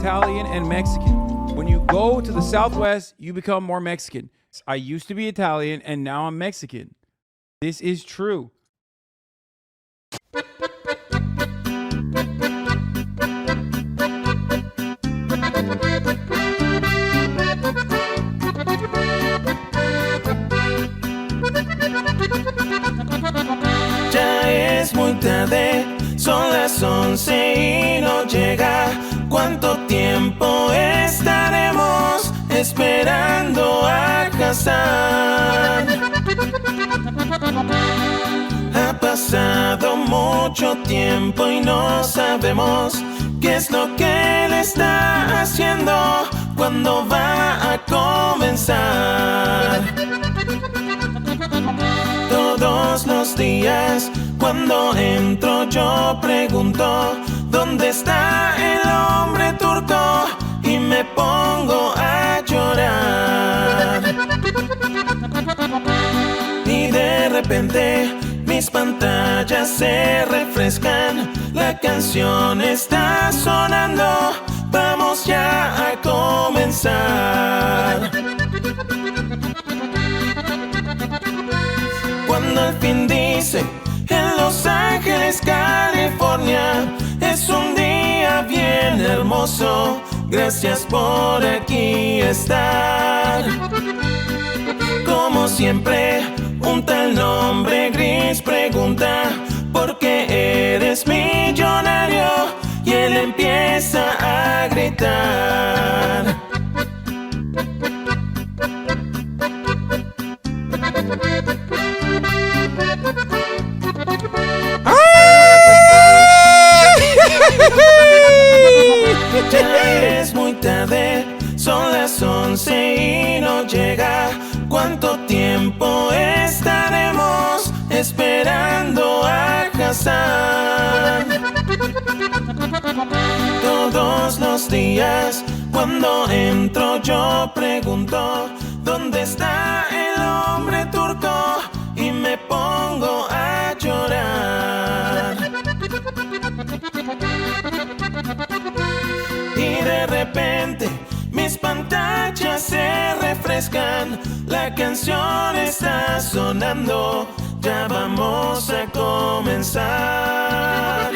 Italian and Mexican. When you go to the Southwest, you become more Mexican. I used to be Italian and now I'm Mexican. This is true. Ya es muy tarde, son las 11 y no llega. ¿Cuánto tiempo estaremos esperando a Hasan? Ha pasado mucho tiempo y no sabemos qué es lo que él está haciendo, cuándo va a comenzar. Todos los días cuando entro yo pregunto ¿dónde está el hombre turco? Y me pongo a llorar. Y de repente mis pantallas se refrescan, la canción está sonando, vamos ya a comenzar. Cuando al fin dice en Los Ángeles, California, es un día bien hermoso, gracias por aquí estar. Como siempre, un tal nombre gris pregunta ¿por qué eres millonario? Y él empieza a gritar. Ya es muy tarde, son las 11 y no llega. ¿Cuánto tiempo estaremos esperando a Hasan? Todos los días cuando entro yo pregunto ¿dónde está el hombre turco? Y me pongo a llorar. Y de repente mis pantallas se refrescan, la canción está sonando, ya vamos a comenzar.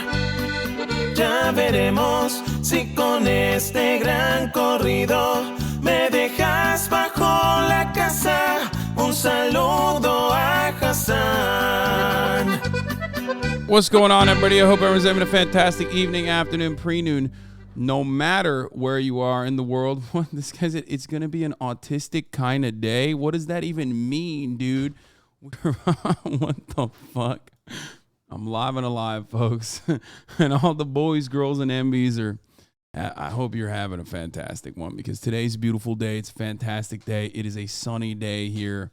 Ya veremos si con este gran corrido me dejas bajo la casa. Un saludo a Hasan. What's going on, everybody? I hope everyone's having a fantastic evening, afternoon, pre-noon. No matter where you are in the world, this guy's it's gonna be an autistic kind of day. What does that even mean, dude? What the fuck? I'm live and alive, folks, and all the boys, girls, and MBs are. I hope you're having a fantastic one because today's a beautiful day. It's a fantastic day. It is a sunny day here,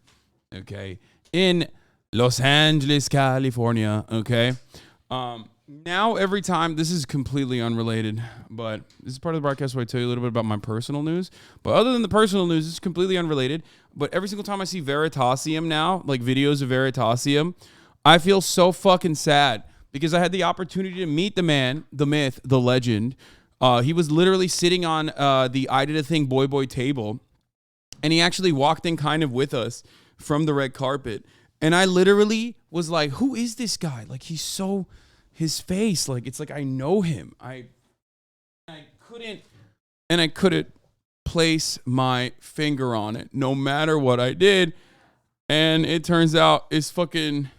okay, in Los Angeles, California. Okay. Now, every time, this is completely unrelated, but this is part of the broadcast where I tell you a little bit about my personal news. But other than the personal news, it's completely unrelated. But every single time I see Veritasium now, like videos of Veritasium, I feel so fucking sad because I had the opportunity to meet the man, the myth, the legend. He was literally sitting on the I Did a Thing boy table, and he actually walked in kind of with us from the red carpet. And I literally was like, who is this guy? Like, he's so... his face, like, it's like I know him. I couldn't place my finger on it, no matter what I did. And it turns out it's Veritasium.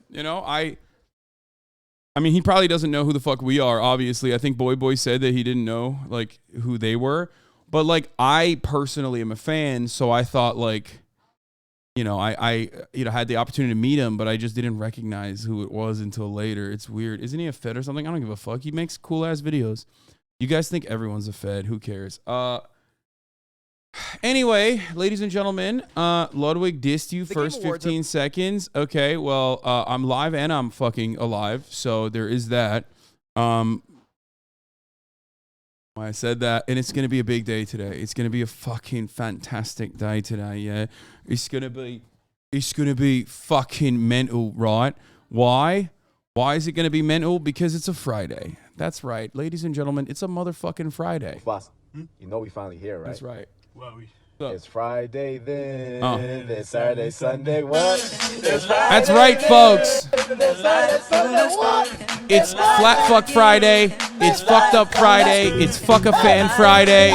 You know, I mean, he probably doesn't know who the fuck we are. Obviously, I think Boy said that he didn't know like who they were, but like I personally am a fan, so I thought like. You know, I had the opportunity to meet him, but I just didn't recognize who it was until later. It's weird. Isn't he a Fed or something? I don't give a fuck. He makes cool ass videos. You guys think everyone's a Fed? Who cares? Anyway, ladies and gentlemen, Ludwig dissed you first 15 seconds. Okay, well, I'm live and I'm fucking alive, so there is that. I said that, and it's going to be a big day today. It's going to be a fucking fantastic day today, yeah? It's going to be fucking mental, right? Why? Why is it going to be mental? Because it's a Friday. That's right. Ladies and gentlemen, it's a motherfucking Friday. Boss, you know we finally here, right? That's right. Well, It's Friday then. It's Saturday, Sunday, what? It's Friday. That's right, folks. It's Saturday, Sunday, what? It's Flat Fuck Friday. It's Fucked Up Friday. It's Fuck a Fan Friday.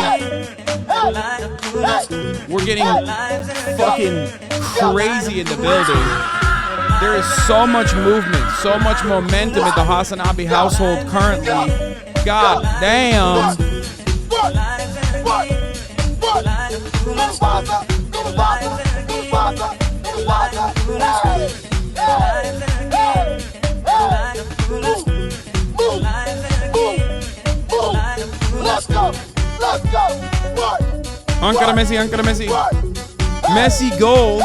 We're getting fucking crazy in the building. There is so much movement, so much momentum at the HasanAbi household currently. God damn. Let's go. Ankara Messi. Messi goal.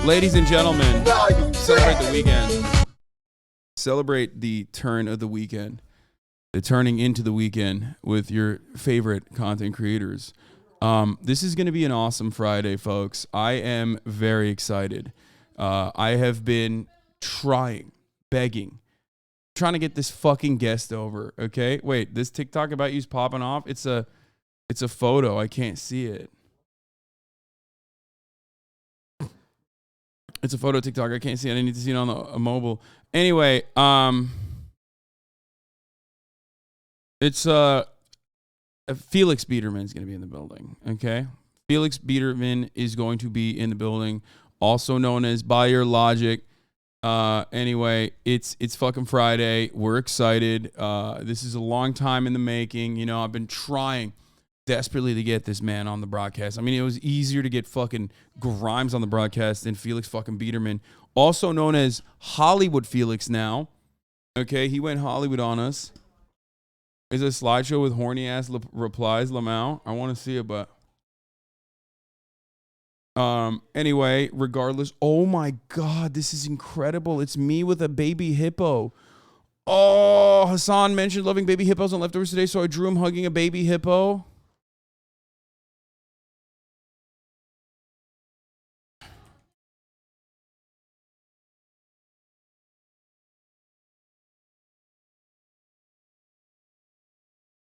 Ladies and gentlemen, celebrate the weekend. Celebrate the turn of the weekend. The turning into the weekend with your favorite content creators. This is going to be an awesome Friday, folks. I am very excited. I have been trying to get this fucking guest over. Okay, wait. This TikTok about you's popping off. It's a photo. I can't see it. It's a photo TikTok. I can't see it. I need to see it on a mobile. Anyway, it's Felix Biederman is going to be in the building. Okay, Felix Biederman is going to be in the building, also known as By Your Logic. Anyway, it's fucking Friday. We're excited. This is a long time in the making. You know, I've been trying desperately to get this man on the broadcast. I mean, it was easier to get fucking Grimes on the broadcast than Felix fucking Biederman, also known as Hollywood Felix now. Okay, he went Hollywood on us. Is a slideshow with horny ass replies, Lamau. I want to see it, but anyway, regardless. Oh my God, this is incredible. It's me with a baby hippo. Oh, Hasan mentioned loving baby hippos on Leftovers today, so I drew him hugging a baby hippo.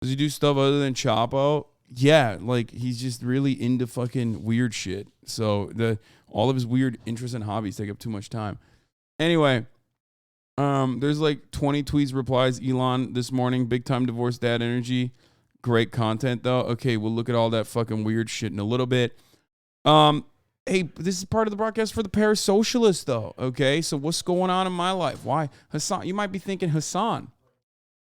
Does he do stuff other than Chapo? Yeah, like he's just really into fucking weird shit. So all of his weird interests and hobbies take up too much time. Anyway, there's like 20 tweets, replies, Elon this morning, big time divorce dad energy. Great content though. Okay, we'll look at all that fucking weird shit in a little bit. Hey, this is part of the broadcast for the Paris Socialists though. Okay, so what's going on in my life? Why? Hasan, you might be thinking, Hasan,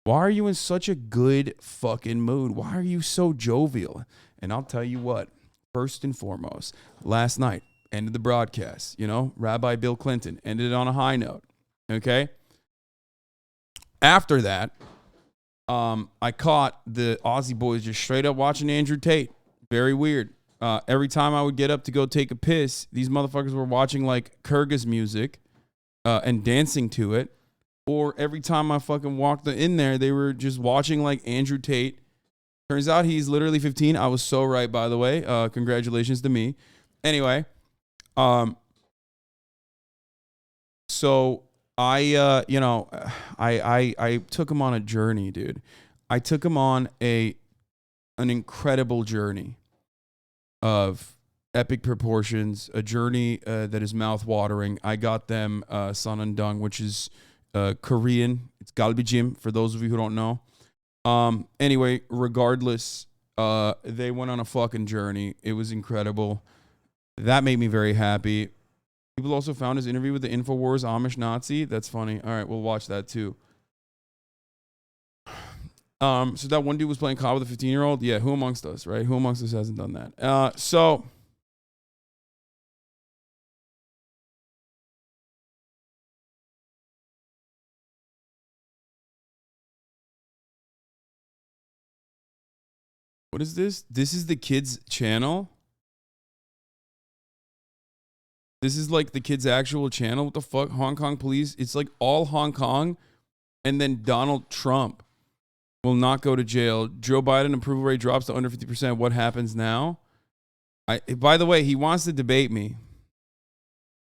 why are you in such a good fucking mood? Why are you so jovial? And I'll tell you what, first and foremost, last night, ended the broadcast, you know, Rabbi Bill Clinton ended it on a high note, okay? After that, I caught the Aussie boys just straight up watching Andrew Tate. Very weird. Every time I would get up to go take a piss, these motherfuckers were watching like Kyrgyz music and dancing to it. Or every time I fucking walked in there, they were just watching like Andrew Tate. Turns out he's literally 15. I was so right, by the way. Congratulations to me. Anyway, so I took him on a journey, dude. I took him on an incredible journey of epic proportions, a journey that is mouth-watering. I got them Sanandung, which is Korean. It's galbijim for those of you who don't know. Anyway, regardless, they went on a fucking journey. It was incredible. That made me very happy. People also found his interview with the InfoWars Amish Nazi. That's funny. All right, we'll watch that too. So that one dude was playing COD with a 15-year-old. Yeah, who amongst us, right? Who amongst us hasn't done that? So what is this? This is the kids' channel. This is like the kids' actual channel. What the fuck? Hong Kong police. It's like all Hong Kong. And then Donald Trump will not go to jail. Joe Biden approval rate drops to under 50%. What happens now? By the way, he wants to debate me.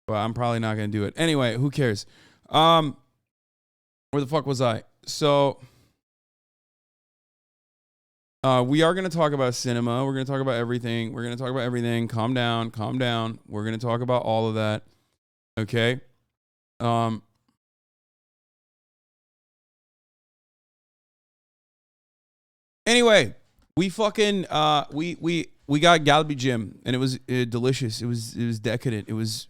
Well, I'm probably not going to do it. Anyway, who cares? Where the fuck was I? So, we are going to talk about cinema. We're going to talk about everything. We're going to talk about everything. Calm down. Calm down. We're going to talk about all of that. Okay? Anyway, we fucking, we got Galbi Gym, and it was delicious. It was decadent. It was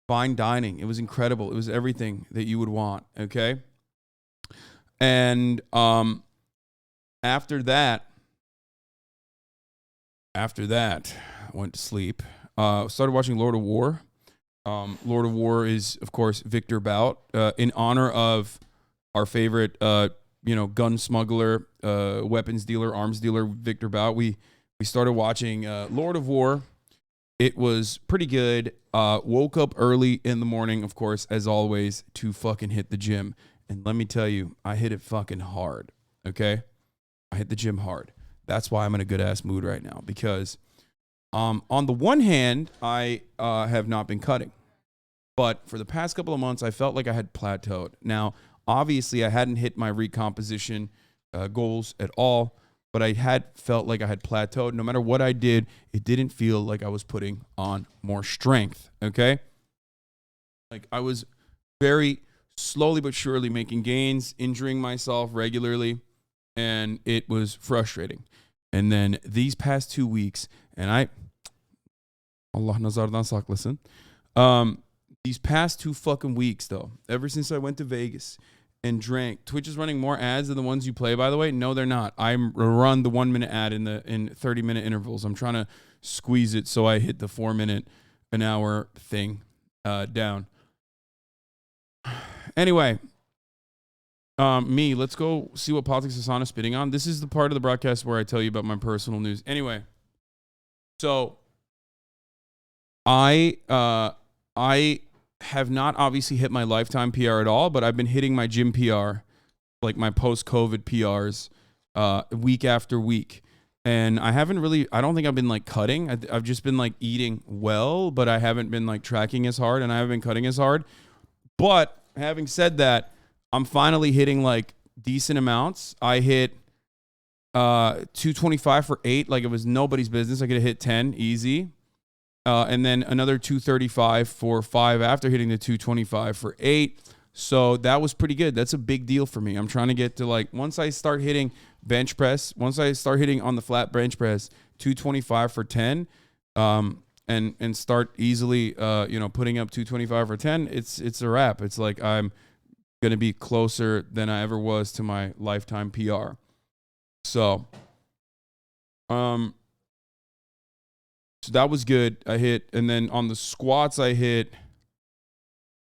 fine dining. It was incredible. It was everything that you would want. Okay. And after that, I went to sleep. Started watching Lord of War. Lord of War is, of course, Victor Bout, in honor of our favorite, gun smuggler, weapons dealer, arms dealer, Victor Bout. We started watching Lord of War. It was pretty good. Woke up early in the morning, of course, as always, to fucking hit the gym. And let me tell you, I hit it fucking hard, okay? I hit the gym hard. That's why I'm in a good-ass mood right now, because on the one hand, I have not been cutting. But for the past couple of months, I felt like I had plateaued. Now, obviously, I hadn't hit my recomposition goals at all, but I had felt like I had plateaued. No matter what I did, it didn't feel like I was putting on more strength, okay? Like, I was very slowly but surely making gains, injuring myself regularly, and it was frustrating. And then these past 2 weeks, and Allah nazardan saklasın, these past 2 fucking weeks, though, ever since I went to Vegas and drank, Twitch is running more ads than the ones you play, by the way. No, they're not. I run the 1 minute ad in 30-minute intervals. I'm trying to squeeze it so I hit the 4 minute an hour thing down. Anyway, let's go see what politics Hasan is spitting on. This is the part of the broadcast where I tell you about my personal news. Anyway, so I have not obviously hit my lifetime PR at all, but I've been hitting my gym PR, like my post-COVID PRs, week after week. And I don't think I've been like cutting. I've just been like eating well, but I haven't been like tracking as hard, and I haven't been cutting as hard. But having said that, I'm finally hitting like decent amounts. I hit 225 for 8, like it was nobody's business. I could have hit 10 easy. And then another 235 for 5 after hitting the 225 for 8. So that was pretty good. That's a big deal for me. I'm trying to get to like, once I start hitting bench press, once I start hitting on the flat bench press, 225 for 10, and start easily, putting up 225 for 10, it's a wrap. It's like I'm going to be closer than I ever was to my lifetime PR. So, so that was good. I hit, and then on the squats, I hit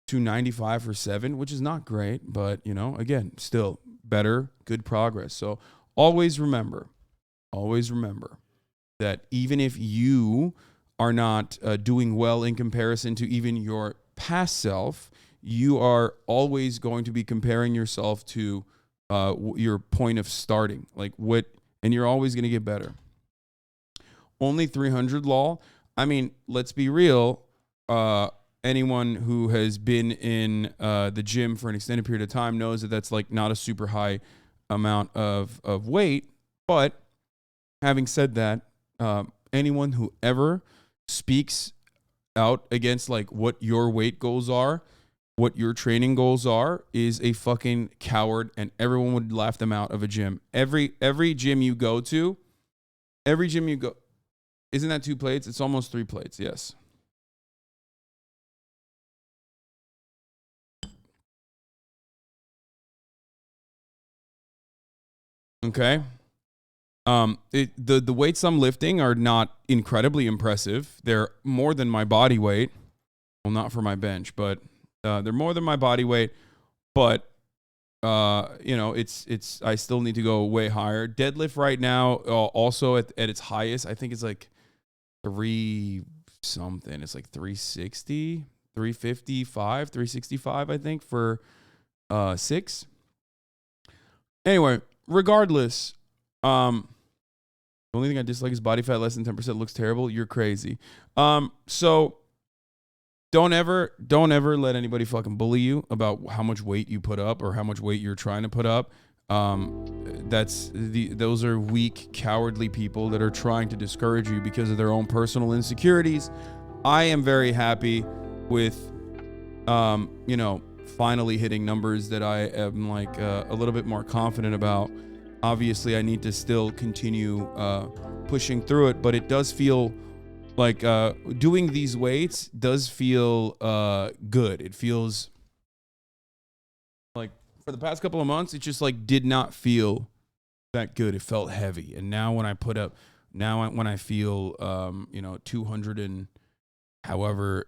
295 for 7, which is not great, but, again, still better, good progress. So always remember that even if you are not doing well in comparison to even your past self, you are always going to be comparing yourself to your point of starting, and you're always going to get better. Only 300 lol. I mean, let's be real. Anyone who has been in the gym for an extended period of time knows that that's like not a super high amount of weight. But having said that, anyone who ever speaks out against like what your weight goals are, what your training goals are, is a fucking coward, and everyone would laugh them out of a gym. Every gym you go, isn't that 2 plates? It's almost 3 plates, yes. Okay. The weights I'm lifting are not incredibly impressive. They're more than my body weight. Well, not for my bench, but they're more than my body weight. But it's I still need to go way higher. Deadlift right now, also at its highest, I think it's like 3 something. It's like 360, 355, 365, I think, for 6. Anyway, regardless, The only thing I dislike is body fat less than 10% looks terrible. You're crazy. So don't ever let anybody fucking bully you about how much weight you put up or how much weight you're trying to put up. Those are weak, cowardly people that are trying to discourage you because of their own personal insecurities. I am very happy with, finally hitting numbers that I am like a little bit more confident about. Obviously, I need to still continue pushing through it, but it does feel like doing these weights does feel good. It feels like for the past couple of months, it just like did not feel that good. It felt heavy. And now when I when I feel, 200 and however,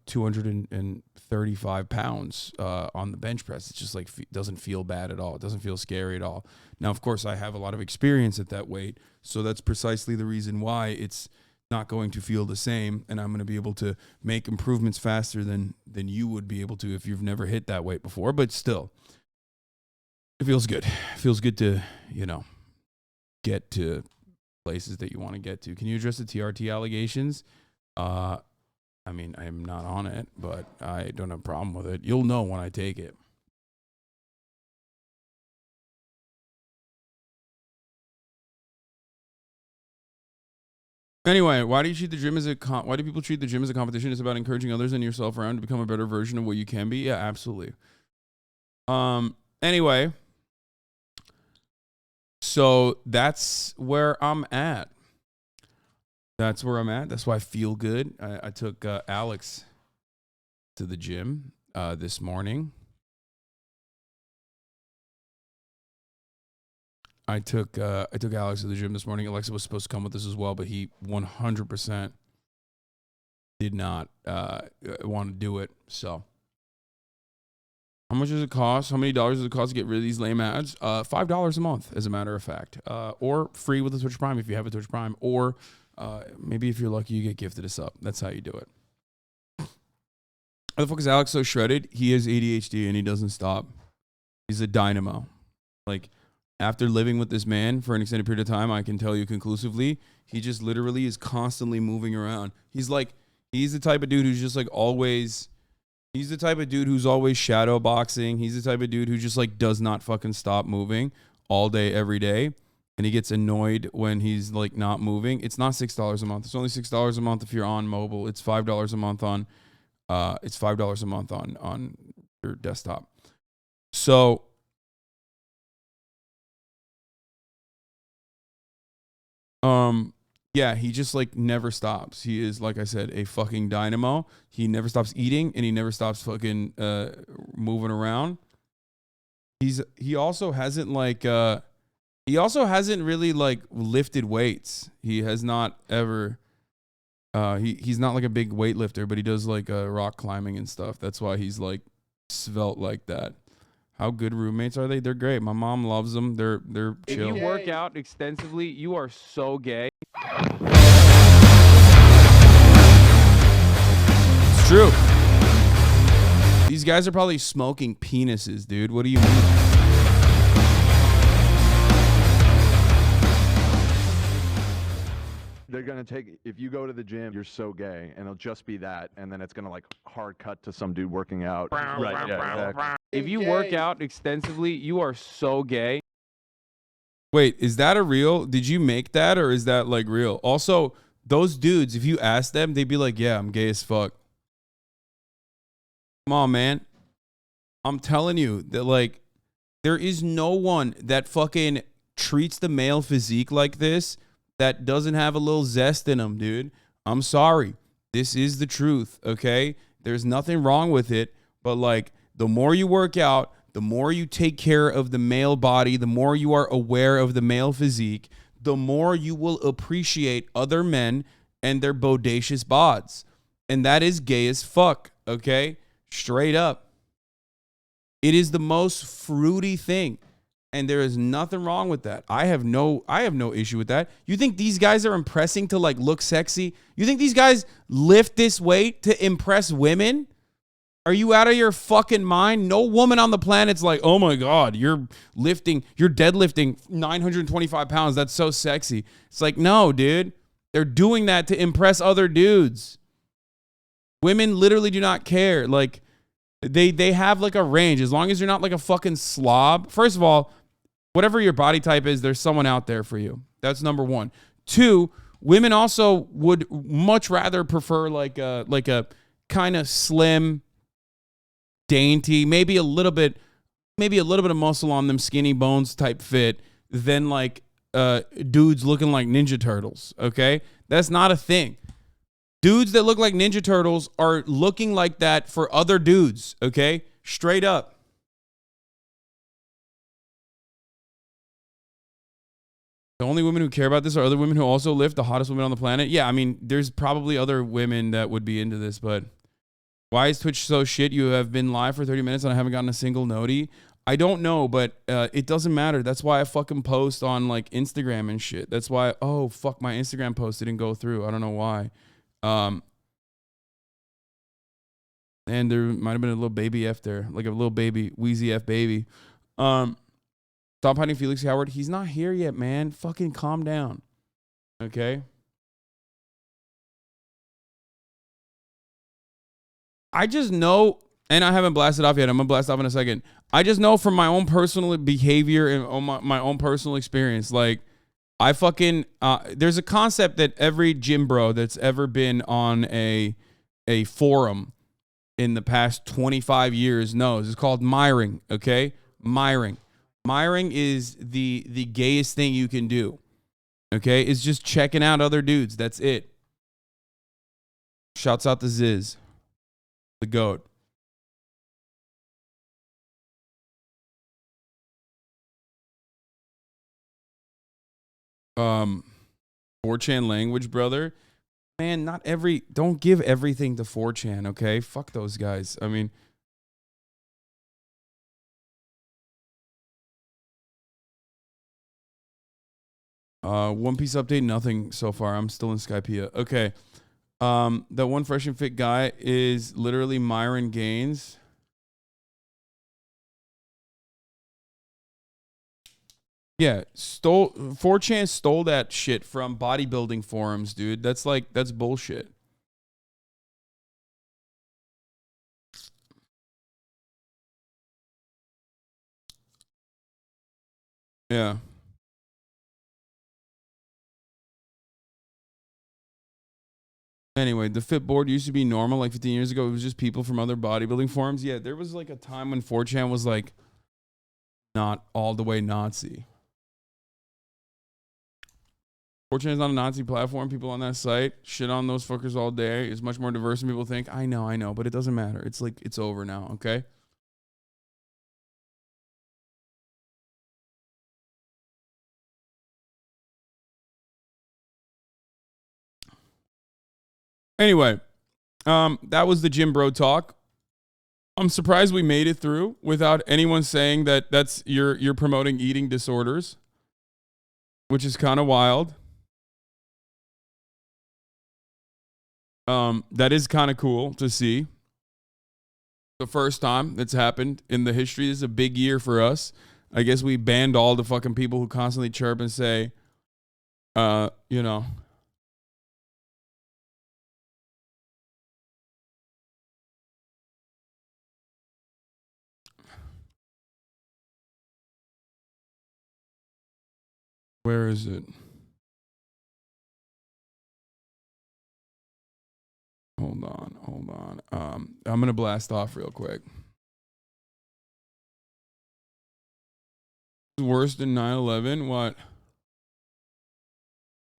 235 pounds on the bench press, it's just like doesn't feel bad at all. It doesn't feel scary at all. Now, of course, I have a lot of experience at that weight, so that's precisely the reason why it's not going to feel the same, and I'm going to be able to make improvements faster than you would be able to if you've never hit that weight before. But still, it feels good. It feels good to, get to places that you want to get to. Can you address the TRT allegations? I am not on it, but I don't have a problem with it. You'll know when I take it. Anyway, why do people treat the gym as a competition? It's about encouraging others and yourself around to become a better version of what you can be. Yeah, absolutely. Anyway, so that's where I'm at. That's why I feel good. I took Alex to the gym this morning. I took Alex to the gym this morning. Alexa was supposed to come with us as well, but he 100% did not want to do it. So, how much does it cost? How many dollars does it cost to get rid of these lame ads? $5 a month, as a matter of fact, or free with a Twitch Prime if you have a Twitch Prime, or maybe if you're lucky, you get gifted a sub. That's how you do it. Why the fuck is Alex so shredded? He has ADHD and he doesn't stop. He's a dynamo. Like, after living with this man for an extended period of time, I can tell you conclusively, he just literally is constantly moving around. He's the type of dude who's just like always, he's the type of dude who's always shadow boxing. He's the type of dude who just like does not fucking stop moving all day, every day. And he gets annoyed when he's like not moving. It's not $6 a month. It's only $6 a month if you're on mobile. It's $5 a month on, on your desktop. So, yeah, he just like never stops. He is, like I said, a fucking dynamo. He never stops eating and he never stops fucking moving around. He also hasn't really like lifted weights. He has not ever he's not like a big weightlifter, but he does like rock climbing and stuff. That's why he's like svelte like that. How good roommates are they? They're great. My mom loves them. They're chill. If you work out extensively, you are so gay. It's true. These guys are probably smoking penises, dude. What do you mean? They're going to take, if you go to the gym, you're so gay, and it'll just be that, and then it's going to like hard cut to some dude working out. Right, yeah, exactly. If you work out extensively, you are so gay. Wait, is that a real? Did you make that, or is that like real? Also, those dudes, if you ask them, they'd be like, yeah, I'm gay as fuck. Come on, man. I'm telling you that like there is no one that fucking treats the male physique like this that doesn't have a little zest in them, dude. I'm sorry. This is the truth, okay? There's nothing wrong with it, but like the more you work out, the more you take care of the male body, the more you are aware of the male physique, the more you will appreciate other men and their bodacious bods. And that is gay as fuck, okay? Straight up. It is the most fruity thing. And there is nothing wrong with that. I have no issue with that. You think these guys are impressing to like look sexy? You think these guys lift this weight to impress women? Are you out of your fucking mind? No woman on the planet's like, oh my God, you're deadlifting 925 pounds. That's so sexy. It's like, no, dude. They're doing that to impress other dudes. Women literally do not care. Like, they have like a range. As long as you're not like a fucking slob. First of all, whatever your body type is, there's someone out there for you. That's number one. Two, women also would much rather prefer like a kind of slim, dainty, maybe a little bit of muscle on them, skinny bones type fit than like dudes looking like Ninja Turtles. Okay, that's not a thing. Dudes that look like Ninja Turtles are looking like that for other dudes. Okay, straight up. The only women who care about this are other women who also lift, the hottest women on the planet. Yeah, I mean, there's probably other women that would be into this, but why is Twitch so shit? You have been live for 30 minutes and I haven't gotten a single noti. I don't know, but it doesn't matter. That's why I fucking post on like Instagram and shit. That's why, oh, fuck, my Instagram post didn't go through. I don't know why. And there might have been a little baby F there, like a little baby, wheezy F baby. Stop hiding Felix Howard. He's not here yet, man. Fucking calm down. Okay? I just know, and I haven't blasted off yet. I'm going to blast off in a second. I just know from my own personal behavior and my own personal experience, like, I fucking, there's a concept that every gym bro that's ever been on a forum in the past 25 years knows. It's called miring, okay? Miring. Miring is the gayest thing you can do, okay? It's just checking out other dudes. That's it. Shouts out to Ziz, the GOAT.4chan language, brother. Man, don't give everything to 4chan, okay? Fuck those guys. I mean, One Piece update, nothing so far. I'm still in Skypea. Okay. That one fresh and fit guy is literally Myron Gaines. Yeah, 4chan stole that shit from bodybuilding forums, dude. That's bullshit. Yeah. Anyway, the fit board used to be normal like 15 years ago. It was just people from other bodybuilding forums. Yeah, there was like a time when 4chan was like not all the way Nazi. 4chan is not a Nazi platform. People on that site shit on those fuckers all day. It's much more diverse than people think. I know, but it doesn't matter. It's like, it's over now, okay? Anyway, that was the Gym Bro talk. I'm surprised we made it through without anyone saying that you're promoting eating disorders, which is kind of wild. That is kind of cool to see. The first time that's happened in the history. This is a big year for us. I guess we banned all the fucking people who constantly chirp and say, you know. Where is it? Hold on. I'm going to blast off real quick. Worse than 9/11? What?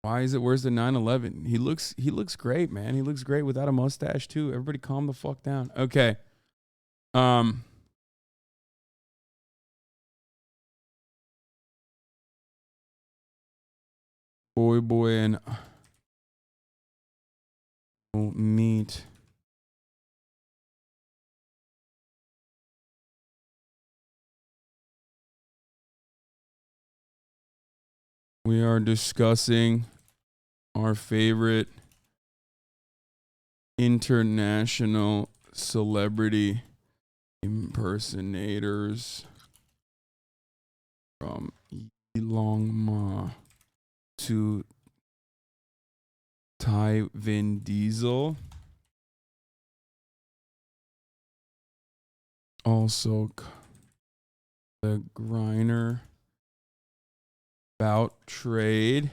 Why is it worse than 9/11? He looks great, man. He looks great without a mustache too. Everybody calm the fuck down. Okay. Boy and meat. We are discussing our favorite international celebrity impersonators from Elon to Vin Diesel. Also, the Griner Bout trade.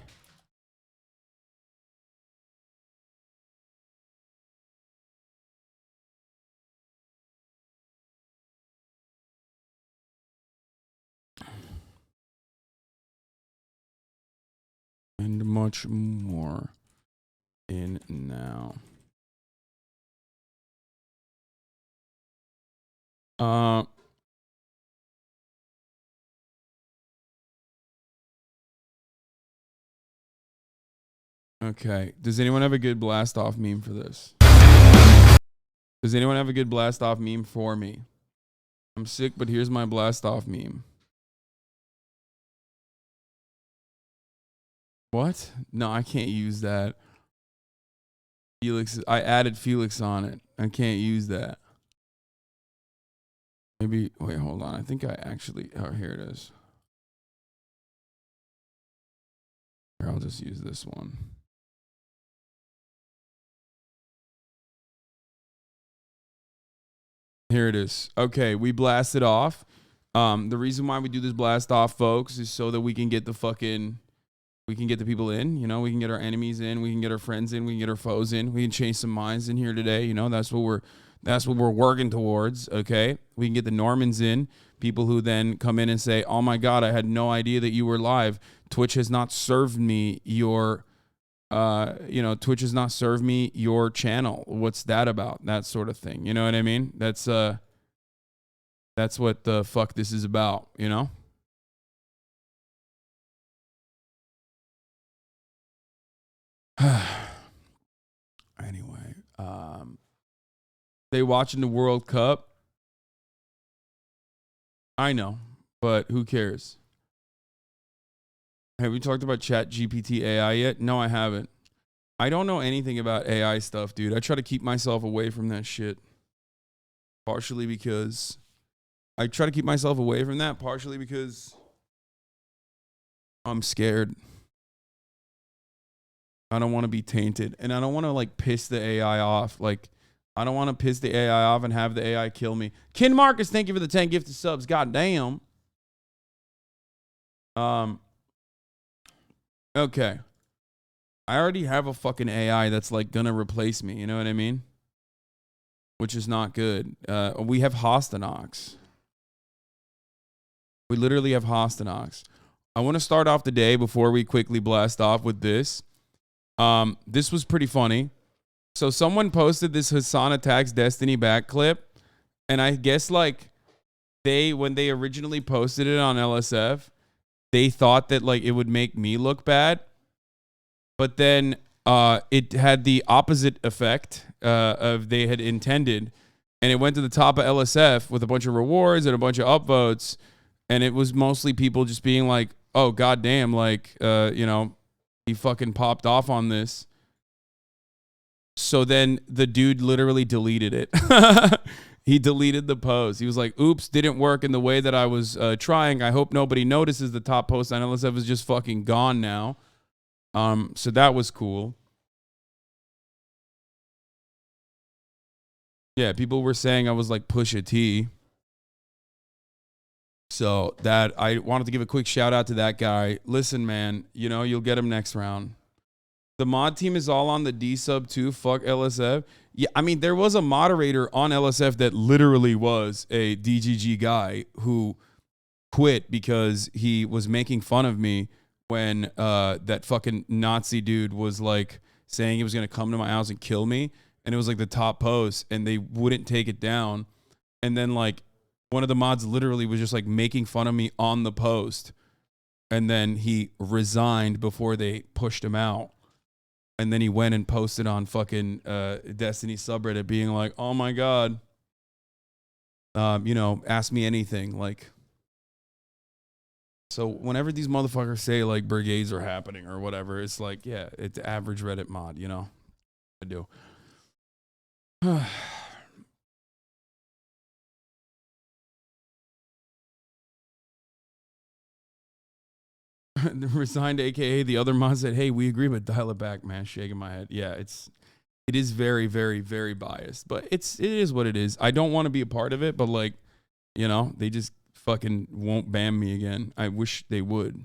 And much more in now. Okay. Does anyone have a good blast off meme for this? Does anyone have a good blast off meme for me? I'm sick, but here's my blast off meme. What? No, I can't use that. Felix, I added Felix on it. I can't use that. Maybe, wait, hold on. I think I actually, oh, here it is. Here, I'll just use this one. Here it is. Okay, we blasted off. The reason why we do this blast off, folks, is so that we can get the fucking, we can get the people in, you know, we can get our enemies in, we can get our friends in, we can get our foes in, we can change some minds in here today, you know, that's what we're working towards, okay? We can get the Normans in, people who then come in and say, oh my God, I had no idea that you were live. Twitch has not served me your, Twitch has not served me your channel. What's that about? That sort of thing. You know what I mean? That's what the fuck this is about, you know? Anyway, they watching the World Cup. I know, but who cares? Have we talked about ChatGPT AI yet? No, I haven't. I don't know anything about AI stuff, dude. I try to keep myself away from that shit. Partially because I try to keep myself away from that, partially because I'm scared. I don't want to be tainted, and I don't want to like piss the AI off. Like, I don't want to piss the AI off and have the AI kill me. Ken Marcus, thank you for the 10 gifted subs. God damn. Okay. I already have a fucking AI that's like gonna replace me. You know what I mean? Which is not good. We have HasTok. We literally have HasTok. I want to start off the day before we quickly blast off with this. This was pretty funny. So someone posted this Hasan Attacks Destiny back clip, and I guess like when they originally posted it on LSF, they thought that like it would make me look bad, but then it had the opposite effect of they had intended, and it went to the top of LSF with a bunch of rewards and a bunch of upvotes, and it was mostly people just being like, "Oh goddamn, like he fucking popped off on this." So then the dude literally deleted it. He deleted the post. He was like, oops, didn't work in the way that I was trying. I hope nobody notices the top post on LSF is just fucking gone now. So that was cool. Yeah, people were saying I was like Pusha T. So that I wanted to give a quick shout out to that guy. Listen, man, you'll get him next round. The mod team is all on the D sub too. Fuck LSF. Yeah, I mean, there was a moderator on LSF that literally was a DGG guy who quit because he was making fun of me when that fucking Nazi dude was like saying he was going to come to my house and kill me. And it was like the top post and they wouldn't take it down. And then like one of the mods literally was just like making fun of me on the post. And then he resigned before they pushed him out. And then he went and posted on fucking Destiny subreddit being like, oh my God, ask me anything. Like, so whenever these motherfuckers say like brigades are happening or whatever, it's like, yeah, it's average Reddit mod, I do. Resigned, aka the other mod said, "Hey, we agree, but dial it back, man." Shaking my head. Yeah, it is very, very, very biased, but it is what it is. I don't want to be a part of it, but like, you know, they just fucking won't ban me again. I wish they would.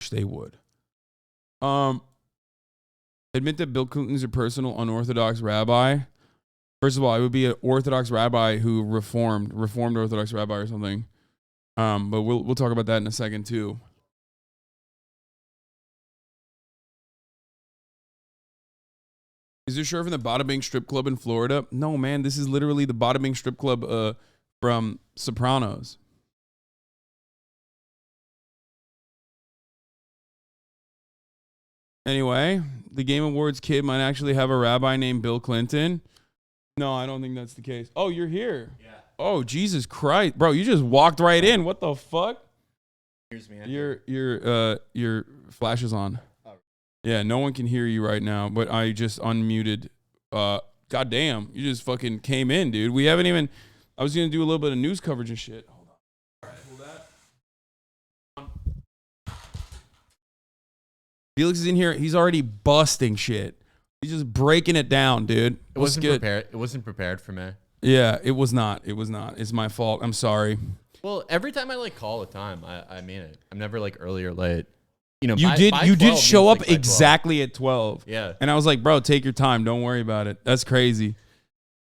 Wish they would. Admit that Bill Clinton's a personal unorthodox rabbi. First of all, I would be an Orthodox rabbi who reformed Orthodox rabbi or something. But we'll talk about that in a second too. Is this sure from the Bada Bing strip club in Florida? No, man. This is literally the Bada Bing strip club from Sopranos. Anyway, the Game Awards kid might actually have a rabbi named Bill Clinton. No, I don't think that's the case. Oh, you're here. Yeah. Oh, Jesus Christ. Bro, you just walked right in. What the fuck? Here's me. Your flash is on. Oh. Yeah, no one can hear you right now, but I just unmuted. God damn, you just fucking came in, dude. We haven't even... I was going to do a little bit of news coverage and shit. Hold on. All right, hold that. Felix is in here. He's already busting shit. He's just breaking it down, dude. It wasn't prepared. It wasn't prepared for me. Yeah, it was not. It was not. It's my fault. I'm sorry. Well, every time I like call a time, I mean it. I'm never like early or late. You know, you did show up exactly at 12. Yeah. And I was like, bro, take your time. Don't worry about it. That's crazy.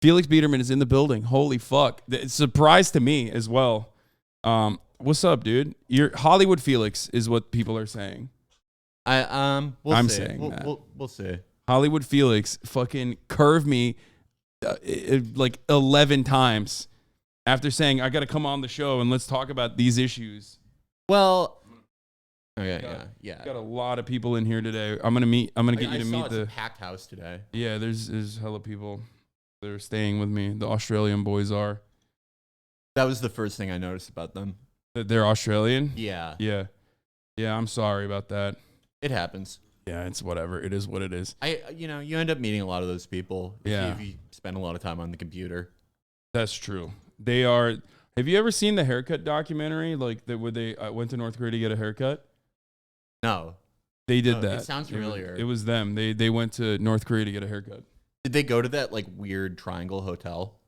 Felix Biederman is in the building. Holy fuck. It's a surprise to me as well. What's up, dude? You're Hollywood Felix is what people are saying. I'm saying that. We'll see. Hollywood Felix fucking curved me like 11 times after saying I got to come on the show and let's talk about these issues. Well, okay, yeah. Got a lot of people in here today. I'm gonna get you to meet the packed house today. Yeah, there's hella people that are staying with me. The Australian boys are. That was the first thing I noticed about them. That they're Australian? Yeah. Yeah. Yeah, I'm sorry about that. It happens. Yeah, it's whatever. It is what it is. You end up meeting a lot of those people if you spend a lot of time on the computer. That's true. They are. Have you ever seen the haircut documentary? Like where they went to North Korea to get a haircut? No. They did that. It sounds familiar. It was them. They went to North Korea to get a haircut. Did they go to that like weird triangle hotel?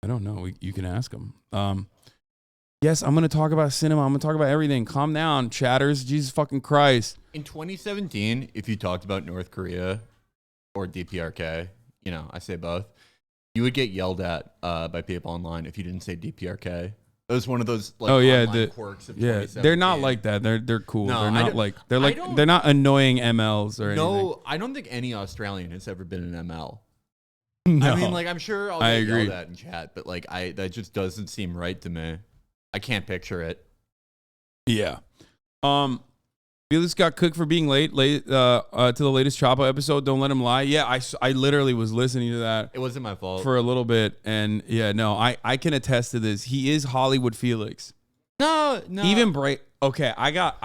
I don't know. You can ask them. Yes, I'm going to talk about cinema. I'm going to talk about everything. Calm down, chatters. Jesus fucking Christ. In 2017, if you talked about North Korea or DPRK, I say both, you would get yelled at by people online if you didn't say DPRK. That was one of those online quirks of 2017. They're not like that. They're cool. No, they're not annoying MLs or anything. No, I don't think any Australian has ever been an ML. No. I mean, like, I'm sure I'll get yelled at in chat, but like that just doesn't seem right to me. I can't picture it. Yeah. Felix got cooked for being late to the latest Chapo episode. Don't let him lie. Yeah, I literally was listening to that. It wasn't my fault. For a little bit. And yeah, no, I can attest to this. He is Hollywood Felix. No. Even Bray. Okay, I got,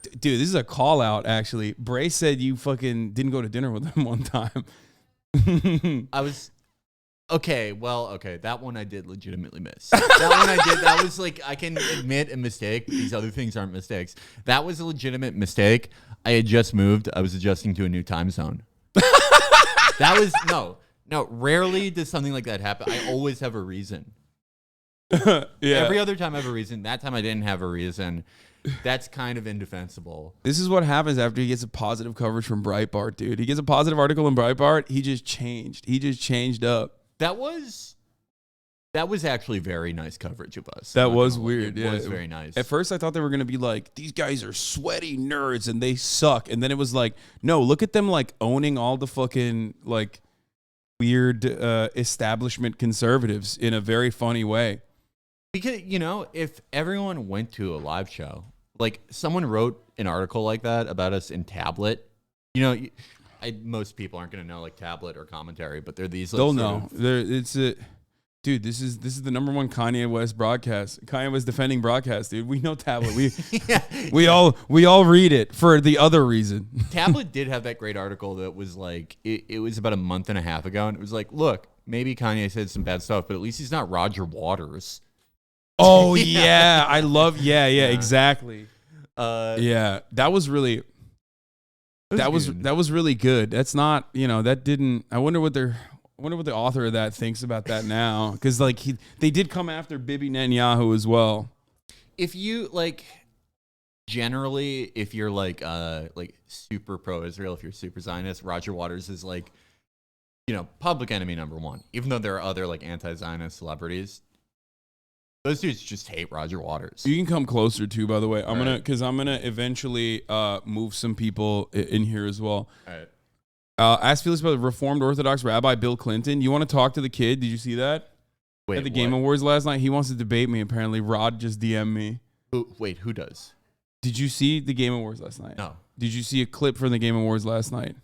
dude, this is a call out actually. Bray said you fucking didn't go to dinner with him one time. Okay, that one I did legitimately miss. That one I did, that was like, I can admit a mistake. These other things aren't mistakes. That was a legitimate mistake. I had just moved. I was adjusting to a new time zone. That was, no, rarely does something like that happen. I always have a reason. Yeah. Every other time I have a reason. That time I didn't have a reason. That's kind of indefensible. This is what happens after he gets a positive coverage from Breitbart, dude. He gets a positive article in Breitbart. He just changed. He just changed up. That was actually very nice coverage of us. That was weird. It was very nice. At first, I thought they were going to be like, these guys are sweaty nerds and they suck. And then it was like, no, look at them like owning all the fucking like weird establishment conservatives in a very funny way. Because, if everyone went to a live show, like someone wrote an article like that about us in Tablet, most people aren't going to know like Tablet or commentary, but they're these. They'll know. Dude, dude, this is the #1 Kanye West broadcast. Kanye West defending broadcast, dude. We know Tablet. We all read it for the other reason. Tablet did have that great article that was like, it was about a month and a half ago, and it was like, look, maybe Kanye said some bad stuff, but at least he's not Roger Waters. Oh yeah, I love exactly. Yeah, that was really that was really good. That's not, that didn't. I wonder what the author of that thinks about that now, because like they did come after Bibi Netanyahu as well. If you like, generally, if you're like super pro-Israel, if you're super Zionist, Roger Waters is like, public enemy #1. Even though there are other like anti-Zionist celebrities, those dudes just hate Roger Waters. You can come closer too, by the way. I'm gonna eventually move some people in here as well. All right. Ask Felix about the Reformed Orthodox Rabbi Bill Clinton. You want to talk to the kid? Did you see that? Wait, at the Game Awards last night? He wants to debate me, apparently. Rod just DM'd me. Who does? Did you see the Game Awards last night? No. Did you see a clip from the Game Awards last night?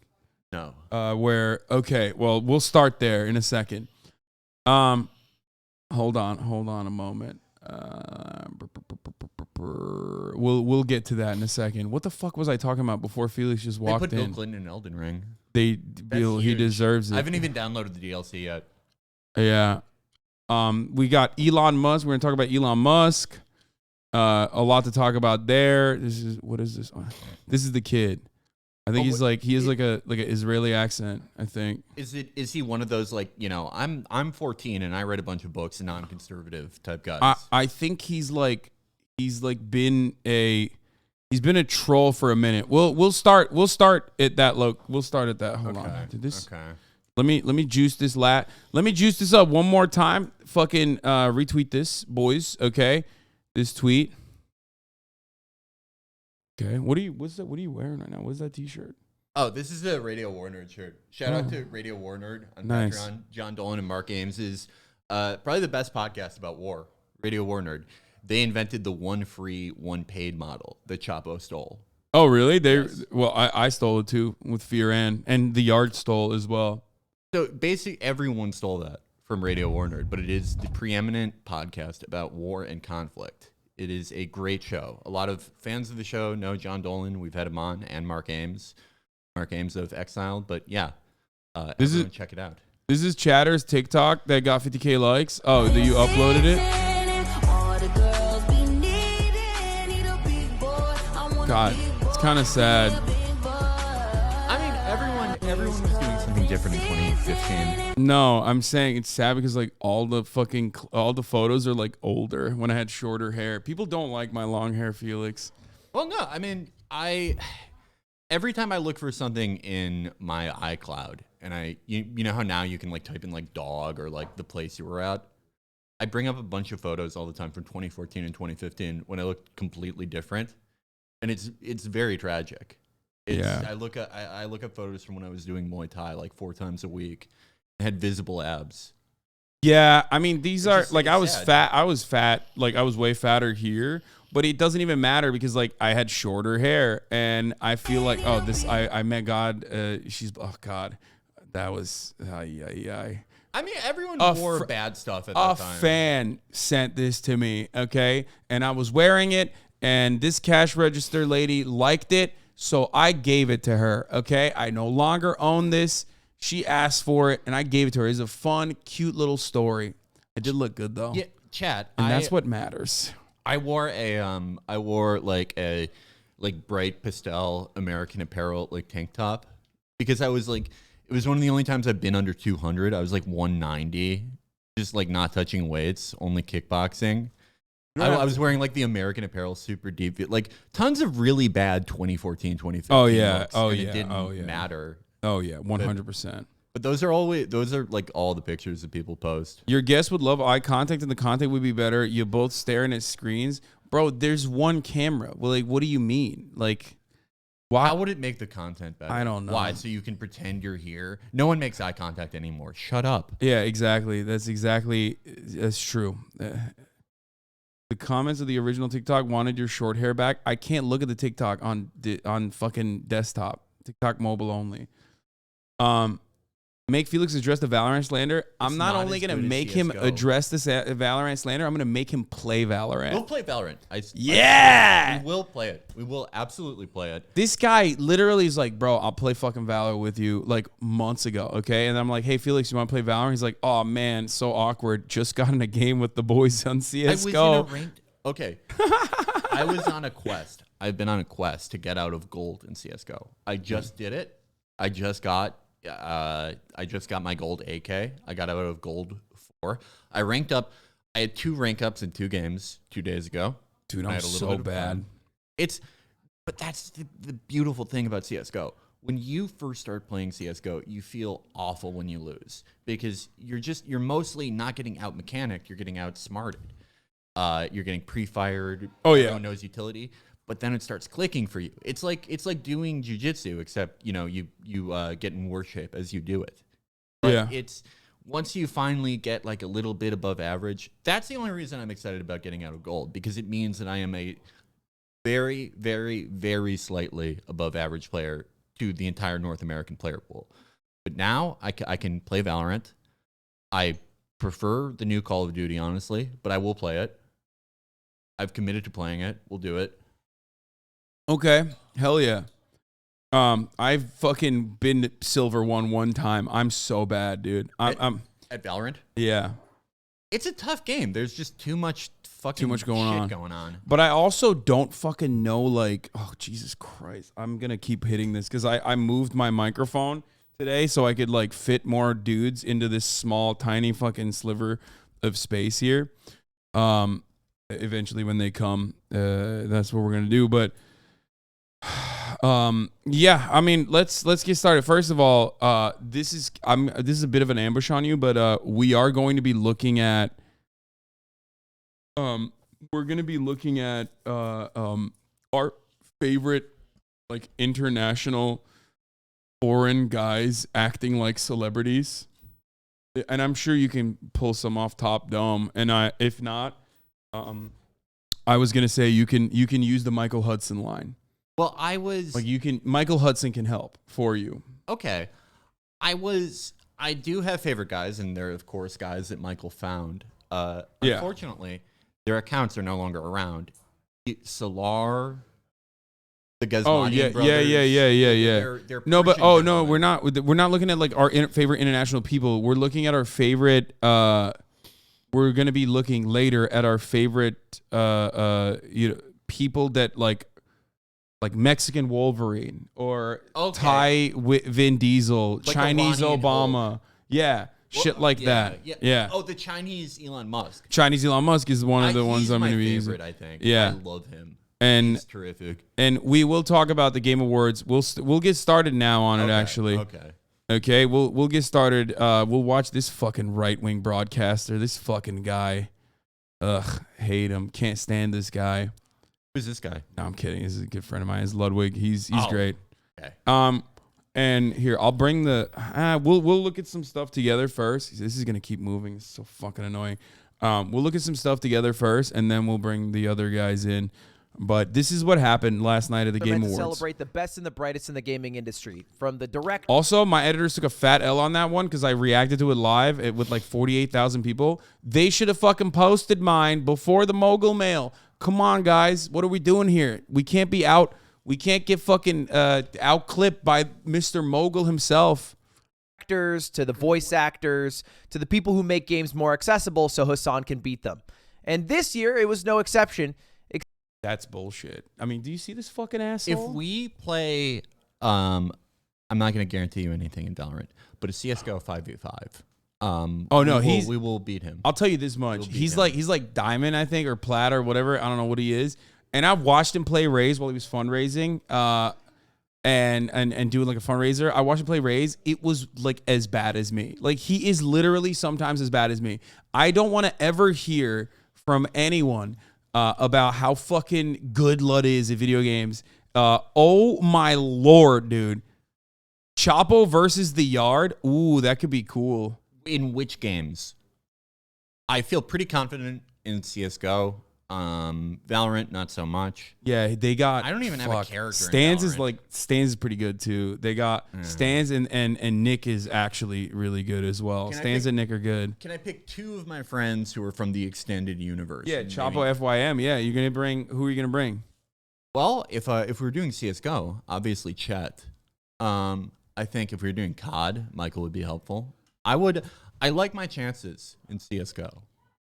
No. We'll start there in a second. Hold on a moment. We'll get to that in a second. What the fuck was I talking about before Felix just walked in? They put Bill Clinton in Elden Ring. He deserves it. I haven't even downloaded the DLC yet. Yeah. We got Elon Musk. We're gonna talk about Elon Musk. A lot to talk about there. What is this? This is the kid. I think he has like an Israeli accent, I think. Is he one of those like, I'm 14 and I read a bunch of books and non-conservative type guys? I think he's been a troll for a minute. We'll start at that We'll start at that. Hold on. Let me juice this Let me juice this up one more time. Fucking retweet this, boys. Okay. This tweet. Okay. What are you wearing right now? What's that t-shirt? Oh, this is the Radio War Nerd shirt. Shout out to Radio War Nerd on Patreon. John Dolan and Mark Ames is probably the best podcast about war. Radio War Nerd. They invented the one free, one paid model that Chapo stole. Oh, really? Yes. Well, I stole it too with Fear and the Yard stole as well. So basically everyone stole that from Radio War Nerd, but it is the preeminent podcast about war and conflict. It is a great show. A lot of fans of the show know John Dolan. We've had him on, and Mark Ames. Mark Ames of Exiled. But yeah, check it out. This is Chatter's TikTok that got 50K likes. Oh, that you uploaded it? God, it's kind of sad. I mean, everyone was doing something different in 2015. No, I'm saying it's sad because like all the photos are like older when I had shorter hair. People don't like my long hair, Felix. Well, no, I mean, every time I look for something in my iCloud and you know how now you can like type in like dog or like the place you were at, I bring up a bunch of photos all the time from 2014 and 2015 when I looked completely different, and it's very tragic. I look at photos from when I was doing Muay Thai like 4 times a week. I had visible abs. Yeah, I mean these are like I was fat, like I was way fatter here, but it doesn't even matter because like I had shorter hair and I feel like I met God. God, that was I mean, everyone wore bad stuff at that time. A fan sent this to me, okay, and I was wearing it, and this cash register lady liked it. So I gave it to her, okay? I no longer own this. She asked for it, and I gave it to her. It's a fun, cute little story. It did look good, though. Yeah, chat. And that's what matters. I wore like a bright pastel American Apparel like tank top because I was like, it was one of the only times I've been under 200. I was like 190, just like not touching weights, only kickboxing. I was wearing like the American Apparel super deep fit, like tons of really bad 2014, 2015. Oh yeah. Looks, it didn't matter. Oh yeah, 100%. But those are like all the pictures that people post. Your guests would love eye contact and the content would be better. You're both staring at screens. Bro, there's one camera. Well, like, what do you mean? Like, why? How would it make the content better? I don't know. Why? So you can pretend you're here? No one makes eye contact anymore. Shut up. Yeah, exactly. That's true. The comments of the original TikTok wanted your short hair back. I can't look at the TikTok on fucking desktop. TikTok mobile only. make Felix address the Valorant slander. I'm not only going to make him address the Valorant slander, I'm going to make him play Valorant. We'll play Valorant. We will play it. We will absolutely play it. This guy literally is like, bro, I'll play fucking Valor with you like months ago, okay? And I'm like, hey, Felix, you want to play Valorant? He's like, oh, man, so awkward. Just got in a game with the boys on CSGO. Okay. I was on a quest. I've been on a quest to get out of gold in CSGO. I just did it. I just got my gold AK. I got out of gold 4. I ranked up. I had 2 rank ups in 2 games 2 days ago. Dude, I'm so bad. But that's the beautiful thing about CSGO. When you first start playing CSGO, you feel awful when you lose because you're mostly not getting out mechanicked. You're getting outsmarted. You're getting pre-fired. Oh yeah. No knows utility. But then it starts clicking for you. It's like doing jiu-jitsu, except you get in worse shape as you do it. But yeah. It's once you finally get like a little bit above average. That's the only reason I'm excited about getting out of gold, because it means that I am a very, very, very slightly above average player to the entire North American player pool. But now I can play Valorant. I prefer the new Call of Duty, honestly, but I will play it. I've committed to playing it. We'll do it. Okay, hell yeah. I've fucking been silver one time. I'm so bad, dude. I'm at Valorant. Yeah, it's a tough game. There's just too much going on. But I also don't fucking know, like, oh Jesus Christ, I'm gonna keep hitting this because I moved my microphone today so I could like fit more dudes into this small, tiny fucking sliver of space here. Eventually when they come, that's what we're gonna do. But yeah, I mean, let's get started. First of all, this is a bit of an ambush on you, but we are going to be looking at our favorite like international foreign guys acting like celebrities. And I'm sure you can pull some off Top Dome, and if not, I was going to say you can use the Michael Hudson line. Well, Michael Hudson can help for you. Okay. I do have favorite guys, and they're of course guys that Michael found. Unfortunately, their accounts are no longer around. Solar, the Gazmanian brothers. Yeah. We're not looking at like our favorite international people. We're looking at our favorite we're going to be looking later at our favorite people that like Mexican Wolverine or Thai Vin Diesel, like Chinese Iranian Obama. Hulk. Yeah. Shit like that. Yeah. Oh, the Chinese Elon Musk. Chinese Elon Musk is one of the ones I'm going to be using. I think. Yeah. I love him. And he's terrific. And we will talk about the Game Awards. We'll get started now on it, actually. Okay. We'll get started. We'll watch this fucking right-wing broadcaster. This fucking guy. Ugh, hate him. Can't stand this guy. Who's this guy? No, I'm kidding. This is a good friend of mine. It's Ludwig. He's great. Okay. And here, I'll bring the we'll look at some stuff together first. This is gonna keep moving. It's so fucking annoying. We'll look at some stuff together first, and then we'll bring the other guys in. But this is what happened last night at the Game Awards. Celebrate the best and the brightest in the gaming industry. From the direct. Also, my editors took a fat L on that one because I reacted to it live with like 48,000 people. They should have fucking posted mine before the mogul mail. Come on, guys. What are we doing here? We can't be out. We can't get fucking out-clipped by Mr. Mogul himself. Actors, to the voice actors, to the people who make games more accessible so Hasan can beat them. And this year, it was no exception. That's bullshit. I mean, do you see this fucking asshole? If we play, I'm not going to guarantee you anything in Valorant, but a CSGO 5v5. We will beat him. I'll tell you this much. He's like diamond, I think, or plat or whatever. I don't know what he is. And I've watched him play Raze while he was fundraising, and doing like a fundraiser. I watched him play Raze. It was like as bad as me. Like he is literally sometimes as bad as me. I don't want to ever hear from anyone about how fucking good Lud is at video games. Oh my Lord, dude. Chapo versus the Yard. Ooh, that could be cool. In which games? I feel pretty confident in CSGO. Valorant, not so much. Yeah, they got. I don't even have a character. Stans in is like Stans is pretty good too. They got Stans and Nick is actually really good as well. Stans and Nick are good. Can I pick 2 of my friends who are from the extended universe? Yeah, Chapo FYM. Yeah, you're gonna bring. Who are you gonna bring? Well, if we're doing CS:GO, obviously Chet. I think if we were doing COD, Michael would be helpful. I like my chances in CS:GO.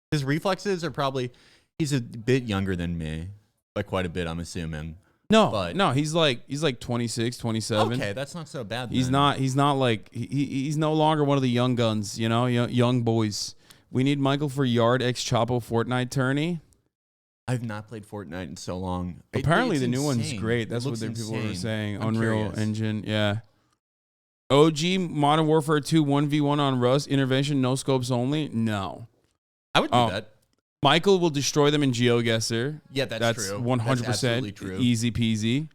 His reflexes are probably. He's a bit younger than me, by quite a bit, I'm assuming. No, he's like 26, 27. Okay, that's not so bad. He's not like he's no longer one of the young guns, you know, young boys. We need Michael for Yard X Chapo Fortnite tourney. I've not played Fortnite in so long. Apparently it's the new one's insane. great. That's what people were saying. Unreal curious. Engine, yeah. OG Modern Warfare 2 1v1 on Rust intervention, no scopes only. No, I would do that. Michael will destroy them in GeoGuessr. Yeah, that's true. 100% absolutely true. Easy peasy.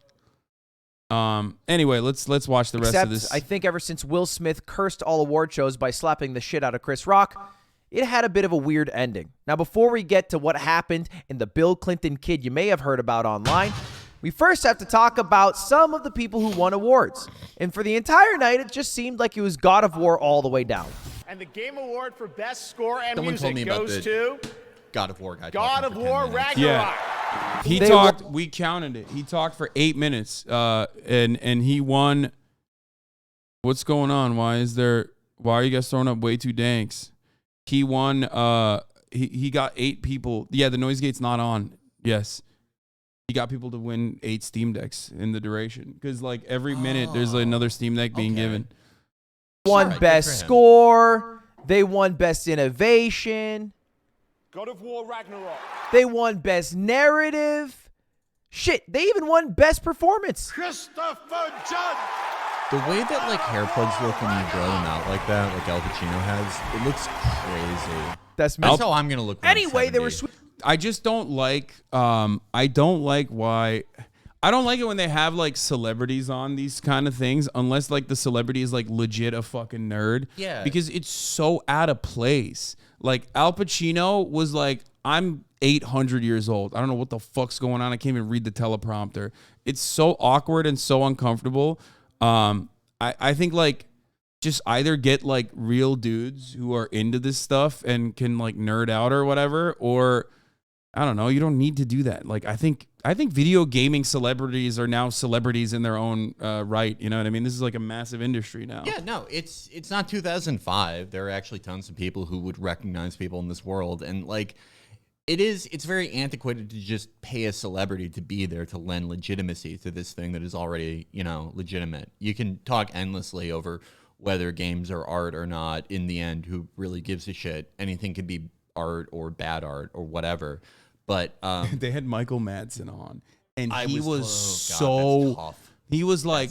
Anyway, let's watch the rest of this. I think ever since Will Smith cursed all award shows by slapping the shit out of Chris Rock, it had a bit of a weird ending. Now, before we get to what happened in the Bill Clinton kid you may have heard about online, we first have to talk about some of the people who won awards. And for the entire night, it just seemed like it was God of War all the way down. And the Game Award for Best Score and Someone told Music me about goes the to God of War guy. God of War Ragnarok. Yeah. He talked, we counted it. He talked for 8 minutes, and he won. What's going on? Why are you guys throwing up way too danks? He won, he got 8 people. Yeah, the noise gate's not on. Yes. He got people to win 8 Steam Decks in the duration. Because, like, every minute there's another Steam Deck being given. Won Best Score. They won Best Innovation. God of War Ragnarok. They won Best Narrative. Shit, they even won Best Performance. Christopher Judd. The way that like hair plugs look when you grow them out like that, like Al Pacino has, it looks crazy. That's how I'm gonna look. When anyway, I'm they were. 70. I just don't like. I don't like it when they have like celebrities on these kind of things, unless like the celebrity is like legit a fucking nerd. Yeah. Because it's so out of place. Like Al Pacino was like, I'm 800 years old. I don't know what the fuck's going on. I can't even read the teleprompter. It's so awkward and so uncomfortable. I think like just either get like real dudes who are into this stuff and can like nerd out or whatever, or I don't know. You don't need to do that. Like I think video gaming celebrities are now celebrities in their own right. You know what I mean? This is like a massive industry now. Yeah, no, it's not 2005. There are actually tons of people who would recognize people in this world, and like it's very antiquated to just pay a celebrity to be there to lend legitimacy to this thing that is already, you know, legitimate. You can talk endlessly over whether games are art or not. In the end, who really gives a shit? Anything could be art or bad art or whatever. But they had Michael Madsen on, and he was like, well, he's like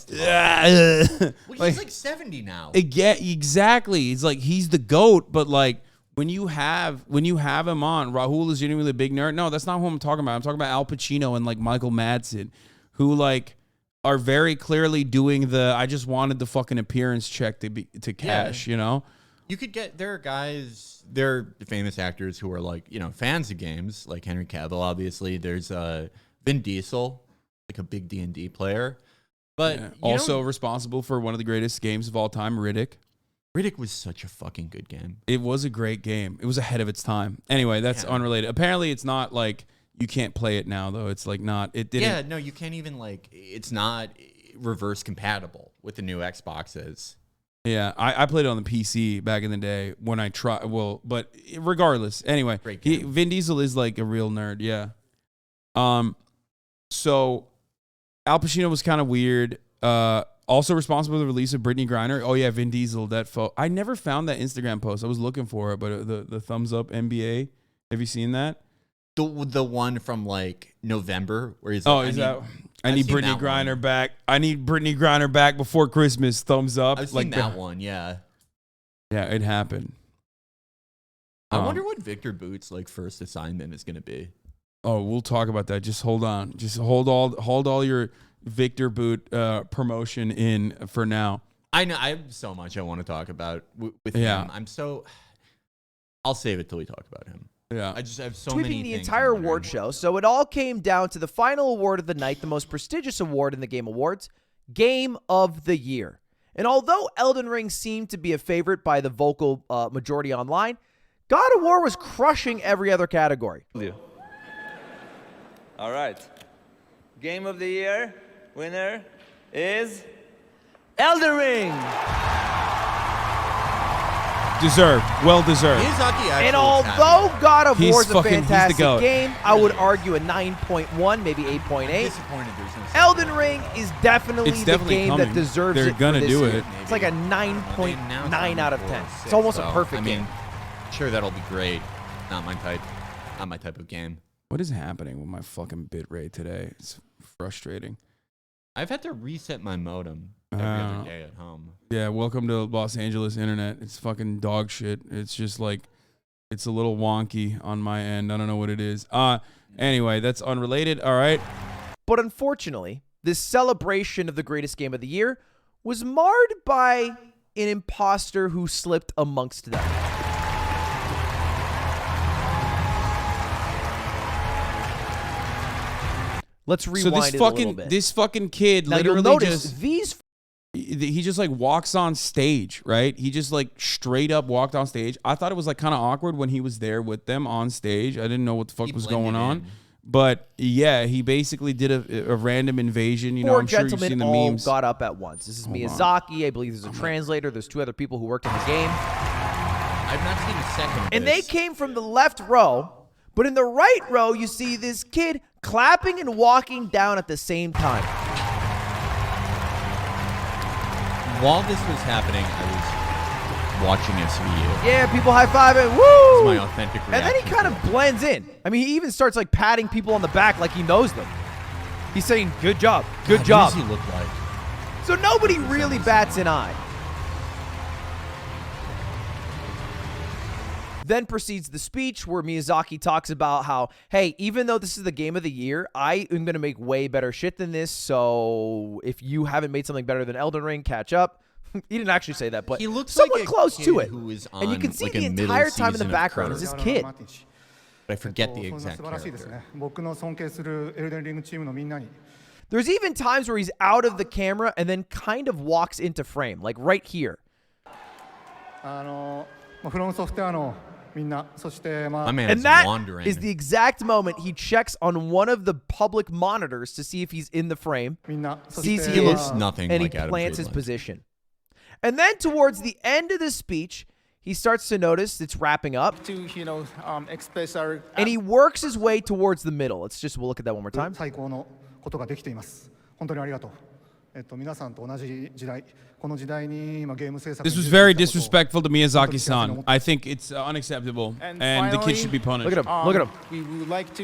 70 now. Yeah, exactly. He's like, he's the GOAT, but like when you have him on, Rahul is genuinely a big nerd. No, that's not who I'm talking about. I'm talking about Al Pacino and like Michael Madsen, who like are very clearly doing the I just wanted the fucking appearance check to cash, you know? You could get, there are famous actors who are like, you know, fans of games, like Henry Cavill, obviously. There's Vin Diesel, like a big D&D player. But also responsible for one of the greatest games of all time, Riddick. Riddick was such a fucking good game. It was a great game. It was ahead of its time. Anyway, that's unrelated. Apparently, it's not like you can't play it now, though. It's like not. It didn't. Yeah, no, you can't even like. It's not reverse compatible with the new Xboxes. Yeah, I played it on the PC back in the day when I tried. Well, but regardless, anyway, Vin Diesel is like a real nerd. Yeah. So Al Pacino was kind of weird. Also responsible for the release of Brittney Griner. Oh yeah, Vin Diesel. That I never found that Instagram post. I was looking for it, but the thumbs up NBA. Have you seen that? The one from like November where he's like, I need Brittney Griner back. I need Brittney Griner back before Christmas. Thumbs up. I've seen that one, yeah. Yeah, it happened. I wonder what Victor Bout's like first assignment is going to be. Oh, we'll talk about that. Just hold on. Just hold all your Victor Bout promotion in for now. I know. I have so much I want to talk about with him. I'll save it till we talk about him. Yeah. I just have so Sweeping many the things entire I'm wondering. award show. So it all came down to the final award of the night, the most prestigious award in the Game Awards, Game of the Year. And although Elden Ring seemed to be a favorite by the vocal majority online, God of War was crushing every other category. All right. Game of the Year winner is Elden Ring. Deserved. Well deserved. Miyazaki actually And was although happy. God of He's War is a fucking- he's the fantastic GOAT. game, I would argue a 9.1, maybe 8.8. Disappointed there's no Elden Ring is definitely It's the definitely game coming. that deserves They're it. gonna for this do year. it. It's like a Well, they announced 9.9 out of it 10. before It's almost six, a so, perfect I mean, game. sure, that'll be great. Not my type. Not my type of game. What is happening with my fucking bitrate today? It's frustrating. I've had to reset my modem every other day at home. Yeah, welcome to Los Angeles internet. It's fucking dog shit. It's just like, it's a little wonky on my end. I don't know what it is. Anyway, that's unrelated. All right. But unfortunately, this celebration of the greatest game of the year was marred by an imposter who slipped amongst them. Let's rewind So this it a little bit. fucking kid Now you'll literally notice just these he just like walks on stage, right? He just like straight up walked on stage. I thought it was like kind of awkward when he was there with them on stage. I didn't know what the fuck He was blended going on. in. But yeah, he basically did a random invasion. You know, four I'm sure you've gentlemen seen the all memes. got up at once. This is Miyazaki. I believe there's a translator. There's two other people who worked on the game. I've not seen a second of And this. they came from the left row, but in the right row, you see this kid clapping and walking down at the same time. While this was happening, I was watching SVU. Yeah, people high-fiving, woo! My authentic reaction. And then he kind of blends in. I mean, he even starts like patting people on the back like he knows them. He's saying, good job, good God, job. What does he look like? So nobody really bats an eye. Then proceeds the speech where Miyazaki talks about how, hey, even though this is the game of the year, I am going to make way better shit than this. So if you haven't made something better than Elden Ring, catch up. He didn't actually say that, but He looks someone like a close kid to it. who is And you can on, see like, the a middle entire time in the season of background is Curse. this kid. But I forget the exact character. There's even times where he's out of the camera and then kind of walks into frame, like right here. My man And is that wandering. is the exact moment he checks on one of the public monitors to see if he's in the frame, sees he He looks is, nothing and like he Adam plants his Friedland. position. And then towards the end of the speech, he starts to notice it's wrapping up, Express our and he works his way towards the middle. We'll look at that one more time. 最高のことができています。本当にありがとう。皆さんと同じ時代、この時代に今ゲーム制作 This was very disrespectful to Miyazaki-san. I think it's unacceptable, and the kid should be punished. Look at him. Look at him. We would like to,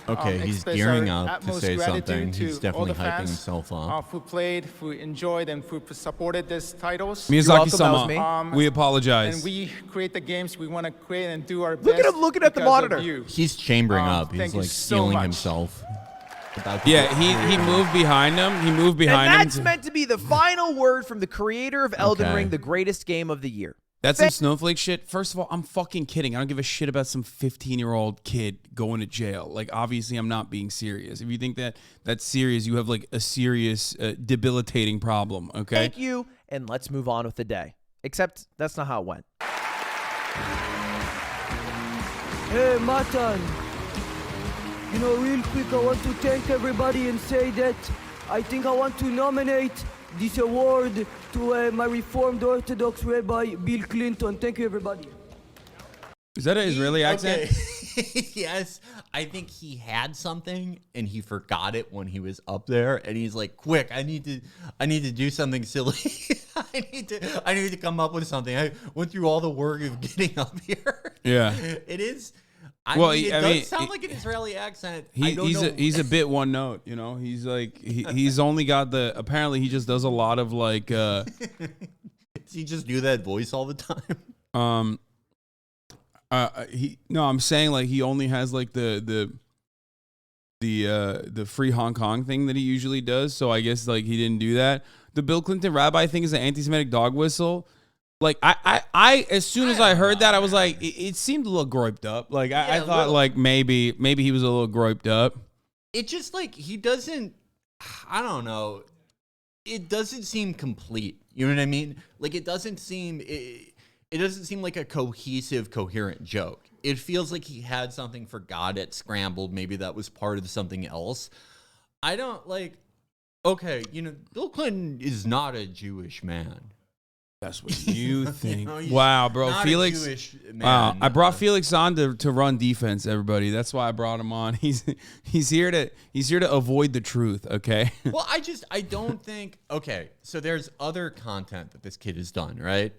Okay, he's express gearing our up to utmost say gratitude something. to He's all definitely the hyping fans, himself up. who played, who enjoyed, and who supported these titles. Miyazaki-sama, That was me. we apologize. And we create the games we want to create and do our best. Look at him looking at the because of monitor. you. He's chambering up. thank He's you like so feeling much. himself. About to Yeah, get he moved behind him. He moved behind And him. that's meant to be the final word from the creator of Elden Okay. Ring, the greatest game of the year. That's some snowflake shit. First of all, I'm fucking kidding. I don't give a shit about some 15-year-old kid going to jail. Like, obviously, I'm not being serious. If you think that that's serious, you have like a serious, debilitating problem. Okay. Thank you, and let's move on with the day. Except that's not how it went. Hey, Matan. You know, real quick, I want to thank everybody and say that I think I want to nominate this award to my Reformed Orthodox Rabbi Bill Clinton. Thank you, everybody. Is that an Israeli accent? Okay. Yes, I think he had something and he forgot it when he was up there, and he's like, "Quick, I need to do something silly. I need to come up with something." I went through all the work of getting up here. Yeah. It is. Well, it I does mean, sound like an Israeli accent. He's a bit one note, you know. He's like he's only got the. Apparently, he just does a lot of like. Does he just do that voice all the time? I'm saying like he only has like the free Hong Kong thing that he usually does. So I guess like he didn't do that. The Bill Clinton rabbi thing is an anti-Semitic dog whistle. Like I as soon as I heard that, I was like, it seemed a little groped up. Like I thought like maybe he was a little groped up. It just like he doesn't. I don't know. It doesn't seem complete. You know what I mean? Like it doesn't seem. It doesn't seem like a cohesive, coherent joke. It feels like he had something, forgot it, scrambled. Maybe that was part of something else. I don't like. Okay, Bill Clinton is not a Jewish man. That's what you think. He's wow, bro. not Felix. a Jewish man. Wow. I brought Felix on to run defense, everybody. That's why I brought him on. He's here to avoid the truth, okay? Well, I don't think okay, so there's other content that this kid has done, right?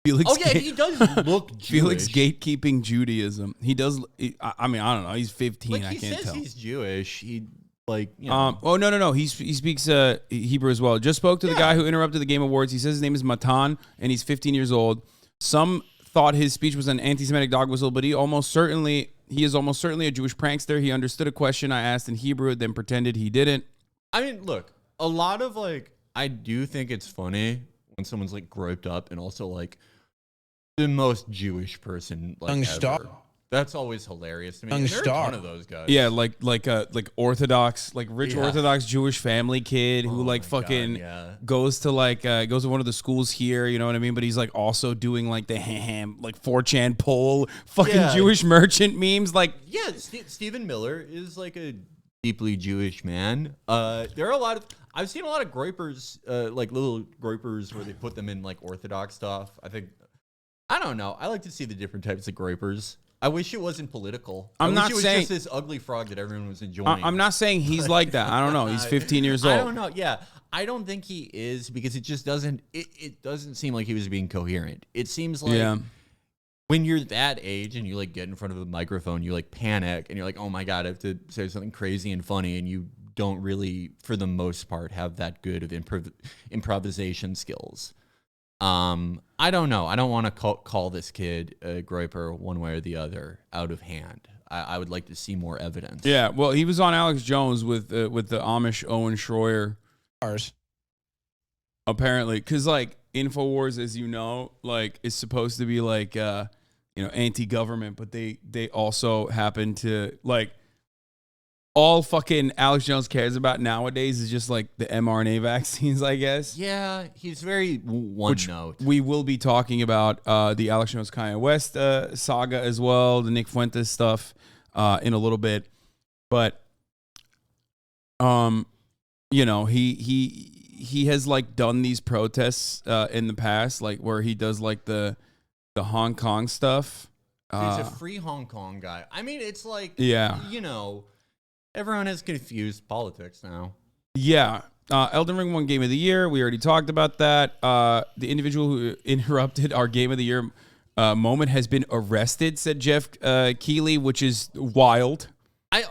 Felix he does look Jewish. Felix gatekeeping Judaism. He does I mean, I don't know. He's 15, like, I can't tell. He says he's Jewish. He like, oh no. He speaks Hebrew as well. Just spoke to the guy who interrupted the Game Awards. He says his name is Matan and he's 15 years old. Some thought his speech was an anti-Semitic dog whistle, but he is almost certainly a Jewish prankster. He understood a question I asked in Hebrew, then pretended he didn't. I mean, look, a lot of like, I do think it's funny when someone's like groped up and also like the most Jewish person like ever. That's always hilarious to me. There are a ton of those guys. Yeah, like Orthodox, like rich Orthodox Jewish family kid who like fucking goes to one of the schools here, you know what I mean? But he's like also doing like the like 4chan poll fucking Jewish merchant memes. Like Stephen Miller is like a deeply Jewish man. There are a lot of I've seen a lot of groypers, like little groypers where they put them in like Orthodox stuff. I don't know. I like to see the different types of groypers. I wish it wasn't political. I'm not it was saying just this ugly frog that everyone was enjoying. I'm not saying he's like that. I don't know. He's 15 years old. I don't know. Yeah, I don't think he is because it just doesn't. It doesn't seem like he was being coherent. It seems like when you're that age and you like get in front of a microphone, you like panic and you're like, oh my god, I have to say something crazy and funny, and you don't really, for the most part, have that good of improvisation skills. I don't know. I don't want to call this kid a groyper one way or the other out of hand. I would like to see more evidence. Yeah, well, he was on Alex Jones with the Amish Owen Schroyer. Apparently, because like InfoWars, as you know, like is supposed to be like anti-government, but they also happen to like. All fucking Alex Jones cares about nowadays is just like the mRNA vaccines, I guess. Yeah, he's very one note. We will be talking about the Alex Jones Kanye West saga as well, the Nick Fuentes stuff in a little bit. But he has like done these protests in the past, like where he does like the Hong Kong stuff. He's a free Hong Kong guy. I mean, it's like everyone has confused politics now. Yeah. Elden Ring won Game of the Year. We already talked about that. The individual who interrupted our Game of the Year moment has been arrested, said Jeff Keighley, which is wild.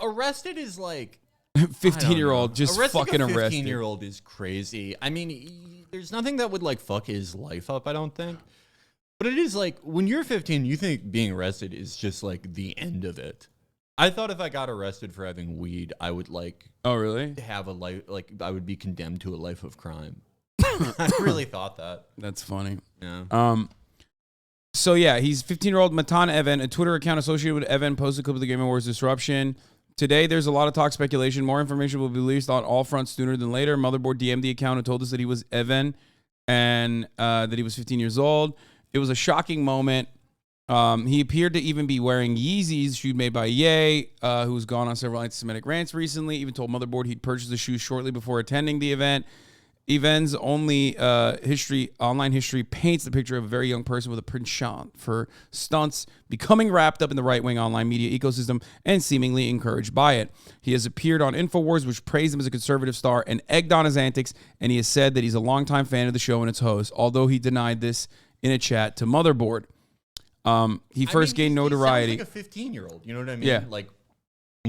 Arrested is like... 15-year-old just fucking arrested. 15-year-old is crazy. I mean, there's nothing that would like fuck his life up, I don't think. But it is like, when you're 15, you think being arrested is just like the end of it. I thought if I got arrested for having weed, I would like... Oh, really? Have a life, like I would be condemned to a life of crime. I really thought that. That's funny. Yeah. So yeah, he's 15-year-old Matan Evan. A Twitter account associated with Evan posted a clip of the Game Awards disruption. Today, there's a lot of talk speculation. More information will be released on all fronts sooner than later. Motherboard DM'd the account and told us that he was Evan and that he was 15 years old. It was a shocking moment. He appeared to even be wearing Yeezys, shoes made by Ye, who's gone on several anti-Semitic rants recently. Even told Motherboard he'd purchased the shoes shortly before attending the event. Evan's only online history paints the picture of a very young person with a penchant for stunts, becoming wrapped up in the right-wing online media ecosystem and seemingly encouraged by it. He has appeared on InfoWars, which praised him as a conservative star and egged on his antics, and he has said that he's a longtime fan of the show and its host, although he denied this in a chat to Motherboard. He first gained notoriety. He sounds like a 15-year-old, you know what I mean? Yeah. Like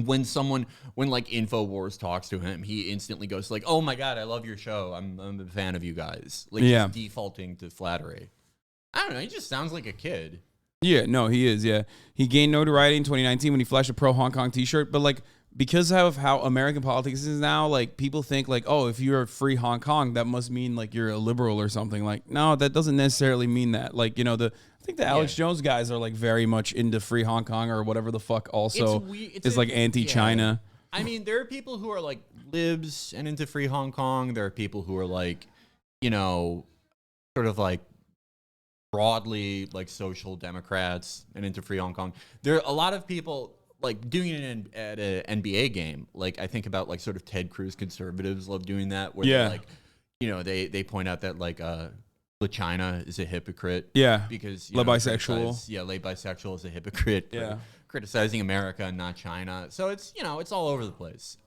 when like InfoWars talks to him, he instantly goes like, "Oh my god, I love your show. I'm a fan of you guys." Like he's defaulting to flattery. I don't know. He just sounds like a kid. Yeah, no, he is. Yeah, he gained notoriety in 2019 when he flashed a pro Hong Kong T-shirt. But like because of how American politics is now, like people think like, oh, if you're free Hong Kong, that must mean like you're a liberal or something. Like, no, that doesn't necessarily mean that. Like, you know, I think the Alex Jones guys are like very much into free Hong Kong or whatever the fuck also is like anti-China. I mean, there are people who are like libs and into free Hong Kong. There are people who are like, you know, sort of like broadly like social democrats and into free Hong Kong. There are a lot of people like doing it at an NBA game. Like I think about like sort of Ted Cruz conservatives love doing that where they're like, you know, they point out that like China is a hypocrite. Yeah. Because Le bisexual. Le bisexual is a hypocrite. Yeah. Criticizing America and not China. So it's, you know, it's all over the place.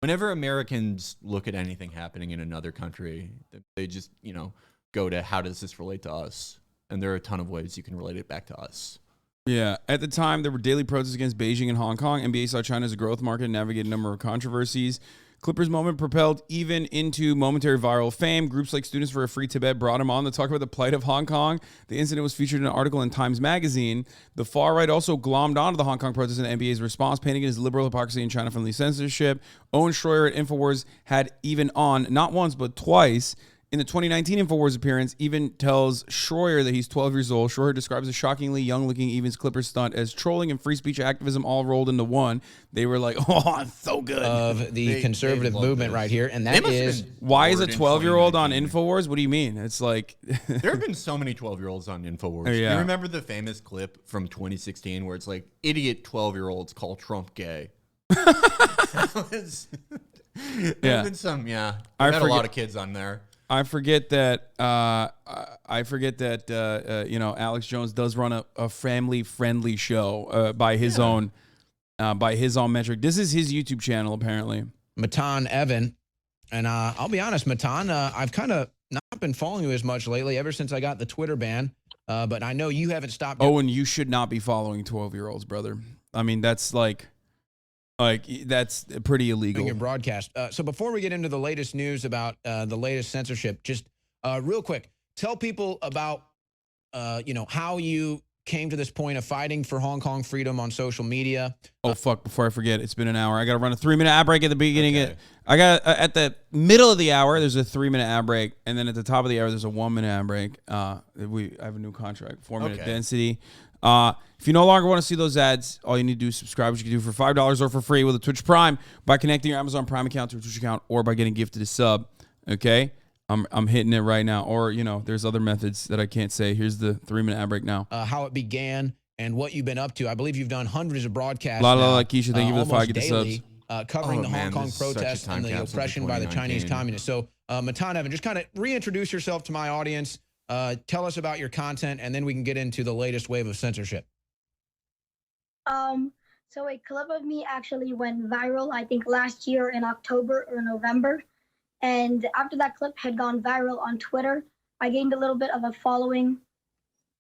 Whenever Americans look at anything happening in another country, they just, you know, go to how does this relate to us? And there are a ton of ways you can relate it back to us. Yeah. At the time, there were daily protests against Beijing and Hong Kong. NBA saw China as a growth market and navigated a number of controversies. Clippers moment propelled even into momentary viral fame. Groups like Students for a Free Tibet brought him on to talk about the plight of Hong Kong. The incident was featured in an article in Times Magazine. The far right also glommed onto the Hong Kong protests and the NBA's response, painting it as liberal hypocrisy and China-friendly censorship. Owen Schroyer at InfoWars had even on, not once, but twice, in the 2019 InfoWars appearance, even tells Schroyer that he's 12 years old. Schroyer describes a shockingly young-looking Evans Clippers stunt as trolling and free speech activism all rolled into one. They were like, oh, it's so good. Of the conservative movement right here. And that is... Why is a 12-year-old on InfoWars? What do you mean? It's like... There have been so many 12-year-olds on InfoWars. Yeah. You remember the famous clip from 2016 where it's like, idiot 12-year-olds call Trump gay? There have been some, I've had a lot of kids on there. I forget that. You know, Alex Jones does run a family-friendly show by his own metric. This is his YouTube channel, apparently. Matan Evan, and I'll be honest, Matan, I've kind of not been following you as much lately. Ever since I got the Twitter ban, but I know you haven't stopped. Oh, and you should not be following 12-year-olds, brother. I mean, that's like that's pretty illegal. Your broadcast. So before we get into the latest news about the latest censorship, just real quick, tell people about you know, how you came to this point of fighting for Hong Kong freedom on social media. Oh fuck! Before I forget, it's been an hour. I got to run a 3-minute ad break at the beginning. Okay. I got at the middle of the hour. There's a 3-minute ad break, and then at the top of the hour, there's a 1-minute ad break. I have a new contract, 4-minute density. If you no longer want to see those ads, all you need to do is subscribe, which you can do for $5 or for free with a Twitch Prime by connecting your Amazon Prime account to a Twitch account or by getting gifted a sub. Okay, I'm hitting it right now. Or, you know, there's other methods that I can't say. Here's the 3-minute ad break now. How it began and what you've been up to. I believe you've done hundreds of broadcasts. Keisha, thank you for the 5. Get the subs. Covering the Hong Kong protests and the oppression by the Chinese communists. So, Matan Evan, just kind of reintroduce yourself to my audience. Tell us about your content, and then we can get into the latest wave of censorship. So a clip of me actually went viral, I think last year in October or November. And after that clip had gone viral on Twitter, I gained a little bit of a following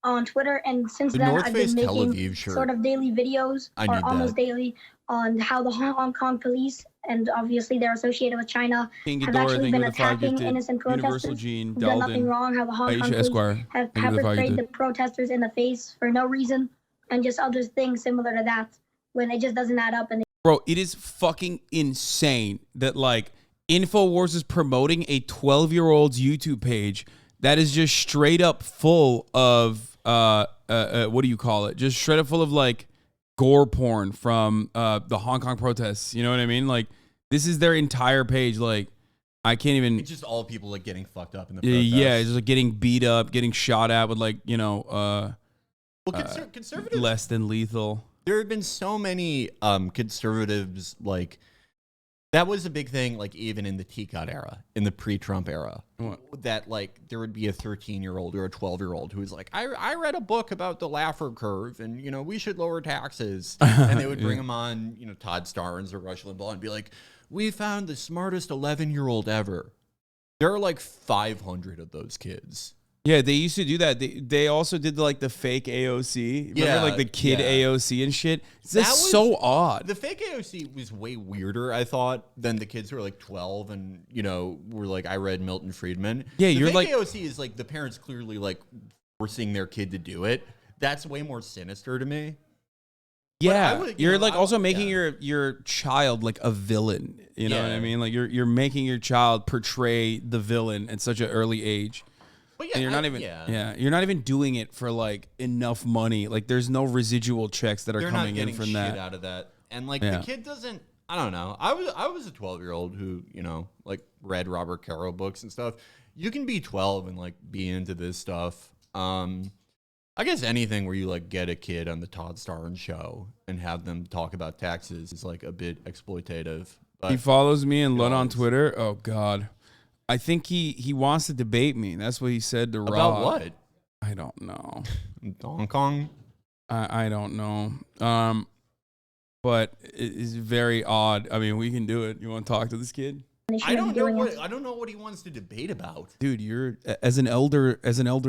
on Twitter. And since then, I've been making sort of daily videos or almost daily on how the Hong Kong police, and obviously they're associated with China, have actually been attacking innocent protesters who've done nothing wrong, how the Hong Kong police have pepper-sprayed the protesters in the face for no reason, and just other things similar to that, when it just doesn't add up. And bro, it is fucking insane that like InfoWars is promoting a 12-year-old's YouTube page that is just straight up full of what do you call it? Just straight up full of like gore porn from the Hong Kong protests. You know what I mean? Like this is their entire page. Like I can't even. It's just all people like getting fucked up in the protests. Yeah, just like getting beat up, getting shot at with like, you know, conservatives, less than lethal. There have been so many conservatives, like, that was a big thing, like, even in the TCOT era, in the pre-Trump era, that, like, there would be a 13-year-old or a 12-year-old who was like, I read a book about the Laffer curve, and, you know, we should lower taxes. And they would bring him on, you know, Todd Starnes or Rush Limbaugh and be like, we found the smartest 11-year-old ever. There are, like, 500 of those kids. Yeah, they used to do that. They also did like the fake AOC. Remember like the kid AOC and shit? That's so odd. The fake AOC was way weirder, I thought, than the kids who were like 12 and, you know, were like, I read Milton Friedman. Yeah, the you're fake like AOC is like the parents clearly like forcing their kid to do it. That's way more sinister to me. Yeah, you're like also making your child like a villain. You know what I mean? Like you're making your child portray the villain at such an early age. But and you're not even you're not even doing it for like enough money. Like there's no residual checks that are coming in from that. Out of that, and like the kid doesn't. I don't know. I was a 12-year-old who like read Robert Caro books and stuff. You can be 12 and like be into this stuff. I guess anything where you like get a kid on the Todd Starnes show and have them talk about taxes is like a bit exploitative. But he follows me and Lud on Twitter. Oh God, I think he wants to debate me. That's what he said to Rob. About what? I don't know. Hong Kong. I don't know. But it's very odd. I mean, we can do it. You want to talk to this kid? I don't know what he wants to debate about. Dude, you're as an elder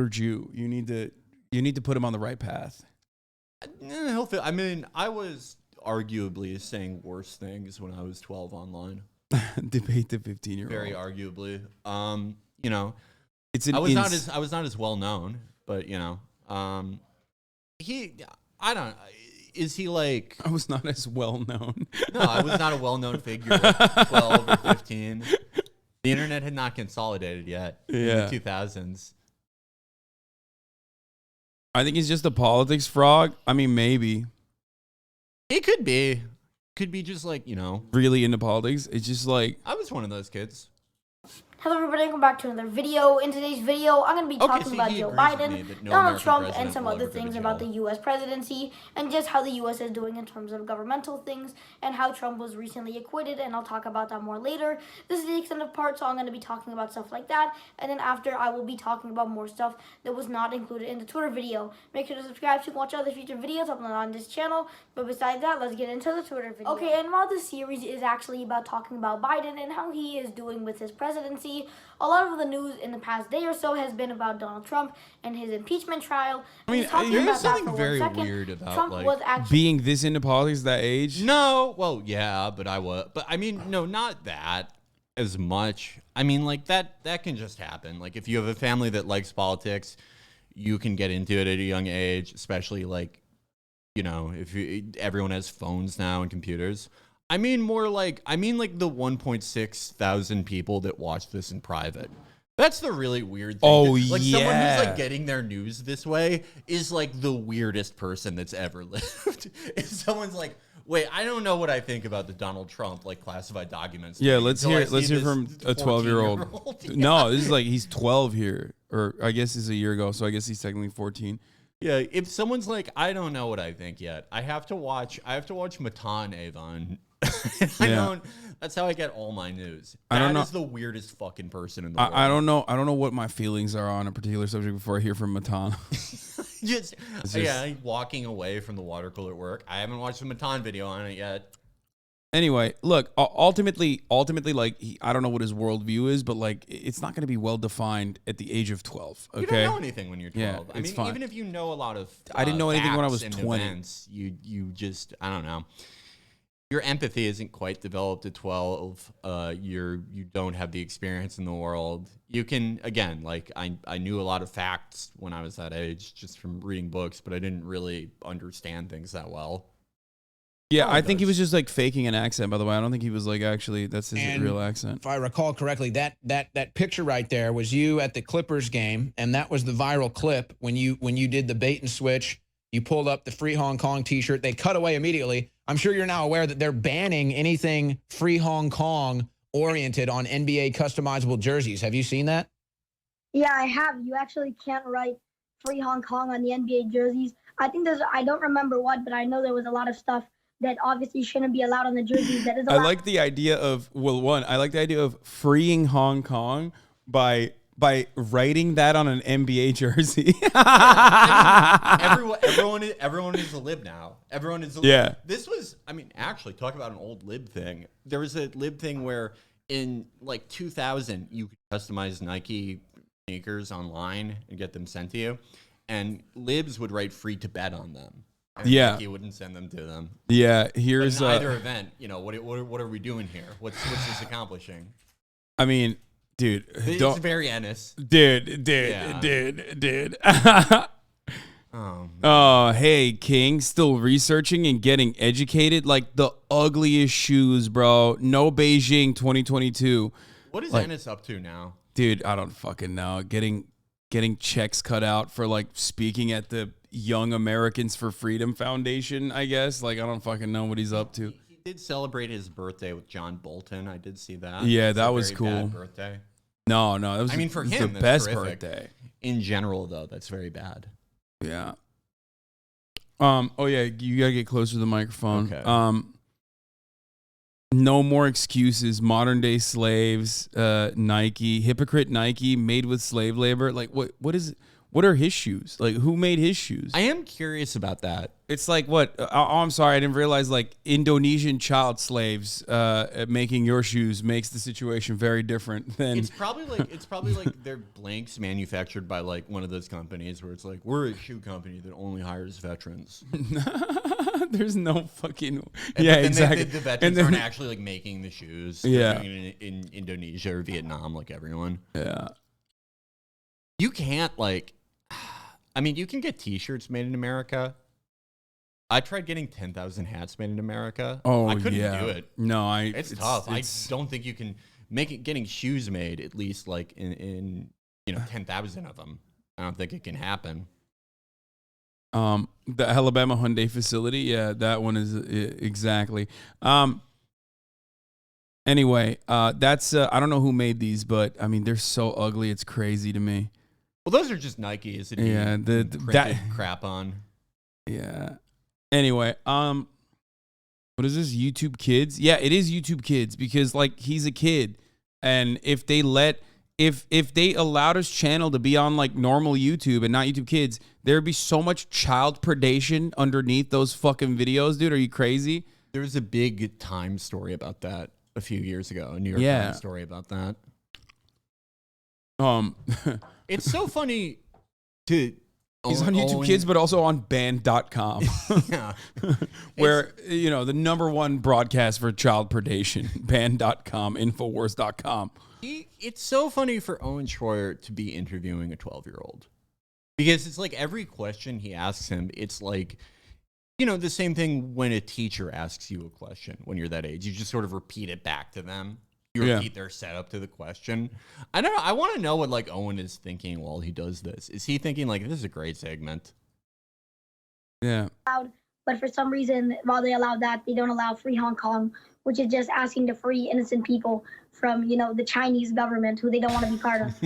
Jew, you need to put him on the right path. I mean, I was arguably saying worse things when I was 12 online. Debate the 15-year-old. Very arguably. It's I was not as well known, but is he like... I was not as well known. No, I was not a well-known figure at 12 or 15. The internet had not consolidated yet in the 2000s. I think he's just a politics frog. I mean, maybe. It could be. Could be just like, really into politics. It's just like... I was one of those kids. Hello everybody, welcome back to another video. In today's video, I'm going to be talking about Joe Biden, Donald Trump, and some other things about the U.S. presidency, and just how the U.S. is doing in terms of governmental things, and how Trump was recently acquitted, and I'll talk about that more later. This is the extended part, so I'm going to be talking about stuff like that, and then after, I will be talking about more stuff that was not included in the Twitter video. Make sure to subscribe to watch other future videos uploaded on this channel, but besides that, let's get into the Twitter video. Okay, and while this series is actually about talking about Biden and how he is doing with his presidency, a lot of the news in the past day or so has been about Donald Trump and his impeachment trial. I mean, there's something very weird about Trump was actually being this into politics at that age. No, well, yeah, but I was. But I mean, no, not that as much. I mean, like that can just happen. Like if you have a family that likes politics, you can get into it at a young age, especially like, if everyone has phones now and computers. I mean like the 1.6 thousand people that watch this in private. That's the really weird thing. Oh, like someone who's like getting their news this way is like the weirdest person that's ever lived. If someone's like, wait, I don't know what I think about the Donald Trump like classified documents. Yeah, let's hear from a 12-year-old. No, this is like he's 12 here, or I guess it's a year ago, so I guess he's technically 14. Yeah, if someone's like, I don't know what I think yet, I have to watch Matan Avon. That's how I get all my news. That is the weirdest fucking person in the world. I don't know what my feelings are on a particular subject before I hear from Matan. Walking away from the water cooler at work. I haven't watched the Matan video on it yet. Anyway, look, ultimately, like, I don't know what his worldview is, but like, it's not going to be well defined at the age of 12. Okay, you don't know anything when you're 12. Yeah, I mean, even if you know a lot of, I didn't know anything when I was 20. Events, you just, I don't know. Your empathy isn't quite developed at 12. You don't have the experience in the world. You can, again, like I knew a lot of facts when I was that age just from reading books, but I didn't really understand things that well. Yeah, I think he was just like faking an accent, by the way. I don't think he was like actually, that's his real accent. If I recall correctly, that picture right there was you at the Clippers game, and that was the viral clip when you did the bait and switch. You pulled up the Free Hong Kong t-shirt. They cut away immediately. I'm sure you're now aware that they're banning anything Free Hong Kong oriented on NBA customizable jerseys. Have you seen that? Yeah, I have. You actually can't write Free Hong Kong on the NBA jerseys. I think I don't remember what, but I know there was a lot of stuff that obviously shouldn't be allowed on the jerseys. That is I like the idea of, I like the idea of freeing Hong Kong by writing that on an NBA jersey. Everyone is a lib now. Everyone is a lib. Yeah. This was, I mean, actually, talk about an old lib thing. There was a lib thing where in like 2000, you could customize Nike sneakers online and get them sent to you. And libs would write free to bet on them. And Nike wouldn't send them to them. Yeah, here's but in either event, what are we doing here? What's this accomplishing? I mean, dude, it's very Ennis. Dude. Oh, hey, King. Still researching and getting educated. Like the ugliest shoes, bro. No Beijing 2022. What is like, Ennis up to now? Dude, I don't fucking know. Getting checks cut out for like speaking at the Young Americans for Freedom Foundation, I guess. Like, I don't fucking know what he's up to. He did celebrate his birthday with John Bolton. I did see that. Yeah, It's that a was very cool. bad birthday. No, that was. I mean, for it was him, the that's best terrific. birthday. In general, though, that's very bad. Yeah. Oh yeah, you gotta get closer to the microphone. Okay. No more excuses. Modern day slaves. Nike, hypocrite Nike, made with slave labor. Like what is? What are his shoes? Like who made his shoes? I am curious about that. It's like what? I'm sorry, I didn't realize. Like Indonesian child slaves making your shoes makes the situation very different than. It's probably like they're blanks manufactured by like one of those companies where it's like we're a shoe company that only hires veterans. There's no fucking And yeah, then exactly. The veterans aren't actually like making the shoes. They're Yeah. doing it in Indonesia or Vietnam, like everyone. Yeah. You can't like. I mean, you can get T-shirts made in America. I tried getting 10,000 hats made in America. Oh, I couldn't yeah. do it. No, it's tough. I don't think you can getting shoes made at least like in 10,000 of them. I don't think it can happen. The Alabama Hyundai facility, yeah, that one is exactly. Anyway, that's I don't know who made these, but I mean they're so ugly, it's crazy to me. Well, those are just Nikes. That Yeah, that crap on. Yeah. Anyway, what is this? YouTube Kids? Yeah, it is YouTube Kids because like he's a kid, and if they allowed his channel to be on like normal YouTube and not YouTube Kids, there'd be so much child predation underneath those fucking videos, dude. Are you crazy? There was a big Time story about that a few years ago. A New York Times story about that. It's so funny to. He's on YouTube Kids, but also on band.com. Yeah. Where, the number one broadcast for child predation, band.com, infowars.com. It's so funny for Owen Schroyer to be interviewing a 12-year-old. Because it's like every question he asks him, it's like, the same thing when a teacher asks you a question when you're that age. You just sort of repeat it back to them. You repeat their setup to the question. I don't know. I want to know what like Owen is thinking while he does this. Is he thinking like this is a great segment? Yeah. But for some reason, while they allow that, they don't allow free Hong Kong, which is just asking to free innocent people from, the Chinese government who they don't want to be part of.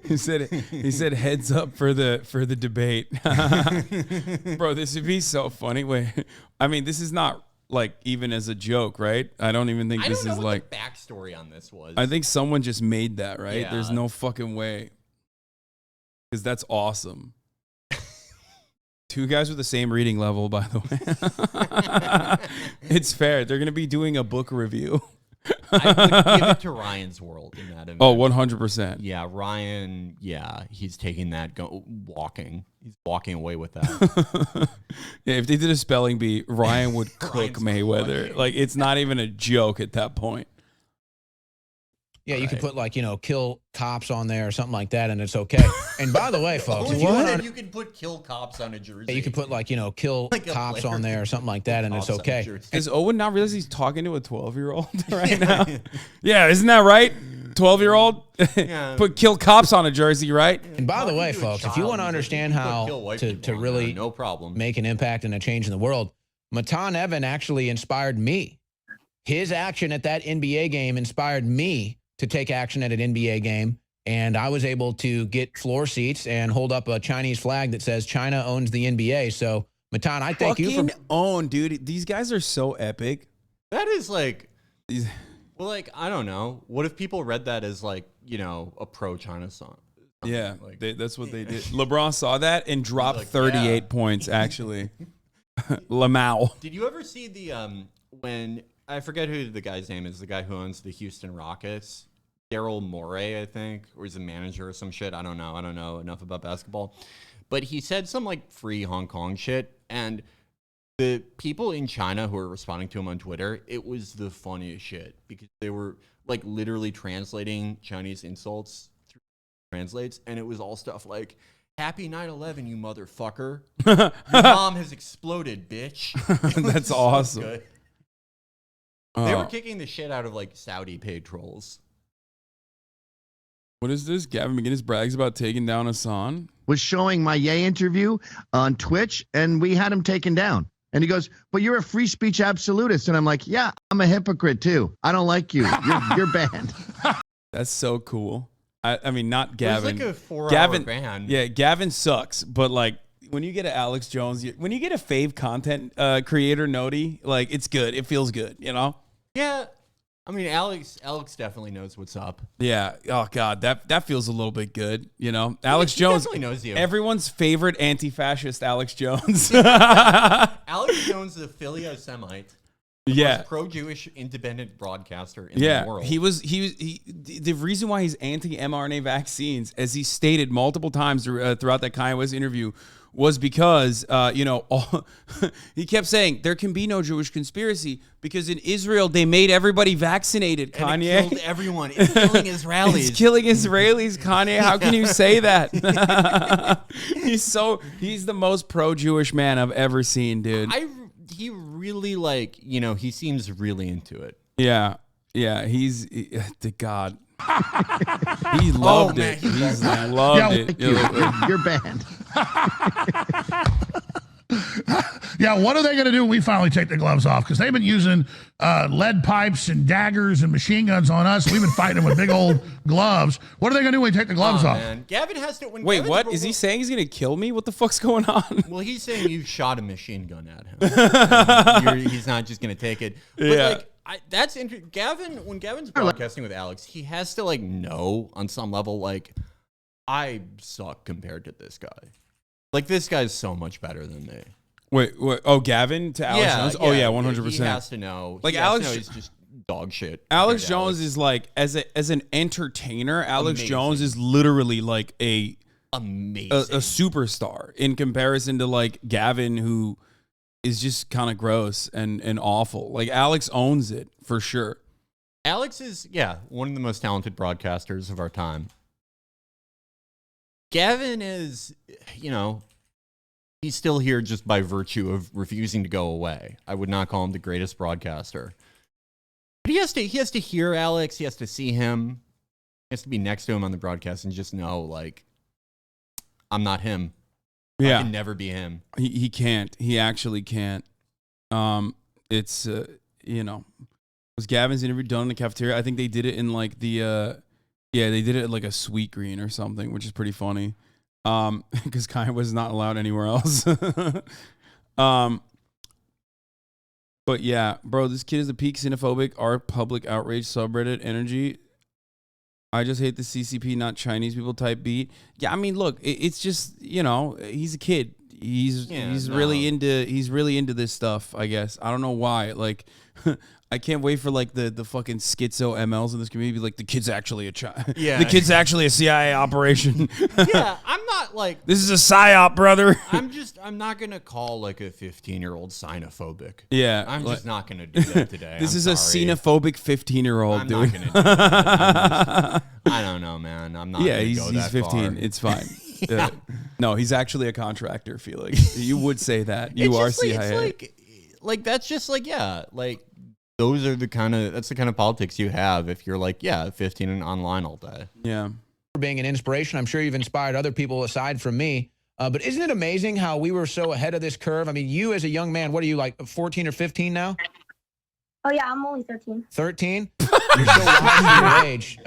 He said heads up for the debate. Bro, this would be so funny. Wait, I mean, this is not like even as a joke, right? I don't even think this is like the backstory on this was. I think someone just made that, right? Yeah. There's no fucking way. Because that's awesome. Two guys with the same reading level, by the way. It's fair. They're going to be doing a book review. I would give it to Ryan's World in that event. Oh, 100%. Yeah, Ryan, he's taking that, walking. He's walking away with that. Yeah, if they did a spelling bee, Ryan would cook Mayweather. Like, it's not even a joke at that point. Yeah, you could put like, kill cops on there or something like that, and it's okay. And by the way, folks, you could put kill cops on a jersey. You could put like, kill Like a cops player on there or something like that, and it's okay. Does Owen not realize he's talking to a 12-year-old right now? Yeah, isn't that right? 12-year-old? Yeah. Put kill cops on a jersey, right? And by the way, folks, if you want to understand how to really no problem make an impact and a change in the world, Matan Evan actually inspired me. His action at that NBA game inspired me to take action at an NBA game, and I was able to get floor seats and hold up a Chinese flag that says China owns the NBA. So, Matan, I thank you for own, dude. These guys are so epic. That is like, well, like, I don't know. What if people read that as like, a pro-China song? Yeah, like, that's what they did. LeBron saw that and dropped like, 38 points, actually. Lamau. Did you ever see the, when, I forget who the guy's name is, the guy who owns the Houston Rockets, Daryl Morey, I think, or he's a manager or some shit. I don't know enough about basketball. But he said some like free Hong Kong shit, and the people in China who were responding to him on Twitter, it was the funniest shit because they were like literally translating Chinese insults through translates, and it was all stuff like, Happy 9/11, you motherfucker. Your mom has exploded, bitch. That's awesome. Good. They were kicking the shit out of like Saudi paid trolls. What is this? Gavin McInnes brags about taking down Hasan. Was showing my Ye interview on Twitch, and we had him taken down. And he goes, "But you're a free speech absolutist." And I'm like, "Yeah, I'm a hypocrite too. I don't like you. You're banned." That's so cool. I mean, not Gavin. It was like a 4-hour ban. Yeah, Gavin sucks. But like, when you get an Alex Jones, when you get a fave content creator noti, like it's good. It feels good, you know? Yeah. I mean, Alex definitely knows what's up. Yeah. Oh God, that feels a little bit good. You know, Alex Jones definitely knows you. Everyone's favorite anti-fascist, Alex Jones. Alex Jones, the Filio-Semite. Yeah, most pro-Jewish independent broadcaster in the world. He was the reason why he's anti-mRNA vaccines, as he stated multiple times throughout that Kanye West interview, was because he kept saying there can be no Jewish conspiracy because in Israel they made everybody vaccinated. Kanye, and it killed everyone. It's killing Israelis. It's killing Israelis. Kanye, how can you say that? He's the most pro-Jewish man I've ever seen, dude. He really he seems really into it. Yeah. The God. He loved it. He's loved it. You're banned. Yeah, what are they going to do when we finally take the gloves off? Because they've been using lead pipes and daggers and machine guns on us. We've been fighting them with big old gloves. What are they going to do when we take the gloves off? Man. Gavin has to. Wait, what? Is he saying he's going to kill me? What the fuck's going on? Well, he's saying you shot a machine gun at him. He's not just going to take it. But that's interesting. Gavin, when Gavin's broadcasting with Alex, he has to know on some level, I suck compared to this guy. This guy's so much better than me. Wait. Oh, Gavin to Alex Jones? Oh, yeah, 100%. He has to know. Alex, he's just dog shit. Alex Jones is as an entertainer, Alex Jones is literally a superstar in comparison to Gavin, who is just kind of gross and awful. Alex owns it for sure. Alex is, one of the most talented broadcasters of our time. Gavin is, he's still here just by virtue of refusing to go away. I would not call him the greatest broadcaster. But he has to hear Alex. He has to see him. He has to be next to him on the broadcast and just know, I'm not him. Yeah. I can never be him. He can't. He actually can't. It's, was Gavin's interview done in the cafeteria? I think they did it in they did it at a Sweet Green or something, which is pretty funny. Because Kanye was not allowed anywhere else. But yeah, bro, this kid is a peak xenophobic art public outrage subreddit energy. I just hate the CCP, not Chinese people type beat. Yeah, I mean, look, it's just, he's a kid. He's really into this stuff, I guess. I don't know why. I can't wait for the fucking schizo MLs in this community. The kid's actually the kid's actually a CIA operation. Yeah, I'm not this is a psyop, brother. I'm not gonna call a 15-year-old xenophobic. Yeah, I'm just not gonna do that today. This is a xenophobic 15-year-old. I'm not gonna do that. I don't know, man. I'm not. Yeah, gonna he's go that 15. far. It's fine. No, he's actually a contractor, Felix. You would say that. You are CIA. That's just those are that's the kind of politics you have if you're 15 and online all day. Yeah. For being an inspiration, I'm sure you've inspired other people aside from me. But isn't it amazing how we were so ahead of this curve? I mean, you as a young man, what are you 14 or 15 now? Oh yeah, I'm only 13. 13? You're so wise for your age.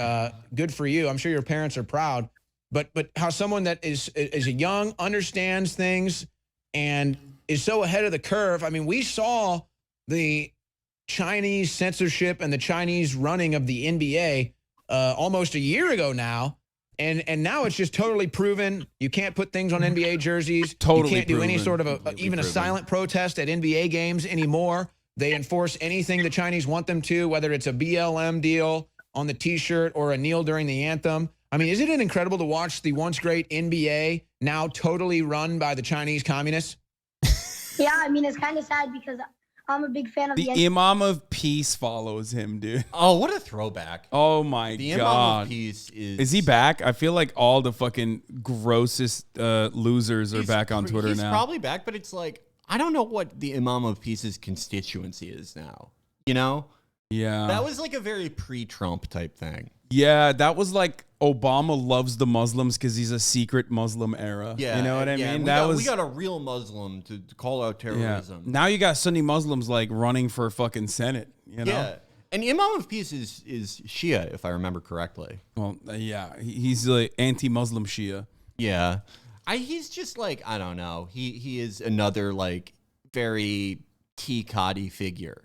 Good for you. I'm sure your parents are proud. But how someone that is young, understands things, and is so ahead of the curve. I mean, we saw the Chinese censorship and the Chinese running of the NBA almost a year ago now. And now it's just totally proven. You can't put things on NBA jerseys. Totally you can't do any proven. sort of even a silent protest at NBA games anymore. They enforce anything the Chinese want them to, whether it's a BLM deal on the T-shirt or a kneel during the anthem. I mean, isn't it incredible to watch the once great NBA now totally run by the Chinese communists? Yeah, I mean, it's kind of sad because I'm a big fan of The Imam of Peace follows him, dude. Oh, what a throwback. Oh my The God. Imam of Peace Is he back? I feel like all the fucking grossest losers are back on Twitter he's now. probably back, but it's like, I don't know what the Imam of Peace's constituency is now. You know? Yeah. That was like a very pre-Trump type thing. Yeah, that was like Obama loves the Muslims because he's a secret Muslim era. Yeah. You know what I mean? We got a real Muslim to call out terrorism. Now you got Sunni Muslims like running for fucking Senate, you know? Yeah. And Imam of Peace is Shia, if I remember correctly. Well, yeah, he's like anti-Muslim Shia. Yeah. He's just like, I don't know. He is another like very T-Cotty figure.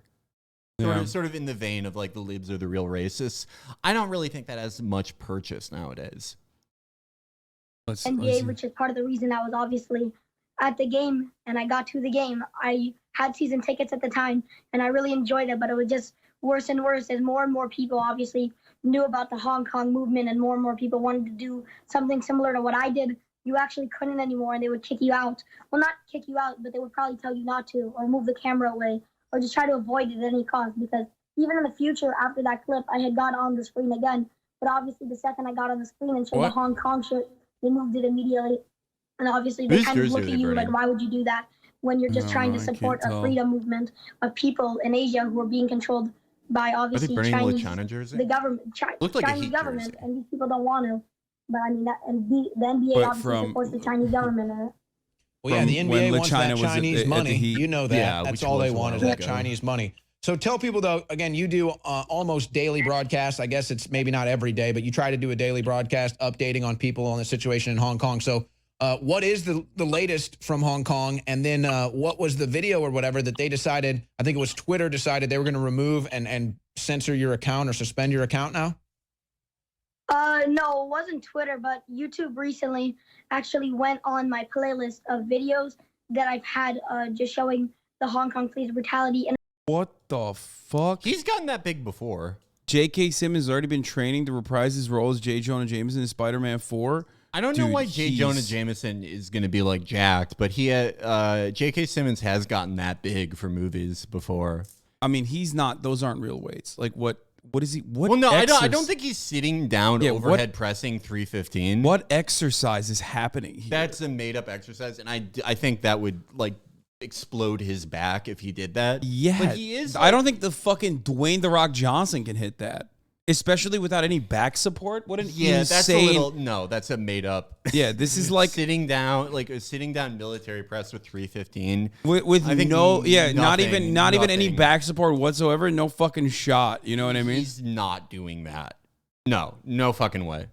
Sort of in the vein of like the libs are the real racists. I don't really think that has much purchase nowadays. NBA, which is part of the reason I was obviously at the game and I got to the game. I had season tickets at the time and I really enjoyed it, but it was just worse and worse as more and more people obviously knew about the Hong Kong movement and more people wanted to do something similar to what I did. You actually couldn't anymore and they would kick you out. Well, not kick you out, but they would probably tell you not to or move the camera away or just try to avoid it at any cost, because even in the future after that clip, I had got on the screen again. But obviously the second I got on the screen and showed the Hong Kong shirt, they moved it immediately. And obviously they kind of look at you like, why would you do that when you're just trying to support a freedom movement of people in Asia who are being controlled by obviously Chinese, the government, Chinese government, and these people don't want to. But I mean, the NBA obviously supports the Chinese government. Well, yeah, the NBA wants that Chinese money. You know that. Yeah, that's all they want is that Chinese money. So tell people, though, again, you do almost daily broadcasts. I guess it's maybe not every day, but you try to do a daily broadcast updating on people on the situation in Hong Kong. So what is the latest from Hong Kong? And then what was the video or whatever that they decided, I think it was Twitter decided they were going to remove and censor your account or suspend your account now? No, it wasn't Twitter, but YouTube recently actually went on my playlist of videos that I've had just showing the Hong Kong police brutality. And what the fuck? He's gotten that big before. J.K. Simmons has already been training to reprise his role as J. Jonah Jameson in Spider-Man 4. I don't know why J. Jonah Jameson is going to be like jacked, but J.K. Simmons has gotten that big for movies before. I mean, he's not. Those aren't real weights. Like what is he? What? Well, no, I don't think he's sitting down overhead pressing 315. What exercise is happening here? That's a made up exercise, and I think that would like explode his back if he did that. Yeah, but he is. I don't think the fucking Dwayne The Rock Johnson can hit that, especially without any back support. What an insane. That's a little. No, that's a made up. Yeah, this is like sitting down, like a sitting down military press with 315 with not even any back support whatsoever. No fucking shot. You know what I mean? He's not doing that. No fucking way.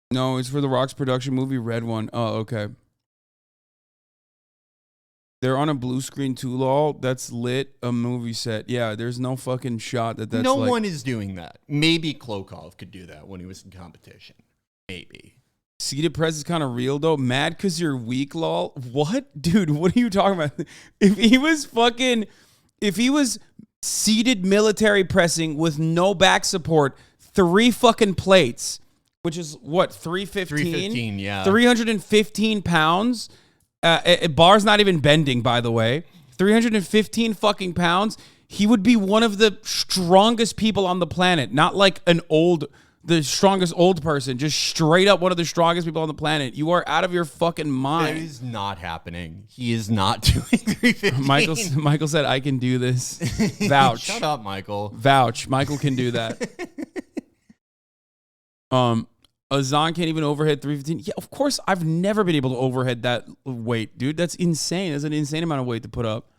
No, it's for The Rock's production movie Red One. Oh, okay. They're on a blue screen too, lol. That's lit. A movie set. Yeah, there's no fucking shot that's no one is doing that. Maybe Klokov could do that when he was in competition. Maybe. Seated press is kind of real though. Mad because you're weak, lol. What? Dude, what are you talking about? If he was seated military pressing with no back support, 3 fucking plates, which is what, 315? 315, yeah. 315 pounds. Bar's not even bending, by the way. 315 fucking pounds. He would be one of the strongest people on the planet. Not like the strongest old person. Just straight up one of the strongest people on the planet. You are out of your fucking mind. That is not happening. He is not doing 315. Michael said, I can do this. Vouch. Shut up, Michael. Vouch. Michael can do that. Hasan can't even overhead 315. Yeah, of course, I've never been able to overhead that weight, dude. That's insane. That's an insane amount of weight to put up.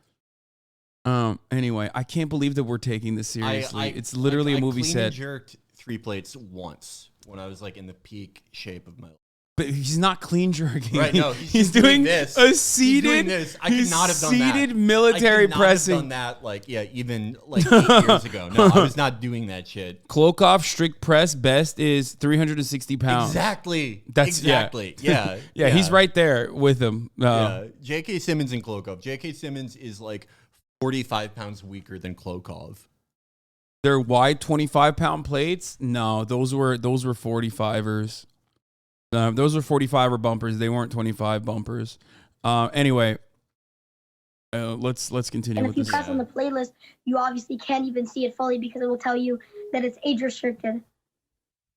Anyway, I can't believe that we're taking this seriously. It's literally a movie set. I jerked 3 plates once when I was like in the peak shape of my life. But he's not clean jerking. Right, no, he's doing this. A seated, I could not have done that. Seated military pressing. I could not have done that, like, even like 8 years ago. No, I was not doing that shit. Klokov strict press best is 360 pounds. Exactly. Yeah. Yeah, he's right there with him. Yeah, J.K. Simmons and Klokov. J.K. Simmons is like 45 pounds weaker than Klokov. They're wide 25-pound plates? No, those were 45ers. Those were 45er bumpers. They weren't 25 bumpers. Anyway, Let's continue And with if you this. press on the playlist, you obviously can't even see it fully because it will tell you that it's age restricted.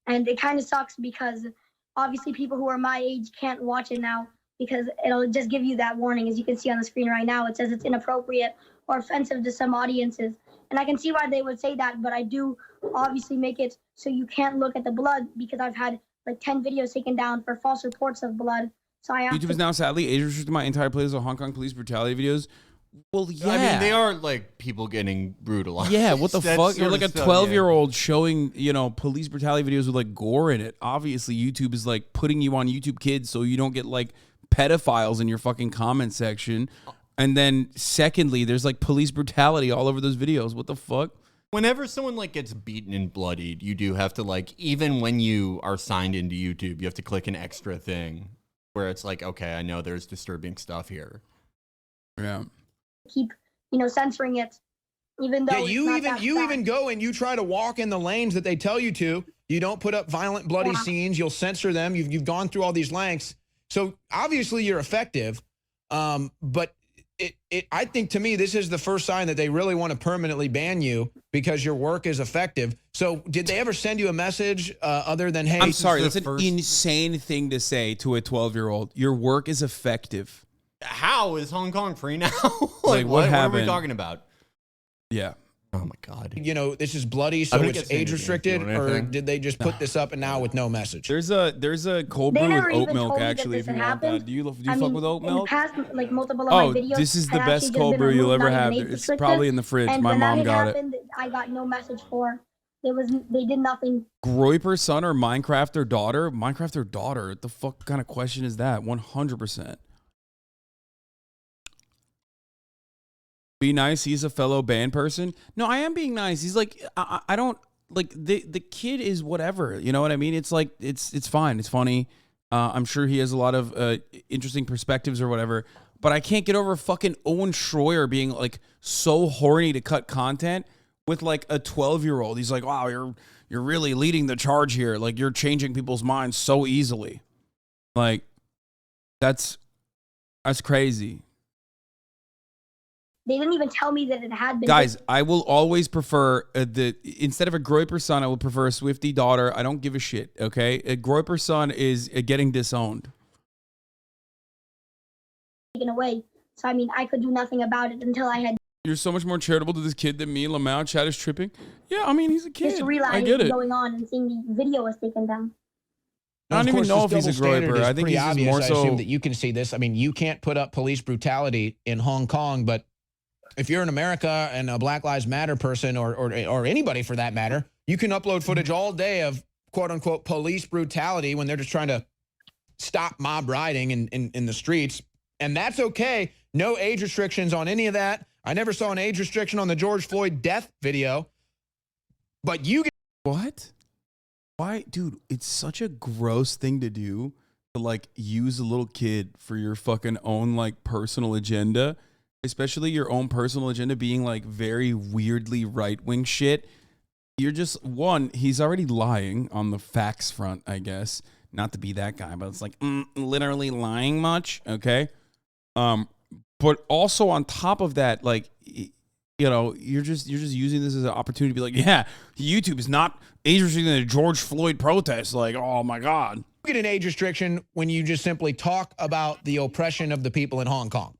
And it kind of sucks because obviously people who are my age can't watch it now because it'll just give you that warning. As you can see on the screen right now, it says it's inappropriate or offensive to some audiences. And I can see why they would say that, but I do obviously make it so you can't look at the blood because I've had like 10 videos taken down for false reports of blood. So I have YouTube is now sadly age restricted my entire playlist of Hong Kong police brutality videos. Well, yeah. I mean, they are like people getting brutalized. Yeah, what the That's fuck? You're sort like a of stuff, 12-year-old showing, police brutality videos with like gore in it. Obviously, YouTube is like putting you on YouTube Kids so you don't get like pedophiles in your fucking comment section. And then secondly, there's like police brutality all over those videos. What the fuck? Whenever someone like gets beaten and bloodied, you do have to like, even when you are signed into YouTube, you have to click an extra thing where it's like, okay, I know there's disturbing stuff here. Yeah. keep, censoring it, even though you even go and you try to walk in the lanes that they tell you to. You don't put up violent, bloody scenes. You'll censor them. You've gone through all these lengths. So obviously you're effective, but I think to me this is the first sign that they really want to permanently ban you because your work is effective. So did they ever send you a message other than, hey, I'm sorry, that's an insane thing to say to a 12-year-old. Your work is effective. How is Hong Kong free now? Like, what happened? What are we talking about? Yeah. Oh my God. This is bloody, so it's age restricted, or did they just put this up and now with no message? There's a cold brew with oat milk actually. If you want that, do you fuck with oat milk? In the past, like multiple of my videos, this is the had best actually cold just brew been you'll removed, ever not have. even age It's restricted. probably in the fridge. And My when mom that got happened, I got no message for. They did nothing. Groiper son or Minecraft or daughter? Minecraft or daughter? What the fuck kind of question is that? 100%. Be nice. He's a fellow band person. No, I am being nice. He's like, I don't like the kid is whatever. You know what I mean? It's like it's fine. It's funny. I'm sure he has a lot of interesting perspectives or whatever. But I can't get over fucking Owen Schroyer being like so horny to cut content with like a 12-year-old. He's like, wow, you're really leading the charge here. Like you're changing people's minds so easily. Like that's crazy. They didn't even tell me that it had been. Guys, I will always prefer instead of a Groiper son, I will prefer a Swifty daughter. I don't give a shit, okay? A Groiper son is getting disowned. Taken away. So, I mean, I could do nothing about it until I had. You're so much more charitable to this kid than me. Lamau, Chad is tripping. Yeah, I mean, he's a kid. Just I realizing get it. going on and seeing the video was taken down. I don't even know if he's a Groiper. I think he's just more so. I assume that you can see this. I mean, you can't put up police brutality in Hong Kong, but if you're in America and a Black Lives Matter person or anybody for that matter, you can upload footage all day of quote unquote police brutality when they're just trying to stop mob rioting in the streets. And that's okay. No age restrictions on any of that. I never saw an age restriction on the George Floyd death video. But you get what? Why, dude, it's such a gross thing to do to like use a little kid for your fucking own like personal agenda. Especially your own personal agenda being like very weirdly right-wing shit. You're just, one, he's already lying on the facts front, I guess. Not to be that guy, but it's like literally lying much, okay? But also on top of that, like, you're just using this as an opportunity to be like, yeah, YouTube is not age restricting the George Floyd protest. Like, oh my God. You get an age restriction when you just simply talk about the oppression of the people in Hong Kong.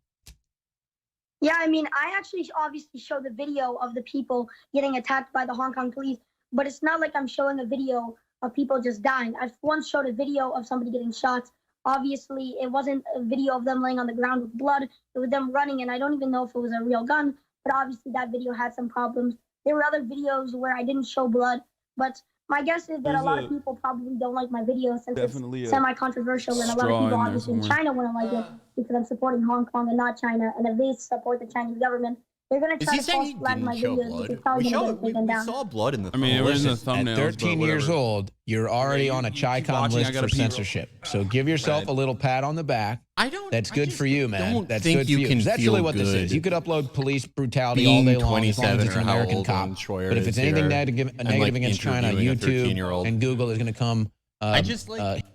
Yeah, I mean, I actually obviously show the video of the people getting attacked by the Hong Kong police, but it's not like I'm showing a video of people just dying. I've once showed a video of somebody getting shot. Obviously, it wasn't a video of them laying on the ground with blood. It was them running, and I don't even know if it was a real gun, but obviously that video had some problems. There were other videos where I didn't show blood, but my guess is that a lot of people probably don't like my videos since it's semi-controversial, and a lot of people obviously in China wouldn't like it because I'm supporting Hong Kong and not China, and if they support the Chinese government, they're going to try to false flag my videos, which is probably going to get taken down. We saw blood in the I mean, it was in the thumbnails. At 13 years old, you're already on a Chi-Com list for censorship. So give yourself a little pat on the back. That's good for you, man. That's good for you. That's really what this is. You could upload police brutality all day long as long as it's an American cop. But if it's anything negative against China, YouTube and Google is going to come. I just like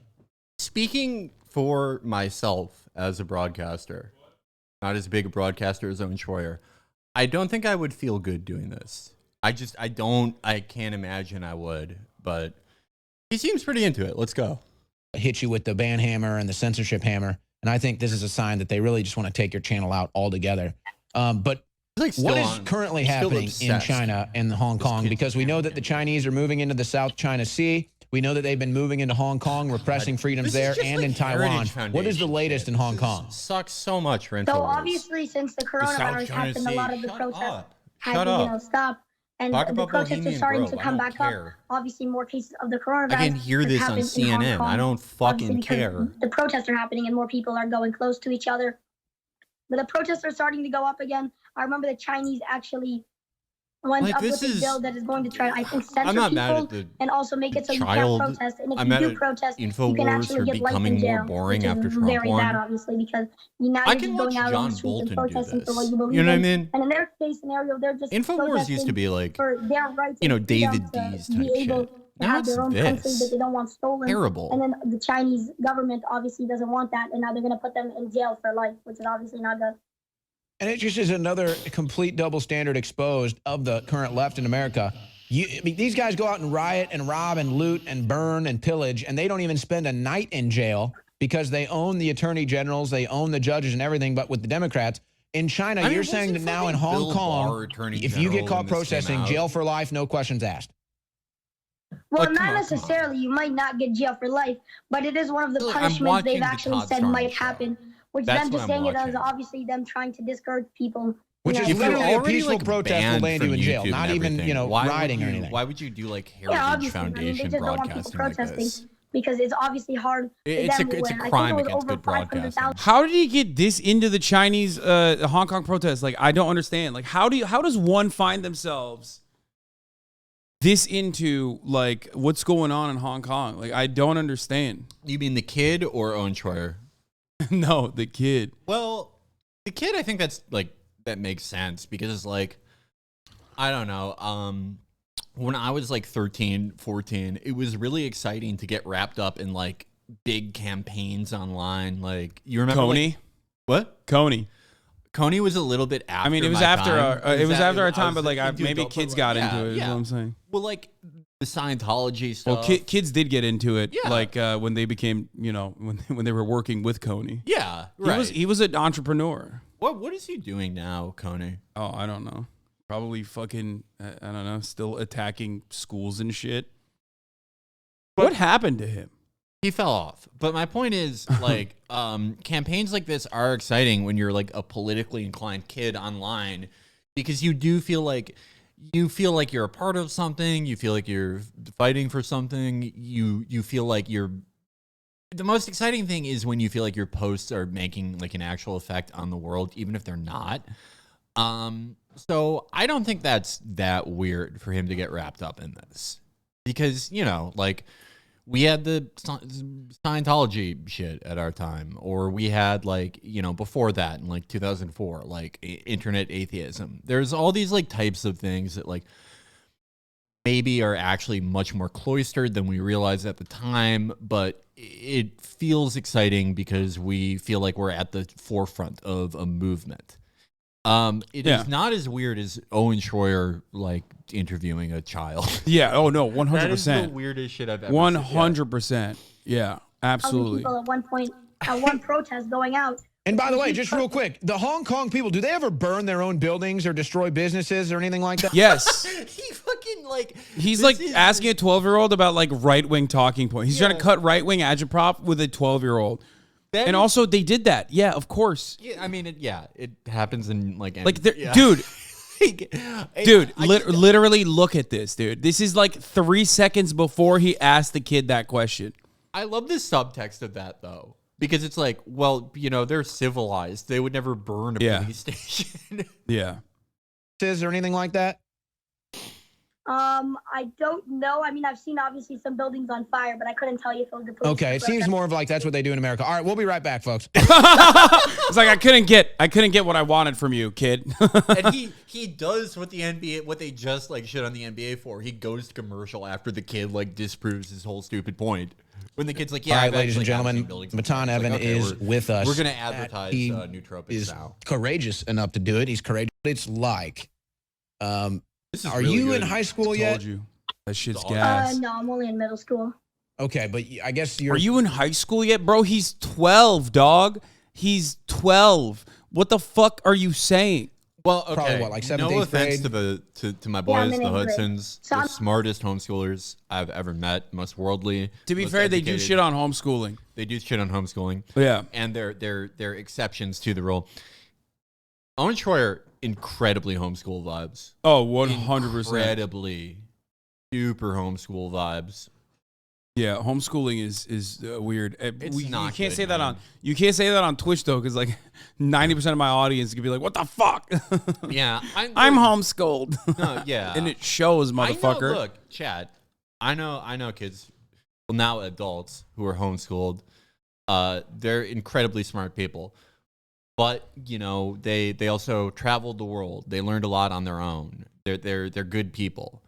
speaking for myself as a broadcaster. Not as big a broadcaster as Owen Schroyer. I don't think I would feel good doing this. I can't imagine I would, but he seems pretty into it. Let's go. Hit you with the ban hammer and the censorship hammer. And I think this is a sign that they really just want to take your channel out altogether. But like what is currently happening in China and Hong Kong? Because we know that the Chinese are moving into the South China Sea. We know that they've been moving into Hong Kong, repressing freedoms there, and in Taiwan. What is the latest in Hong Kong? Sucks so much for So obviously, since the coronavirus happened, a lot of the protests had to stop. And the protests are starting to come back up. Obviously, more cases of the coronavirus. I can hear this on CNN. I don't fucking care. The protests are happening and more people are going close to each other. But the protests are starting to go up again. I remember the Chinese actually went up with a bill that is going to try, I think, censor people and also make it so you can't protest. And if you do protest, you can actually get life in jail. Boring after which is Trump very won. bad, obviously, because now you're just going out on the streets and protesting for what you believe You know what I in. mean? And in their case scenario, they're just Infowars used to be like, for their rights, you know, and David freedom D's to type be able shit. to Now have their own it's country this. that they don't want stolen. Terrible. And then the Chinese government obviously doesn't want that, and now they're going to put them in jail for life, which is obviously not good. And it just is another complete double standard exposed of the current left in America. I mean, these guys go out and riot and rob and loot and burn and pillage, and they don't even spend a night in jail because they own the attorney generals, they own the judges and everything. But with the Democrats in China, you're saying that now in Hong Kong, if you get caught protesting, jail for life, no questions asked. Well, not necessarily. You might not get jail for life, but it is one of the punishments they've actually said might happen. Which them just saying it is obviously them trying to discourage people. Which is literally a peaceful protest will land you in jail, not even, you know, rioting or anything. Why would you do like Heritage Foundation broadcasting like this? Because it's obviously hard. It's a crime against good broadcasting. How did he get this into the Chinese Hong Kong protests? Like, I don't understand. Like, how does one find themselves this into like what's going on in Hong Kong? Like, I don't understand. You mean the kid or Owen Schroyer? No, the kid. Well, the kid, I think that's like that makes sense because like I don't know. When I was like 13, 14, it was really exciting to get wrapped up in like big campaigns online. Like you remember Coney? Like, what? Coney was a little bit after. I mean, it was after our time, but like maybe kids got into it. Is what I'm saying. Well, like the Scientology stuff. Well, kids did get into it, Yeah. like when they became, you know, when they were working with Coney. Yeah, right. He was an entrepreneur. What is he doing now, Coney? Oh, I don't know. Probably fucking, I don't know, still attacking schools and shit. What happened to him? He fell off. But my point is, like, campaigns like this are exciting when you're like a politically inclined kid online because you do feel like you're a part of something. You feel like you're fighting for something. You feel like you're. The most exciting thing is when you feel like your posts are making like an actual effect on the world, even if they're not. So I don't think that's that weird for him to get wrapped up in this because, you know, like we had the Scientology shit at our time, or we had like, you know, before that in like 2004, like internet atheism. There's all these like types of things that like maybe are actually much more cloistered than we realized at the time, but it feels exciting because we feel like we're at the forefront of a movement. It is not as weird as Owen Schroyer like interviewing a child. Yeah. Oh no. 100%. That is the weirdest shit I've ever 100%. Yeah. Absolutely. People at one point, at one protest going out. And by the way, just real quick, the Hong Kong people, do they ever burn their own buildings or destroy businesses or anything like that? Yes. He fucking like. He's like asking a 12-year-old about like right-wing talking points. He's trying to cut right-wing agitprop with a 12-year-old. And also, they did that. Yeah, of course. Yeah, I mean, it happens in like dude. Dude, literally look at this, dude. This is like 3 seconds before he asked the kid that question. I love the subtext of that though, because it's like, well, you know, they're civilized. They would never burn a police station. Yeah. Is there anything like that? I don't know. I mean, I've seen obviously some buildings on fire, but I couldn't tell you if it was the police. Okay, it seems more of like that's what they do in America. All right, we'll be right back, folks. It's like I couldn't get what I wanted from you, kid. And he does what the NBA, what they just like shit on the NBA for. He goes to commercial after the kid like disproves his whole stupid point. When the kid's like, all right, ladies and gentlemen, Matan Evan is with us. We're going to advertise He nootropics is now. courageous enough to do it. He's courageous. It's like, are really you good. in high school yet? Told you. That shit's gas. No, I'm only in middle school. Okay, but I guess you're. Are you in high school yet, bro? He's 12, dog. He's 12. What the fuck are you saying? Well, okay. Probably what, like 7th, no 8th offense grade? to my boys, I'm the in 8th grade. Hudsons, So the I'm- smartest homeschoolers I've ever met, most worldly. To be most fair, they do educated. shit on homeschooling. They do shit on homeschooling. Yeah. And they're exceptions to the rule. Owen Schroyer, incredibly homeschool vibes. Oh, 100%. Incredibly super homeschool vibes. Yeah, homeschooling is weird. You not can't good, say that man. on Twitch though, because like 90% of my audience could be like, "What the fuck?" Yeah, I'm homeschooled. No, yeah, and it shows, motherfucker. I know, look, Chad. I know kids, well now adults who are homeschooled. They're incredibly smart people, but you know they also traveled the world. They learned a lot on their own. They're good people.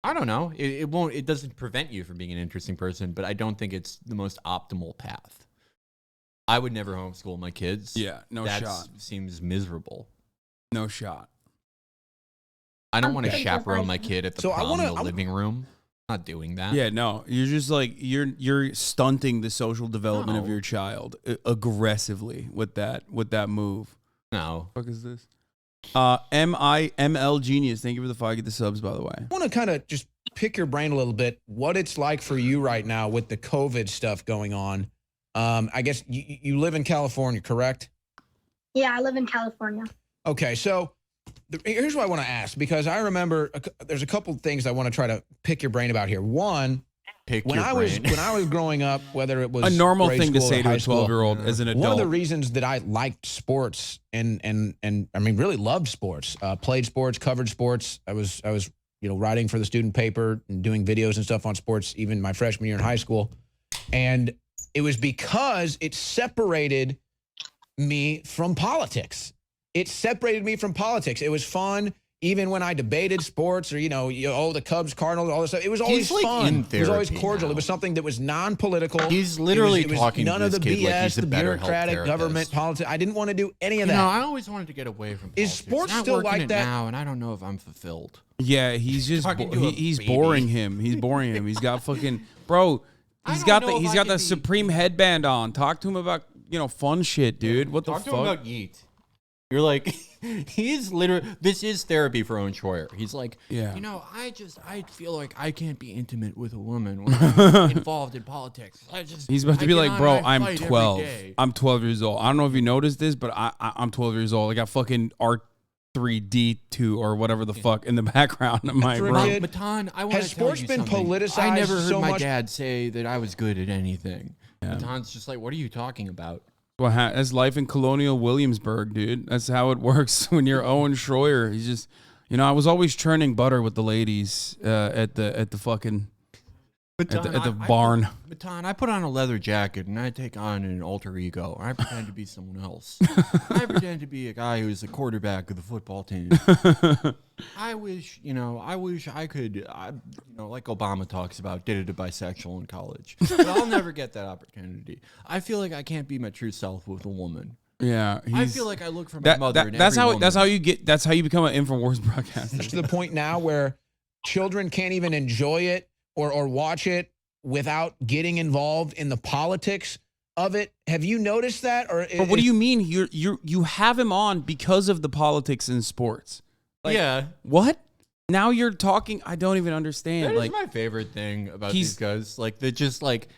I don't know. It doesn't prevent you from being an interesting person, but I don't think it's the most optimal path. I would never homeschool my kids. Yeah, no shot. Seems miserable. No shot. I don't want to chaperone my kid at the So I prom in the wanna- living room. I'm not doing that. Yeah, no. You're just like you're stunting the social development of your child aggressively with that move. No. What the fuck is this? MIML Genius. Thank you for the 5. Get the subs, by the way. I want to kind of just pick your brain a little bit, what it's like for you right now with the COVID stuff going on. I guess you live in California, correct? Yeah, I live in California. Okay, so here's what I want to ask, because I remember there's a couple things I want to try to pick your brain about here. One, when I was growing up, whether it was A normal grade thing to school say or to a high school, 12-year-old as an one of adult. the reasons that I liked sports and I mean really loved sports, played sports, covered sports. I was writing for the student paper and doing videos and stuff on sports even my freshman year in high school, and it was because it separated me from politics. It separated me from politics. It was fun. Even when I debated sports or, the Cubs, Cardinals, all this stuff, it was always He's, like, fun. in It was always therapy cordial. now. It was something that was non-political. He's literally it was talking none to of this the kid like BS, he's a the better health bureaucratic therapist. government politics. I didn't want to do any of You that. know, I always wanted to get away from politics. Is sports Not still working like it that? now, and I don't know if I'm fulfilled. Yeah, he's just Talking to a he's baby. boring him. He's boring him. He's got fucking bro. He's don't got know if I can the be- Supreme headband on. Talk to him about fun shit, dude. What the Talk fuck? to him about Yeet. You're like, he's literally, this is therapy for Owen Schroyer. He's like, Yeah. I feel like I can't be intimate with a woman when I'm involved in politics. He's about to be like, bro, I'm fight every 12. day." I'm 12 years old. I don't know if you noticed this, but I'm 12 years old. I got fucking R3D2 or whatever the fuck in the background of my For a room. kid, Matan, I want has to tell sports you been something. politicized I never heard so my much? dad say that I was good at anything. Yeah. Matan's just like, what are you talking about? Well, that's life in colonial Williamsburg, dude. That's how it works when you're Owen Schroyer. He's just, I was always churning butter with the ladies at the fucking at the barn. Matan, I put on a leather jacket and I take on an alter ego. I pretend to be someone else. I pretend to be a guy who's the quarterback of the football team. I wish I could, like Obama talks about, dated a bisexual in college. But I'll never get that opportunity. I feel like I can't be my true self with a woman. Yeah, I feel like I look for my mother. That's how you become an InfoWars broadcaster. to the point now where children can't even enjoy it or watch it without getting involved in the politics of it. Have you noticed that? Or But what do you mean? You have him on because of the politics in sports? Like, yeah. What? Now you're talking. I don't even understand. That like is my favorite thing about these guys. Like they're just like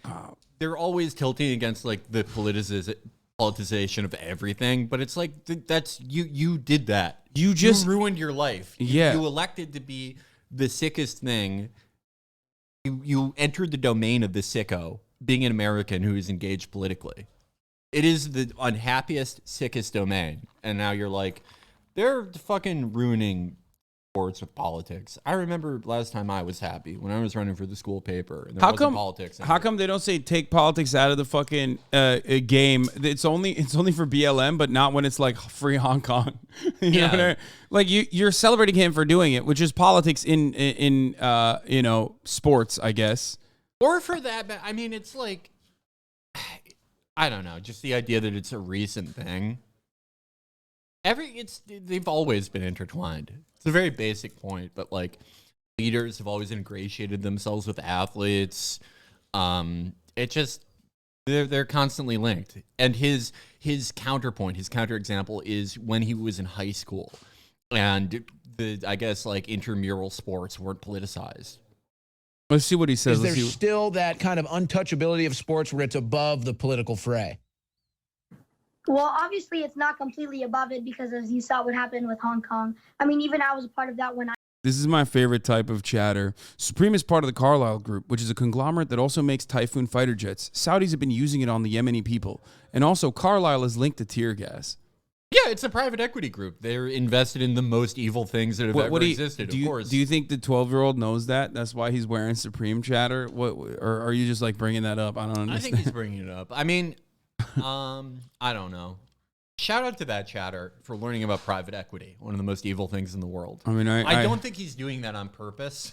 they're always tilting against like the politicization of everything. But it's like that's you did that. You ruined your life. Yeah. You elected to be the sickest thing. You entered the domain of the sicko, being an American who is engaged politically. It is the unhappiest, sickest domain. And now you're like, they're fucking ruining sports with politics. I remember last time I was happy when I was running for the school paper. And there wasn't politics. How come they don't say take politics out of the fucking game? It's only for BLM, but not when it's like free Hong Kong. You know what I mean? Like you're celebrating him for doing it, which is politics in sports, I guess. Or for that, I mean, it's like, I don't know, just the idea that it's a recent thing. They've always been intertwined. It's a very basic point, but like leaders have always ingratiated themselves with athletes. They're constantly linked. And his counterpoint, his counterexample is when he was in high school and I guess like intramural sports weren't politicized. Let's see what he says. Is there still that kind of untouchability of sports where it's above the political fray? Well, obviously, it's not completely above it because, as you saw what happened with Hong Kong. I mean, even I was a part of that when I... This is my favorite type of chatter. Supreme is part of the Carlyle Group, which is a conglomerate that also makes Typhoon fighter jets. Saudis have been using it on the Yemeni people. And also, Carlyle is linked to tear gas. Yeah, it's a private equity group. They're invested in the most evil things that have ever existed, of course. Do you think the 12-year-old knows that? That's why he's wearing Supreme chatter? Or are you just like bringing that up? I don't understand. I think he's bringing it up. I mean, I don't know. Shout out to that chatter for learning about private equity, one of the most evil things in the world. I mean, I don't think he's doing that on purpose.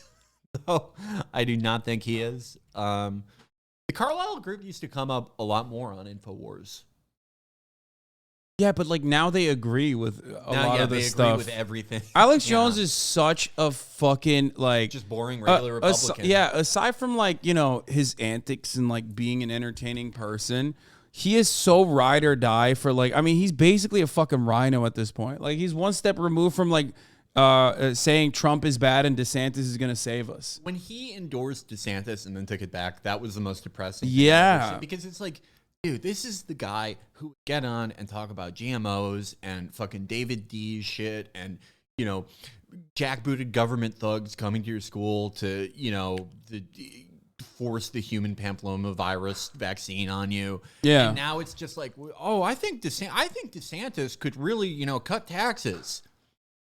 though. I do not think he is. The Carlyle Group used to come up a lot more on InfoWars. Yeah, but like now they agree with a lot of the stuff. They agree with everything. Alex Jones is such a fucking like just boring regular Republican. Aside from like, you know, his antics and like being an entertaining person, he is so ride or die for like, I mean, he's basically a fucking rhino at this point. Like he's one step removed from like saying Trump is bad and DeSantis is going to save us. When he endorsed DeSantis and then took it back, that was the most depressing thing Yeah. because it's like, dude, this is the guy who would get on and talk about GMOs and fucking David D shit and, you know, jackbooted government thugs coming to your school to, you know, force the human papillomavirus vaccine on you. Yeah. And now it's just like, oh, I think DeSantis could really, you know, cut taxes.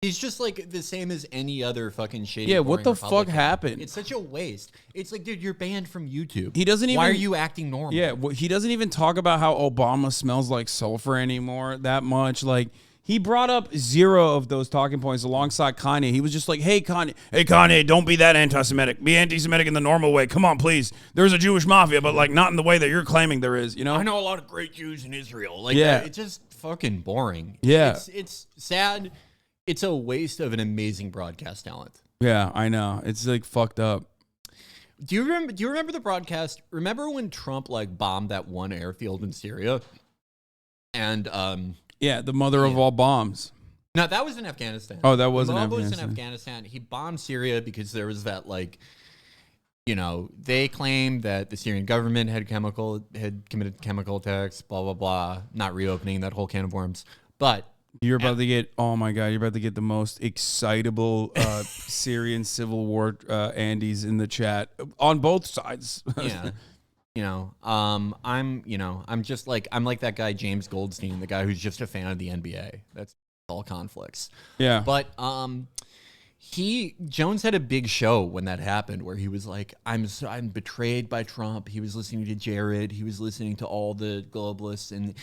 He's just like the same as any other fucking shady. Yeah, what the Republican. fuck happened? It's such a waste. It's like, dude, you're banned from YouTube. He doesn't even. Why are you acting normal? Yeah, well, he doesn't even talk about how Obama smells like sulfur anymore that much. Like he brought up zero of those talking points alongside Kanye. He was just like, "Hey Kanye, don't be that anti-Semitic. Be anti-Semitic in the normal way. Come on, please. There's a Jewish mafia, but like not in the way that you're claiming there is. You know? I know a lot of great Jews in Israel. Like, yeah, it's just fucking boring. Yeah, it's sad. It's a waste of an amazing broadcast talent. Yeah, I know. It's like fucked up. Do you remember the broadcast? Remember when Trump like bombed that one airfield in Syria? And yeah, the mother of all bombs. No, that was in Afghanistan. Oh, that was in Afghanistan. He bombed Syria because there was that like, you know, they claimed that the Syrian government had committed chemical attacks, blah blah blah. Not reopening that whole can of worms, but. You're about to get, oh my God, you're about to get the most excitable Syrian civil war Andes in the chat on both sides. Yeah. I'm just like, I'm like that guy, James Goldstein, the guy who's just a fan of the NBA. That's all conflicts. Yeah. But Jones had a big show when that happened where he was like, I'm betrayed by Trump. He was listening to Jared. He was listening to all the globalists in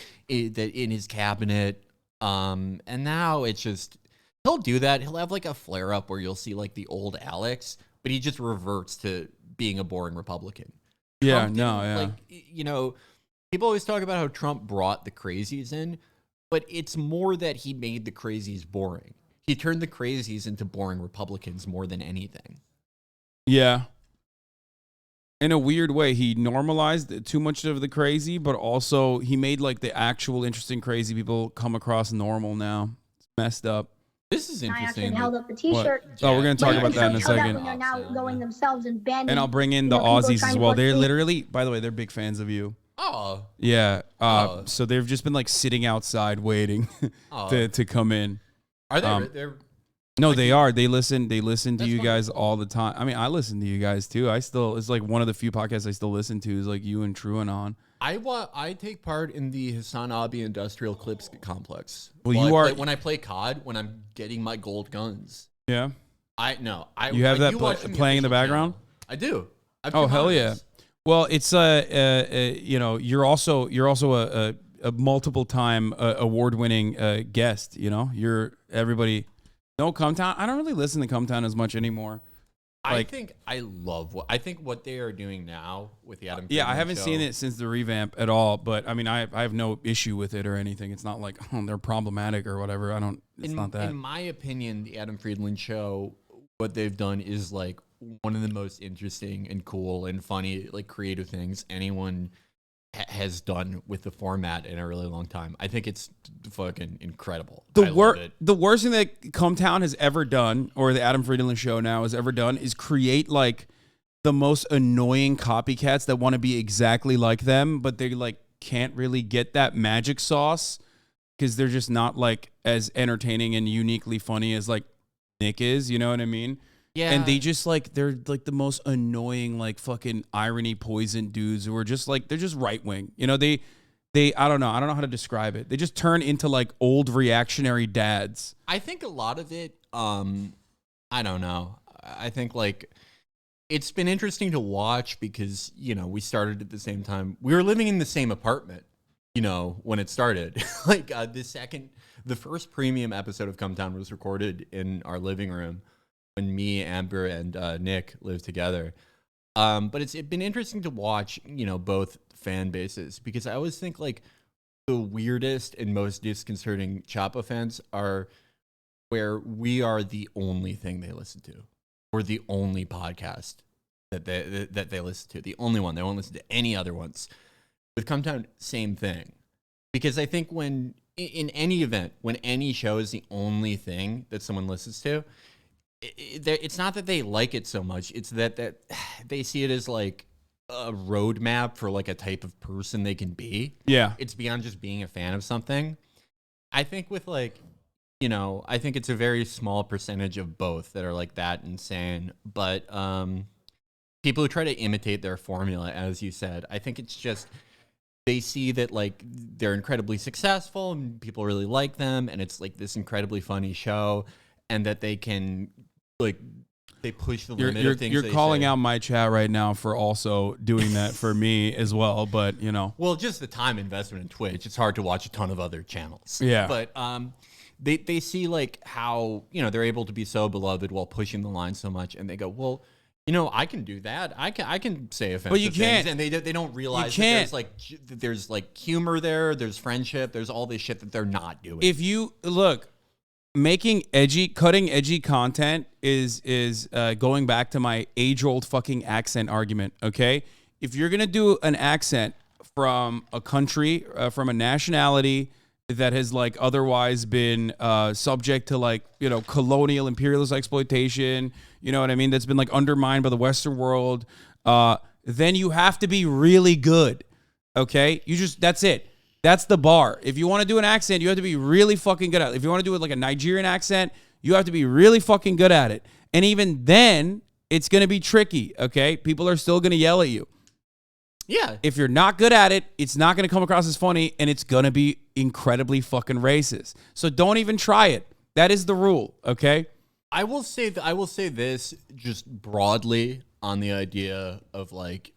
his cabinet. And now it's just, he'll do that. He'll have like a flare up where you'll see like the old Alex, but he just reverts to being a boring Republican. Yeah, Trump yeah. You know, people always talk about how Trump brought the crazies in, but it's more that he made the crazies boring. He turned the crazies into boring Republicans more than anything. Yeah. In a weird way, he normalized too much of the crazy, but also he made like the actual interesting crazy people come across normal now. It's messed up. This is interesting. I actually held up the T-shirt. Oh, we're going to talk about that in a second. When they're now going themselves and banning. And I'll bring in the Aussies as well. They're literally, by the way, they're big fans of you. Oh. Yeah. So they've just been like sitting outside waiting to come in. Are they? No, they are. They listen to you guys all the time. I mean, I listen to you guys too. It's like one of the few podcasts I still listen to is like you and Truan on. I take part in the HasanAbi Industrial Clips Complex. Well, you are when I play COD when I'm getting my gold guns. Yeah. You have that playing in the background? I do. Oh hell yeah! Well, it's you know, you're also a multiple time award-winning guest. You know, you're everybody. No, Cumtown. I don't really listen to Cumtown as much anymore. I love what they are doing now with the Adam. Yeah, I Friedman haven't show. seen it since the revamp at all, but I mean, I have no issue with it or anything. It's not like they're problematic or whatever. It's not that. In my opinion, the Adam Friedman show, what they've done is like one of the most interesting and cool and funny, like creative things anyone has done with the format in a really long time. I think it's fucking incredible. The worst thing that Cumtown has ever done, or the Adam Friedman show now has ever done, is create like the most annoying copycats that want to be exactly like them, but they like can't really get that magic sauce because they're just not like as entertaining and uniquely funny as like Nick is. You know what I mean? Yeah. And they just like, they're like the most annoying, like fucking irony poison dudes who are just like, they're just right wing. You know, they, I don't know how to describe it. They just turn into like old reactionary dads. I think a lot of it, I don't know. I think like it's been interesting to watch because, you know, we started at the same time. We were living in the same apartment, you know, when it started. Like the first premium episode of Cumtown was recorded in our living room when me, Amber, and Nick lived together. But it's been interesting to watch, you know, both fan bases, because I always think like the weirdest and most disconcerting Choppa fans are where we are the only thing they listen to, or the only podcast that they listen to, the only one. They won't listen to any other ones. With Cumtown, same thing. Because I think when, in any event, when any show is the only thing that someone listens to, it's not that they like it so much. It's that they see it as like a roadmap for like a type of person they can be. Yeah. It's beyond just being a fan of something. I think with like, you know, I think it's a very small percentage of both that are like that insane. But people who try to imitate their formula, as you said, I think it's just they see that like they're incredibly successful and people really like them, and it's like this incredibly funny show, and that they can like they push the limit of things. You're calling out my chat right now for also doing that for me as well, but you know. Well, just the time investment in Twitch, it's hard to watch a ton of other channels. Yeah. But they see like how, you know, they're able to be so beloved while pushing the line so much, and they go, well, you know, I can do that. I can say offensive but you can't. things, and they don't realize that there's like humor there, there's friendship, there's all this shit that they're not doing. If you look, cutting edgy content is going back to my age-old fucking accent argument, okay? If you're going to do an accent from a country, from a nationality that has like otherwise been subject to like, you know, colonial imperialist exploitation, you know what I mean? That's been like undermined by the Western world, then you have to be really good, okay? That's it. That's the bar. If you want to do an accent, you have to be really fucking good at it. If you want to do it like a Nigerian accent, you have to be really fucking good at it. And even then, it's going to be tricky, okay? People are still going to yell at you. Yeah. If you're not good at it, it's not going to come across as funny, and it's going to be incredibly fucking racist. So don't even try it. That is the rule, okay? I will say this just broadly on the idea of like,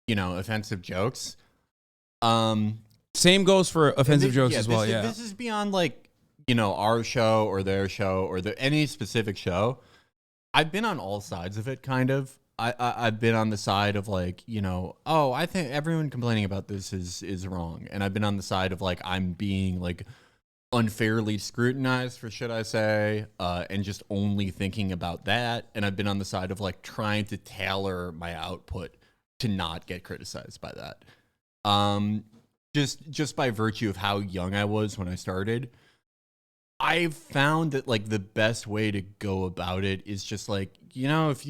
you know, offensive jokes. Same goes for offensive jokes as well. This is beyond like, you know, our show or their show or any specific show. I've been on all sides of it, kind of. I've been on the side of like, you know, oh, I think everyone complaining about this is wrong, and I've been on the side of like I'm being like unfairly scrutinized for shit I say, and just only thinking about that. And I've been on the side of like trying to tailor my output to not get criticized by that. Just by virtue of how young I was when I started, I've found that like the best way to go about it is just like, you know, if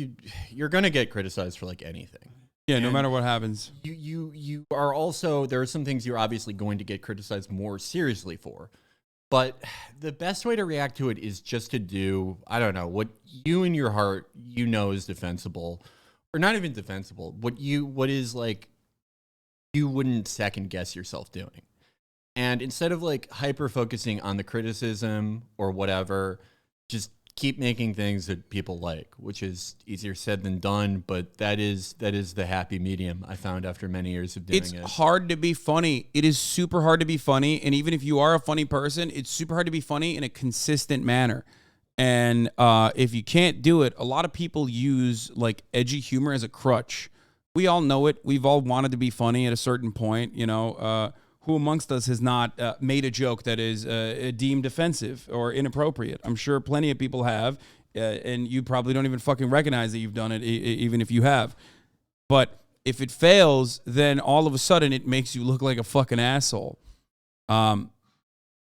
you're gonna get criticized for like anything. Yeah, and no matter what happens. You are also, there are some things you're obviously going to get criticized more seriously for. But the best way to react to it is just to do, I don't know, what you in your heart you know is defensible, or not even defensible. What is like you wouldn't second guess yourself doing. And instead of like hyper focusing on the criticism or whatever, just keep making things that people like, which is easier said than done, but that is the happy medium I found after many years of doing it. It's hard to be funny. It is super hard to be funny, and even if you are a funny person, it's super hard to be funny in a consistent manner. And if you can't do it, a lot of people use like edgy humor as a crutch. We all know it. We've all wanted to be funny at a certain point. You know, who amongst us has not made a joke that is deemed offensive or inappropriate? I'm sure plenty of people have, and you probably don't even fucking recognize that you've done it, even if you have. But if it fails, then all of a sudden it makes you look like a fucking asshole.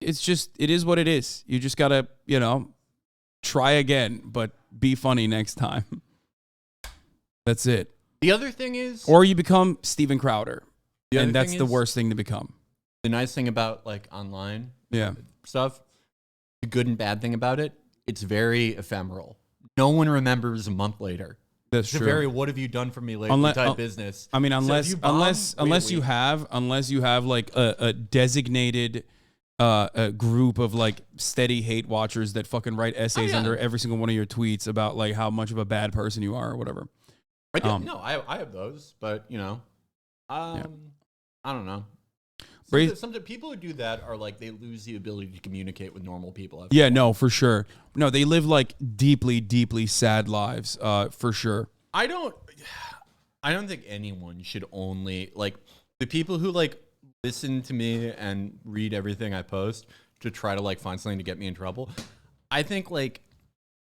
It's just, it is what it is. You just gotta, you know, try again, but be funny next time. That's it. The other thing is, or you become Steven Crowder, and that's the worst thing to become. The nice thing about like online, stuff, the good and bad thing about it, it's very ephemeral. No one remembers a month later. That's it's true. a very "what have you done for me lately" type business. I mean, unless so you have like a designated a group of like steady hate watchers that fucking write essays under every single one of your tweets about like how much of a bad person you are or whatever. I do. No, I have those, but you know, I don't know. Some people who do that are like, they lose the ability to communicate with normal people. Yeah, no, for sure. No, they live like deeply, deeply sad lives, for sure. I don't think anyone should only like the people who like listen to me and read everything I post to try to like find something to get me in trouble. I think like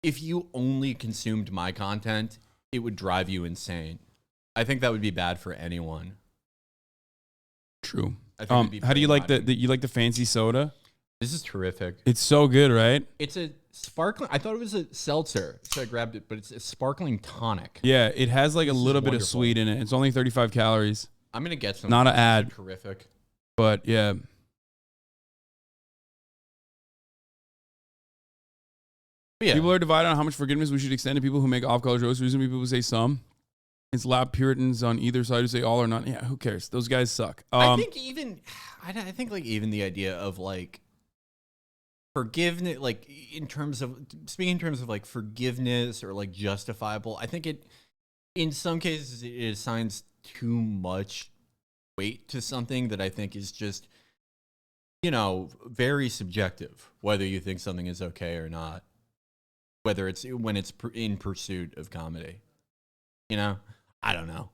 if you only consumed my content, it would drive you insane. I think that would be bad for anyone. True. How do you like you like the fancy soda? This is terrific. It's so good, right? It's a sparkling. I thought it was a seltzer, so I grabbed it, but it's a sparkling tonic. Yeah, it has like a little bit of sweet in it. It's only 35 calories. I'm gonna get some. Not an ad. Terrific. But yeah. People are divided on how much forgiveness we should extend to people who make off-color jokes. Recently, people say some. It's loud Puritans on either side who say all or none. Yeah, who cares? Those guys suck. I think like even the idea of like forgiveness, like speaking in terms of like forgiveness or like justifiable, I think in some cases it assigns too much weight to something that I think is just, you know, very subjective, whether you think something is okay or not, whether it's when it's in pursuit of comedy, you know. I don't know.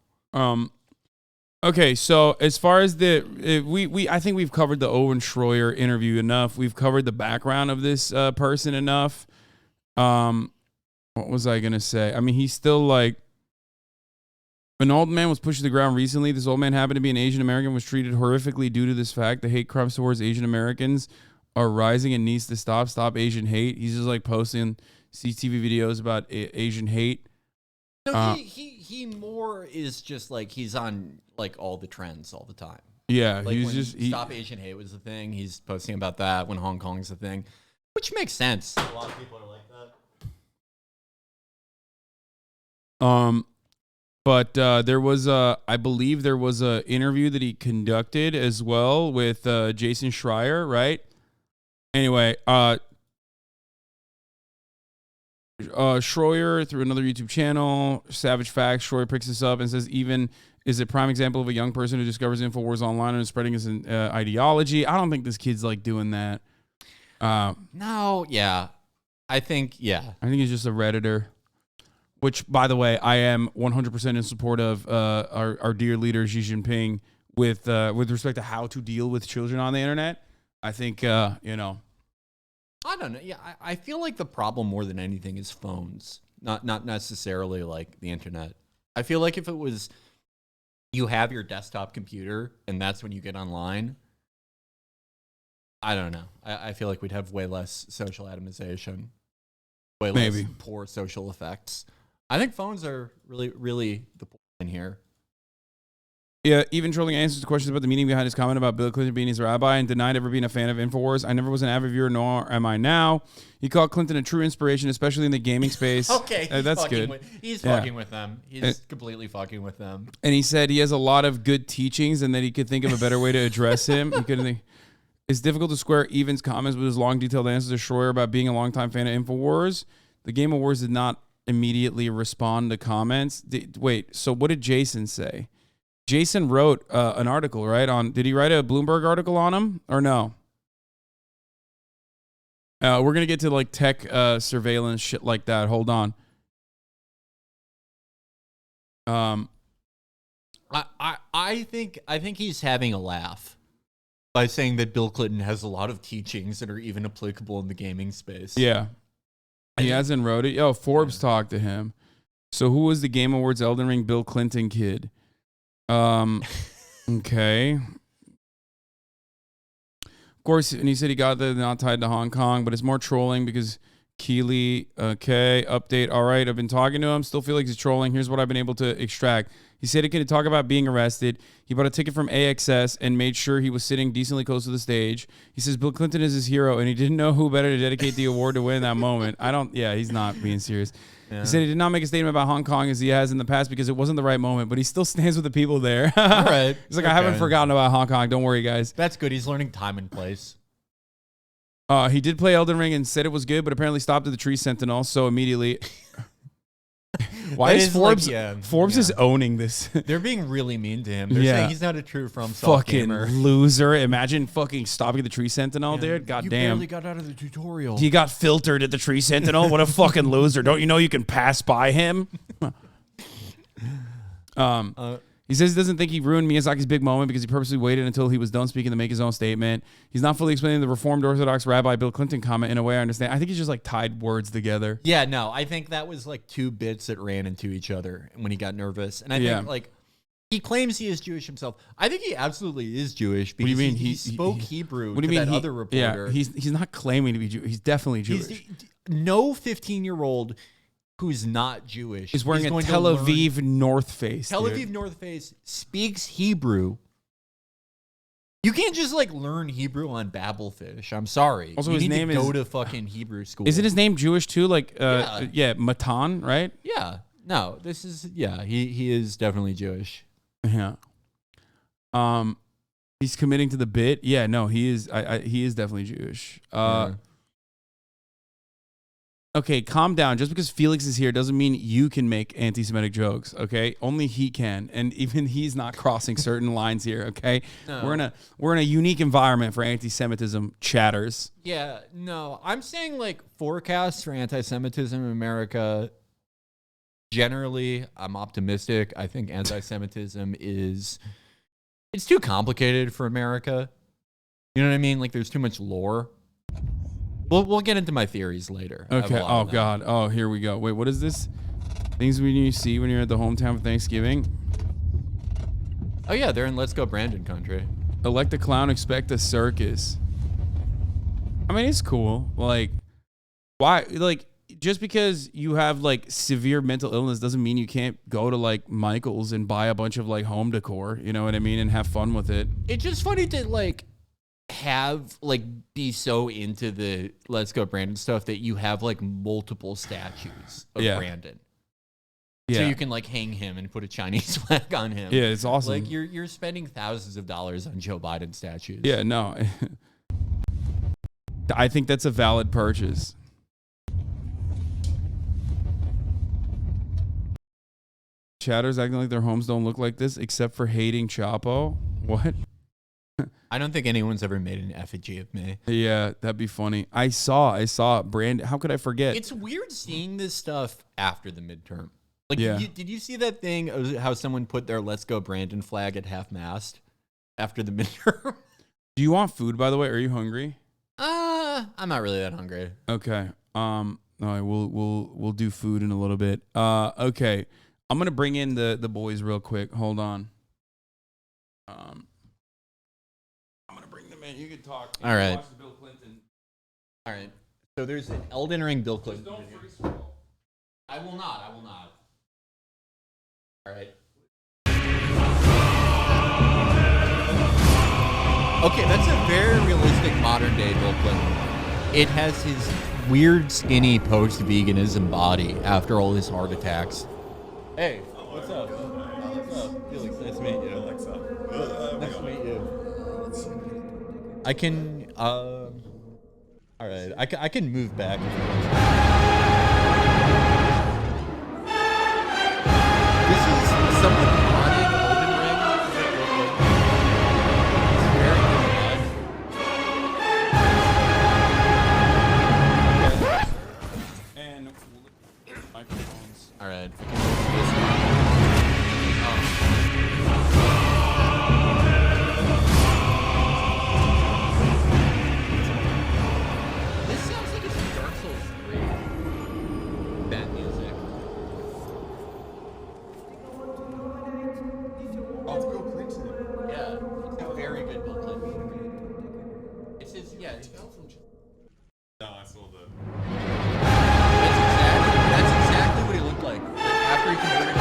Okay, so as far as I think we've covered the Owen Schroyer interview enough. We've covered the background of this person enough. What was I gonna say? I mean, he's still like, an old man was pushed to the ground recently. This old man happened to be an Asian American, was treated horrifically due to this fact. The hate crimes towards Asian Americans are rising and needs to stop. Stop Asian hate. He's just like posting CTV videos about Asian hate. No, he more is just like he's on like all the trends all the time. Yeah, like he's when just Stop Asian Hate was the thing. He's posting about that when Hong Kong's the thing, which makes sense. A lot of people are like that. But there was I believe there was a interview that he conducted as well with Jason Schreier, right? Anyway, Schroyer through another YouTube channel, Savage Facts. Schroyer picks this up and says, even is a prime example of a young person who discovers InfoWars online and is spreading his ideology. I don't think this kid's like doing that. No, yeah. I think he's just a Redditor, which, by the way, I am 100% in support of our dear leader Xi Jinping with respect to how to deal with children on the internet. I think, you know. I don't know. Yeah, I feel like the problem more than anything is phones, not necessarily like the internet. I feel like if it was you have your desktop computer and that's when you get online, I don't know. I feel like we'd have way less social atomization, way less poor social effects. I think phones are really the point in here. Yeah, even trolling answers to questions about the meaning behind his comment about Bill Clinton being his rabbi and denied ever being a fan of InfoWars. I never was an avid viewer, nor am I now. He called Clinton a true inspiration, especially in the gaming space. Okay, that's good. He's fucking with them. He's completely fucking with them. And he said he has a lot of good teachings and that he could think of a better way to address him. He couldn't think. It's difficult to square Evan's comments with his long, detailed answers to Schroyer about being a longtime fan of InfoWars. The Game Awards did not immediately respond to comments. Wait, so what did Jason say? Jason wrote an article, right? Did he write a Bloomberg article on him or no? We're gonna get to like tech surveillance shit like that. Hold on. I think he's having a laugh by saying that Bill Clinton has a lot of teachings that are even applicable in the gaming space. Yeah. He hasn't wrote it. Yo, Forbes talked to him. So who was the Game Awards Elden Ring Bill Clinton kid? Okay. Of course, and he said he got the not tied to Hong Kong, but it's more trolling because Keeley, okay, update. All right, I've been talking to him. Still feel like he's trolling. Here's what I've been able to extract. He said he could talk about being arrested. He bought a ticket from AXS and made sure he was sitting decently close to the stage. He says Bill Clinton is his hero, and he didn't know who better to dedicate the award to win in that moment. Yeah, he's not being serious. Yeah. He said he did not make a statement about Hong Kong as he has in the past because it wasn't the right moment, but he still stands with the people there. All right. He's like, I haven't forgotten about Hong Kong. Don't worry, guys. That's good. He's learning time and place. He did play Elden Ring and said it was good, but apparently stopped at the Tree Sentinel, so immediately... Why is Forbes? Like, Forbes is owning this. They're being really mean to him. They're saying he's not a true FromSoft fucking gamer. Loser. Imagine fucking stopping at the Tree Sentinel, dude. God damn. You barely got out of the tutorial. He got filtered at the Tree Sentinel. What a fucking loser. Don't you know you can pass by him? He says he doesn't think he ruined Miyazaki's big moment because he purposely waited until he was done speaking to make his own statement. He's not fully explaining the Reformed Orthodox Rabbi Bill Clinton comment in a way I understand. I think he just like tied words together. Yeah, no, I think that was like two bits that ran into each other when he got nervous. And I think like he claims he is Jewish himself. I think he absolutely is Jewish because he spoke Hebrew to that other reporter. Yeah, he's not claiming to be Jewish. He's definitely Jewish. No 15-year-old who's not Jewish. He's wearing a Tel Aviv North Face. Tel Aviv North Face speaks Hebrew. You can't just like learn Hebrew on Babelfish. I'm sorry. Also, you his need name to go to fucking Hebrew school. Isn't his name Jewish too? Like, Matan, right? Yeah. No, this is he is definitely Jewish. Yeah. He's committing to the bit. Yeah, no, he is. He is definitely Jewish. Okay, calm down. Just because Felix is here doesn't mean you can make anti-Semitic jokes, okay? Only he can, and even he's not crossing certain lines here, okay? No. We're in a unique environment for anti-Semitism chatters. Yeah, no. I'm saying like forecasts for anti-Semitism in America. Generally, I'm optimistic. I think anti-Semitism it's too complicated for America. You know what I mean? Like there's too much lore. We'll get into my theories later. Okay. Oh, God. Oh, here we go. Wait, what is this? Things you see when you're at the hometown for Thanksgiving? Oh, yeah. They're in Let's Go Brandon country. Elect a clown, expect a circus. I mean, it's cool. Like, why? Like, just because you have, like, severe mental illness doesn't mean you can't go to, like, Michael's and buy a bunch of, like, home decor. You know what I mean? And have fun with it. It's just funny to, like... be so into the Let's Go Brandon stuff that you have like multiple statues of Brandon. Yeah. So you can like hang him and put a Chinese flag on him. Yeah, it's awesome. Like you're spending thousands of dollars on Joe Biden statues. Yeah, no. I think that's a valid purchase. Chatters acting like their homes don't look like this except for hating Chapo. What? I don't think anyone's ever made an effigy of me. Yeah, that'd be funny. I saw Brandon. How could I forget? It's weird seeing this stuff after the midterm. Like, did you see that thing? How someone put their "Let's Go Brandon" flag at half-mast after the midterm? Do you want food, by the way? Are you hungry? I'm not really that hungry. Okay. All right, we'll do food in a little bit. Okay. I'm gonna bring in the boys real quick. Hold on. Man, you can talk. All right. Watch the Bill Clinton. All right. So there's an Elden Ring Bill Clinton. Just don't free scroll. I will not. All right. Okay, that's a very realistic modern day Bill Clinton. It has his weird, skinny post-veganism body after all his heart attacks. Hey, what's up? What's up? Felix, nice to meet you. Nice to meet you. I can, all right, I can move back. This is somewhat modded Elden Ring. It's very good mod. Yeah. No, I saw the. That's exactly what he looked like after he converted.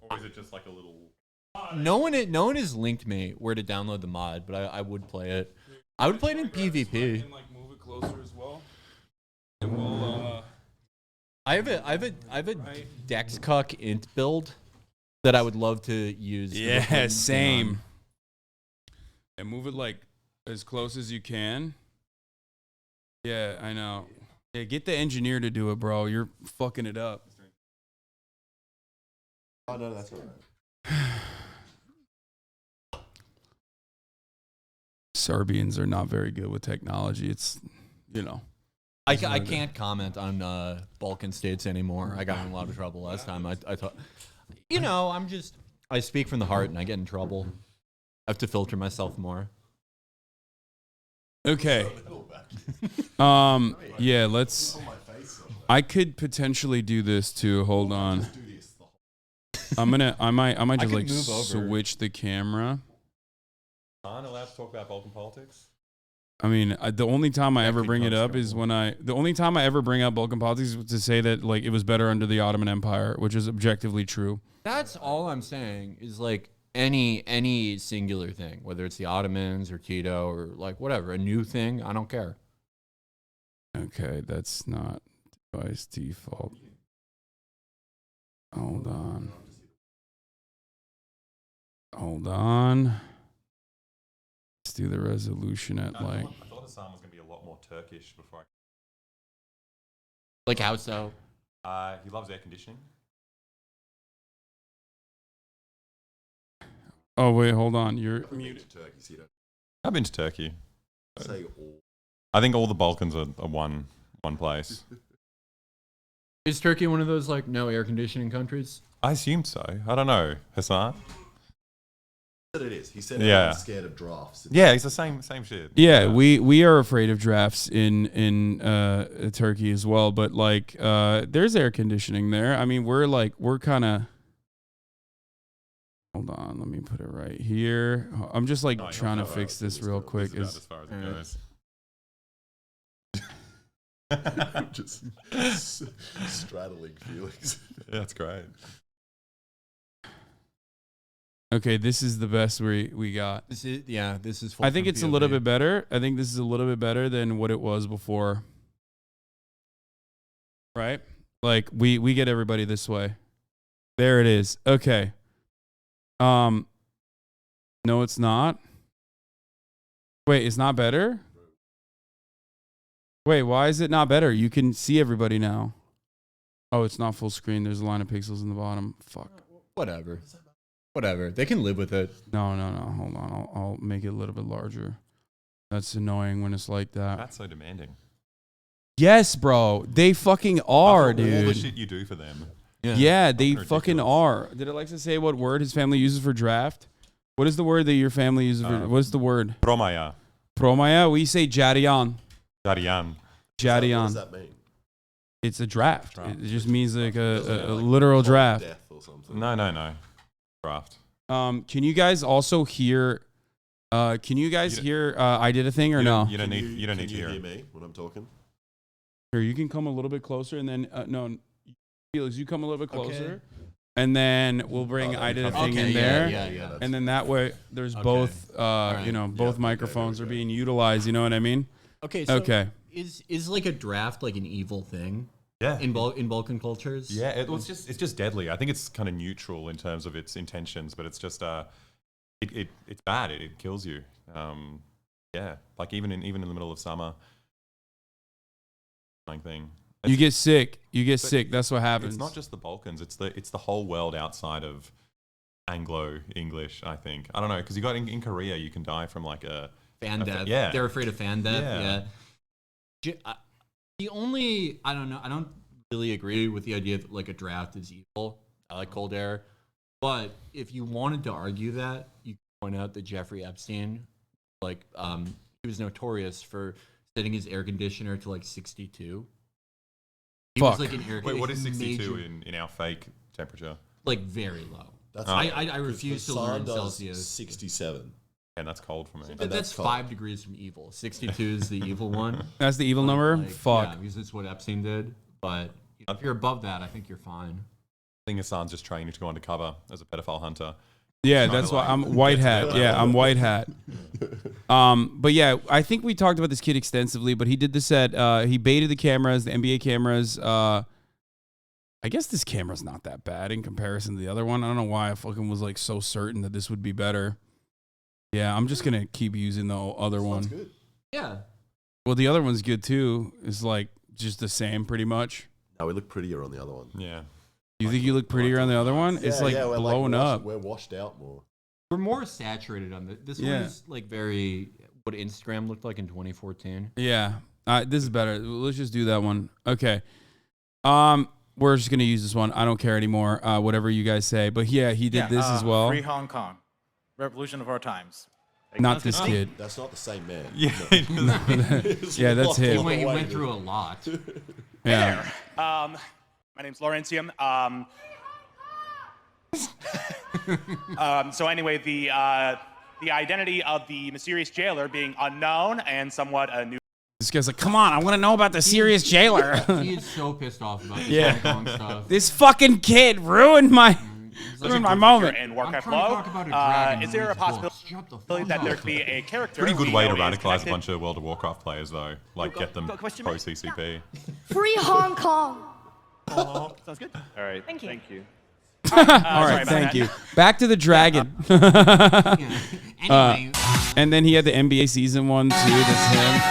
Or is it just like a little? No one has linked me where to download the mod, but I would play it. I would play it in PvP. And like move it closer as well. And we'll. I have a Dex Cuck int build that I would love to use. Yeah, same. And move it like as close as you can. Yeah, I know. Yeah, get the engineer to do it, bro. You're fucking it up. Oh no, that's all right. Serbians are not very good with technology. It's, you know. I can't comment on Balkan states anymore. I got in a lot of trouble last time. I thought, you know, I speak from the heart and I get in trouble. I have to filter myself more. Okay. Yeah, I could potentially do this too. Hold on. I might just like switch the camera. Aren't allowed to talk about Balkan politics? I mean, the only time I ever bring it up is the only time I ever bring up Balkan politics is to say that like it was better under the Ottoman Empire, which is objectively true. That's all I'm saying is like any singular thing, whether it's the Ottomans or Tito or like whatever, a new thing, I don't care. Okay, that's not device default. Hold on. Let's do the resolution at like. I thought Hasan was going to be a lot more Turkish before. Like how so? He loves air conditioning. Oh wait, hold on. You're muted. I've been to Turkey. Say all. I think all the Balkans are one place. Is Turkey one of those like no air conditioning countries? I assumed so. I don't know. Hasan? He said it is. He said yeah. He's scared of drafts. Yeah, it's the same shit. Yeah, we are afraid of drafts in Turkey as well, but like there's air conditioning there. I mean, we're kind of. Hold on, let me put it right here. I'm just like trying to fix this real quick. As far as it goes. Just straddling Felix. Yeah, that's great. Okay, this is the best we got. This is full I think from it's a POV. little bit better. I think this is a little bit better than what it was before. Right? Like we get everybody this way. There it is. Okay. No, it's not. Wait, it's not better? Wait, why is it not better? You can see everybody now. Oh, it's not full screen. There's a line of pixels in the bottom. Fuck. Whatever. They can live with it. No. Hold on. I'll make it a little bit larger. That's annoying when it's like that. That's so demanding. Yes, bro. They fucking are, dude. All the shit you do for them. Yeah, they fucking are. Did Alexa say what word his family uses for draft? What is the word that your family uses for? What is the word? Promaya. Promaya. We say jariyan. Jariyan. Jariyan. What does that mean? It's a draft. It just means like a literal draft. Death or something. No. Draft. Can you guys also hear? Can you guys hear? I did a thing or no? You don't need to hear me when I'm talking. Here, you can come a little bit closer, and then no, Felix, you come a little bit closer, and then we'll bring I did a thing in there, Yeah. and then that way there's both. You know, both microphones are being utilized. You know what I mean? Okay. So okay. Is like a draft like an evil thing? Yeah. In Balkan cultures. Yeah. It's just deadly. I think it's kind of neutral in terms of its intentions, but it's just it's bad. It kills you. Yeah. Like even in the middle of summer. Thing. You get sick. Sick. That's what happens. It's not just the Balkans. It's the whole world outside of Anglo English. I think. I don't know because you got in Korea, you can die from like a fan death. Yeah, they're afraid of fan death. Yeah. The only I don't know. I don't really agree with the idea that like a draft is evil. I like cold air, but if you wanted to argue that, you could point out that Jeffrey Epstein, like, he was notorious for setting his air conditioner to like 62. He was like an air. Wait, what is like 62 major- in our fake temperature? Like very low. That's I refuse to the learn sun does Celsius. 67. And that's cold for me. That's 5 degrees from evil. 62 is the evil one. That's the evil number? Fuck. Yeah, because it's what Epstein did. But if you're above that, I think you're fine. I think Hasan's just training to go undercover as a pedophile hunter. Yeah, that's why I'm white hat. Yeah, I'm white hat. But yeah, I think we talked about this kid extensively, but he did this at, he baited the cameras, the NBA cameras. I guess this camera's not that bad in comparison to the other one. I don't know why I fucking was like so certain that this would be better. Yeah, I'm just going to keep using the other one. Good. Yeah. Well, the other one's good too. It's like just the same pretty much. No, we look prettier on the other one. Yeah. You think you look prettier on the other one? It's like we're blowing up. We're washed out more. We're more saturated on this one is like very what Instagram looked like in 2014. Yeah. This is better. Let's just do that one. Okay. We're just going to use this one. I don't care anymore. Whatever you guys say. But yeah, he did this as well. Free Hong Kong. Revolution of our times. Not this kid. That's not the same man. Yeah, yeah, that's him. He went through a lot. Yeah. Hey there. My name's Laurentium. So anyway, the identity of the mysterious jailer being unknown and somewhat a new. This guy's like, come on, I want to know about the serious jailer. He is so pissed off about this Hong Kong stuff. This fucking kid ruined my moment. In Warcraft Low, is there a possibility that there could be a character? Pretty good we way to know is radicalize a connected- bunch of World of Warcraft players, though. Like, get them pro CCP. Free Hong Kong. Sounds good. All right. Thank you. Thank you. All right, thank you. Back to the dragon. Anyway. And then he had the NBA season one too. That's him.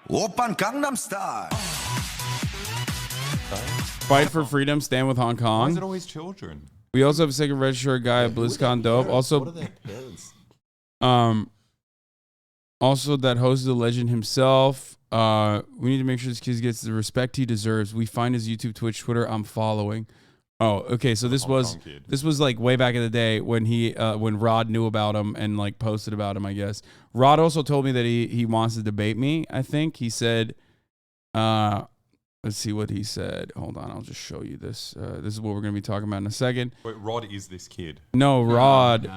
Open Gangnam Style. Fight for freedom, stand with Hong Why Kong. is it always children? We also have a second registered guy at BlizzCon Dope. Also, What are their parents? also that hosted the legend himself. We need to make sure this kid gets the respect he deserves. We find his YouTube, Twitch, Twitter. I'm following. Oh, okay. So this was like way back in the day when when Rod knew about him and like posted about him, I guess. Rod also told me that he wants to debate me. I think he said, let's see what he said. Hold on, I'll just show you this. This is what we're gonna be talking about in a second. Wait, Rod is this kid? No, Rod.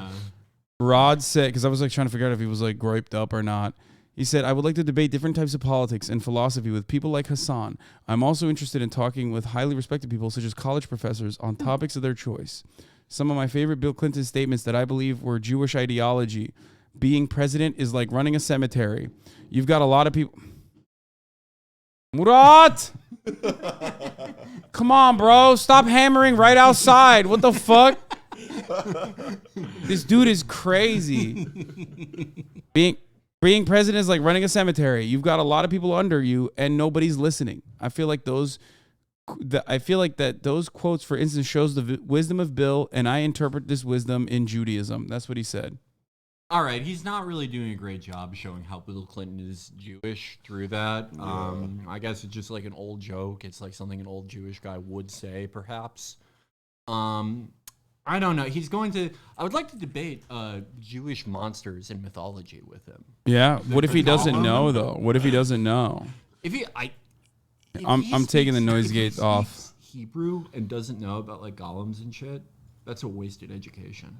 Rod said, because I was like trying to figure out if he was like griped up or not. He said, I would like to debate different types of politics and philosophy with people like Hasan. I'm also interested in talking with highly respected people such as college professors on topics of their choice. Some of my favorite Bill Clinton statements that I believe were Jewish ideology. Being president is like running a cemetery. You've got a lot of people. Murat! Come on, bro. Stop hammering right outside. What the fuck? This dude is crazy. Being president is like running a cemetery. You've got a lot of people under you and nobody's listening. I feel like those quotes, for instance, shows the wisdom of Bill, and I interpret this wisdom in Judaism. That's what he said. All right, he's not really doing a great job showing how Bill Clinton is Jewish through that. I guess it's just like an old joke. It's like something an old Jewish guy would say, perhaps. I don't know. I would like to debate Jewish monsters in mythology with him. Yeah. What if he doesn't know, though? What if he doesn't know? I'm taking the noise gates off. Hebrew and doesn't know about like golems and shit. That's a wasted education.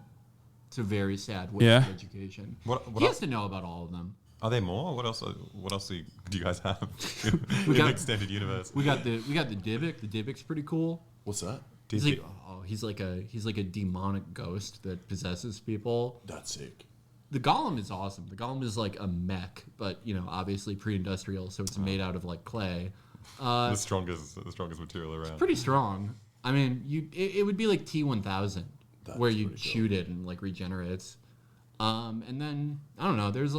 It's a very sad wasted education. He has to know about all of them. Are there more? What else do you guys have We in got the extended universe? We got the Dybbuk. The Dybbuk's pretty cool. What's that? He's like a demonic ghost that possesses people. That's sick. The golem is awesome. The golem is like a mech, but obviously pre-industrial, so it's made out of like clay. The strongest material around. Pretty strong. I mean, it would be like T-1000, where you shoot it and like regenerates. And then I don't know. There's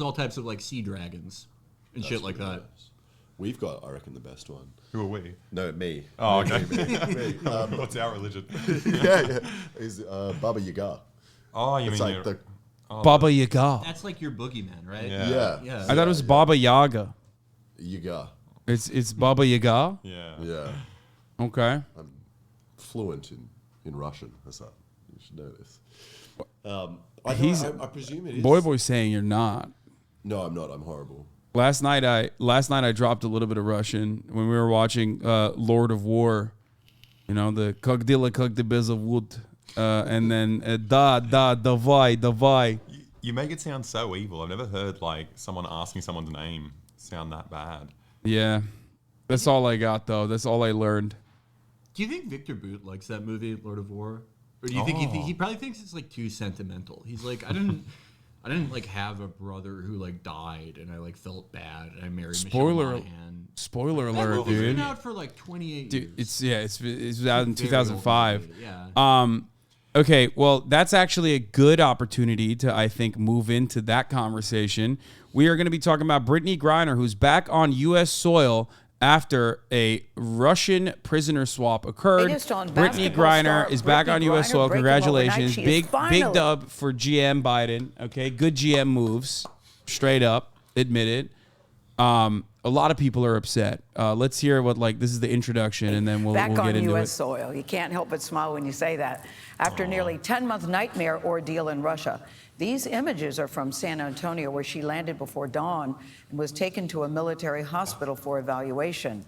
all types of like sea dragons and shit like that. We've got, I reckon, the best one. Who are we? No, me. Oh, okay. Me. What's our religion? yeah. Is Baba Yaga. Oh, you it's mean like the Baba Yaga. That's like your boogeyman, right? Yeah. I thought it was Baba Yaga. Yaga. It's Baba Yaga? Yeah. Okay. I'm fluent in Russian, Hasan. You should know this. I presume it is. Boy's saying you're not. No, I'm not. I'm horrible. Last night I dropped a little bit of Russian when we were watching Lord of War. You know, the Kogdila Bez of Wood. And then davai. You make it sound so evil. I've never heard like someone asking someone's name sound that bad. Yeah. That's all I got though. That's all I learned. Do you think Victor Bout likes that movie, Lord of War? Or do you think he probably thinks it's like too sentimental? He's like, I didn't like have a brother who like died and I like felt bad and I married Michelle Monaghan. Spoiler alert, dude. It's been out for like 28 years. It's out in 2005. Yeah. Okay, well, that's actually a good opportunity to, I think, move into that conversation. We are going to be talking about Brittney Griner, who's back on U.S. soil after a Russian prisoner swap occurred. Brittney Griner is back on U.S. soil. Congratulations. Big dub for GM Biden. Okay, good GM moves. Straight up. Admit it. A lot of people are upset. Let's hear what, this is the introduction, and then we'll get into it. Back on U.S. soil. You can't help but smile when you say that. After nearly 10-month nightmare ordeal in Russia, these images are from San Antonio, where she landed before dawn and was taken to a military hospital for evaluation.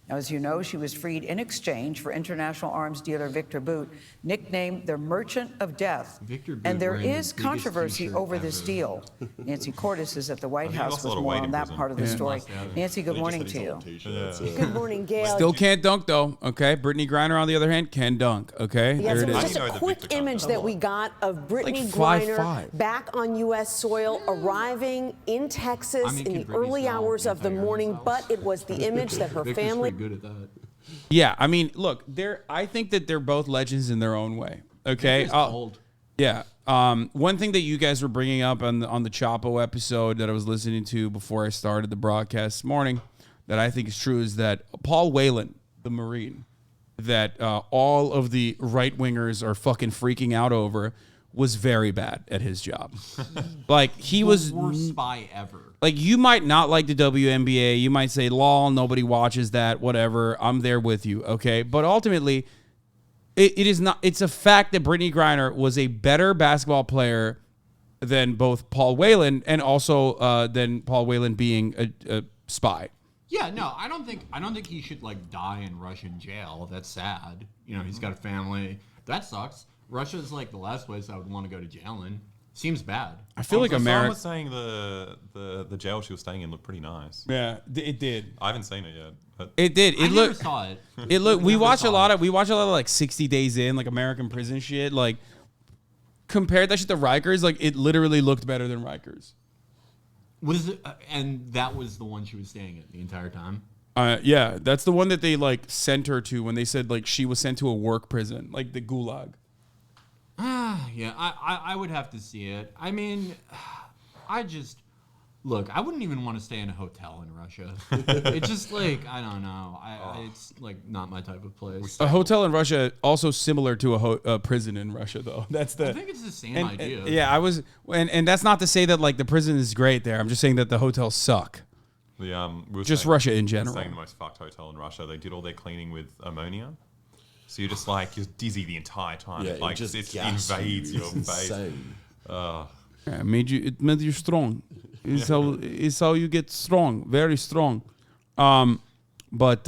Now, as you know, she was freed in exchange for international arms dealer Victor Bout, nicknamed the Merchant of Death. And there is controversy over this deal. Nancy Cordes is at the White House with more on that part of the story. Nancy, good morning to you. Good morning, Gail. Still can't dunk, though, okay? Brittney Griner, on the other hand, can dunk, okay? Yes, there it it was is. just a quick image that we got of Brittney Like Griner 5'5". back on U.S. soil, arriving in Texas in the early hours of the morning, but it was the image that her family... Good at that. Yeah, I mean, look, I think that they're both legends in their own way. Okay, yeah. One thing that you guys were bringing up on the Chapo episode that I was listening to before I started the broadcast this morning, that I think is true, is that Paul Whelan, the Marine, that all of the right wingers are fucking freaking out over, was very bad at his job. Like, he was the worst spy ever. Like, you might not like the WNBA. You might say, lol, nobody watches that, whatever. I'm there with you, okay? But ultimately, it is not. It's a fact that Brittney Griner was a better basketball player than both Paul Whelan and also than Paul Whelan being a spy. Yeah, no, I don't think he should like die in Russian jail. That's sad. You know, he's got a family. That sucks. Russia's like the last place I would want to go to jail in. Seems bad. I feel like America was saying the jail she was staying in looked pretty nice. Yeah, it did. I haven't seen it yet. But It did. I never saw it. It looked. We watch a lot of like 60 Days In, like American prison shit. Like, compared that shit to Rikers, like it literally looked better than Rikers. Was it? And that was the one she was staying at the entire time. Yeah, that's the one that they like sent her to when they said like she was sent to a work prison, like the Gulag. Yeah, I would have to see it. I mean, look, I wouldn't even want to stay in a hotel in Russia. It's just like, I don't know. It's like not my type of place. A hotel in Russia, also similar to a prison in Russia, though. That's the. I think it's the same idea. Yeah, and that's not to say that like the prison is great there. I'm just saying that the hotels suck. Just Russia in general. Staying in the most fucked hotel in Russia. They did all their cleaning with ammonia. So you're just like, you're dizzy the entire time. Yeah, like, it invades your face. Yeah, it made you strong. It's how you get strong, very strong. But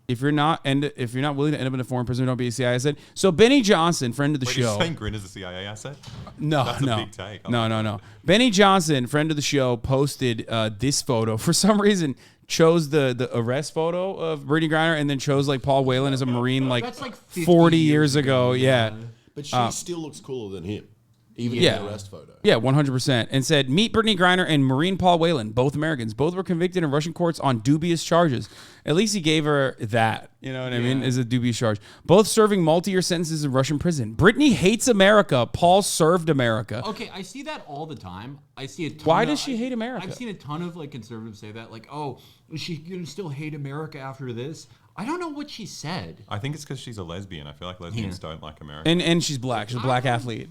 if you're not willing to end up in a foreign prison, don't be a CIA asset. So Benny Johnson, friend of the show. Are you saying Grin is a CIA asset? No, that's a big take. No. Benny Johnson, friend of the show, posted this photo. For some reason, chose the arrest photo of Brittney Griner and then chose like Paul Whelan as a Marine like 40 years ago. Yeah. But she still looks cooler than him, even in the arrest photo. Yeah, 100%. And said, meet Brittney Griner and Marine Paul Whelan, both Americans. Both were convicted in Russian courts on dubious charges. At least he gave her that, you know what I mean, as a dubious charge. Both serving multi-year sentences in Russian prison. Brittney hates America. Paul served America. Okay, I see that all the time. I see a ton Why does she hate America? I've seen a ton of like conservatives say that, like, oh, is she gonna still hate America after this? I don't know what she said. I think it's because she's a lesbian. I feel like lesbians don't like America. And she's black. She's a black athlete.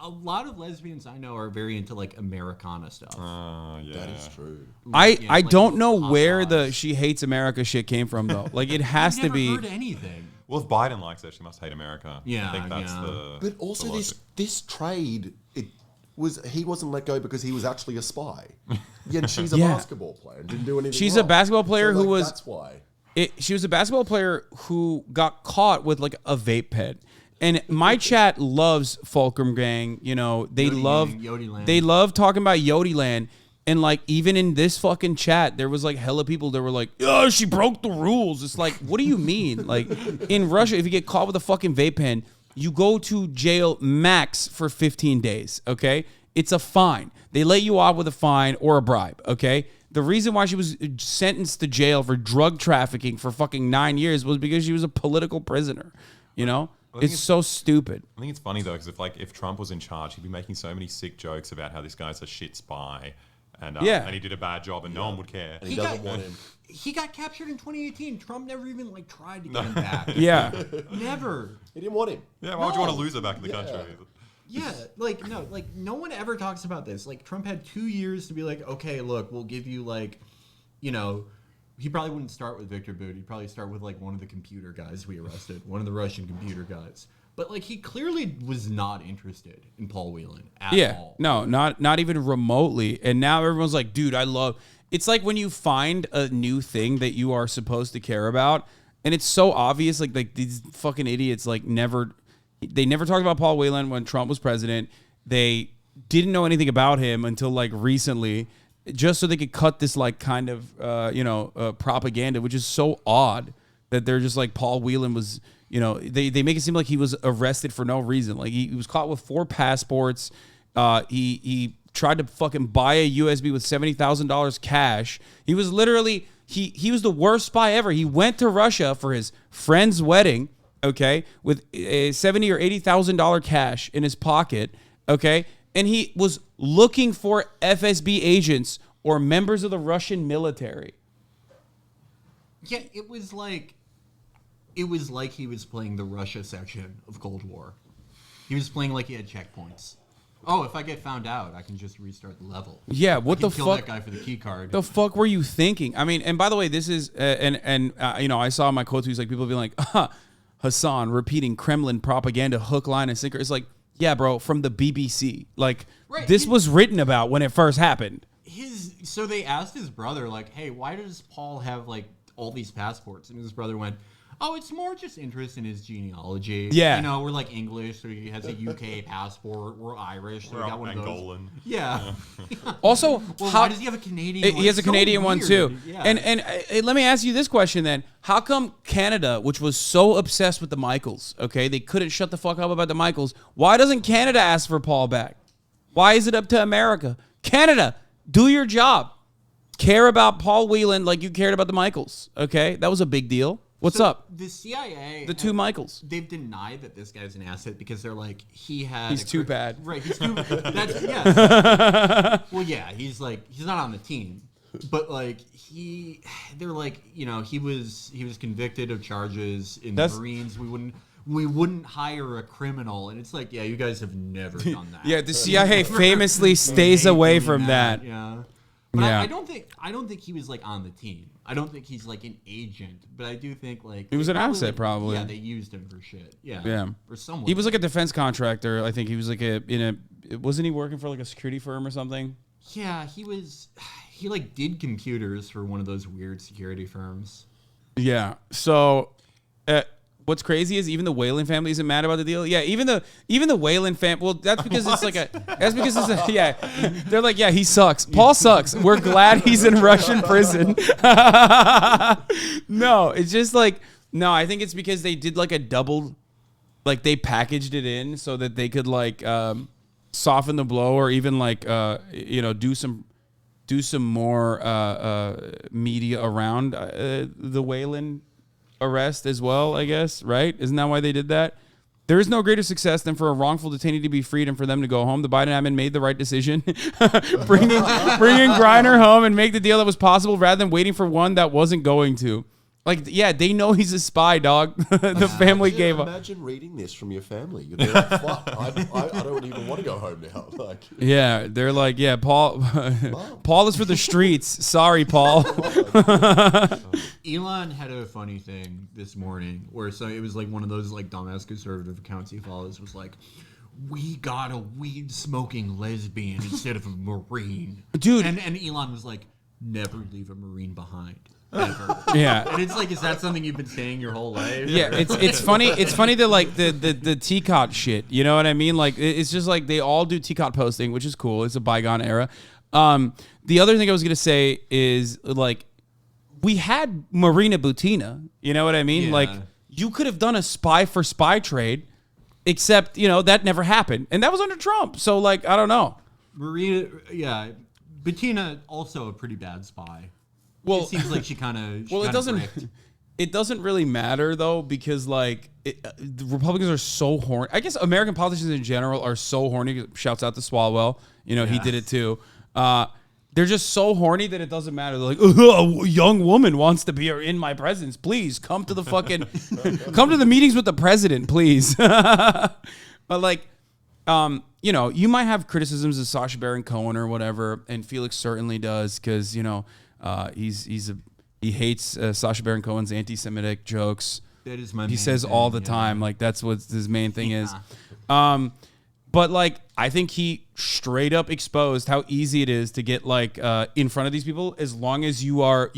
A lot of lesbians I know are very into like Americana stuff. Yeah. That is true. I don't know where the she hates America shit came from though. Like it has to be. Heard anything. Well, if Biden likes her, she must hate America. Yeah, I think that's the. But also the this trade, he wasn't let go because he was actually a spy. Yeah, and she's a basketball player and didn't do anything She's wrong. a basketball player who was... That's why. She was a basketball player who got caught with like a vape pen. And my chat loves Fulcrum Gang. You know, they love talking about Yodiland. And like, even in this fucking chat, there was like hella people that were like, oh, she broke the rules. It's like, what do you mean? Like, in Russia, if you get caught with a fucking vape pen, you go to jail max for 15 days, okay? It's a fine. They let you off with a fine or a bribe, okay? The reason why she was sentenced to jail for drug trafficking for fucking 9 years was because she was a political prisoner, you know? It's so stupid. I think it's funny though, because if Trump was in charge, he'd be making so many sick jokes about how this guy's a shit spy, and he did a bad job, and no one would care. And he doesn't want him. He got captured in 2018. Trump never even like tried to get him back. Yeah, never. He didn't want him. Yeah, why would you want to lose her back in the country? Yeah, like no one ever talks about this. Like Trump had 2 years to be like, okay, look, we'll give you like, you know. He probably wouldn't start with Victor Bout. He'd probably start with like one of the computer guys we arrested, one of the Russian computer guys. But like he clearly was not interested in Paul Whelan at all. No, not even remotely. And now everyone's like, dude, I love. It's like when you find a new thing that you are supposed to care about, and it's so obvious. Like these fucking idiots they never talked about Paul Whelan when Trump was president. They didn't know anything about him until like recently. Just so they could cut this like kind of propaganda, which is so odd that they're just like Paul Whelan was, they make it seem like he was arrested for no reason. Like he was caught with 4 passports. He tried to fucking buy a USB with $70,000 cash. He was literally he was the worst spy ever. He went to Russia for his friend's wedding, okay, with a $70,000 or $80,000 cash in his pocket, okay. And he was looking for FSB agents or members of the Russian military. Yeah, it was like he was playing the Russia section of Cold War. He was playing like he had checkpoints. Oh, if I get found out, I can just restart the level. Yeah, what the fuck? Kill that guy for the key card. The fuck were you thinking? I mean, and by the way, this is I saw my quote tweets like people being like, Hasan repeating Kremlin propaganda hook, line, and sinker. It's like, yeah, bro, from the BBC. Like, right, this was written about when it first happened. So they asked his brother, like, hey, why does Paul have, like, all these passports? And his brother went, oh, it's more just interest in his genealogy. Yeah. You know, we're, like, English, so he has a UK passport. We're Irish, so we got one of those. Angolan. Yeah. Also, why does he have a Canadian one? He has a Canadian one, too. Yeah. And let me ask you this question, then. How come Canada, which was so obsessed with the Michaels, okay, they couldn't shut the fuck up about the Michaels, why doesn't Canada ask for Paul back? Why is it up to America? Canada, do your job. Care about Paul Whelan like you cared about the Michaels, okay? That was a big deal. What's up? The CIA... The two Michaels. They've denied that this guy's an asset because they're like, he's too bad. Right, he's too... That's, yeah. Well, yeah, he's not on the team. But like they're like, he was convicted of charges in the Marines. We wouldn't hire a criminal, and it's like, yeah, you guys have never done that. Yeah, the CIA famously stays away from that. Yeah, but yeah. I don't think he was like on the team. I don't think he's like an agent, but I do think like he was an asset, probably. Yeah, they used him for shit. Yeah, yeah, or someone. He was like a defense contractor. I think he was like wasn't he working for like a security firm or something? Yeah, he was. He like did computers for one of those weird security firms. Yeah. So, what's crazy is even the Whelan family isn't mad about the deal. Yeah. Even the Whelan family. Well, that's because yeah. They're like, yeah, he sucks. Paul sucks. We're glad he's in Russian prison. No, it's just like I think it's because they did like a double, like they packaged it in so that they could like soften the blow or even like do some more media around the Whelan arrest as well, I guess, right? Isn't that why they did that? There is no greater success than for a wrongful detainee to be freed and for them to go home. The Biden admin made the right decision, bringing Griner home and make the deal that was possible rather than waiting for one that wasn't going to. Like, yeah, they know he's a spy, dog. The family gave up. Imagine reading this from your family. You're like, fuck, I don't even want to go home now. Like, yeah, they're like, yeah, Paul is for the streets. Sorry, Paul. Elon had a funny thing this morning where it was like one of those like dumbass conservative accounts he follows was like, we got a weed-smoking lesbian instead of a Marine. Dude. And Elon was like, never leave a Marine behind. Ever. Yeah. And it's like, is that something you've been saying your whole life? Yeah, it's funny. It's funny that like the TCOT shit. You know what I mean? Like it's just like they all do TCOT posting, which is cool. It's a bygone era. The other thing I was gonna say is like we had Marina Butina. You know what I mean? Yeah. Like you could have done a spy for spy trade, except that never happened, and that was under Trump. So like I don't know. Marina, yeah, Bettina also a pretty bad spy. Well, it seems like she kind of. Well, it doesn't. It doesn't really matter though because like the Republicans are so horny. I guess American politicians in general are so horny. Shouts out to Swalwell. He did it too. They're just so horny that it doesn't matter. They're like, a young woman wants to be in my presence. Please come to the fucking, come to the meetings with the president, please. But like, you might have criticisms of Sacha Baron Cohen or whatever, and Felix certainly does because he hates Sacha Baron Cohen's anti-Semitic jokes. That is my he main says thing, all the time, like that's what his main thing is. But like I think he straight up exposed how easy it is to get like in front of these people as long as you are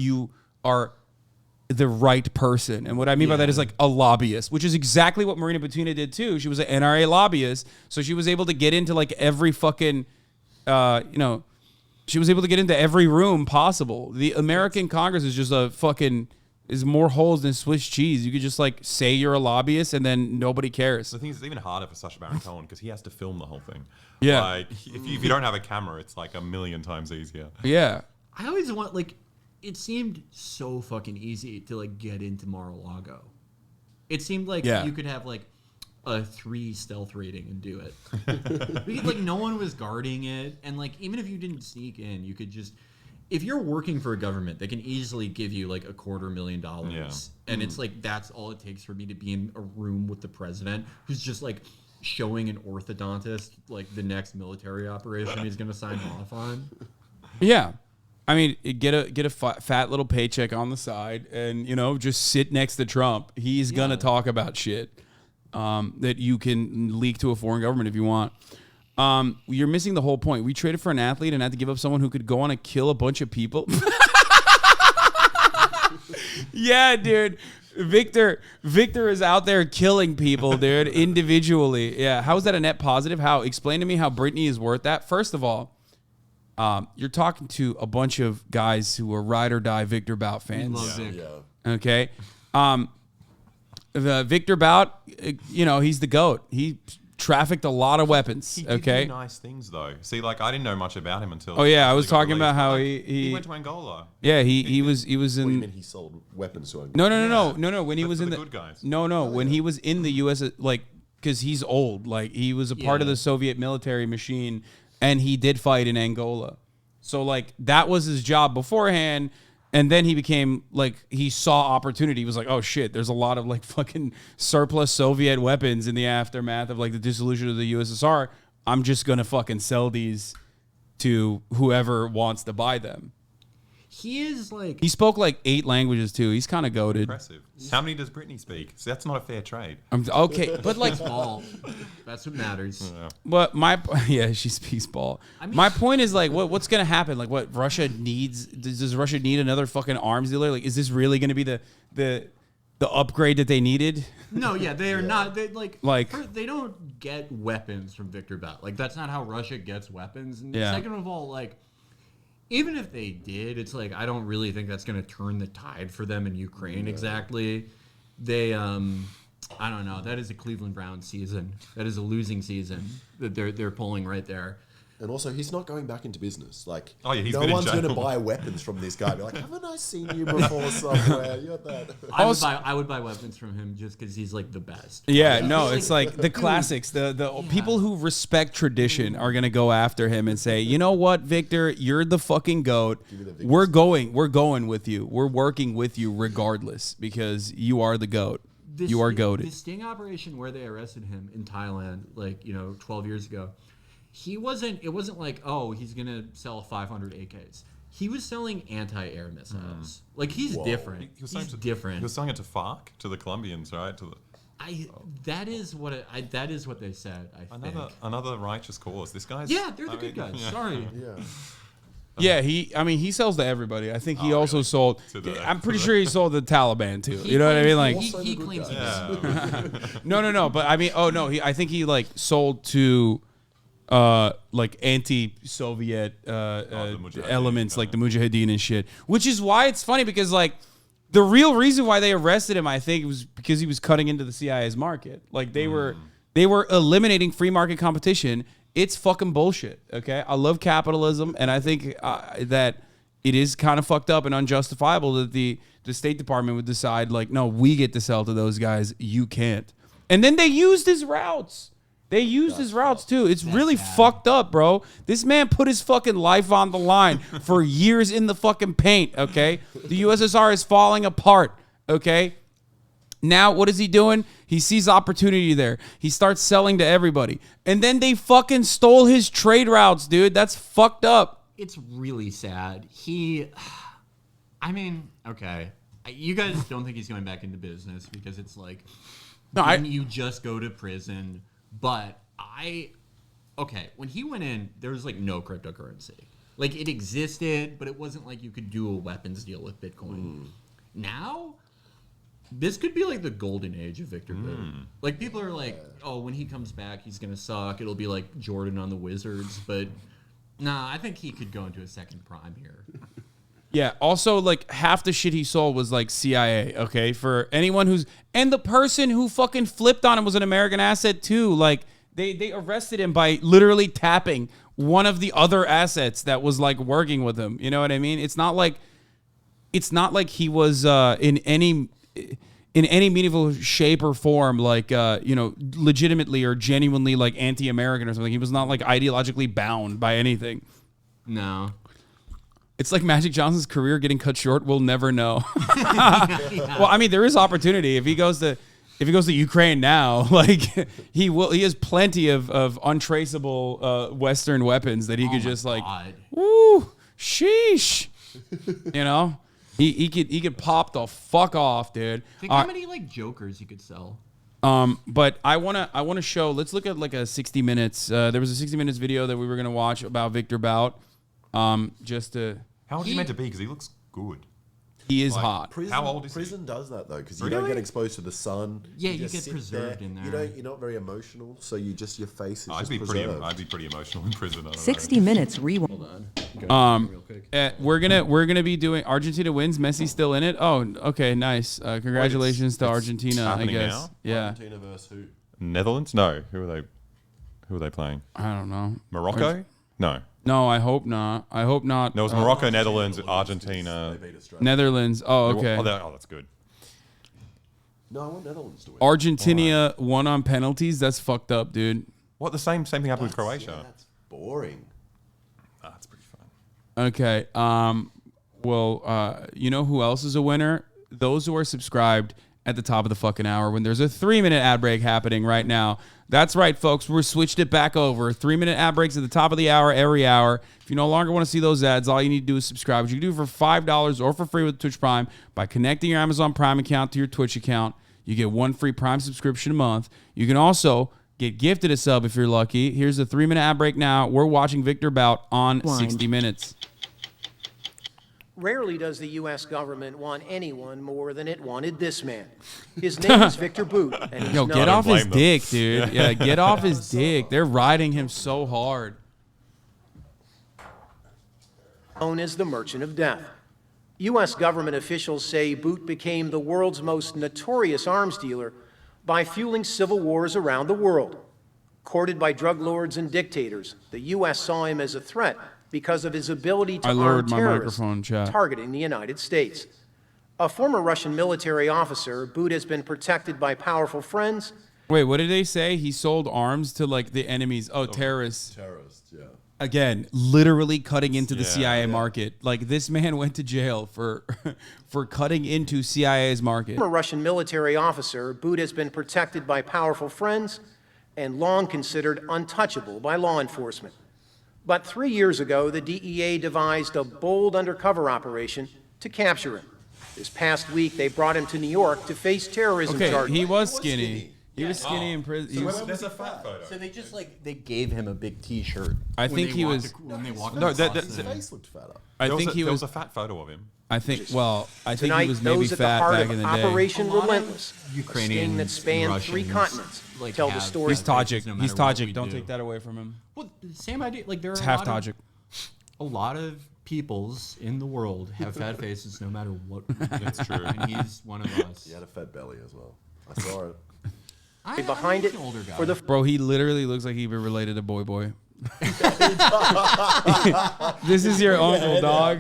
the right person. And what I mean by that is like a lobbyist, which is exactly what Marina Butina did too. She was an NRA lobbyist, so she was able to get into like every fucking she was able to get into every room possible. The American Congress is just is more holes than Swiss cheese. You could just like say you're a lobbyist and then nobody cares. The thing is, it's even harder for Sacha Baron Cohen because he has to film the whole thing. Yeah. Like, if you don't have a camera, it's like 1,000,000 times easier. Yeah. I always want it seemed so fucking easy to like get into Mar-a-Lago. It seemed like you could have like a 3 stealth rating and do it. Because like no one was guarding it, and like even if you didn't sneak in, you could just. If you're working for a government, they can easily give you like $250,000, and it's like that's all it takes for me to be in a room with the president, who's just like showing an orthodontist like the next military operation he's gonna sign off on. Yeah, I mean, get a fat little paycheck on the side, and just sit next to Trump. He's gonna talk about shit that you can leak to a foreign government if you want. You're missing the whole point. We traded for an athlete and had to give up someone who could go on and kill a bunch of people. Yeah, dude. Victor is out there killing people, dude, individually. Yeah. How is that a net positive? How? Explain to me how Brittney is worth that. First of all, you're talking to a bunch of guys who are ride or die Victor Bout fans. Love Vic. Okay. Victor Bout, he's the GOAT. He trafficked a lot of weapons. He did do nice things though. See, like I didn't know much about him until. Oh yeah, I was talking about how he went to Angola. Yeah, he was in. What do you mean he sold weapons to Angola? No. When he was in the good guys. No. When he was in the U.S., like because he's old, like he was a part of the Soviet military machine, and he did fight in Angola. So like that was his job beforehand. And then he became like, he saw opportunity. He was like, oh shit, there's a lot of like fucking surplus Soviet weapons in the aftermath of like the dissolution of the USSR. I'm just going to fucking sell these to whoever wants to buy them. He is like... He spoke like 8 languages too. He's kind of goated. Impressive. How many does Brittney speak? So that's not a fair trade. Okay, but like... ball. That's what matters. Yeah. But she speaks ball. My point is like, what's going to happen? Like what Russia needs... Does Russia need another fucking arms dealer? Like, is this really going to be the upgrade that they needed? No, yeah, they are not. They they don't get weapons from Victor Bout. Like, that's not how Russia gets weapons. And second of all, like... Even if they did, it's like I don't really think that's going to turn the tide for them in Ukraine exactly. They, I don't know. That is a Cleveland Browns season. That is a losing season that they're pulling right there. And also, he's not going back into business. Like, he's no been one's in jail. going to buy weapons from this guy. Be like, haven't I seen you before somewhere? You're that. I would buy weapons from him just because he's like the best. Yeah, no, it's like the classics. The people who respect tradition are gonna go after him and say, you know what, Victor, you're the fucking GOAT. We're going with you. We're working with you regardless because you are the GOAT. You are goated. The sting operation where they arrested him in Thailand, 12 years ago. It wasn't like, oh, he's going to sell 500 AKs. He was selling anti-air missiles. Like, he's different. He's different. He was selling it to FARC, to the Colombians, right? That is what they said. Another righteous cause. This guy's they're the good guys. Yeah. Sorry. Yeah, he sells to everybody. I think he also sold. I'm pretty sure he sold to the Taliban too. You know what I mean? Like he claims he does. No. But I mean, I think he like sold to like anti-Soviet elements, like the Mujahideen and shit. Which is why it's funny because like the real reason why they arrested him, I think, was because he was cutting into the CIA's market. Like they were eliminating free market competition. It's fucking bullshit, okay? I love capitalism, and I think that it is kind of fucked up and unjustifiable that the State Department would decide, like, no, we get to sell to those guys, you can't. And then they used his routes. They used his routes, too. It's really fucked up, bro. This man put his fucking life on the line for years in the fucking paint, okay? The USSR is falling apart, okay? Now, what is he doing? He sees opportunity there. He starts selling to everybody. And then they fucking stole his trade routes, dude. That's fucked up. It's really sad. I mean, okay. You guys don't think he's going back into business because it's like, you just go to prison. But okay, when he went in, there was like no cryptocurrency. Like it existed, but it wasn't like you could do a weapons deal with Bitcoin. Now, this could be like the golden age of Victor Bout. Like people are like, oh, when he comes back, he's gonna suck. It'll be like Jordan on the Wizards. But nah, I think he could go into a second prime here. Yeah. Also, like half the shit he sold was like CIA. Okay, for anyone and the person who fucking flipped on him was an American asset too. Like they arrested him by literally tapping one of the other assets that was like working with him. You know what I mean? It's not like he was in any meaningful shape or form, like, legitimately or genuinely like anti-American or something. He was not like ideologically bound by anything. No. It's like Magic Johnson's career getting cut short. We'll never know. Well, I mean, there is opportunity if he goes to Ukraine now. Like he has plenty of untraceable Western weapons that he could just like, woo, sheesh, you know. He could pop the fuck off, dude. Think how many like jokers he could sell. But I wanna show. Let's look at like a 60 minutes. There was a 60 minutes video that we were gonna watch about Victor Bout. Just to. How old is he meant to be? Because he looks good. He is hot. Prison, How old is prison does that though, because you Really? don't get exposed to the sun. Yeah, you just get sit preserved in there. You're not very emotional, so your face is I'd just be preserved. I'd be pretty emotional in prison. I don't 60 know. minutes rewind. Hold on. We're gonna be doing Argentina wins. Messi still in it. Oh, okay, nice. Congratulations to Argentina. I happening guess. now? Yeah. Argentina versus who? Netherlands? No. Who are they playing? I don't know. Morocco? No. No, I hope not. I hope not. No, it was Morocco, Netherlands, Argentina. Netherlands. Oh, okay. Oh, that's good. No, I want Netherlands to win. Argentina won on penalties. That's fucked up, dude. What? The same thing happened with Croatia. Yeah, that's boring. That's pretty fun. Okay. Well, you know who else is a winner? Those who are subscribed at the top of the fucking hour when there's a 3-minute ad break happening right now. That's right, folks. We're switched it back over. 3-minute ad breaks at the top of the hour every hour. If you no longer want to see those ads, all you need to do is subscribe, which you can do for $5 or for free with Twitch Prime by connecting your Amazon Prime account to your Twitch account. You get one free Prime subscription a month. You can also get gifted a sub if you're lucky. Here's a 3-minute ad break now. We're watching Victor Bout on 60 Minutes. Rarely does the U.S. government want anyone more than it wanted this man. His name is Victor Bout. And he's Yo, known get off his dick, dude. Yeah, get off his dick. They're riding him so hard. Known as the Merchant of Death. U.S. government officials say Bout became the world's most notorious arms dealer by fueling civil wars around the world. Courted by drug lords and dictators, the U.S. saw him as a threat because of his ability to arm terrorists targeting the United States. A former Russian military officer, Bout has been protected by powerful friends. Wait, what did they say? He sold arms to like the enemies. Oh, terrorists. Terrorists, yeah. Again, literally cutting into the CIA market. Like this man went to jail for cutting into CIA's market. Former Russian military officer, Bout has been protected by powerful friends and long considered untouchable by law enforcement. But 3 years ago, the DEA devised a bold undercover operation to capture him. This past week, they brought him to New York to face terrorism charges. He was skinny. He was skinny in prison. There's a fat photo. So they just they gave him a big T-shirt. I think he was. When they walked No, across his the- face looked fatter. I There think was he there was was a fat photo of him. I think. Well, I think Tonight, he was maybe those at the fat heart back of in the day. Operation Relentless, a Ukrainians, sting that spanned 3 Russians, continents, like, tell the have story. He's Tajik. no He's matter what we Tajik. Don't do. take that away from him. Well, same idea. Like there are It's half a lot Tajik. a lot of peoples in the world have fat faces no matter what. That's true. And he's one of us. He had a fat belly as well. I saw it. Behind it, for the Bro, he literally looks like he'd be related to Boy Boy. This is your uncle, dog.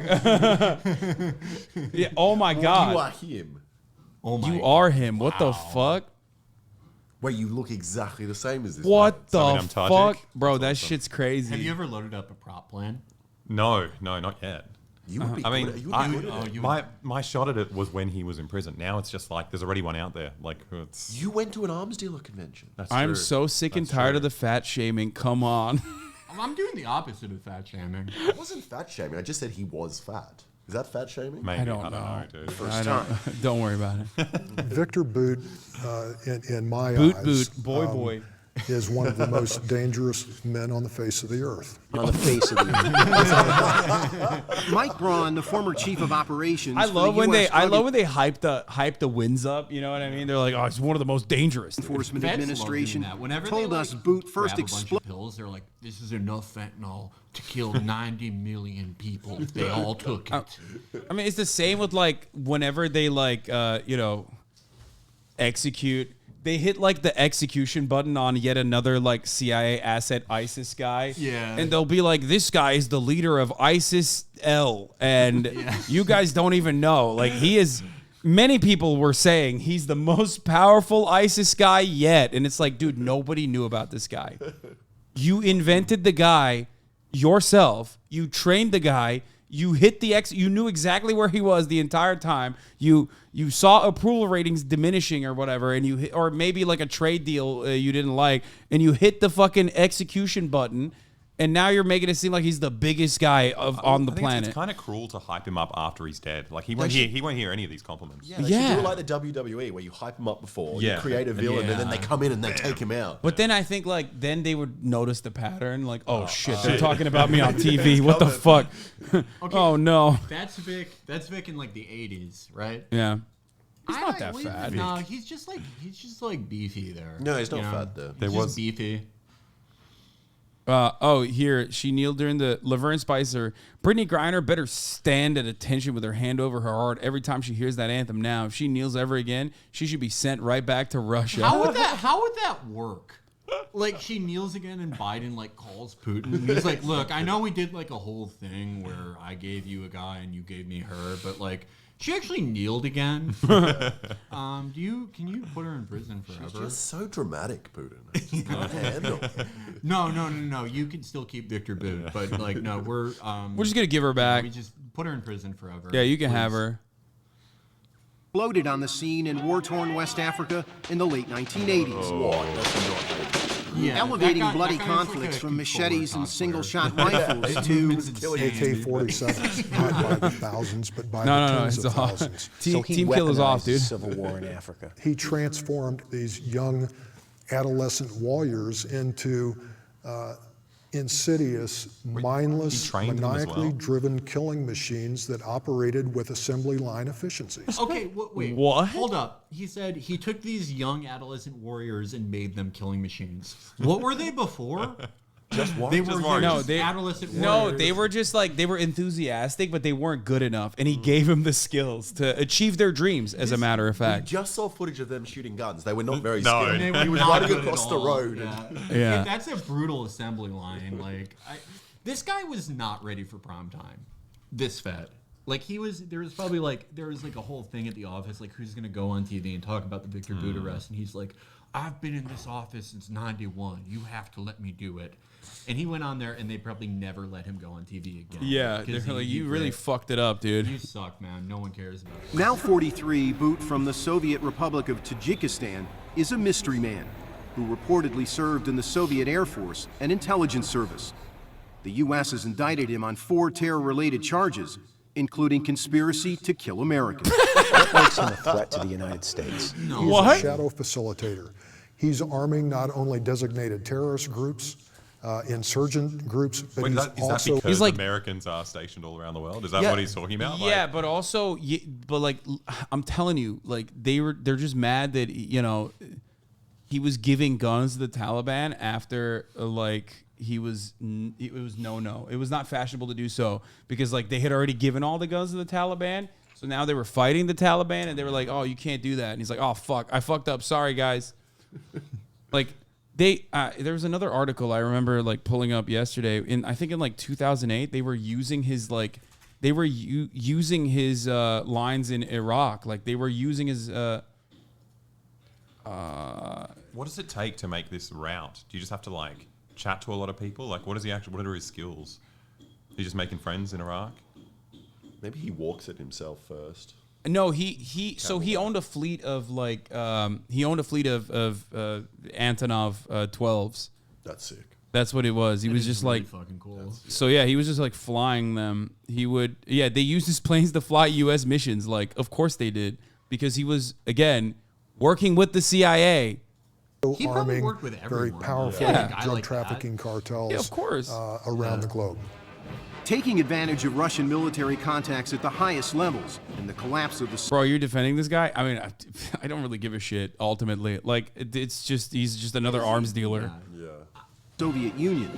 Yeah. Oh my God. You are him. Oh my. You are him. What the fuck? Wait, you look exactly the same as this. What man. the I'm Tajik. fuck, bro? That shit's crazy. Have you ever loaded up a prop plan? No, not yet. You would be I mean, good. You would be good at it. my shot at it was when he was in prison. Now it's just like there's already one out there. Like it's. You went to an arms dealer convention. That's I'm true. so sick and tired of the fat shaming. Come on. I'm doing the opposite of fat shaming. It wasn't fat shaming. I just said he was fat. Is that fat shaming? Maybe. I don't know, dude. Don't worry about it. Victor Bout, in my Boot, eyes, boy. is one of the most dangerous men on the face of the earth. On the face of the earth. Mike Braun, the former chief of operations. I for love the when they US I Drug love when they hype the wins up. You know what I mean? They're like, oh, it's one of the most dangerous. Enforcement Vets Administration love doing that. Whenever told they, us like, Bout first grab a bunch exploded. of pills, they're like, this is enough fentanyl to kill 90 million people if they all took it. I mean, it's the same with like whenever they like execute. They hit like the execution button on yet another like CIA asset ISIS guy. Yeah. And they'll be like, this guy is the leader of ISIS L. And you guys don't even know. Like he is, many people were saying he's the most powerful ISIS guy yet. And it's like, dude, nobody knew about this guy. You invented the guy yourself. You trained the guy. You hit the you knew exactly where he was the entire time. You saw approval ratings diminishing or whatever, and you hit, or maybe like a trade deal you didn't like, and you hit the fucking execution button, and now you're making it seem like he's the biggest guy on the planet. It's kind of cruel to hype him up after he's dead. Like he won't hear any of these compliments. Yeah, they should do it like the WWE where you hype him up before, you create a villain, and then they come in and they take him out. But then I think like then they would notice the pattern, like, oh shit, they're talking about me on TV. What the fuck? Okay, oh no. That's Vic in like the 80s, right? Yeah. He's not that fat. No, he's just like beefy there. No, he's not fat though. He's just beefy. Here, she kneeled during the Laverne Spicer. Brittney Griner better stand at attention with her hand over her heart every time she hears that anthem now. If she kneels ever again, she should be sent right back to Russia. How would that work? Like she kneels again and Biden like calls Putin and he's like, look, I know we did like a whole thing where I gave you a guy and you gave me her, but like she actually kneeled again. Can you put her in prison forever? She's just so dramatic, Putin. I just can't handle it. No. You can still keep Victor Bout, but like no, we're just gonna give her back. We just put her in prison forever. Yeah, you can have her. Exploded on the scene in war-torn West Africa in the late 1980s. Elevating bloody conflicts from machetes and single-shot rifles to AK-47s, not by the thousands, but by the tens of thousands. Team Kill is off, dude. Civil War in Africa. He transformed these young adolescent warriors into insidious, mindless, maniacally driven killing machines that operated with assembly line efficiencies. Okay, wait. What? Hold up. He said he took these young adolescent warriors and made them killing machines. What were they before? Just They were adolescent warriors. No, they were just like, they were enthusiastic, but they weren't good enough. And he gave them the skills to achieve their dreams, as a matter of We fact. just saw footage of them shooting guns. They were not very No. skilled. They were He was not riding good across at the all. road. Yeah. That's a brutal assembly line. Like, this guy was not ready for prime time. This fat. Like there was a whole thing at the office, like who's gonna go on TV and talk about the Victor Bout arrest, and he's like, I've been in this office since '91. You have to let me do it. And he went on there, and they probably never let him go on TV again. Yeah, they're like, you really fucked it up, dude. You suck, man. No one cares about you. Now 43, Bout from the Soviet Republic of Tajikistan is a mystery man who reportedly served in the Soviet Air Force and Intelligence Service. The U.S. has indicted him on 4 terror-related charges, including conspiracy to kill Americans. What makes him a threat to the United States? He's a shadow facilitator. He's arming not only designated terrorist groups, insurgent groups, but Wait, he's is that also because Americans are stationed all around the world? Is that what he's talking about? Yeah, but also, but like, I'm telling you, like they're just mad that he was giving guns to the Taliban after like it was no. It was not fashionable to do so because like they had already given all the guns to the Taliban. So now they were fighting the Taliban and they were like, oh, you can't do that. And he's like, oh, fuck, I fucked up. Sorry, guys. Like there was another article I remember like pulling up yesterday. I think in like 2008, they were using his like, using his lines in Iraq. Like they were using his, what does it take to make this route? Do you just have to like chat to a lot of people? Like what are his skills? He's just making friends in Iraq? Maybe he walks it himself first. No, he owned a fleet of like Antonov 12s. That's sick. That's what it was. He was just really like fucking cool. So yeah, he was just like flying them. They used his planes to fly U.S. missions. Like, of course they did, because he was again working with the CIA. He arming worked with very powerful drug like trafficking cartels Yeah, of course. Around the globe. Taking advantage of Russian military contacts at the highest levels and the collapse of the... Bro, you're defending this guy? I mean, I don't really give a shit, ultimately. Like, he's just another arms dealer. Yeah. Soviet Union.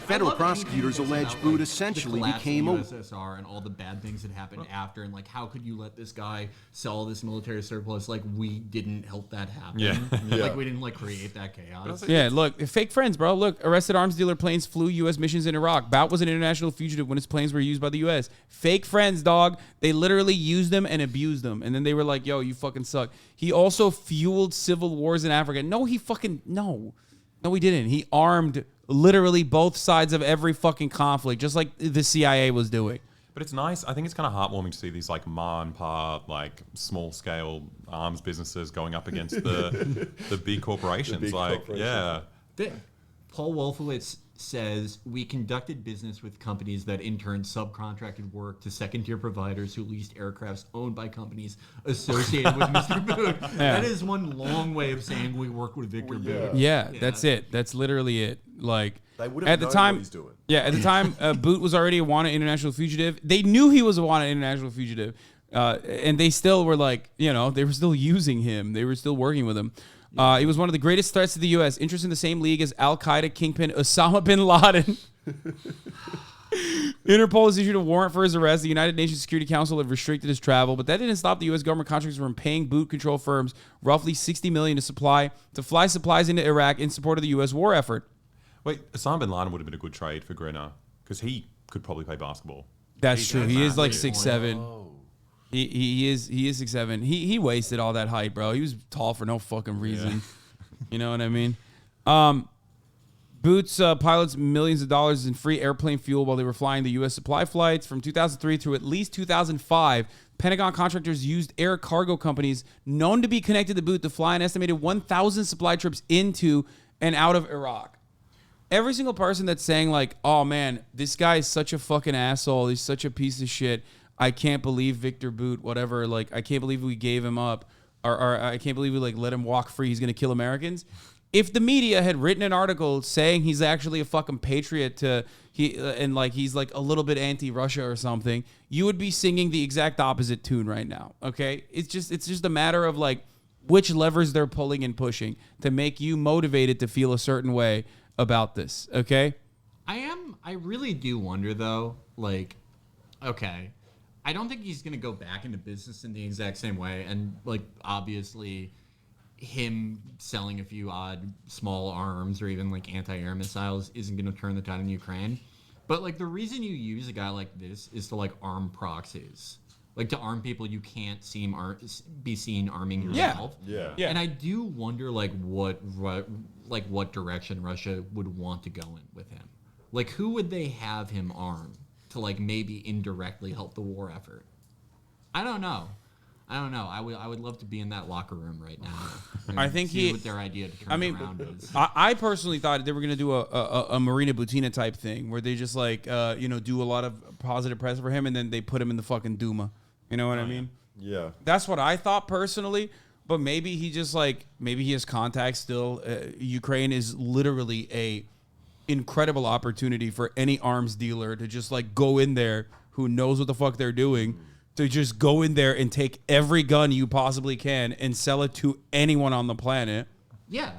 Federal prosecutors allege Bout essentially became a... USSR and all the bad things that happened after, and like, how could you let this guy sell this military surplus? Like, we didn't help that happen. Yeah. Like, we didn't like create that chaos. Yeah, look, fake friends, bro. Look, arrested arms dealer planes flew U.S. missions in Iraq. Bout was an international fugitive when his planes were used by the U.S. Fake friends, dog. They literally used them and abused them. And then they were like, yo, you fucking suck. He also fueled civil wars in Africa. No, he didn't. He armed literally both sides of every fucking conflict, just like the CIA was doing. But it's nice. I think it's kind of heartwarming to see these like ma and pa, like small scale arms businesses going up against the big corporations. Yeah. Paul Wolfowitz says, we conducted business with companies that in turn subcontracted work to second-tier providers who leased aircrafts owned by companies associated with Mr. Bout. Yeah. That is one long way of saying we work with Victor Bout. Yeah, that's it. That's literally it. Like, they would have at the known time, what he's doing. Yeah, at the time, Bout was already a wanted international fugitive. They knew he was a wanted international fugitive, and they still were like, they were still using him. They were still working with him. He was one of the greatest threats to the U.S., interested in the same league as Al-Qaeda kingpin Osama bin Laden. Interpol has issued a warrant for his arrest. The United Nations Security Council have restricted his travel, but that didn't stop the U.S. government contractors from paying Bout control firms roughly $60 million to fly supplies into Iraq in support of the U.S. war effort. Wait, Osama bin Laden would have been a good trade for Griner because he could probably play basketball. That's true. He is like 6'7". He is 6'7". He wasted all that height, bro. He was tall for no fucking reason. Yeah. You know what I mean? Bout's pilots millions of dollars in free airplane fuel while they were flying the U.S. supply flights. From 2003 through at least 2005, Pentagon contractors used air cargo companies known to be connected to Bout to fly an estimated 1,000 supply trips into and out of Iraq. Every single person that's saying like, oh man, this guy is such a fucking asshole. He's such a piece of shit. I can't believe Victor Bout, whatever. Like, I can't believe we gave him up, or I can't believe we like let him walk free. He's gonna kill Americans. If the media had written an article saying he's actually a fucking patriot and like he's like a little bit anti-Russia or something, you would be singing the exact opposite tune right now. Okay, it's just a matter of like which levers they're pulling and pushing to make you motivated to feel a certain way about this. Okay, I really do wonder though. Like, okay. I don't think he's going to go back into business in the exact same way. And, like, obviously, him selling a few odd small arms or even, like, anti-air missiles isn't going to turn the tide in Ukraine. But, like, the reason you use a guy like this is to, like, arm proxies. Like, to arm people you can't be seen arming yourself. Yeah. And I do wonder, like, what direction Russia would want to go in with him. Like, who would they have him arm to like maybe indirectly help the war effort? I don't know. I don't know. I would love to be in that locker room right now. I think see what their idea to turn around is. I personally thought they were going to do a Marina Butina type thing where they just like, do a lot of positive press for him and then they put him in the fucking Duma. You know what I mean? Yeah. That's what I thought personally. But maybe he just maybe he has contacts still. Ukraine is literally a incredible opportunity for any arms dealer to just like go in there who knows what the fuck they're doing. To just go in there and take every gun you possibly can and sell it to anyone on the planet. Yeah.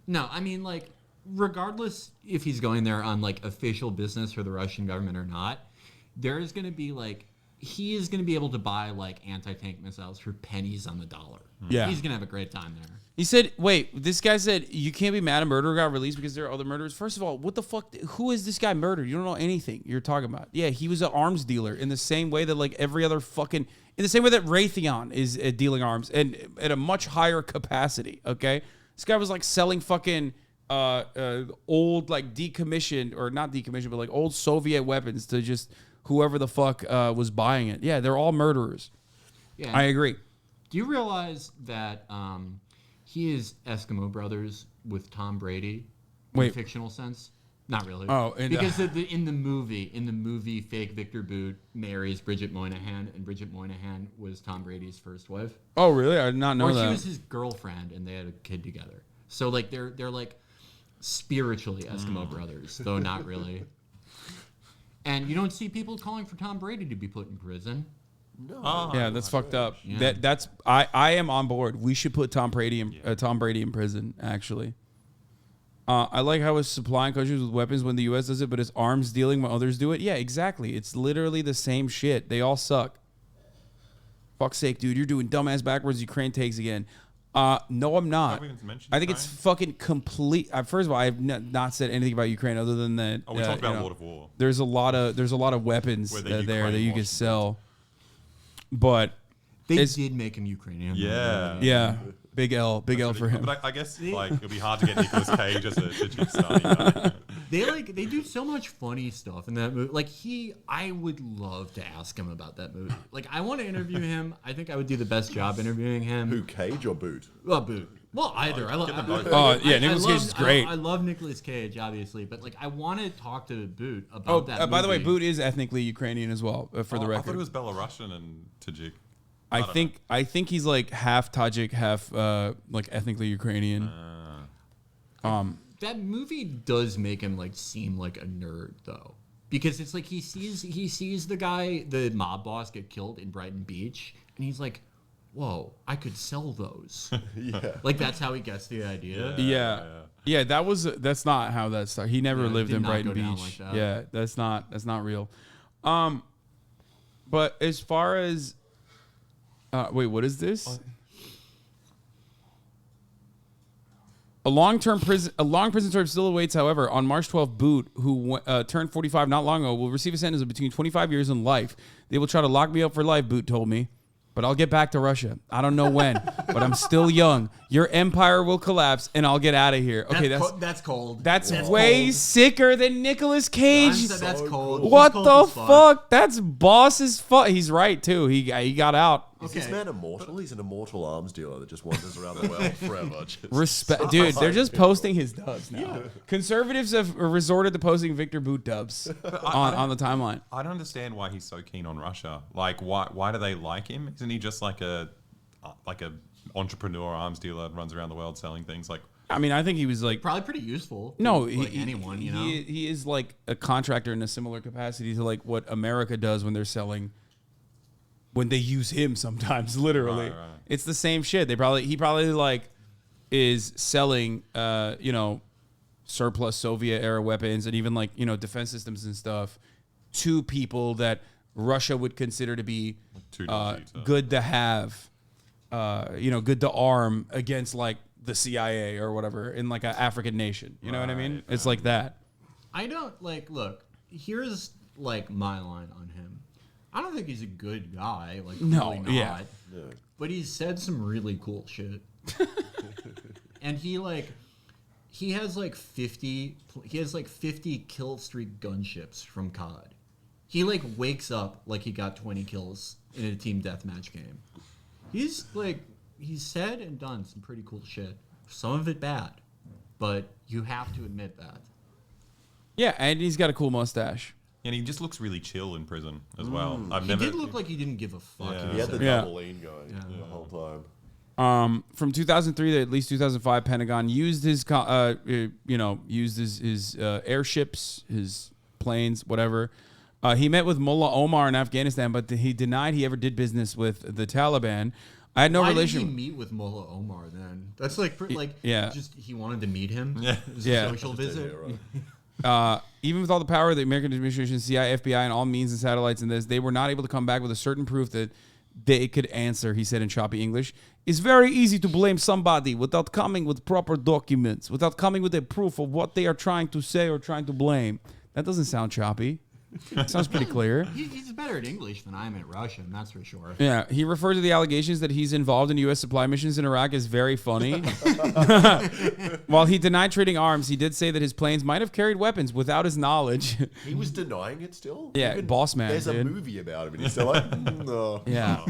No, I mean, like, regardless if he's going there on, like, official business for the Russian government or not, there is going to be, like, he is going to be able to buy, like, anti-tank missiles for pennies on the dollar. Yeah. He's going to have a great time there. He said, wait, this guy said, you can't be mad a murderer got released because there are other murderers. First of all, what the fuck? Who is this guy murdered? You don't know anything you're talking about. Yeah, he was an arms dealer in the same way that like every other fucking, in the same way that Raytheon is dealing arms and at a much higher capacity, okay? This guy was like selling fucking old like decommissioned, or not decommissioned, but like old Soviet weapons to just whoever the fuck was buying it. Yeah, they're all murderers. Yeah. I agree. Do you realize that he is Eskimo Brothers with Tom Brady in a fictional sense? Not really. Oh, because in the movie, fake Victor Bout marries Bridget Moynihan, and Bridget Moynihan was Tom Brady's first wife. Oh, really? I did not know that. Or she was his girlfriend, and they had a kid together. So like they're like spiritually Eskimo Brothers, though not really. And you don't see people calling for Tom Brady to be put in prison. No. Yeah, that's fucked up. Yeah. That's I am on board. We should put Tom Brady in prison. Actually, I like how it's supplying countries with weapons when the U.S. does it, but it's arms dealing when others do it. Yeah, exactly. It's literally the same shit. They all suck. Fuck's sake, dude, you're doing dumbass backwards Ukraine takes again. No, I'm not. I think it's fucking complete. First of all, I have not said anything about Ukraine other than that. Oh, we talked about Lord of War. There's a lot of weapons there that you can sell. But they did make him Ukrainian. Yeah. Big L for him. But I guess like it'll be hard to get Nicolas Cage as a chief star. They do so much funny stuff in that movie. Like I would love to ask him about that movie. Like I want to interview him. I think I would do the best job interviewing him. Who, Cage or Bout? Well, Bout. Well, either. I love them both. Nicolas Cage is great. I love Nicolas Cage, obviously, but like I want to talk to Bout about that movie. By the way, Bout is ethnically Ukrainian as well, for the record. I thought it was Belarusian and Tajik. I think he's like half Tajik, half like ethnically Ukrainian. That movie does make him like seem like a nerd though, because it's like he sees the mob boss get killed in Brighton Beach, and he's like, whoa, I could sell those. Yeah. Like that's how he gets the idea. Yeah, that's not how that started. He never lived in Brighton go down Beach. like that. Yeah, that's not real. But as far as wait, what is this? A long prison term still awaits, however, on March 12th, Bout, who turned 45 not long ago, will receive a sentence of between 25 years and life. They will try to lock me up for life, Bout told me. But I'll get back to Russia. I don't know when, but I'm still young. Your empire will collapse, and I'll get out of here. Okay, that's cold. That's way cold. Sicker than Nicolas Cage. That's cold. What the fuck? That's boss's fuck. He's right too. He got out. Is this man immortal? He's an immortal arms dealer that just wanders around the world forever. Respect, dude. They're just posting his dubs now. Yeah. Conservatives have resorted to posting Victor Bout dubs on the timeline. I don't understand why he's so keen on Russia. Like, why do they like him? Isn't he just like a entrepreneur arms dealer that runs around the world selling things? Like, I mean, I think he was like probably pretty useful. No, like anyone, you know, he is like a contractor in a similar capacity to like what America does when they're selling. When they use him sometimes, literally. Right. It's the same shit. He probably like is selling surplus Soviet era weapons and even like, defense systems and stuff to people that Russia would consider to be good to have, good to arm against like the CIA or whatever in like an African nation. You know what I mean? It's like that. I don't look, here's like my line on him. I don't think he's a good guy. Like, no, really not. Yeah. But he's said some really cool shit. And he has like 50 kill streak gunships from COD. He like wakes up like he got 20 kills in a team deathmatch game. He's said and done some pretty cool shit. Some of it bad, but you have to admit that. Yeah, and he's got a cool mustache. And he just looks really chill in prison as well. He did look like he didn't give a fuck. He had the double lean going the whole time. From 2003 to at least 2005, Pentagon used his, his airships, his planes, whatever. He met with Mullah Omar in Afghanistan, but he denied he ever did business with the Taliban. I had no relation. Why did he meet with Mullah Omar then? That's just he wanted to meet him. Yeah, It was a social visit. Even with all the power of the American administration, CIA, FBI, and all means and satellites in this, they were not able to come back with a certain proof that they could answer, he said in choppy English. It's very easy to blame somebody without coming with proper documents, without coming with a proof of what they are trying to say or trying to blame. That doesn't sound choppy. It sounds pretty clear. He's better at English than I am at Russian, that's for sure. Yeah, he referred to the allegations that he's involved in U.S. supply missions in Iraq as very funny. While he denied trading arms, he did say that his planes might have carried weapons without his knowledge. He was denying it still? Yeah, boss man. There's a movie about him, and he's still like, no. Yeah.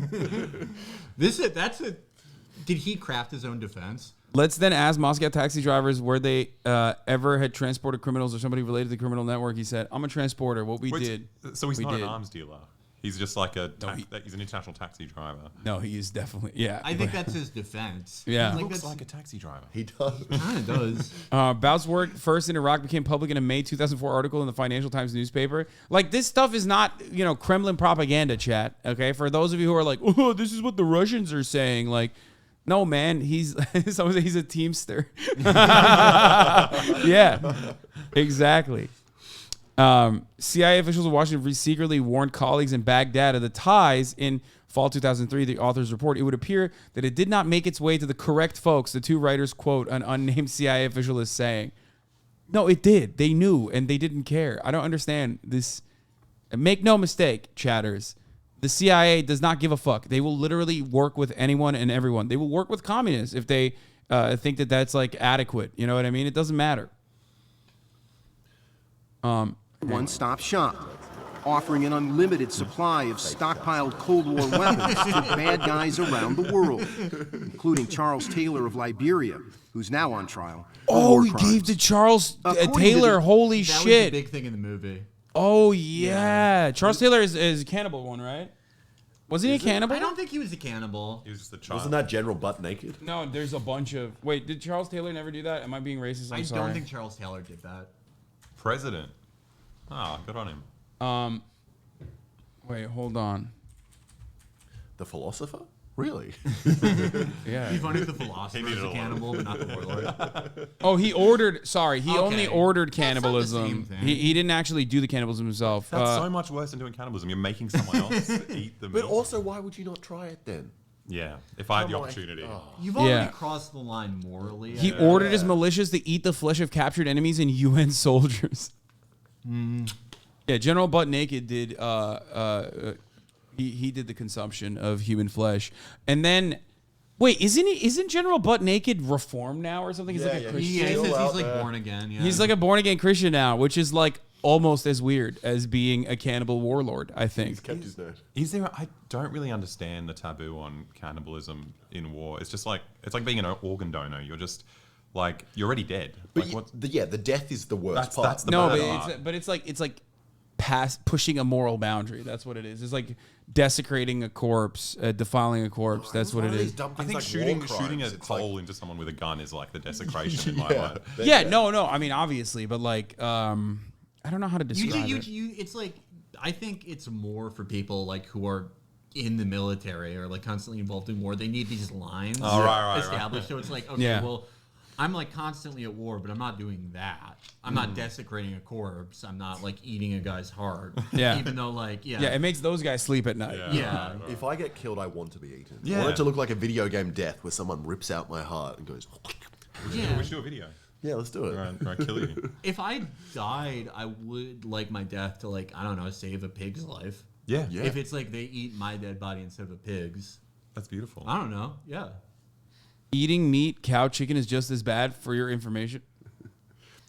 Did he craft his own defense? Let's then ask Moscow taxi drivers where they ever had transported criminals or somebody related to the criminal network. He said, I'm a transporter. What we did. So he's not an arms dealer. He's just like he's an international taxi driver. No, he is definitely, yeah. I think that's his defense. Yeah. He looks like a taxi driver. He does. Kind of does. Bout's work first in Iraq became public in a May 2004 article in the Financial Times newspaper. Like, this stuff is not, Kremlin propaganda, chat. Okay? For those of you who are like, oh, this is what the Russians are saying. Like, no, man, he's a teamster. Yeah, exactly. CIA officials in Washington secretly warned colleagues in Baghdad of the ties in fall 2003. The authors report it would appear that it did not make its way to the correct folks. The two writers quote an unnamed CIA official as saying, "No, it did. They knew and they didn't care." I don't understand this. Make no mistake, chatters. The CIA does not give a fuck. They will literally work with anyone and everyone. They will work with communists if they think that that's like adequate. You know what I mean? It doesn't matter. One-stop shop, offering an unlimited supply of stockpiled Cold War weapons to bad guys around the world, including Charles Taylor of Liberia, who's now on trial. Oh, he gave to Charles Taylor. Holy shit! That was the big thing in the movie. Oh, yeah. Charles Taylor is a cannibal one, right? Wasn't he a cannibal? I don't think he was a cannibal. He was just a child. Wasn't that General Butt Naked? No, there's a bunch of... Wait, did Charles Taylor never do that? Am I being racist? I'm sorry. I don't think Charles Taylor did that. President. Good on him. Wait, hold on. The philosopher? Really? Yeah. It'd be funny if the philosopher was a cannibal, but not the warlord. Oh, he ordered... Sorry, he only ordered cannibalism. cannibalism. That's not the same thing. He didn't actually do the cannibalism himself. That's so much worse than doing cannibalism. You're making someone else eat the meat. But also, why would you not try it then? Yeah, if I had the opportunity. You've already crossed the line morally. He ordered his militias to eat the flesh of captured enemies and UN soldiers. Yeah, General Butt Naked did... He did the consumption of human flesh. And then... Wait, isn't General Butt Naked reformed now or something? He's like a Christian. He says he's like born again. Yeah. He's like a born again Christian now, which is like almost as weird as being a cannibal warlord, I think. He's kept his nose. Is there? I don't really understand the taboo on cannibalism in war. It's just like it's like being an organ donor. You're just like you're already dead. But like, the death is the worst part. That's the no, bad but it's like past pushing a moral boundary. That's what it is. It's like desecrating a corpse, defiling a corpse. That's what it is. I think shooting a hole into someone with a gun is like the desecration in my mind. Yeah, no. I mean, obviously, but like, I don't know how to describe it. It's like I think it's more for people like who are in the military or like constantly involved in war. They need these lines established. So it's like, okay, well, I'm like constantly at war, but I'm not doing that. I'm not desecrating a corpse. I'm not like eating a guy's heart. Yeah. Even though like, yeah, it makes those guys sleep at night. Yeah. If I get killed, I want to be eaten. Yeah. I want it to look like a video game death where someone rips out my heart and goes. We should do a video. Yeah, let's do it. Or I kill you. If I died, I would like my death to like, I don't know, save a pig's life. Yeah. If it's like they eat my dead body instead of a pig's. That's beautiful. I don't know. Yeah. Eating meat, cow, chicken is just as bad, for your information.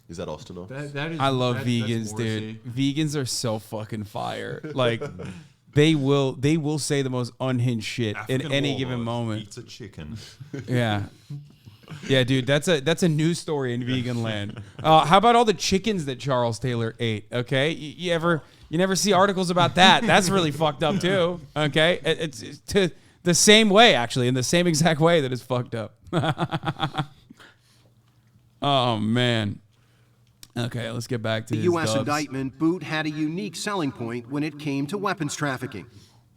Is that Austin? That is, I love vegans, dude. Vegans are so fucking fire. Like, they will say the most unhinged shit African in any warlord given moment. Eats a chicken. Yeah. Yeah, dude, that's a news story in vegan land. How about all the chickens that Charles Taylor ate? Okay, you never see articles about that. That's really fucked up too. Okay, it's to the same way, actually, in the same exact way that it's fucked up. Oh man. Okay, let's get back to the his U.S. dubs. indictment. Bout had a unique selling point when it came to weapons trafficking.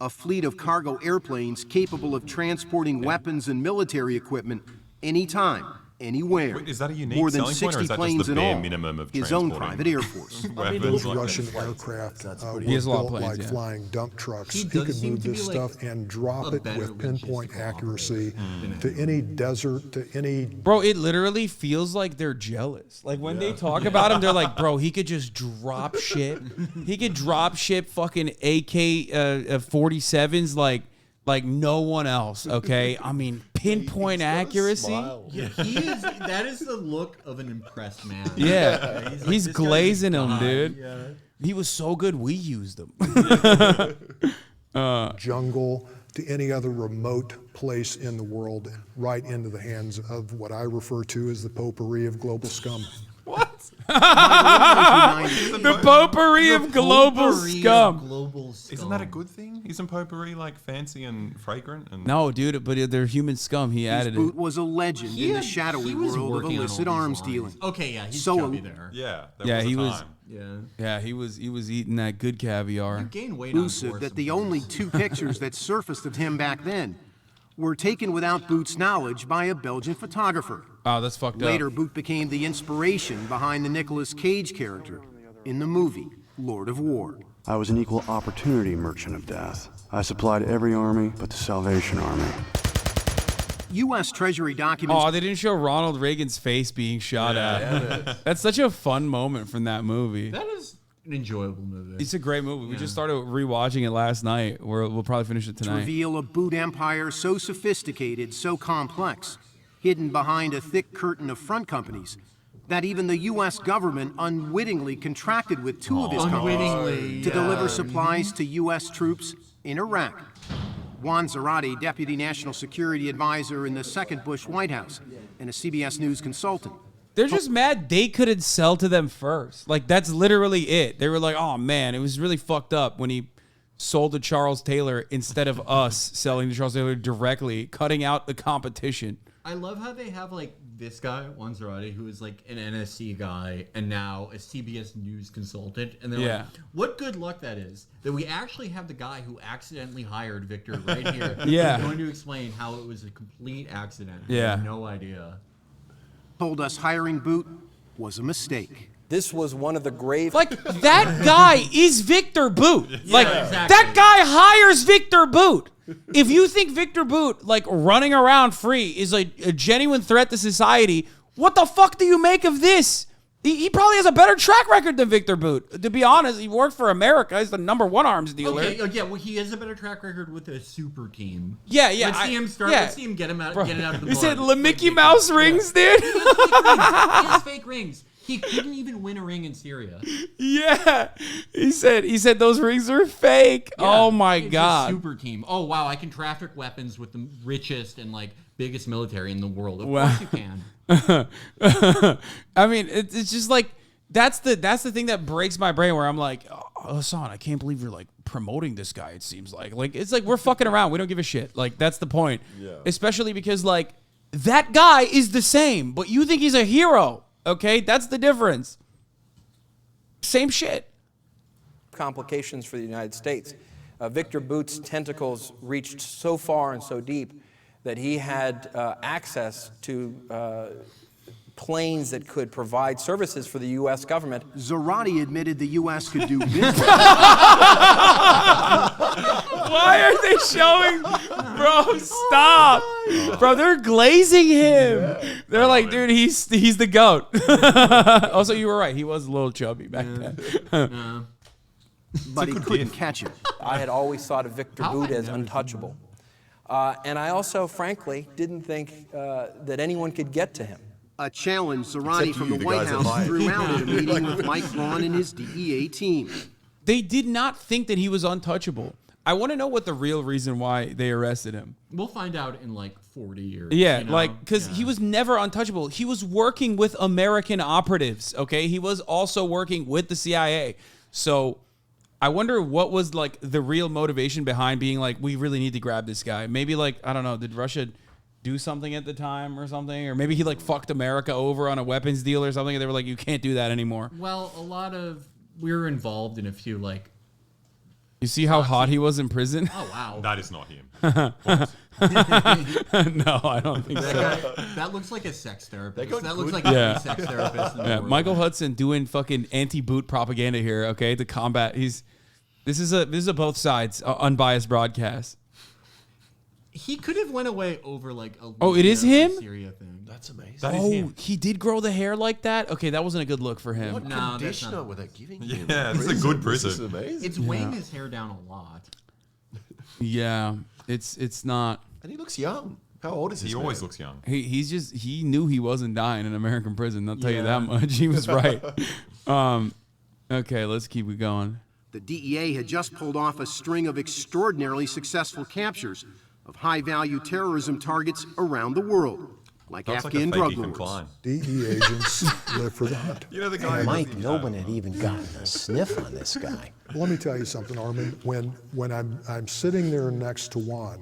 A fleet of cargo airplanes capable of transporting weapons and military equipment anytime, anywhere. Wait, is that a unique More than selling point, or 60 is that just planes the in bare all. minimum of His own transporting private air force. weapons? Those Russian aircraft were He has a lot of built planes, like yeah. flying dump trucks. He He does could seem move to be this like stuff and drop a it better with pinpoint logistical accuracy to any desert, to any... Bro, it literally feels like they're jealous. Like when they talk about him, they're like, bro, he could just drop ship. He could drop ship fucking AK-47s like no one else, okay? I mean, pinpoint accuracy. Yeah, that is the look of an impressed man. Yeah, He's like, he's this guy's glazing him, God. dude. Yeah. He was so good, we used him. jungle to any other remote place in the world, right into the hands of what I refer to as the potpourri of global scum. What? The potpourri of global scum. Isn't that a good thing? Isn't potpourri like fancy and fragrant? And No, dude, but they're human scum. He added Bout it. was a legend in the shadowy world of illicit arms dealing. Okay, yeah, he's So chubby there. Yeah, Yeah, he was. time. Yeah, he was eating that good caviar. Gain weight on Elusive that the only two pictures that surfaced of him back then were taken without Bout's knowledge by a Belgian photographer. Oh, that's fucked Later, up. Bout became the inspiration behind the Nicolas Cage character in the movie Lord of War. I was an equal opportunity merchant of death. I supplied every army but the Salvation Army. U.S. Treasury documents. Oh, they didn't show Ronald Reagan's face being shot at. That's such a fun moment from that movie. That is an enjoyable movie. It's a great movie. We just started rewatching it last night. We'll probably finish it To tonight. reveal a Bout empire so sophisticated, so complex, hidden behind a thick curtain of front companies, that even the U.S. government unwittingly contracted with two of his companies to deliver supplies to U.S. troops in Iraq. Juan Zarate, Deputy National Security Advisor in the second Bush White House, and a CBS News consultant. They're just mad they couldn't sell to them first. Like, that's literally it. They were like, oh, man, it was really fucked up when he sold to Charles Taylor instead of us selling to Charles Taylor directly, cutting out the competition. I love how they have like this guy, Juan Zarate, who is like an NSC guy and now a CBS News consultant. And they're like, what good luck that is that we actually have the guy who accidentally hired Victor right here. Yeah. Who's going to explain how it was a complete accident. Yeah. I have no idea. Told us hiring Bout was a mistake. This was one of the grave... Like, that guy is Victor Bout. Like, exactly. that guy hires Victor Bout. If you think Victor Bout, like, running around free is like a genuine threat to society, what the fuck do you make of this? He probably has a better track record than Victor Bout. To be honest, he worked for America. He's the #1 arms dealer. Okay, yeah, well, he has a better track record with a super team. Yeah. Let's see him start. Yeah. Let's see him get it out of the You mud. said Mickey Mouse rings, dude? He has fake rings. He couldn't even win a ring in Syria. Yeah. He said those rings are fake. Yeah, oh my it's a God. super team. Oh wow, I can traffic weapons with the richest and like biggest military in the world. Of Wow. course you can. I mean, it's just like that's the thing that breaks my brain where I'm like, oh, Hasan, I can't believe you're like promoting this guy. It seems like it's like we're fucking around. We don't give a shit. Like that's the point. Yeah. Especially because like that guy is the same, but you think he's a hero. Okay, that's the difference. Same shit. complications for the United States. Victor Bout's tentacles reached so far and so deep that he had access to planes that could provide services for the U.S. government. Zarate admitted the U.S. could do business. Why are they showing? Bro, stop. Bro, they're glazing him. They're like, dude, he's the GOAT. Also, you were right. He was a little chubby back then. But he couldn't catch him. I had always thought of Victor Bout as untouchable. And I also, frankly, didn't think that anyone could get to him. A challenge Zarate from the White House threw out at a meeting with Mike Braun and his DEA team. They did not think that he was untouchable. I want to know what the real reason why they arrested him. We'll find out in like 40 years. Yeah, you know? like, because he was never untouchable. He was working with American operatives, okay? He was also working with the CIA. So I wonder what was, like, the real motivation behind being like, we really need to grab this guy. Maybe, like, I don't know, did Russia do something at the time or something? Or maybe he, like, fucked America over on a weapons deal or something, and they were like, you can't do that anymore. Well, we were involved in a few, like, you see how hot he was in prison? Oh, wow. That is not him. No, I don't think so. That looks like a sex therapist. got That looks good- like a sex therapist. In the world. Michael Hudson doing fucking anti-boot propaganda here, okay, to combat. This is a both sides unbiased broadcast. He could have went away over like a it is him? Syria thing. That's amazing. That is him. He did grow the hair like that? Okay, that wasn't a good look for him. What conditioner were they giving him? Yeah, this is a good This is prison. amazing. It's weighing his hair down a lot. Yeah, it's not. And he looks young. How old is he? He always looks young. He knew he wasn't dying in American prison. I'll tell you that much. He was right. Okay, let's keep it going. The DEA had just pulled off a string of extraordinarily successful captures of high-value terrorism targets around the world, like Afghan drug lords. DEA agents live for the hunt. You know the guy. Mike, no one had even gotten a sniff on this guy. Let me tell you something, Armin. When I'm sitting there next to Juan,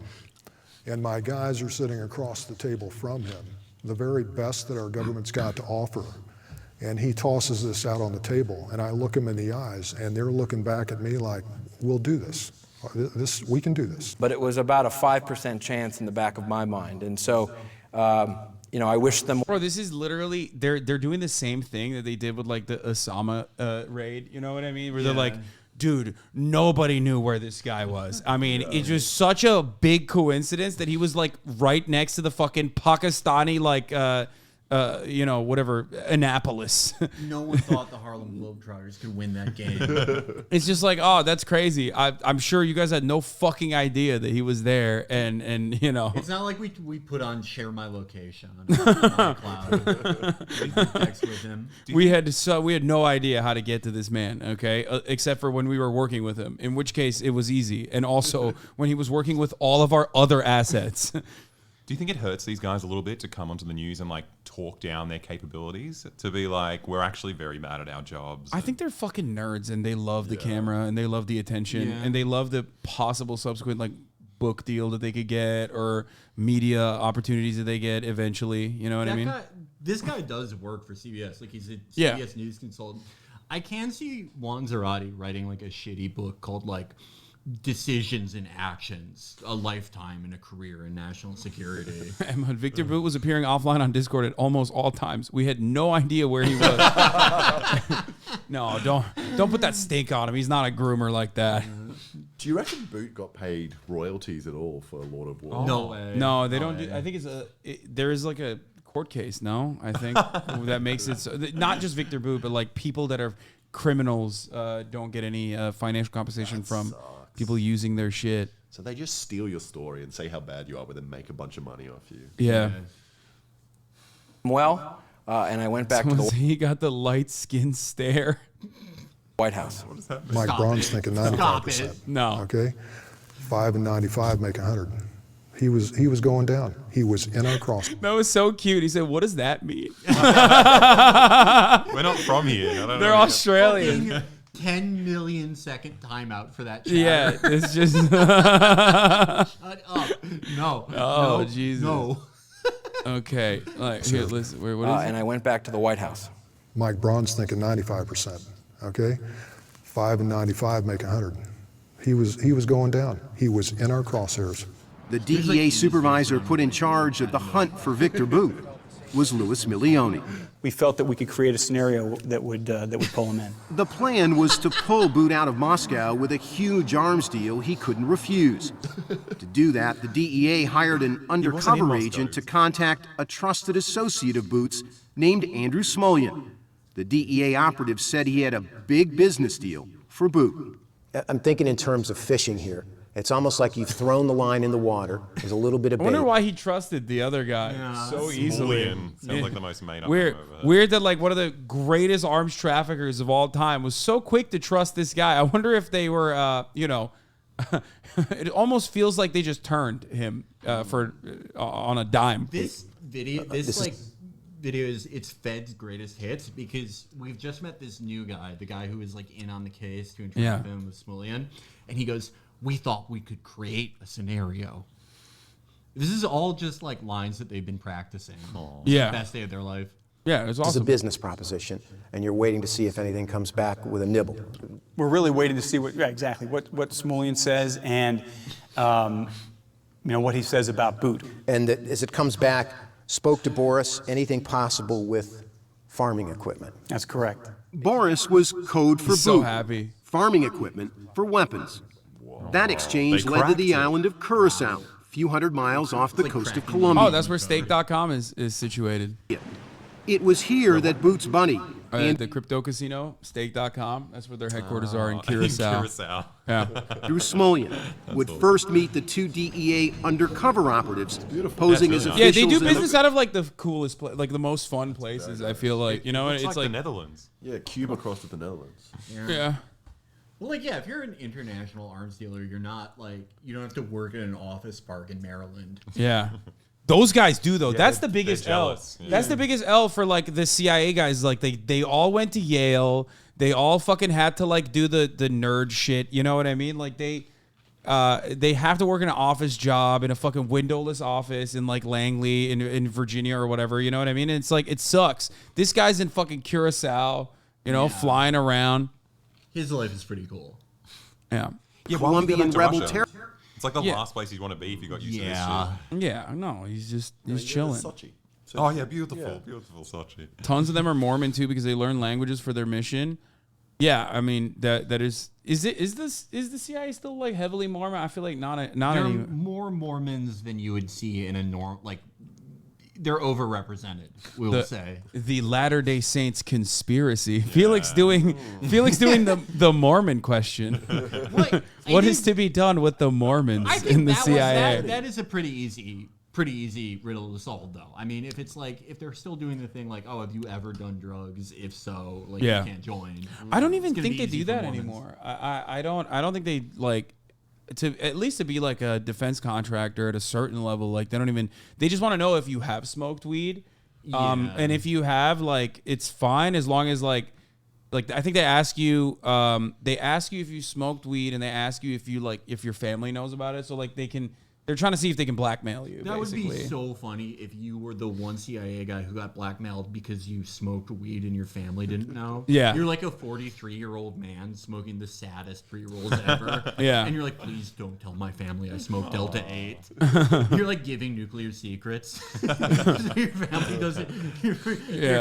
and my guys are sitting across the table from him, the very best that our government's got to offer, and he tosses this out on the table, and I look him in the eyes, and they're looking back at me like, we'll do this. We can do this. But it was about a 5% chance in the back of my mind. And so, I wish them... Bro, this is literally, they're doing the same thing that they did with, like, the Osama raid. You know what I mean? Where they're like, dude, nobody knew where this guy was. I mean, it's just such a big coincidence that he was, like, right next to the fucking Pakistani, like, whatever, Annapolis. No one thought the Harlem Globetrotters could win that game. It's just like, oh, that's crazy. I'm sure you guys had no fucking idea that he was there, and you know. It's not like we put on share my location on iCloud. Text with him. We had no idea how to get to this man, okay, except for when we were working with him. In which case, it was easy, and also when he was working with all of our other assets. Do you think it hurts these guys a little bit to come onto the news and like talk down their capabilities? To be like, we're actually very bad at our jobs. I think they're fucking nerds and they love the camera and they love the attention and they love the possible subsequent like book deal that they could get or media opportunities that they get eventually. You know what I mean? This guy does work for CBS. Like he's a CBS news consultant. I can see Juan Zarate writing like a shitty book called like Decisions and Actions, a lifetime in a career in national security. And Victor Bout was appearing offline on Discord at almost all times. We had no idea where he was. No, don't put that stink on him. He's not a groomer like that. Do you reckon Bout got paid royalties at all for Lord of War? No way. No, they don't. I think there is like a court case. No, I think that makes it so, not just Victor Bout, but like people that are criminals don't get any financial compensation from people using their shit. So they just steal your story and say how bad you are, but then make a bunch of money off you. Yeah. Well, and I went back to the He got the light skin stare. White House. What does that mean? Mike Braun's thinking 95%. No. Okay, 5 and 95 make 100. He was going down. He was in our cross. That was so cute. He said, "What does that mean?" We're not from here. I don't They're know. Australian. 10 million second timeout for that chat. Yeah, it's just. Shut up. No. Oh, no, Jesus. No. Okay. Like, here, listen. Wait, what is it? And I went back to the White House. Mike Braun's thinking 95%. Okay, 5 and 95 make 100. He was going down. He was in our crosshairs. The DEA supervisor put in charge of the hunt for Victor Bout was Louis Milioni. We felt that we could create a scenario that would pull him in. The plan was to pull Bout out of Moscow with a huge arms deal he couldn't refuse. To do that, the DEA hired an undercover agent to contact a trusted associate of Bout's named Andrew Smulyan. The DEA operative said he had a big business deal for Bout. I'm thinking in terms of fishing here. It's almost like you've thrown the line in the water. There's a little bit of I bait. wonder why he trusted the other guy so easily. Sounds like the most made-up Weird, name I've ever heard. weird that like one of the greatest arms traffickers of all time was so quick to trust this guy. I wonder if they were, it almost feels like they just turned him on a dime. This video, it's Fed's greatest hits because we've just met this new guy, the guy who is like in on the case to interact him with Smollyan, and he goes, "We thought we could create a scenario." This is all just like lines that they've been practicing. Yeah, the best day of their life. Yeah, it was awesome. It's a business proposition, and you're waiting to see if anything comes back with a nibble. We're really waiting to see what Smollyan says and what he says about Bout. And that as it comes back, spoke to Boris, anything possible with farming equipment. That's correct. Boris was code for He's so Bout, happy. farming equipment for weapons. That exchange led to the island of Curacao, a few hundred miles off the coast of Colombia. Oh, that's where stake.com is situated. It was here that Bout's buddy, the crypto casino, stake.com, that's where their headquarters are in Curacao. Yeah. Through Smollyan, would first meet the two DEA undercover operatives posing as officials. Yeah, they do business out of like the coolest, like the most fun places. I feel like it's like the Netherlands. Yeah, Cuba crossed with the Netherlands. Yeah. Well, like, yeah, if you're an international arms dealer, you're not like you don't have to work in an office park in Maryland. Yeah. Those guys do though. Yeah, that's the biggest L. Yeah. That's the biggest L for like the CIA guys. Like they all went to Yale. They all fucking had to like do the nerd shit. You know what I mean? Like they have to work in an office job in a fucking windowless office in like Langley in Virginia or whatever. You know what I mean? And it's like it sucks. This guy's in fucking Curacao. Flying around. His life is pretty cool. Yeah. Colombian rebel terror. It's like the last place you'd want to be if you got used to this shit. Yeah, no, he's chilling. Oh yeah, beautiful Sochi. Tons of them are Mormon too because they learn languages for their mission. Yeah, I mean that is the CIA still like heavily Mormon? I feel like not there any are more Mormons than you would see in a norm like. They're overrepresented, we'll say. The Latter-day Saints conspiracy. Yeah. Felix doing the Mormon question. What is to be done with the Mormons in the CIA? That is a pretty easy riddle to solve, though. I mean, if it's like if they're still doing the thing like, oh, have you ever done drugs? If so, like you can't join. I don't even think they do that anymore. I don't think they like. At least to be like a defense contractor at a certain level, like they just want to know if you have smoked weed, and if you have, like, it's fine as long as like I think they ask you if you smoked weed, and they ask you if your family knows about it, so like they're trying to see if they can blackmail you. That would be so funny if you were the one CIA guy who got blackmailed because you smoked weed and your family didn't know. Yeah. You're like a 43-year-old man smoking the saddest pre-rolls ever. Yeah. And you're like, please don't tell my family I smoked Delta 8. You're like giving nuclear secrets. So your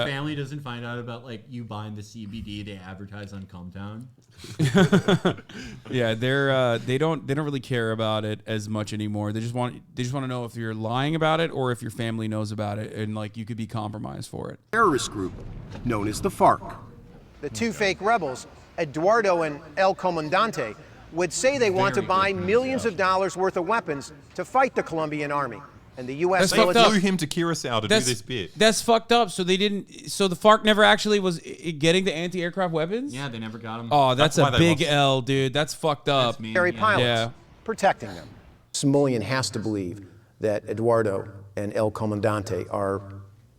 family doesn't find out about like you buying the CBD they advertise on Comtown. Yeah, they don't really care about it as much anymore. They just want to know if you're lying about it or if your family knows about it, and like you could be compromised for it. Terrorist group known as the FARC. The two fake rebels, Eduardo and El Comandante, would say they want to buy millions of dollars worth of weapons to fight the Colombian army. And the U.S. They flew him to Curacao to do this bit. That's fucked up. So the FARC never actually was getting the anti-aircraft weapons? Yeah, they never got them. Oh, that's a big L, dude. That's fucked up. Pilots protecting them. Smollyan has to believe that Eduardo and El Comandante are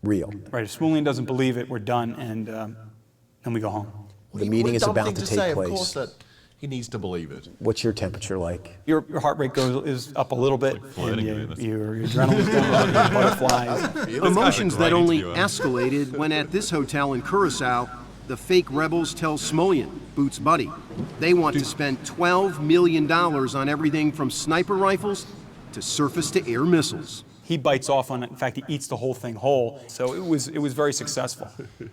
real. Right. If Smollyan doesn't believe it, we're done, and then we go home. The meeting is about to take place. Of course that he needs to believe it. What's your temperature like? Your heart rate is up a little bit, and your adrenaline's down, your butterflies. Emotions that only escalated when at this hotel in Curacao, the fake rebels tell Smollyan, Bout's buddy, they want to spend $12 million on everything from sniper rifles to surface-to-air missiles. He bites off on it. In fact, he eats the whole thing whole. So it was very successful.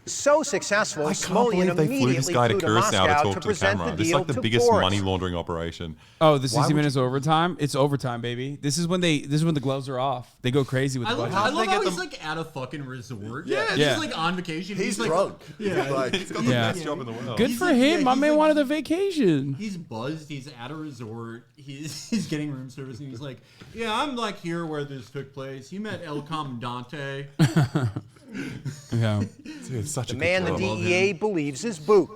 So successful, I can't believe they flew this guy to Curacao to talk to the camera. This is like the biggest money laundering operation. Oh, the 60 minutes overtime? It's overtime, baby. This is when the gloves are off. They go crazy with the budget. I love how he's like at a fucking resort. Yeah, Yeah. just like on vacation. He's like, drunk. Yeah, Like, he's got the best job in the world. Good for him. My man wanted a vacation. He's buzzed. He's at a resort. He's getting room service, and he's like, "Yeah, I'm like here where this took place. You met El Comandante." Yeah, it's such the man the DEA believes is Bout.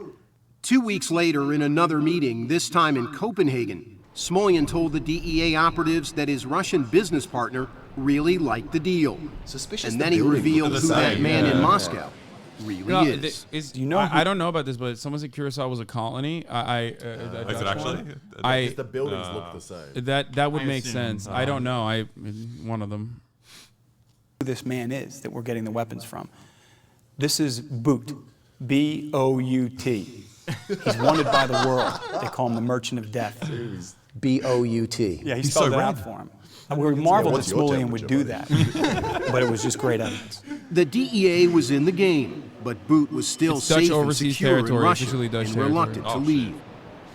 2 weeks later, in another meeting, this time in Copenhagen, Smoyan told the DEA operatives that his Russian business partner really liked the deal. Suspicious. And then he revealed who that man in Moscow really is. I don't know about this, but someone said Curacao was a colony. Is it actually? Because the buildings look the same. That would make sense. I don't know. One of them. Who this man is that we're getting the weapons from. This is Bout, B-O-U-T. He's wanted by the world. They call him the Merchant of Death. B-O-U-T. Yeah, he spelled it out for him. We marveled that Smoyan would do that, but it was just great evidence. The DEA was in the game, but Bout was still safe and secure in Russia and reluctant to leave.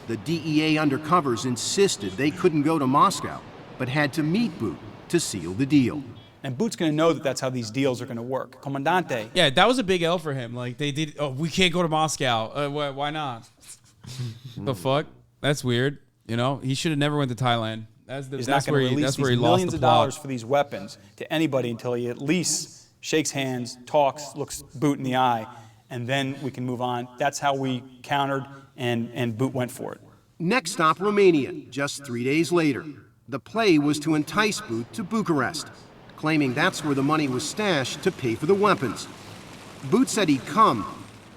The DEA undercovers insisted they couldn't go to Moscow, but had to meet Bout to seal the deal. And Bout's going to know that that's how these deals are going to work. Comandante. Yeah, that was a big L for him. Like they did. Oh, we can't go to Moscow. Why not? The fuck? That's weird. You know, he should have never went to Thailand. He's not going to release these millions of dollars for these weapons to anybody until he at least shakes hands, talks, looks Bout in the eye, and then we can move on. That's how we countered, and Bout went for it. Next stop, Romania, just 3 days later. The play was to entice Bout to Bucharest, claiming that's where the money was stashed to pay for the weapons. Bout said he'd come,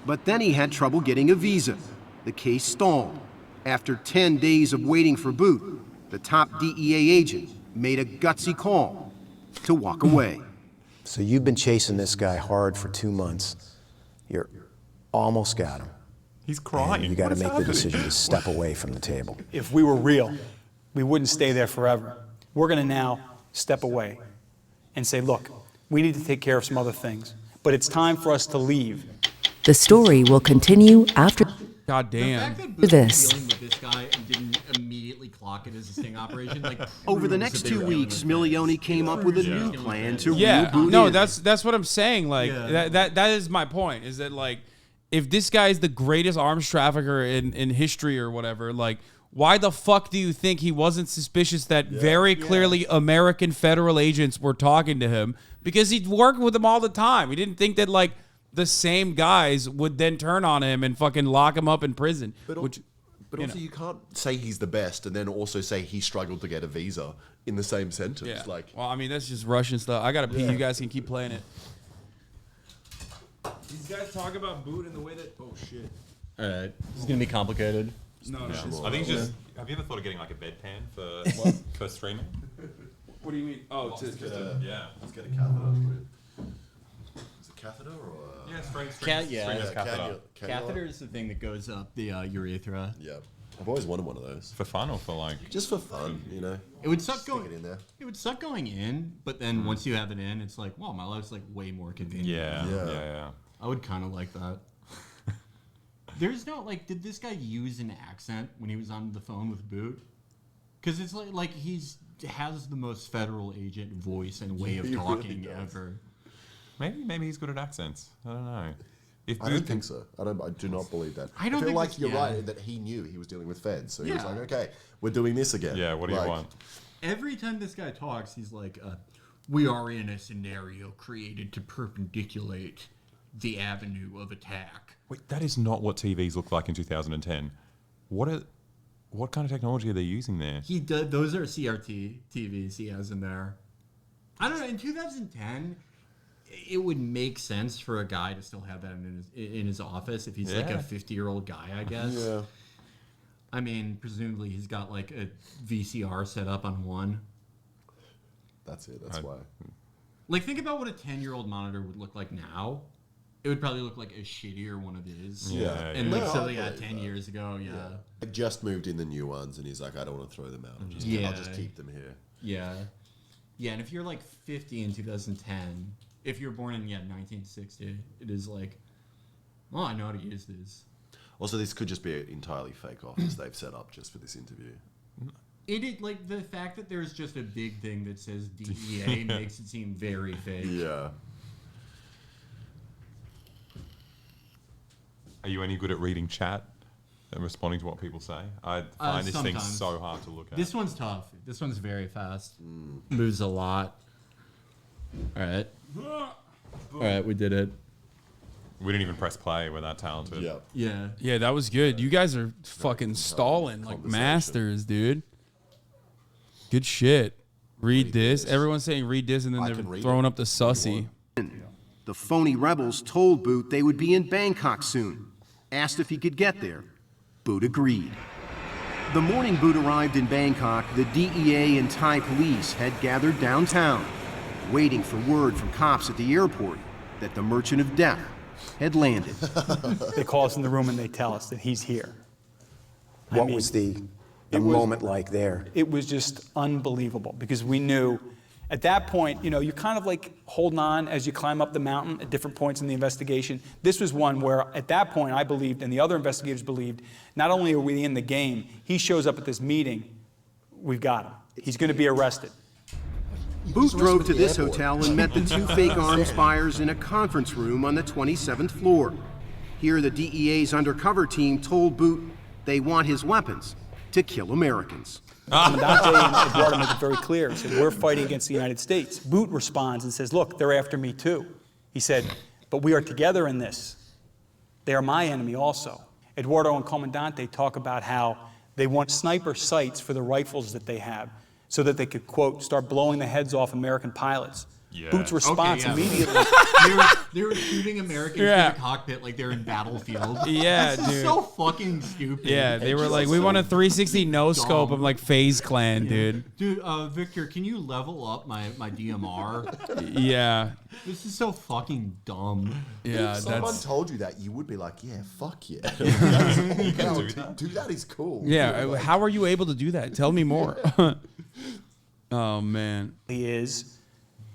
but then he had trouble getting a visa. The case stalled. After 10 days of waiting for Bout, the top DEA agent made a gutsy call to walk away. So you've been chasing this guy hard for 2 months. You're almost got him. He's crying. And you got to make the decision to step away from the table. If we were real, we wouldn't stay there forever. We're going to now step away and say, look, we need to take care of some other things, but it's time for us to leave. The story will continue after. God damn. This. Dealing with this guy and didn't immediately clock it as a sting operation. Like over the next 2 weeks, Milioni came up with a new plan to reel Bout no, in. that's what I'm saying. Like that is my point. Is that like if this guy is the greatest arms trafficker in history or whatever, like why the fuck do you think he wasn't suspicious that very clearly American federal agents were talking to him? Because he'd worked with them all the time. He didn't think that like the same guys would then turn on him and fucking lock him up in prison. But also, you can't say he's the best and then also say he struggled to get a visa in the same sentence. Yeah. Like, well, I mean, that's just Russian stuff. I gotta pee. You guys can keep playing it. These guys talk about Bout in the way that. Oh shit. All right, this is gonna be complicated. No, I think it's just. Have you ever thought of getting like a bedpan for streaming? What do you mean? Oh, let's get a catheter. Is it catheter or? Catheter is the thing that goes up the urethra. Yeah. I've always wanted one of those. For fun or for like? Just for fun, you know. It would suck going in there. It would suck going in, but then once you have it in, it's like, wow, my life's like way more convenient. Yeah. I would kind of like that. There's no like, did this guy use an accent when he was on the phone with Bout? Because it's like he's has the most federal agent voice and way of talking really ever. Maybe he's good at accents. I don't know. I don't think so. I do not believe that. I don't feel think like you're right that he knew he was dealing with feds, so he was like, okay, we're doing this again. Yeah. What do you want? Every time this guy talks, he's like, "We are in a scenario created to perpendiculate the avenue of attack." Wait, that is not what TVs look like in 2010. What kind of technology are they using there? He does. Those are CRT TVs he has in there. I don't know. In 2010, it would make sense for a guy to still have that in his office if he's like a 50-year-old guy, I guess. Yeah. I mean, presumably he's got like a VCR set up on one. That's it. That's why. Like, think about what a 10-year-old monitor would look like now. It would probably look like a shittier one of his. Yeah. And like, so yeah, 10 years ago, I just moved in the new ones, and he's like, I don't want to throw them out. I'll just keep them here. Yeah. Yeah, and if you're like 50 in 2010, if you're born in 1960, it is like, well, I know how to use this. Also, this could just be an entirely fake office they've set up just for this interview. It like the fact that there's just a big thing that says DEA makes it seem very fake. Yeah. Are you any good at reading chat and responding to what people say? I find this thing so hard to look at. This one's tough. This one's very fast. Moves a lot. All right. All right, we did it. We didn't even press play. We're that talented. Yeah. Yeah, that was good. You guys are fucking stalling like masters, dude. Good shit. Read this. Everyone's saying read this, and then they're throwing up the sussy. The phony rebels told Bout they would be in Bangkok soon. Asked if he could get there. Bout agreed. The morning Bout arrived in Bangkok, the DEA and Thai police had gathered downtown, waiting for word from cops at the airport that the Merchant of Death had landed. They call us in the room and they tell us that he's here. What was the moment like there? It was just unbelievable because we knew at that point, you know, you're kind of like holding on as you climb up the mountain at different points in the investigation. This was one where at that point I believed, and the other investigators believed, not only are we in the game, he shows up at this meeting, we've got him. He's going to be arrested. Bout drove to this hotel and met the two fake arms buyers in a conference room on the 27th floor. Here, the DEA's undercover team told Bout they want his weapons to kill Americans. Comandante and Eduardo make it very clear. He said, we're fighting against the United States. Bout responds and says, look, they're after me too. He said, but we are together in this. They are my enemy also. Eduardo and Comandante talk about how they want sniper sights for the rifles that they have so that they could, quote, start blowing the heads off American pilots. Yeah. Bout's response immediately. They were shooting Americans in the cockpit like they're in Battlefield. Yeah, this dude. is so fucking stupid. Yeah, they were like, we want a 360 no scope of like FaZe Clan, dude. Dude, Victor, can you level up my DMR? Yeah. This is so fucking dumb. Yeah, if someone told you that, you would be like, yeah, fuck yeah. You can do that is cool. Yeah, how are you able to do that? Tell me more. Oh, man. He is.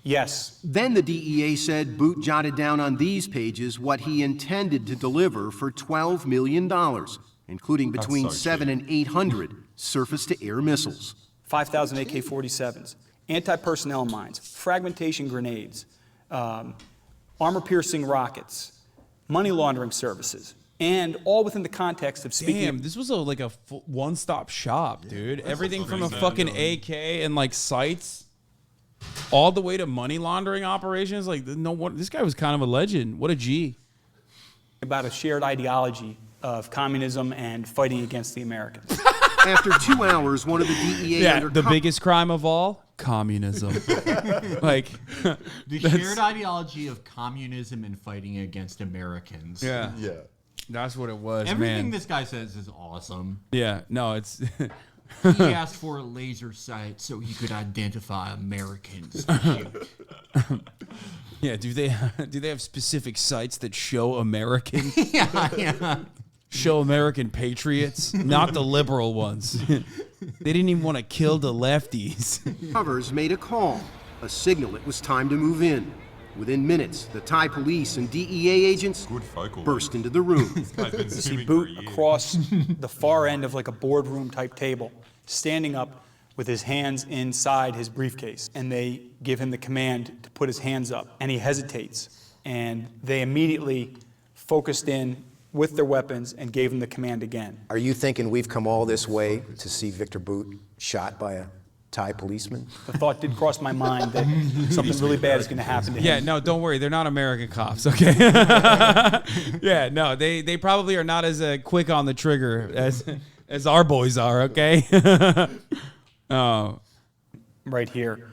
Yes. Then the DEA said Bout jotted down on these pages what he intended to deliver for $12 million, including between 700 and 800 surface-to-air missiles. 5,000 AK-47s, anti-personnel mines, fragmentation grenades, armor-piercing rockets, money laundering services, and all within the context of speaking. Damn, this was like a one-stop shop, dude. Everything from a fucking AK and like sights, all the way to money laundering operations. Like, no one. This guy was kind of a legend. What a G. About a shared ideology of communism and fighting against the Americans. After 2 hours, one of the DEA the biggest crime of all, communism. Like the shared ideology of communism and fighting against Americans. Yeah. That's what it was. Everything man. This guy says is awesome. Yeah. No, it's. He asked for a laser sight so he could identify Americans. Yeah, do they have specific sites that show American? Yeah. Show American patriots, not the liberal ones. They didn't even want to kill the lefties. Covers made a call, a signal it was time to move in. Within minutes, the Thai police and DEA agents burst into the room. You see Bout across the far end of like a boardroom type table, standing up with his hands inside his briefcase. And they give him the command to put his hands up. And he hesitates. And they immediately focused in with their weapons and gave him the command again. Are you thinking we've come all this way to see Victor Bout shot by a Thai policeman? The thought did cross my mind that something really bad is going to happen to him. Yeah, no, don't worry. They're not American cops, okay? Yeah, no, they probably are not as quick on the trigger as our boys are, okay? Oh. Right here.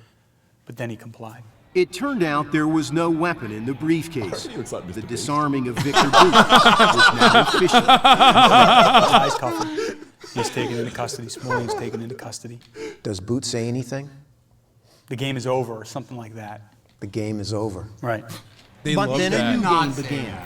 But then he complied. It turned out there was no weapon in the briefcase. The disarming of Victor Bout was now official. Eyes cuffed. He's taken into custody. Smalling's taken into custody. Does Bout say anything? The game is over, or something like that. The game is over. Right. But then a new game began.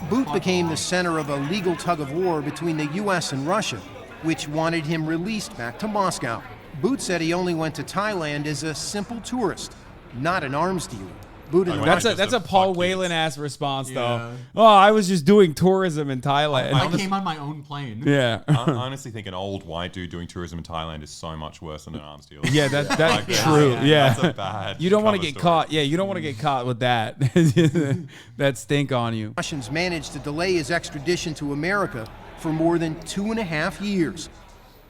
Bout became the center of a legal tug of war between the U.S. and Russia, which wanted him released back to Moscow. Bout said he only went to Thailand as a simple tourist, not an arms dealer. That's a Paul Whelan ass response, though. Oh, I was just doing tourism in Thailand. I came on my own plane. Yeah. I honestly think an old white dude doing tourism in Thailand is so much worse than an arms dealer. Yeah, that's true. Yeah. That's a bad. You don't want to get caught. Yeah, you don't want to get caught with that. That stink on you. Russians managed to delay his extradition to America for more than 2.5 years.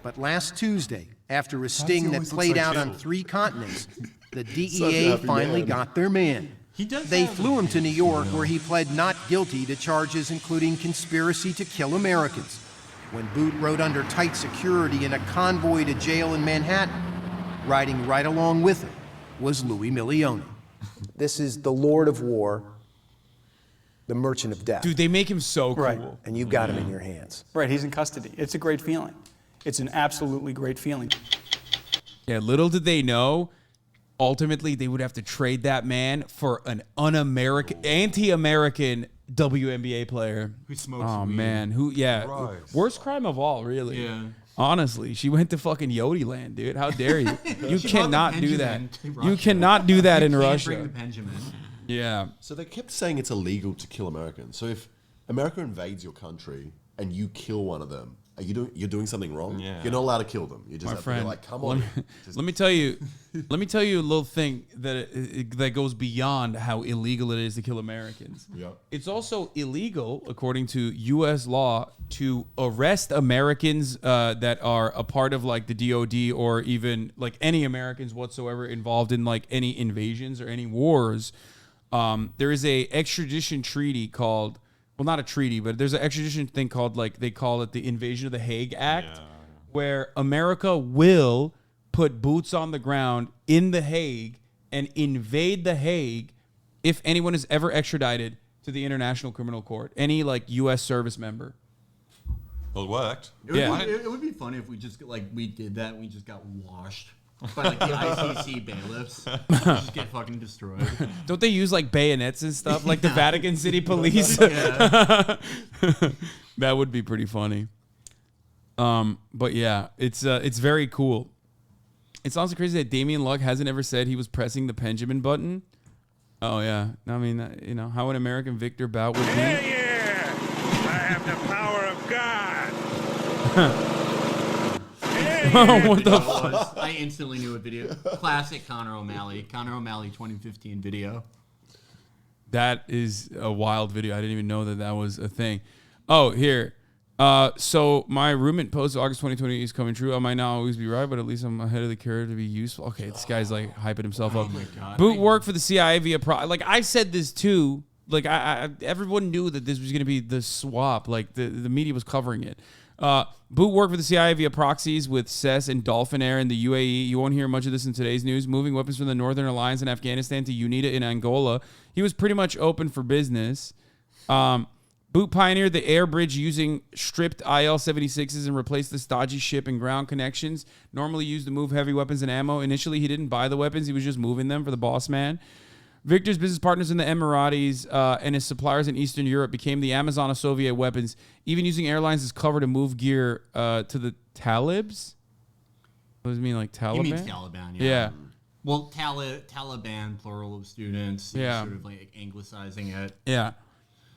But last Tuesday, after a sting that played out on 3 continents, the DEA finally got their man. They flew him to New York, where he pled not guilty to charges including conspiracy to kill Americans. When Bout rode under tight security in a convoy to jail in Manhattan, Riding right along with him was Louis Milioni. This is the Lord of War, the Merchant of Death. Dude, they make him so cool. Right. And you've got him in your hands. Right, he's in custody. It's a great feeling. It's an absolutely great feeling. Yeah, little did they know, ultimately they would have to trade that man for an un-American, anti-American WNBA player. Who smokes Oh, weed. man. Worst crime of all, really. Yeah. Honestly, she went to fucking Yodi land, dude. How dare you? You She cannot brought the do that. Benjamin to You Russia. cannot do that in You can't Russia. bring the Benjamin. Yeah. So they kept saying it's illegal to kill Americans. So if America invades your country and you kill one of them, you're doing something wrong. Yeah. You're not allowed to kill them. You just My have friend, to be like, come on. let me tell you a little thing that goes beyond how illegal it is to kill Americans. Yep. It's also illegal, according to U.S. law, to arrest Americans that are a part of like the DOD or even like any Americans whatsoever involved in like any invasions or any wars. There is a extradition treaty called. Well, not a treaty, but there's an extradition thing called, like, they call it the Invasion of the Hague Act, where America will put boots on the ground in the Hague and invade the Hague if anyone is ever extradited to the International Criminal Court, any, like, U.S. service member. Well, it worked. It would be funny if we just we did that and we just got washed by like the ICC bailiffs. Just get fucking destroyed. Don't they use like bayonets and stuff like the Vatican City police? Yeah. That would be pretty funny. But yeah, it's very cool. It's also crazy that Damian Luck hasn't ever said he was pressing the Benjamin button. Oh yeah, I mean, you know how an American Victor Bout would be. Yeah, I have the power of God. What the fuck? I instantly knew a video. Classic Conor O'Malley 2015 video. That is a wild video. I didn't even know that was a thing. Oh, here. So my roommate posted August 2020 is coming true. I might not always be right, but at least I'm ahead of the curve to be useful. Okay, this guy's like hyping himself up. my God. Boot worked for the CIA via like I said this too. Like everyone knew that this was going to be the swap. Like the media was covering it. Boot worked for the CIA via proxies with CES and Dolphin Air in the UAE. You won't hear much of this in today's news. Moving weapons from the Northern Alliance in Afghanistan to UNITA in Angola. He was pretty much open for business. Boot pioneered the air bridge using stripped IL-76s and replaced the stodgy ship and ground connections normally used to move heavy weapons and ammo. Initially, he didn't buy the weapons. He was just moving them for the boss man. Victor's business partners in the Emiratis and his suppliers in Eastern Europe became the Amazon of Soviet weapons, even using airlines as cover to move gear to the Talibs. What does it mean, like Taliban? He means Taliban, yeah. Well, Taliban, plural of students. Yeah. Sort of like anglicizing it. Yeah.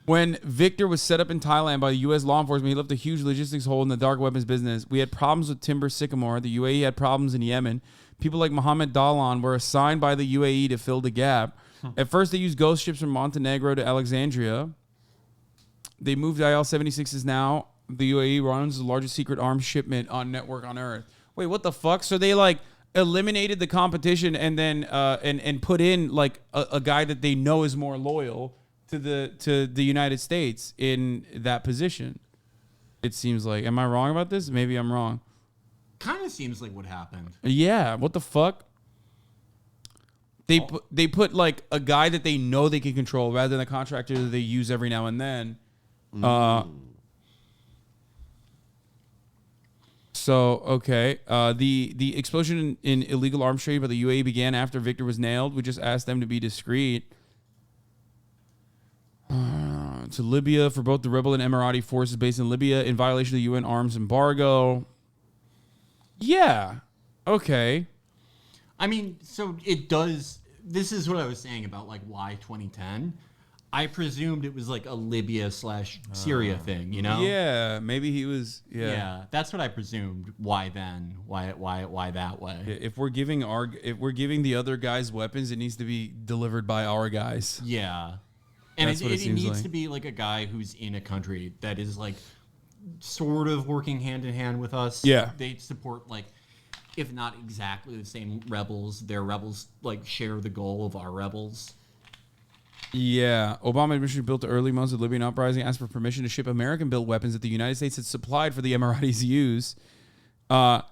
When Victor was set up in Thailand by the U.S. law enforcement, he left a huge logistics hole in the dark weapons business. We had problems with Timber Sycamore. The UAE had problems in Yemen. People like Mohammed Dalan were assigned by the UAE to fill the gap. At first, they used ghost ships from Montenegro to Alexandria. They moved IL-76s now. The UAE runs the largest secret arms shipment on network on Earth. Wait, what the fuck? So they like eliminated the competition and then and put in like a guy that they know is more loyal to the United States in that position. It seems like. Am I wrong about this? Maybe I'm wrong. Kind of seems like what happened. Yeah. What the fuck? They put like a guy that they know they can control rather than a contractor that they use every now and then. So, okay. The explosion in illegal arms trade by the UAE began after Victor was nailed. We just asked them to be discreet. To Libya for both the rebel and Emirati forces based in Libya in violation of the UN arms embargo. Yeah. Okay. I mean, so it does. This is what I was saying about like why 2010. I presumed it was like a Libya/Syria thing, you know? Yeah, maybe he was. Yeah, that's what I presumed. Why then? Why that way? If we're giving the other guys weapons, it needs to be delivered by our guys. Yeah, and That's it what it seems needs like. to be like a guy who's in a country that is like sort of working hand in hand with us. Yeah, they support like, if not exactly the same rebels, their rebels like share the goal of our rebels. Yeah, Obama administration built the early months of the Libyan uprising, asked for permission to ship American-built weapons that the United States had supplied for the Emiratis' use. The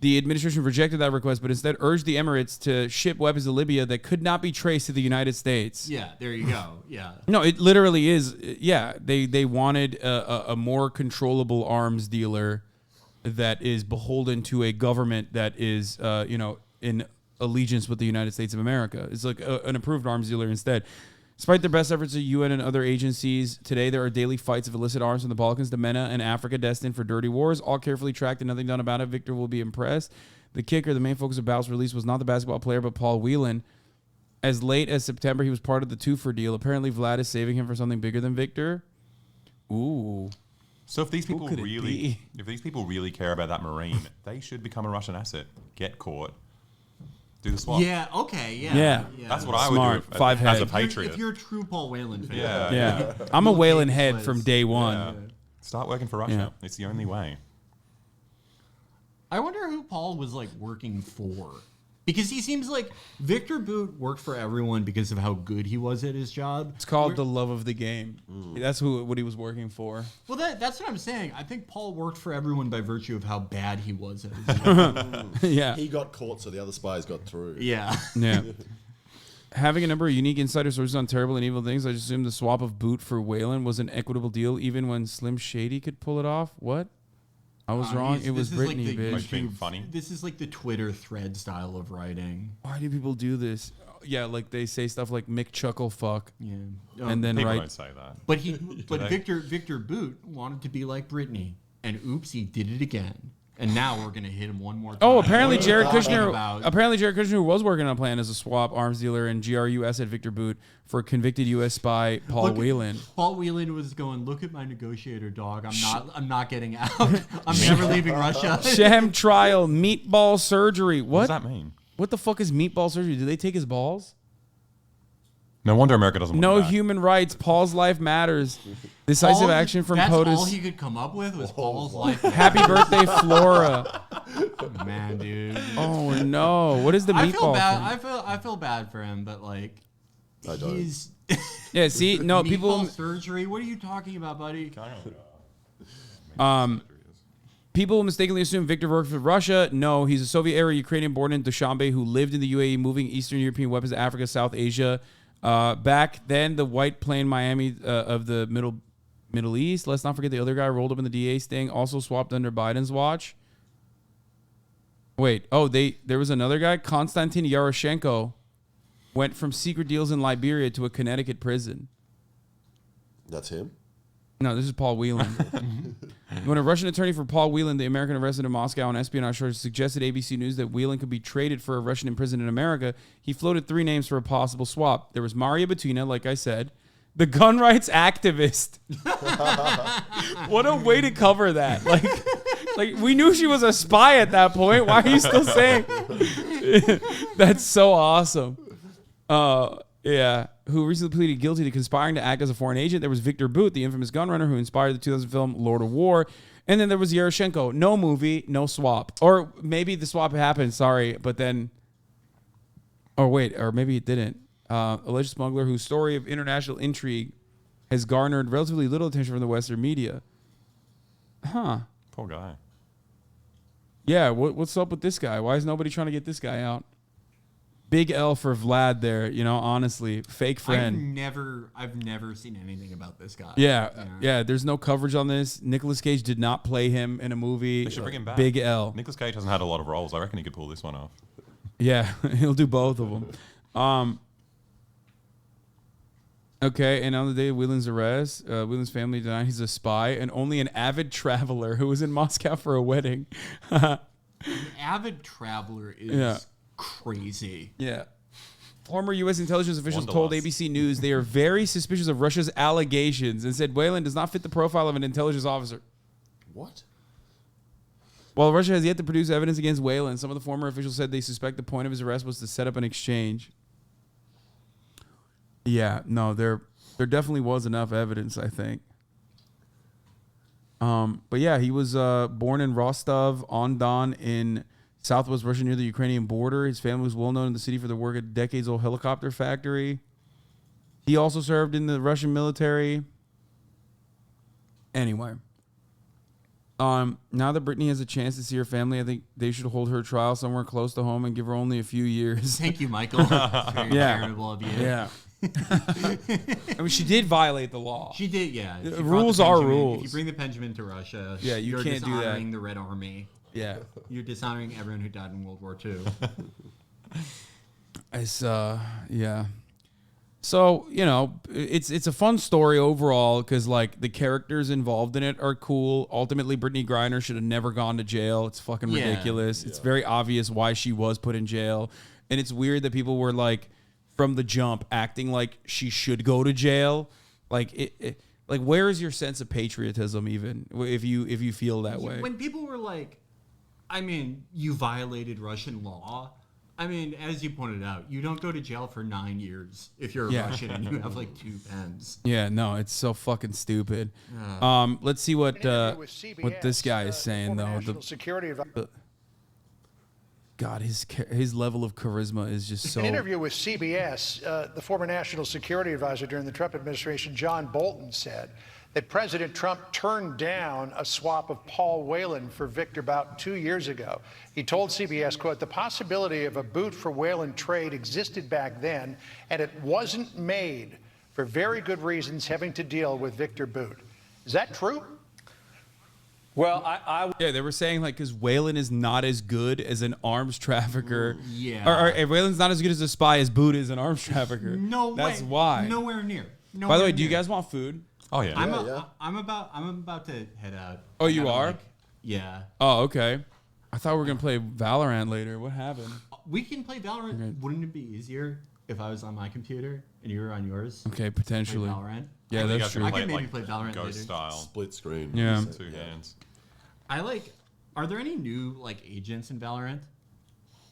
The administration rejected that request, but instead urged the Emirates to ship weapons to Libya that could not be traced to the United States. Yeah, there you go. Yeah. No, it literally is. Yeah, they wanted a more controllable arms dealer that is beholden to a government that is, in allegiance with the United States of America. It's like an approved arms dealer instead. Despite their best efforts at UN and other agencies, today there are daily fights of illicit arms from the Balkans to MENA and Africa destined for dirty wars, all carefully tracked and nothing done about it. Victor will be impressed. The kicker, the main focus of Bout's release was not the basketball player, but Paul Whelan. As late as September, he was part of the two-for deal. Apparently, Vlad is saving him for something bigger than Victor. Ooh. So if these people really care about that Marine, they should become a Russian asset. Get caught. Do the swap. Yeah, okay, yeah. That's what I would do as a patriot. If you're a true Paul Whelan fan. Yeah. I'm a Whelan head from day one. Yeah. Start working for Russia. Yeah. It's the only way. I wonder who Paul was like working for. Because he seems like Victor Bout worked for everyone because of how good he was at his job. It's called the love of the game. That's what he was working for. Well, that's what I'm saying. I think Paul worked for everyone by virtue of how bad he was at his job. Yeah. He got caught, so the other spies got through. Yeah. Yeah. Having a number of unique insider sources on terrible and evil things, I just assumed the swap of Bout for Whelan was an equitable deal, even when Slim Shady could pull it off. What? I was wrong. It was Brittney, bitch. Like being funny. This is like the Twitter thread style of writing. Why do people do this? Yeah, like they say stuff like Mick Chuckle fuck. Yeah. And then People don't say that. But Victor Bout wanted to be like Brittney, and oops, he did it again. And now we're gonna hit him one more time. Oh, apparently Jared Kushner, who was working on a plan as a swap arms dealer and GRU at Victor Bout for convicted U.S. spy Paul Whelan. Paul Whelan was going, look at my negotiator, dog. I'm not getting out. I'm never leaving Russia. Sham trial, meatball surgery. What does that mean? What the fuck is meatball surgery? Do they take his balls? No wonder America doesn't No want that. human rights. Paul's life matters. Decisive action from POTUS. That's all he could come up with was Paul's life. Happy birthday, Flora. Man, dude. Oh no! What is the meatball? I feel bad. I feel bad for him, but like, I don't. he's yeah. See, no people. Surgery. What are you talking about, buddy? People mistakenly assume Victor worked for Russia. No, he's a Soviet-era Ukrainian born in Dushanbe who lived in the UAE, moving Eastern European weapons to Africa, South Asia. Back then, the white plane Miami of the Middle East. Let's not forget the other guy rolled up in the DA sting, also swapped under Biden's watch. Wait, there was another guy, Konstantin Yaroshenko, went from secret deals in Liberia to a Connecticut prison. That's him? No, this is Paul Whelan. When a Russian attorney for Paul Whelan, the American arrested in Moscow on espionage charges, suggested ABC News that Whelan could be traded for a Russian imprisoned in America, he floated 3 names for a possible swap. There was Maria Butina, like I said, the gun rights activist. What a way to cover that. Like we knew she was a spy at that point. Why are you still saying? That's so awesome. Yeah. Who recently pleaded guilty to conspiring to act as a foreign agent. There was Victor Bout, the infamous gun runner who inspired the 2000 film Lord of War. And then there was Yaroshenko. No movie, no swap. Or maybe the swap happened, sorry, but then... Or maybe it didn't. Alleged smuggler whose story of international intrigue has garnered relatively little attention from the Western media. Huh. Poor guy. Yeah, what's up with this guy? Why is nobody trying to get this guy out? Big L for Vlad there, honestly. Fake friend. I've never seen anything about this guy. Yeah. There's no coverage on this. Nicolas Cage did not play him in a movie. They should bring him back. Big L. Nicolas Cage hasn't had a lot of roles. I reckon he could pull this one off. Yeah, he'll do both of them. Okay, and on the day of Whelan's arrest, Whelan's family denied he's a spy and only an avid traveler who was in Moscow for a wedding. An avid traveler is... crazy. Yeah. Former U.S. intelligence officials told ABC News they are very suspicious of Russia's allegations and said Whelan does not fit the profile of an intelligence officer. What? While Russia has yet to produce evidence against Whelan, some of the former officials said they suspect the point of his arrest was to set up an exchange. Yeah, no, there definitely was enough evidence, I think. But yeah, he was born in Rostov-on-Don in Southwest Russia near the Ukrainian border. His family was well known in the city for their work at a decades-old helicopter factory. He also served in the Russian military. Anyway. Now that Brittney has a chance to see her family, I think they should hold her trial somewhere close to home and give her only a few years. Thank you, Michael. Very charitable of you. Yeah. I mean, she did violate the law. She did, yeah. She Rules are rules. If you bring the Benjamin to Russia, yeah, you're can't do that. dishonoring the Red Army. Yeah. You're dishonoring everyone who died in World War II. It's yeah. So, you know, it's a fun story overall because, like, the characters involved in it are cool. Ultimately, Brittney Griner should have never gone to jail. It's fucking ridiculous. It's very obvious why she was put in jail. And it's weird that people were, like, from the jump acting like she should go to jail. Like, like, where is your sense of patriotism even if you feel that way? When people were like, I mean, you violated Russian law. I mean, as you pointed out, you don't go to jail for 9 years if you're a Russian and you have like 2 pens. Yeah, no, it's so fucking stupid. Let's see what this guy is saying though. God, his level of charisma is just so. In an interview with CBS, the former national security advisor during the Trump administration, John Bolton, said that President Trump turned down a swap of Paul Whelan for Victor Bout 2 years ago. He told CBS, quote, the possibility of a Bout for Whelan trade existed back then, and it wasn't made for very good reasons having to deal with Victor Bout. Is that true? Well, yeah, they were saying like because Whelan is not as good as an arms trafficker. Yeah. Or Whelan's not as good as a spy as Bout is an arms trafficker. No That's way. why. Nowhere near. By the way, do you guys want food? Oh yeah. I'm about to head out. Oh, you are? Yeah. Oh, okay. I thought we were gonna play Valorant later. What happened? We can play Valorant. Okay. Wouldn't it be easier if I was on my computer and you were on yours? Okay, potentially. Play Valorant. Yeah, that's true. I can maybe play Valorant Ghost later. style. Split screen. Yeah. 2 hands. Are there any new like agents in Valorant?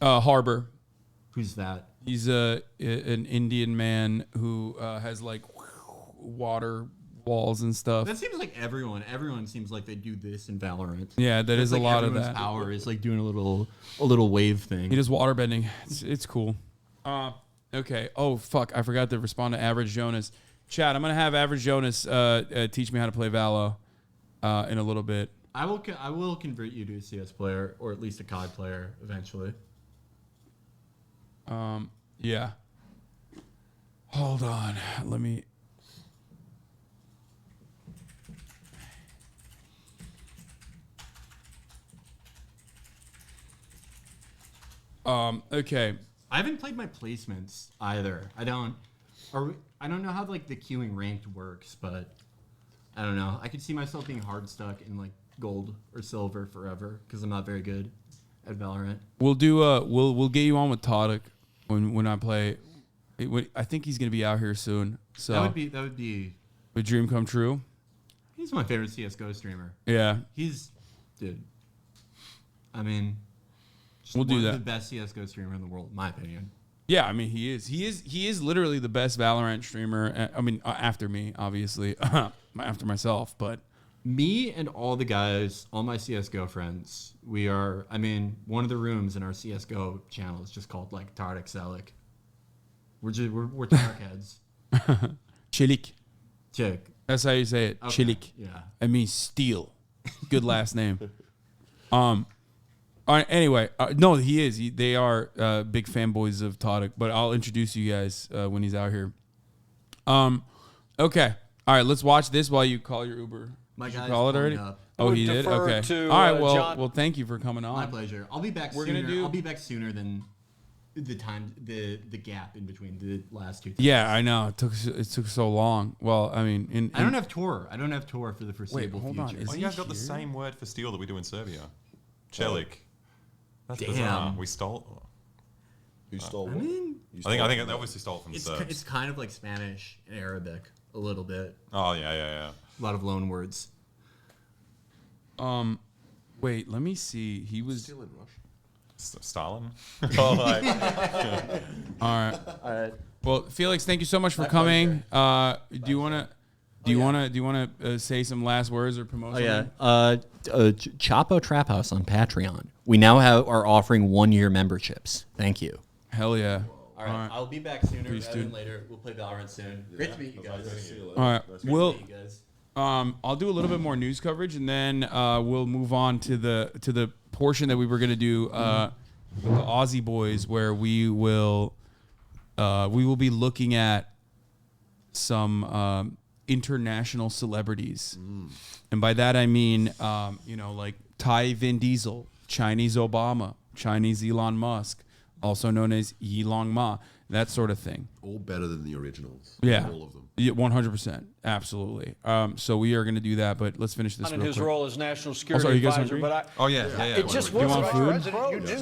Harbor. Who's that? He's an Indian man who has like water walls and stuff. That seems like everyone. Everyone seems like they do this in Valorant. Yeah, that is a lot of that. Power is like doing a little wave thing. He does water bending. It's cool. Okay. Oh fuck! I forgot to respond to Average Jonas. Chat. I'm gonna have Average Jonas teach me how to play Valo in a little bit. I will convert you to a CS player or at least a COD player eventually. Yeah. Hold on. Let me. Okay. I haven't played my placements either. I don't know how like the queuing ranked works, but I don't know. I could see myself being hard stuck in like gold or silver forever because I'm not very good at Valorant. We'll do we'll get you on with Todic when I play. I think he's gonna be out here soon. So that would be a dream come true. He's my favorite CS:GO streamer. Yeah. Dude. I mean, we'll do that. The best CS:GO streamer in the world, in my opinion. Yeah, I mean he is literally the best Valorant streamer. I mean after me, obviously, after myself, but. Me and all the guys, all my CSGO friends, we are, I mean, one of the rooms in our CSGO channel is just called like Tarek Selik. We're Tarek heads. Chilik. Chick. That's how you say it. Okay. Chilik. Yeah. I mean steel. Good last name. All right, anyway, no, he is. They are big fanboys of Todic, but I'll introduce you guys when he's out here. Okay. All right, let's watch this while you call your Uber. My Did you guy's call it already? up. Oh, he did? Okay. To, all right, well, John. thank you for coming on. My pleasure. I'll be back sooner. I'll be back sooner than the gap in between the last 2 times. Yeah, I know. It took so long. Well, I mean, I don't have tour. I don't have tour for the foreseeable hold future. on. Oh, you guys got the same word for steel that we do in Serbia. Chelik. That's Damn. bizarre. We stole. Who stole I what? mean, I think they obviously stole it from the Serbs. It's kind of like Spanish and Arabic a little bit. Oh yeah. A lot of loan words. Wait, let me see. He was Still in Russia. Stalin. All right. Well, Felix, thank you so much for coming. Do you want to say some last words or promote? Chapo Trap House on Patreon. We now are offering 1-year memberships. Thank you. Hell yeah. All right. I'll be back sooner rather than later. We'll play Valorant soon. Great to meet you guys. All right. I'll do a little bit more news coverage, and then we'll move on to the portion that we were gonna do with the Aussie boys, where we will be looking at some international celebrities, and by that I mean like Thai Vin Diesel, Chinese Obama, Chinese Elon Musk, also known as Yilong Ma, that sort of thing. All better than the originals. Yeah, all of them. Yeah, 100%, absolutely. So we are going to do that, but let's finish this. In real his quick. role as national security advisor, but it just wasn't our approach.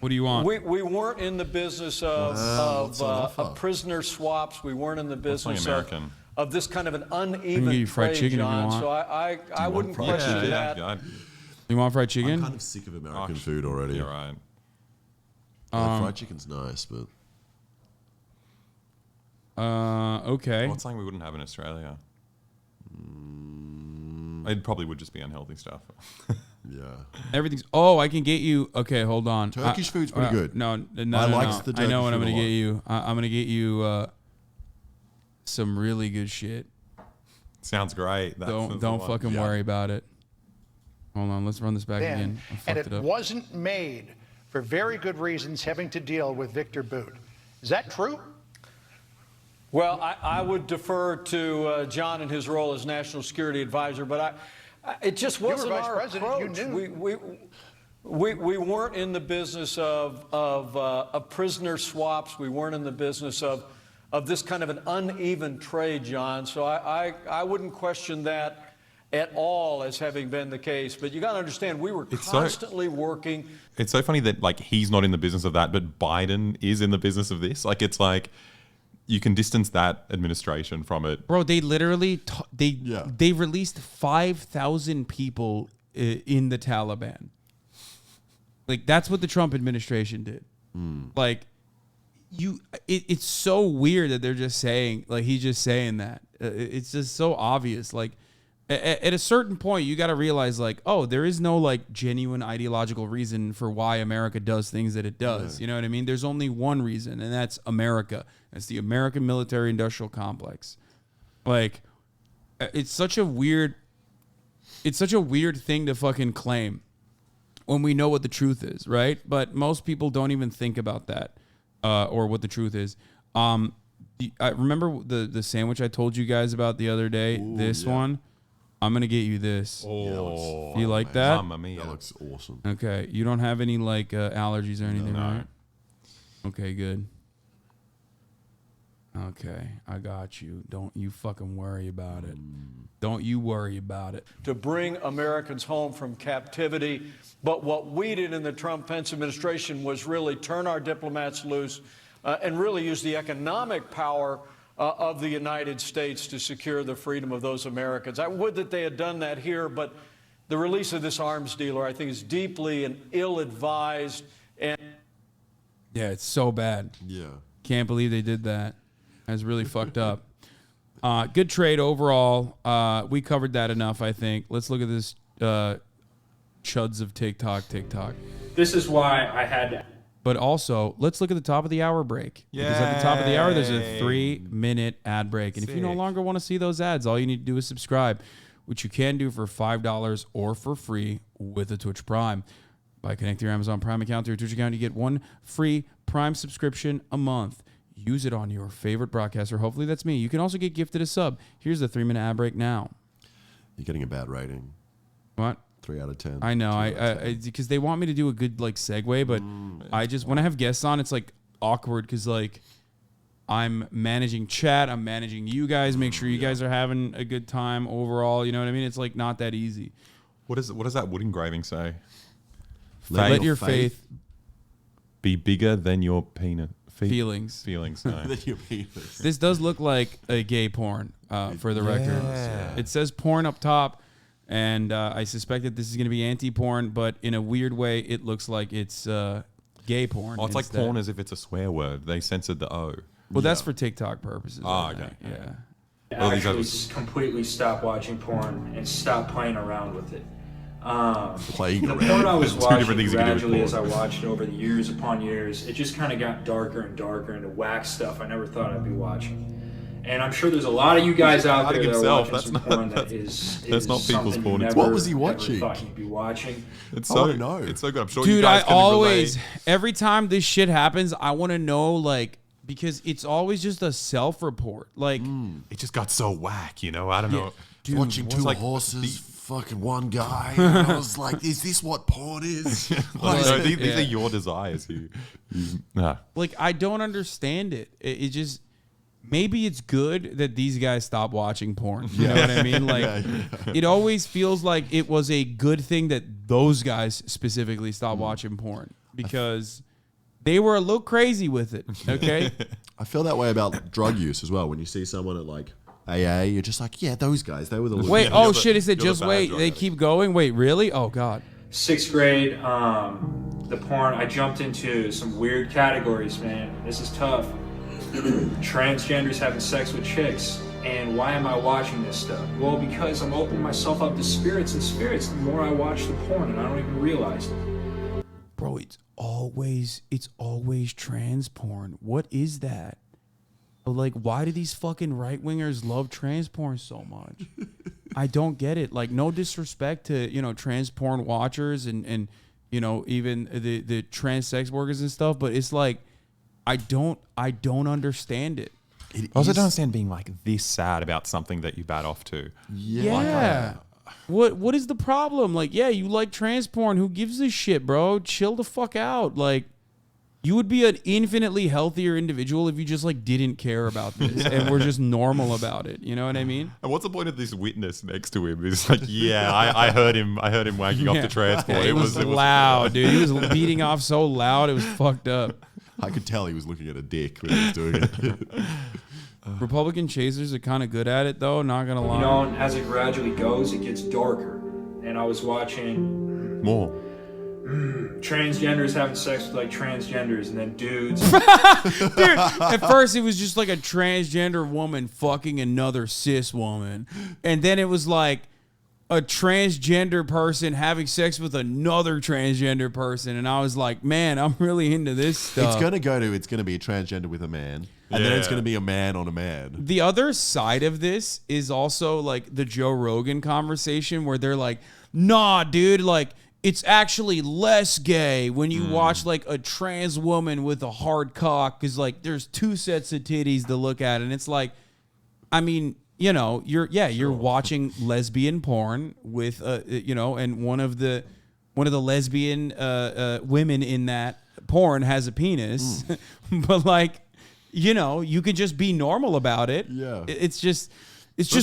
What do you want? We weren't in the business of prisoner swaps. We weren't in the business of this kind of an uneven trade, John. So I wouldn't question that. You want fried chicken? I'm kind of sick of American food already. You're right. Fried chicken's nice, but okay. What's something we wouldn't have in Australia? It probably would just be unhealthy stuff. Yeah. Everything's. Oh, I can get you. Okay, hold on. Turkish food's pretty good. No, I like the Turkish I know what I'm food gonna a get lot. you. I'm gonna get you some really good shit. Sounds great. Don't fucking worry about it. Hold on, let's run this back again. I And fucked it it up. wasn't made for very good reasons having to deal with Victor Bout. Is that true? Well, I would defer to John in his role as national security advisor, but it just wasn't Vice our President, approach. you We weren't in the business of prisoner swaps. We weren't in the business of this kind of an uneven trade, John. So I wouldn't question that at all as having been the case. But you got to understand, we were constantly working. It's so funny that like he's not in the business of that, but Biden is in the business of this. Like it's like you can distance that administration from it. Bro, they literally they released 5,000 people in the Taliban. Like that's what the Trump administration did. Like it's so weird that they're just saying, like he's just saying that. It's just so obvious. Like at a certain point, you got to realize like, oh, there is no like genuine ideological reason for why America does things that it does. You know what I mean? There's only one reason, and that's America. That's the American military industrial complex. Like it's such a weird thing to fucking claim when we know what the truth is, right? But most people don't even think about that or what the truth is. I remember the sandwich I told you guys about the other day. This one. I'm going to get you this. Oh, you like that? Mamma mia. That looks awesome. Okay. You don't have any like allergies or anything, right? Okay, good. Okay, I got you. Don't you fucking worry about it. Don't you worry about it. To bring Americans home from captivity. But what we did in the Trump-Pence administration was really turn our diplomats loose and really use the economic power of the United States to secure the freedom of those Americans. I would that they had done that here, but the release of this arms dealer, I think, is deeply and ill-advised. And yeah, it's so bad. Yeah. Can't believe they did that. That's really fucked up. Good trade overall. We covered that enough, I think. Let's look at this chuds of TikTok. This is why I had to. But also, let's look at the top of the hour break. Because at the top of the hour, there's a 3-minute ad break. And if you no longer want to see those ads, all you need to do is subscribe, which you can do for $5 or for free with a Twitch Prime. By connecting your Amazon Prime account to your Twitch account, you get 1 free Prime subscription a month. Use it on your favorite broadcaster. Hopefully that's me. You can also get gifted a sub. Here's the 3-minute ad break now. You're getting a bad rating. What? 3 out of 10. I know. Because they want me to do a good like segue, but I just when I have guests on, it's like awkward because like I'm managing chat, I'm managing you guys, make sure you guys are having a good time overall. You know what I mean? It's like not that easy. What does that wood engraving say? Let your faith be bigger than your penis. Feelings. Feelings. No. Than your penis. This does look like a gay porn for the record. It says porn up top. And I suspect that this is going to be anti-porn, but in a weird way, it looks like it's gay porn. Oh, it's like porn as if it's a swear word. They censored the O. Well, that's for TikTok purposes. Oh, okay. Yeah. Actually, completely stop watching porn and stop playing around with it. The porn I was watching gradually as I watched it over the years upon years, it just kind of got darker and darker into wax stuff I never thought I'd be watching. And I'm sure there's a lot of you guys out there that are himself. watching some porn that is that's not people's something porn. you It's never, What was he ever watching? thought you'd be watching. It's I so wanna know. It's so good. I'm sure Dude, you guys I can always, relate. every time this shit happens, I want to know, like, because it's always just a self-report. Like, It just got so whack, you know. I don't know. Dude, watching two horses, fucking one guy. And I was like, is this what porn is? These are your desires. Nah. Like, I don't understand it. It just, maybe it's good that these guys stop watching porn. You know what I mean? Like, it always feels like it was a good thing that those guys specifically stopped watching porn because they were a little crazy with it. Okay. I feel that way about drug use as well. When you see someone at like AA, you're just like, yeah, those guys, they were the Wait, oh shit, is it just wait? They keep going? Wait, really? Oh God. 6th grade, the porn, I jumped into some weird categories, man. This is tough. Transgenders having sex with chicks. And why am I watching this stuff? Well, because I'm opening myself up to spirits and spirits the more I watch the porn, and I don't even realize it. Bro, it's always trans porn. What is that? Like, why do these fucking right-wingers love trans porn so much? I don't get it. Like, no disrespect to, you know, trans porn watchers and you know, even the trans sex workers and stuff, but it's like, I don't understand it. I also don't understand being like this sad about something that you bat off to. Yeah. What is the problem? Like, yeah, you like trans porn. Who gives a shit, bro? Chill the fuck out. Like, you would be an infinitely healthier individual if you just like didn't care about this and were just normal about it. You know what I mean? And what's the point of this witness next to him? He's like, yeah, I heard him wagging off the transport. Yeah, it was loud, dude. He was beating off so loud, it was fucked up. I could tell he was looking at a dick when he was doing it. Republican chasers are kind of good at it, though. Not gonna lie. You know, and as it gradually goes, it gets darker. And I was watching more transgenders having sex with like transgenders, and then dudes. Dude, at first it was just like a transgender woman fucking another cis woman, and then it was like a transgender person having sex with another transgender person, and I was like, man, I'm really into this stuff. It's gonna be a transgender with a man, and then it's gonna be a man on a man. The other side of this is also like the Joe Rogan conversation where they're like, nah, dude, like, it's actually less gay when you watch like a trans woman with a hard cock, because like there's two sets of titties to look at, and it's like, I mean, you know, you're watching lesbian porn with you know, and one of the lesbian women in that porn has a penis, but like, you know, you could just be normal about it. Yeah, it's just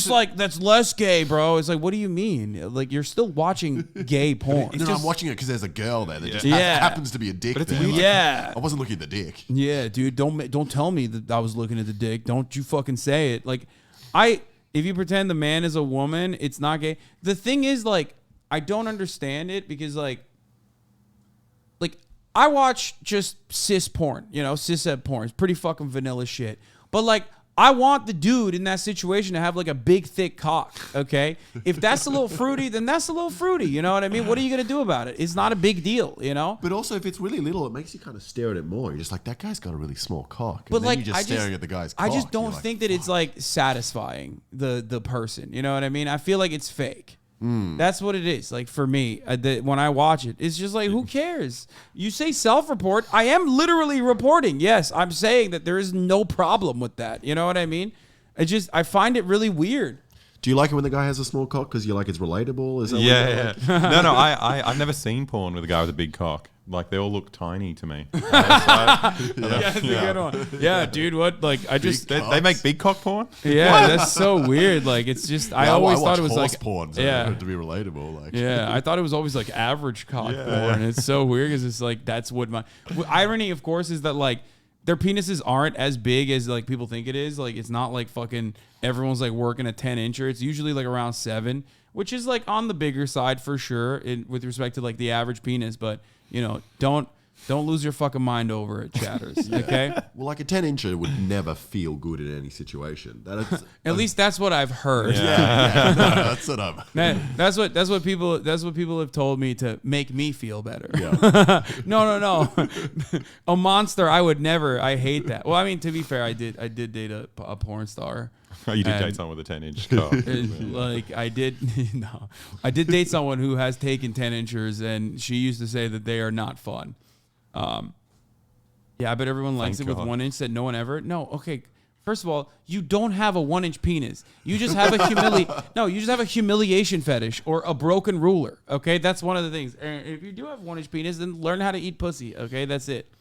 like, that's less gay, bro. It's like, what do you mean? Like, you're still watching gay porn. No, I'm watching it because there's a girl there that just happens to be a dick there. Like, yeah. I wasn't looking at the dick. Yeah, dude, don't tell me that I was looking at the dick. Don't you fucking say it. Like, if you pretend the man is a woman, it's not gay. The thing is, like, I don't understand it because, like I watch just cis porn, you know, cis-ed porn. It's pretty fucking vanilla shit. But, like, I want the dude in that situation to have like a big, thick cock, okay? If that's a little fruity, then that's a little fruity, you know what I mean? What are you going to do about it? It's not a big deal, you know? But also, if it's really little, it makes you kind of stare at it more. You're just like, that guy's got a really small cock. But and like, then you're just staring at the guy's cock. I just don't like, think that it's like satisfying the person, you know what I mean? I feel like it's fake. That's what it is. Like, for me, when I watch it, it's just like, who cares? You say self-report. I am literally reporting. Yes, I'm saying that there is no problem with that. You know what I mean? I find it really weird. Do you like it when the guy has a small cock because you like it's relatable? Is that yeah. No, I've never seen porn with a guy with a big cock. Like, they all look tiny to me. Yeah, that's a good one. Yeah, dude, what? Like, they make big cock porn? Yeah, that's so weird. Like, it's just, I always thought it was like porn, so yeah, to be relatable. Like, yeah, I thought it was always like average cock porn. It's so weird because it's like, that's what irony, of course, is that like their penises aren't as big as like people think it is. Like, it's not like fucking everyone's like working a 10-incher. It's usually like around 7, which is like on the bigger side for sure with respect to like the average penis. But, you know, don't Don't lose your fucking mind over it, chatters. Okay. Well, like a 10-incher would never feel good in any situation. At least that's what I've heard. Yeah, no, that's what I'm. That's what people have told me to make me feel better. Yeah. No. A monster, I would never. I hate that. Well, I mean, to be fair, I did date a porn star. Oh, you did date someone with a 10-inch cock. Like I did, no, I did date someone who has taken 10-inchers, and she used to say that they are not fun. Yeah, I bet everyone likes Thank it with God. 1 inch. Said no one ever. No, okay. First of all, you don't have a 1 inch penis. You just have a you just have a humiliation fetish or a broken ruler. Okay, that's one of the things. And if you do have 1 inch penis, then learn how to eat pussy. Okay, that's it.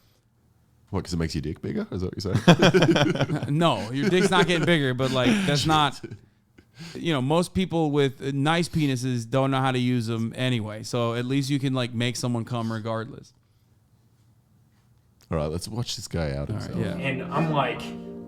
What? Because it makes your dick bigger? Is that what you're saying? No, your dick's not getting bigger, but like that's not. You know, most people with nice penises don't know how to use them anyway. So at least you can like make someone come regardless. All right, let's watch this guy out himself. Yeah. And I'm like,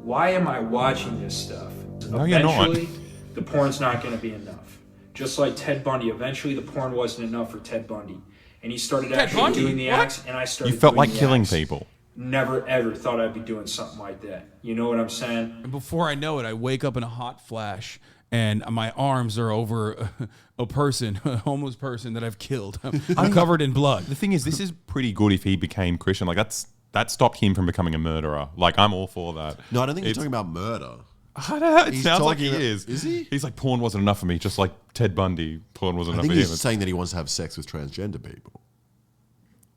why am I watching this stuff? No, you're not. Eventually, the porn's not going to be enough. Just like Ted Bundy, eventually the porn wasn't enough for Ted Bundy. And he started actually doing the acts, and I started You felt doing like the killing acts. people. Never, ever thought I'd be doing something like that. You know what I'm saying? And before I know it, I wake up in a hot flash, and my arms are over a person, a homeless person that I've killed. I'm covered in blood. The thing is, this is pretty good if he became Christian. Like that stopped him from becoming a murderer. Like I'm all for that. No, I don't think he's talking about murder. I don't know. It He's sounds like talking he about- is. Is he? He's like, porn wasn't enough for me, just like Ted Bundy. Porn wasn't I enough think for him. he's saying that he wants to have sex with transgender people.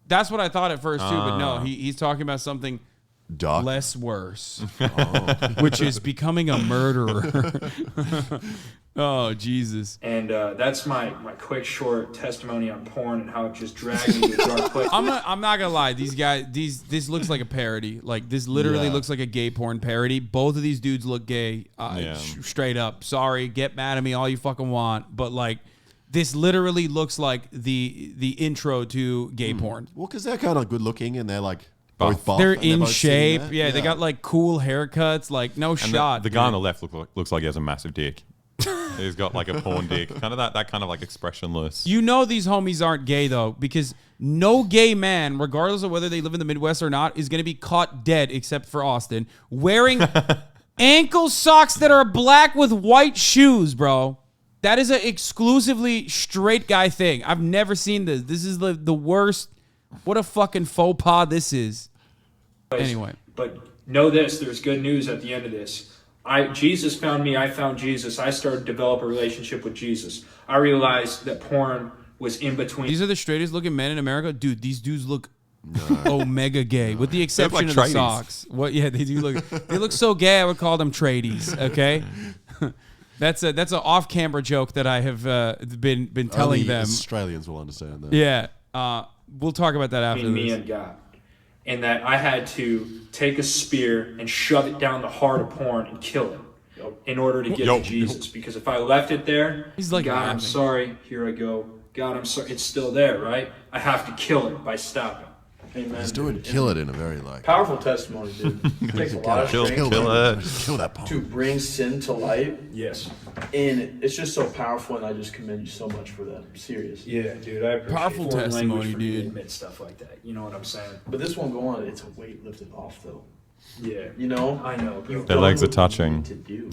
That's what I thought at first too, but no, he's talking about something Dark. less worse, which is becoming a murderer. Oh Jesus! And that's my quick, short testimony on porn and how it just dragged me to a dark place. I'm not gonna lie. These guys, this looks like a parody. Like this literally looks like a gay porn parody. Both of these dudes look gay, straight up. Sorry, get mad at me all you fucking want, but like this literally looks like the intro to gay porn. Well, because they're kind of good looking and they're like both buff. They're and in both sitting shape. there. Yeah, they got like cool haircuts. Like no And shot. The guy on the left looks like he has a massive dick. He's got like a porn dick, kind of that kind of like expressionless. You know these homies aren't gay though, because no gay man, regardless of whether they live in the Midwest or not, is going to be caught dead, except for Austin, wearing ankle socks that are black with white shoes, bro. That is an exclusively straight guy thing. I've never seen this. This is the worst. What a fucking faux pas this is. Anyway. But know this, there's good news at the end of this. Jesus found me, I found Jesus. I started to develop a relationship with Jesus. I realized that porn was in between. These are the straightest looking men in America. Dude, these dudes look omega gay, with the exception like of the traides. socks. What? Yeah, they do look. They look so gay. I would call them traides. Okay, that's an off-camera joke that I have been telling Only them. Australians will understand that. Yeah, we'll talk about that after Between me this. and God. And that I had to take a spear and shove it down the heart of porn and kill it in order to get to Jesus. Because if I left it there, He's like God, I'm laughing. sorry, here I go. God, I'm sorry, it's still there, right? I have to kill it by stopping. Amen. He's doing kill it in a very like Powerful testimony, dude. It takes a lot of strength kill that porn. to bring sin to light. Yes. And it's just so powerful, and I just commend you so much for that. I'm serious. Yeah, dude, I appreciate Powerful foreign testimony, language for me to dude. admit stuff like that. You know what I'm saying? But this won't go on. It's a weight lifted off, though. Yeah. You know? I know, bro. You've Their done legs are what you touching. need to do.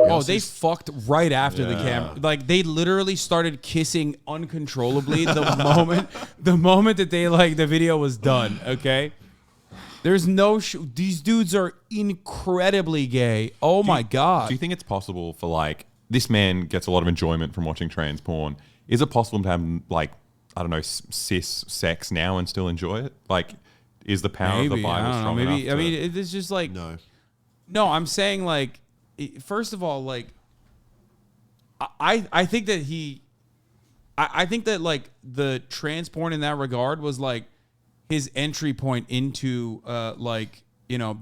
Oh, they fucked right after the camera. Like they literally started kissing uncontrollably the moment that they the video was done. Okay, there's no these dudes are incredibly gay. Oh my god. Do you think it's possible for like this man gets a lot of enjoyment from watching trans porn? Is it possible to have like I don't know cis sex now and still enjoy it? Like, is the power of the Bible strong enough? I mean, it's just like no. I'm saying like. First of all, like, I think that I think that like the trans porn in that regard was like his entry point into like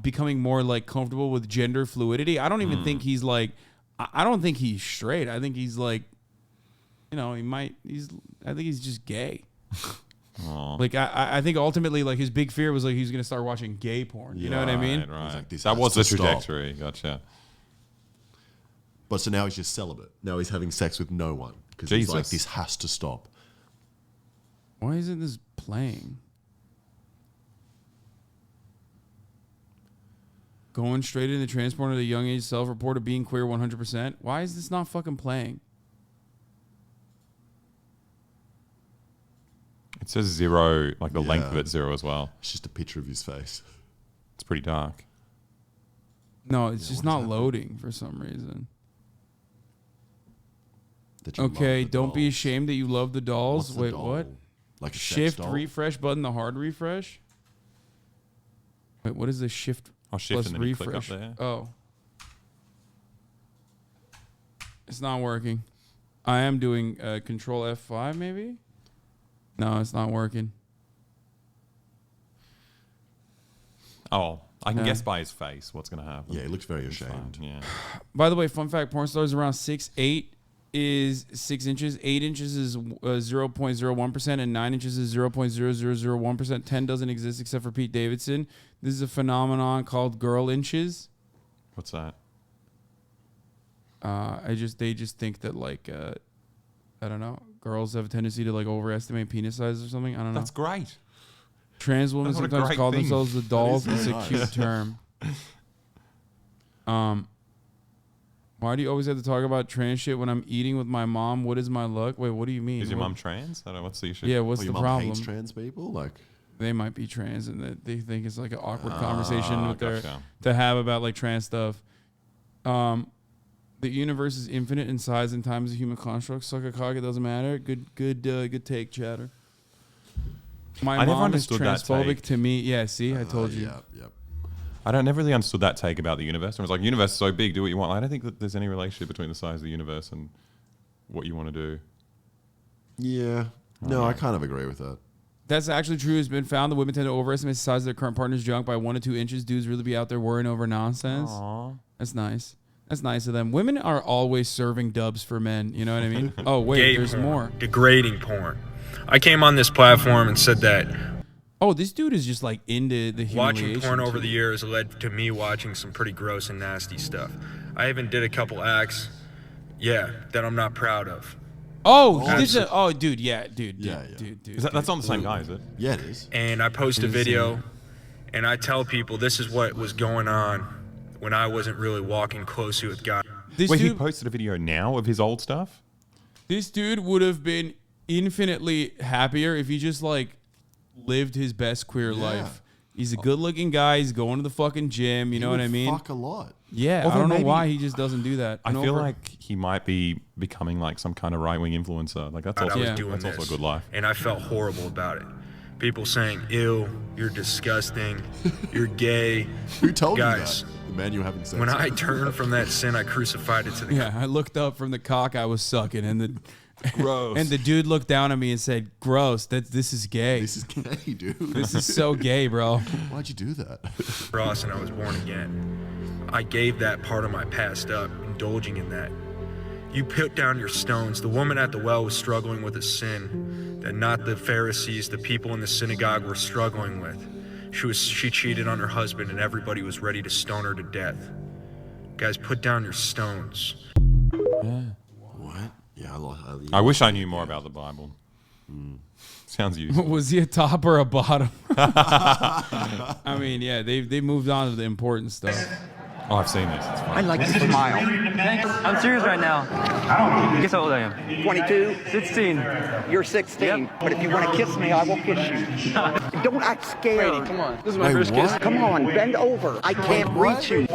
becoming more like comfortable with gender fluidity. I don't even think he's like I don't think he's straight. I think he's like I think he's just gay. Like I think ultimately like his big fear was like he's gonna start watching gay porn. You know what I mean? Right. Like, this That has was to the stop. trajectory. Gotcha. But so now he's just celibate. Now he's having sex with no one because he's like, Jesus. this has to stop. Why isn't this playing? Going straight into transport at a young age, self-reported being queer 100%. Why is this not fucking playing? It says 0, like the length of it 0 as well. It's just a picture of his face. It's pretty dark. No, it's just not loading for some reason. Okay, don't be ashamed that you love the dolls. Wait, what? Like a shift sex doll? refresh button, the hard refresh? Wait, what is the shift? I'll shift plus and then you click refresh? up there. Oh. It's not working. I am doing control F5 maybe? No, it's not working. Oh, I can guess by his face what's going to happen. Yeah, he looks very ashamed. Yeah. By the way, fun fact, porn stars around 6'8" is 6 inches, 8 inches is 0.01%, and 9 inches is 0.0001%. 10 doesn't exist except for Pete Davidson. This is a phenomenon called girl inches. What's that? They just think that like I don't know, girls have a tendency to like overestimate penis size or something. I don't know. That's great. Trans women That's what a sometimes great call thing. themselves the dolls. That is It's a very cute nice. term. Why do you always have to talk about trans shit when I'm eating with my mom? What is my luck? Wait, what do you mean? Is your What- mom trans? I don't know. What's the issue? Yeah, what's Well, the your mom problem? hates trans people? Like, They might be trans and that they think it's like an awkward conversation with gotcha. to have about like trans stuff. The universe is infinite in size and time as a human construct. Suck a cock, it doesn't matter. Good take, chatter. My I never mom is understood that transphobic take. to me. Yeah, see, I told you. Yep. I never really understood that take about the universe. I was like, universe is so big, do what you want. I don't think that there's any relationship between the size of the universe and what you want to do. Yeah. No, I kind of agree with that. That's actually true. It's been found that women tend to overestimate the size of their current partner's junk by 1 to 2 inches. Dudes really be out there worrying over nonsense. Aww. That's nice. That's nice of them. Women are always serving dubs for men. You know what I mean? Oh, wait, Gay there's porn, more. degrading porn. I came on this platform and said that Oh, this dude is just like into the watching humiliation. porn over too. the years led to me watching some pretty gross and nasty stuff. I even did a couple acts, that I'm not proud of. Oh, dude, yeah, dude. That's not the same guy, is it? Yeah, it is. And I post a video, and I tell people this is what was going on when I wasn't really walking closely with God. This Wait, he dude, posted a video now of his old stuff? this dude would have been infinitely happier if he just like lived his best queer life. He's a good-looking guy. He's going to the fucking gym. You know what I mean? Fuck a lot. Yeah, Although I don't know maybe- why he just doesn't do that. I feel like he might be becoming like some kind of right-wing influencer. Like that's I also, was doing that's this, also a good life. and I felt horrible about it. People saying, "Ew, you're disgusting, you're gay." Who told Guys, you that? The man you're having sex when with. I turned from that sin, I crucified it to the Yeah, I looked up from the cock I was sucking, and the Gross. and the dude looked down at me and said, "Gross. This is gay. This is gay, dude. This is so gay, bro." Why'd you do that? cross, and I was born again. I gave that part of my past up, indulging in that. You put down your stones. The woman at the well was struggling with a sin that not the Pharisees, the people in the synagogue, were struggling with. She cheated on her husband, and everybody was ready to stone her to death. Guys, put down your stones. What? Yeah, I wish I knew more about the Bible. Sounds useful. Was he a top or a bottom? I mean, yeah, they moved on to the important stuff. Oh, I've seen this. It's fun. like to smile. I'm serious right now. Guess how old I am? 22? 16. You're 16. But if you want to kiss me, I will kiss you. Don't act scared. Brady, come on. This is my first kiss. Come on, bend over. I can't reach you.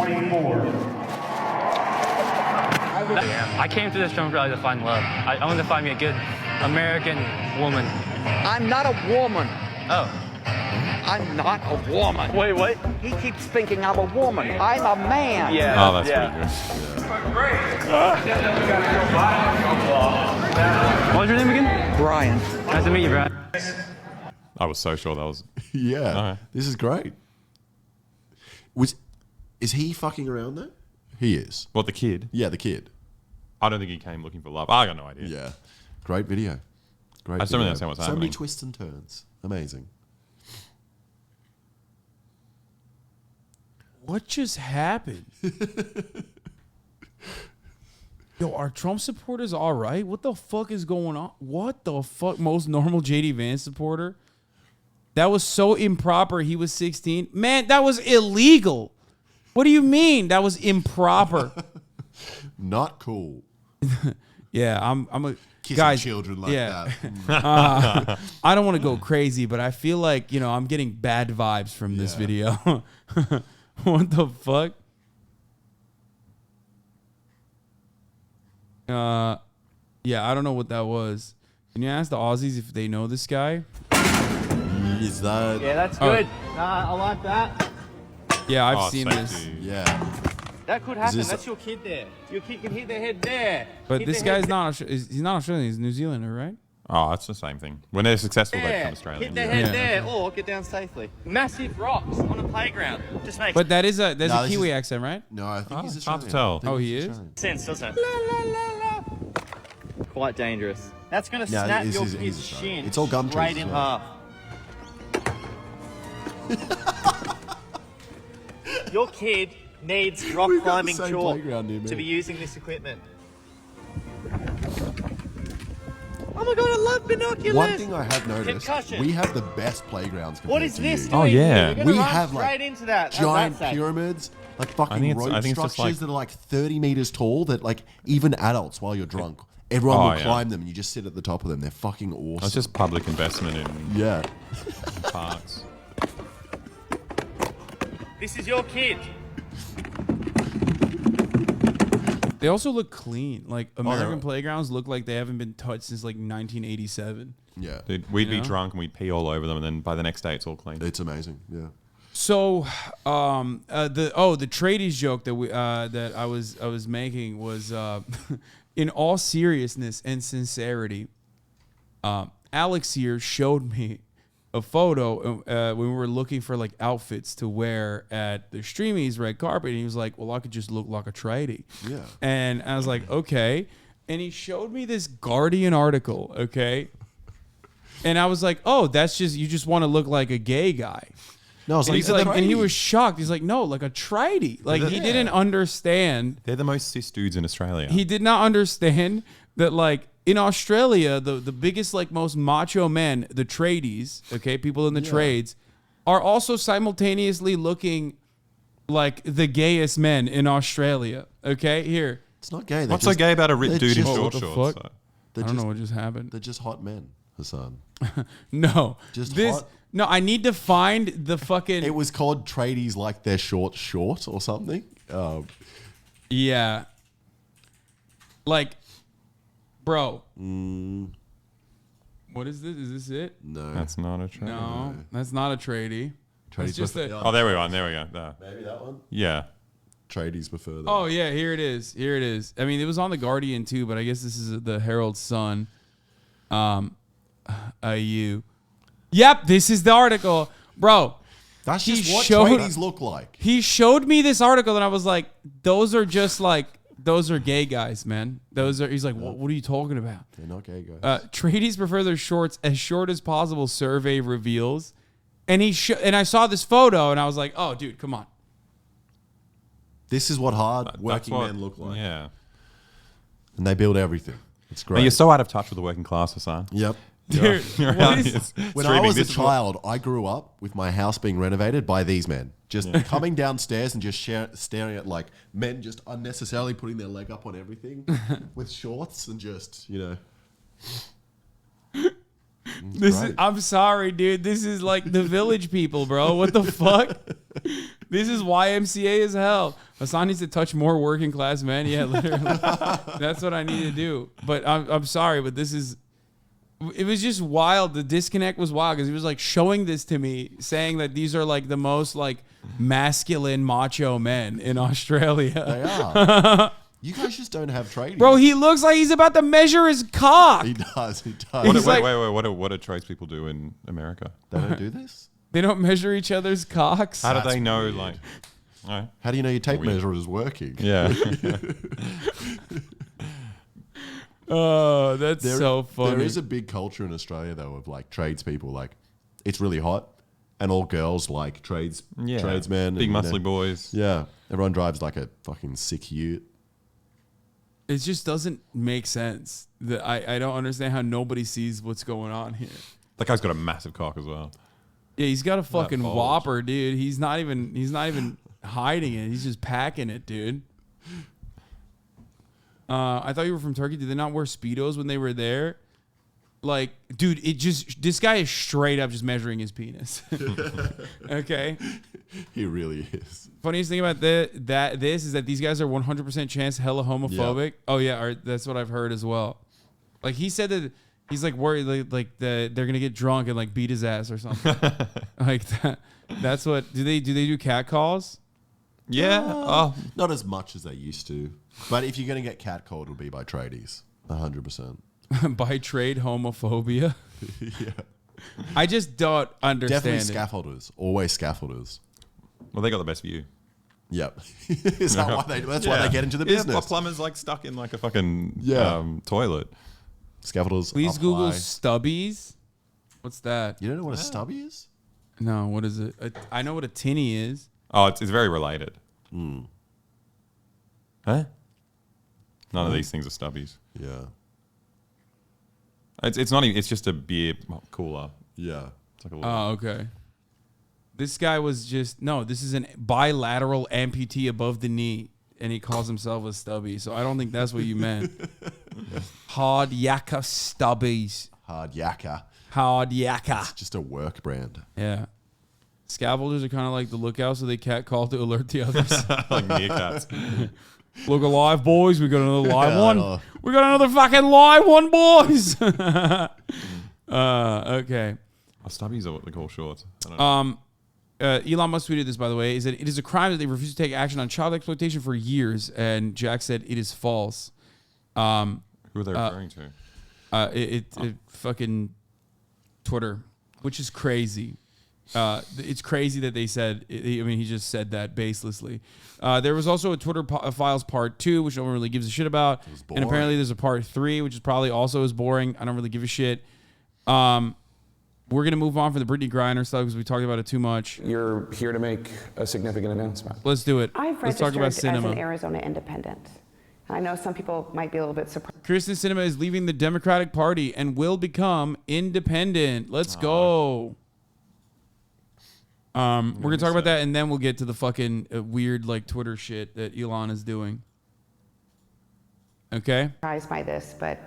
I came to this drum rally to find love. I wanted to find me a good American woman. I'm not a woman. Oh. I'm not a woman. Wait, what? He keeps thinking I'm a woman. I'm a man. Yeah. Oh, that's pretty What was your name again? Brian. Nice to meet you, Brian. good. I was so sure that was. Yeah. Alright. This is great. Is he fucking around though? He is. What, the kid? Yeah, the kid. I don't think he came looking for love. I got no idea. Yeah. Great video. Great. I just don't really video. understand what's So many happening. twists and turns. Amazing. What just happened? Yo, are Trump supporters all right? What the fuck is going on? What the fuck? Most normal JD Vance supporter? That was so improper. He was 16. Man, that was illegal. What do you mean? That was improper. Not cool. Yeah, I'm a Kissing guys. children like yeah. that. I don't want to go crazy, but I feel like I'm getting bad vibes from this video. What the fuck? Yeah, I don't know what that was. Can you ask the Aussies if they know this guy? Is that? Yeah, that's good. I like that. Yeah, I've seen this. Yeah. That could happen. this- That's your kid there. Your kid can hit their head there. But Hit this their head guy's not. He's not Australian. He's New Zealander, right? Oh, it's the same thing. When they're successful, they there. become Australian. Hit their head there, or get down safely. Massive rocks on a playground. Just makes But that's a No, this Kiwi is- accent, right? No, I think he's it's hard Australian. to tell. Oh, he is? sense, doesn't it? Quite dangerous. That's going to No, snap he's- your he's kid's Australian. shin It's all gum trees right as in well. half. Your kid needs rock We've got the climbing same chalk playground near me. to be using this equipment. Oh my god, I love binoculars! One thing I have noticed, Concussion. we have the best playgrounds compared What is to this you. doing? Oh, yeah. You're gonna We run have straight like into that. How's giant that safe? pyramids, like I fucking think it's- road I think it's just structures like- that are like 30 meters tall that like even adults while you're drunk, everyone Oh, will yeah. climb them and you just sit at the top of them. They're fucking awesome. It's just public investment in yeah. parks. This is your kid. They also look clean. Like American they're- playgrounds look like they haven't been touched since like 1987. Yeah. Dude, we'd be know? drunk and we'd pee all over them, and then by the next day, it's all clean. It's amazing. Yeah. So, the traides joke that I was making was, in all seriousness and sincerity, Alex here showed me a photo when we were looking for like outfits to wear at the Streamies red carpet, and he was like, "Well, I could just look like a tradie." Yeah. And I was like, "Okay," and he showed me this Guardian article, okay. And I was like, "Oh, that's just you just want to look like a gay guy." No, it's And like, he's like, and he was shocked. He's like, "No, like a tradie." Like he didn't understand. They're the most cis dudes in Australia. He did not understand that, like in Australia, the biggest, like most macho men, the tradies, okay, people in the trades, are also simultaneously looking like the gayest men in Australia. Okay, here. It's not gay. What's so gay about a ripped dude in What short the shorts? fuck? though? I don't know what just happened. They're just hot men, Hasan. No, Just this. hot. No, I need to find the fucking. It was called tradies like they're short or something. Yeah. Like, bro. What is this? Is this it? No. That's not a tradie. No, that's not a tradie. That's Tradies just prefer- a. Oh, there we go. There we go. There. Maybe that one? Yeah. Tradies prefer that. Oh yeah, here it is. Here it is. I mean, it was on the Guardian too, but I guess this is the Herald Sun. You. Yep, this is the article, bro. That's he just what showed- tradies look like. He showed me this article, and I was like, "Those are just like those are gay guys, man. Those are." He's like, "What are you talking about?" They're not gay guys. Tradies prefer their shorts as short as possible. Survey reveals, and and I saw this photo, and I was like, "Oh, dude, come on." This is what hard That's working what- men look like. Yeah. And they build everything. It's great. Now, you're so out of touch with the working class, Hasan. Yep. You're What out is- here When I streaming was a this child, I grew up with my house being renovated by these men. Just coming downstairs and just staring at like men just unnecessarily putting their leg up on everything with shorts and just, I'm sorry, dude. This is like the village people, bro. What the fuck? This is YMCA as hell. Hasan needs to touch more working class men. Yeah, literally. That's what I need to do. But I'm sorry, but this is. It was just wild. The disconnect was wild because he was like showing this to me, saying that these are like the most like masculine macho men in Australia. They are. You guys just don't have tradies. Bro, he looks like he's about to measure his cock. He does. He does. What do tradespeople do in America? They don't do this? They don't measure each other's cocks. How do they know, like... No. How do you know your tape measure is working? Yeah. Oh, that's so funny. There is a big culture in Australia, though, of like tradespeople. Like, it's really hot, and all girls like tradesmen. Big and, muscly boys. Yeah. Everyone drives like a fucking sick ute. It just doesn't make sense. I don't understand how nobody sees what's going on here. That guy's got a massive cock as well. Yeah, he's got a fucking bulge. whopper, dude. He's not even hiding it. He's just packing it, dude. I thought you were from Turkey. Did they not wear Speedos when they were there? Like, dude, this guy is straight up just measuring his penis. Okay? He really is. Funniest thing about this is that these guys are 100% chance hella homophobic. Yep. Oh, yeah, that's what I've heard as well. Like, he said that he's, like, worried, like they're going to get drunk and, like, beat his ass or something. Like, that's what... Do they do cat calls? Yeah. Not as much as they used to. But if you're going to get catcalled, it'll be by tradies. 100%. By trade homophobia? Yeah. I just don't understand. Definitely scaffolders. Always scaffolders. Well, they got the best view. Yep. Is that why that's why they get into the business. Yeah, plumbers like stuck in like a fucking toilet. Scaffolders. Please Google stubbies. What's that? You don't know what a stubby is? No, what is it? I know what a tinny is. Oh, it's very related. Huh? None of these things are stubbies. Yeah. It's not even. It's just a beer cooler. Yeah. It's like a little okay. This guy was just this is an bilateral amputee above the knee, and he calls himself a stubby. So I don't think that's what you meant. Hard yakka stubbies. Hard yakka. Hard yakka. It's just a work brand. Yeah. Scaffolders are kind of like the lookout, so they cat call to alert the others. Like meerkats. Look alive, boys. We got another live one. We got another fucking live one, boys. Okay. Oh, stubbies are what they call shorts. I don't know. Elon Musk tweeted this, by the way. Is that it is a crime that they refuse to take action on child exploitation for years, and Jack said it is false. Who are they referring to? Fucking Twitter, which is crazy. It's crazy that they said. He just said that baselessly. There was also a Twitter Files Part 2, which no one really gives a shit about, and apparently there's a Part 3, which is probably also as boring. I don't really give a shit. We're gonna move on from the Brittney Griner stuff because we talked about it too much. You're here to make a significant announcement. Let's do it. I've Let's talk about registered as Sinema. an Arizona independent. I know some people might be a little bit surprised. Kristen Sinema is leaving the Democratic Party and will become independent. Let's go. We're gonna talk about that, and then we'll get to the fucking weird like Twitter shit that Elon is doing. Okay. Surprised by this, but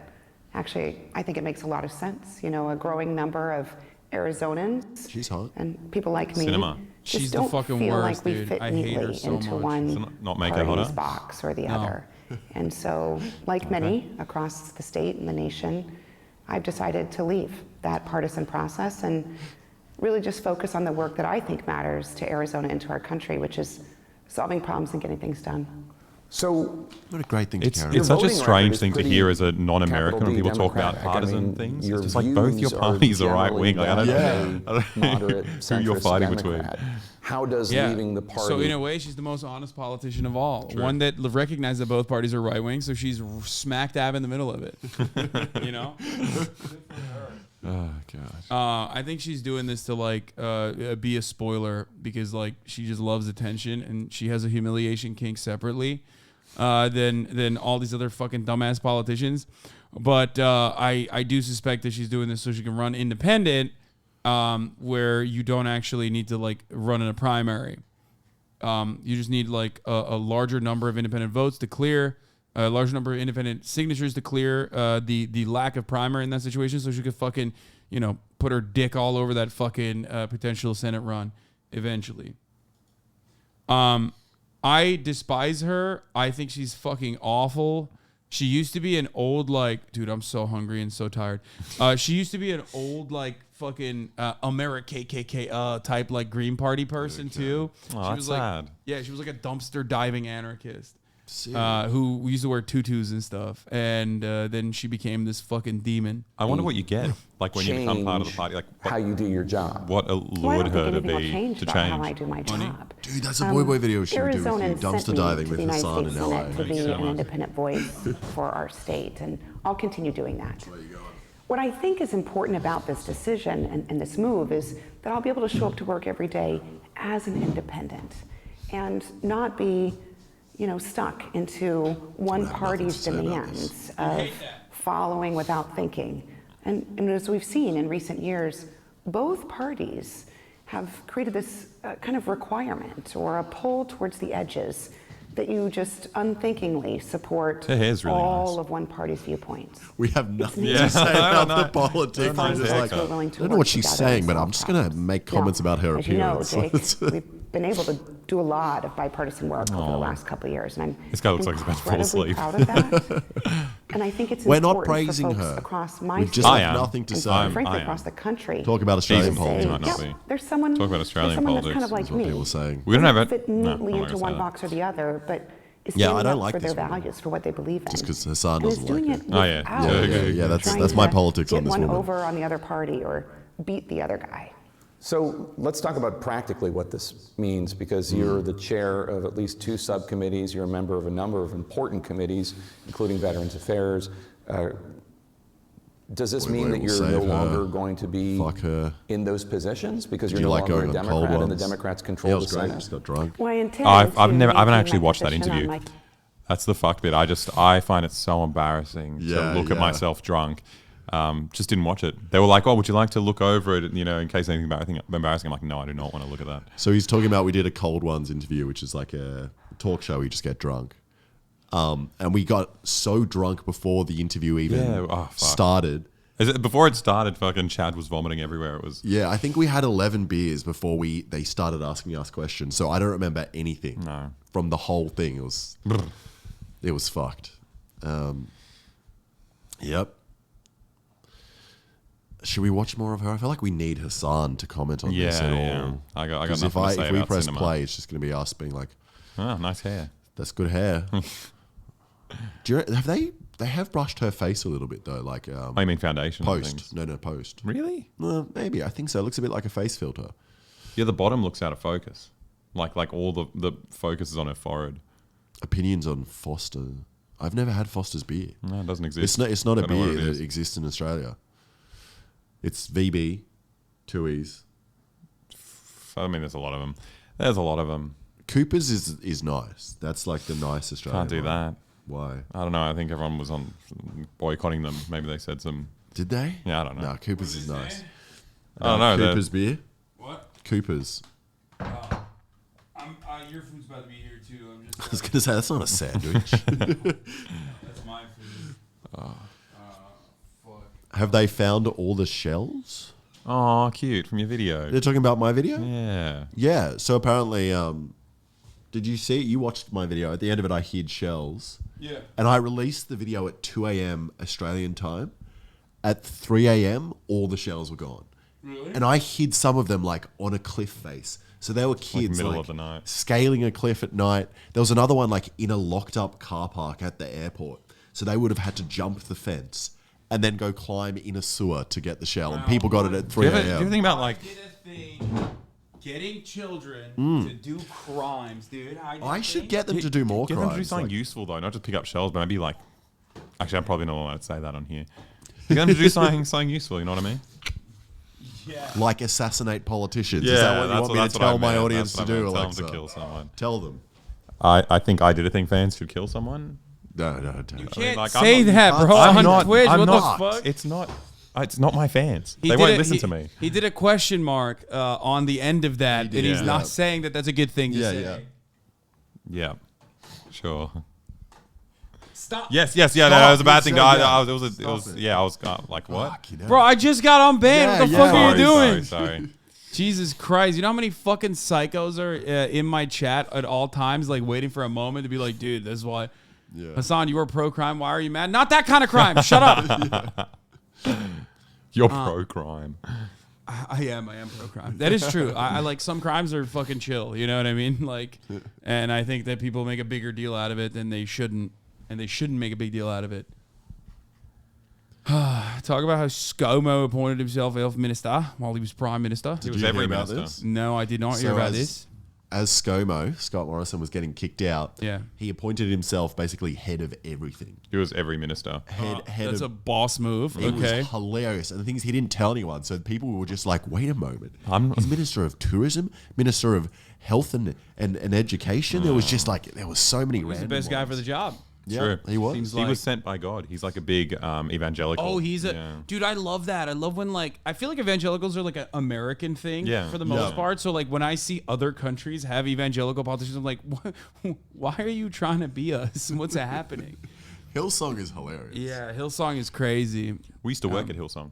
actually, I think it makes a lot of sense. You know, a growing number of Arizonans She's hot. and people like me Sinema. just She's don't the fucking feel worst, like we dude. fit I hate neatly her so into much. one Not make her party's hotter? box or the No. other. And so, like many across the state and the nation, I've decided to leave that partisan process and really just focus on the work that I think matters to Arizona and to our country, which is solving problems and getting things done. So, what a great thing to carry. It's such a voting strange record thing to is hear as a non-American when capital D people talk about Democratic. partisan I mean, things. your It's just like both your views are parties are right wing. generally Like, I don't moderate, know moderate, who you're centrist fighting Democrat. between. How does leaving the party? So in a way, she's the most honest politician of all. True. One that recognizes that both parties are right wing, so she's smack dab in the middle of it. You know. Oh god. I think she's doing this to like be a spoiler because like she just loves attention and she has a humiliation kink separately than all these other fucking dumbass politicians. But I do suspect that she's doing this so she can run independent, where you don't actually need to like run in a primary. You just need like a larger number of independent votes to clear. A large number of independent signatures to clear the lack of primary in that situation, so she could fucking, put her dick all over that fucking potential Senate run eventually. I despise her. I think she's fucking awful. She used to be an old like, dude, I'm so hungry and so tired. She used to be an old like fucking America KKK type like Green Party person too. Oh, she that's was like, sad. yeah, she was like a dumpster diving anarchist. Who used to wear tutus and stuff, and then she became this fucking demon. I wonder what you get, like when you become part of the party, like how you do your job. What allured her to be change to about change? how I do my job. Dude, that's a boy video she would do with you. Arizonans Dumpster sent me diving to with the United Hasan in States LA. Senate to be an independent voice for our state, and I'll continue doing that. What I think is important about this decision and this move is that I'll be able to show up to work every day as an independent and not be stuck into one party's demands of following without thinking. And as we've seen in recent years, both parties have created this kind of requirement or a pull towards the edges that you just unthinkingly support all of one party's viewpoints. We have nothing to say about the politics. I don't know what she's saying, but I'm just going to make comments about her appearance. You know, Jake, we've been able to do a lot of bipartisan work over the last couple of years, and this guy looks like he's about to fall asleep. Proud of that. And I think it's We're important not praising for folks her. Across my We've just have nothing to say. and frankly, across the country. Talk about Australian politics. Yeah, there's someone. Talk about Australian there's someone politics. that's kind of like That's what me. people are saying. We don't have it. Fit neatly into one box or the other, but is Yeah, I standing don't up like for their this one. values, for what they believe in. Just because Hasan And is doesn't doing like it it. Oh, yeah. without Yeah, that's trying my to politics on get this one woman. over on the other party or beat the other guy. So let's talk about practically what this means, because you're the chair of at least 2 subcommittees. You're a member of a number of important committees, including Veterans Affairs. Does this mean that you're no longer going to be in those positions because you're no longer a Democrat and the Democrats control the Senate? Just got drunk. Well, I haven't actually watched that interview. That's the fucked bit. I find it so embarrassing to look at myself drunk. Just didn't watch it. They were like, "Oh, would you like to look over it? You know, in case anything embarrassing." I'm like, "No, I do not want to look at that." So he's talking about we did a Cold Ones interview, which is like a talk show. You just get drunk. And we got so drunk before the interview even started. Before it started, fucking Chad was vomiting everywhere. It was. Yeah, I think we had 11 beers before they started asking us questions. So I don't remember anything from the whole thing. It was fucked. Yep. Should we watch more of her? I feel like we need Hasan to comment on this at all. Yeah. I got nothing to say if we about press Sinema. play, it's just going to be us being like, "Oh, nice hair. That's good hair." They have brushed her face a little bit though, like. Oh, you mean foundation? Post? No, post. Really? Maybe. I think so. It looks a bit like a face filter. Yeah, the bottom looks out of focus. Like all the focus is on her forehead. Opinions on Foster. I've never had Foster's beer. No, it doesn't exist. It's not a Don't know what beer it that is. exists in Australia. It's VB, 2 E's. I mean, there's a lot of them. There's a lot of them. Cooper's is nice. That's like the nice Australian. Can't do that. Why? I don't know. I think everyone was on boycotting them. Maybe they said some. Did they? Yeah, I don't know. No, Cooper's is nice. I don't know. Cooper's beer. What? Cooper's. Your food's about to be here too. I'm just. I was gonna say that's not a sandwich. That's my food. Fuck. Have they found all the shells? Oh, cute! From your video. They're talking about my video. Yeah. Yeah. So apparently, did you see it? You watched my video. At the end of it, I hid shells. Yeah. And I released the video at 2 a.m. Australian time. At 3 a.m., all the shells were gone. Really? And I hid some of them like on a cliff face. So there were kids middle of the night. scaling a cliff at night. There was another one like in a locked up car park at the airport. So they would have had to jump the fence and then go climb in a sewer to get the shell. And people got it at 3 Do you a.m. ever think about like? Getting children to do crimes, dude. I should get them to do more Get crimes. them to do something useful though, not just pick up shells, but maybe like. Actually, I'm probably not allowed to say that on here. Get them to do something useful. You know what I mean? Yeah. Like assassinate politicians. Yeah, Is that what you want me to that's what tell I my meant. audience That's to what I do, meant. Alexa? Tell them to kill someone. Tell them. I think I think fans should kill someone. No, You can't say that, bro. I'm On not, Twitch, I'm what not, the fuck? It's not my fans. They won't listen to me. He did a question mark on the end of that, and he's not saying that that's a good thing to say. Yeah. Sure. Stop. Yes. Yeah. No, that was a bad thing. I was like, what? Bro, I just got unbanned. What the fuck are you doing? Sorry. Jesus Christ. You know how many fucking psychos are in my chat at all times, like waiting for a moment to be like, dude, this is why. Yeah. Hasan, you were pro-crime. Why are you mad? Not that kind of crime. Shut up. You're pro-crime. I am pro-crime. That is true. I like some crimes are fucking chill. You know what I mean? Like, and I think that people make a bigger deal out of it than they shouldn't. And they shouldn't make a big deal out of it. Talk about how ScoMo appointed himself elf minister while he was prime minister. He was every minister. No, I did not hear about this. As ScoMo, Scott Morrison, was getting kicked out, he appointed himself basically head of everything. He was every minister. That's a boss move. It was hilarious. And the thing is, he didn't tell anyone. So people were just like, wait a moment. He's Minister of Tourism, Minister of Health and Education. There was just like, there was so many random He's the best guy for the job. Yeah, he was. He was sent by God. He's like a big evangelical. Oh, he's a dude. I love that. I love when like I feel like evangelicals are like an American thing for the most part. So like when I see other countries have evangelical politicians, I'm like, why are you trying to be us? What's happening? Hillsong is hilarious. Yeah, Hillsong is crazy. We used to work at Hillsong.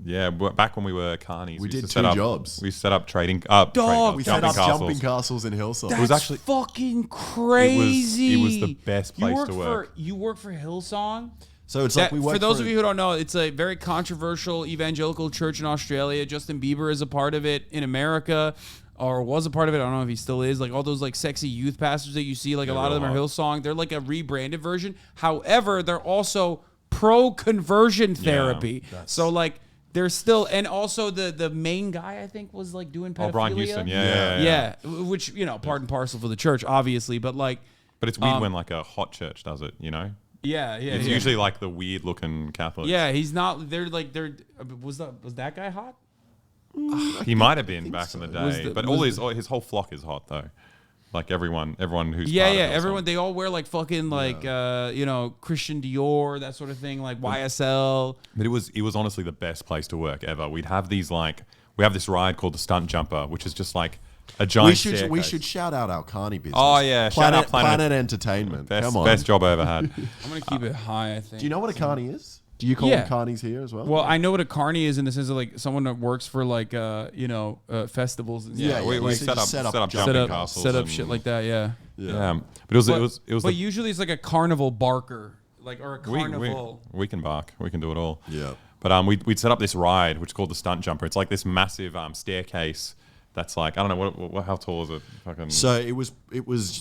Yeah, back when we were carnies, We did used to two set up, jobs. We set up trading. We set up jumping castles in Hillsong. That's fucking crazy. It was the best place to work. You work for Hillsong? So it's like we work for those of you who don't know, it's a very controversial evangelical church in Australia. Justin Bieber is a part of it in America, or was a part of it. I don't know if he still is. Like all those like sexy youth pastors that you see, like a lot of them are Hillsong. They're like a rebranded version. However, they're also pro-conversion therapy. So like they're still, and also the main guy I think was like doing pedophilia. Brian Houston, yeah. Which part and parcel for the church, obviously, but like. But it's weird when like a hot church does it, you know. Yeah. It's usually like the weird looking Catholics. Yeah, he's not. Was that guy hot? He might have been back in the day, but his whole flock is hot though. Like everyone who's part of everyone. They all wear like fucking like Christian Dior, that sort of thing, like YSL. But it was honestly the best place to work ever. We'd have these we have this ride called the Stunt Jumper, which is just like a giant. We should shout out our carny business. Oh yeah, shout out Planet Entertainment. Come on, on, best job I ever had. I'm gonna keep it high. I think. Do you know what a carny is? Do you call them carnies here as well? Well, I know what a carny is in the sense of like someone that works for like festivals. And we set up jumping castles, set up shit like that. Yeah. But it was. But usually it's like a carnival barker, like or a carnival. We can bark. We can do it all. Yeah. But we'd set up this ride which is called the Stunt Jumper. It's like this massive staircase. That's like I don't know how tall is it? Fucking. So it was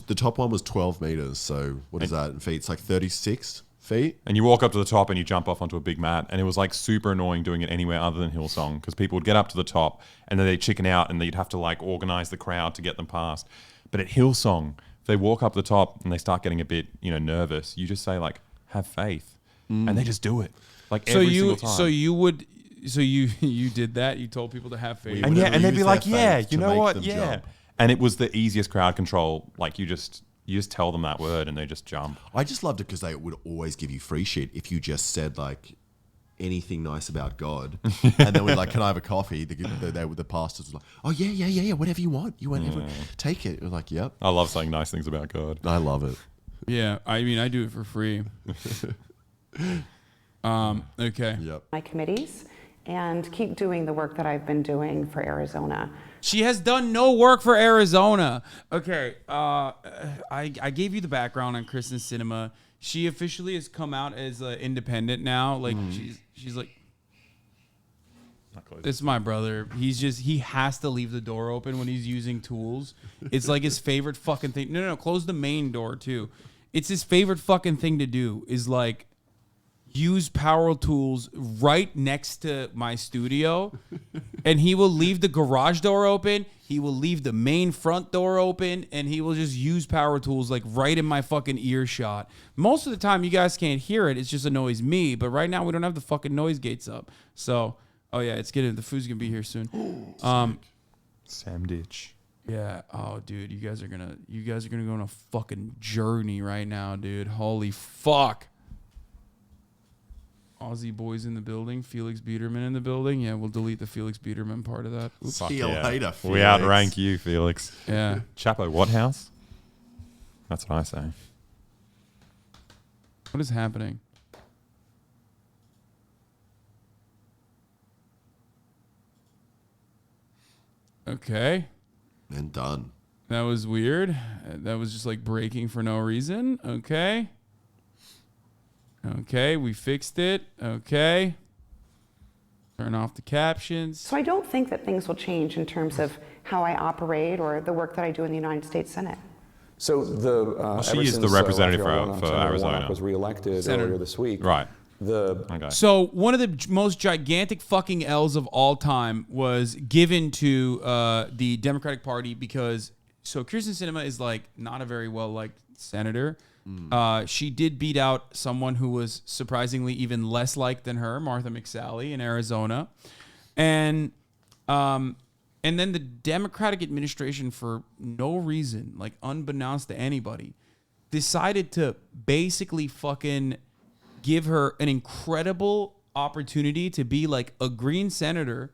the top one was 12 meters. So what is that in feet? It's like 36 feet. And you walk up to the top and you jump off onto a big mat. And it was like super annoying doing it anywhere other than Hillsong because people would get up to the top and then they'd chicken out and you'd have to like organize the crowd to get them past. But at Hillsong, if they walk up the top and they start getting a bit nervous, you just say like have faith, and they just do it like every single time. So you did that. You told people to have faith, and they'd be like, yeah, you know what, yeah. And it was the easiest crowd control. Like you just tell them that word and they just jump. I just loved it because they would always give you free shit if you just said like anything nice about God, and then we're like, "Can I have a coffee?" The pastors were like, "Oh yeah, whatever you want, take it." We're like, "Yep." I love saying nice things about God. I love it. Yeah, I mean, I do it for free. Okay. Yep. My committees and keep doing the work that I've been doing for Arizona. She has done no work for Arizona. Okay, I gave you the background on Kristen Sinema. She officially has come out as independent now. Like she's like, this is my brother. He has to leave the door open when he's using tools. It's like his favorite fucking thing. No, close the main door too. It's his favorite fucking thing to do is like use power tools right next to my studio, and he will leave the garage door open, he will leave the main front door open, and he will just use power tools like right in my fucking earshot. Most of the time you guys can't hear it, it's just annoys me, but right now we don't have the fucking noise gates up. So the food's gonna be here soon. Sam Ditch. Yeah. Oh, dude, you guys are gonna go on a fucking journey right now, dude. Holy fuck. Aussie boys in the building. Felix Biederman in the building. Yeah, we'll delete the Felix Biederman part of that. See you later, Felix. We outrank you, Felix. Yeah. Chapo Whathouse? That's what I say. What is happening? Okay. And done. That was weird. That was just like breaking for no reason. Okay. Okay, we fixed it. Okay. Turn off the captions. So I don't think that things will change in terms of how I operate or the work that I do in the United States Senate. So she is the representative for Arizona. Was reelected earlier this week. Right. So one of the most gigantic fucking L's of all time was given to the Democratic Party because Kirsten Sinema is like not a very well liked senator. She did beat out someone who was surprisingly even less liked than her, Martha McSally in Arizona. And then the Democratic administration, for no reason, like unbeknownst to anybody, decided to basically fucking give her an incredible opportunity to be like a green senator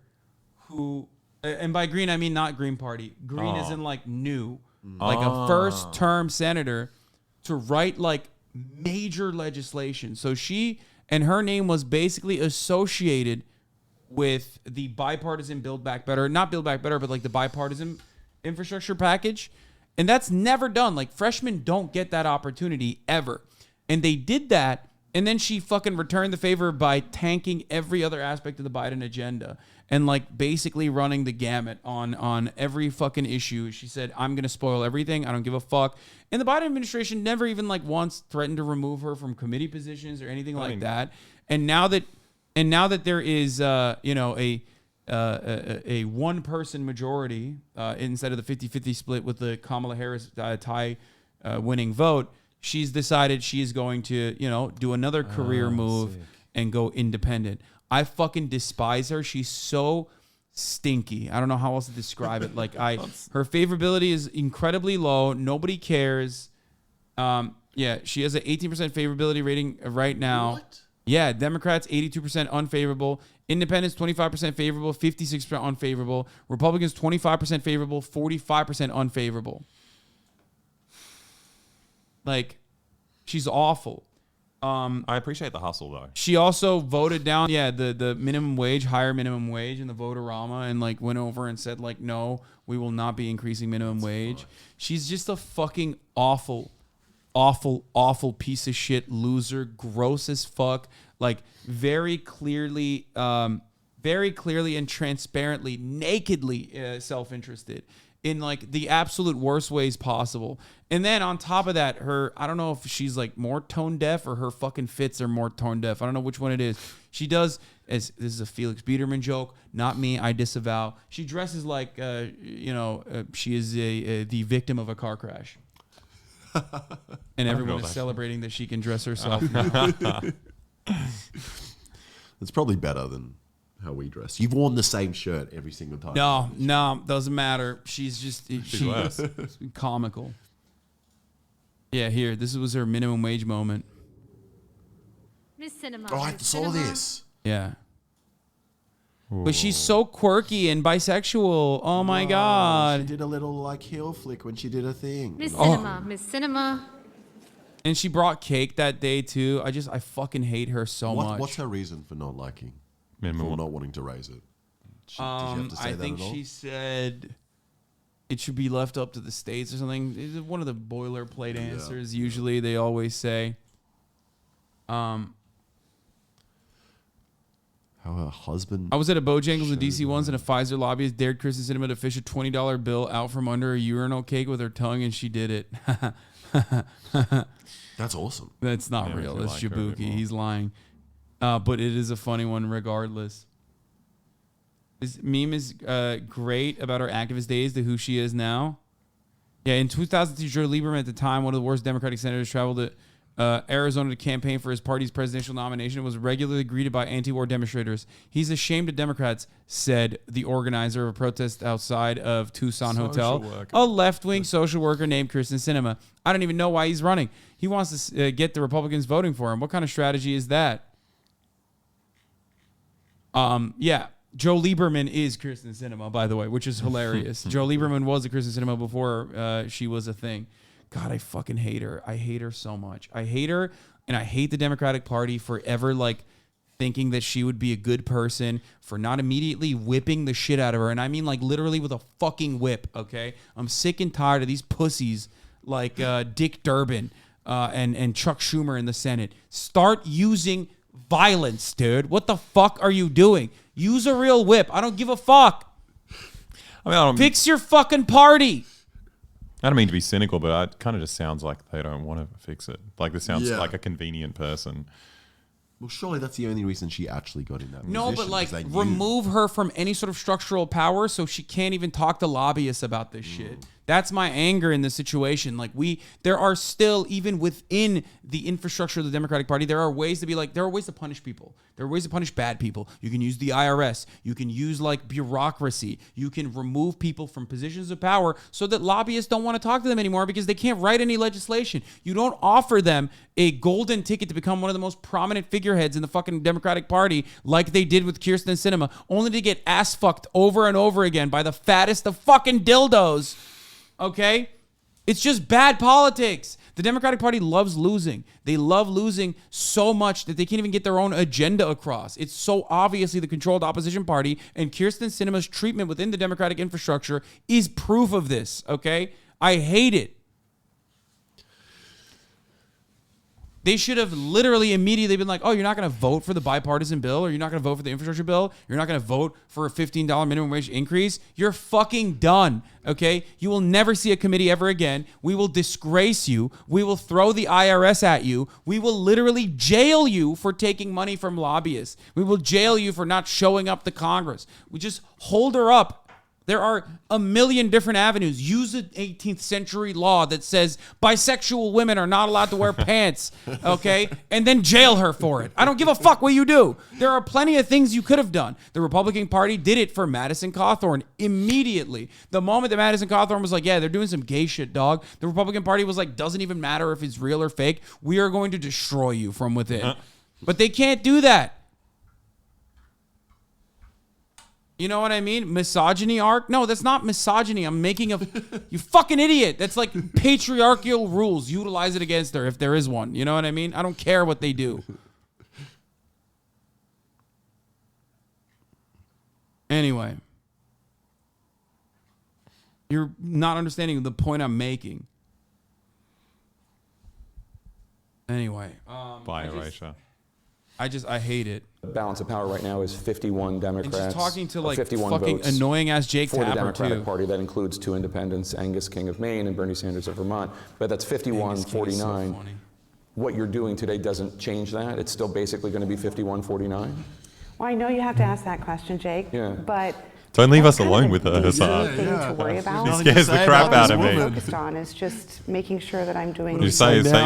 who, and by green, I mean not Green Party. Green is in like new, like a first term senator to write like major legislation. So she and her name was basically associated with the bipartisan Build Back Better, not Build Back Better, but like the bipartisan infrastructure package. And that's never done. Like freshmen don't get that opportunity ever. And they did that. And then she fucking returned the favor by tanking every other aspect of the Biden agenda and like basically running the gamut on every fucking issue. She said, I'm going to spoil everything. I don't give a fuck. And the Biden administration never even like once threatened to remove her from committee positions or anything like that. And now that there is, a one person majority instead of the 50-50 split with the Kamala Harris tie winning vote, she's decided she is going to, do another career move and go independent. I fucking despise her. She's so stinky. I don't know how else to describe it. Like her favorability is incredibly low. Nobody cares. She has an 18% favorability rating right now. What? Yeah, Democrats 82% unfavorable, Independents 25% favorable, 56% unfavorable, Republicans 25% favorable, 45% unfavorable. Like, she's awful. I appreciate the hustle though. She also voted down, the minimum wage, higher minimum wage in the vote-a-rama, and like went over and said like, no, we will not be increasing minimum wage. Fine. She's just a fucking awful piece of shit loser, gross as fuck. Like very clearly and transparently, nakedly self-interested in like the absolute worst ways possible. And then on top of that, I don't know if she's like more tone deaf or her fucking fits are more tone deaf. I don't know which one it is. She does, this is a Felix Biederman joke, not me, I disavow. She dresses like, she is the victim of a car crash. And everyone is celebrating that she can dress herself. It's probably better than how we dress. You've worn the same shirt every single time. No, doesn't matter. She's just she's comical. Yeah, here. This was her minimum wage moment. Miss Sinema. Oh, I saw this. Yeah. Ooh. But she's so quirky and bisexual. Oh my God. She did a little like heel flick when she did a thing. Miss Sinema. Miss Sinema. And she brought cake that day too. I fucking hate her so much. What's her reason for not liking? For not wanting to raise it? Did you have to say that at all? She said it should be left up to the states or something. It's one of the boilerplate answers. Usually they always say. How her husband. I was at a Bojangles in DC once, and a Pfizer lobbyist dared Kristen Sinema to fish a $20 bill out from under a urinal cake with her tongue, and she did it. That's awesome. That's not real. That's Jabuki. He's lying. But it is a funny one regardless. This meme is great about her activist days to who she is now. Yeah, in 2002, Joe Lieberman, at the time one of the worst Democratic senators, traveled to Arizona to campaign for his party's presidential nomination and was regularly greeted by anti-war demonstrators. He's ashamed of Democrats, said the organizer of a protest outside of Tucson Hotel, a left-wing social worker named Kristen Sinema. I don't even know why he's running. He wants to get the Republicans voting for him. What kind of strategy is that? Joe Lieberman is Kristen Sinema, by the way, which is hilarious. Joe Lieberman was a Kristen Sinema before she was a thing. God, I fucking hate her. I hate her so much. I hate her, and I hate the Democratic Party for ever, like, thinking that she would be a good person, for not immediately whipping the shit out of her. And I mean, like, literally with a fucking whip, okay? I'm sick and tired of these pussies like Dick Durbin and Chuck Schumer in the Senate. Start using violence, dude. What the fuck are you doing? Use a real whip. I don't give a fuck. Fix your fucking party. I don't mean to be cynical, but it kind of just sounds like they don't want to fix it. Like this sounds like a convenient person. Well, surely that's the only reason she actually got in that position. No, but like remove her from any sort of structural power so she can't even talk to lobbyists about this shit. That's my anger in this situation. Like there are still, even within the infrastructure of the Democratic Party, there are ways to be like, there are ways to punish people. There are ways to punish bad people. You can use the IRS. You can use like bureaucracy. You can remove people from positions of power so that lobbyists don't want to talk to them anymore because they can't write any legislation. You don't offer them a golden ticket to become one of the most prominent figureheads in the fucking Democratic Party like they did with Kirsten Sinema, only to get ass fucked over and over again by the fattest of fucking dildos. Okay? It's just bad politics. The Democratic Party loves losing. They love losing so much that they can't even get their own agenda across. It's so obviously the controlled opposition party, and Kirsten Sinema's treatment within the Democratic infrastructure is proof of this, okay? I hate it. They should have literally immediately been like, oh, you're not going to vote for the bipartisan bill, or you're not going to vote for the infrastructure bill, you're not going to vote for a $15 minimum wage increase. You're fucking done, okay? You will never see a committee ever again. We will disgrace you. We will throw the IRS at you. We will literally jail you for taking money from lobbyists. We will jail you for not showing up to Congress. We just hold her up. There are a million different avenues. Use an 18th century law that says bisexual women are not allowed to wear pants, okay? And then jail her for it. I don't give a fuck what you do. There are plenty of things you could have done. The Republican Party did it for Madison Cawthorn immediately. The moment that Madison Cawthorn was like, yeah, they're doing some gay shit, dog, the Republican Party was like, doesn't even matter if it's real or fake. We are going to destroy you from within. But they can't do that. You know what I mean? Misogyny arc? No, that's not misogyny. I'm making a... You fucking idiot. That's like patriarchal rules. Utilize it against her if there is one. You know what I mean? I don't care what they do. Anyway. You're not understanding the point I'm making. Anyway. Bye, Aisha. I hate it. The balance of power right now is 51 Democrats. And just talking to like 51 fucking votes annoying ass Jake for the Tapper Democratic too. Party. That includes 2 independents, Angus King of Maine and Bernie Sanders of Vermont. But that's 51-49. So what you're doing today doesn't change that. It's still basically going to be 51-49. Well, I know you have to ask that question, Jake. Yeah. But don't leave us alone with her, Hasan. To worry about. She scares the crap out of me. What I'm focused on is just making sure that I'm doing you say you hate her.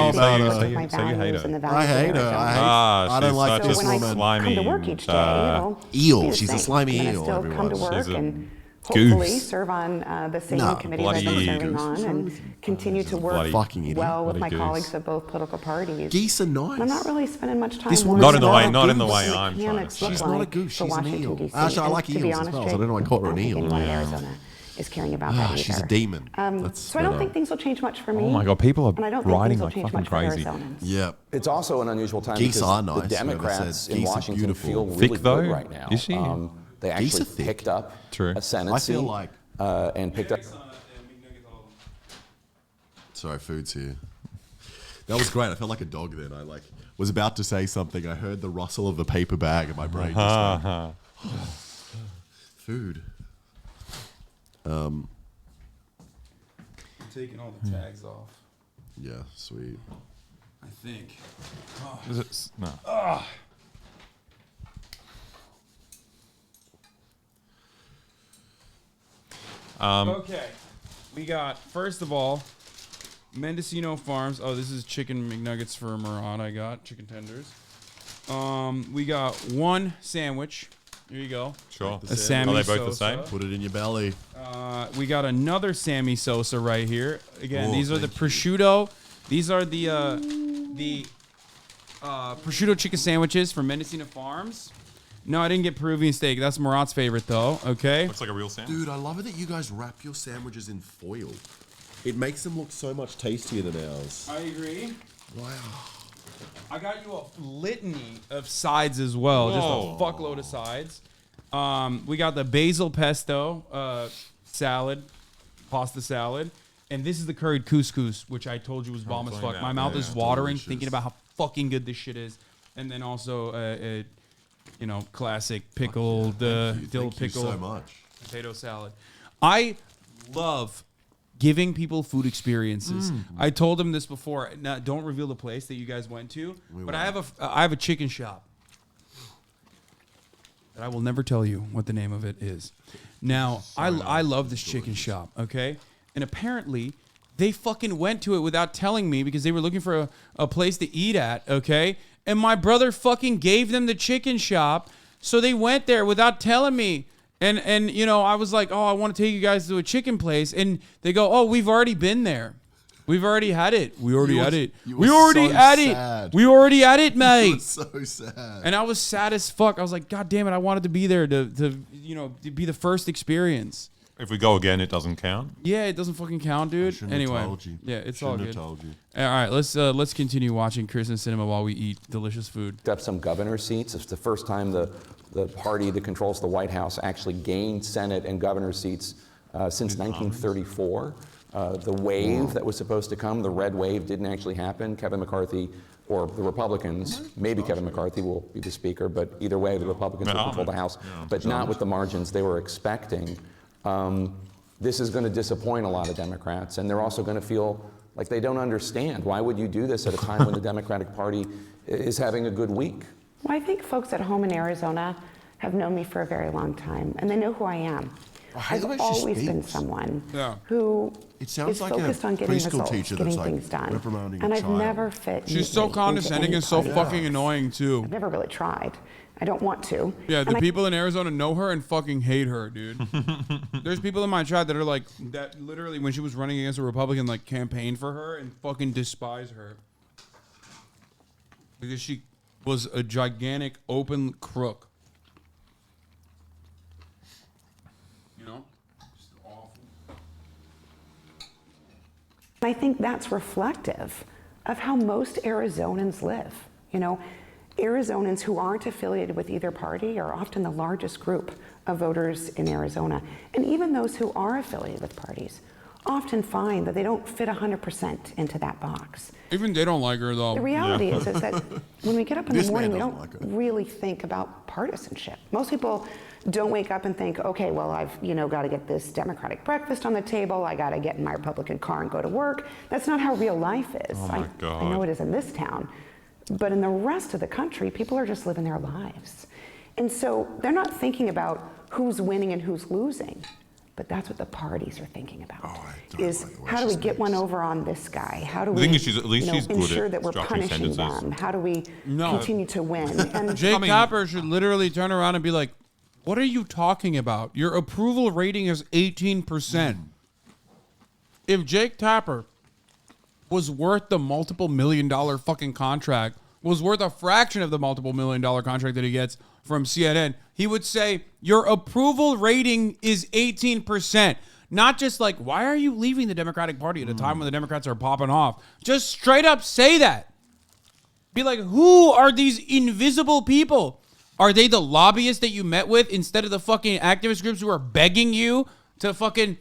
I hate her. I don't like this woman. Slimy. Come to work each day, eel. She's a slimy eel. Still come to work and hopefully serve on the same committee that I'm serving on and continue to work well with my colleagues of both political parties. Geese are nice. I'm not really spending much time. Not in the way I'm trying to say. She's not a goose. She's an eel. Actually, I like eels as well. So I don't know why I call her an eel. Anyone in Arizona is caring about that either. She's a demon. So I don't think things will change much for me. Oh my God, people are riding like fucking crazy. Yeah. It's also an unusual time Geese because are nice. the Democrats in Washington feel really Thick good though? right now. Is she? They actually picked up a Senate seat. I feel like and picked up. Sorry, food's here. That was great. I felt like a dog then. I was about to say something. I heard the rustle of the paper bag and my brain just went, food. I'm taking all the tags off. Yeah, sweet. I think. Oh. Is it? No. Okay, we got, first of all, Mendocino Farms. Oh, this is chicken McNuggets for Murat. I got chicken tenders. We got one sandwich. Here you go. Sure. A Sammy Are they both Sosa. the same? Put it in your belly. We got another Sammy Sosa right here. Again, these are the prosciutto. These are the prosciutto chicken sandwiches from Mendocino Farms. No, I didn't get Peruvian steak. That's Murat's favorite, though. Okay. Looks like a real sandwich. Dude, I love it that you guys wrap your sandwiches in foil. It makes them look so much tastier than ours. I agree. Wow. I got you a litany of sides as well. Just a fuckload of sides. We got the basil pesto salad, pasta salad. And this is the curried couscous, which I told you was bomb as fuck. My mouth is watering thinking about how fucking good this shit is. And then also classic pickled dill pickle so much. potato salad. I love giving people food experiences. I told them this before. Now, don't reveal the place that you guys went to, but I have a chicken shop. And I will never tell you what the name of it is. Now, I love this chicken shop, okay? And apparently, they fucking went to it without telling me because they were looking for a place to eat at, okay? And my brother fucking gave them the chicken shop, so they went there without telling me. And you know, I was like, oh, I want to take you guys to a chicken place. And they go, oh, we've already been there. We've already had it. We already had it. We already had it. We already had it, mate. You were so sad. And I was sad as fuck. I was like, God damn it, I wanted to be there to you know, to be the first experience. If we go again, it doesn't count. Yeah, it doesn't fucking count, dude. Anyway, told you. Yeah, it's Shouldn't all have good. told you. All right, let's continue watching Chris and Sinema while we eat delicious food. Up some governor seats. It's the first time the party that controls the White House actually gained Senate and governor seats since 1934. The wave that was supposed to come, the red wave, didn't actually happen. Kevin McCarthy, or the Republicans, maybe Kevin McCarthy will be the speaker, but either way, the Republicans will control the House, but not with the margins they were expecting. This is going to disappoint a lot of Democrats, and they're also going to feel like they don't understand. Why would you do this at a time when the Democratic Party is having a good week? Well, I think folks at home in Arizona have known me for a very long time, and they know who I am. I've always been someone who is focused on getting results, getting things done, and I've never fit. She's so condescending and so fucking annoying too. I've never really tried. I don't want to. Yeah, the people in Arizona know her and fucking hate her, dude. There's people in my chat that are like, that literally when she was running against a Republican, like campaigned for her and fucking despise her. Because she was a gigantic open crook. You know? Just awful. I think that's reflective of how most Arizonans live. You know, Arizonans who aren't affiliated with either party are often the largest group of voters in Arizona. And even those who are affiliated with parties often find that they don't fit 100% into that box. Even they don't like her, though. The reality is that when we get up in the morning, we don't really think about partisanship. Most people don't wake up and think, okay, well, I've got to get this Democratic breakfast on the table. I got to get in my Republican car and go to work. That's not how real life is. Oh my God. I know it is in this town. But in the rest of the country, people are just living their lives. And so they're not thinking about who's winning and who's losing. But that's what the parties are thinking about. Is how do we get one over on this guy? How do we ensure that we're punishing them? How do we continue to win? And Jake Tapper should literally turn around and be like, what are you talking about? Your approval rating is 18%. If Jake Tapper was worth the multiple $million fucking contract, was worth a fraction of the multiple $1 million contract that he gets from CNN, he would say, your approval rating is 18%. Not just like, why are you leaving the Democratic Party at a time when the Democrats are popping off? Just straight up say that. Be like, who are these invisible people? Are they the lobbyists that you met with instead of the fucking activist groups who are begging you to fucking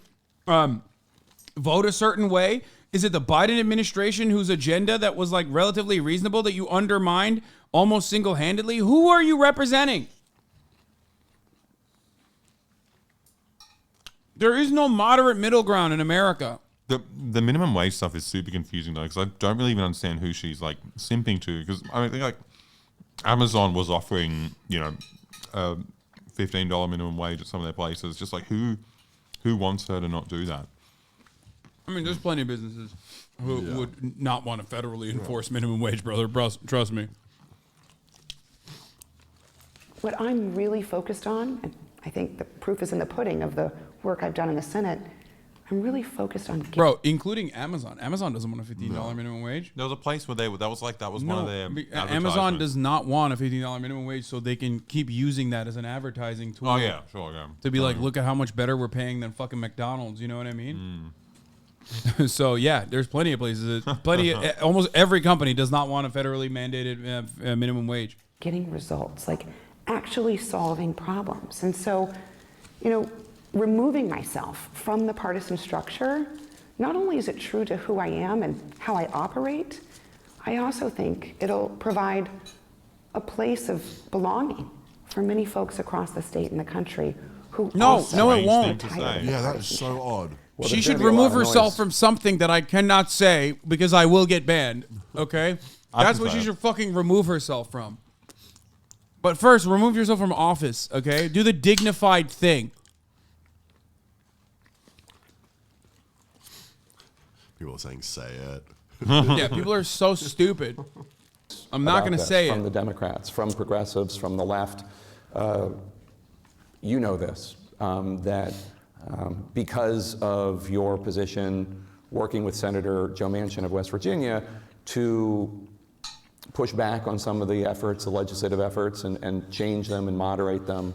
vote a certain way? Is it the Biden administration whose agenda that was like relatively reasonable that you undermined almost single-handedly? Who are you representing? There is no moderate middle ground in America. The minimum wage stuff is super confusing though, because I don't really even understand who she's like simping to. Because I think like Amazon was offering, $15 minimum wage at some of their places. Just like who wants her to not do that? I mean, there's plenty of businesses who would not want to federally enforce minimum wage, brother. Trust me. What I'm really focused on, and I think the proof is in the pudding of the work I've done in the Senate, I'm really focused on... Bro, including Amazon. Amazon doesn't want a $15 minimum wage. There was a place where that was one of their Amazon does not want a $15 minimum wage so they can keep using that as an advertising tool. Oh, yeah, sure, yeah. To be like, look at how much better we're paying than fucking McDonald's, you know what I mean? So yeah, there's plenty of places. Almost every company does not want a federally mandated minimum wage. Getting results, like actually solving problems. And so, removing myself from the partisan structure, not only is it true to who I am and how I operate, I also think it'll provide a place of belonging for many folks across the state and the country who no, it won't. Yeah, that is so odd. Well, she should remove herself from something that I cannot say because I will get banned. Okay? That's what she should fucking remove herself from. But first, remove yourself from office, okay? Do the dignified thing. People are saying say it. Yeah, people are so stupid. I'm not going to say it. From the Democrats, from progressives, from the left. You know this, that because of your position working with Senator Joe Manchin of West Virginia to push back on some of the efforts, the legislative efforts, and change them and moderate them,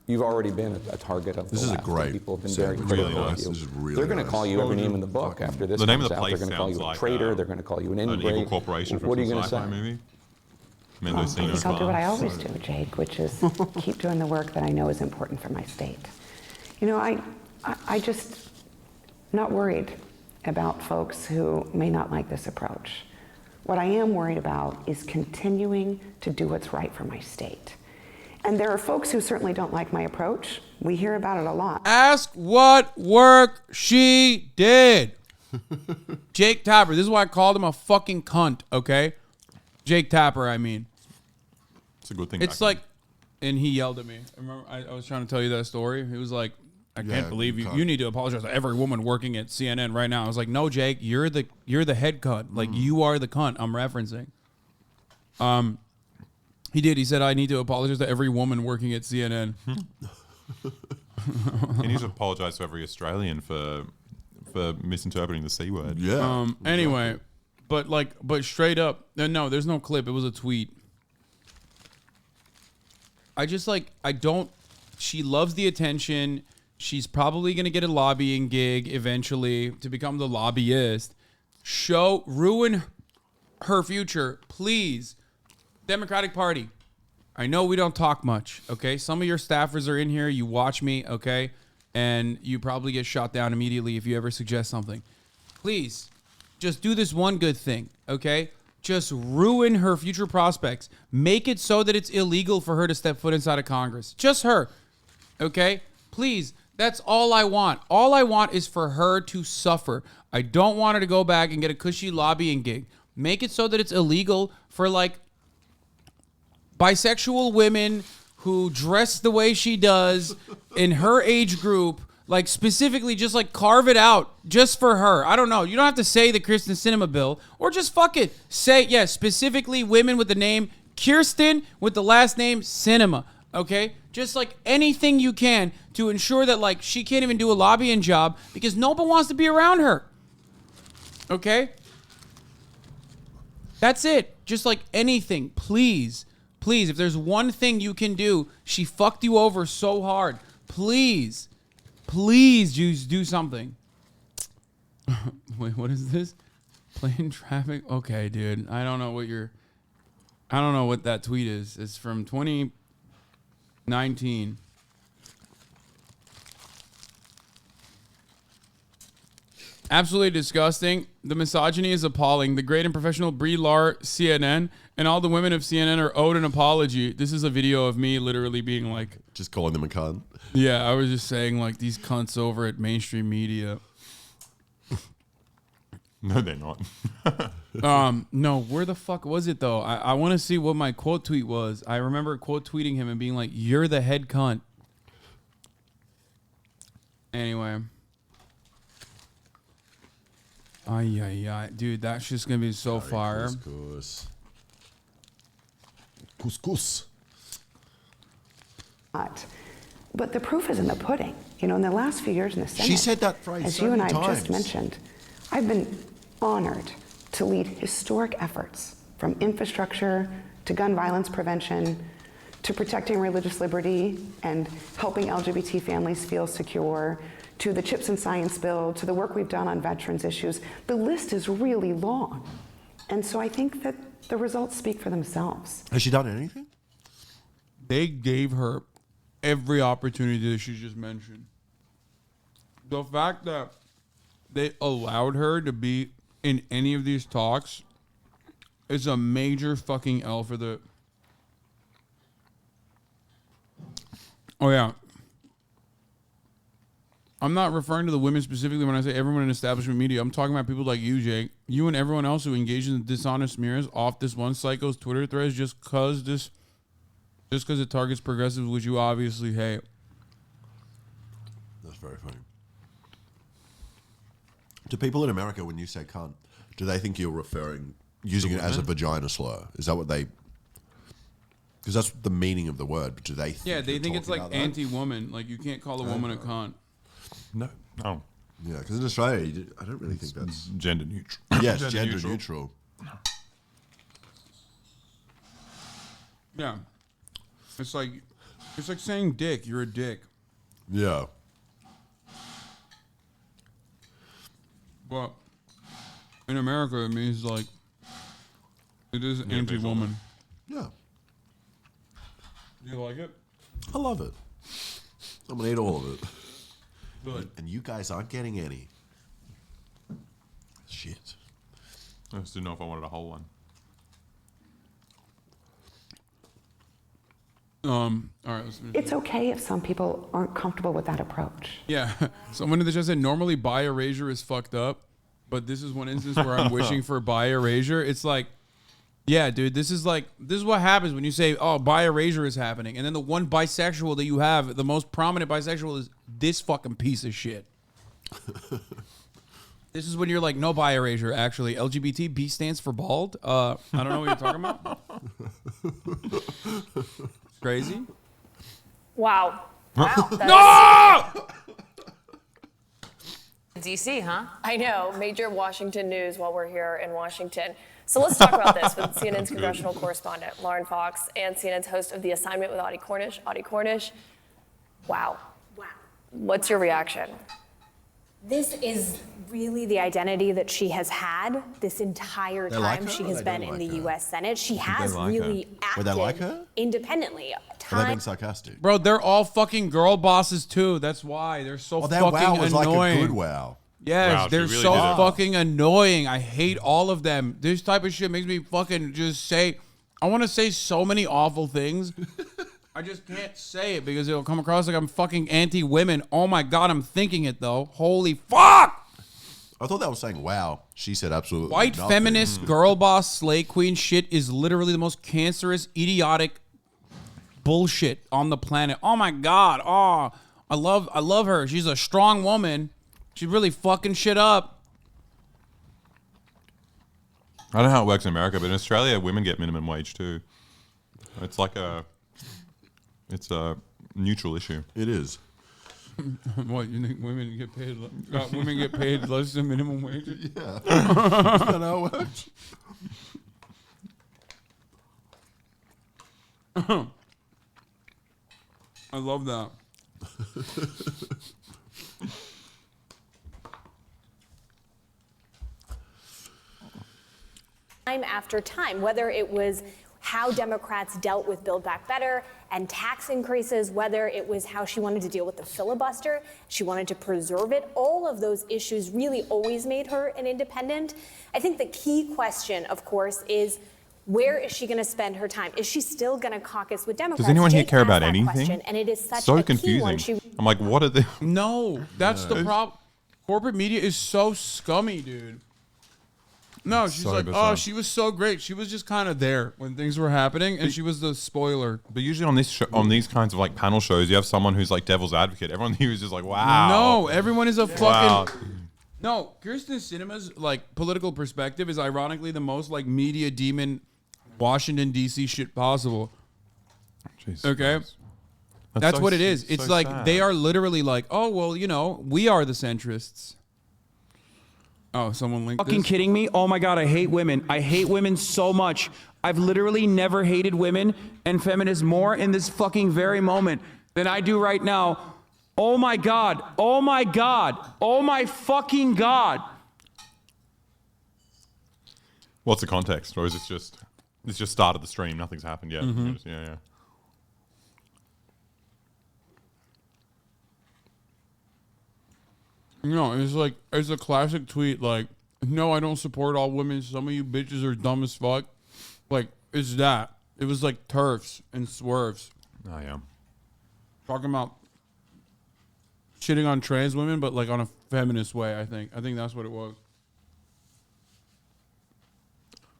you've already been a target of the left. This is a great. People have been very critical of you. This is really They're going to nice. call you every name in the book after this The name comes of the out. They're place going to call you a sounds traitor. like, They're going to call you an an ingrate. evil corporation from What are you some going to say? sci-fi movie. I think I'll do what I always do, Jake, which is keep doing the work that I know is important for my state. You know, I just not worried about folks who may not like this approach. What I am worried about is continuing to do what's right for my state. And there are folks who certainly don't like my approach. We hear about it a lot. Ask what work she did. Jake Tapper. This is why I called him a fucking cunt, okay? Jake Tapper, I mean. It's a good thing. It's like, and he yelled at me. I remember I was trying to tell you that story. He was like, I can't believe you. You need to apologize to every woman working at CNN right now. I was like, no, Jake, you're the head cunt. Like, you are the cunt I'm referencing. He did. He said, I need to apologize to every woman working at CNN. He needs to apologize to every Australian for misinterpreting the C word. Yeah. Anyway, but straight up, no, there's no clip. It was a tweet. She loves the attention. She's probably going to get a lobbying gig eventually to become the lobbyist. Ruin her future, please. Democratic Party. I know we don't talk much, okay? Some of your staffers are in here. You watch me, okay? And you probably get shot down immediately if you ever suggest something. Please, just do this one good thing, okay? Just ruin her future prospects. Make it so that it's illegal for her to step foot inside of Congress. Just her, okay? Please, that's all I want. All I want is for her to suffer. I don't want her to go back and get a cushy lobbying gig. Make it so that it's illegal for, like, bisexual women who dress the way she does in her age group, like specifically just like carve it out just for her. I don't know. You don't have to say the Kirsten Sinema bill, or just fuck it. Say, yeah, specifically women with the name Kirsten with the last name Sinema. Okay? Just like anything you can to ensure that like she can't even do a lobbying job because nobody wants to be around her. Okay? That's it. Just like anything. Please. Please, if there's one thing you can do, she fucked you over so hard. Please, just do something. Wait, what is this? Plane traffic? Okay, dude. I don't know what that tweet is. It's from 2019. Absolutely disgusting. The misogyny is appalling. The great and professional Brie Lar, CNN, and all the women of CNN are owed an apology. This is a video of me literally being like... Just calling them a cunt. Yeah, I was just saying like these cunts over at mainstream media. No, they're not. No, where the fuck was it though? I want to see what my quote tweet was. I remember quote tweeting him and being like, you're the head cunt. Anyway... Ay. Dude, that's just going to be so fire. Couscous. But the proof is in the pudding. You know, in the last few years in the Senate, She said that phrase as so you and I many have just times. mentioned, I've been honored to lead historic efforts from infrastructure to gun violence prevention to protecting religious liberty and helping LGBT families feel secure, to the CHIPS and Science bill, to the work we've done on veterans issues. The list is really long. And so I think that the results speak for themselves. Has she done anything? They gave her every opportunity that she just mentioned. The fact that they allowed her to be in any of these talks is a major fucking L for the... Oh, yeah. I'm not referring to the women specifically when I say everyone in establishment media. I'm talking about people like you, Jake. You and everyone else who engages in dishonest smears off this one psycho's Twitter threads just because it targets progressives, which you obviously hate. That's very funny. Do people in America, when you say cunt, do they think you're using it as a vagina slur? Is that what they? Because that's the meaning of the word. But do they? They think it's like anti-woman. Like you can't call a woman a cunt. No. Oh. Yeah, because in Australia, I don't really think that's gender neutral. Yes, gender neutral. Yeah, it's like saying dick. You're a dick. Yeah. But in America, it means like it is anti-woman. Yeah. You like it? I love it. I'm gonna eat all of it. Good. And you guys aren't getting any. Shit. I just didn't know if I wanted a whole one. All right. It's okay if some people aren't comfortable with that approach. Yeah. Someone in the chat said normally bi erasure is fucked up, but this is one instance where I'm wishing for bi erasure. It's like, yeah, dude, this is what happens when you say, oh, bi erasure is happening. And then the one bisexual that you have, the most prominent bisexual is this fucking piece of shit. This is when you're like, no bi erasure, actually. LGBT, B stands for bald. I don't know what you're talking about. Crazy. Wow. Wow. No! DC, huh? I know. Major Washington news while we're here in Washington. So let's talk about this with CNN's congressional correspondent, Lauren Fox, and CNN's host of The Assignment with Audie Cornish. Audie Cornish, wow. Wow. What's your reaction? This is really the identity that she has had this entire They like time her she or has they been don't in the like her? U.S. Senate. She Think has they like really her? acted Well, they like her? independently. Are they being sarcastic? Bro, they're all fucking girl bosses too. That's why they're so That fucking wow was annoying. like a good wow. Yes, Wow, she they're really so did it. fucking annoying. I hate all of them. This type of shit makes me fucking just say. I want to say so many awful things. I just can't say it because it'll come across like I'm fucking anti-women. Oh my god, I'm thinking it though. Holy fuck! I thought that was saying wow. She said absolutely White nothing. feminist girl boss slay queen shit is literally the most cancerous, idiotic bullshit on the planet. Oh my god. Oh, I love her. She's a strong woman. She's really fucking shit up. I don't know how it works in America, but in Australia, women get minimum wage too. It's like it's a neutral issue. It is. What, you think women get paid? Women get paid less than minimum wage? Yeah. That's not how it works. I love that. Time after time, whether it was how Democrats dealt with Build Back Better and tax increases, whether it was how she wanted to deal with the filibuster, she wanted to preserve it. All of those issues really always made her an independent. I think the key question, of course, is where is she going to spend her time? Is she still going to caucus with Democrats? Does anyone here Jake care asked about that anything? question, and it is such So a key one. confusing. I'm like, what are they? No, that's the problem. Corporate media is so scummy, dude. No, she's So like, bizarre. oh, she was so great. She was just kind of there when things were happening, and she was the spoiler. But usually on this on these kinds of like panel shows, you have someone who's like devil's advocate. Everyone here is just like, wow. No, everyone is a fucking. Wow. No, Kirsten Sinema's like political perspective is ironically the most like media demon, Washington D.C. shit possible. Jesus Okay, Christ. that's so what it is. It's so like sad. they are literally like, oh well, you know, we are the centrists. Oh, someone linked Fucking this? kidding me? Oh my God, I hate women. I hate women so much. I've literally never hated women and feminists more in this fucking very moment than I do right now. Oh my God. Oh my God. Oh my fucking God. What's the context, or is it just it's just started the stream? Nothing's happened yet. Mhm. Yeah. No, it's like it's a classic tweet. Like, no, I don't support all women. Some of you bitches are dumb as fuck. Like, it's that. It was like turfs and swerves. Oh yeah. Talking about shitting on trans women, but like on a feminist way. I think that's what it was.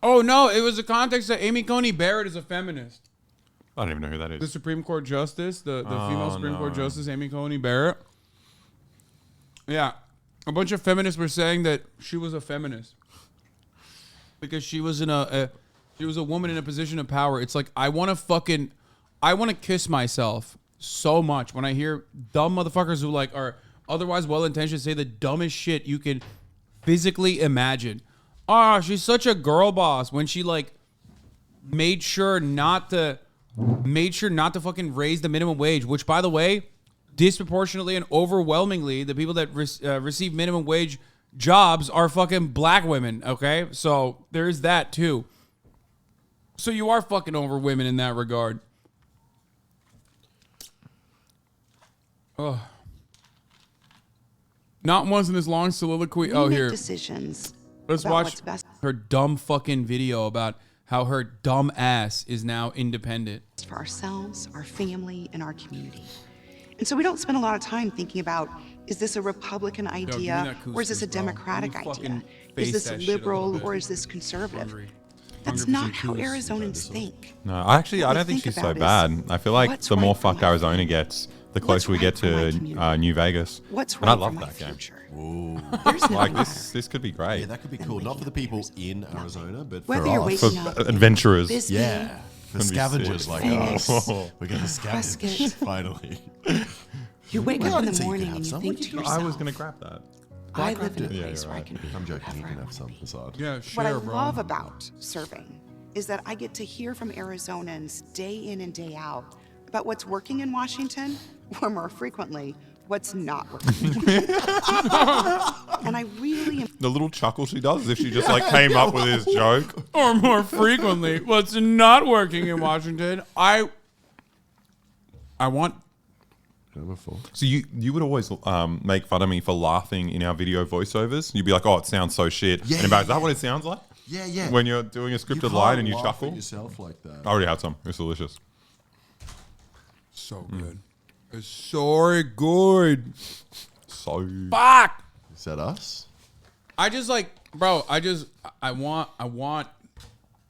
Oh no, it was the context that Amy Coney Barrett is a feminist. I don't even know who that is. The Supreme Court Justice, the female Supreme Court no. Justice, Amy Coney Barrett. Yeah. a bunch of feminists were saying that she was a feminist because she was she was a woman in a position of power. It's like I want to kiss myself so much when I hear dumb motherfuckers who like are otherwise well-intentioned say the dumbest shit you can physically imagine. Oh, she's such a girl boss when she like made sure not to fucking raise the minimum wage, which by the way, disproportionately and overwhelmingly, the people that receive minimum wage jobs are fucking black women, okay? So there's that too. So you are fucking over women in that regard. Oh. Not once in this long soliloquy. Oh, here. Decisions. Let's watch her dumb fucking video about how her dumb ass is now independent. For ourselves, our family, and our community. And so we don't spend a lot of time thinking about, is this a Republican idea or is this a Democratic idea? Is this liberal or is this conservative? That's not how Arizonans think. No, I don't think she's so bad. I feel like the more fucked Arizona gets, the closer we get to New Vegas. And I love that game. Ooh. Like this could be great. Yeah, that could be cool. Not for the people in Arizona, but Whether for you're us. waking up adventurers. Yeah. For scavengers like us. We're going to scavenge, finally. You wake up in the morning and you think to yourself, I was going to grab that. I live in a place where I can be. I'm joking. You can have some aside. Yeah, What I love about serving is that I get to hear from Arizonans day in and day out about what's working in Washington, or more frequently, what's not working. And I really am. The little chuckle she does as if she just like came up with his joke. Or more frequently, what's not working in Washington. I want. So you would always make fun of me for laughing in our video voiceovers. You'd be like, "Oh, it sounds so shit." Yeah, and about, is that what it sounds like? Yeah, yeah. When you're doing a scripted can't line and you laugh chuckle. at yourself like that. I already had some. It's delicious. So good. It's so good. So. Fuck. Is that us? I just like, bro. I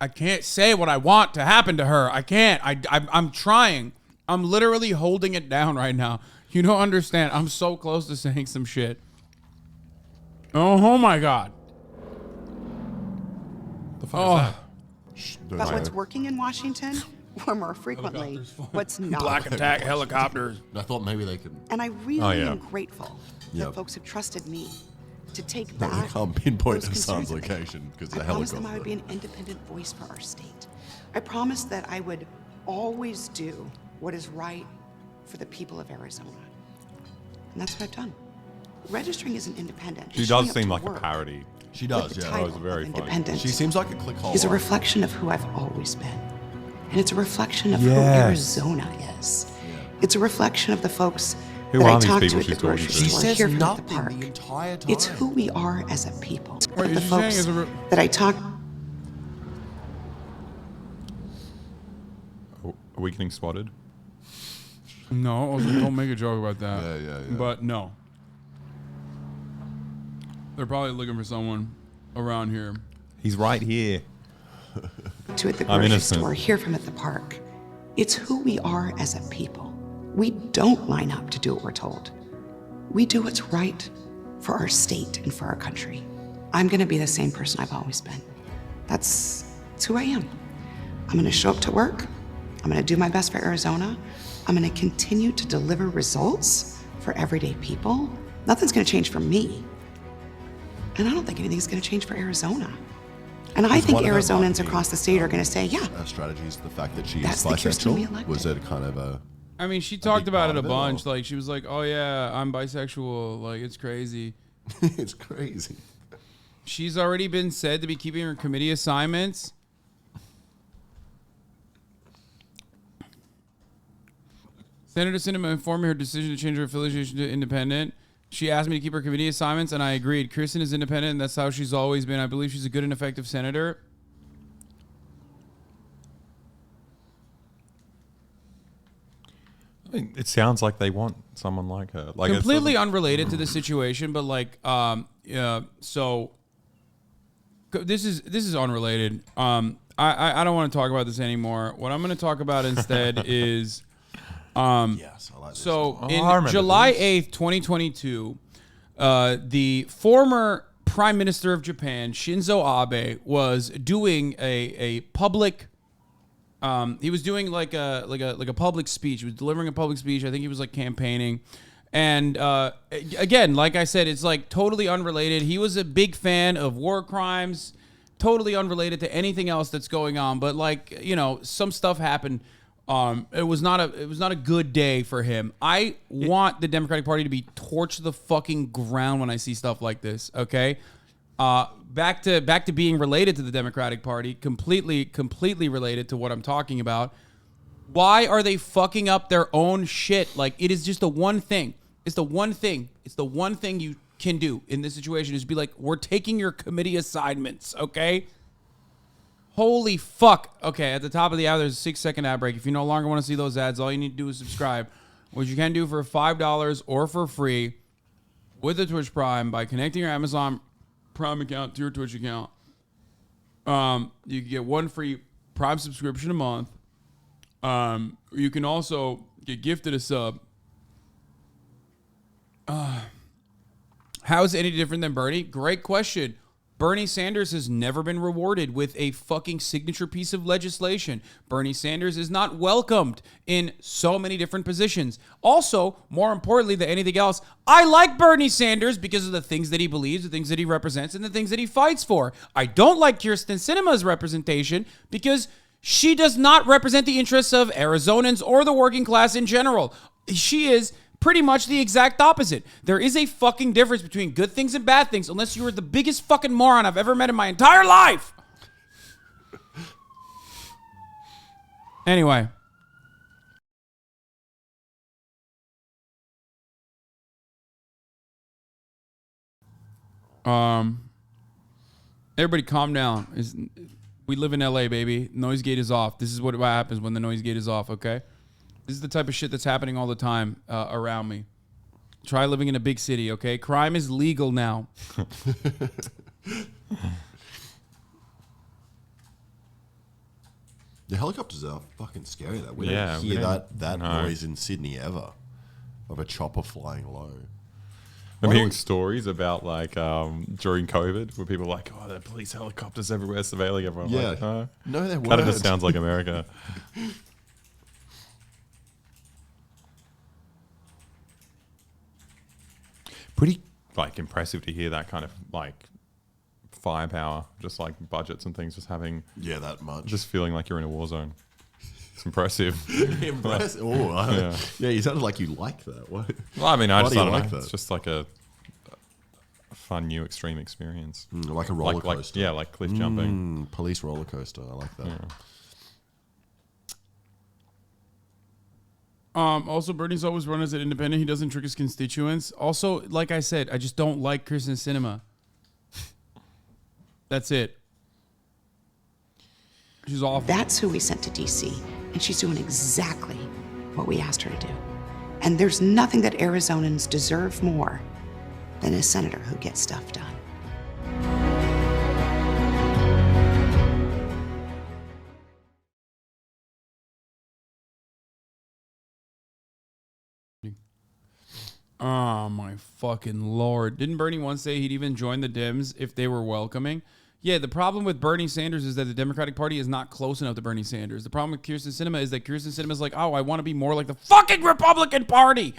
can't say what I want to happen to her. I can't. I'm trying. I'm literally holding it down right now. You don't understand. I'm so close to saying some shit. Oh my god. The fuck is that? About what's working in Washington, or more frequently, what's not. Black attack helicopters. I thought maybe they could. And I really am grateful that folks have trusted me to take back. You can't pinpoint Hasan's location because the I promised them helicopter. I would be an independent voice for our state. I promised that I would always do what is right for the people of Arizona. And that's what I've done. Registering as an independent. She does seem like a parody. She does, yeah. That was very funny. Independent She seems like a clickhole. is a reflection of who I've always been. And it's a reflection of who Arizona is. It's a reflection of the folks Who that I are these talk to people at the she's talking grocery to? store, She says here from the nothing park. the entire time. It's who we are as a people. Wait, the is she folks saying that I talk. Are we getting spotted? No, don't make a joke about that. Yeah. But no. They're probably looking for someone around here. He's right here. To at the I'm grocery innocent. store, hear from at the park. It's who we are as a people. We don't line up to do what we're told. We do what's right for our state and for our country. I'm going to be the same person I've always been. That's who I am. I'm going to show up to work. I'm going to do my best for Arizona. I'm going to continue to deliver results for everyday people. Nothing's going to change for me. And I don't think anything's going to change for Arizona. And I think Arizonans across the state are going to say, yeah. Our strategy is the fact that she is That's the Kirsten we bisexual. elected. Was it kind of a? I mean, she talked about it a part of it, bunch. or- Like, she was like, oh, yeah, I'm bisexual. Like, it's crazy. It's crazy. She's already been said to be keeping her committee assignments. Senator Sinema informed me her decision to change her affiliation to independent. She asked me to keep her committee assignments, and I agreed. Kirsten is independent, and that's how she's always been. I believe she's a good and effective senator. I mean, it sounds like they want someone like her. Like Completely unrelated to the situation, but like, so this is unrelated. I don't want to talk about this anymore. What I'm going to talk about instead is, Yes, I like this. so Oh, in I remember July this. 8th, 2022, The former Prime Minister of Japan, Shinzo Abe, was doing a public. He was doing like a public speech. He was delivering a public speech. I think he was like campaigning. And again, like I said, it's like totally unrelated. He was a big fan of war crimes, totally unrelated to anything else that's going on. But like, you know, some stuff happened. It was not a good day for him. I want the Democratic Party to be torched to the fucking ground when I see stuff like this. Okay, back to being related to the Democratic Party, completely related to what I'm talking about. Why are they fucking up their own shit? Like, it is just the one thing. It's the one thing. It's the one thing you can do in this situation is be like, we're taking your committee assignments, okay? Holy fuck. Okay, at the top of the hour, there's a 6-second ad break. If you no longer want to see those ads, all you need to do is subscribe, which you can do for $5 or for free with the Twitch Prime by connecting your Amazon Prime account to your Twitch account. You can get one free Prime subscription a month. You can also get gifted a sub. How is it any different than Bernie? Great question. Bernie Sanders has never been rewarded with a fucking signature piece of legislation. Bernie Sanders is not welcomed in so many different positions. Also, more importantly than anything else, I like Bernie Sanders because of the things that he believes, the things that he represents, and the things that he fights for. I don't like Kyrsten Sinema's representation because she does not represent the interests of Arizonans or the working class in general. She is pretty much the exact opposite. There is a fucking difference between good things and bad things, unless you were the biggest fucking moron I've ever met in my entire life. Anyway. Everybody calm down. We live in LA, baby. Noise gate is off. This is what happens when the noise gate is off, okay? This is the type of shit that's happening all the time around me. Try living in a big city, okay? Crime is legal now. The helicopters are fucking scary, though. We don't hear that noise in Sydney ever, of a chopper flying low. I'm hearing stories about like during COVID where people are like, oh, there are police helicopters everywhere surveilling everyone. Yeah. Like, No, there weren't. Kind of just sounds like America. Pretty like impressive to hear that kind of like firepower, just like budgets and things, just having that much, just feeling like you're in a war zone. It's impressive. Impressive. Oh, yeah. You sounded like you like that. What? Well, I mean, I just don't like know. that? It's just like a fun new extreme experience, like a roller coaster. Like cliff jumping, police roller coaster. I like that. Yeah. Also, Bernie's always run as an independent. He doesn't trick his constituents. Also, like I said, I just don't like Kyrsten Sinema. That's it. She's awful. That's who we sent to D.C., and she's doing exactly what we asked her to do. And there's nothing that Arizonans deserve more than a senator who gets stuff done. Oh my fucking Lord. Didn't Bernie once say he'd even join the Dems if they were welcoming? Yeah, the problem with Bernie Sanders is that the Democratic Party is not close enough to Bernie Sanders. The problem with Kyrsten Sinema is that Kyrsten Sinema is like, oh, I want to be more like the fucking Republican Party.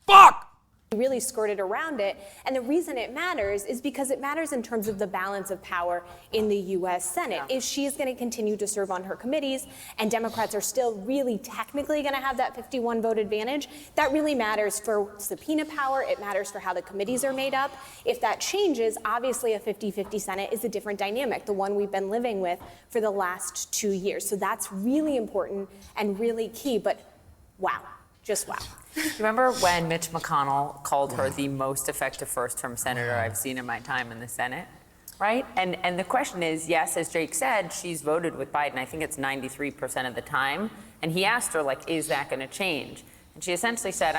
Fuck! Really skirted around it. And the reason it matters is because it matters in terms of the balance of power in the U.S. Senate. If she is going to continue to serve on her committees and Democrats are still really technically going to have that 51 vote advantage, that really matters for subpoena power. It matters for how the committees are made up. If that changes, obviously a 50-50 Senate is a different dynamic, the one we've been living with for the last 2 years. So that's really important and really key. But wow, just wow. Do you remember when Mitch McConnell called her the most effective first-term senator I've seen in my time in the Senate, right? And the question is, yes, as Jake said, she's voted with Biden. I think it's 93% of the time. And he asked her, like, is that going to change? And she essentially said,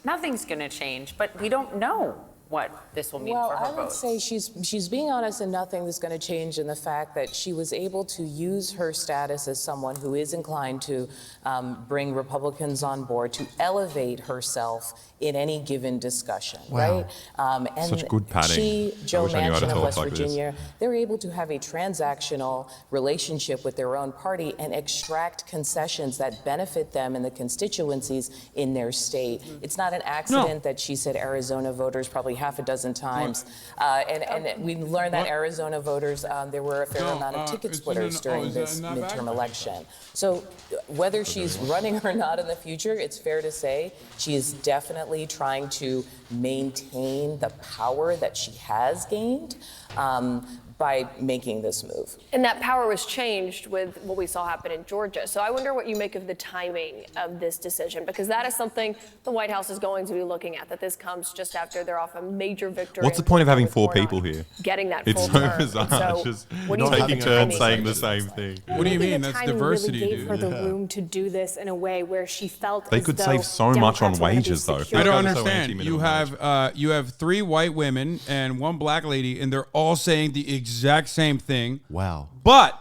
nothing's going to change, but we don't know what this will mean Well, for her I would votes. say she's being honest, and nothing is going to change in the fact that she was able to use her status as someone who is inclined to bring Republicans on board to elevate herself in any given discussion, right? And Such good padding. Joe I wish I knew how to Manchin of talk West like this. Virginia, they're able to have a transactional relationship with their own party and extract concessions that benefit them and the constituencies in their state. It's not an accident that she said Arizona voters probably half a dozen times. And we learned that Arizona voters, there were a fair amount of ticket splitters during this midterm election. So whether she's running or not in the future, it's fair to say she is definitely trying to maintain the power that she has gained by making this move. And that power was changed with what we saw happen in Georgia. So I wonder what you make of the timing of this decision, because that is something the White House is going to be looking at, that this comes just after they're off a major victory. What's the point of having 4 people here? Getting that It's full so term. bizarre. So Just what do you taking think the turns timing saying is? the same thing. What do you mean? That's timing diversity, really gave dude. her the room to do this in a way where she felt They as could though save so much on Democrats were gonna be wages, though. secure. I don't So understand. anti-minimum You have 3 white women and 1 black lady, and they're all saying the exact same thing. Wow. But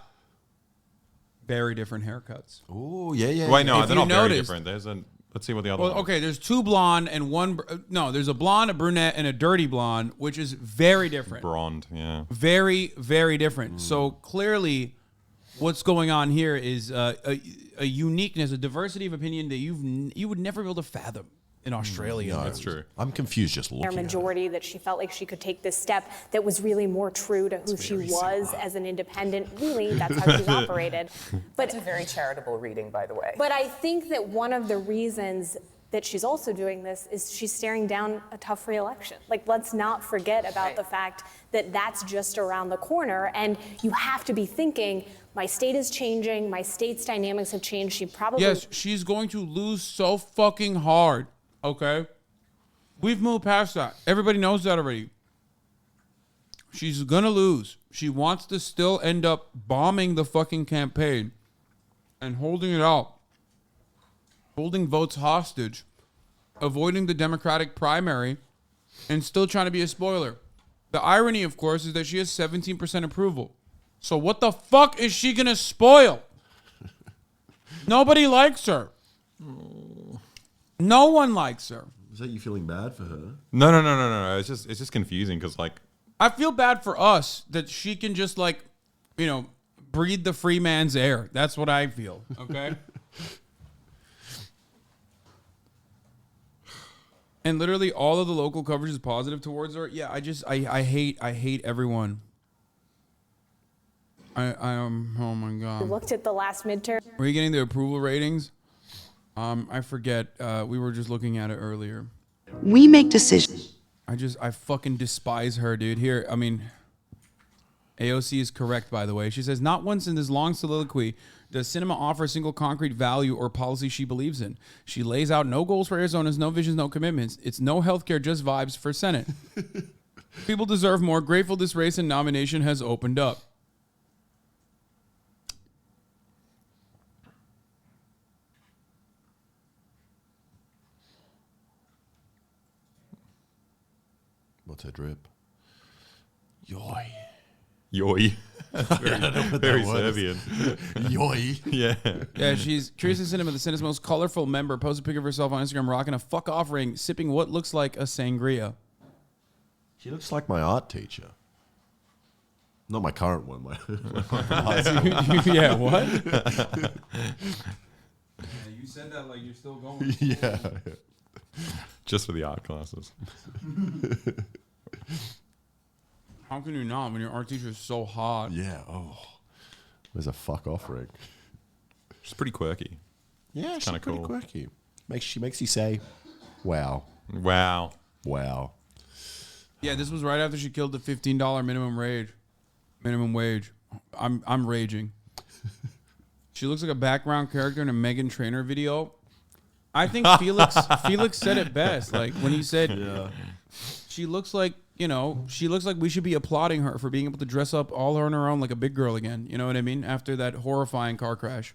very different haircuts. Oh, yeah. Wait, no, If they're you not very noticed- different. Let's see what the other Well, one. okay, there's 2 blonde and 1. No, there's a blonde, a brunette, and a dirty blonde, which is very different. Blonde, yeah. Very, very different. So clearly, what's going on here is a uniqueness, a diversity of opinion that you would never be able to fathom in Australia. No, that's true. I'm confused just looking Their at it. majority that she felt like she could take this step that was really more true to who she was as an independent. Really, that's how she's operated. But It's a very charitable reading, by the way. But I think that one of the reasons that she's also doing this is she's staring down a tough re-election. Like, let's not forget about the fact that that's just around the corner, and you have to be thinking, my state is changing, my state's dynamics have changed. She probably Yes, she's going to lose so fucking hard. Okay? We've moved past that. Everybody knows that already. She's gonna lose. She wants to still end up bombing the fucking campaign and holding it out. Holding votes hostage. Avoiding the Democratic primary and still trying to be a spoiler. The irony, of course, is that she has 17% approval. So what the fuck is she gonna spoil? Nobody likes her. No one likes her. Is that you feeling bad for her? No. It's just confusing because I feel bad for us that she can just breathe the free man's air. That's what I feel. Okay. And literally all of the local coverage is positive towards her. Yeah, I hate everyone. Oh my God. looked at the last midterm. Were you getting the approval ratings? I forget. We were just looking at it earlier. We make decisions. I fucking despise her, dude. Here, I mean, AOC is correct, by the way. She says, not once in this long soliloquy does Sinema offer a single concrete value or policy she believes in. She lays out no goals for Arizona's, no visions, no commitments. It's no healthcare, just vibes for Senate. People deserve more. Grateful this race and nomination has opened up. What's her drip? Yoy. Yoy. I don't know what Very that was. Serbian. Yoy. Yeah. Yeah, she's Teresa Sinema, the Senate's most colorful member, posted a picture of herself on Instagram rocking a fuck off ring, sipping what looks like a sangria. She looks like my art teacher. Not my current one. Yeah, what? You said that like you're still going. Yeah. Just for the art classes. How can you not when your art teacher is so hot? Yeah. Oh, there's a fuck off ring. She's pretty quirky. Yeah, It's she's kinda pretty cool. quirky. She makes you say, "Wow, wow, wow." Yeah, this was right after she killed the $15 minimum wage. I'm raging. She looks like a background character in a Meghan Trainor video. I think Felix said it best. Like when he said, she looks like, she looks like we should be applauding her for being able to dress up all on her own like a big girl again. You know what I mean? After that horrifying car crash.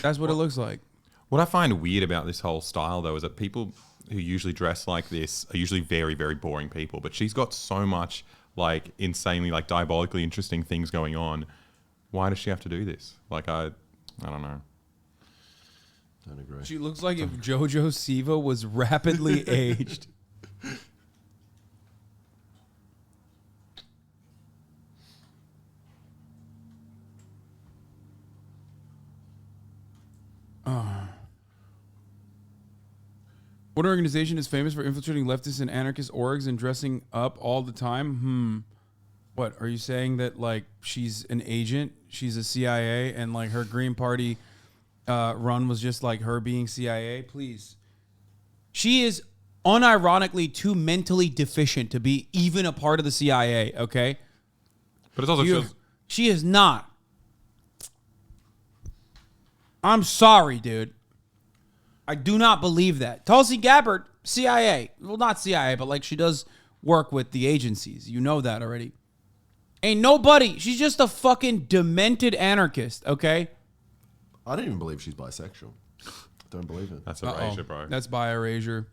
That's what it looks like. What I find weird about this whole style, though, is that people who usually dress like this are usually very, very boring people. But she's got so much like insanely, like diabolically interesting things going on. Why does she have to do this? Like, I don't know. Don't agree. She looks like if JoJo Siva was rapidly aged. What organization is famous for infiltrating leftist and anarchist orgs and dressing up all the time? What, are you saying that, like, she's an agent? She's a CIA and, like, her Green Party run was just, like, her being CIA? Please. She is unironically too mentally deficient to be even a part of the CIA, okay? But it's also... She is not. I'm sorry, dude. I do not believe that. Tulsi Gabbard, CIA. Well, not CIA, but like she does work with the agencies. You know that already. Ain't nobody. She's just a fucking demented anarchist, okay? I don't even believe she's bisexual. Don't believe it. That's erasure, bro. That's bi erasure.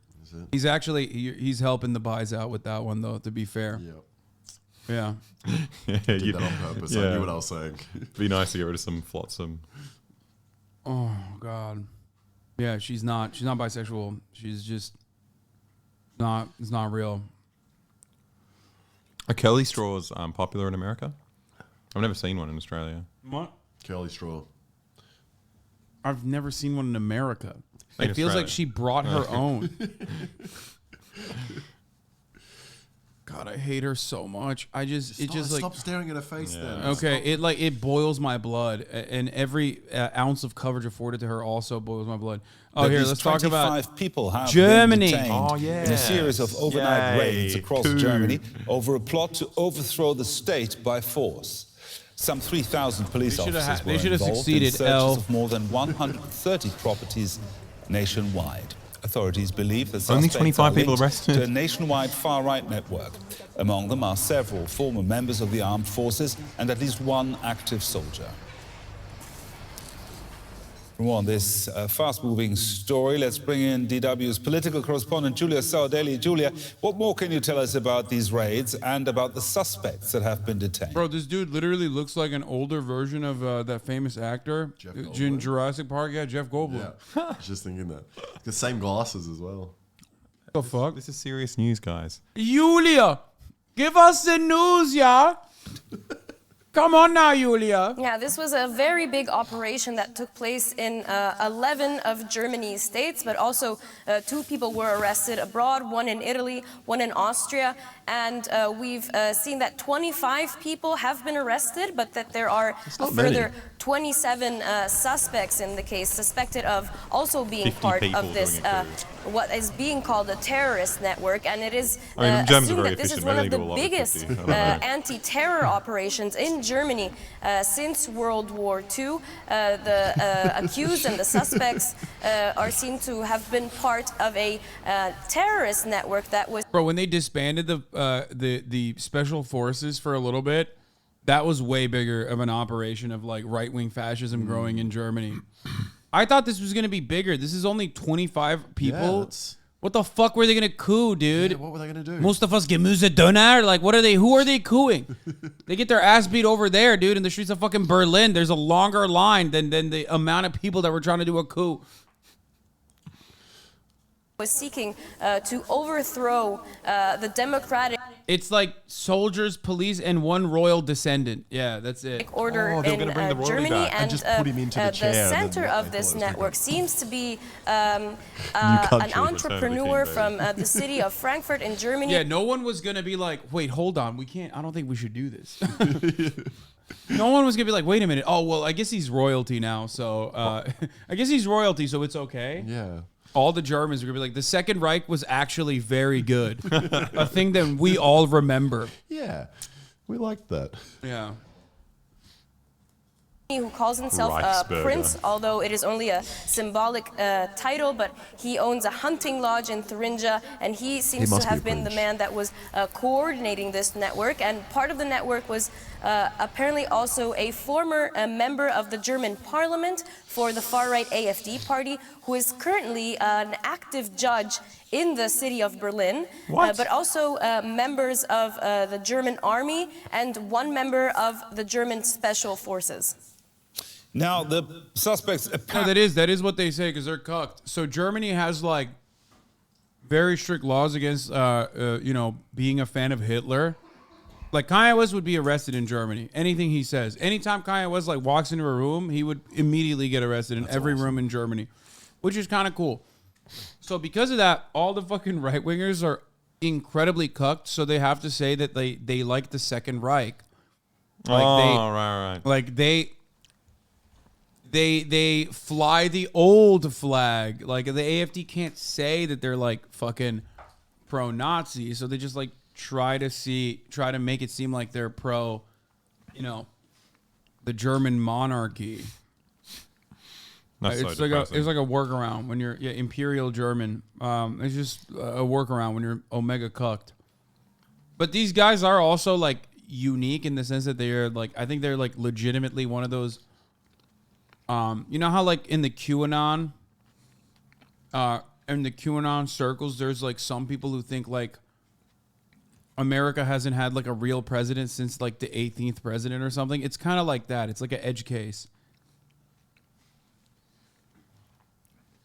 He's actually, he's helping the buys out with that one, though, to be fair. Yep. Yeah. Did that on purpose. I knew what I was saying. Be nice to get rid of some flotsam. Oh, God. Yeah, she's not bisexual. She's just it's not real. Are curly straws popular in America? I've never seen one in Australia. What? Curly straw. I've never seen one in America. In It feels Australia. like she brought her own. God, I hate her so much. Stop staring at her face then. Okay, it boils my blood, and every ounce of coverage afforded to her also boils my blood. Oh, But here, these let's talk about 25 people have Germany. been detained in a series of overnight raids across Germany over a plot to overthrow the state by force. Some 3,000 police officers were involved in searches of more than 130 properties nationwide. Authorities believe the Only suspects 25 are people linked arrested. to a nationwide far-right network. Among them are several former members of the armed forces and at least one active soldier. For more on this fast-moving story, let's bring in DW's political correspondent Julia Saudeli. Julia, what more can you tell us about these raids and about the suspects that have been detained? Bro, this dude literally looks like an older version of that famous actor in Jurassic Park. Yeah, Jeff Goldblum. Yeah, I was just thinking that. The same glasses as well. The fuck? This is serious news, guys. Julia, give us the news, yeah? Come on now, Julia. Yeah, this was a very big operation that took place in 11 of Germany's states, but also 2 people were arrested abroad, one in Italy, one in Austria. And we've seen that 25 people have been arrested, but that there are a further 27 suspects in the case, suspected of also being part of this, what is being called a terrorist network. And it is assumed that this is one of the biggest anti-terror operations in Germany since World War II. The accused and the suspects are seen to have been part of a terrorist network that was... Bro, when they disbanded the special forces for a little bit, that was way bigger of an operation of like right-wing fascism growing in Germany. I thought this was going to be bigger. This is only 25 people. Yeah, what the fuck were they going to coup, dude? Yeah, what were they going to do? Mustafas Gemüse-Döner? Like, what are they? Who are they cooing? They get their ass beat over there, dude, in the streets of fucking Berlin. There's a longer line than the amount of people that were trying to do a coup. Was seeking to overthrow the democratic... It's like soldiers, police, and one royal descendant. Yeah, that's it. Order in Germany, and just put him into the chair the center of this network seems to be an entrepreneur from the city of Frankfurt in Germany. Yeah, no one was gonna be like, wait, hold on, we can't. I don't think we should do this. No one was gonna be like, wait a minute. Oh well, I guess he's royalty now, so I guess he's royalty, so it's okay. Yeah. All the Germans are going to be like, the Second Reich was actually very good. A thing that we all remember. Yeah, we liked that. Yeah. Who calls himself Prince, although it is only a symbolic title, but he owns a hunting lodge in Thuringia, and he seems to have been the man that was coordinating this network. And part of the network was apparently also a former member of the German parliament for the far-right AfD party, who is currently an active judge in the city of Berlin, but also members of the German army and one member of the German special forces. Now, the suspects... No, that is what they say, because they're cucked. So Germany has, like, very strict laws against, you know, being a fan of Hitler. Like, Kanye West would be arrested in Germany. Anything he says. Anytime Kanye West, like, walks into a room, he would immediately get arrested in every room in Germany, which is kind of cool. So because of that, all the fucking right-wingers are incredibly cucked, so they have to say that they like the Second Reich. Like right. Like, they fly the old flag. Like, the AfD can't say that they're, like, fucking pro-Nazi, so they just, like, try to make it seem like they're pro, you know, the German monarchy. That's it's so like depressing. it's like a workaround when you're Imperial German. It's just a workaround when you're Omega cucked. But these guys are also like unique in the sense that they're like, I think they're like legitimately one of those. You know how like in the QAnon circles, there's like some people who think like America hasn't had like a real president since like the 18th president or something. It's kind of like that. It's like an edge case.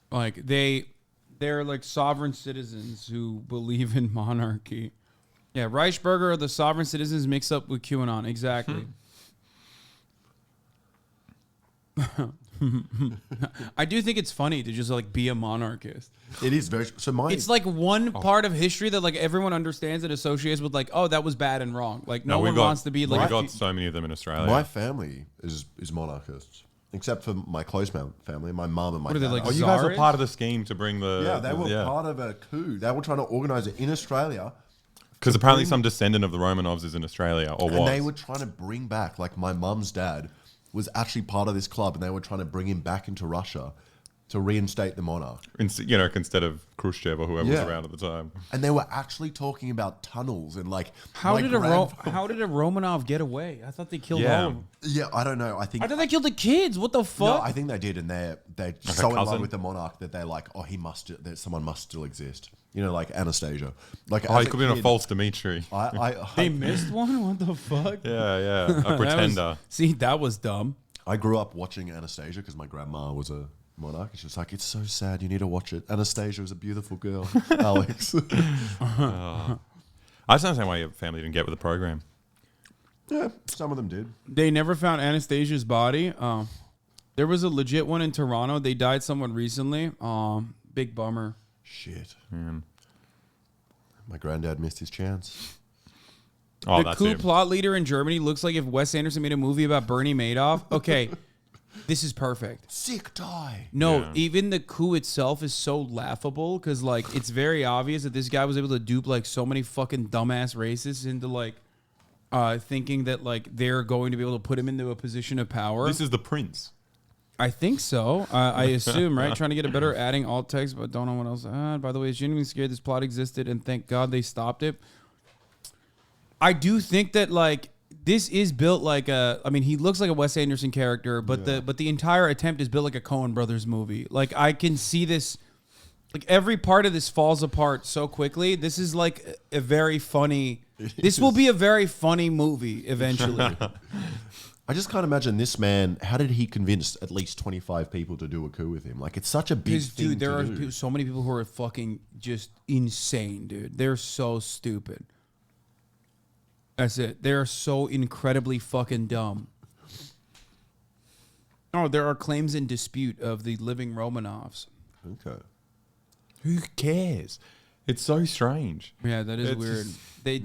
Like they're like sovereign citizens who believe in monarchy. Yeah, Reichsbürger are the sovereign citizens mixed up with QAnon. Exactly. I do think it's funny to just like be a monarchist. It is very It's like one part of history that like everyone understands and associates with like, oh, that was bad and wrong. Like no one wants to be like. We've got so many of them in Australia. My family is monarchists, except for my close family, my mum and my What are dad. they, like, Oh, you guys were part of the scheme to bring the. Yeah, they were part of a coup. They were trying to organise it in Australia. Because apparently some descendant of the Romanovs is in Australia, or was. And they were trying to bring back, like my mum's dad was actually part of this club, and they were trying to bring him back into Russia to reinstate the monarch. You know, instead of Khrushchev or whoever was around at the time. And they were actually talking about tunnels and like. How did a Romanov get away? I thought they killed all of them. Yeah, I don't know. I think. I thought they killed the kids. What the fuck? No, I think they did, and they're so in love with the monarch that they're like, oh, that someone must still exist. You know, like Anastasia. Like, he could be a false Dimitri. They missed one? What the fuck? Yeah. A pretender. That was dumb. I grew up watching Anastasia because my grandma was a monarch. She was like, it's so sad. You need to watch it. Anastasia was a beautiful girl. Alex. I just don't understand why your family didn't get with the program. Yeah, some of them did. They never found Anastasia's body. There was a legit one in Toronto. They died someone recently. Big bummer. Shit. My granddad missed his chance. The coup plot leader in Germany looks like if Wes Anderson made a movie about Bernie Madoff. Okay, this is perfect. Sick die. No, even the coup itself is so laughable because like it's very obvious that this guy was able to dupe like so many fucking dumbass racists into like thinking that like they're going to be able to put him into a position of power. This is the prince. I think so. I assume, right? Trying to get a better adding alt text, but don't know what else. By the way, it's genuinely scared this plot existed, and thank God they stopped it. I do think that like this is built like a. I mean, he looks like a Wes Anderson character, but the entire attempt is built like a Coen Brothers movie. Like I can see this. Like every part of this falls apart so quickly. This is like a very funny. This will be a very funny movie eventually. I just can't imagine this man. How did he convince at least 25 people to do a coup with him? Like, it's such a big thing dude, there to are do. so many people who are fucking just insane, dude. They're so stupid. That's it. They're so incredibly fucking dumb. Oh, there are claims in dispute of the living Romanovs. Okay. Who cares? It's so strange. Yeah, that is weird. They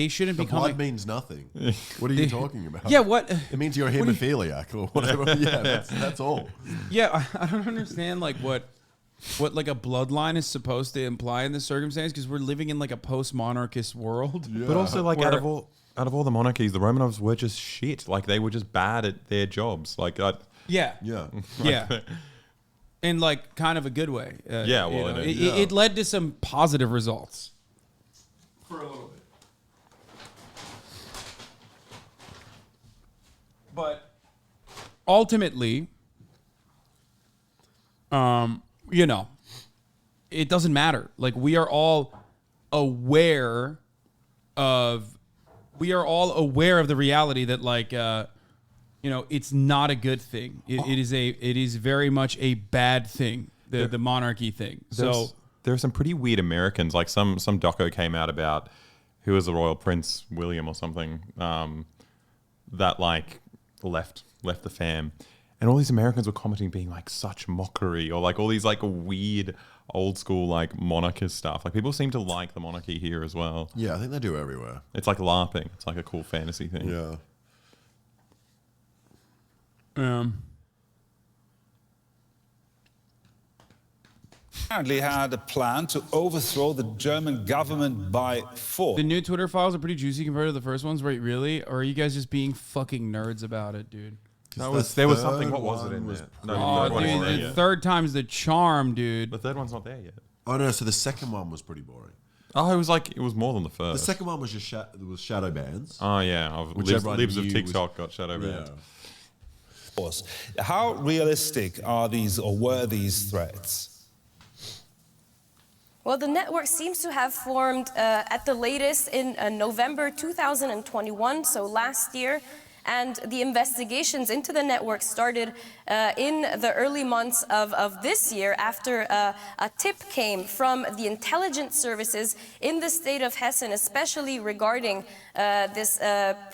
shouldn't the become. blood means nothing. What are you talking about? Yeah, what? It means you're a hemophiliac or whatever. Yeah, that's all. Yeah, I don't understand like what like a bloodline is supposed to imply in this circumstance because we're living in like a post-monarchist world. Yeah. But also like out of all the monarchies, the Romanovs were just shit. Like they were just bad at their jobs. Like yeah. In like kind of a good way. It led to some positive results. For a little bit. But ultimately, you know, it doesn't matter. Like, we are all aware of the reality that, like, you know, it's not a good thing. It is very much a bad thing. The monarchy thing. So there are some pretty weird Americans. Like some doco came out about who was the royal Prince William or something that like left the fam, and all these Americans were commenting being like such mockery or like all these like weird old school like monarchist stuff. Like people seem to like the monarchy here as well. Yeah, I think they do everywhere. It's like LARPing. It's like a cool fantasy thing. Yeah. Apparently had a plan to overthrow the German government by force. The new Twitter files are pretty juicy compared to the first ones. Wait, really? Or are you guys just being fucking nerds about it, dude? There was something. What was it in there? No, the third time's the charm, dude. The third one's not there yet. Oh no! So the second one was pretty boring. Oh, it was more than the first. The second one was just shadow bans. Oh yeah, Libs of TikTok got shadow banned. Yeah. How realistic are these or were these threats? Well, the network seems to have formed at the latest in November 2021, so last year. And the investigations into the network started in the early months of this year after a tip came from the intelligence services in the state of Hessen, especially regarding this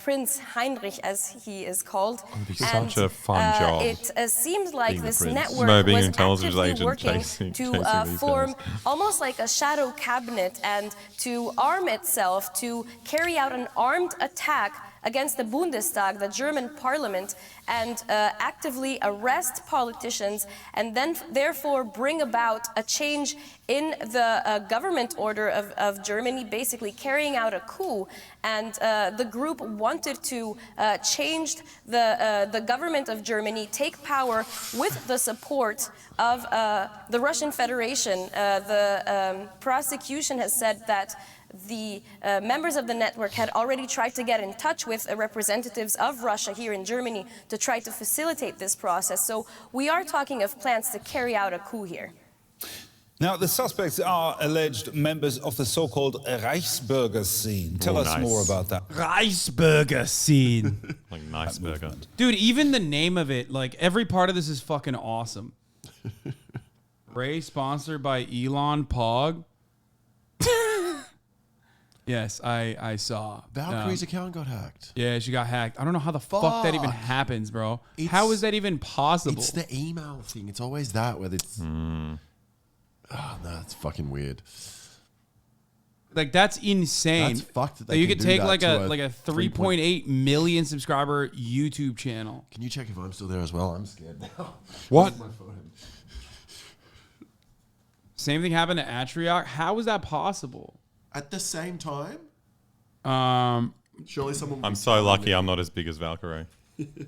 Prince Heinrich, as he is called. Such a fun job. It seems like this network was actively working to form almost like a shadow cabinet and to arm itself to carry out an armed attack against the Bundestag, the German parliament, and actively arrest politicians and then therefore bring about a change in the government order of Germany, basically carrying out a coup. And the group wanted to change the government of Germany, take power with the support of the Russian Federation. The prosecution has said that the members of the network had already tried to get in touch with representatives of Russia here in Germany to try to facilitate this process. So we are talking of plans to carry out a coup here. Now, the suspects are alleged members of the so-called Reichsbürger scene. Tell us more about that. Reichsbürger scene. Like nice burger. Dude, even the name of it, like every part of this is fucking awesome. Ray sponsored by Elon Pog. Yes, I saw. Valkyrie's account got hacked. Yeah, she got hacked. I don't know how the fuck that even happens, bro. How is that even possible? It's the email thing. It's always that, whether it's... Oh, no, it's fucking weird. Like, that's insane. That's fucked that they you can could do take that like to a 3.8 million subscriber YouTube channel. Can you check if I'm still there as well? I'm scared now. What? Same thing happened to Atriarch. How is that possible? At the same time? Surely someone... I'm so lucky I'm not as big as Valkyrie.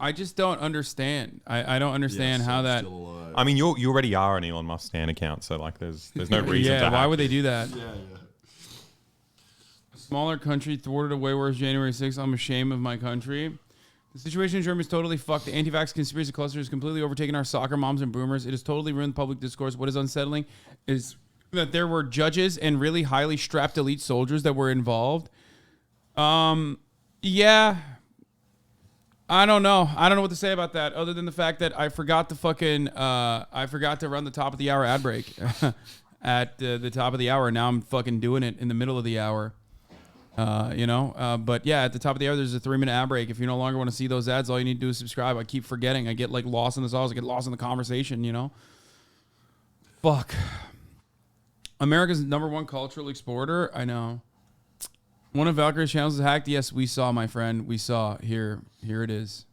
I just don't understand. I don't understand how that... I mean, you already are an Elon Musk stan account, so like there's no reason to Yeah, why hack would you. they do that? Yeah. Smaller country thwarted a way worse January 6th. I'm ashamed of my country. The situation in Germany is totally fucked. The anti-vax conspiracy cluster has completely overtaken our soccer moms and boomers. It has totally ruined public discourse. What is unsettling is that there were judges and really highly strapped elite soldiers that were involved. Yeah. I don't know. I don't know what to say about that other than the fact that I forgot to fucking, I forgot to run the top of the hour ad break at the top of the hour. Now I'm fucking doing it in the middle of the hour. But yeah, at the top of the hour, there's a 3-minute ad break. If you no longer want to see those ads, all you need to do is subscribe. I keep forgetting. I get like lost in the sauce. I get lost in the conversation, you know? Fuck. America's #1 cultural exporter. I know. One of Valkyrie's channels is hacked. Yes, we saw, my friend. We saw. Here it is.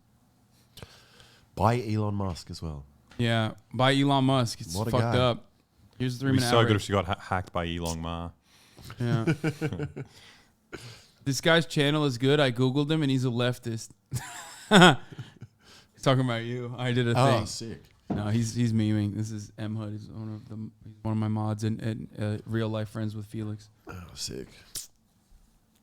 By Elon Musk as well. Yeah, by Elon Musk. It's What a fucked guy. up. Here's the 3-minute It'd be so ad good break. if she got hacked by Elon Musk. Yeah. This guy's channel is good. I Googled him and he's a leftist. He's talking about you. I did a thing. Oh, sick. No, he's memeing. This is M Hood. He's one of my mods and real life friends with Felix. Oh, sick.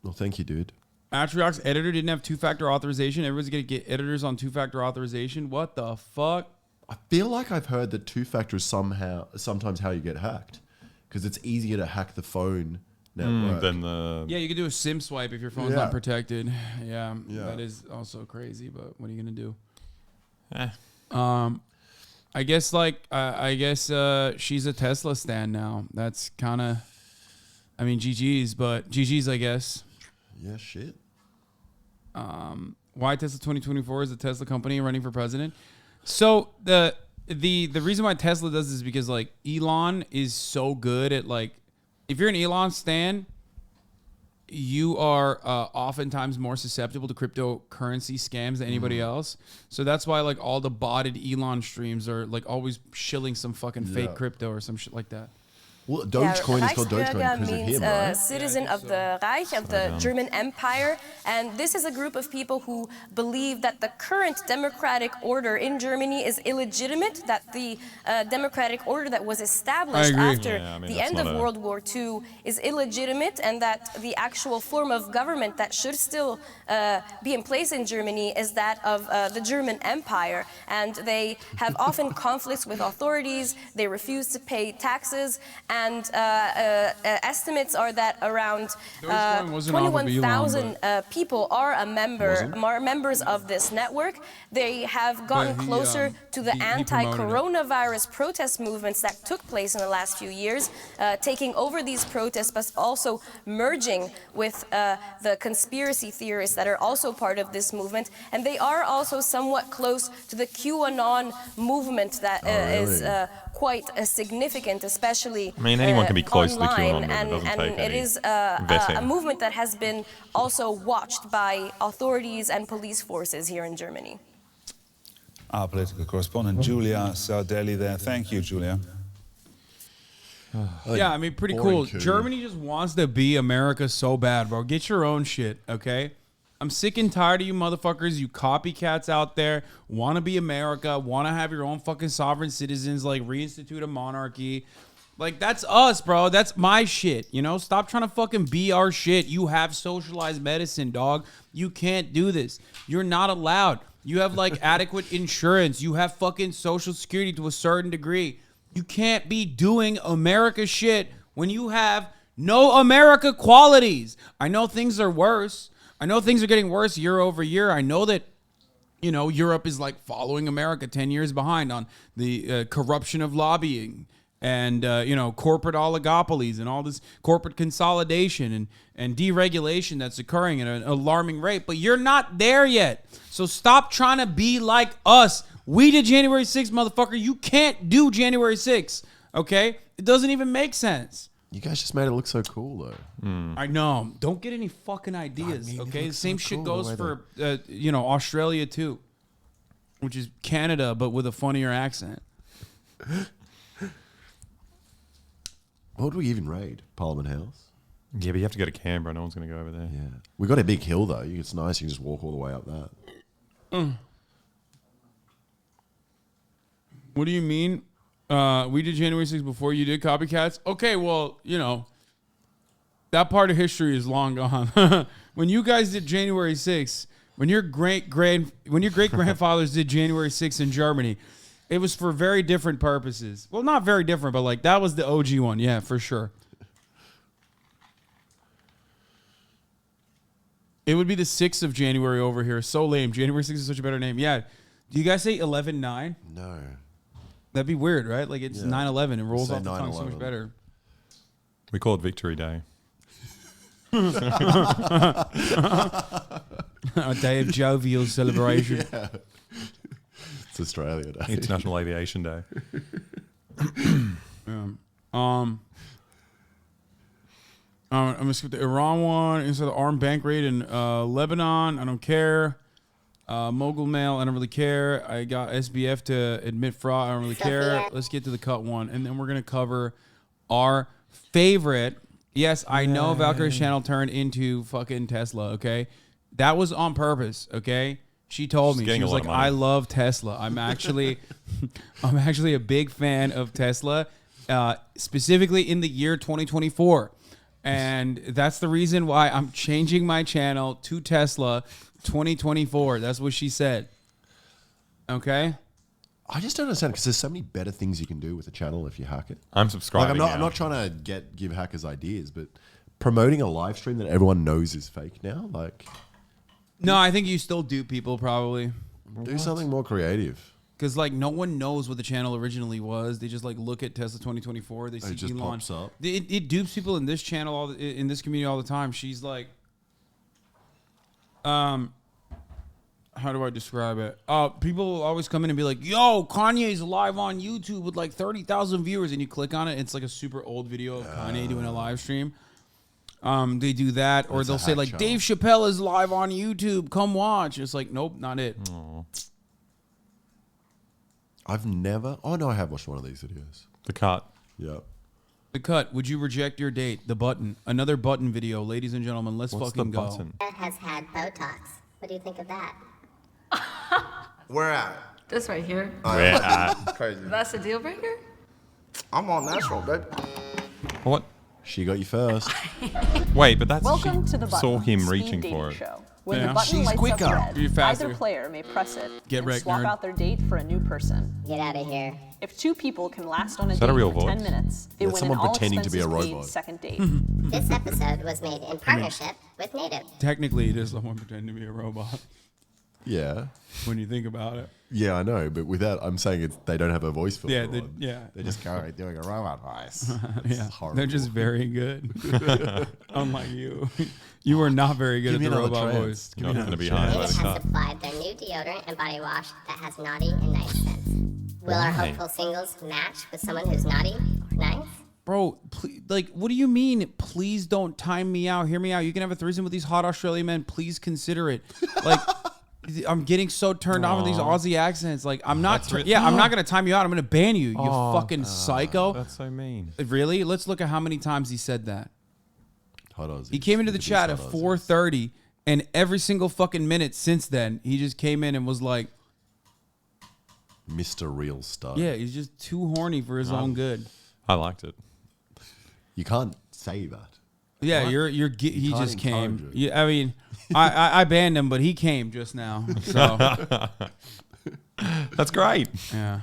Well, thank you, dude. Atriarch's editor didn't have 2-factor authorization. Everyone's gonna get editors on 2-factor authorization. What the fuck? I feel like I've heard that two-factor is sometimes how you get hacked, because it's easier to hack the phone network than the. Yeah, you can do a SIM swipe if your phone's not protected. Yeah, that is also crazy. But what are you gonna do? I guess she's a Tesla stan now. That's kind of, I mean, GG's, I guess. Yeah, shit. Why Tesla 2024 is a Tesla company running for president? So the reason why Tesla does this is because like Elon is so good at like, if you're an Elon stan, you are oftentimes more susceptible to cryptocurrency scams than anybody else. So that's why like all the botted Elon streams are like always shilling some fucking fake crypto or some shit like that. Well, Dogecoin is called Dogecoin because of him, right? Citizen of the Reich, of the German Empire. And this is a group of people who believe that the current democratic order in Germany is illegitimate, that the democratic order that was established after the end of World War II is illegitimate, and that the actual form of government that should still be in place in Germany is that of the German Empire. And they have often conflicts with authorities, they refuse to pay taxes, and estimates are that around 21,000 people are members of this network. They have gotten closer to the anti-coronavirus protest movements that took place in the last few years, taking over these protests, but also merging with the conspiracy theorists that are also part of this movement. And they are also somewhat close to the QAnon movement that is quite significant, especially I mean, anyone can be close online, to the QAnon movement. and it is a movement that has been also watched by authorities and police forces here in Germany. Our political correspondent, Julia Sardelli there. Thank you, Julia. Yeah, I mean, pretty cool. Germany just wants to be America so bad, bro. Get your own shit, okay? I'm sick and tired of you motherfuckers, you copycats out there, want to be America, want to have your own fucking sovereign citizens, like reinstitute a monarchy. Like, that's us, bro. That's my shit, you know? Stop trying to fucking be our shit. You have socialized medicine, dog. You can't do this. You're not allowed. You have, like, adequate insurance. You have fucking Social Security to a certain degree. You can't be doing America shit when you have no America qualities. I know things are worse. I know things are getting worse year over year. I know that, you know, Europe is like following America 10 years behind on the corruption of lobbying and, you know, corporate oligopolies and all this corporate consolidation and deregulation that's occurring at an alarming rate. But you're not there yet. So stop trying to be like us. We did January 6th, motherfucker. You can't do January 6th, okay? It doesn't even make sense. You guys just made it look so cool, though. I know. Don't get any fucking ideas, okay? The same shit goes for, you know, Australia, too, which is Canada, but with a funnier accent. What would we even raid? Parliament House? Yeah, but you have to go to Canberra. No one's going to go over there. Yeah. We got a big hill, though. It's nice. You can just walk all the way up that. What do you mean? We did January 6th before you did copycats. Okay, well, you know, that part of history is long gone. When you guys did January 6th, when your great grandfathers did January 6th in Germany, it was for very different purposes. Well, not very different, but like that was the OG one. Yeah, for sure. It would be the 6th of January over here. So lame. January 6th is such a better name. Yeah. Do you guys say 11/9? No. That'd be weird, right? Like it's 9/11. It rolls off the tongue so much better. We call it Victory Day. A day of jovial celebration. Yeah. It's Australia Day. International Aviation Day. I'm gonna skip the Iran one. Instead of the armed bank raid in Lebanon, I don't care. Mogul Mail, I don't really care. I got SBF to admit fraud, I don't really care. Let's get to the cut one, and then we're gonna cover our favorite. Yes, I know Valkyrie's channel turned into fucking Tesla. Okay, that was on purpose. Okay, she told me, she was like, "I love Tesla. I'm actually a big fan of Tesla, specifically in the year 2024." And that's the reason why I'm changing my channel to Tesla 2024. That's what she said. Okay? I just don't understand because there's so many better things you can do with a channel if you hack it. I'm subscribing. I'm not trying to give hackers ideas, but promoting a live stream that everyone knows is fake now, like. No, I think you still dupe people probably. Do something more creative. Because like no one knows what the channel originally was. They just like look at Tesla 2024. They see just Elon. pops up. It dupes people in this channel, in this community all the time. She's like, how do I describe it? People always come in and be like, yo, Kanye's live on YouTube with like 30,000 viewers. And you click on it. It's like a super old video of Kanye doing a live stream. They do that. Or they'll say like, channel. Dave Chappelle is live on YouTube. Come watch. It's like, nope, not it. Aww. I've never... Oh, no, I have watched one of these videos. The Cut. Yeah. The Cut. Would you reject your date? The Button. Another Button video. Ladies and gentlemen, let's fucking go. Button? Has had Botox. What do you think of that? Where at? This right here. Where at? It's crazy. That's a deal breaker? I'm all natural, baby. What? She got you first. Wait, but that's Welcome to the Button, saw him speed reaching dating for it. show. When Yeah. the button She's lights quicker. up red, You're faster. either player may press it Get and wrecked, swap nerd. out their date for a new person. Get out of here. If two people can last on a Is date that a real for 10 voice? minutes, they That's win an someone pretending to be a all-expenses-paid robot. second date. This episode was made in partnership with Native. Technically, it is someone pretending to be a robot. Yeah. When you think about it. Yeah, I know, but with that, I'm saying they don't have a voice filter. Yeah, on. They're just doing a robot voice. Yeah, horrible. they're just very good. Unlike you. You are not very good Give at me the another robot chance. voice. You're not going to be high by Native the has cut. supplied their new deodorant and body wash that has naughty and nice scents. Will our Why? hopeful singles match with someone who's naughty or nice? Bro, please, like, what do you mean? Please don't time me out. Hear me out. You can have a threesome with these hot Australian men. Please consider it. Like, I'm getting so turned on with these Aussie accents. Like, I'm not. I'm not gonna time you out. I'm gonna ban you. You fucking psycho. That's so mean. Really? Let's look at how many times he said that. Hot Aussies. He came into the chat at 4:30, and every single fucking minute since then, he just came in and was like, Mr. Real Stud. "Yeah, he's just too horny for his own good." I liked it. You can't say that. Yeah, What? he can't just came. encourage it. Yeah, I mean, I banned him, but he came just now. So That's great. yeah.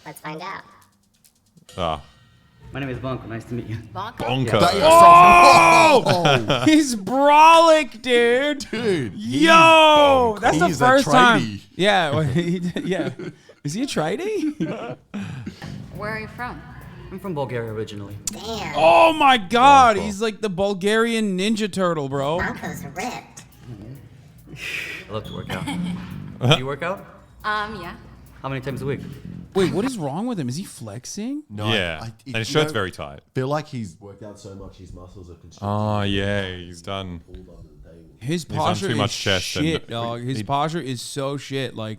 Let's find out. Ah, My name is Bonko. Nice to meet you. bonker. Oh, he's brolic, dude. Yo, that's the He's a first time. tradie. Yeah, well, yeah. Is he a tradie? Where are you from? I'm from Bulgaria originally. Damn. Oh my God, he's like the Bulgarian Ninja Turtle, bro. Broncos are ripped. I love to work out. Do you work out? Yeah. How many times a week? Wait, what is wrong with him? Is he flexing? No, Yeah. And his shirt's very tight. Feel like he's worked out so much, his muscles are constricted. Oh, yeah. He's done. His done posture too is much chest shit, and- dog. His posture is so shit. Like,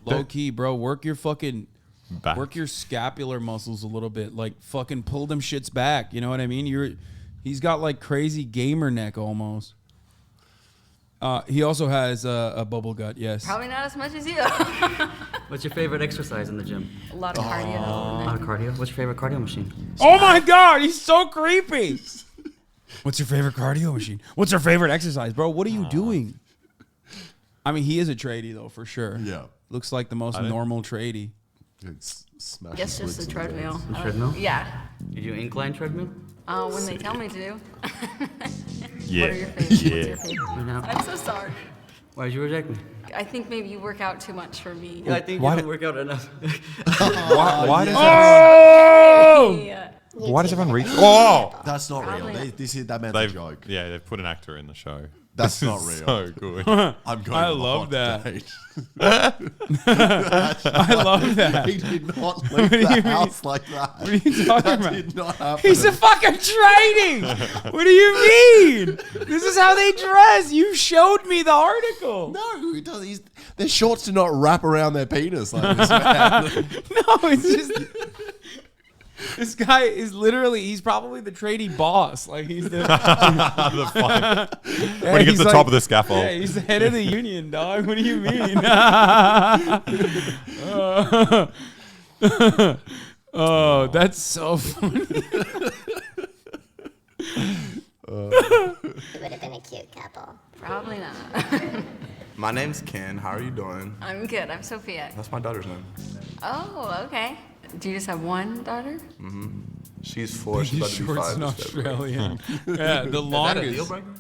low key, bro. Work your fucking... Back. Work your scapular muscles a little bit. Like, fucking pull them shits back. You know what I mean? He's got, like, crazy gamer neck almost. He also has a bubble gut, yes. Probably not as much as you. What's your favorite exercise in the gym? A lot of cardio. A lot of cardio. What's your favorite cardio machine? Oh my God, he's so creepy. What's your favorite cardio machine? What's your favorite exercise, bro? What are you doing? I mean, he is a tradie, though, for sure. Yeah. Looks like the most normal tradie. Guess just a treadmill. A treadmill? Yeah. You do incline treadmill? When they tell me to. Yeah. What are your favorites? Yeah. What's your favorite? I know. I'm so sorry. Why'd you reject me? I think maybe you work out too much for me. Yeah, I think you don't work out enough. Why does Oh! Why does everyone reach? Oh! That's not real. That meant a joke. Yeah, they've put an actor in the show. That's This not is real. So good. I'm going I on a love hot that. date. I love that. He did not What leave do you the mean? house like that. What are you talking That about? did not happen. He's a fucking trading. What do you mean? This is how they dress. You showed me the article. No, he does. Their shorts do not wrap around their penis like this, man. No, it's just... This guy is literally, he's probably the tradie boss. Like, he's the... The fun. When he gets to the top of the scaffold. Yeah, he's the head of the union, dog. What do you mean? Oh, that's so funny. It would have been a cute couple. Probably not. My name's Ken. How are you doing? I'm good. I'm Sophia. That's my daughter's name. Oh, okay. Do you just have one daughter? Mm-hmm. She's 4. She's about to be 5. An Australian. Yeah, the longest. Is that a deal breaker?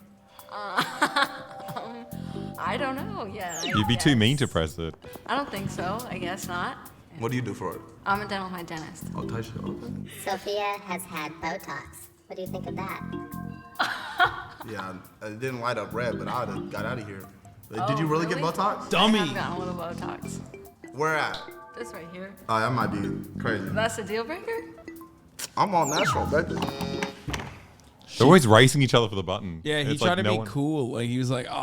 I don't know. Yeah. You'd be too mean to press it. I don't think so. I guess not. What do you do for it? I'm a dental hygienist. Oh, Taisha, okay. Sophia has had Botox. What do you think of that? Yeah, it didn't light up red, but I would have got out of here. Did you really get Botox? Dummy. I have gotten a little Botox. Where at? This right here. Oh, that might be crazy. That's a deal breaker? I'm all natural, baby. They're always racing each other for the button. Yeah, he It's tried like to no be one- cool. Like he was like, "Oh,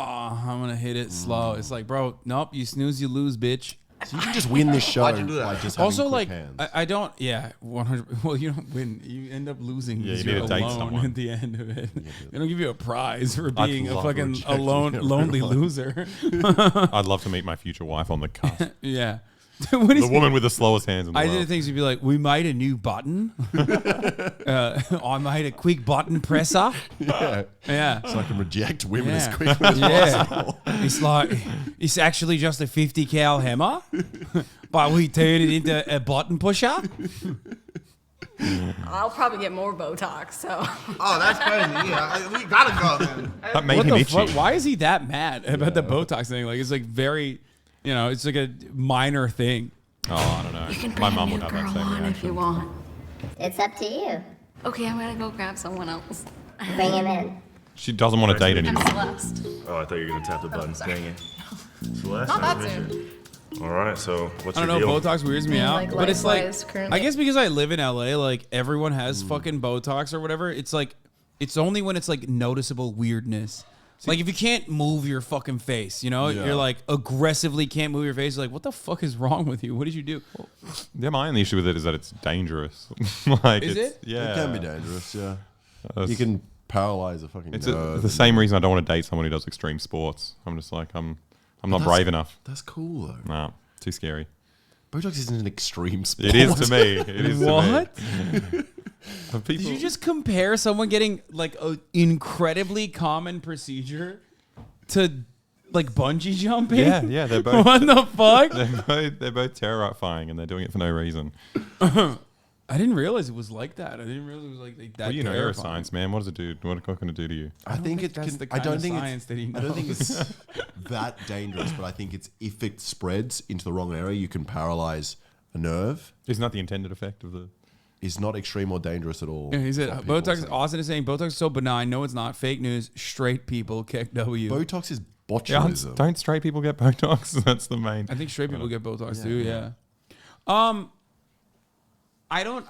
I'm gonna hit it slow." It's like, bro, nope. You snooze, you lose, bitch. So you can just win this show. Why'd you do that? By just having Also, quick like, hands. I don't. Yeah, 100. Well, you don't win. You end up losing. Yeah, because you need you're to date alone someone. at the end of it. They don't give you a prize for I'd being a love fucking rejecting alone, everyone. lonely loser. I'd love to meet my future wife on the cusp. Yeah. The woman with the slowest hands in the I world. did things you'd be like, we made a new button. I made a quick button presser. Yeah. Yeah. So I can reject women as Yeah. quickly as possible. It's like, it's actually just a 50 cal hammer, but we turn it into a button pusher. I'll probably get more Botox, so. Oh, that's crazy. Yeah, we gotta go then. That made What him the itchy. fuck? Why is he that mad about the Botox thing? Like, it's like very, you know, it's like a minor thing. Oh, I don't know. You can My bring mum a would new have that girl same on if reaction. you want. It's up to you. Okay, I'm gonna go grab someone else. Bring him in. She doesn't want to date I'm anymore. Celeste. Oh, I thought you were gonna tap the button. sorry. Dang it. Celeste, Not that nice to meet soon. you. All right, so what's I don't your know. deal? Botox weirds me out, Like, but it's like, likewise, currently. I guess because I live in LA, like everyone has fucking Botox or whatever. It's like, it's only when it's like noticeable weirdness. Like if you can't move your fucking face, you know, Yeah. you're like aggressively can't move your face. Like, what the fuck is wrong with you? What did you do? Yeah, my only issue with it is that it's dangerous. Like, Is it's, it? Yeah. It can be dangerous, yeah. That's- You can paralyze a fucking It's nerve. the same reason I don't want to date someone who does extreme sports. I'm just like, I'm not That's- brave enough. That's cool, though. No, too scary. Botox isn't an extreme sport. It is to me. It is What? to me. But Did people, you just compare someone getting like an incredibly common procedure to like bungee jumping? Yeah, they're both. What the fuck? They're both terrifying, and they're doing it for no reason. I didn't realize it was like that. I didn't realize it was like that. Well, you know, you're a terrifying. science man. What does it do? What can it do to you? I think it that's can. the I kind don't of think science it's. that he I don't think knows. it's that dangerous, but I think it's if it spreads into the wrong area, you can paralyze a nerve. Isn't that the intended effect of the? Is not extreme or dangerous at all. Yeah, he said That's what people Botox. say. Austin is saying Botox is so benign. No, it's not. Fake news. Straight people kick W. Botox is Yeah, botulism. don't straight people get Botox? That's the main. I think straight people get Botox Yeah. too. Yeah. I don't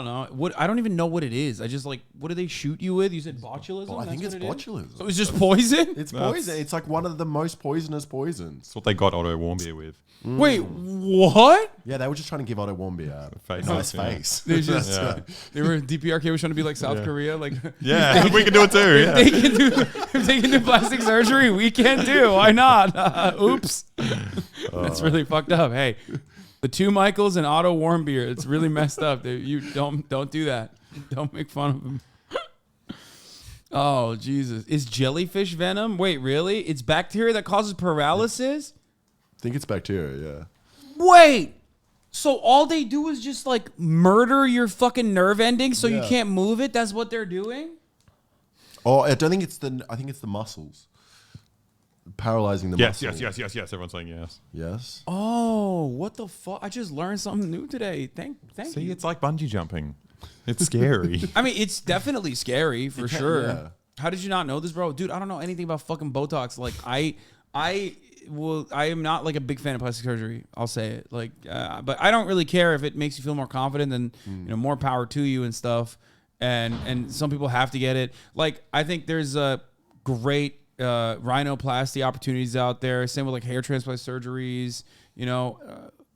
know. What I don't even know what it is. I just like, what do they shoot you with? You said botulism. Well, I think That's it's what it is? botulism. So it's just poison. It's That's- poison. It's like one of the most poisonous poisons. That's what they got Otto Warmbier with. Wait, what? Yeah, they were just trying to give Otto Warmbier a Face nice off, yeah. face. They just Yeah. they were DPRK was trying to be like South Yeah. Korea, like Yeah, we can do it too. If Yeah. they can do plastic surgery, we can too. Why not? Oops, that's really fucked up. Hey, the two Michaels and Otto Warmbier, it's really messed up. You don't do that. Don't make fun of him. Oh Jesus, is jellyfish venom? Wait, really? It's bacteria that causes paralysis? I think it's bacteria, yeah. Wait. So all they do is just like murder your fucking nerve endings so you Yeah. can't move it? That's what they're doing? Oh, I don't think it's I think it's the muscles. Paralyzing the Yes, muscles. yes. Everyone's saying yes. Yes. Oh, what the fuck? I just learned something new today. Thank See, you. it's like bungee jumping. It's scary. I mean, it's definitely scary for can- sure. yeah. How did you not know this, bro? Dude, I don't know anything about fucking Botox. Like, I am not like a big fan of plastic surgery. I'll say it. Like, but I don't really care if it makes you feel more confident. Then more power to you and stuff. And some people have to get it. Like, I think there's a great rhinoplasty opportunities out there. Same with like hair transplant surgeries.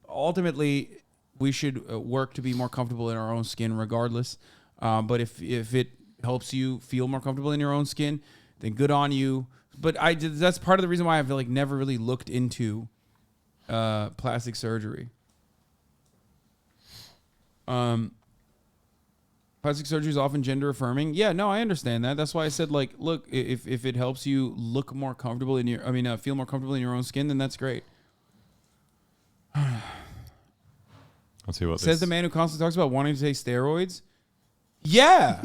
Ultimately, we should work to be more comfortable in our own skin, regardless. But if it helps you feel more comfortable in your own skin, then good on you. But that's part of the reason why I've like never really looked into plastic surgery. Plastic surgery is often gender affirming. Yeah, no, I understand that. That's why I said, like, look, if it helps you look more comfortable feel more comfortable in your own skin, then that's great. Let's see what says the man who constantly talks about wanting to take steroids. Yeah.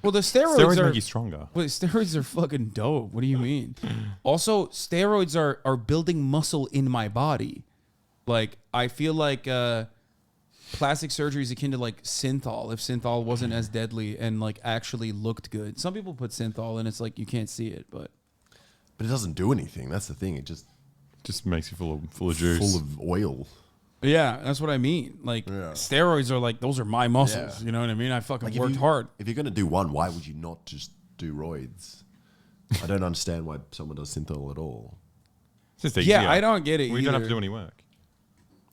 Well, the steroids make you stronger. Well, steroids are fucking dope. What do you mean? Also, steroids are building muscle in my body. Like, I feel like plastic surgery is akin to like synthol. If synthol wasn't as deadly and like actually looked good. Some people put synthol and it's like you can't see it, but it doesn't do anything. That's the thing. It just makes you full of juice, full of oil. Yeah, that's what I mean. Like steroids are like those are my muscles. Yeah. You know what I mean? I fucking Like, worked hard. If you're gonna do one, why would you not just do roids? I don't understand why someone does synthol at all. It's just easier. Yeah, I don't get it. We don't have to either. do any work.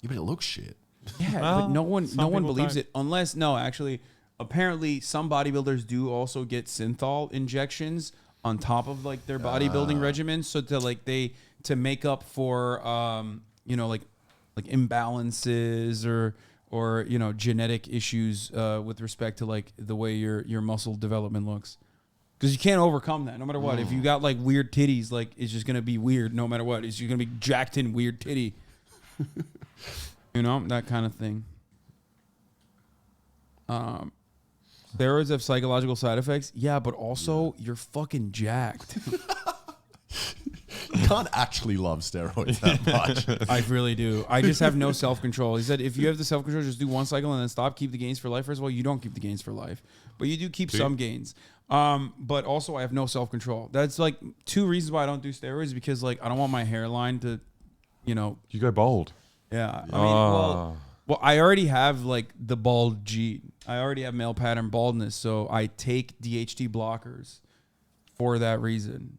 Yeah, but it looks shit. Yeah, Well, but no one people believes don't. it unless actually, apparently some bodybuilders do also get synthol injections on top of like their bodybuilding regimen, so to make up for like imbalances or genetic issues with respect to like the way your muscle development looks. Because you can't overcome that no matter what. If you got like weird titties, like it's just gonna be weird no matter what. It's just gonna be jacked in weird titty. That kind of thing. Steroids have psychological side effects. Yeah, but also you're fucking jacked. You can't actually love steroids that much. I really do. I just have no self-control. He said if you have the self-control, just do one cycle and then stop. Keep the gains for life. First of all, you don't keep the gains for life, but you do keep some gains. But also I have no self-control. That's like two reasons why I don't do steroids, because like I don't want my hairline to, You go bald. Yeah. I mean, well, I already have like the bald gene. I already have male pattern baldness, so I take DHT blockers for that reason.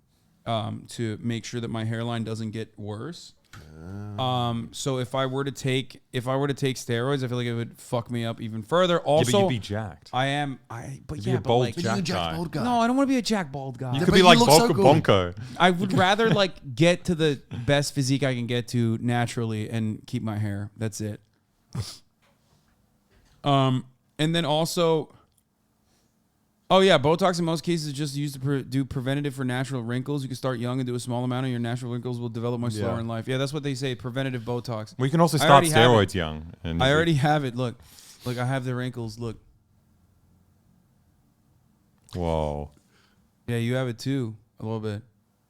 To make sure that my hairline doesn't get worse. So if I were to take steroids, I feel like it would fuck me up even further. Also, but you'd be jacked. But You'd be a bald like, jack guy. No, I don't want to be a jack bald guy. You could be like Bonko. I would rather like get to the best physique I can get to naturally and keep my hair. That's it. And then also, Botox in most cases is just used to do preventative for natural wrinkles. You can start young and do a small amount, and your natural wrinkles will develop much slower in life. Yeah, that's what they say. Preventative Botox. We can also start steroids young. And I already have it. Look, I have the wrinkles. Look. Whoa. Yeah, you have it too. A little bit.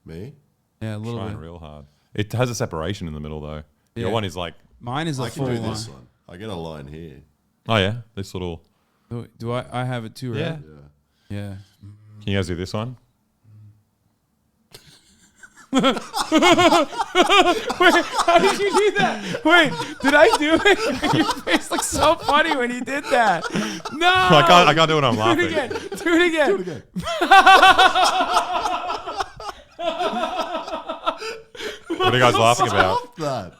Me? Yeah, a little Trying bit. real hard. It has a separation in the middle though. Yeah. Your one is like. Mine is a full line. I can do this one. I get a line here. Oh yeah, this little. Do I have it too? Right? Yeah. Can you guys do this one? Wait, how did you do that? Wait, did I do it? Your face looks so funny when you did that. No, I can't do it when I'm laughing. Do it again. What are you guys laughing about? Stop that.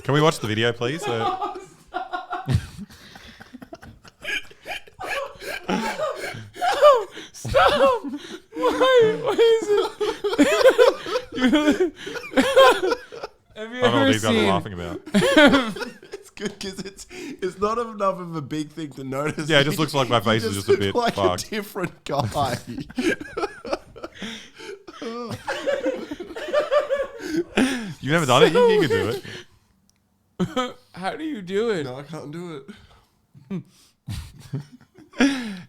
Can we watch the video, please? Stop! Why is it? Have you I don't know ever what these guys seen? are laughing about. It's good because it's not enough of a big thing to notice. Yeah, it just looks like my face is just a bit like fucked. a different guy. You've never done it? You can do it. How do you do it? No, I can't do it.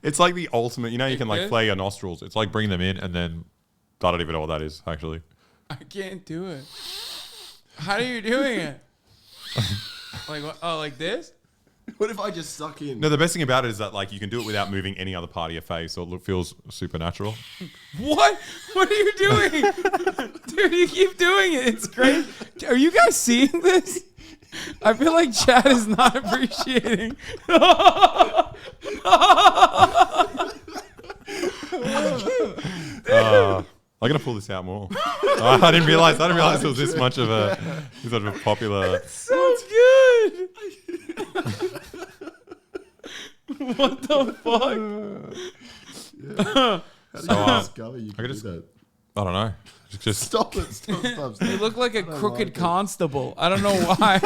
It's like the ultimate. You know, you can like Good? flare your nostrils. It's like bring them in and then I don't even know what that is actually. I can't do it. How are you doing it? Like what? Oh, like this? What if I just suck in? No, the best thing about it is that like you can do it without moving any other part of your face, so it feels supernatural. What? What are you doing? Dude, you keep doing it. It's great. Are you guys seeing this? I feel like Chad is not appreciating. I'm gonna pull this out more. I didn't realize it was this much of a popular. It's so good. What the fuck? So, I could just. I don't know. Just stop it. You look like a crooked constable. I don't know why.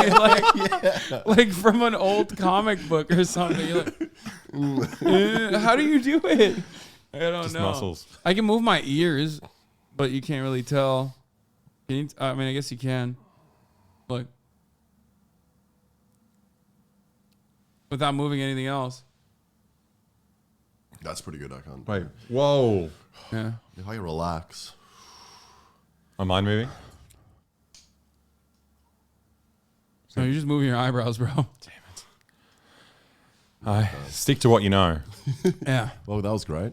Like from an old comic book or something. You're like, how do you do it? I don't Just know. muscles. I can move my ears, but you can't really tell. Can you I mean, I guess you can. Look. without moving anything else. That's pretty good. I can't. Wait. Whoa. Yeah. How you relax. Am I moving? No, you're just moving your eyebrows, bro. Damn it. Stick to what you know. Yeah. Well, that was great.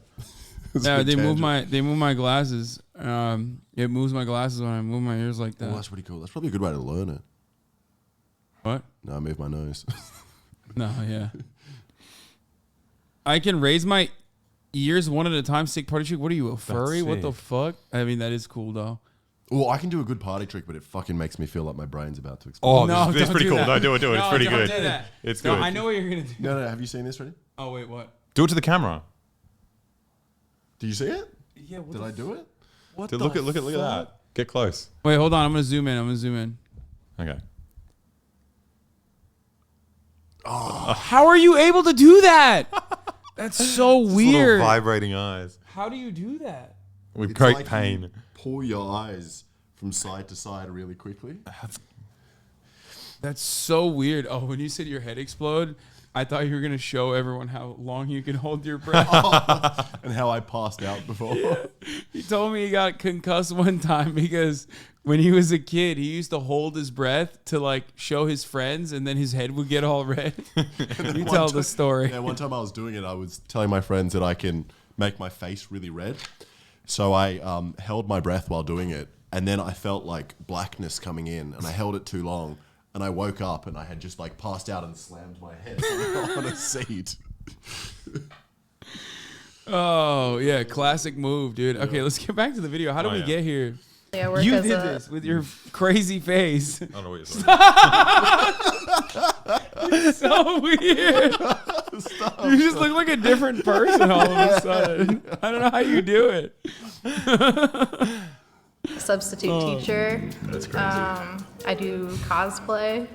Yeah, they move my glasses. It moves my glasses when I move my ears like that. Oh, that's pretty cool. That's probably a good way to learn it. What? No, I move my nose. No, yeah. I can raise my ears one at a time. Sick party trick. What are you, a furry? What the fuck? I mean, that is cool though. Well, I can do a good party trick, but it fucking makes me feel like my brain's about to explode. Oh, no, this is pretty cool. No, do it. No, it's pretty good. Don't do that. It's No, good. I know what you're gonna do. No, have you seen this already? Oh wait, what? Do it to the camera. Do you see it? Yeah. Did I do it? What? Dude, look at that. Get close. Wait, hold on. I'm gonna zoom in. Okay. Oh. How are you able to do that? That's so weird. Little vibrating eyes. How do you do that? With It's great like pain. you pull your eyes from side to side really quickly. That's so weird. Oh, when you said your head explode, I thought you were gonna show everyone how long you can hold your breath. And how I passed out before. He told me he got concussed one time because when he was a kid, he used to hold his breath to like show his friends, and then his head would get all red. You tell the story. Yeah, one time I was doing it, I was telling my friends that I can make my face really red. So I held my breath while doing it, and then I felt like blackness coming in, and I held it too long, and I woke up and I had just like passed out and slammed my head on a seat. Oh yeah, classic move, dude. Okay, let's get back to the video. How did we get here? Yeah, work you as did a- this with your crazy face. I don't know what you're talking It's so weird. You just look like a different person all of a sudden. I don't know how you do it. Substitute teacher. That's crazy. I do cosplay.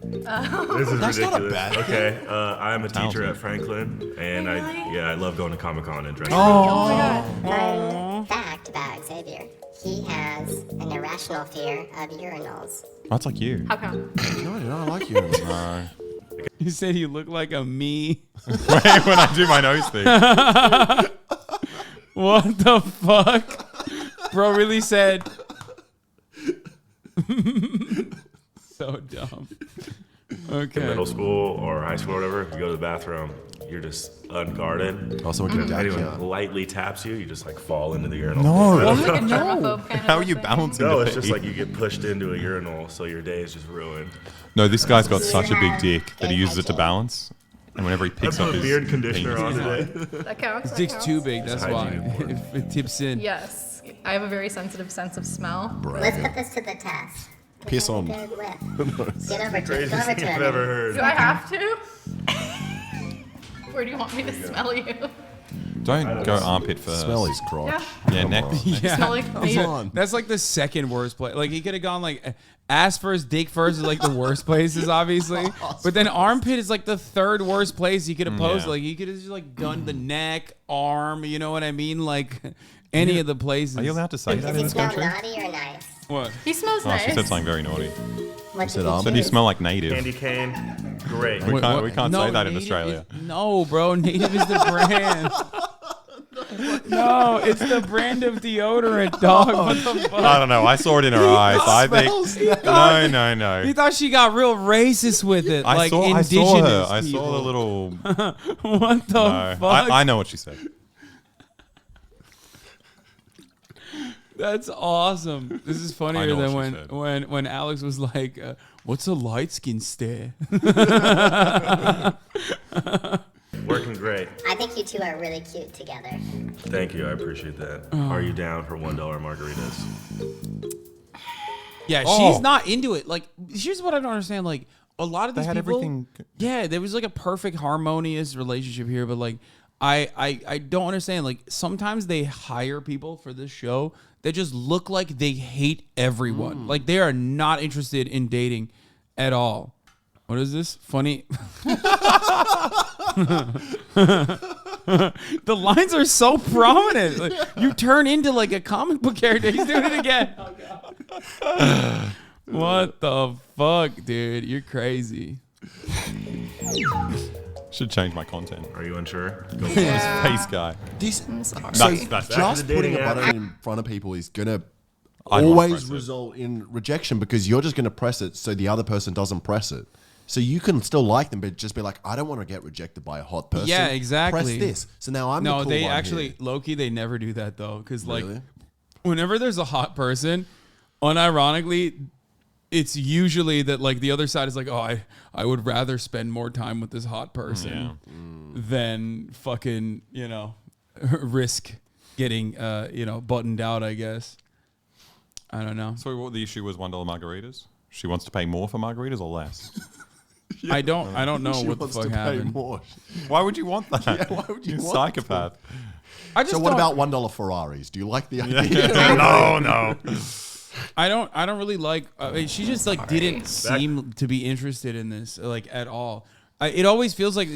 This is ridiculous. Okay, I'm a teacher at Franklin, and Really? I love going to Comic-Con and drinking. Fun fact about Xavier. He has an irrational fear of urinals. That's like you. How come? No, I don't like you. No. You said you look like a me. When I do my nose thing. What the fuck? Bro really said. So dumb. Okay. In middle school or high school or whatever, you go to the bathroom, you're just unguarded. Oh, someone can If dap you anyone out. lightly taps you, you just like fall into the urinal. No. Well, I'm like a germaphobe kind of How are you thing. balancing? No, the it's just pee? like you get pushed into a urinal, so your day is just ruined. No, this guy's got such a big dick that he uses it to balance. And whenever he picks I up put his beard conditioner penis, on he's today. That counts. His that dick's counts. too big. That's It's why. hygiene important. If it tips in. Yes, I have a very sensitive sense of smell. Let's put this to the test. Piss on. Good whiff. Get over to it. Craziest Go over thing to I've it. ever heard. Do I have to? Where do you want me to smell you? Don't go armpit first. Smell his crotch. Yeah, neck. Yeah. Smell like on. That's like the second worst place. Like he could have gone like ass first, dick first is like the worst places, obviously. But then armpit is like the third worst place he could have posed. Yeah. Like he could have just like done the neck, arm. You know what I mean? Like any of the places. Are you allowed to say that Does in he this smell country? naughty or nice? What? He smells Oh, nice. she said something very naughty. What Said did arm. Said you smell like native. Candy cane, great. We can't, we can't No, say that in Native Australia. No, bro. Native is the brand. No, it's the brand of deodorant, dog. What the fuck? I don't know. I saw it in her eyes. I think. No. He thought she got real racist with it. I like saw indigenous her. I people. saw the little. What the No, fuck? I know what she said. That's awesome. This is I funnier know than what she when Alex was like, "What's a light skin stare?" Working great. I think you two are really cute together. Thank you, I appreciate that. Are you down for $1 margaritas? Yeah, Oh. she's not into it. Like, here's what I don't understand. Like, a lot of They these had people, everything. yeah, there was like a perfect harmonious relationship here, but like, I don't understand. Like, sometimes they hire people for this show that just look like they hate everyone. Like, they are not interested in dating at all. What is this? Funny. The lines are so prominent. Like, you turn into like a comic book character. He's doing it again. What the fuck, dude? You're crazy. Should change my content. Are you unsure? Go This face guy. So just putting a button in front of people is gonna always result in rejection because you're just gonna press it so the other person doesn't press it. So you can still like them, but just be like, I don't want to get rejected by a hot person. Yeah, exactly. Press this. So now I'm no. the cool They one actually here. low-key they never do that though, because like Really? whenever there's a hot person, unironically, it's usually that like the other side is like, oh, I would rather spend more time with this hot person than fucking risk getting buttoned out. I guess. I don't know. So what the issue was $1 margaritas? She wants to pay more for margaritas or less? I don't know She what the wants fuck to pay happened. more. Why would you want that? Yeah, why would you want psychopath? I just so what don't- about $1 Ferraris? Do you like the idea? No. I don't really like. She just like didn't seem to be interested in this like at all. It always feels like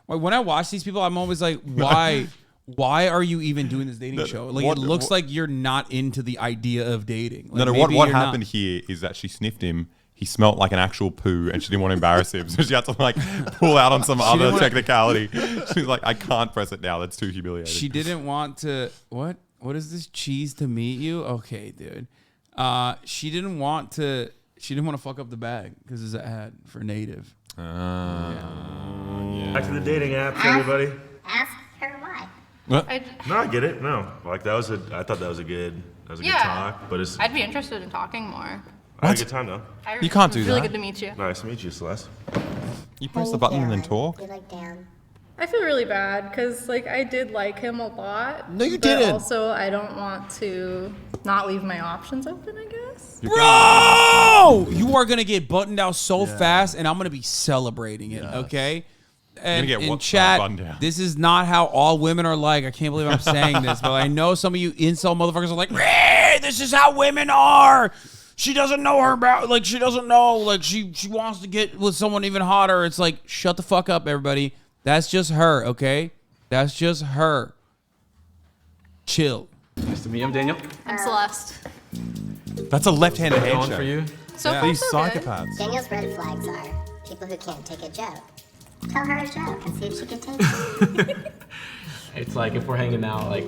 when I watch these people, I'm always like, why? Why are you even doing this dating show? Like it looks like you're not into the idea of dating. Like, What happened here is that she sniffed him. He smelt like an actual poo, and she didn't want to embarrass him, so she had to like pull out on some other technicality. She's like, I can't press it now. That's too humiliating. She didn't want to. What is this? Cheese to meet you? Okay, dude. She didn't want to. She didn't want to fuck up the bag because it's an ad for Native. Back to the dating apps, everybody. Ask her why. What? No, I get it. No, like I thought that was a good talk, but it's. I'd be interested in talking more. I had a good time though. You can't do It's really that. good to meet you. Nice to meet you, Celeste. You press the button and then talk. You look down. I feel really bad because like I did like him a lot. No, you but didn't. Also, I don't want to not leave my options open, I guess. Bro, you are gonna get buttoned out so fast, and I'm gonna be celebrating it. Okay. And get in what chat, buttoned down? this is not how all women are like. I can't believe I'm saying this, but I know some of you incel motherfuckers are like, "Hey, this is how women are. She doesn't know her about, like, she doesn't know, like, she wants to get with someone even hotter." It's like, shut the fuck up, everybody. That's just her, okay? That's just her. Chill. Nice to meet you. I'm Daniel. I'm Celeste. That's a left-handed Going handshake. for you. So far, These so good. psychopaths. Daniel's red flags are people who can't take a joke. Tell her a joke and see if she can take it. It's like if we're hanging out, like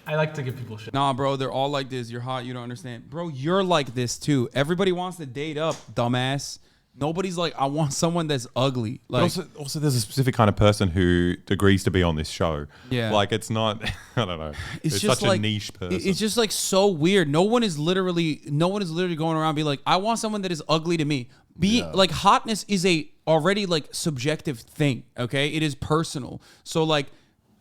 I like to give people shit. Nah, bro, they're all like this. You're hot. You don't understand. Bro, you're like this too. Everybody wants to date up, dumbass. Nobody's like, I want someone that's ugly. Like, But also, there's a specific kind of person who agrees to be on this show. Yeah. Like, it's not, I don't know. It's just such like, a niche person. It's just like so weird. No one is literally going around being like, I want someone that is ugly to me. Like, hotness is a already like subjective thing. Okay. It is personal. So like,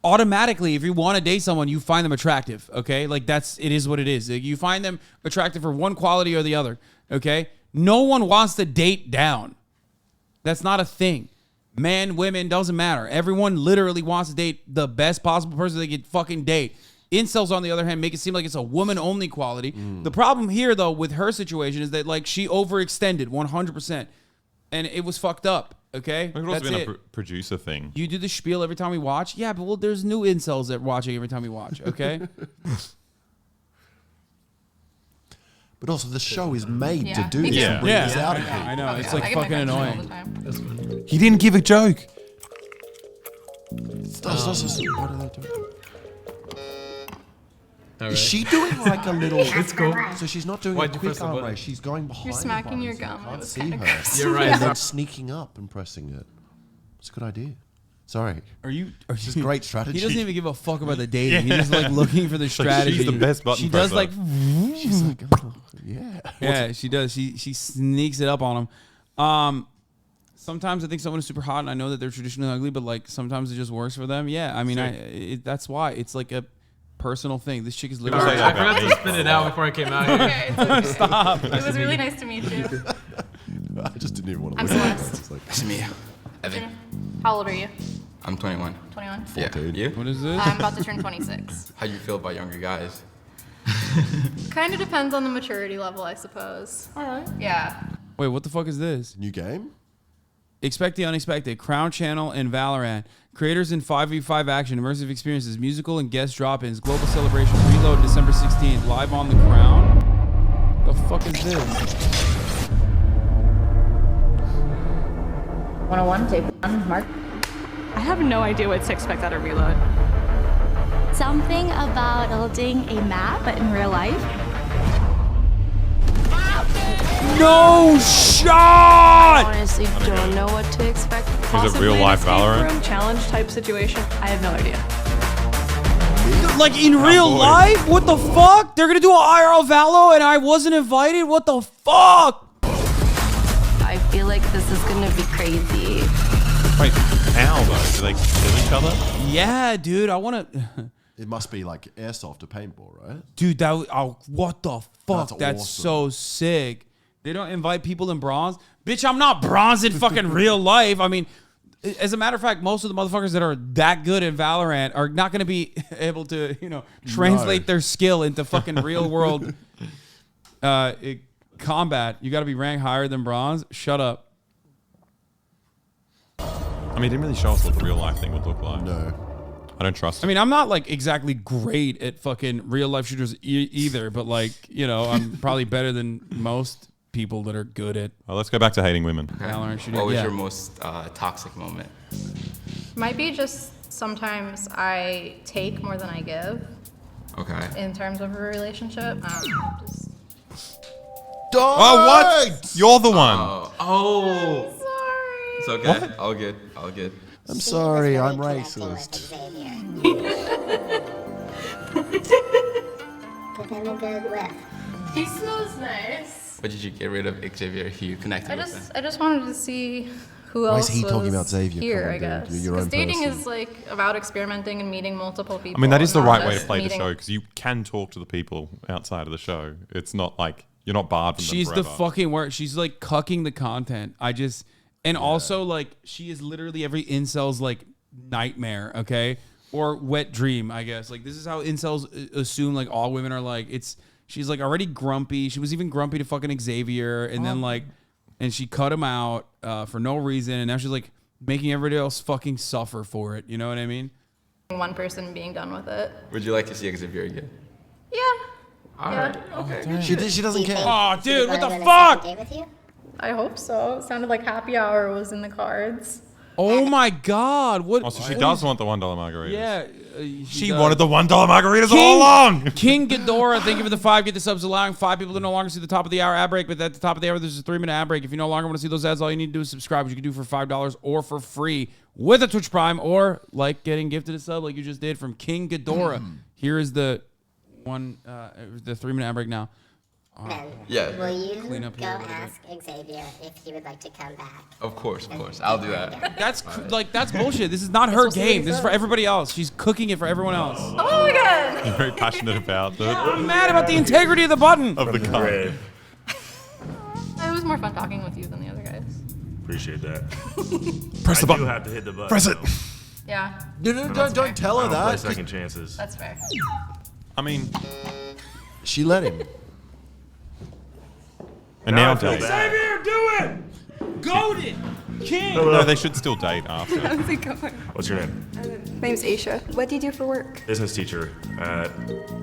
automatically, if you want to date someone, you find them attractive. Okay. Like it is what it is. Like, you find them attractive for one quality or the other. Okay. No one wants to date down. That's not a thing. Men, women, doesn't matter. Everyone literally wants to date the best possible person they can fucking date. Incels, on the other hand, make it seem like it's a woman-only quality. The problem here, though, with her situation is that like she overextended 100%, and it was fucked up. Okay, It could also been a producer thing. You do the spiel every time we watch. Yeah, but well, there's new incels that are watching every time we watch. Okay. But also, the show is made to do Yeah. this. Yeah. And bring this Yeah. out of I people. know. It's like I get my fucking friends all the annoying. time. That's fun. He didn't give a joke. What are they doing? All Is right. she doing like a little? It's cool. So she's not doing Why'd a you quick press the arm button? race. She's going behind. You're smacking the your button, so gum. I It can't was see kinda her. gross. You're right. And then sneaking up and pressing it. It's a good idea. Sorry. It's just great strategy. He doesn't even give a fuck about the dating. He's just like looking for the Like, strategy. she's the best button She does presser. like. She's like, oh, yeah. Yeah, she does. She sneaks it up on him. Sometimes I think someone is super hot, and I know that they're traditionally ugly, but like sometimes it just works for them. Yeah, I mean, that's why it's like a personal thing. This chick is All literally. right, I forgot to spit it out before I came out here. Okay, it's okay. Stop. It was really nice to meet you. I just didn't even want to I'm look at it. Celeste. It's like, Nice to meet you. Evan. How old are you? I'm 21. 21. Yeah. You? What is this? I'm about to turn 26. How do you feel about younger guys? Kind of depends on the maturity level, I suppose. All right. Yeah. Wait, what the fuck is this? new game? Expect the unexpected. Crown Channel and Valorant. Creators in 5v5 action, immersive experiences, musical and guest drop-ins, global celebration, reload December 16th, live on the Crown. The fuck is this? 101, tape 1, Mark. I have no idea what to expect out of Reload. Something about building a map, but in real life. No shot! Honestly, don't know what to expect. Is it real life Valorant? Room challenge type situation. I have no idea. Like in real life? What the fuck? They're gonna do an IRL Valo and I wasn't invited? What the fuck? I feel like this is gonna be crazy. Wait, how though? Do they kill each other? Yeah, dude. I wanna. It must be like airsoft or paintball, right? Dude, what the fuck? That's awesome. so sick. They don't invite people in bronze? Bitch, I'm not bronze in fucking real life. I mean, as a matter of fact, most of the motherfuckers that are that good in Valorant are not going to be able to, translate their skill into fucking real world combat. You got to be ranked higher than bronze. Shut up. I mean, it didn't really show us what the real life thing would look like. No. I don't trust it. I mean, I'm not like exactly great at fucking real life shooters either, but like, I'm probably better than most people that are good at. Well, let's go back to hating women. Okay. Valorant shooting. What was your most toxic moment? Might be just sometimes I take more than I give. Okay. In terms of a relationship. Just... Oh, what? You're the one. Oh. Sorry. It's okay. What? All good. All good. I'm sorry, I'm racist. Give him a good whiff. He smells nice. What did you get rid of Xavier if you connected with him? I just wanted to see who Why else is he was talking about Xavier? here, Come on, I guess. dude. You're your Because own dating person. is like about experimenting and meeting multiple people. I mean, that is the not right way to just play the meeting- show because you can talk to the people outside of the show. It's not like you're not barred from She's them the forever. fucking worst. She's like cucking the content. Also like she is literally every incel's like nightmare, okay? Or wet dream, I guess. Like this is how incels assume like all women are like. She's like already grumpy. She was even grumpy to fucking Xavier, and then like, and she cut him out for no reason, and now she's like making everybody else fucking suffer for it. You know what I mean? One person being done with it. Would you like to see Xavier again? Yeah. All right. Okay. She doesn't care. Oh, dude, what the Wanna go fuck? on a second date with you? I hope so. It sounded like happy hour was in the cards. Oh my god! What? Oh, so she does want the $1 margaritas. Yeah. She wanted the $1 margaritas all along. King Ghidorah, thank you for the 5. Get the subs, allowing 5 people to no longer see the top of the hour ad break. But at the top of the hour, there's a 3-minute ad break. If you no longer want to see those ads, all you need to do is subscribe, which you can do for $5 or for free with a Twitch Prime, or like getting gifted a sub like you just did from King Ghidorah. Here is the 3-minute ad break now. Yeah. Will you Clean up go here a little ask Xavier if he would like to come back? Of course. I'll do that. That's bullshit. This is not her game. This is for everybody else. She's cooking it for everyone else. Oh my god! You're very passionate about the. I'm mad about the integrity of the button. Of the card. It was more fun talking with you than the other guys. Appreciate that. Press the I button. do have to hit the button. Press it. though. Yeah. Don't tell her I don't play that. second chances. That's fair. I mean, She let him. and Now now I feel date. bad. Xavier, do it! Goaded! King! No, they should still date after. How's it going? What's your name? My name's Aisha. What do you do for work? Business teacher at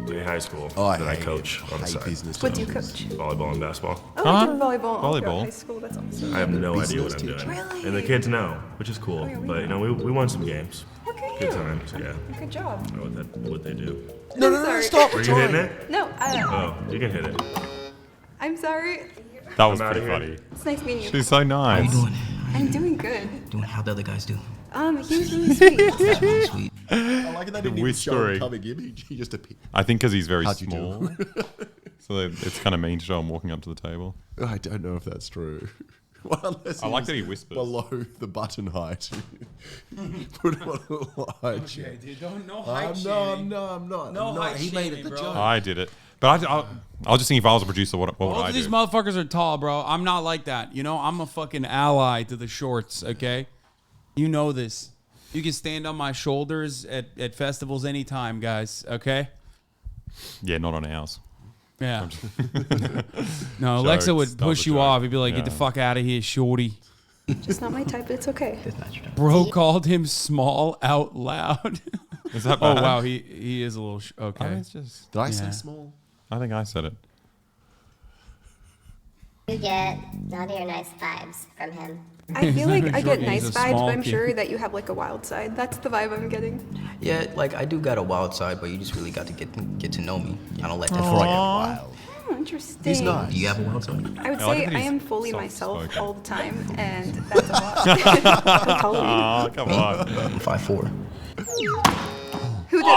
a high school that I coach on the side. Business. What do you coach? Volleyball and basketball. Oh, you're doing volleyball. Volleyball. High school, that's awesome. I have no idea what I'm Business doing. Really? And the kids know, which is cool. But you know, we won some games. Okay. Good time. So yeah. Good job. I know what they do. No, stop. Were you hitting it? No, Oh, you can hit it. I'm sorry. That was I'm outta pretty here. funny. It's nice meeting you. She's so nice. I'm doing good. Doing how the other guys do. He was really sweet. Sweet. I like that they didn't even show him whispering. coming in. He just appeared. I think because he's very How'd you do? small. So it's kind of mean to show him walking up to the table. I don't know if that's true. Well, unless I like was that he whispers. below the button height. Put him on a little height. Okay, dude, no I'm not. No height He made it shaming, the bro. joke. I did it. But I was just thinking if I was a producer, what would Both I of do? these motherfuckers are tall, bro. I'm not like that. You know, I'm a fucking ally to the shorts, okay? You know this. You can stand on my shoulders at festivals anytime, guys, okay? Yeah, not on ours. Yeah. No, Alexa Jokes. would That was push a you joke. off. He'd be like, get the Yeah. fuck out of here, shorty. Just not my type, but it's okay. Bro called him small out loud. Is that Oh, bad? wow. He is a little... okay. It's just, Did I say Yeah. small? I think I said it. You get naughty or nice vibes from him. I feel like I get nice He's a vibes, small but I'm kid. sure that you have like a wild side. That's the vibe I'm getting. Yeah, like I do got a wild side, but you just really got to get to know me. I don't let that Before I get fly. wild. Oh, interesting. He's nice. Do you have a wild side? I would I like say that I he's am fully myself soft-spoken. all the time, and that's a lot. How tall are you? Oh, come on. I'm 5'4". Who did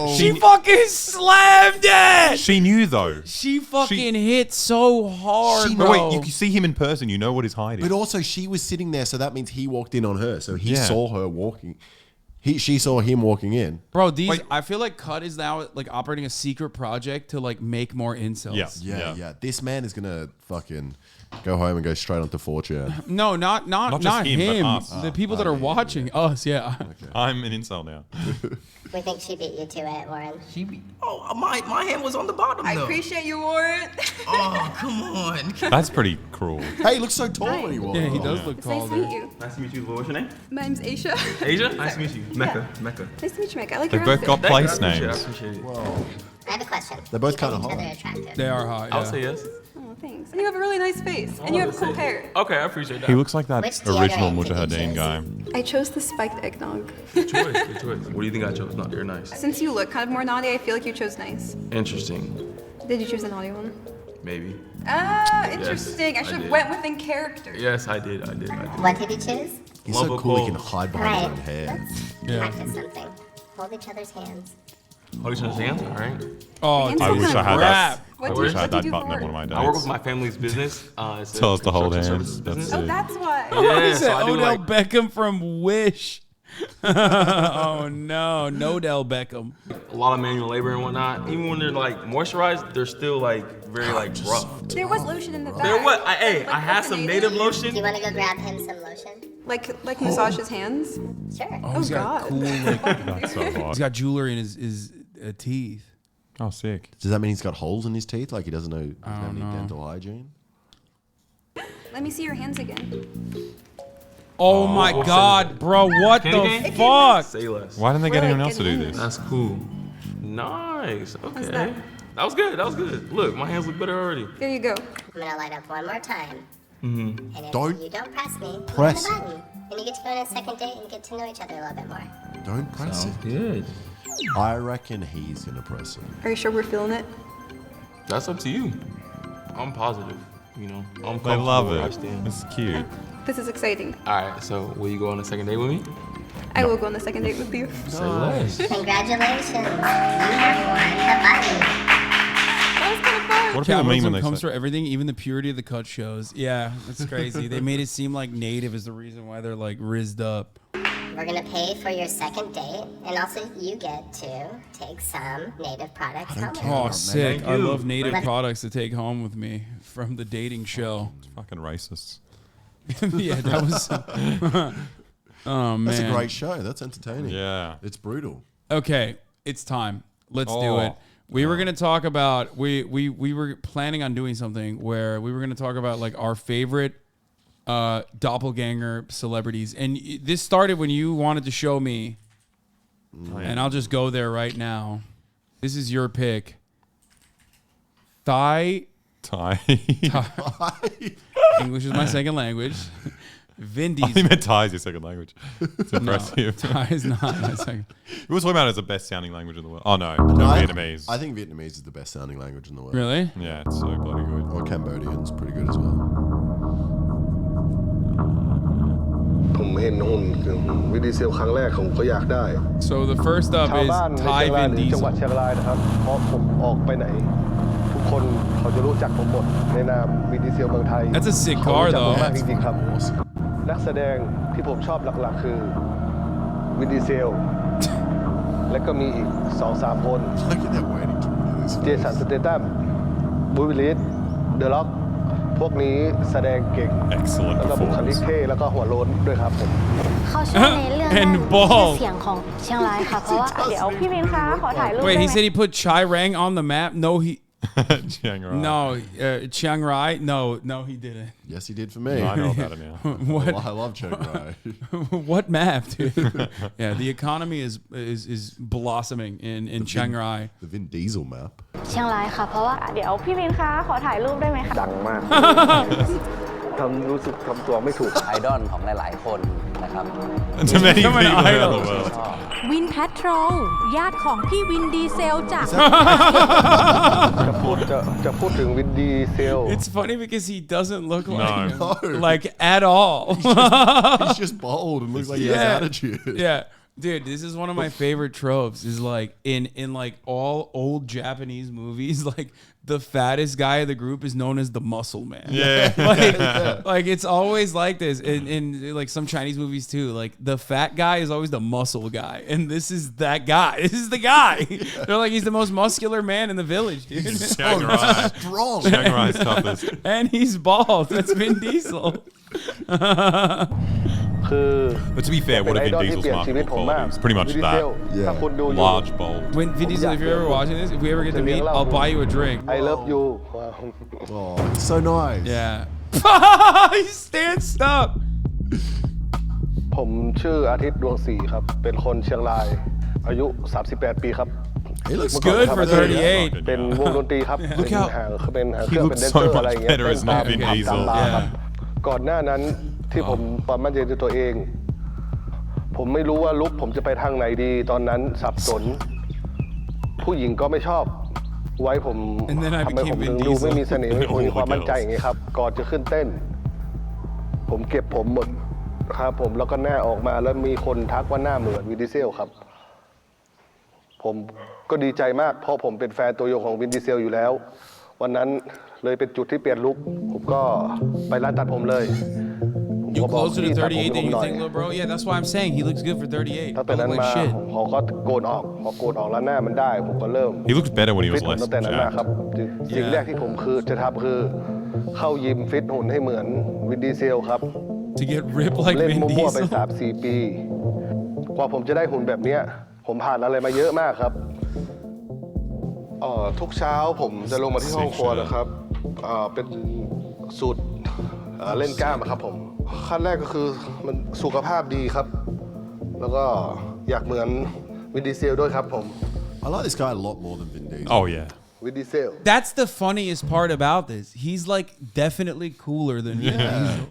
Wait. She fucking slammed it. She knew though. She fucking hit so hard, But bro. wait, you can see him in person. You know what his height is. But also, she was sitting there, so that means he walked in on her. So he Yeah. saw her walking. She saw him walking in. Bro, I feel like Cut is now like operating a secret project to like make more incels. Yeah. This man is gonna fucking go home and go straight onto 4chan. No, not just him, him. but us. The people that are watching us. Yeah. I'm an incel now. We think she beat you to it, Warren. Oh, my hand was on the bottom I though. appreciate you, Warren. Oh, come on. That's pretty cruel. Hey, he looks so tall when he walks. Yeah, he does look It's tall. nice to meet you. Nice to meet you. What's your name? My name's Aisha. Asia? Nice to meet you. Mecca. Yeah. Mecca. Nice to meet you, Mecca. I like They your both got outfit. place I names. appreciate it. I have a question. They're both Do you kinda find each hot. other attractive? They are hot. I would Yeah. say yes. Oh, thanks. And you have a really nice face, and you have cool hair. Okay, I appreciate that. He looks like that Which original deodorant did you Mujahideen choose? guy. I chose the spiked eggnog. Good choice. Good choice. What do you think I chose? Not you're nice. Since you look kind of more naughty, I feel like you chose nice. Interesting. Did you choose the naughty one? Maybe. Ah, interesting. I I should have did. went within character. Yes, I did. What did you choose? He's Love so a cool. He cold. can hide behind his Right. own hair. Yeah. Practice something. Hold each other's hands. Hold each other's hands. All right. Oh, Hands I are wish kind I of had crap. that. What I do wish you- I what had do that you do button for at one of work? my I work days. with my family's business. It's a Tell us to hold construction hands. services That's business. it. Oh, that's why. He Yeah, said so I do Odell like Beckham from Wish. Oh no, Nodell Beckham. a lot of manual labor and whatnot. Even when they're like moisturized, they're still like very like rough. There was lotion in the back. There what? I had some native Do lotion. you want to go grab him some lotion? Like massage his hands? Sure. Oh, he's got God. cool. Like, That's so hot. he's got jewelry in his teeth. Oh, sick. Does that mean he's got holes in his teeth? Like he doesn't know he doesn't have any know. dental hygiene? Let me see your hands again. Oh my oh, God, bro! What Candy the cane? fuck? Say less. Why didn't they get We're anyone like else to do getting this? That's cool. Nice. Okay. that? That was good. That was good. Look, my hands look better already. There you go. I'm gonna light up one more time. Mm-hmm. And if Don't you don't press me, press. hit the button. And you get to go on a second date and get to know each other a little bit more. Don't press it. Good. I reckon he's gonna press it. Are you sure we're feeling it? That's up to you. I'm positive. You know, I'm They love comfortable where I it. stand. It's cute. This is exciting. All right. So, will you go on a second date with me? I will go on the second date with you. Say less. Congratulations. You have won the button. That was kind of fun. What do people mean when Capitalism they comes say? for everything, even the purity of the cut shows. Yeah, that's crazy. They made it seem like native is the reason why they're like rizzed up. We're gonna pay for your second date, and also you get to take some native products home. with you. Oh, sick! Thank I you. love native Thank you. products to take home with me from the dating show. It's fucking racist. Yeah, that was. Oh man, That's a great show. That's entertaining. Yeah. It's brutal. Okay, it's time. Let's do Oh. it. We were gonna talk about we were planning on doing something where we were gonna talk about like our favorite doppelganger celebrities, and this started when you wanted to show me, and I'll just go there right now. This is your pick. Thai. English is my second language. Vin I Diesel. think meant Thai is your second language. It's impressive. Thai is not my second. We were talking about it as the best sounding language in the world. Oh no, Vietnamese. I think Vietnamese is the best sounding language in the world. Really? Yeah, it's so bloody good. Or Cambodian's pretty good as well. ผมเห็นหุ่นวิดีเซลครั้งแรกผมก็อยากได้ So the first up ชาว is บ้านใน Thai เชียงราย Vin หรือจังหวัด Diesel. เชียงรายนะครับเพราะผมออกไปไหน ทุกคนเขาจะรู้จักผมหมดในนามวิดีเซลเมืองไทย That's a sick เขา car รู้จักผม though. มากจริงๆครับ นักแสดงที่ผมชอบหลักๆคือวิดีเซล และก็มีอีก 2-3 คน เจสันสเตตัมบูวิลลิสเดอะล็อกพวกนี้แสดงเก่ง แล้วก็บุคลิกเท่แล้วก็หัวโล้นด้วยครับผม เขาชอบในเรื่อง And ชื่อ ball. เสียงของเชียงรายค่ะ เพราะว่า เดี๋ยวพี่วินคะขอถ่ายรูป Wait, ได้ he ไหม said he put Chai Rang on the map. No, he. Chiang Rai. No, Chiang Rai. No, he didn't. Yes, he did for me. No, I know about it now. What? I love Chiang Rai. What map, dude? Yeah, the economy is blossoming in Chiang Rai. The Vin Diesel map. เชียงรายค่ะ เพราะว่า เดี๋ยวพี่วินคะขอถ่ายรูปได้ไหมคะ ดังมาก ข รู้สึกทำตัวไม่ถูก ไอดอลของหลายๆคนนะครับ วินแพทโรลญาติของพี่วินดีเซลจาก จะพูดถึงวินดีเซล It's funny because he doesn't look like at all. He's just bald and looks like he has attitude. Yeah. Dude, this is one of my favorite tropes is like in like all old Japanese movies, like the fattest guy of the group is known as the muscle man. Like it's always like this in like some Chinese movies too. Like the fat guy is always the muscle guy. And this is that guy. This is the guy. They're like, he's the most muscular man in the village, dude. He's Shanghai. Strong. Shanghai's toughest. And he's bald. That's Vin Diesel. But to be fair, what have Vin Diesel's marketable qualities? Pretty much that. Large, bold. When Vin Diesel, if you're ever watching this, if we ever get to meet, I'll buy you a drink. I love you. Oh, so nice. Yeah. He stands up. ผมชื่ออาทิตย์ดวงศรีครับเป็นคนเชียงรายอายุ38ปีครับ He looks good for 38. เป็นวงดนตรีครับเป็นเครื่องเป็นแดนเซอร์อะไรอย่างเงี้ยเป็นตามบาร์ครับก่อนหน้านั้นที่ผมความมั่นใจในตัวเองผมไม่รู้ว่าลุคผมจะไปทางไหนดีตอนนั้นสับสนผู้หญิงก็ไม่ชอบไว้ผมทำไมผมถึงดูไม่มีเสน่ห์ไม่มีความมั่นใจอย่างงี้ครับก่อนจะขึ้นเต้นผมเก็บผมหมดครับผมแล้วก็หน้าออกมาแล้วมีคนทักว่าหน้าเหมือนวินดีเซลครับผมก็ดีใจมากเพราะผมเป็นแฟนตัวยงของวินดีเซลอยู่แล้ววันนั้นเลยเป็นจุดที่เปลี่ยนลุคผมก็ไปร้านตัดผมเลย You closer to 38 than you think, little bro? Yeah, that's why I'm saying he looks good for 38. ตั้งแต่นั้นมาผมก็โกนออกพอโกนออกแล้วหน้ามันได้ผมก็เริ่ม He looks better when he was ฟิต less ตั้งแต่นั้นนะครับสิ่งแรกที่ผมจะทำคือเข้ายิมฟิตหุ่นให้เหมือนวินดีเซลครับ To get ripped like เล่น Vin มั่วๆไป Diesel. 3-4 ปีกว่าผมจะได้หุ่นแบบนี้ผมผ่านอะไรมาเยอะมากครับทุกเช้าผมจะลงมาที่ห้องครัวนะครับเป็นสูตรเล่นกล้ามครับผมขั้นแรกก็คือมันสุขภาพดีครับแล้วก็อยากเหมือนวินดีเซลด้วยครับผม I like this guy a lot more than Vin Diesel. Oh yeah. Vin Diesel. That's the funniest part about this. He's like definitely cooler than Vin Diesel.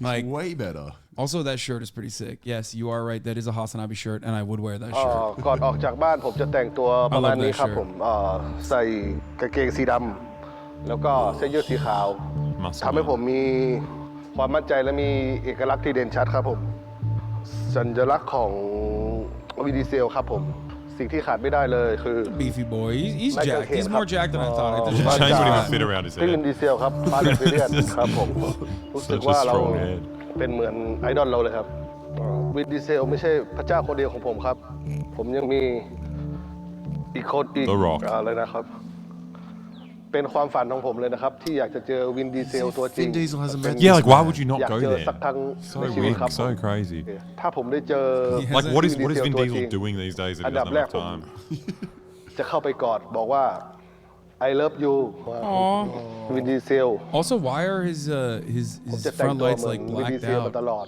Like way better. Also, that shirt is pretty sick. Yes, you are right. That is a HasanAbi shirt, and I would wear that shirt. ก่อนออกจากบ้านผมจะแต่งตัวประมาณนี้ครับผมใส่กางเกงสีดำแล้วก็เสื้อยืดสีขาวทำให้ผมมีความมั่นใจและมีเอกลักษณ์ที่เด่นชัดครับผมสัญลักษณ์ของวินดีเซลครับผมสิ่งที่ขาดไม่ได้เลยคือ Beefy boy. He's jacked. He's more jacked than I thought. Change what he would fit around his ที่วิน head. ดีเซลครับฟาสต์แอนด์ฟิเลียนครับผมรู้สึกว่าเราเป็นเหมือนไอดอลเราเลยครับวินดีเซลไม่ใช่พระเจ้าคนเดียวของผมครับผมยังมีอีกคนอีกอะไรนะครับเป็นความฝันของผมเลยนะครับที่อยากจะเจอวินดีเซลตัวจริง Vin Diesel hasn't met Yeah, like why would you not อยาก go เจอ there? สักครั้ง So ในชีวิต weird, ครับ so crazy. ถ้าผมได้เจอ Like what is Vin Diesel doing these days that อั he นดับ doesn't แร have กผม time? จะเข้าไปกอดบอกว่า I love you วินดีเซล Also, why are his front lights like blacked out?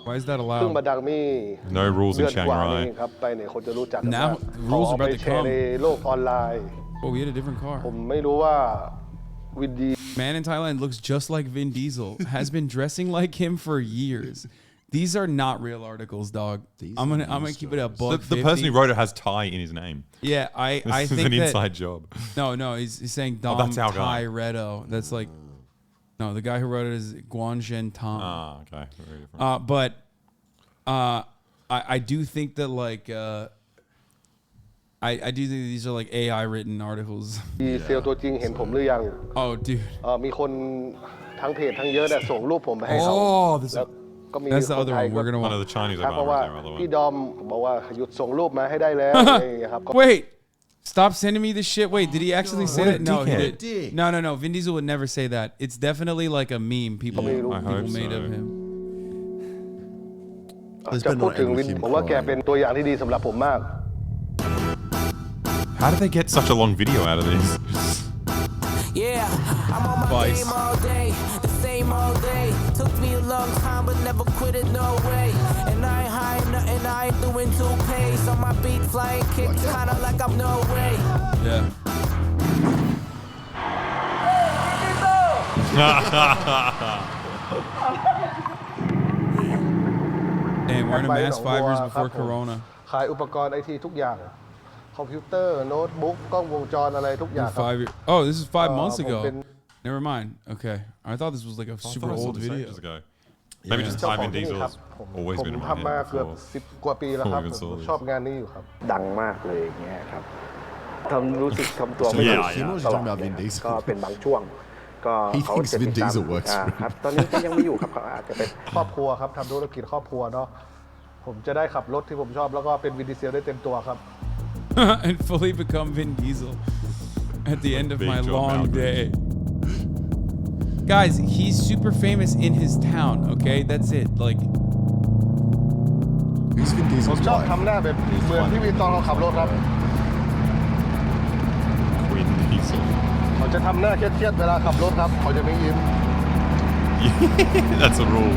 Why is that เพิ่งมา allowed? ดังมี No rules in เดือนกว่า Shanghai. นี้ครับไปไหนคนจะรู้จัก Now rules are ไป about to แชร์ come. ในโลกออนไลน์ Oh, we had a different car. ผมไม่รู้ว่าวินดี Man in Thailand looks just like Vin Diesel. Has been dressing like him for years. These are not real articles, dog. I'm gonna keep it a buck. The person who wrote it has Thai in his name. Yeah, I This is think an that, inside job. No, he's saying Dom that's our guy. Thai Redo. That's like no, the guy who wrote it is Guanshen Tom. Ah, okay. Very different. But I do think that like I do think these are like AI written articles. ดีเซลตัวจริงเห็นผมหรือยัง Oh, dude. มีคนทั้งเพจทั้งเยอะเนี่ยส่งรูปผมไปให้เขา แล้วก็มี That's the คน other ไทย one. We're gonna 1 of the Chinese ทักมาว่า Obama. พี่ดอมบอกว่าหยุดส่งรูปมาให้ได้แล้วอะไรอย่างเงี้ยครับ Wait. Stop sending me this shit. Wait, did he actually say What a that? No, he dickhead. did. No. Vin Diesel would never say that. It's definitely like a meme people made of him. จะพูดถึงวินผมว่าแกเป็นตัวอย่างที่ดีสำหรับผมมาก How did they get such a long video out of this? Yeah, I'm on my Vice. game all day, the same all day. Took me a long time, but never quit it, no way. And I ain't high nothing, I ain't doing 2Ks. On my beat, flying kicks, kinda like I'm no way. Yeah. Damn, wearing a mask 5 years before Corona. ขายอุปกรณ์ไอทีทุกอย่างคอมพิวเตอร์โน้ตบุ๊กกล้องวงจรอะไรทุกอย่างครับ Oh, this is 5 months ago. Never mind. Okay, I thought this was like a super old video. Maybe just Thai Vin Diesel has always been in my head. ผมทำมาเกือบ10 กว่าปีแล้วครับผมชอบงานนี้อยู่ครับดังมากเลยอย่างเงี้ยครับรู้สึกทำตัวไม่ถูกตลอดก็เป็นบางช่วงก็เขาจะติดตามครับตอนนี้ก็ยังไม่อยู่ครับเขาอาจจะเป็นครอบครัวครับทำธุรกิจครอบครัวเนาะผมจะได้ขับรถที่ผมชอบแล้วก็เป็นวินดีเซลได้เต็มตัวครับ and fully become Vin Diesel at the end of my long day. Guys, he's super famous in his town, okay? That's it. Like, who's Vin Diesel? ผมชอบทำหน้าแบบเหมือนพี่วินตอนเขาขับรถครับ Vin Diesel. เขาจะทำหน้าเครียดๆเวลาขับรถครับเขาจะไม่ยิ้ม That's a rule.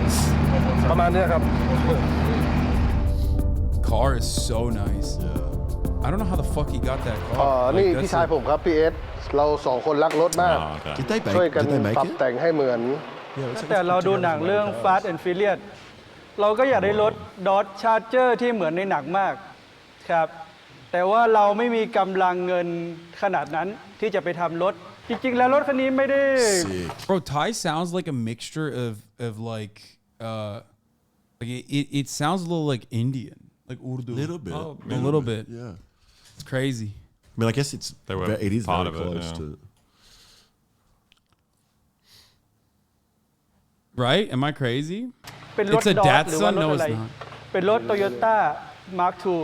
ประมาณนี้ครับ Car is so nice. I don't know how the fuck he got that car. นี่พี่ชายผมครับพี่เอสเรา2 คนรักรถมากช่วยกันปรับแต่งให้เหมือนแต่เราดูหนังเรื่อง Fast and Furious เราก็อยากได้รถ Dodge Charger ที่เหมือนในหนังมากครับแต่ว่าเราไม่มีกำลังเงินขนาดนั้นที่จะไปทำรถจริงๆแล้วรถคันนี้ไม่ได้ Bro, Thai sounds like a mixture of like it sounds a little like Indian, like Urdu. Little bit. A little bit. Yeah. It's crazy. I mean, I guess it is part very of close it, to. Right? Am I crazy? เป็นรถ It's a ดอทหรือว่า Datsun. รถ No, อะไร it's not. เป็นรถ Toyota Mark II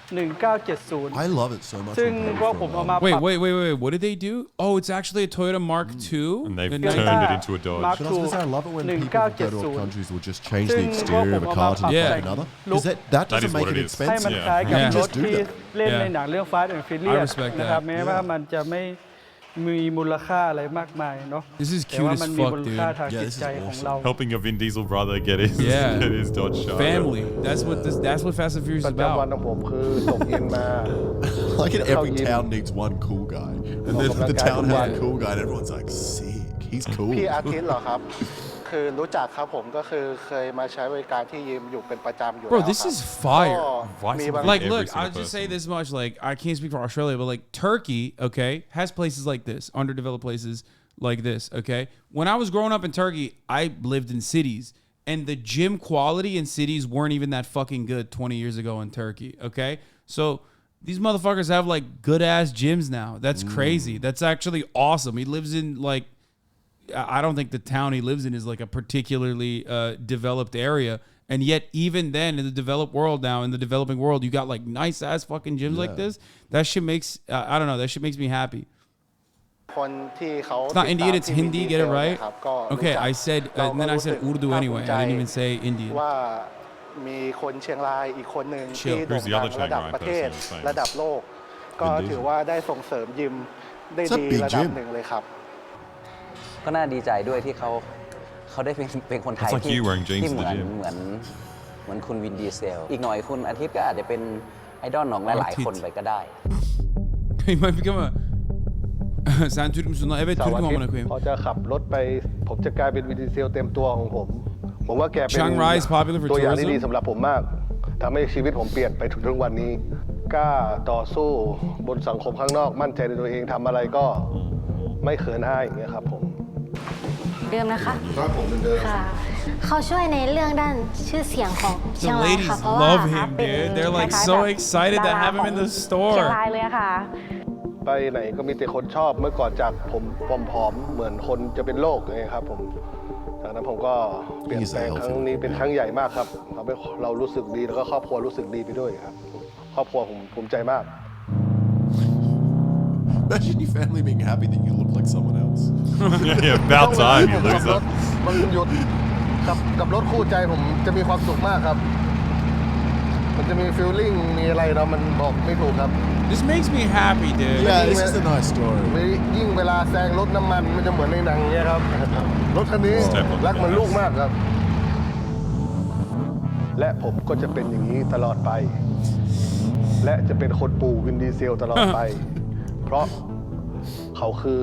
1970 I love it so much. ซึ่งพวกผมเอามา Wait. What did they do? Oh, it's actually a Toyota Mark II. And they've turned it into a Dodge. Mark II I love it when people go to other countries will just change the exterior of a car to look like another. Because that doesn't make it expensive. ให้มันคล้ายกับรถที่เล่น Yeah. ในหนังเรื่อง Fast and Furious I respect that. นะครับแม้ว่ามันจะไม่มีมูลค่าอะไรมากมายเนาะ This is แต่ cute ว่า as มันมี fuck, มูลค่า dude. ทางจิตใจของเรา Helping your Vin Diesel brother get his Dodge Charger. Family. That's what Fast and Furious is ประจำวัน about. ของผมคือตกเย็นมา Like in every town needs one cool guy, and then the town has a cool guy, and everyone's like, "Sick, he's cool." พี่อาทิตย์เหรอครับคือรู้จักครับผมก็คือเคยมาใช้บริการที่ยิมอยู่เป็นประจำอยู่ Bro, this is fire. Like, Every look, single I'll just say person. this much. Like, I can't speak for Australia, but like Turkey, okay, has places like this, underdeveloped places like this, okay? When I was growing up in Turkey, I lived in cities, and the gym quality in cities weren't even that fucking good 20 years ago in Turkey, okay? So these motherfuckers have like good ass gyms now. That's crazy. That's actually awesome. He lives in like, I don't think the town he lives in is like a particularly developed area. And yet, even then, in the developed world now, in the developing world, you got like nice ass fucking gyms like this. That shit makes, I don't know, that shit makes me happy. คนที่เขา It's not Indian, it's Hindi, get it right? Okay, I said, and then I said Urdu anyway. I didn't even say Indian. ว่ามีคนเชียงรายอีกคนหนึ่งที่โด่งดังระดับประเทศระดับโลกก็ถือว่าได้ส่งเสริมยิมได้ดีระดับหนึ่งเลยครับ ก็น่าดีใจด้วยที่เขาได้เป็นคนไทยที่เหมือนคุณวินดีเซลอีกหน่อยคุณอาทิตย์ก็อาจจะเป็นไอดอลของหลายๆคนไปก็ได้ He might become a Sen Türk müsün lan? Evet Türk'üm amına koyayım. พอจะขับรถไปผมจะกลายเป็นวินดีเซลเต็มตัวของผมว่าแกเป็นตัวอย่างที่ดีสำหรับผมมากทำให้ชีวิตผมเปลี่ยนไปถึงทุกวันนี้กล้าต่อสู้บนสังคมข้างนอกมั่นใจในตัวเองทำอะไรก็ไม่เขินอายอย่างเงี้ยครับผมเดิมนะคะครับผมเดิมค่ะเขาช่วยในเรื่องด้านชื่อเสียงของเชียงรายค่ะเพราะว่า love him, dude. They're like so excited to have him in the store. เชียงรายเลยค่ะไปไหนก็มีแต่คนชอบเมื่อก่อนจากผมผอมๆเหมือนคนจะเป็นโรคไงครับผมจากนั้นผมก็เปลี่ยนแปลงครั้งนี้เป็นครั้งใหญ่มากครับทำให้เรารู้สึกดีแล้วก็ครอบครัวรู้สึกดีไปด้วยครับครอบครัวผมภูมิใจมาก Imagine your family being happy that you look like someone else. Yeah, about time you lose that. มันหยุดกับรถคู่ใจผมจะมีความสุขมากครับมันจะมีฟีลลิ่งมีอะไรเรามันบอกไม่ถูกครับ This makes me happy, dude. Yeah, this is a nice story. ยิ่งเวลาแซงรถน้ำมันมันจะเหมือนในหนังเงี้ยครับรถคันนี้รักเหมือนลูกมากครับและผมก็จะเป็นอย่างนี้ตลอดไปและจะเป็นคนปู่วินดีเซลตลอดไปเพราะเขาคือ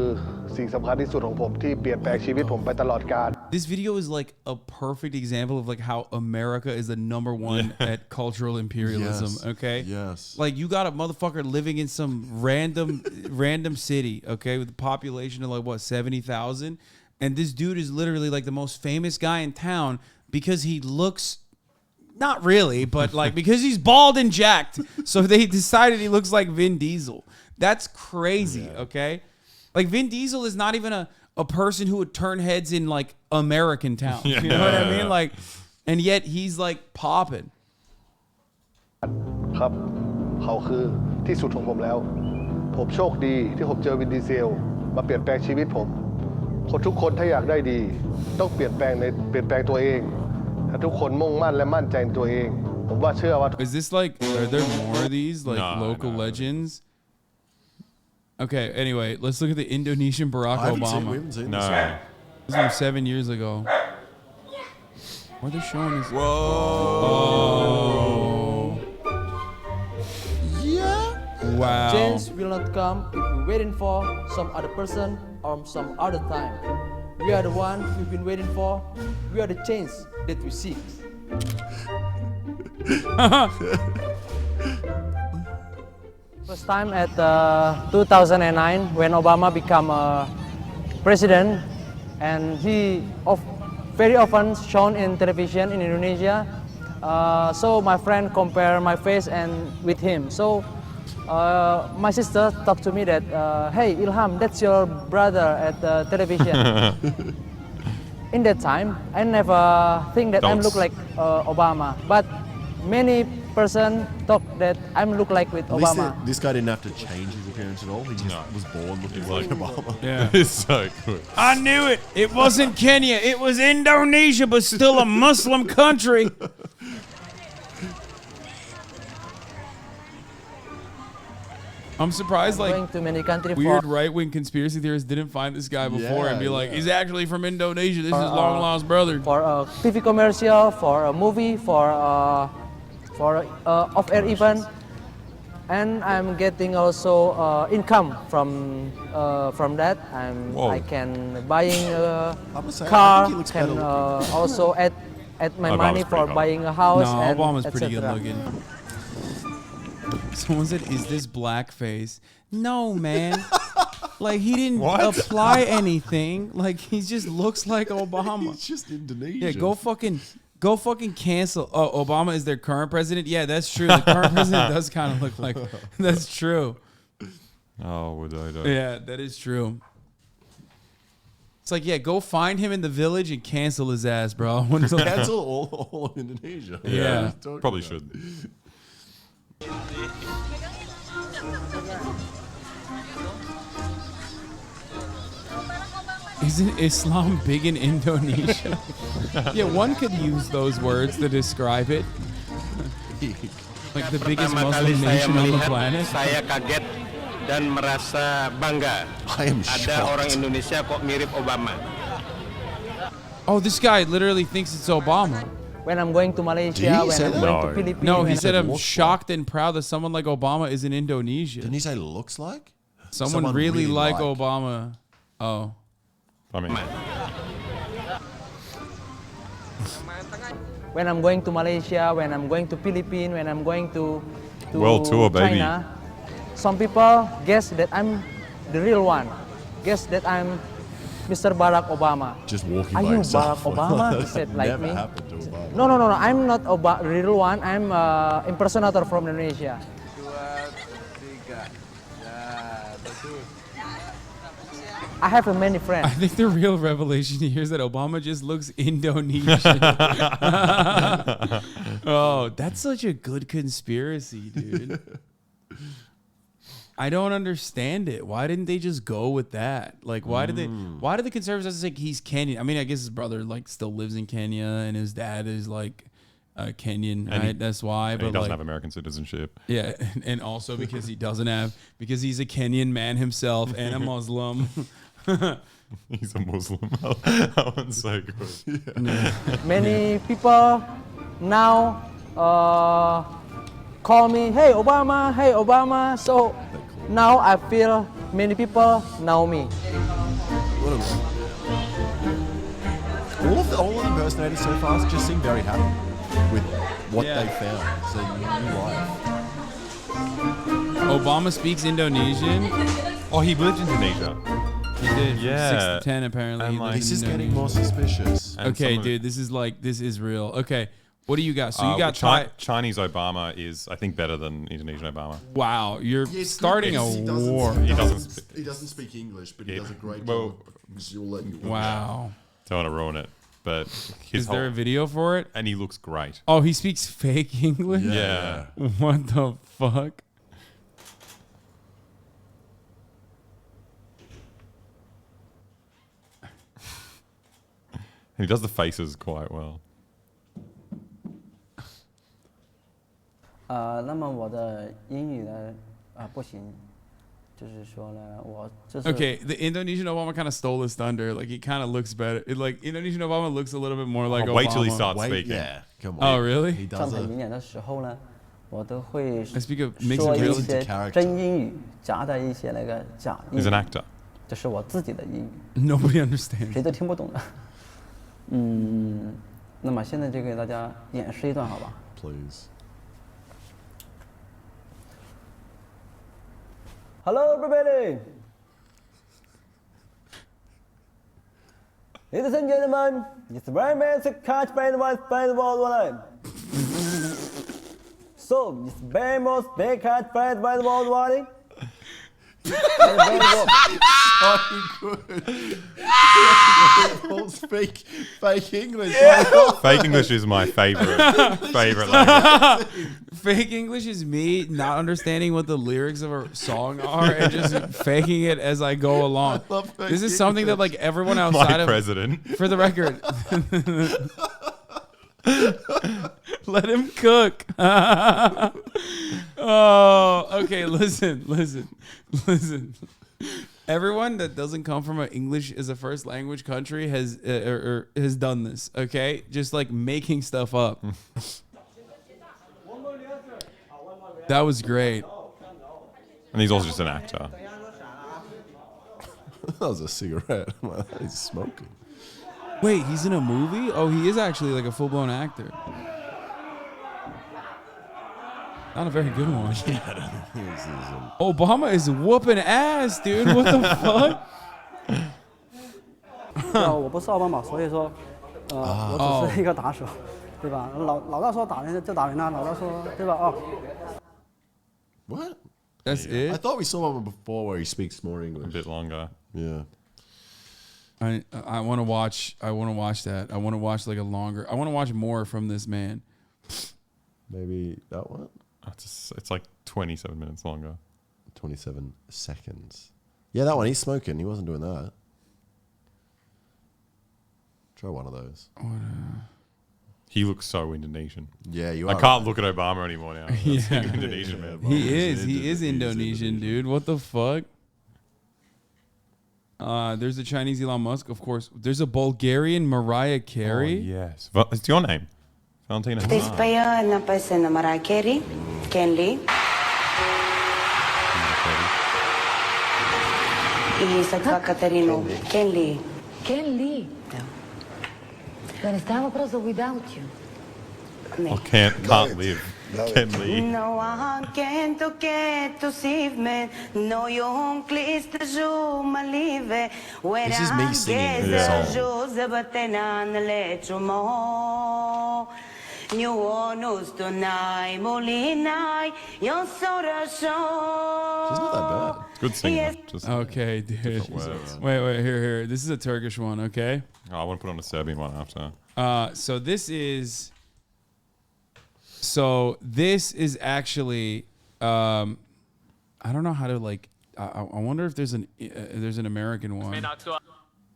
สิ่งสำคัญที่สุดของผมที่เปลี่ยนแปลงชีวิตผมไปตลอดกาล This video is like a perfect example of like how America is the #1 at cultural imperialism. Yes. Okay. Yes. Like you got a motherfucker living in some random city. Okay, with a population of like what 70,000, and this dude is literally like the most famous guy in town because he looks. Not really, but like because he's bald and jacked. So they decided he looks like Vin Diesel. That's crazy, okay? Like Vin Diesel is not even a person who would turn heads in like American town. You know what I mean? Like, and yet he's like popping. ครับเขาคือที่สุดของผมแล้วผมโชคดีที่ผมเจอวินดีเซลมาเปลี่ยนแปลงชีวิตผมคนทุกคนถ้าอยากได้ดีต้องเปลี่ยนแปลงตัวเอง Is this like, are there more of these like local legends? Okay, anyway, let's look at the Indonesian Barack Obama. We haven't seen No. this. This was 7 years ago. What are they showing us? Whoa. Oh. Yeah. Wow. Change will not come if we're waiting for some other person or some other time. We are the one we've been waiting for. We are the change that we seek. First time at 2009 when Obama became president, and he very often shown in television in Indonesia. So my friend compare my face and with him. So my sister talked to me that, hey Ilham, that's your brother at the television. In that time, I never think that I look like Obama, but many person thought that I look like with Obama. This guy didn't have to change his appearance at all. He just was born looking like Obama. Yeah. It's so good. I knew it. It wasn't Kenya. It was Indonesia, but still a Muslim country. I'm surprised like weird right-wing conspiracy theorists didn't find this guy before and be like, he's actually from Indonesia. This is long lost brother. For a TV commercial, for a movie, for off-air event, and I'm getting also income from that. I can buying a car, can also add my money for buying a house. No, and Obama's pretty good etc. looking. Someone said, is this blackface? No, man. Like, he didn't apply anything. Like, he just looks like Obama. He's just Indonesian. Yeah, go fucking cancel. Oh, Obama is their current president? Yeah, that's true. The current president does kind of look like... That's true. Oh, Widodo. Yeah, that is true. It's like, yeah, go find him in the village and cancel his ass, bro. Cancel all of Indonesia. Yeah. Probably should. Isn't Islam big in Indonesia? Yeah, one could use those words to describe it. Like the biggest Muslim nation on the planet. Saya kaget dan merasa bangga. Ada orang Indonesia kok mirip Obama. Oh, this guy literally thinks it's Obama. When I'm going to Malaysia, when I'm going to Philippines. No, he said I'm shocked and proud that someone like Obama is in Indonesia. Didn't he say looks like? Someone really like Obama. Oh. I mean. When I'm going to Malaysia, when I'm going to Philippines, when I'm going to World tour, baby. China, some people guess that I'm the real one. Guess that I'm Mr. Barack Obama. Just walking Are by you himself. Barack Obama? He said like Never me. happened to Obama. No, I'm not the real one. I'm impersonator from Indonesia. I have many friends. I think the real revelation here is that Obama just looks Indonesian. Oh, that's such a good conspiracy, dude. I don't understand it. Why didn't they just go with that? Like, why did the conservatives have to say he's Kenyan? I mean, I guess his brother like still lives in Kenya and his dad is like Kenyan, and right? That's why. But he doesn't like, have American citizenship. Yeah, and also because he doesn't have, because he's a Kenyan man himself and a Muslim. He's a Muslim. That one's so good. Yeah. Many people now call me, hey Obama. So now I feel many people know me. All of the impersonators so far just seem very happy with what they found. It's a new life. Obama speaks Indonesian. Oh, he lived in Indonesia. He did. Yeah. 6 to 10 apparently. And like, this is getting more suspicious. Okay, dude, this is real. Okay, what do you got? So you got Chinese Obama is, I think, better than Indonesian Obama. Wow, you're starting a war. He doesn't speak English, but he does a great job. Wow. Don't want to ruin it, but is there a video for it? And he looks great. Oh, he speaks fake English? Yeah. What the fuck? And he does the faces quite well. 那么我的英语呢不行，就是说呢，我就是 Okay, the Indonesian Obama kind of stole his thunder. Like he kind of looks better. Like Indonesian Obama looks a little bit more like Obama. Wait till he starts speaking. Yeah, come on. Oh, really? He 上 does 台 it. 演讲的时候呢，我都会 I speak a mix 说 of 一 real 些 character. 真英语，夹带一些那个假英 He's 语 an。actor. 这是我自己的英语， Nobody understands. 谁都听不懂的。那么现在就给大家演示一段，好吧？ Please. Hello, everybody. Ladies and gentlemen, it's very basic catch by the world. So, it's very most big catch by the world. Fake English. Fake English is my favorite language. Fake English is me not understanding what the lyrics of a song are and just faking it as I go along. This is something that like everyone outside of president. For the record. Let him cook. Oh, okay. Listen. Everyone that doesn't come from an English as a first language country has done this. Okay, just like making stuff up. That was great. And he's also just an actor. That was a cigarette. He's smoking. Wait, he's in a movie? Oh, he is actually like a full-blown actor. Not a very good one. Obama is whooping ass, dude. What the fuck? 我不是奥巴马，所以说，我只是一个打手，对吧？老大说打人就打人啊，老大说对吧？哦。What? That's it? I thought we saw one before where he speaks more English. A bit longer. Yeah. I want to watch. I want to watch that. I want to watch like a longer. I want to watch more from this man. Maybe that one. It's like 27 minutes longer. 27 seconds. Yeah, that one. He's smoking. He wasn't doing that. Try one of those. He looks so Indonesian. Yeah, you are. I can't look at Obama anymore now. That's Yeah. Indonesian, man. He is Indonesian, dude. What the fuck? There's a Chinese Elon Musk, of course. There's a Bulgarian Mariah Carey. Oh, yes. It's your name. Valentina This Hasan. player na person na Mariah Carey, Ken Lee. Y sa Katarino, Ken Lee. Ken Lee. Then it's time for without you. Oh, can't live. Ken Lee. No one can to get to save me. No young please to show my live. This is me singing this song. New Orleans tonight, Molina, you're so the show. She's not that bad. Good singer. Just Okay, dude. Wait, here. This is a Turkish one, okay? Oh, I want to put on a Serbian one after. So this is actually I don't know how to like I wonder if there's an American one.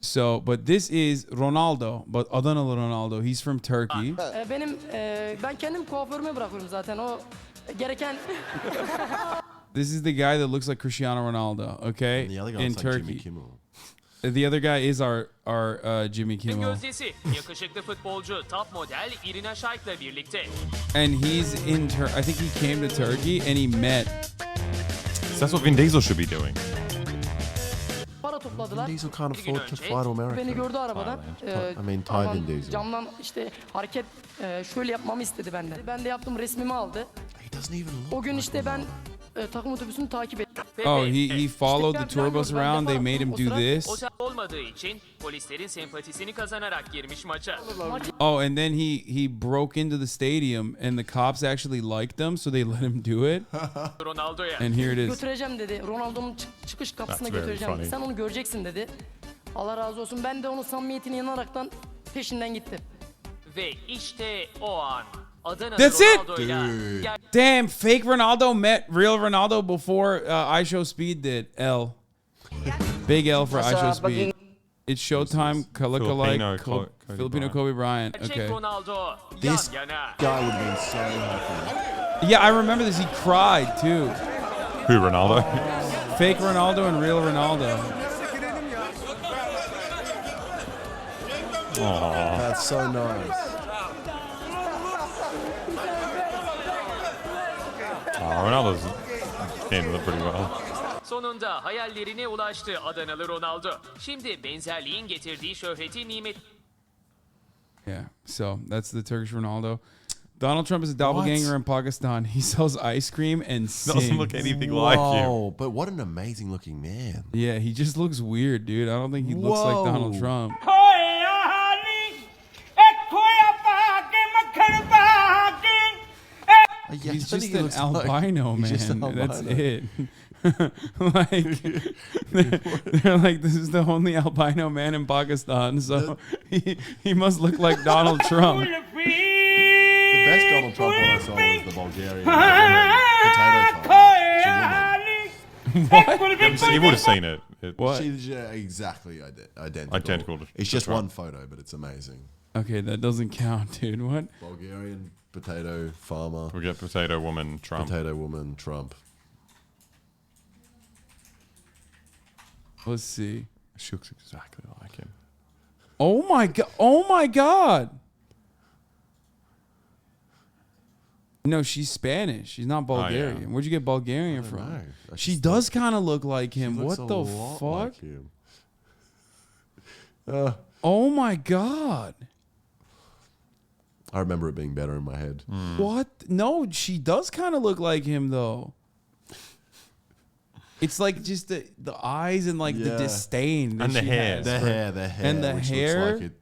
So, but this is Ronaldo, but Adanalı Ronaldo. He's from Turkey. Ben kendim kuaförüme bırakıyorum zaten o gereken. This is the guy that looks like Cristiano Ronaldo, okay? And the other guy in looks like Turkey. Jimmy Kimmel. The other guy is our Jimmy Kimmel. Gözdesi, yakışıklı futbolcu top model Irina Shayk'la birlikte. And he's in I think he came to Turkey and he met. So that's what Vin Diesel should be doing. Para topladılar. Diesel can't afford to fly to America. Beni gördü arabadan. I mean, Thai Vin Diesel. Camdan işte hareket şöyle yapmamı istedi benden. Ben de yaptım, resmimi aldı. O gün işte ben takım otobüsünü takip ettim. Oh, he followed the tour bus around. They made him do this. Otel olmadığı için polislerin sempatisini kazanarak girmiş maça. Oh, and then he broke into the stadium, and the cops actually liked him, so they let him do it. Ronaldo'ya. And here it is. Götüreceğim dedi. Ronaldo'nun çıkış kapısına götüreceğim dedi. Sen onu göreceksin dedi. Allah razı olsun. Ben de onun samimiyetine inanaraktan peşinden gittim. Ve işte o an. That's it. Damn, fake Ronaldo met real Ronaldo before iShowSpeed did. L. Big L for iShowSpeed. It's Showtime, Filipino Kobe Bryant. Okay. This guy would have been so happy. Yeah, I remember this. He cried too. Who, Ronaldo? Fake Ronaldo and real Ronaldo. Aww. That's so nice. Ronaldo's handled it pretty well. Sonunda hayallerine ulaştı Adanalı Ronaldo. Şimdi benzerliğin getirdiği şöhreti nimet. Yeah, so that's the Turkish Ronaldo. Donald Trump is a doppelganger in Pakistan. He sells ice cream and sings. Doesn't look anything like him. But what an amazing looking man. Yeah, he just looks weird, dude. I don't think he looks like Donald Trump. He's just an albino, man. That's it. Like, they're like, this is the only albino man in Pakistan, so he must look like Donald Trump. The best Donald Trump one I saw was the Bulgarian potato farm. What? You would have seen it. What? She's exactly identical. Identical. It's just one photo, but it's amazing. Okay, that doesn't count, dude. What? Bulgarian potato farmer. We get potato woman Trump. Potato woman Trump. Let's see. She looks exactly like him. Oh my god! Oh my god! No, she's Spanish. She's not Bulgarian. Oh, yeah. Where'd you get Bulgarian from? She does kind of look like him. What the fuck? Like oh my god! I remember it being better in my head. What? No, she does kind of look like him though. It's like just the eyes and like the disdain that and the she hair, has the for- hair, and the which hair. Looks like it,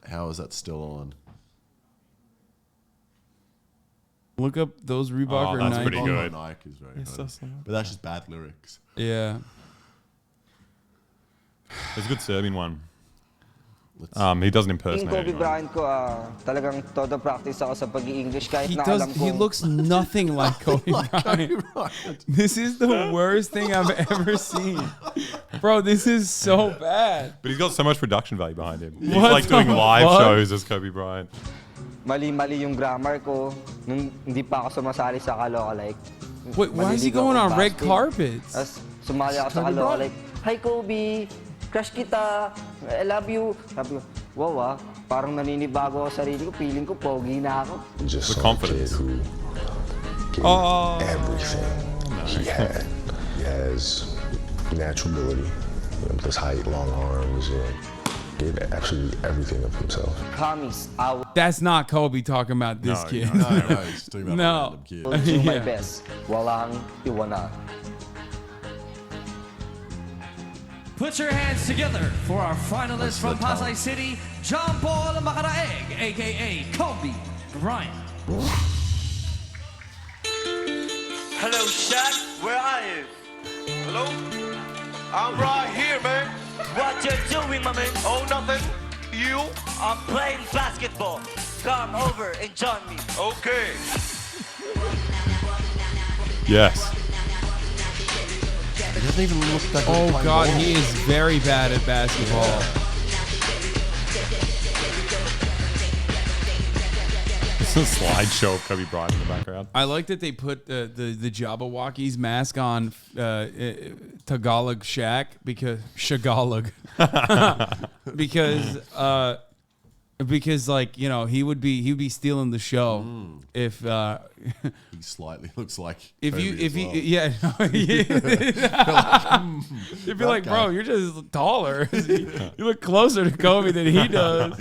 how is that still on? Look up those Reebok or that's Nike. pretty good. Nike is very It's good. so sad. But that's just bad lyrics. Yeah. There's a good Serbian one. He does an impersonation. Kobe Bryant ko, talagang todo practice ako sa pag-i-English kahit na alam ko. He looks nothing like Kobe Bryant. This is the worst thing I've ever seen. Bro, this is so bad. But he's got so much production value behind him. He's What like doing the live fuck? shows as Kobe Bryant. Mali-mali yung grammar ko nung hindi pa ako sumasali sa Kaloka like. Wait, why is he going on red carpets? As sumali ako sa Kaloka like, "Hi Kobe, crush kita, I love you." Sabi ko, wow parang naninibago ako sa sarili ko, feeling ko pogi na ako. Just The saw confidence. a kid who gave everything he had. He has natural ability, with his height, long arms, gave absolutely everything of himself. Promise, I will That's not Kobe talking about this kid. No, he's talking about a random kid. do my Yeah. best. Walang iwanan. Put your hands together for our finalist from Pasay City, John Paul Macaraeg, aka Kobe Bryant. Hello, Shaq. Where are you? Hello? I'm right here, man. What you doing, my man? Oh, nothing. You? I'm playing basketball. Come over and join me. Okay. Yes. He doesn't even look that good. Oh playing god, ball. he is very bad at basketball. It's a slideshow of Kobe Bryant in the background. I like that they put the Jabberwocky's mask on Tagalog Shaq because Shagalog because Because like, you know, he would be stealing the show if he slightly looks like if Kobe you as if well. you yeah you'd be like, bro, you're just taller. You look closer to Kobe than he does.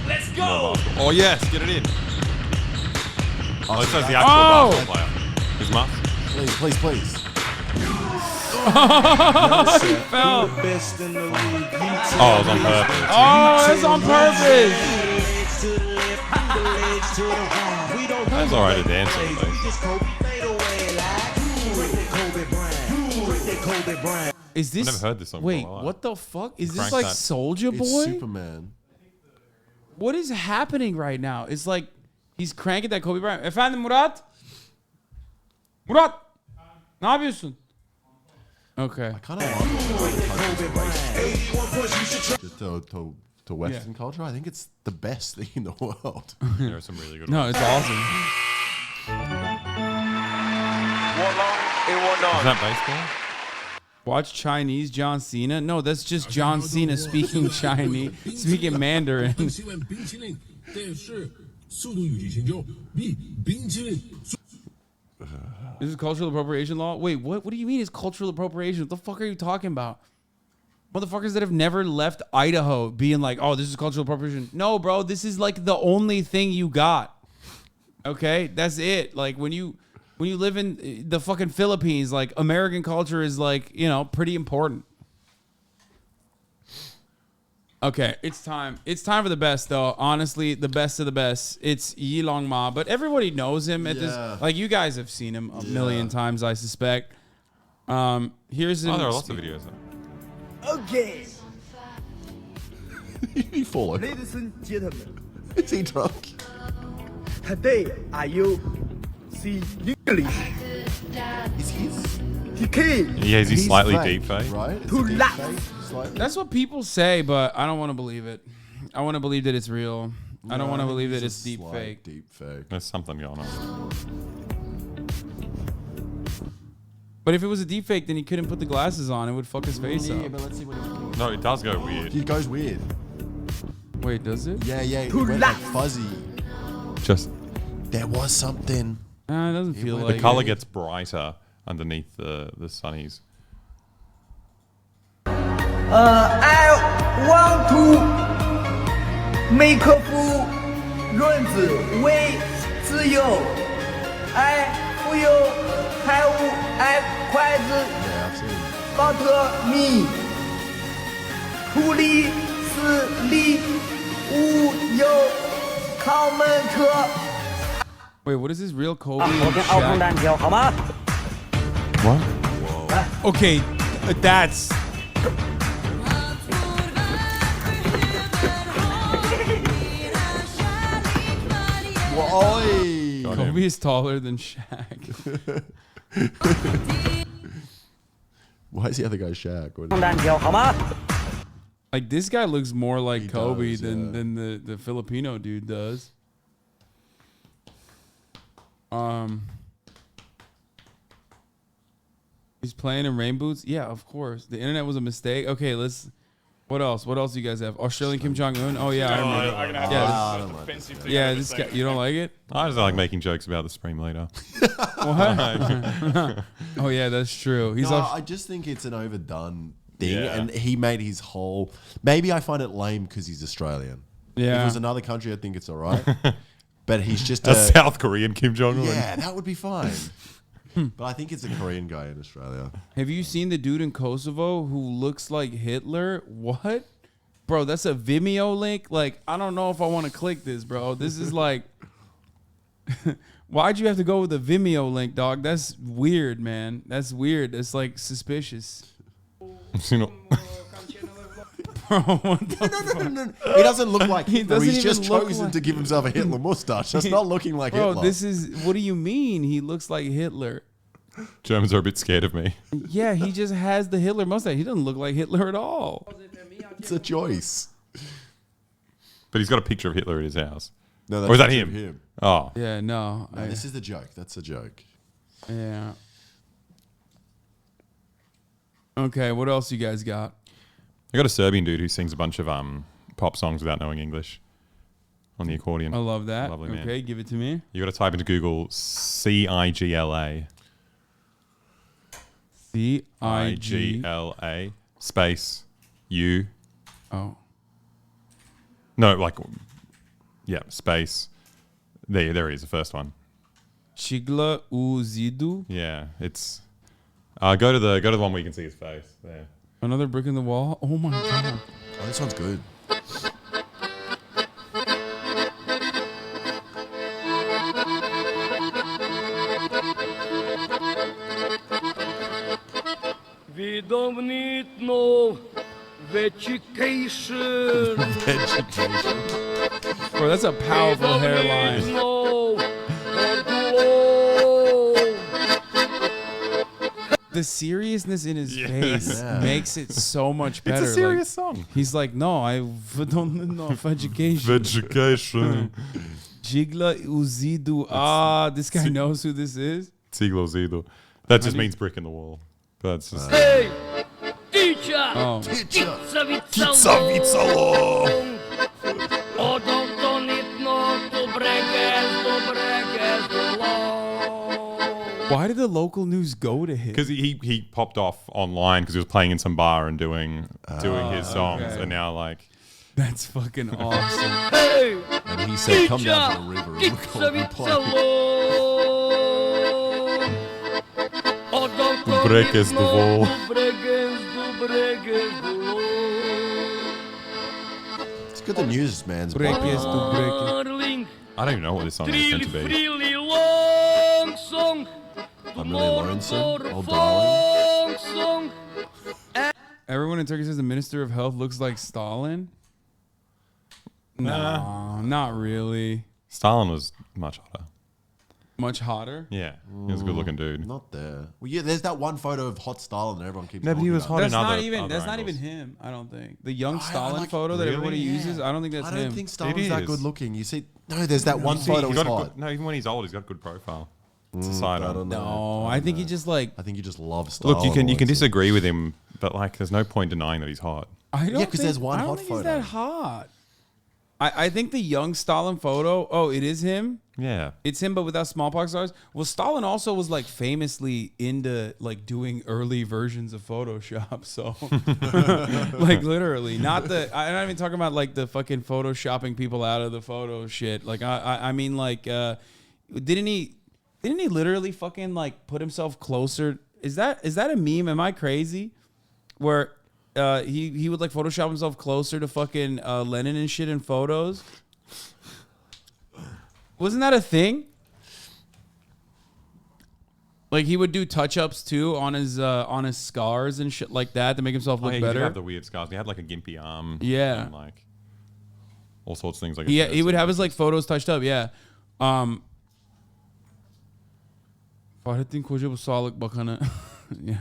Let's go! Oh yes, get it in. Oh, this is the actual basketball player. His mask. Please. He fell. Oh, it was on purpose. Oh, it's on purpose. That's alright to dance at least. Is this? I've never heard this song. Wait, before. what the fuck? Is this Crank like that. Soulja Boy? It's Superman. What is happening right now? It's like he's cranking that Kobe Bryant. Efendim Murat? Murat! Ne yapıyorsun? Okay. I kind of like to Western culture. I think it's the best thing in the world. There are some really good No, ones. it's awesome. Is that baseball? Watch Chinese John Cena? No, that's just John Cena speaking Chinese, speaking Mandarin. This is cultural appropriation law? Wait, what do you mean it's cultural appropriation? What the fuck are you talking about? Motherfuckers that have never left Idaho being like, oh, this is cultural appropriation. No, bro, this is like the only thing you got. Okay? That's it. Like when you live in the fucking Philippines, like American culture is like, you know, pretty important. Okay, it's time. It's time for the best, though. Honestly, the best of the best. It's Yi Long Ma, but everybody knows him at this. Like you guys have seen him a million times, I suspect. Here's him. Oh, there are lots of videos. Okay. He followed. Ladies and gentlemen. Is he drunk? Today, are you see English? Is his? Yeah, is he slightly deep fake? Right? To laugh. That's what people say, but I don't want to believe it. I want to believe that it's real. I don't want to believe that it's deep fake. Deep fake. There's something going on. But if it was a deep fake, then he couldn't put the glasses on. It would fuck his face up. But let's see what he's No, it does go weird. He goes weird. Wait, does it? Yeah. It went like fuzzy. Just There was something. It doesn't feel the like color it. gets brighter underneath the sunnies. I want to make full runs way自由 I feel have I quite but me truly 是力无有 comment Wait, what is this real Kobe? 我跟奥空单挑好吗 What? Okay, that's. Whoa. Kobe is taller than Shaq. Why is the other guy Shaq? 空单挑好吗 Like this guy looks more like Kobe does, than the Filipino dude does. He's playing in rain boots. Yeah, of course. The internet was a mistake. Okay, let's. What else? What else do you guys have? Australian Kim Jong Un. Oh yeah, I remember. Yeah, this guy. You don't like it? I just like making jokes about the Supreme Leader. What? Oh yeah, that's true. He's. I just think it's an overdone thing, Yeah. and he made his whole. Maybe I find it lame because he's Australian. If Yeah. it was another country, I think it's all right. But he's just A South Korean Kim Jong Un. Yeah, that would be fine. But I think it's a Korean guy in Australia. Have you seen the dude in Kosovo who looks like Hitler? What? Bro, that's a Vimeo link? Like, I don't know if I want to click this, bro. This is like... Why'd you have to go with a Vimeo link, dog? That's weird, man. That's weird. It's like suspicious. Bro, what the No. He doesn't look like He Hitler. doesn't He's just even look chosen like- to give himself a Hitler mustache. That's not looking like Bro, Hitler. this is... What do you mean he looks like Hitler? Germans are a bit scared of me. Yeah, he just has the Hitler mustache. He doesn't look like Hitler at all. It's a choice. But he's got a picture of Hitler at his house. No, or is that a him? picture of him. Oh. Yeah, no. No, this is the joke. That's a joke. Yeah. Okay, what else you guys got? I got a Serbian dude who sings a bunch of pop songs without knowing English on the accordion. I love that. Lovely man. Okay, give it to me. You got to type into Google CIGLA. CIGLA space U. Oh. No, like, yeah, space. There he is, the first one. Chigla Uzidu. Yeah, it's. Go to the one where you can see his face. There. Another brick in the wall. Oh my god. Oh, this one's good. We don't need no vegetation. Bro, that's a powerful hairline. The seriousness in his face makes it so much better. It's a serious song. He's like, no, I don't know vegetation. Vegetation. Jigla Uzidu. Ah, this guy knows who this is. Siglo Zido. That just means brick in the wall. That's just. Hey, teacher. Oh. Pizza Oh, don't need no to Why did the local news go to him? Because he popped off online because he was playing in some bar and doing his songs, okay. and now like. That's fucking awesome. Hey, and he said, "Come down to the river and look what we play." Breakers the wall. It's good the newsman's break is to break. I don't even know what this song is meant to be. I'm really lonesome, old darling. Everyone in Turkey says the Minister of Health looks like Stalin. No, not really. Stalin was much hotter. Much hotter? Yeah, he was a good-looking dude. Not there. Well, yeah, there's that one photo of hot Stalin that everyone keeps. No, but he was hot That's in not other even. That's not angles. even him. I don't think the young I Stalin like- photo that Really? everybody uses. I don't think that's I him. don't think Stalin's that is. good looking. You see, no, there's that one See, photo he's he's got a hot. good, no, even when he's old, he's got a good profile. It's a side I on. don't know. No, I think he just like. I think you just love Stalin. Look, you can disagree with him, but like, there's no point denying that he's hot. I don't. Yeah, 'cause think- there's one I don't hot think he's photo. that hot. I think the young Stalin photo. Oh, it is him. Yeah. It's him, but without smallpox scars. Well, Stalin also was like famously into like doing early versions of Photoshop. So, like literally, not the. I'm not even talking about like the fucking photoshopping people out of the photo shit. Like I mean like, didn't he literally fucking like put himself closer? Is that a meme? Am I crazy? Where he would like Photoshop himself closer to fucking Lenin and shit in photos. Wasn't that a thing? Like he would do touch-ups too on his scars and shit like that to make himself look He better. did have the weird scars. He had like a gimpy arm. Yeah. And like all sorts of things. Like Yeah, he would have his like photos touched up. Yeah. Fahrettin Koca bu Sağlık Bakanı. Yeah.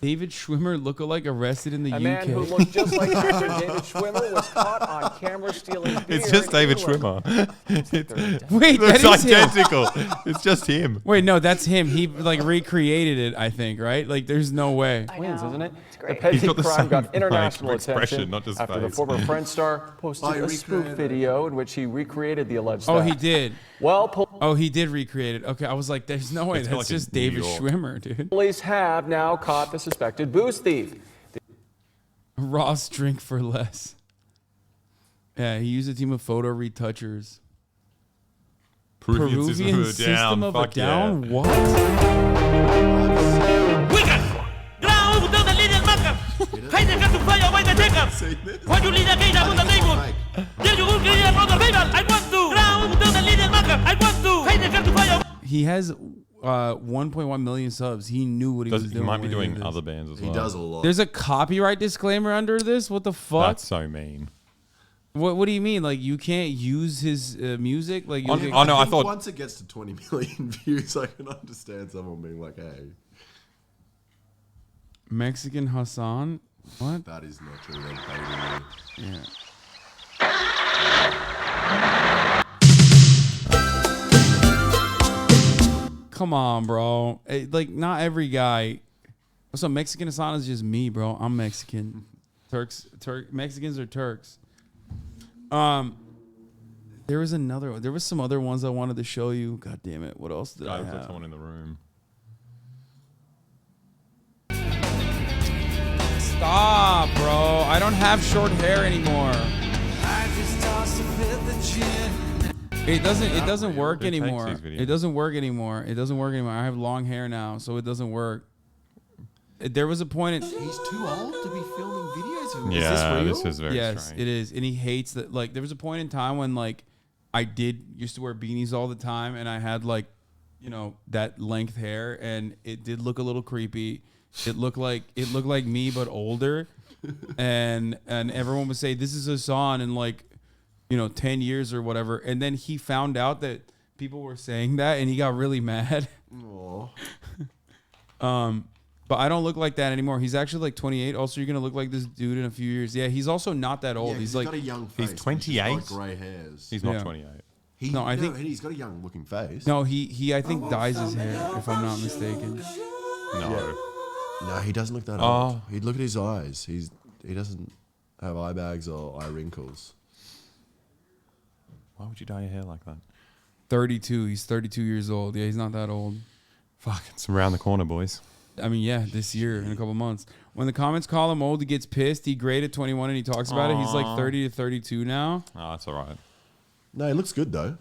David Schwimmer lookalike arrested in the UK. A man who looked just like Dr. David Schwimmer was caught on camera stealing beer. It's just in David England. Schwimmer. Wait, looks that is him. identical. It's just him. Wait, no, that's him. He like recreated it, I think, right? Like there's no way. Wins, isn't it? The He's petty got the crime same, got like, international expression, attention not just after the face. former Friends star posted a spoof video in which he recreated the alleged Oh, theft. he did. Well, Oh, he did recreate it. Okay, I was like, there's no way. It's That's like just in New David York. Schwimmer, dude. police have now caught the suspected booze thief. Ross drink for less. Yeah, he used a team of photo retouchers. Peruvian system of a Fuck down. yeah. What? He has 1.1 million subs. He knew what he was He doing. might be when doing did this. other bands as He well. does a lot. There's a copyright disclaimer under this. What the fuck? That's so mean. What do you mean? Like you can't use his music? Like you Oh, can- no, I think thought- once it gets to 20 million views, I can understand someone being like, "Hey, Mexican Hasan? What? that is not true." They paid me." Yeah. Come on, bro. Like not every guy So Mexican Hasan is just me, bro. I'm Mexican. Mexicans are Turks. There was some other ones I wanted to show you. God damn it. What else did I have? Someone in the room. Stop, bro. I don't have short hair anymore. It doesn't work anymore. It doesn't work anymore. I have long hair now, so it doesn't work. There was a point He's too old to be filming videos of him. Yeah, is this real? this is very yes, strange. it is. And he hates that. Like, there was a point in time when, like, I used to wear beanies all the time, and I had, like, you know, that length hair, and it did look a little creepy. It looked like me, but older. and everyone would say, this is Hasan in, like, you know, 10 years or whatever. And then he found out that people were saying that, and he got really mad. But I don't look like that anymore. He's actually like 28. Also, you're going to look like this dude in a few years. Yeah, he's also not that old. Yeah, he's like got a young face. He's 28. He's got grey hairs. He's not 28. I think he's got a young looking face. No, he I think dyes his hair, if I'm not mistaken. No. No, he doesn't look that old. He'd look at his eyes. He doesn't have eye bags or eye wrinkles. Why would you dye your hair like that? 32. He's 32 years old. Yeah, he's not that old. Fuck, it's around the corner, boys. I mean, yeah, this year, in a couple months. When the comments call him old, he gets pissed. He graded 21 and he talks about it. He's like 30 to 32 now. Oh, that's all right. No, he looks good, though.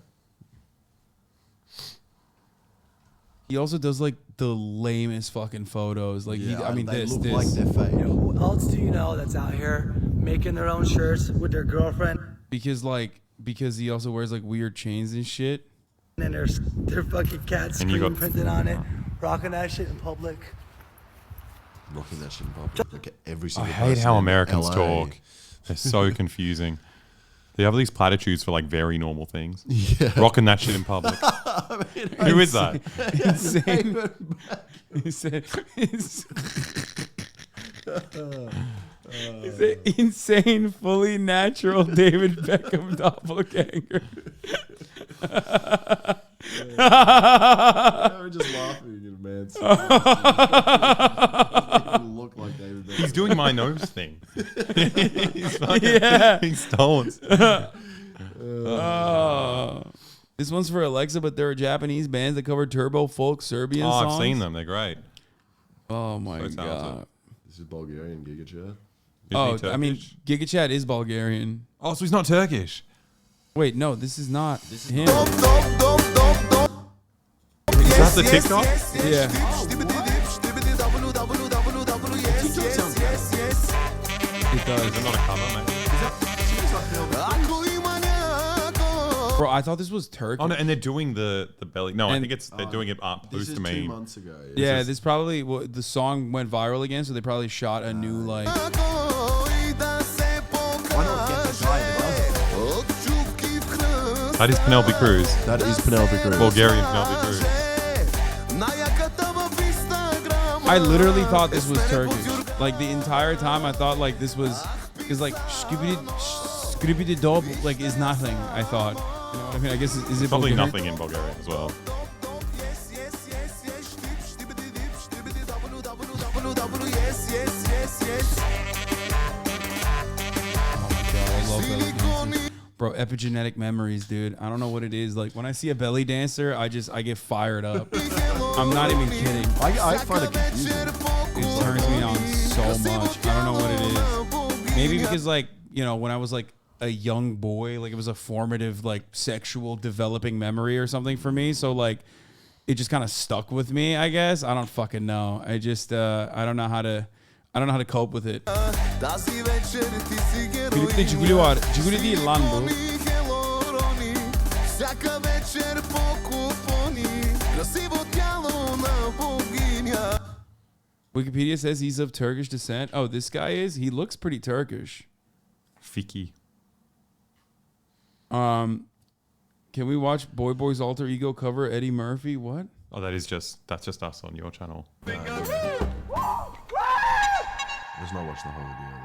He also does, like, the lamest fucking photos. Like, Yeah, I mean, they this. look like they're fake. Who else do you know that's out here making their own shirts with their girlfriend? Because he also wears, like, weird chains and shit. And their fucking cat screen printed on it. Rocking that shit in public. Rocking that shit in public. Like every single I hate person how in Americans LA. talk. They're so confusing. They have these platitudes for like very normal things. Yeah. Rocking that shit in public. Who is that? Insane. He said, insane, fully natural David Beckham doppelganger. I'm just laughing at man. He look like David Beckham. He's doing my nose thing. He's fucking Yeah. being stolen. This one's for Alexa, but there are Japanese bands that cover turbo folk Serbian songs. I've seen them. They're great. Oh my So talented. God. This is Bulgarian Giga Chat. I mean, Giga Chat is Bulgarian. Oh, so he's not Turkish. Wait, no, this is not him. Is that the TikTok? Yeah. It does. Is it not a cover, mate? Bro, I thought this was Turkish. Oh no, and they're doing the belly. No, I And- think they're doing it up This boost is to 2 me. months ago. Yeah, this probably the song went viral again, so they probably shot a new like. Why not get the guy that does it? That is Penelope Cruz. That is Penelope Cruz. Bulgarian Penelope Cruz. I literally thought this was Turkish. Like the entire time, I thought like this was because like skibidi dob like is nothing. I thought. You know what I mean? I guess is it Probably Bulgarian? nothing in Bulgarian as well. I love belly dancing. Bro, epigenetic memories, dude. I don't know what it is. Like when I see a belly dancer, I get fired up. I'm not even kidding. I find it confusing. It turns me on so much. I don't know what it is. Maybe because like, you know, when I was like a young boy, like it was a formative like sexual developing memory or something for me. So like it just kind of stuck with me, I guess. I don't fucking know. I just I don't know how to cope with it. Birlikte Jubilee var. Jubilee değil lan bu. Wikipedia says he's of Turkish descent. Oh, this guy is? He looks pretty Turkish. Fiki. Can we watch Boy Boy's alter ego cover Eddie Murphy? What? Oh, that's just us on your channel. Let's not watch the whole video though.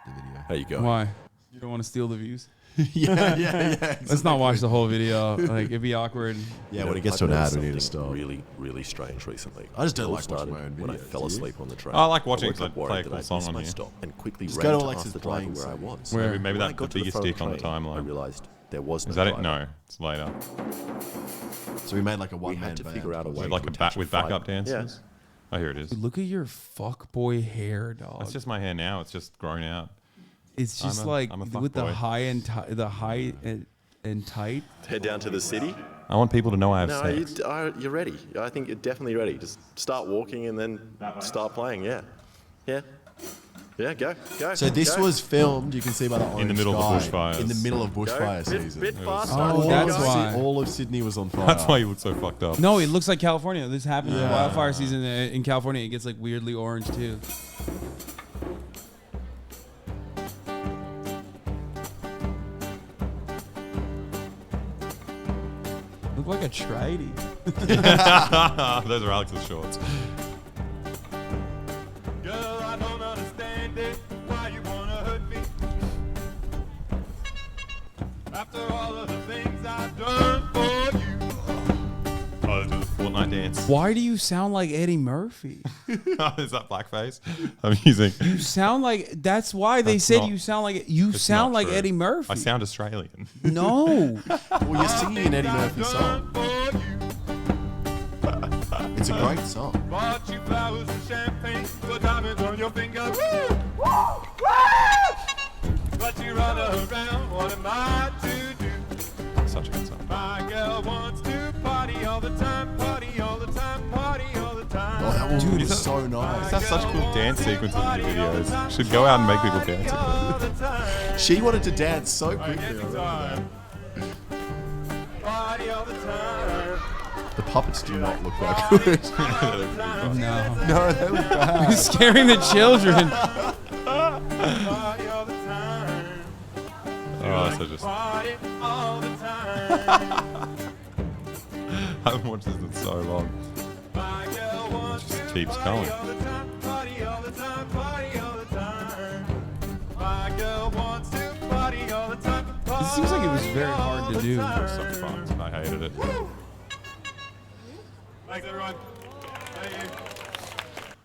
The video. There you go. Why? You don't want to steal the views? Let's not watch the whole video. Like, it'd be awkward. Yeah, when it gets to an ad, we need to stop. Really, really strange recently. I just don't It all like watching started my own when I videos, fell do you? asleep on the train. I like watching woke up it, play a worried cool that I'd song missed on my here. stop and quickly Just ran go to to Alexa's ask the driver playing where I song. was. Where? Maybe When I that's got the to biggest front of dick on the train, I timeline. realized there was no Is that it? driver. No, it's later. So we made like a We one-man had to band. figure out a way Like to a attach with fiber. backup dancers. Oh, here it is. Dude, look at your fuckboy hair, dog. That's just my hair now. It's just grown out. It's just I'm like a with the fuckboy. high and and tight. Head down to the city. I want people to know I have No, sex. you're ready. I think you're definitely ready. Just start walking and then start playing. Yeah, go. So this go. was filmed, you can see by the orange In the middle of the sky, bushfires. In the middle of bushfire Bit season. faster. Oh, that's why. All of Sydney was on fire. That's why you look so fucked up. No, it looks like California. This happens in wildfire season in California. It gets like weirdly orange too. Look like a traides. Those are Alex's shorts. Girl, I don't understand it. Why you wanna hurt me? After all of the things I've done for you. Oh, do the Fortnite dance. Why do you sound like Eddie Murphy? Is that blackface? I'm using. You sound like. That's why they That's said not- you sound like. You It's sound not like true. Eddie Murphy. I sound Australian. No. Well, you're singing an Eddie Murphy song. It's a great song. Bought you flowers and champagne, put diamonds on your finger. Woo! Woo! But you run around, what am I to do? Such a good song. My girl wants to party all the time, party all the time, party all the time. Oh, that one Dude, was so nice. That's such cool dance sequences in your videos. Should go out and make people dance. She wanted to dance so quickly. Party all the time. The puppets do not look that good. No. No, they look bad. He's scaring the children. Party all the time. Oh, so just. Party all the time. I haven't watched this in so long. My girl wants Just to keeps party going. all the time, party all the time, party all the time. My girl wants to party all the time. It seems like it was very hard to do. It was so fun. I hated it. Thanks, everyone. Thank you.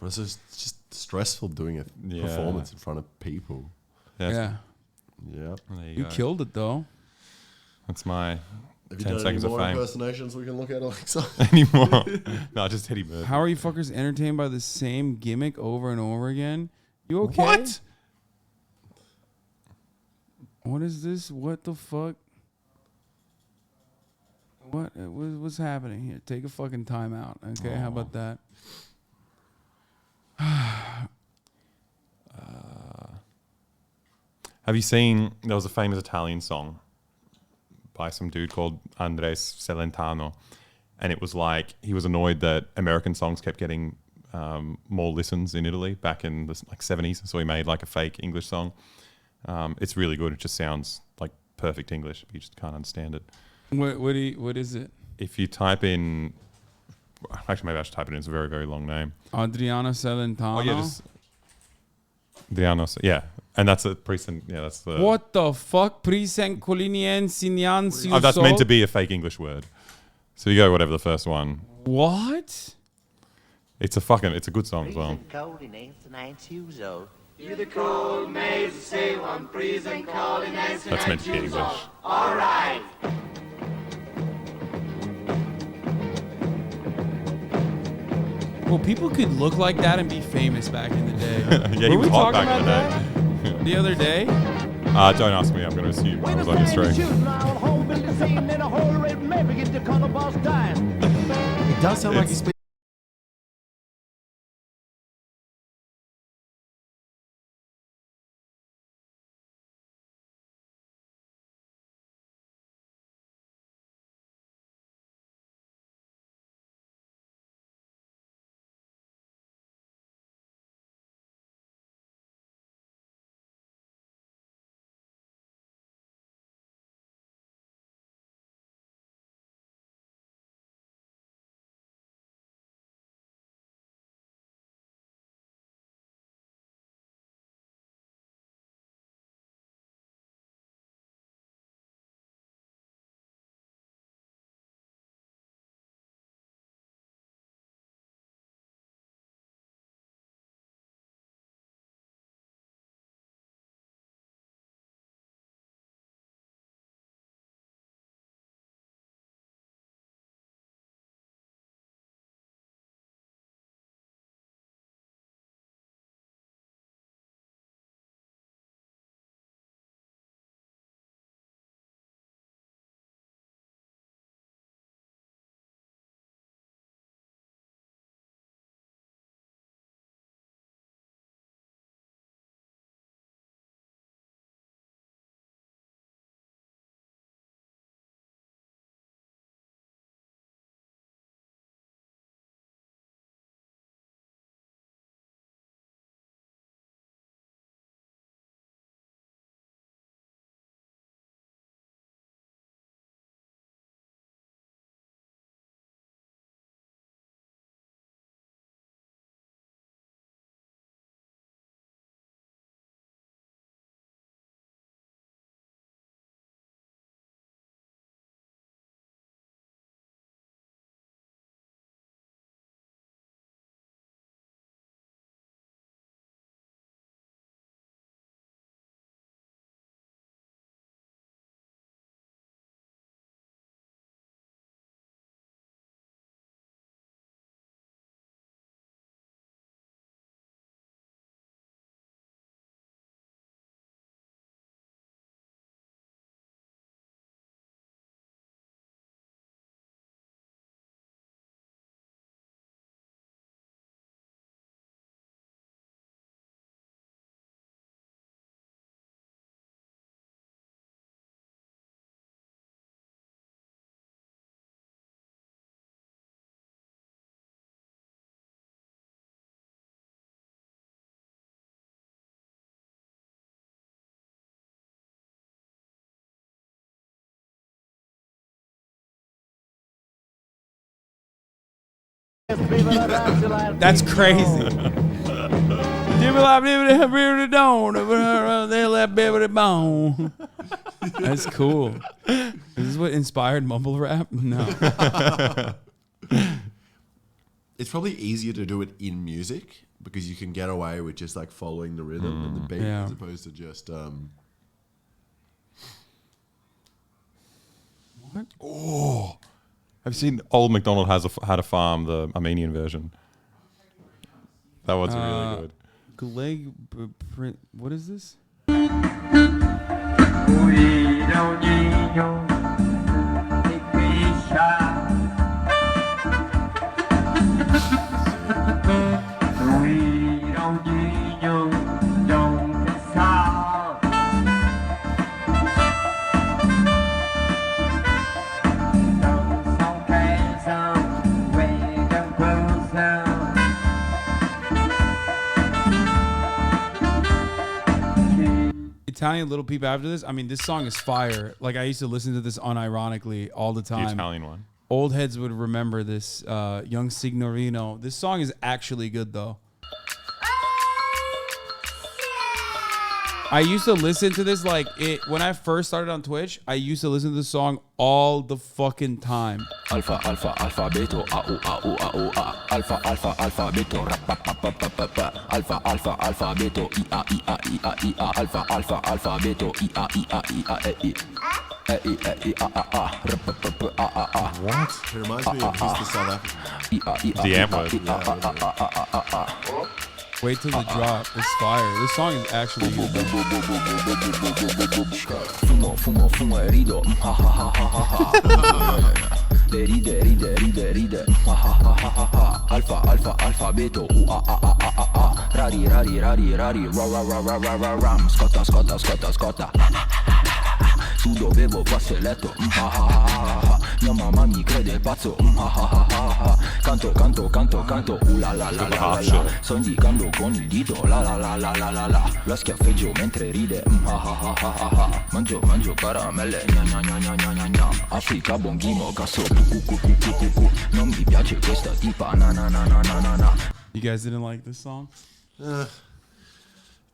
It's just stressful doing a Yeah. performance in front of people. Yeah. Yeah. There You go. killed it though. That's my Have you 10 done seconds any of more fame. impersonations we can look at, Alexa? Anymore. No, just Eddie Murphy. How are you fuckers entertained by the same gimmick over and over again? You okay? What? What is this? What the fuck? What's happening here? Take a fucking time out. Okay, how about that? Have you seen, there was a famous Italian song by some dude called Andres Celentano, and it was like, he was annoyed that American songs kept getting more listens in Italy back in the 70s, so he made like a fake English song. It's really good. It just sounds like perfect English, but you just can't understand it. What is it? If you type in, actually maybe I should type it in, it's a very, very long name. Adriano Celentano? Oh yeah, just Adriano, yeah. And that's a present, yeah, that's the... What the fuck? Presencoliniensignansius. Oh, that's meant to be a fake English word. So you go whatever the first one. What? It's a good song as well. That's meant to be English. All right. Well, people could look like that and be famous back in the day. Yeah, he Were was we hot talking back in about the day. that the other day? Don't ask me, I'm going to assume I was on your stream. It does sound like he's speaking. That's crazy. That's cool. Is this what inspired mumble rap? No. It's probably easier to do it in music because you can get away with just like following the rhythm and the beat as opposed to just. What? Oh, I've seen Old MacDonald had a farm, the Armenian version. That one's really good. What is this? Italian Little Peep after this. I mean, this song is fire. Like, I used to listen to this unironically all the time. The Italian one. Old heads would remember this. Young Signorino. This song is actually good, though. I used to listen to this when I first started on Twitch. I used to listen to this song all the fucking time. Alpha, alpha, alpha, beto, au, au, au, a. Alpha, alpha, alpha, beto, rap, alpha, alpha, alpha, beto, ia, ia, ia, ia. Alpha, alpha, alpha, beto, ia, ia, ia, What? It reminds me of Mr. South Africa. The Amp. Wait till the drop. It's fire. This song is actually good. Fumo, fumo, fumo e rido. Ride, ride, ride, ride. Alfa, alfa, alfa, beto. Rari, rari, rari, rari. Ra, ra, ra, ra, ra, ra, ram. Scotta, scotta, scotta, scotta. Sudo, bevo, passo e letto. Mia mamma mi crede pazzo. Canto, canto, canto, canto. La la la la la. Sto indicando con il dito. La la la la la la la. La schiaffeggio mentre ride. Mangio, mangio caramelle. Gna gna gna gna gna gna gna. Africa bonghimo, cazzo. Non mi piace questa tipa. Na na na na na na. You guys didn't like this song?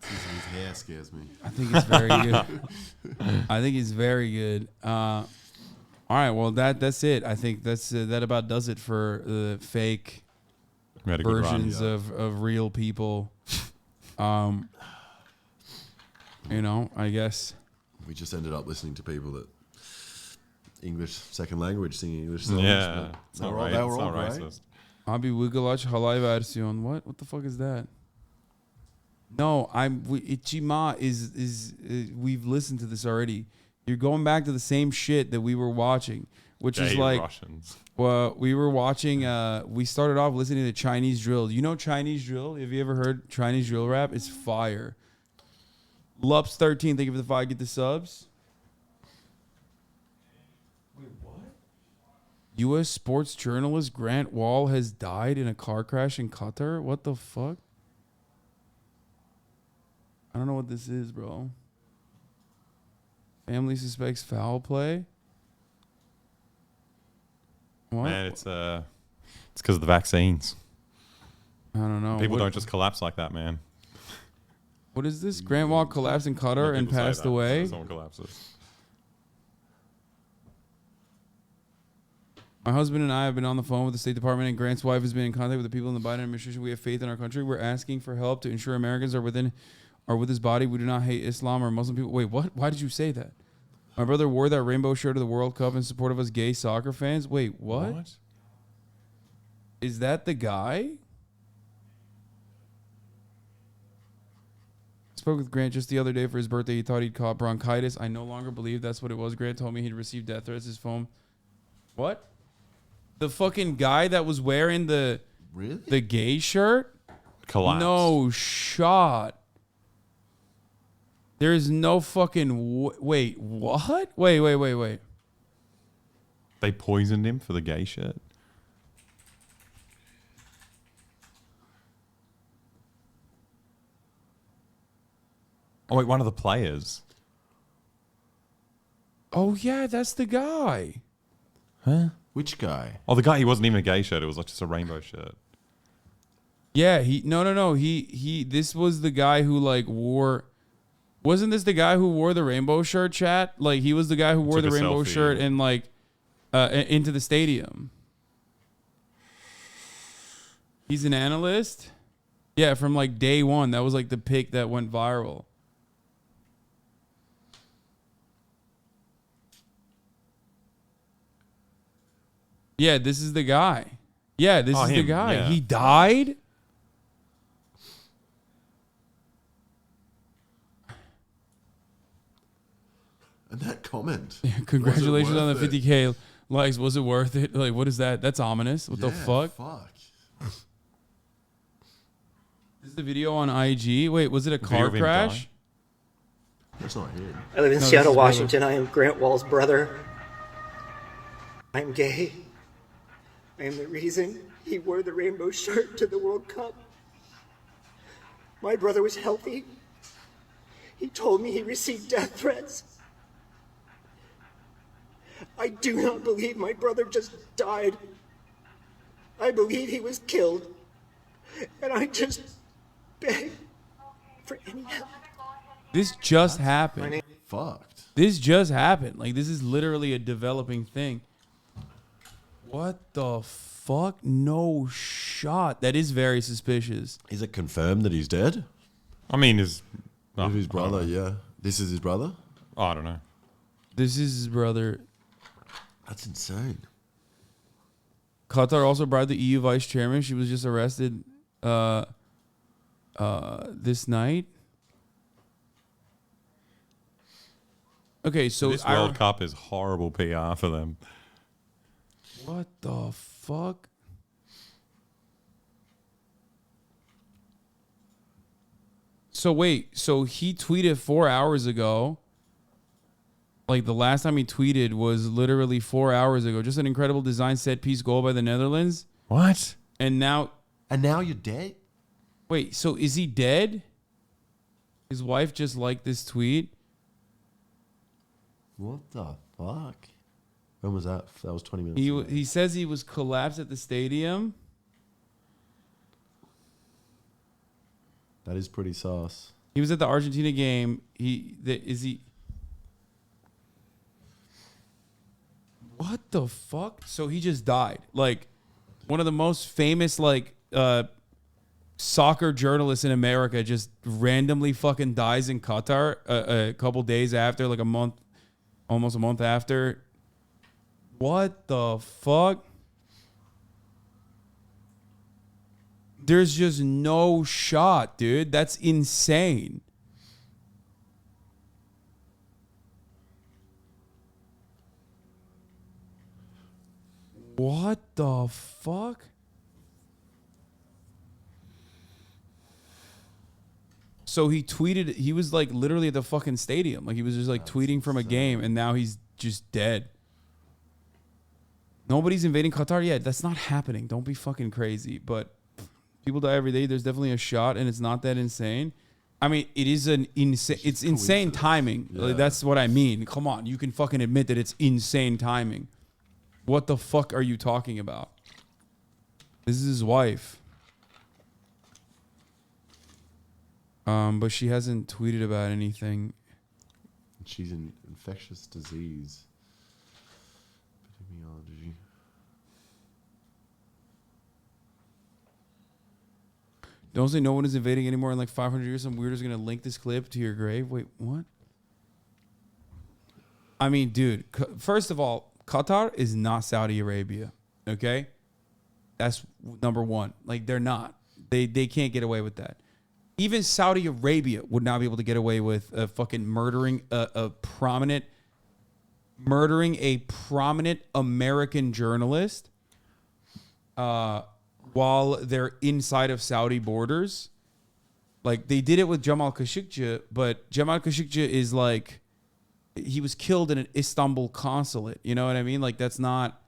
His hair scares me. I think it's very good. I think it's very good. All right, well that's it. I think that about does it for the fake versions of real people. You know, I guess we just ended up listening to people that English second language singing English songs. Yeah, it's not right. They were It's all not great. racist. Abi Wigalaç halay versiyon. What the fuck is that? No, Ichima is we've listened to this already. You're going back to the same shit that we were watching, which is like Russians. Well, we were watching. We started off listening to Chinese drill. You know Chinese drill? Have you ever heard Chinese drill rap? It's fire. Lups 13, thank you for the 5. Get the subs. Wait, what? U.S. sports journalist Grant Wahl has died in a car crash in Qatar. What the fuck? I don't know what this is, bro. Family suspects foul play. What? Man, it's because of the vaccines. I don't know. People don't just collapse like that, man. What is this? Grant Wahl collapsed in Qatar and passed away. Someone collapses. My husband and I have been on the phone with the State Department, and Grant's wife has been in contact with the people in the Biden administration. We have faith in our country. We're asking for help to ensure Americans are with his body. We do not hate Islam or Muslim people. Wait, what? Why did you say that? My brother wore that rainbow shirt to the World Cup in support of us gay soccer fans. Wait, what? Is that the guy? I spoke with Grant just the other day for his birthday. He thought he'd caught bronchitis. I no longer believe that's what it was. Grant told me he'd received death threats. His phone. What? The fucking guy that was wearing the gay shirt? Collapsed. No shot. There's no fucking... Wait, what? Wait. They poisoned him for the gay shit? Oh, wait, one of the players. Oh, yeah, that's the guy. Huh? Which guy? Oh, the guy. He wasn't even a gay shirt. It was like just a rainbow shirt. Yeah, no. He this was the guy who like wore. Wasn't this the guy who wore the rainbow shirt, chat? Like he was the guy who wore the rainbow shirt and like into the stadium. He's an analyst. Yeah, from like day one. That was like the pic that went viral. Yeah, this is the guy. Yeah, this is the guy. Yeah. He died? And that comment. Yeah, congratulations on the 50K likes. Was it worth it? Like, what is that? That's ominous. What the fuck? This is the video on IG. Wait, was it a car crash? That's not him. I live in Seattle, Washington. I am Grant Wahl's brother. I am gay. I am the reason he wore the rainbow shirt to the World Cup. My brother was healthy. He told me he received death threats. I do not believe my brother just died. I believe he was killed. And I just beg for any help. This just happened. Fucked. This just happened. Like, this is literally a developing thing. What the fuck? No shot. That is very suspicious. Is it confirmed that he's dead? I mean, his brother, yeah. This is his brother? Oh, I don't know. This is his brother. That's insane. Qatar also bribed the EU vice chairman. She was just arrested this night. Okay, so this World Cup is horrible PR for them. What the fuck? So wait, so he tweeted 4 hours ago. Like the last time he tweeted was literally 4 hours ago. Just an incredible design set piece goal by the Netherlands. What? And now you're dead? Wait, so is he dead? His wife just liked this tweet. What the fuck? When was that? That was 20 minutes ago. He says he was collapsed at the stadium. That is pretty sauce. He was at the Argentina game. What the fuck? So he just died. Like one of the most famous soccer journalists in America just randomly fucking dies in Qatar a couple days after, like almost a month after. What the fuck? There's just no shot, dude. That's insane. What the fuck? So he tweeted, he was like literally at the fucking stadium. Like he was just like tweeting from a game and now he's just dead. Nobody's invading Qatar yet. That's not happening. Don't be fucking crazy. But people die every day. There's definitely a shot and it's not that insane. I mean, it is it's insane timing. Yeah. Like, that's what I mean. Come on. You can fucking admit that it's insane timing. What the fuck are you talking about? This is his wife. But she hasn't tweeted about anything. She's in infectious disease. Epidemiology. Don't say no one is invading anymore in like 500 years. Some weirdo's going to link this clip to your grave. Wait, what? I mean, dude, first of all, Qatar is not Saudi Arabia, okay? That's number one. Like, they're not. They can't get away with that. Even Saudi Arabia would not be able to get away with fucking murdering a prominent American journalist while they're inside of Saudi borders. Like, they did it with Jamal Khashoggi, but Jamal Khashoggi is like, he was killed in an Istanbul consulate. You know what I mean? Like, that's not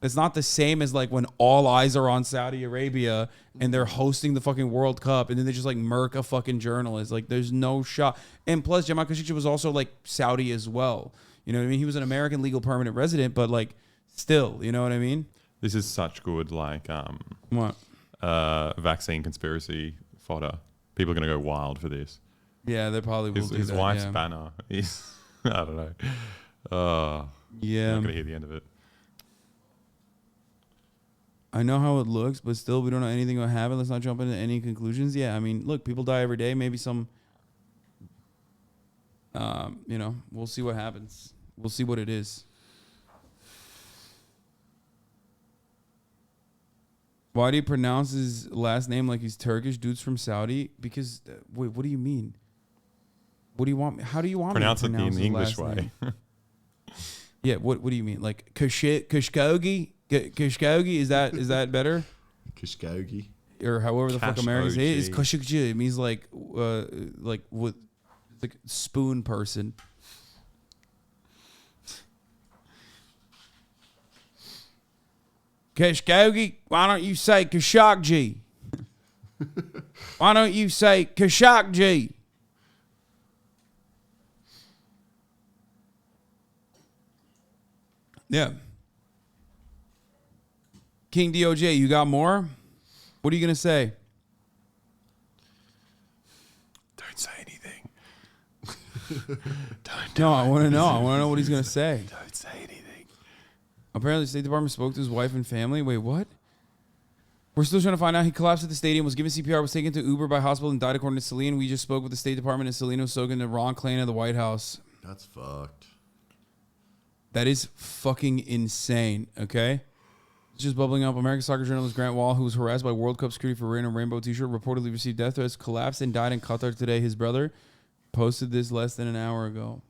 the same as like when all eyes are on Saudi Arabia and they're hosting the fucking World Cup and then they just like murk a fucking journalist. Like, there's no shot. And plus, Jamal Khashoggi was also like Saudi as well. You know what I mean? He was an American legal permanent resident, but like Still, you know what I mean? This is such good, like, what? Vaccine conspiracy fodder. People are going to go wild for this. Yeah, they probably will do his that, wife's yeah. banner is, I don't know. Yeah. I'm not going to hear the end of it. I know how it looks, but still, we don't know anything about happen. Let's not jump into any conclusions. Yeah, I mean, look, people die every day. Maybe some, you know, we'll see what happens. We'll see what it is. Why do you pronounce his last name like he's Turkish? Dude's from Saudi. Because, wait, what do you mean? What do you want? How do you want Pronounce me to pronounce it the English last way. name? Yeah, what do you mean? Like Kashkogi? Kashkogi, is that better? Kashkogi. Or however the fuck Americans say it. It's Kashkogi. Kashkogi. It means like what? It's like spoon person. Kashkogi, why don't you say Khashoggi? Why don't you say Khashoggi? Yeah. King DOJ, you got more? What are you going to say? Don't say anything. No, I want to know. I want to know what he's going to say. Don't say anything. Apparently, the State Department spoke to his wife and family. Wait, what? We're still trying to find out. He collapsed at the stadium, was given CPR, was taken to Uber by hospital, and died according to Celine. We just spoke with the State Department, and Celine was soaking the Ron Klain of the White House. That's fucked. That is fucking insane, okay? It's just bubbling up. American soccer journalist Grant Wahl, who was harassed by World Cup security for wearing a rainbow t-shirt, reportedly received death threats, collapsed, and died in Qatar today. His brother posted this less than an hour ago.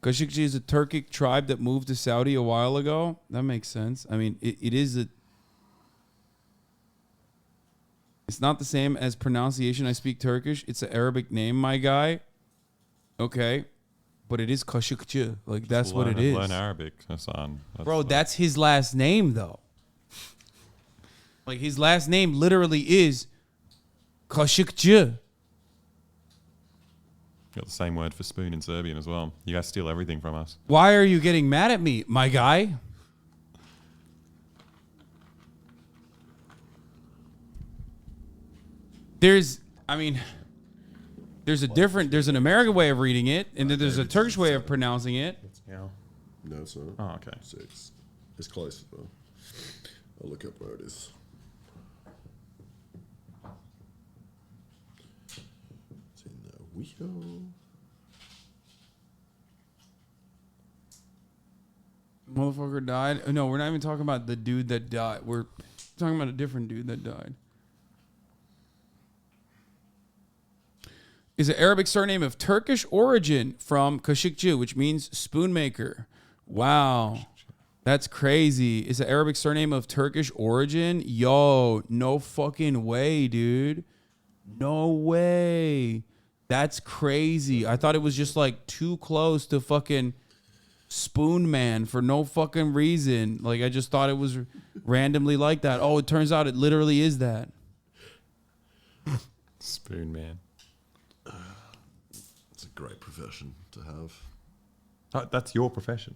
Khashoggi is a Turkic tribe that moved to Saudi a while ago. That makes sense. I mean, it is a... It's not the same as pronunciation. I speak Turkish. It's an Arabic name, my guy. Okay. But it is Khashoggi. Like, that's what it is. Learn Arabic, Hasan. Bro, that's his last name, though. Like, his last name literally is Khashoggi. Got the same word for spoon in Serbian as well. You guys steal everything from us. Why are you getting mad at me, my guy? There's an American way of reading it, and then there's a Turkish way of pronouncing it. Yeah. No, it's not. Oh, okay. 6. It's close though. I'll look up where it is. It's in the Weirdo. Motherfucker died. No, we're not even talking about the dude that died. We're talking about a different dude that died. Is an Arabic surname of Turkish origin from Khashoggi, which means spoon maker. Wow. That's crazy. Is an Arabic surname of Turkish origin? Yo, no fucking way, dude. No way. That's crazy. I thought it was just like too close to fucking Spoon Man for no fucking reason. Like, I just thought it was randomly like that. Oh, it turns out it literally is that. Spoon Man. It's a great profession to have. Oh, that's your profession.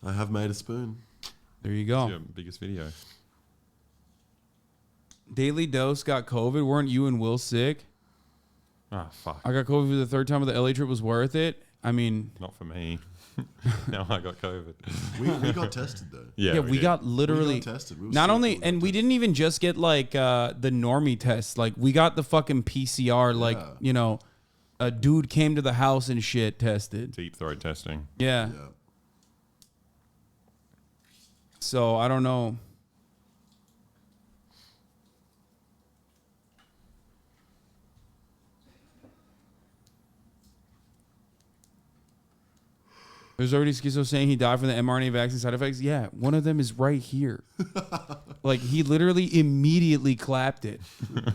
I have made a spoon. There you go. It's your biggest video. Daily Dose got COVID. Weren't you and Will sick? Ah, fuck. I got COVID for the third time, but the LA trip was worth it. I mean... Not for me. No, I got COVID. We got tested, though. Yeah, we got literally... We got tested. We were not sick, only... And we didn't even just get, like, the normie test. Like, we got the fucking PCR, like, you know... A dude came to the house and shit tested. Deep throat testing. Yeah. So, I don't know. There's already schizo saying he died from the mRNA vaccine side effects. Yeah, one of them is right here. Like, he literally immediately clapped it.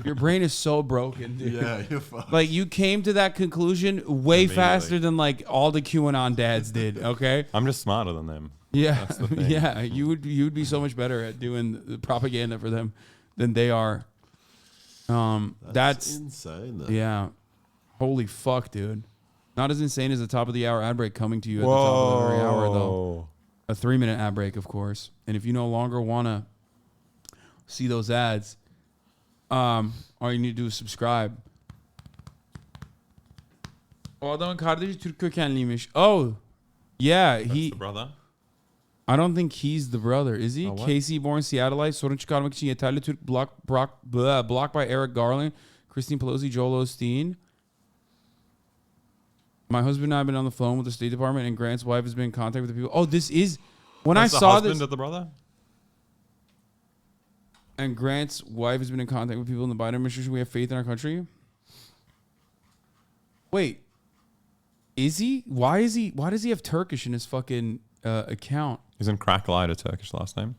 Your brain is so broken, dude. Yeah, you're fucked. Like, you came to that conclusion way faster than, like, all the QAnon dads did, okay? I'm just smarter than them. Yeah, That's the thing. yeah. You would be so much better at doing the propaganda for them than they are. That's insane, though. Yeah. Holy fuck, dude. Not as insane as the top of the hour ad break coming to you at the top of every hour, though. A 3-minute ad break, of course. And if you no longer want to see those ads, all you need to do is subscribe. O adamın kardeşi Türk kökenliymiş. Oh, yeah. That's the brother? I don't think he's the brother, is he? Oh, what? Casey born Seattleite. Sorun çıkarmak için yeterli Türk blocked by Eric Garland, Christine Pelosi, Joel Osteen. My husband and I have been on the phone with the State Department, and Grant's wife has been in contact with the people. Oh, this is... When That's I saw the husband this... of the brother? And Grant's wife has been in contact with people in the Biden administration. We have faith in our country. Wait. Is he? Why does he have Turkish in his fucking account? Isn't Cracklight a Turkish last name?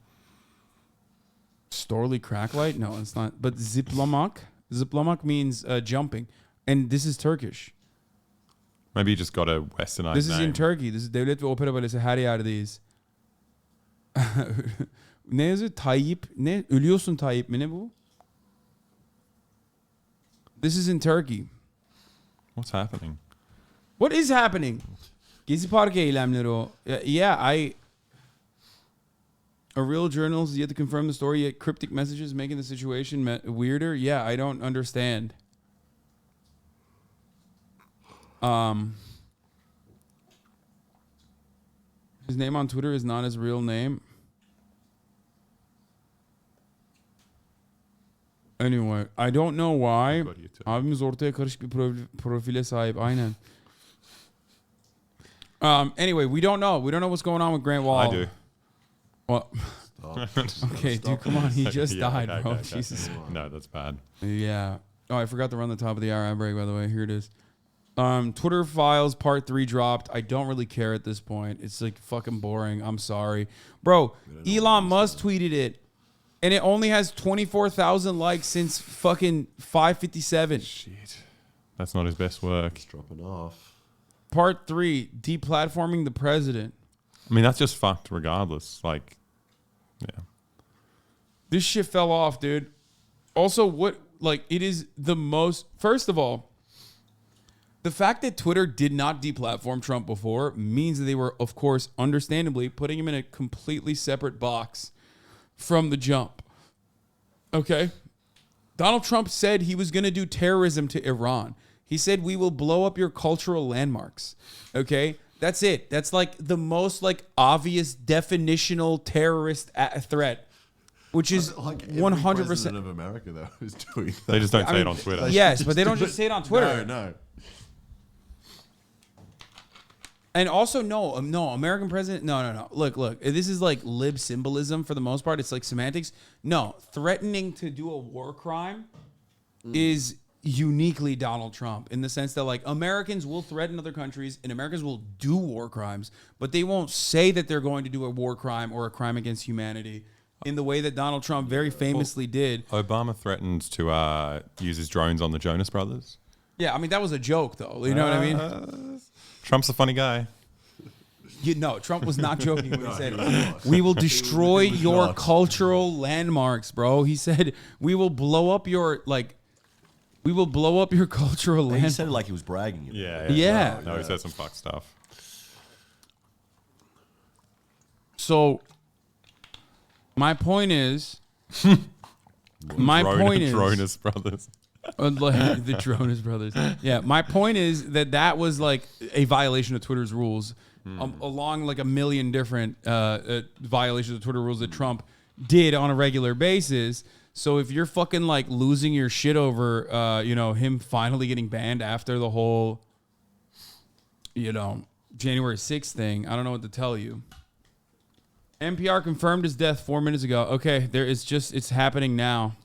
Storley Cracklight? No, it's not. But Zıplamak? Zıplamak means jumping. And this is Turkish. Maybe he just got a westernized This is name. in Turkey. This is Devlet ve Opera Balesi. Her yerdeyiz. Ne yazıyor? Tayyip. Ne? Ölüyorsun Tayyip mi? Ne bu? This is in Turkey. What's happening? What is happening? Gezi Parkı eylemleri o. Yeah, a real journalist is yet to confirm the story, yet cryptic messages making the situation weirder. Yeah, I don't understand. His name on Twitter is not his real name. Anyway, I don't know why. Abimiz ortaya karışık bir profile sahip. Aynen. Anyway, we don't know. We don't know what's going on with Grant Wahl. I do. Well, okay, dude, come on. He just died, bro. Okay. Jesus. No, that's bad. Yeah. Oh, I forgot to run the top of the hour ad break, by the way. Here it is. Twitter Files Part 3 dropped. I don't really care at this point. It's like fucking boring. I'm sorry. Bro, Elon Musk tweeted it. And it only has 24,000 likes since fucking 5:57. Shit. That's not his best work. It's dropping off. Part 3, deplatforming the president. I mean, that's just fucked regardless. Like, yeah. This shit fell off, dude. Also, it is the most... First of all, the fact that Twitter did not deplatform Trump before means that they were, of course, understandably, putting him in a completely separate box from the jump. Okay? Donald Trump said he was going to do terrorism to Iran. He said, we will blow up your cultural landmarks. Okay? That's it. That's like the most obvious definitional terrorist threat, which is like 100% president of America, though, is doing that. They just don't say it on Twitter. Yes, but they don't just say it on Twitter. No. And also, no, American president, no. Look, this is like lib symbolism for the most part. It's like semantics. No, threatening to do a war crime is uniquely Donald Trump in the sense that like Americans will threaten other countries and Americans will do war crimes, but they won't say that they're going to do a war crime or a crime against humanity in the way that Donald Trump very famously did. Obama threatened to use his drones on the Jonas Brothers. Yeah, I mean, that was a joke, though. You know what I mean? Trump's a funny guy. No, Trump was not joking when he said, we will destroy your cultural landmarks, bro. He said, we will blow up your cultural landmarks. He said it like he was bragging. Yeah. No, he said some fuck stuff. So, my point is... Dronas Brothers. The Dronas Brothers. Yeah, my point is that was like a violation of Twitter's rules, along like a million different violations of Twitter rules that Trump did on a regular basis. So if you're fucking like losing your shit over, him finally getting banned after the whole, January 6th thing, I don't know what to tell you. NPR confirmed his death 4 minutes ago. Okay, it's happening now.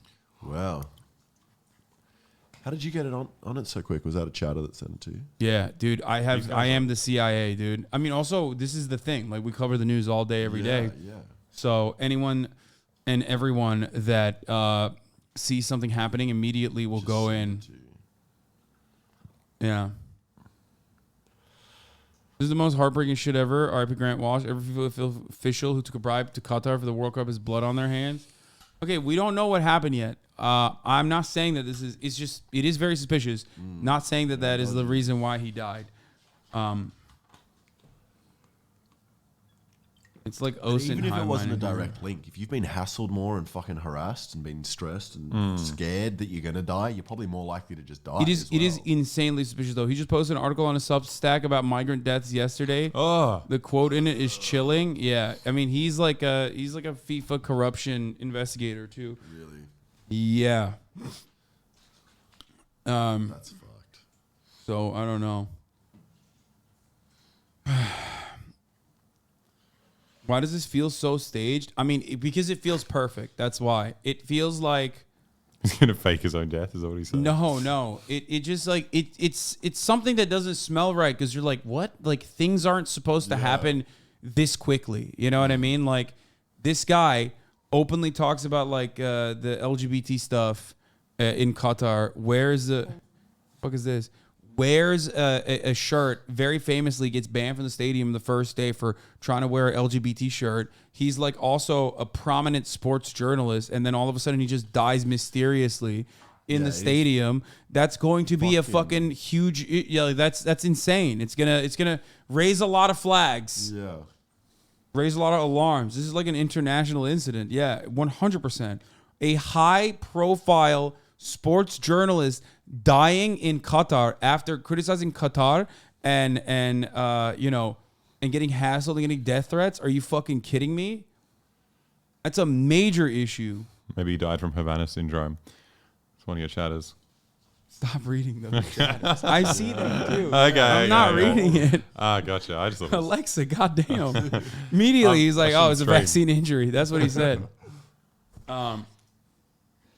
Wow. How did you get it on it so quick? Was that a chatter that sent it to you? Yeah, dude. I am the CIA, dude. I mean, also, this is the thing. Like, we cover the news all day, every day. Yeah. So anyone and everyone that sees something happening immediately will go in. Yeah. This is the most heartbreaking shit ever. R.I.P. Grant Wahl. Every official who took a bribe to Qatar for the World Cup has blood on their hands. Okay, we don't know what happened yet. I'm not saying that it is very suspicious. Not saying that is the reason why he died. It's like And even if it wasn't a Osenheimer. direct link, if you've been hassled more and fucking harassed and been stressed and scared that you're gonna die, you're probably more likely to just die. It is insanely suspicious though. He just posted an article on a Substack about migrant deaths yesterday. Oh, the quote in it is chilling. Yeah, I mean he's like a FIFA corruption investigator too. Really? Yeah. That's fucked. So I don't know. Why does this feel so staged? I mean, because it feels perfect. That's why. It feels like he's gonna fake his own death. Is that what he said? No. It just like it's something that doesn't smell right because you're like, what? Like things aren't supposed to happen this quickly. You know what I mean? Like this guy openly talks about like the LGBT stuff in Qatar. Where's the fuck is this? Wears a shirt, very famously gets banned from the stadium the first day for trying to wear an LGBT shirt. He's like also a prominent sports journalist, and then all of a sudden he just dies mysteriously in the stadium. That's going to be a fucking huge. Yeah, like that's insane. It's gonna raise a lot of flags. Yeah, raise a lot of alarms. This is like an international incident. Yeah, 100%. A high profile sports journalist dying in Qatar after criticizing Qatar and getting hassled and getting death threats. Are you fucking kidding me? That's a major issue. Maybe he died from Havana syndrome. It's one of your chatters. Stop reading those chatters. I see them too. Okay, I'm not reading it. Ah, gotcha. I just thought it was... Alexa, goddamn. Immediately he's like, "Oh, it's a vaccine injury." That's what he said.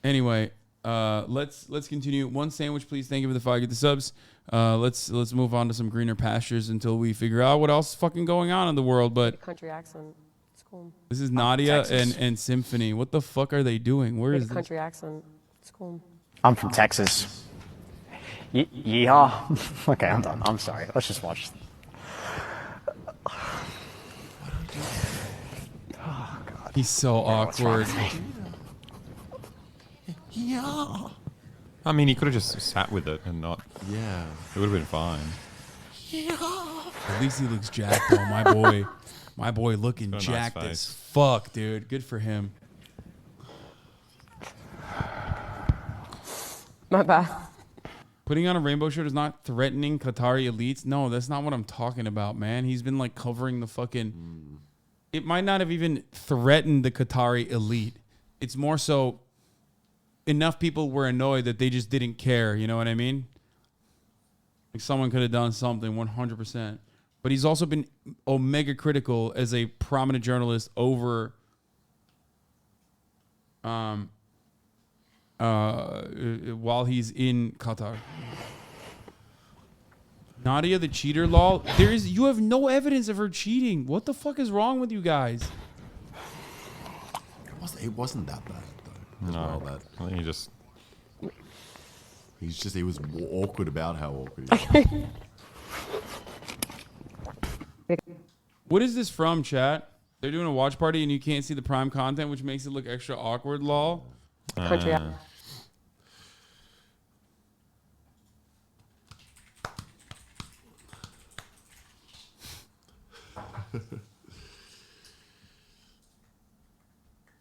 Anyway. Let's continue. One sandwich, please. Thank you for the 5. Get the subs. Let's move on to some greener pastures until we figure out what else is fucking going on in the world. But country accent. It's cool. This is Nadia and Symphony. What the fuck are they doing? Where is this? Country accent. It's cool. I'm from Texas. Yeehaw. Okay, I'm done. I'm sorry. Let's just watch. Oh God. He's so awkward. Yeah. I mean, he could have just sat with it and not. Yeah. It would have been fine. Yeah. At least he looks jacked though, my boy. My boy looking Got a nice jacked face. as fuck, dude. Good for him. My bad. Putting on a rainbow shirt is not threatening Qatari elites. No, that's not what I'm talking about, man. He's been like covering the fucking. It might not have even threatened the Qatari elite. It's more so enough people were annoyed that they just didn't care. You know what I mean? Like someone could have done something 100%. But he's also been omega critical as a prominent journalist over while he's in Qatar. Nadia the cheater, lol. You have no evidence of her cheating. What the fuck is wrong with you guys? It wasn't that bad though. No, that I think he was awkward about how awkward he was. What is this from, chat? They're doing a watch party and you can't see the prime content, which makes it look extra awkward, lol. Country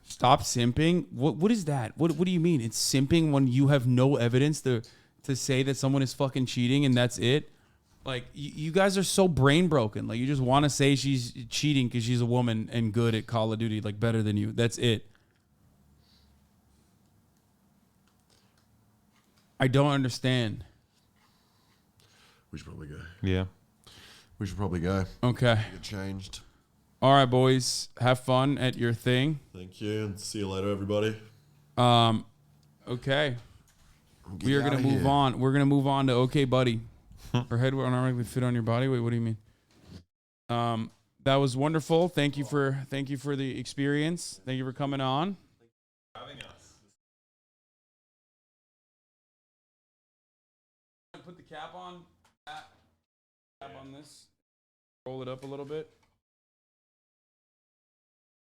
Stop simping? What is that? What do you mean? It's simping when you have no evidence to say that someone is fucking cheating and that's it? Like, you guys are so brain broken. Like, you just want to say she's cheating because she's a woman and good at Call of Duty, like, better than you. That's it. I don't understand. We should probably go. Yeah. We should probably go. Okay. Get changed. All right, boys. Have fun at your thing. Thank you, and see you later, everybody. Okay. Get We are going to outta move here. on. We're going to move on to OKBUDDY. Her head will automatically fit on your body. Wait, what do you mean? That was wonderful. Thank you for the experience. Thank you for coming on. Having us. Put the cap on. Cap on this. Roll it up a little bit.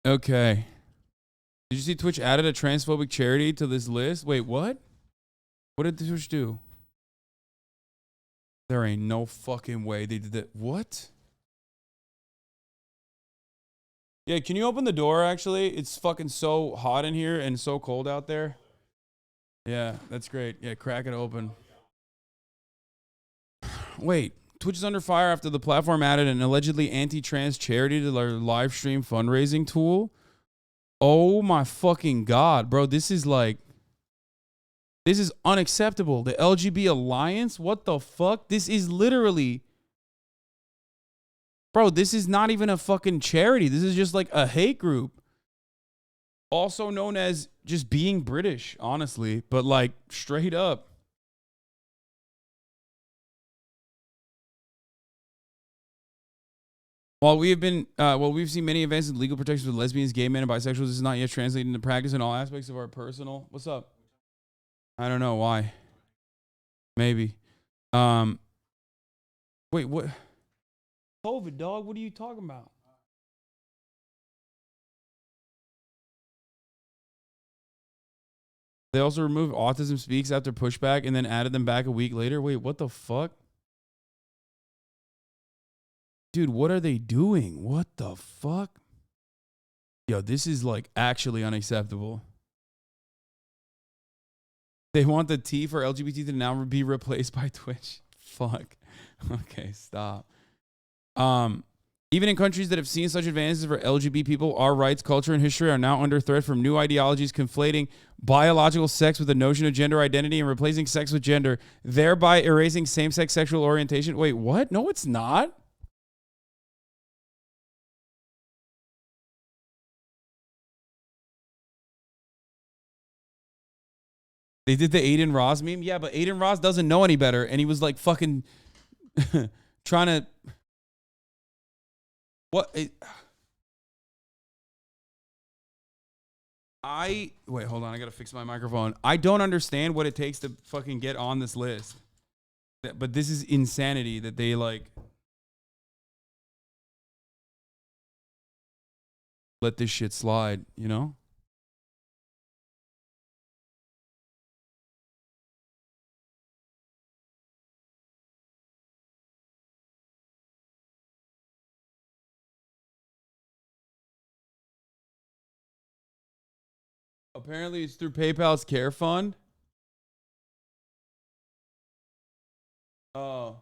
Okay. Did you see Twitch added a transphobic charity to this list? Wait, what? What did Twitch do? There ain't no fucking way they did that. What? Yeah, can you open the door, actually? It's fucking so hot in here and so cold out there. Yeah, that's great. Yeah, crack it open. Wait, Twitch is under fire after the platform added an allegedly anti-trans charity to their live stream fundraising tool. Oh my fucking God, bro. This is unacceptable. The LGB Alliance? What the fuck? This is literally... Bro, this is not even a fucking charity. This is just like a hate group. Also known as just being British, honestly. But like, straight up. While we've seen many advances in legal protections for lesbians, gay men, and bisexuals, this is not yet translated into practice in all aspects of our personal... What's up? I don't know why. Maybe. Wait, what? COVID, dog. What are you talking about? They also removed Autism Speaks after pushback and then added them back a week later. Wait, what the fuck? Dude, what are they doing? What the fuck? Yo, this is like actually unacceptable. They want the T for LGBT to now be replaced by Twitch. Fuck. Okay, stop. Even in countries that have seen such advances for LGBT people, our rights, culture, and history are now under threat from new ideologies conflating biological sex with the notion of gender identity and replacing sex with gender, thereby erasing same-sex sexual orientation. Wait, what? No, it's not. They did the Aiden Ross meme. Yeah, but Aiden Ross doesn't know any better. And he was like fucking trying to... What? Wait, hold on. I got to fix my microphone. I don't understand what it takes to fucking get on this list. But this is insanity that they like... let this shit slide, you know? Apparently it's through PayPal's Care Fund. Oh.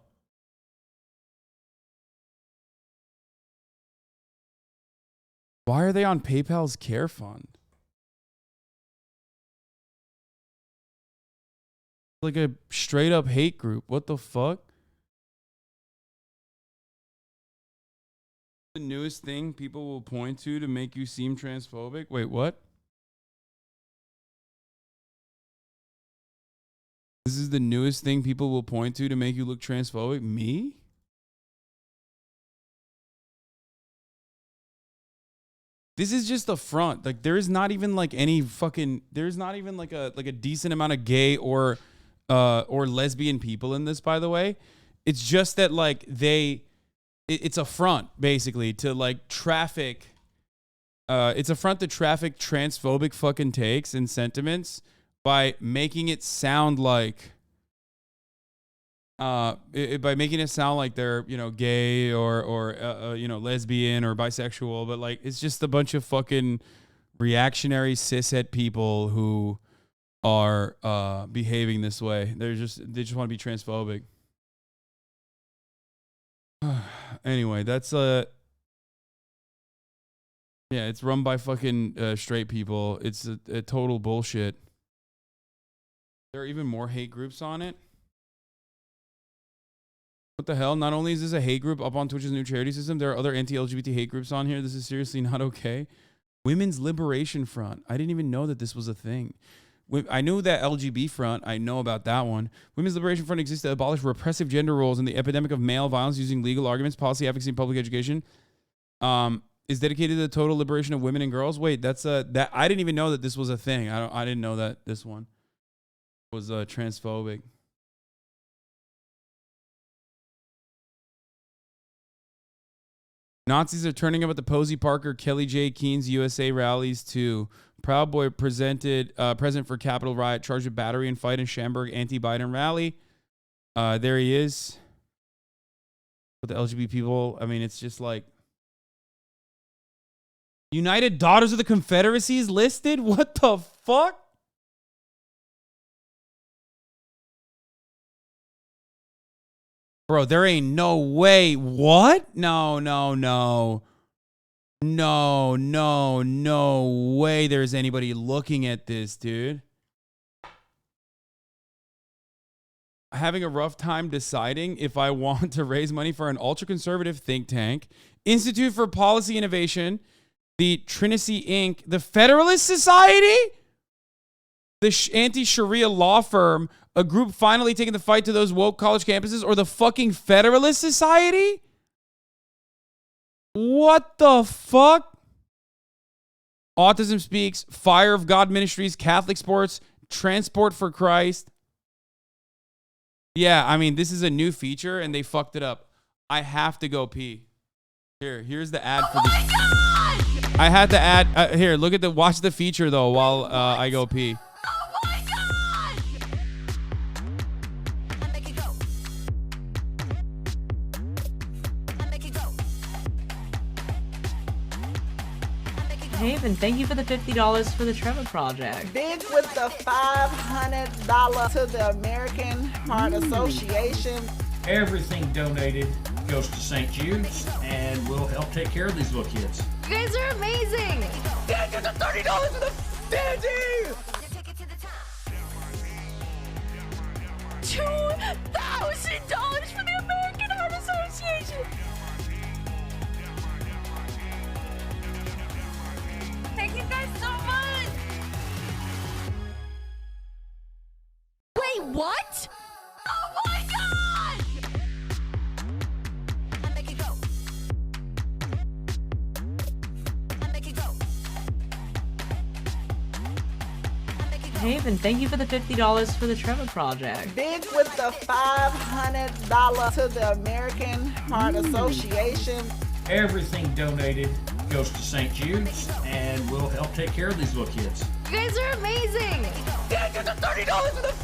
Why are they on PayPal's Care Fund? Like a straight up hate group. What the fuck? The newest thing people will point to make you seem transphobic. Wait, what? This is the newest thing people will point to make you look transphobic? Me? This is just a front. Like there is not even like any fucking... There's not even like a decent amount of gay or lesbian people in this, by the way. It's just that like it's a front basically to like traffic. It's a front to traffic transphobic fucking takes and sentiments by making it sound like by making it sound like they're, you know, gay or you know, lesbian or bisexual, but like it's just a bunch of fucking reactionary cishet people who are behaving this way. They just want to be transphobic. Anyway, that's yeah, it's run by fucking straight people. It's a total bullshit. There are even more hate groups on it. What the hell? Not only is this a hate group up on Twitch's new charity system, there are other anti-LGBT hate groups on here. This is seriously not okay. Women's Liberation Front. I didn't even know that this was a thing. I knew that LGB Front. I know about that one. Women's Liberation Front exists to abolish repressive gender roles and the epidemic of male violence using legal arguments, policy, advocacy, and public education. Is dedicated to the total liberation of women and girls. Wait, that's that I didn't even know that this was a thing. I didn't know that this one was transphobic. Nazis are turning up at the Posey Parker, Kelly J. Keen's USA rallies too. Proud Boy present for Capitol riot, charged with battery and fight in Shamburg anti-Biden rally. There he is. with the LGBT people. I mean, it's just like United Daughters of the Confederacy is listed. What the fuck? Bro, there ain't no way. What? No, no, no. No, no, no way there's anybody looking at this, dude. Having a rough time deciding if I want to raise money for an ultra-conservative think tank, Institute for Policy Innovation, the Trinity Inc., the Federalist Society, the anti-Sharia law firm, a group finally taking the fight to those woke college campuses, or the fucking Federalist Society? What the fuck? Autism Speaks, Fire of God Ministries, Catholic Sports, Transport for Christ. Yeah, I mean, this is a new feature, and they fucked it up. I have to go pee. Here's the ad for this. I had to add. Here, look at watch the feature though while I go pee. Haven, thank you for the $50 for the Trevor Project. Big with the $500 to the American Heart Association. Everything donated goes to St. Jude's, and we'll help take care of these little kids. You guys are amazing! Get the $30 for the Dandy! $2,000 for the American Heart Association! Thank you guys so much! Wait, what? Oh my god! Make it go. Make it go. Haven, thank you for the $50 for the Trevor Project. Big with the $500 to the American Heart Association. Everything donated goes to St. Jude's, and we'll help take care of these little kids. You guys are amazing! Get the $30 for the...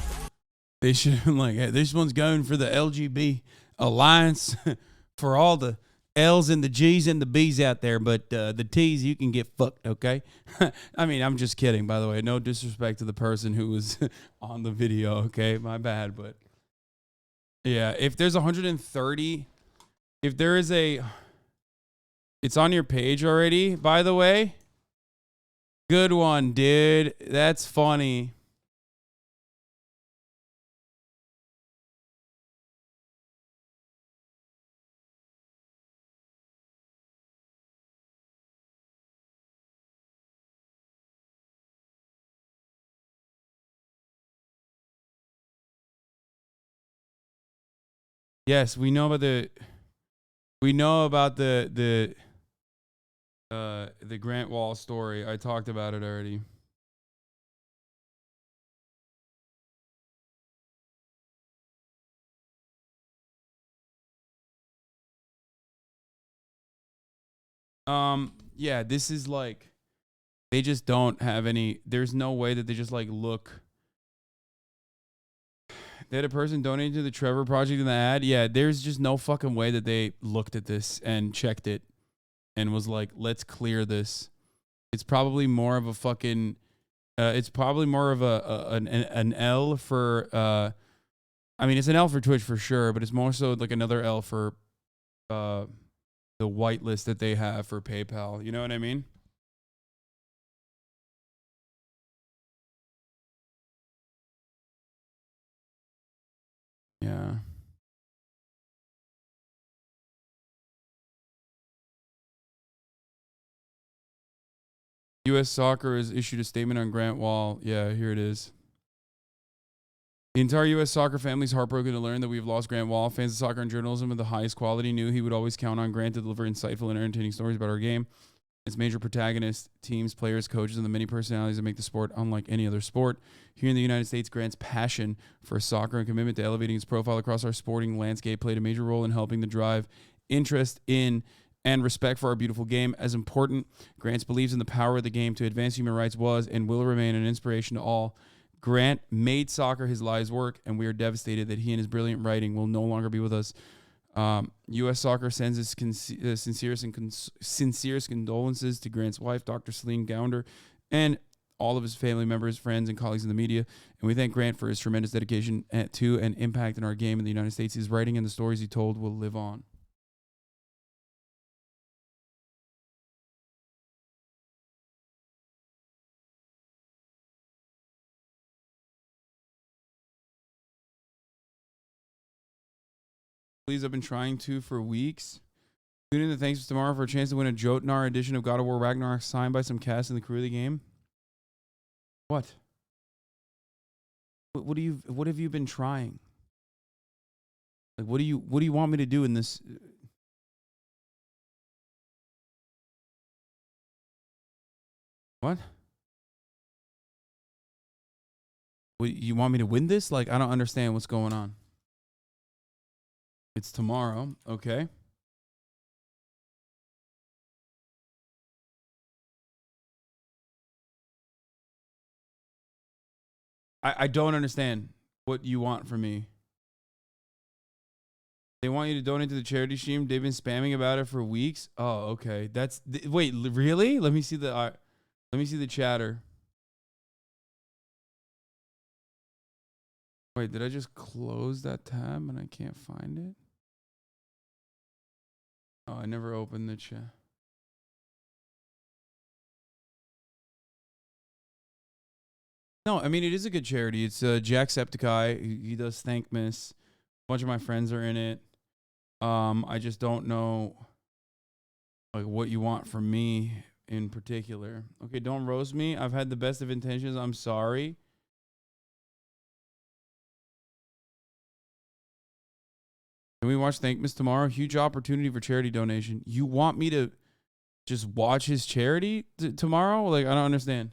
They should like, hey, this one's going for the LGB Alliance for all the L's and the G's and the B's out there, but the T's, you can get fucked, okay? I mean, I'm just kidding, by the way. No disrespect to the person who was on the video, okay? My bad, but yeah, if there's 130, if there is a... It's on your page already, by the way. Good one, dude. That's funny. Yes, we know about the Grant Wahl story. I talked about it already. Yeah, this is like, they just don't have any, there's no way that they just like look. They had a person donating to the Trevor Project in the ad. Yeah, there's just no fucking way that they looked at this and checked it and was like, let's clear this. It's probably more of a fucking, it's probably more of an L for, I mean, it's an L for Twitch for sure, but it's more so like another L for the whitelist that they have for PayPal. You know what I mean? Yeah. U.S. Soccer has issued a statement on Grant Wahl. Yeah, here it is. The entire U.S. soccer family is heartbroken to learn that we've lost Grant Wahl. Fans of soccer and journalism of the highest quality knew he would always count on Grant to deliver insightful and entertaining stories about our game. Its major protagonists, teams, players, coaches, and the many personalities that make the sport unlike any other sport. Here in the United States, Grant's passion for soccer and commitment to elevating his profile across our sporting landscape played a major role in helping to drive interest in and respect for our beautiful game. As important, Grant believes in the power of the game to advance human rights was and will remain an inspiration to all. Grant made soccer his life's work, and we are devastated that he and his brilliant writing will no longer be with us. U.S. Soccer sends its sincerest condolences to Grant's wife, Dr. Celine Gounder, and all of his family members, friends, and colleagues in the media. And we thank Grant for his tremendous dedication to and impact in our game in the United States. His writing and the stories he told will live on. Please, I've been trying to for weeks. Tune in to Thanks tomorrow for a chance to win a Jotnar edition of God of War Ragnarok signed by some cast in the crew of the game. What? What have you been trying? Like, what do you want me to do in this? What? You want me to win this? Like, I don't understand what's going on. It's tomorrow. Okay. I don't understand what you want from me. They want you to donate to the charity stream. They've been spamming about it for weeks. Oh, okay. Wait, really? Let me see the chatter. Wait, did I just close that tab and I can't find it? Oh, I never opened the chat. No, I mean, it is a good charity. It's Jacksepticeye. He does Thankmas. A bunch of my friends are in it. I just don't know like what you want from me in particular. Okay, don't roast me. I've had the best of intentions. I'm sorry. Can we watch Thankmas tomorrow? Huge opportunity for charity donation. You want me to just watch his charity tomorrow? Like, I don't understand.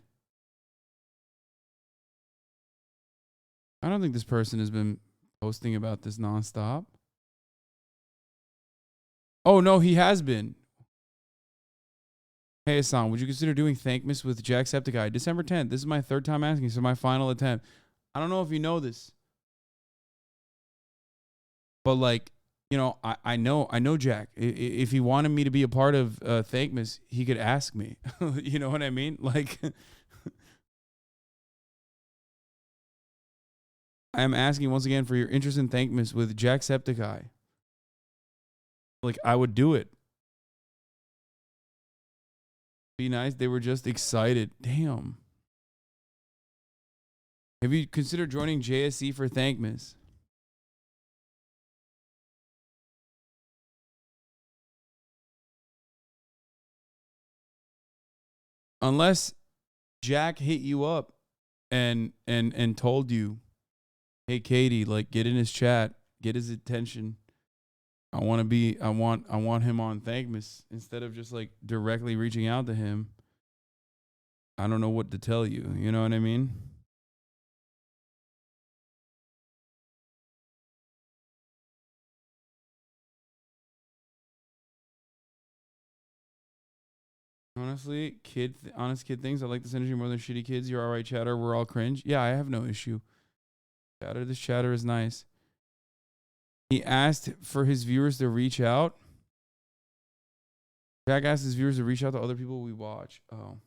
I don't think this person has been posting about this nonstop. Oh, no, he has been. Hey, Hasan, would you consider doing Thankmas with Jacksepticeye? December 10th. This is my third time asking, so my final attempt. I don't know if you know this. But, like, you know, I know Jack. If he wanted me to be a part of Thankmas, he could ask me. You know what I mean? Like, I am asking once again for your interest in Thankmas with Jacksepticeye. Like, I would do it. Be nice. They were just excited. Damn. Have you considered joining JSC for Thankmas? Unless Jack hit you up and told you, hey Katie, like, get in his chat, get his attention. I want him on Thankmas instead of just like directly reaching out to him. I don't know what to tell you. You know what I mean? Honestly, honest kid things. I like this energy more than shitty kids. You're all right, chatter. We're all cringe. Yeah, I have no issue. Chatter, this chatter is nice. He asked for his viewers to reach out. Jack asked his viewers to reach out to other people we watch. Oh.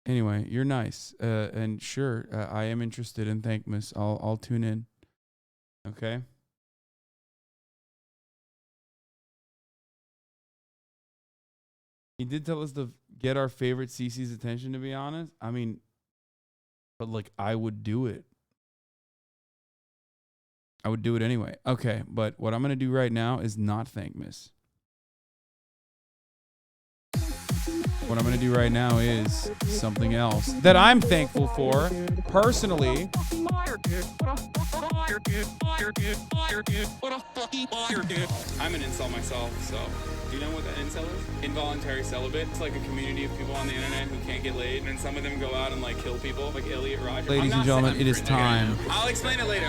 Anyway, you're nice. And sure, I am interested in Thankmas. I'll tune in. Okay. He did tell us to get our favorite CC's attention, to be honest. I mean, but like, I would do it. I would do it anyway. Okay, but what I'm going to do right now is not Thankmas. What I'm going to do right now is something else that I'm thankful for personally. I'm an incel myself, so do you know what that incel is? Involuntary celibate. It's like a community of people on the internet who can't get laid, and some of them go out and like kill people, like Elliot Rodgers. Ladies and gentlemen, it is time. I'll explain it later.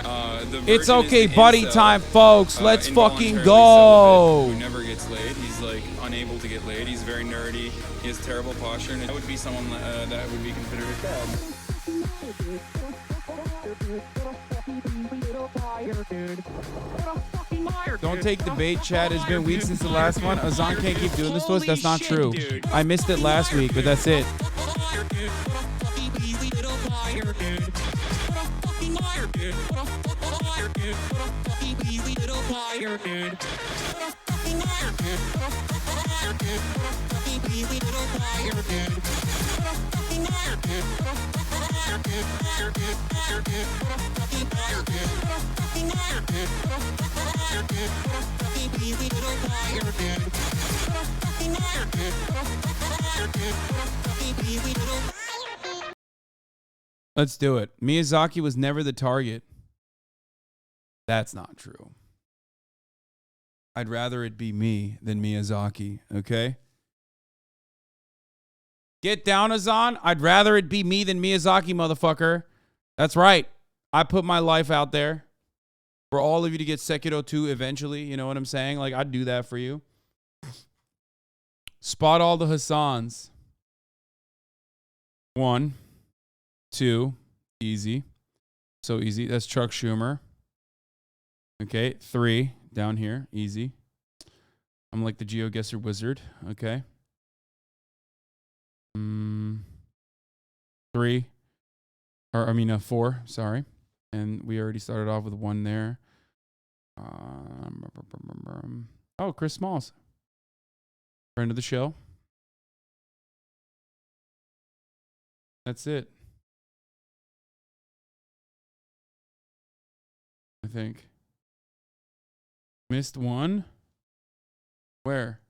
It's okay, buddy time, folks. Let's fucking go. Who never gets laid. He's like unable to get laid. He's very nerdy. He has terrible posture, and that would be someone that would be considered a dad. Don't take the bait, Chad. It's been weeks since the last one. Hasan can't keep doing this to us. That's not true. I missed it last week, but that's it. Let's do it. Miyazaki was never the target. That's not true. I'd rather it be me than Miyazaki, okay? Get down, Hasan. I'd rather it be me than Miyazaki, motherfucker. That's right. I put my life out there for all of you to get Sekiro 2 eventually. You know what I'm saying? Like, I'd do that for you. Spot all the Hasans. 1, 2, easy. So easy. That's Chuck Schumer. Okay, 3, down here, easy. I'm like the GeoGuessr wizard. Okay. 3, or I mean 4, sorry. And we already started off with 1 there. Oh, Chris Smalls. Friend of the show. That's it. I think. Missed 1. Where?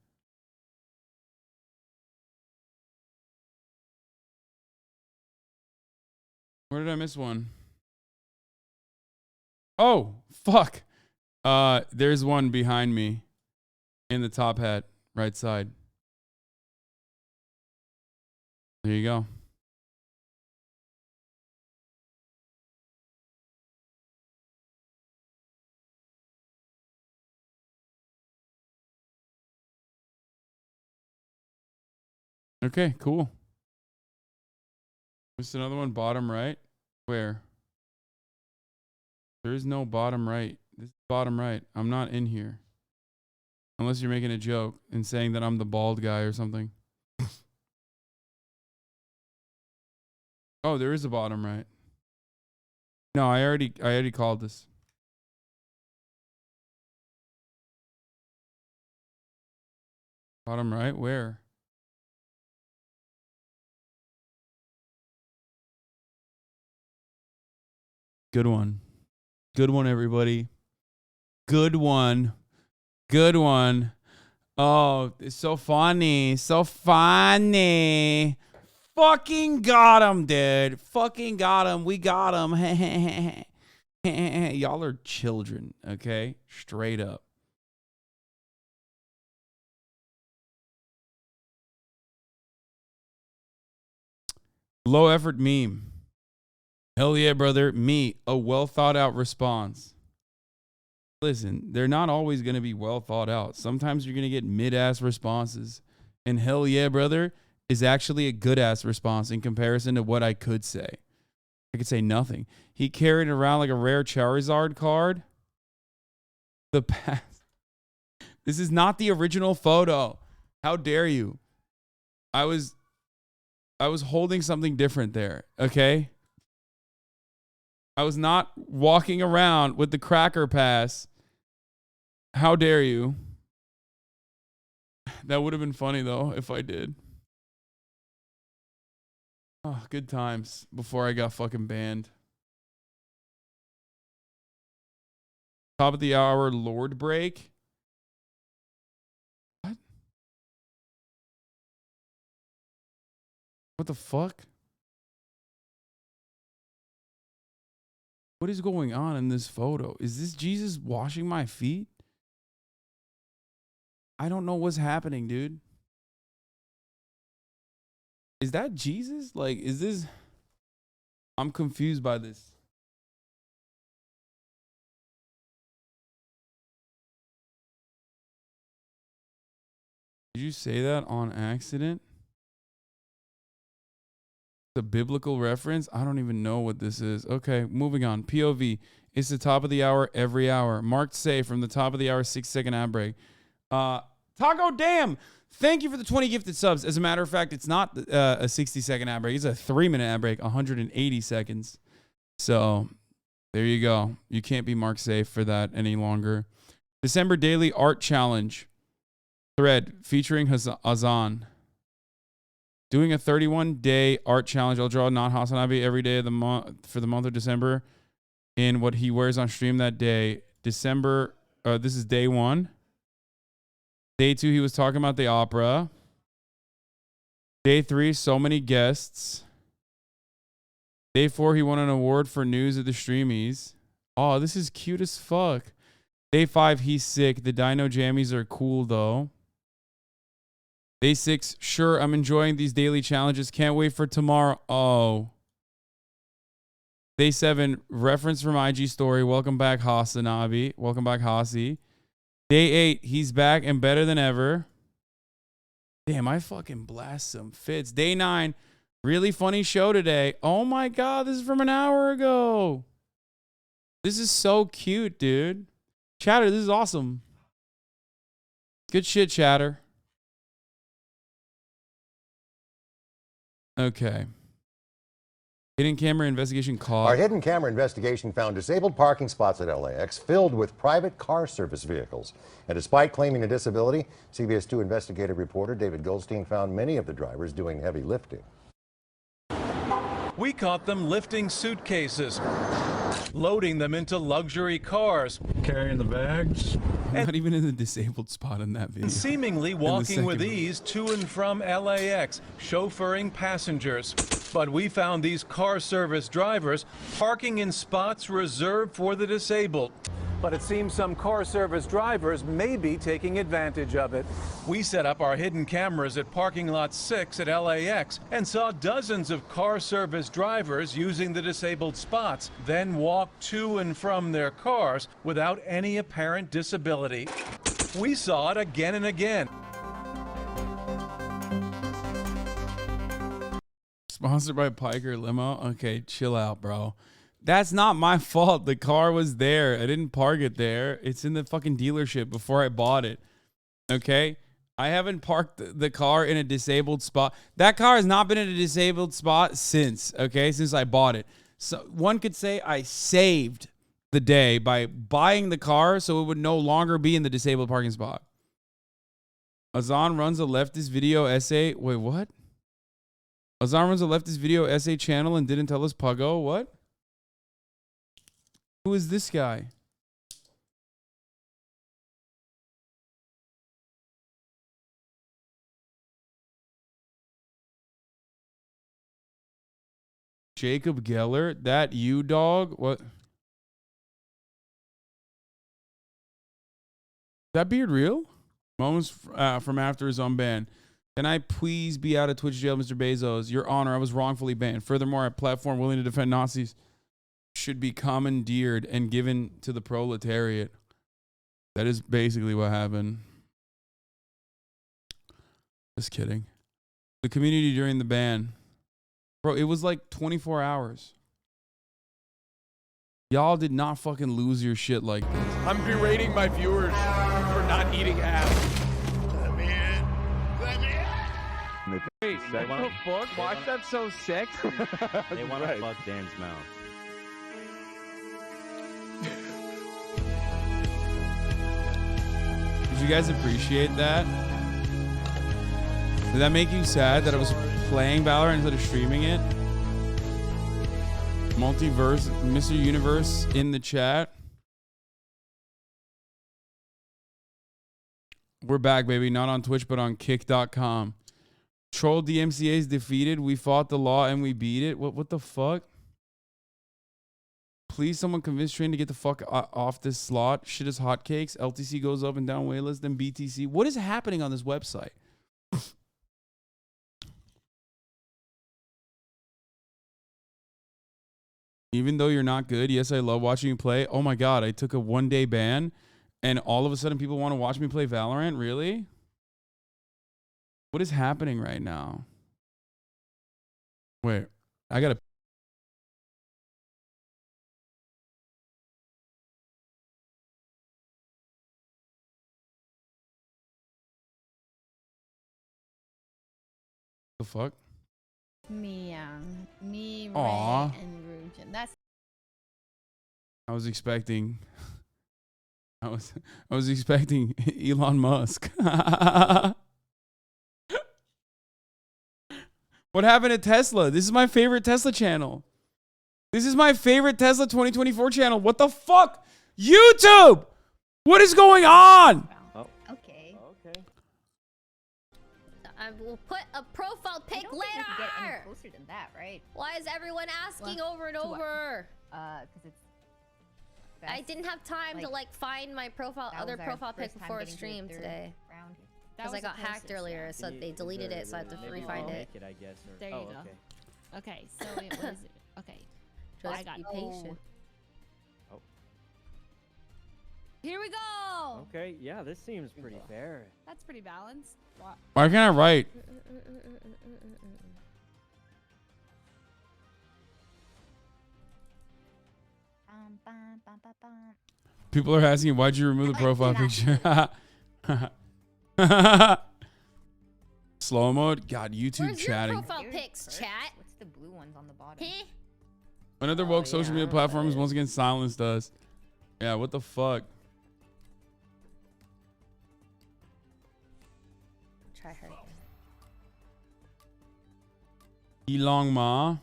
Where did I miss 1? Oh, fuck. There's 1 behind me in the top hat, right side. There you go. Okay, cool. Missed another one, bottom right. Where? There is no bottom right. This is bottom right. I'm not in here. Unless you're making a joke and saying that I'm the bald guy or something. Oh, there is a bottom right. No, I already called this. Bottom right? Where? Good one. Good one, everybody. Good one. Good one. Oh, it's so funny. So funny. Fucking got him, dude. Fucking got him. We got him. Y'all are children, okay? Straight up. Low effort meme. Hell yeah, brother. Me, a well thought out response. Listen, they're not always going to be well thought out. Sometimes you're going to get mid-ass responses. And hell yeah, brother is actually a good-ass response in comparison to what I could say. I could say nothing. He carried around like a rare Charizard card. The past. This is not the original photo. How dare you? I was holding something different there, okay? I was not walking around with the cracker pass. How dare you? That would have been funny, though, if I did. Oh, good times before I got fucking banned. Top of the hour, Lord break. What? What the fuck? What is going on in this photo? Is this Jesus washing my feet? I don't know what's happening, dude. Is that Jesus? Like, is this... I'm confused by this. Did you say that on accident? The biblical reference? I don't even know what this is. Okay, moving on. POV. It's the top of the hour every hour. Marked say from the top of the hour, 6-second ad break. Taco Damn, thank you for the 20 gifted subs. As a matter of fact, it's not a 60-second ad break. It's a 3-minute ad break, 180 seconds. So there you go. You can't be marked safe for that any longer. December Daily Art Challenge thread featuring Hasan. Doing a 31-day art challenge. I'll draw not HasanAbi every day of the month for the month of December in what he wears on stream that day. December, this is day 1. Day 2, he was talking about the opera. Day 3, so many guests. Day 4, he won an award for news at the Streamies. Oh, this is cute as fuck. Day 5, he's sick. The Dino Jammies are cool, though. Day 6, sure, I'm enjoying these daily challenges. Can't wait for tomorrow. Oh. Day 7, reference from IG story. Welcome back, HasanAbi. Welcome back, Hasi. Day 8, he's back and better than ever. Damn, I fucking blast some fits. Day 9, really funny show today. Oh my God, this is from an hour ago. This is so cute, dude. Chatter, this is awesome. Good shit, Chatter. Okay. Hidden camera investigation caught. Our hidden camera investigation found disabled parking spots at LAX filled with private car service vehicles. And despite claiming a disability, CBS 2 investigative reporter David Goldstein found many of the drivers doing heavy lifting. We caught them lifting suitcases, loading them into luxury cars, carrying the bags. Not even in the disabled spot in that video. And seemingly walking with ease to and from LAX, chauffeuring passengers. But we found these car service drivers parking in spots reserved for the disabled. But it seems some car service drivers may be taking advantage of it. We set up our hidden cameras at parking lot 6 at LAX and saw dozens of car service drivers using the disabled spots, then walk to and from their cars without any apparent disability. We saw it again and again. Sponsored by Piker Limo. Okay, chill out, bro. That's not my fault. The car was there. I didn't park it there. It's in the fucking dealership before I bought it. Okay? I haven't parked the car in a disabled spot. That car has not been in a disabled spot since, okay? Since I bought it. So one could say I saved the day by buying the car so it would no longer be in the disabled parking spot. Hasan runs a leftist video essay. Wait, what? Hasan runs a leftist video essay channel and didn't tell us Puggo. What? Who is this guy? Jacob Geller? That you, dog? What? That beard real? Moments from after his own ban. Can I please be out of Twitch jail, Mr. Bezos? Your Honor, I was wrongfully banned. Furthermore, a platform willing to defend Nazis should be commandeered and given to the proletariat. That is basically what happened. Just kidding. The community during the ban. Bro, it was like 24 hours. Y'all did not fucking lose your shit like this. I'm berating my viewers for not eating ass. Let me in. Let me in. Wait, what the fuck? Why is that so sexy? They want to fuck Dan's mouth. Did you guys appreciate that? Did that make you sad that I was playing Valorant instead of streaming it? Multiverse, Mr. Universe in the chat. We're back, baby. Not on Twitch, but on kick.com. Troll DMCA is defeated. We fought the law and we beat it. What the fuck? Please, someone convince Train to get the fuck off this slot. Shit is hotcakes. LTC goes up and down way less than BTC. What is happening on this website? Even though you're not good, yes, I love watching you play. Oh my God, I took a 1-day ban and all of a sudden people want to watch me play Valorant? Really? What is happening right now? Wait, I gotta... The fuck? Me, Ray, Aw. and Rujan. That's I was expecting. I was expecting Elon Musk. What happened to Tesla? This is my favorite Tesla channel. This is my favorite Tesla 2024 channel. What the fuck? YouTube! What is going on? Oh. okay. Okay. I will put a profile pic I don't think we later. could get any closer than that, right? Why is everyone asking What? over and To what? over? Because it's. I didn't have time to like find my profile, that other was our profile pic first time before getting to the stream third today. round. Because I got hacked earlier, so they deleted it, so I have to re-find it. I guess. Or, There you oh, go. Okay. Okay, so it was. Okay. Just I got be patient. Oh. Here we go. Okay. Yeah, this seems pretty fair. That's pretty balanced. Wow. Why can't I write? People are asking, why'd you remove the profile picture? Slow mode? God, YouTube Where's chatting. your profile pics, chat? What's the blue ones on the bottom? Huh? Another woke social media platforms once again silenced us. Yeah, what the fuck? Try her again. Elong Ma.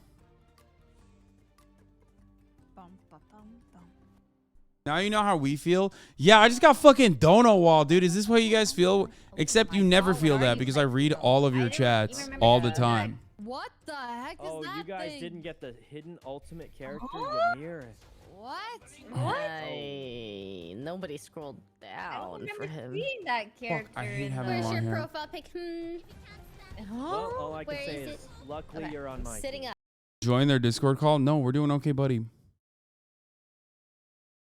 Now you know how we feel. Yeah, I just got fucking dono wall, dude. Is this what you guys feel? Except you never feel that because I read all of your chats all the time. What the heck is Oh, that you guys thing? didn't get the hidden ultimate character, Ymir. What? Nobody scrolled down for him. Seeing that character. I hate in having the- long Where's your hair. profile pic? Well, all I can Where say is is, luckily you're on my Sitting team. up. Join their Discord call? No, we're doing okay, buddy.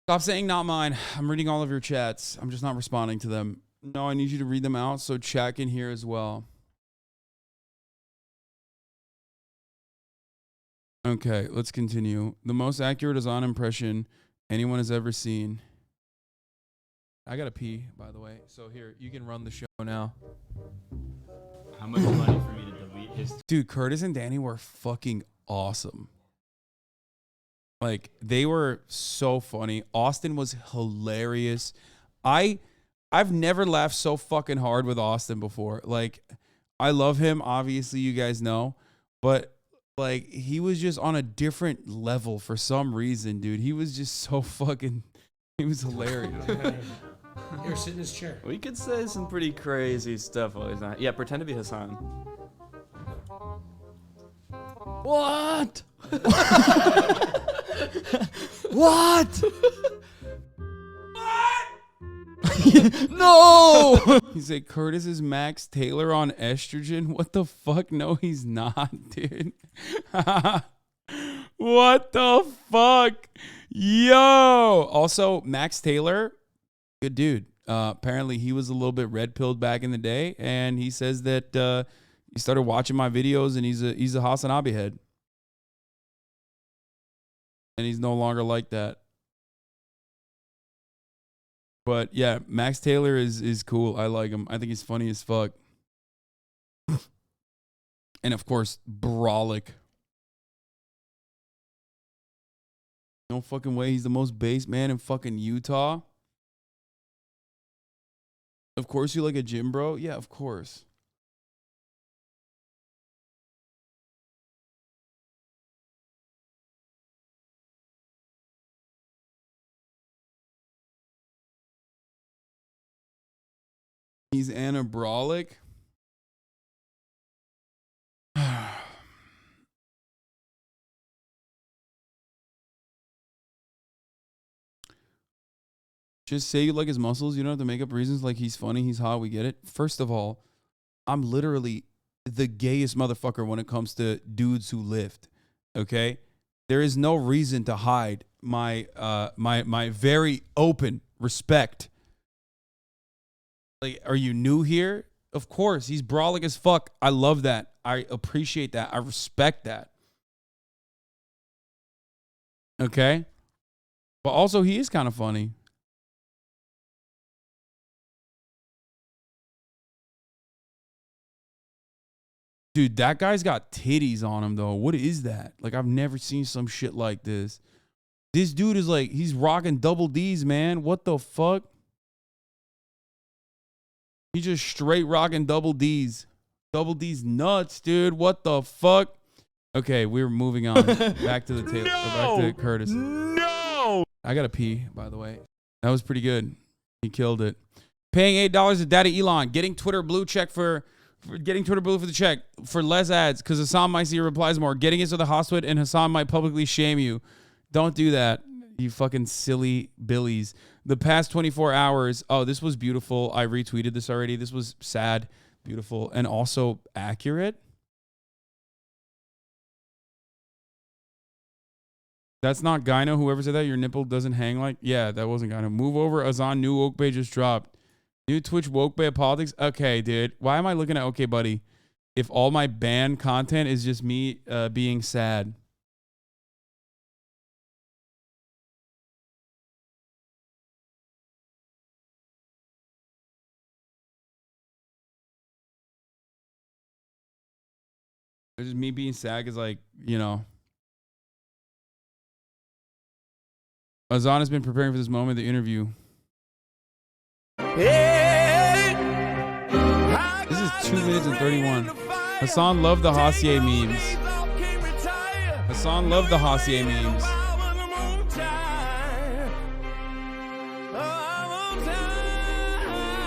Stop saying not mine. I'm reading all of your chats. I'm just not responding to them. No, I need you to read them out so chat can hear as well. Okay, let's continue. The most accurate Hasan impression anyone has ever seen. I gotta pee, by the way. So here, you can run the show now. How much money for me to delete his? Dude, Curtis and Danny were fucking awesome. Like, they were so funny. Austin was hilarious. I've never laughed so fucking hard with Austin before. Like, I love him, obviously, you guys know. But, like, he was just on a different level for some reason, dude. He was just so fucking... He was hilarious. Here, sit in his chair. We could say some pretty crazy stuff while he's not. Yeah, pretend to be Hasan. What? What? No! He said Curtis is Max Taylor on estrogen. What the fuck? No, he's not, dude. What the fuck? Yo! Also, Max Taylor, good dude. Apparently, he was a little bit red-pilled back in the day, and he says that he started watching my videos, and he's a HasanAbi head. And he's no longer like that. But yeah, Max Taylor is cool. I like him. I think he's funny as fuck. And of course, Brolic. No fucking way. He's the most based man in fucking Utah. Of course you like a gym bro? Yeah, of course. He's anabolic. Just say you like his muscles. You don't have to make up reasons like he's funny, he's hot, we get it. First of all, I'm literally the gayest motherfucker when it comes to dudes who lift. Okay? There is no reason to hide my my very open respect. Like, are you new here? Of course, he's brolic as fuck. I love that. I appreciate that. I respect that. Okay? But also, he is kind of funny. Dude, that guy's got titties on him, though. What is that? Like, I've never seen some shit like this. This dude is like, he's rocking double D's, man. What the fuck? He just straight rocking double D's. Double D's nuts, dude. What the fuck? Okay, we're moving on. Back to the table. Back to Curtis. No! I got to pee, by the way. That was pretty good. He killed it. Paying $8 to Daddy Elon. Getting Twitter blue check for getting Twitter blue for the check for less ads because Hasan might see your replies more. Getting it so the HasTok and Hasan might publicly shame you. Don't do that, you fucking silly billies. The past 24 hours. Oh, this was beautiful. I retweeted this already. This was sad, beautiful, and also accurate. That's not Gyno. Whoever said that, your nipple doesn't hang like. Yeah, that wasn't Gyno. Move over. Hasan, new woke bay just dropped. New Twitch woke bay politics. Okay, dude. Why am I looking at OKBUDDY if all my banned content is just me being sad? It's just me being sad because, like, you know. Hasan has been preparing for this moment, the interview. This is 2 minutes and 31. Hasan loved the HaSTok memes. Hasan loved the HaSTok memes.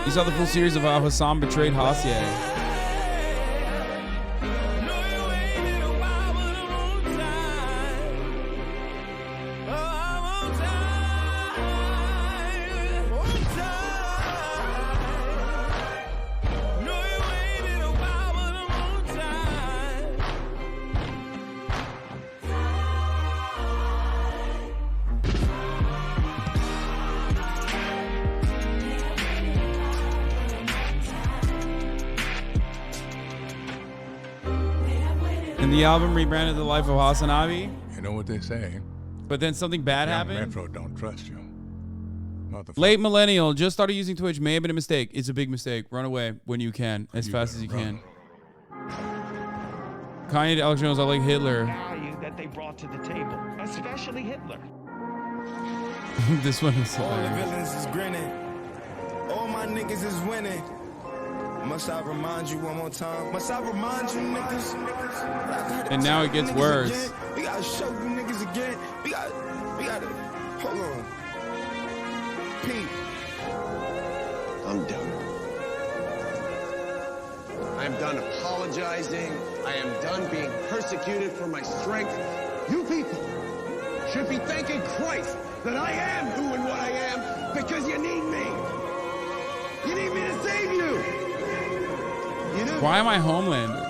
You saw the full series of how Hasan betrayed HaSTok. The album rebranded The Life of HasanAbi. You know what they say. But then something bad happened. Metro don't trust you. Late millennial, just started using Twitch. May have been a mistake. It's a big mistake. Run away when you can, as fast as you can. Kanye to Alex Jones, I like Hitler. Value that they brought to the table, especially Hitler. This one is All the hilarious. villains is grinning. All my niggas is winning. Must I remind you one more time? Must I remind you niggas? And now it gets worse. We gotta show you niggas again. We gotta, hold on. Pete. I'm done. I am done apologizing. I am done being persecuted for my strength. You people should be thanking Christ that I am who and what I am because you need me. You need me to save you. Why am I Homelander?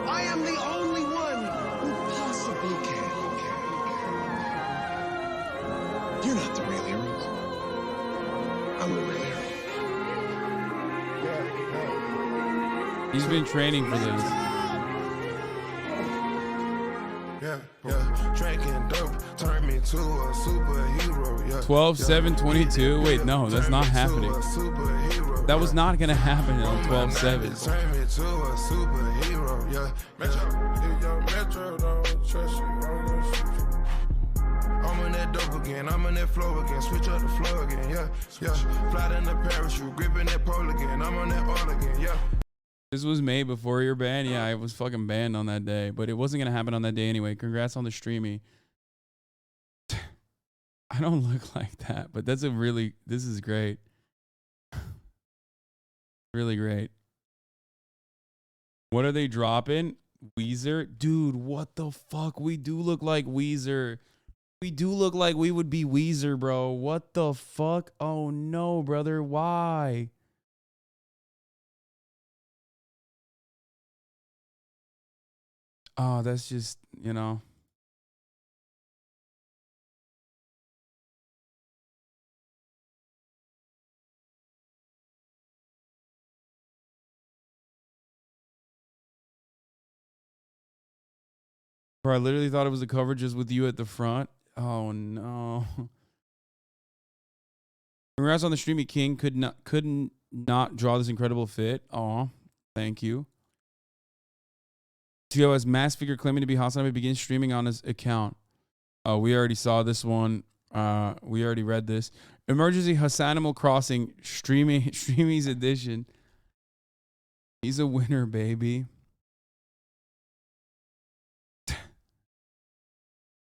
I am the only one who possibly can. You're not the real heroes. I'm the real hero. He's been training for this. Drinking dope turned me to a superhero. 12/7/22. Wait, no, that's not happening. That was not gonna happen on 12/7. Turn me to a superhero. Metro don't trust you. I'm on that dope again. I'm on that flow again. Switch up the flow again. Fly in the parachute, gripping that pole again. I'm on that all again. This was made before your ban. Yeah, I was fucking banned on that day, but it wasn't gonna happen on that day anyway. Congrats on the streamy. I don't look like that, but this is great. Really great. What are they dropping? Weezer? Dude, what the fuck? We do look like Weezer. We do look like we would be Weezer, bro. What the fuck? Oh no, brother. Why? Oh, that's just, you know. Bro, I literally thought it was the cover just with you at the front. Oh no. Congrats on the streamy king. Couldn't not draw this incredible fit. Aw. Thank you. TOS mass figure claiming to be HasanAbi begins streaming on his account. Oh, we already saw this one. We already read this. Emergency Animal Crossing streaming's edition. He's a winner, baby.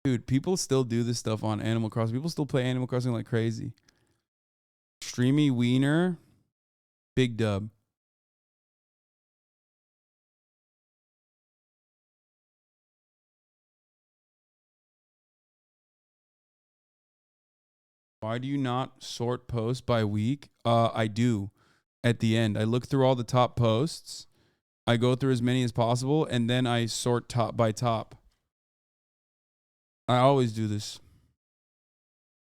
Dude, people still do this stuff on Animal Crossing. People still play Animal Crossing like crazy. Streamy Wiener. Big dub. Why do you not sort posts by week? I do at the end. I look through all the top posts. I go through as many as possible, and then I sort top by top. I always do this.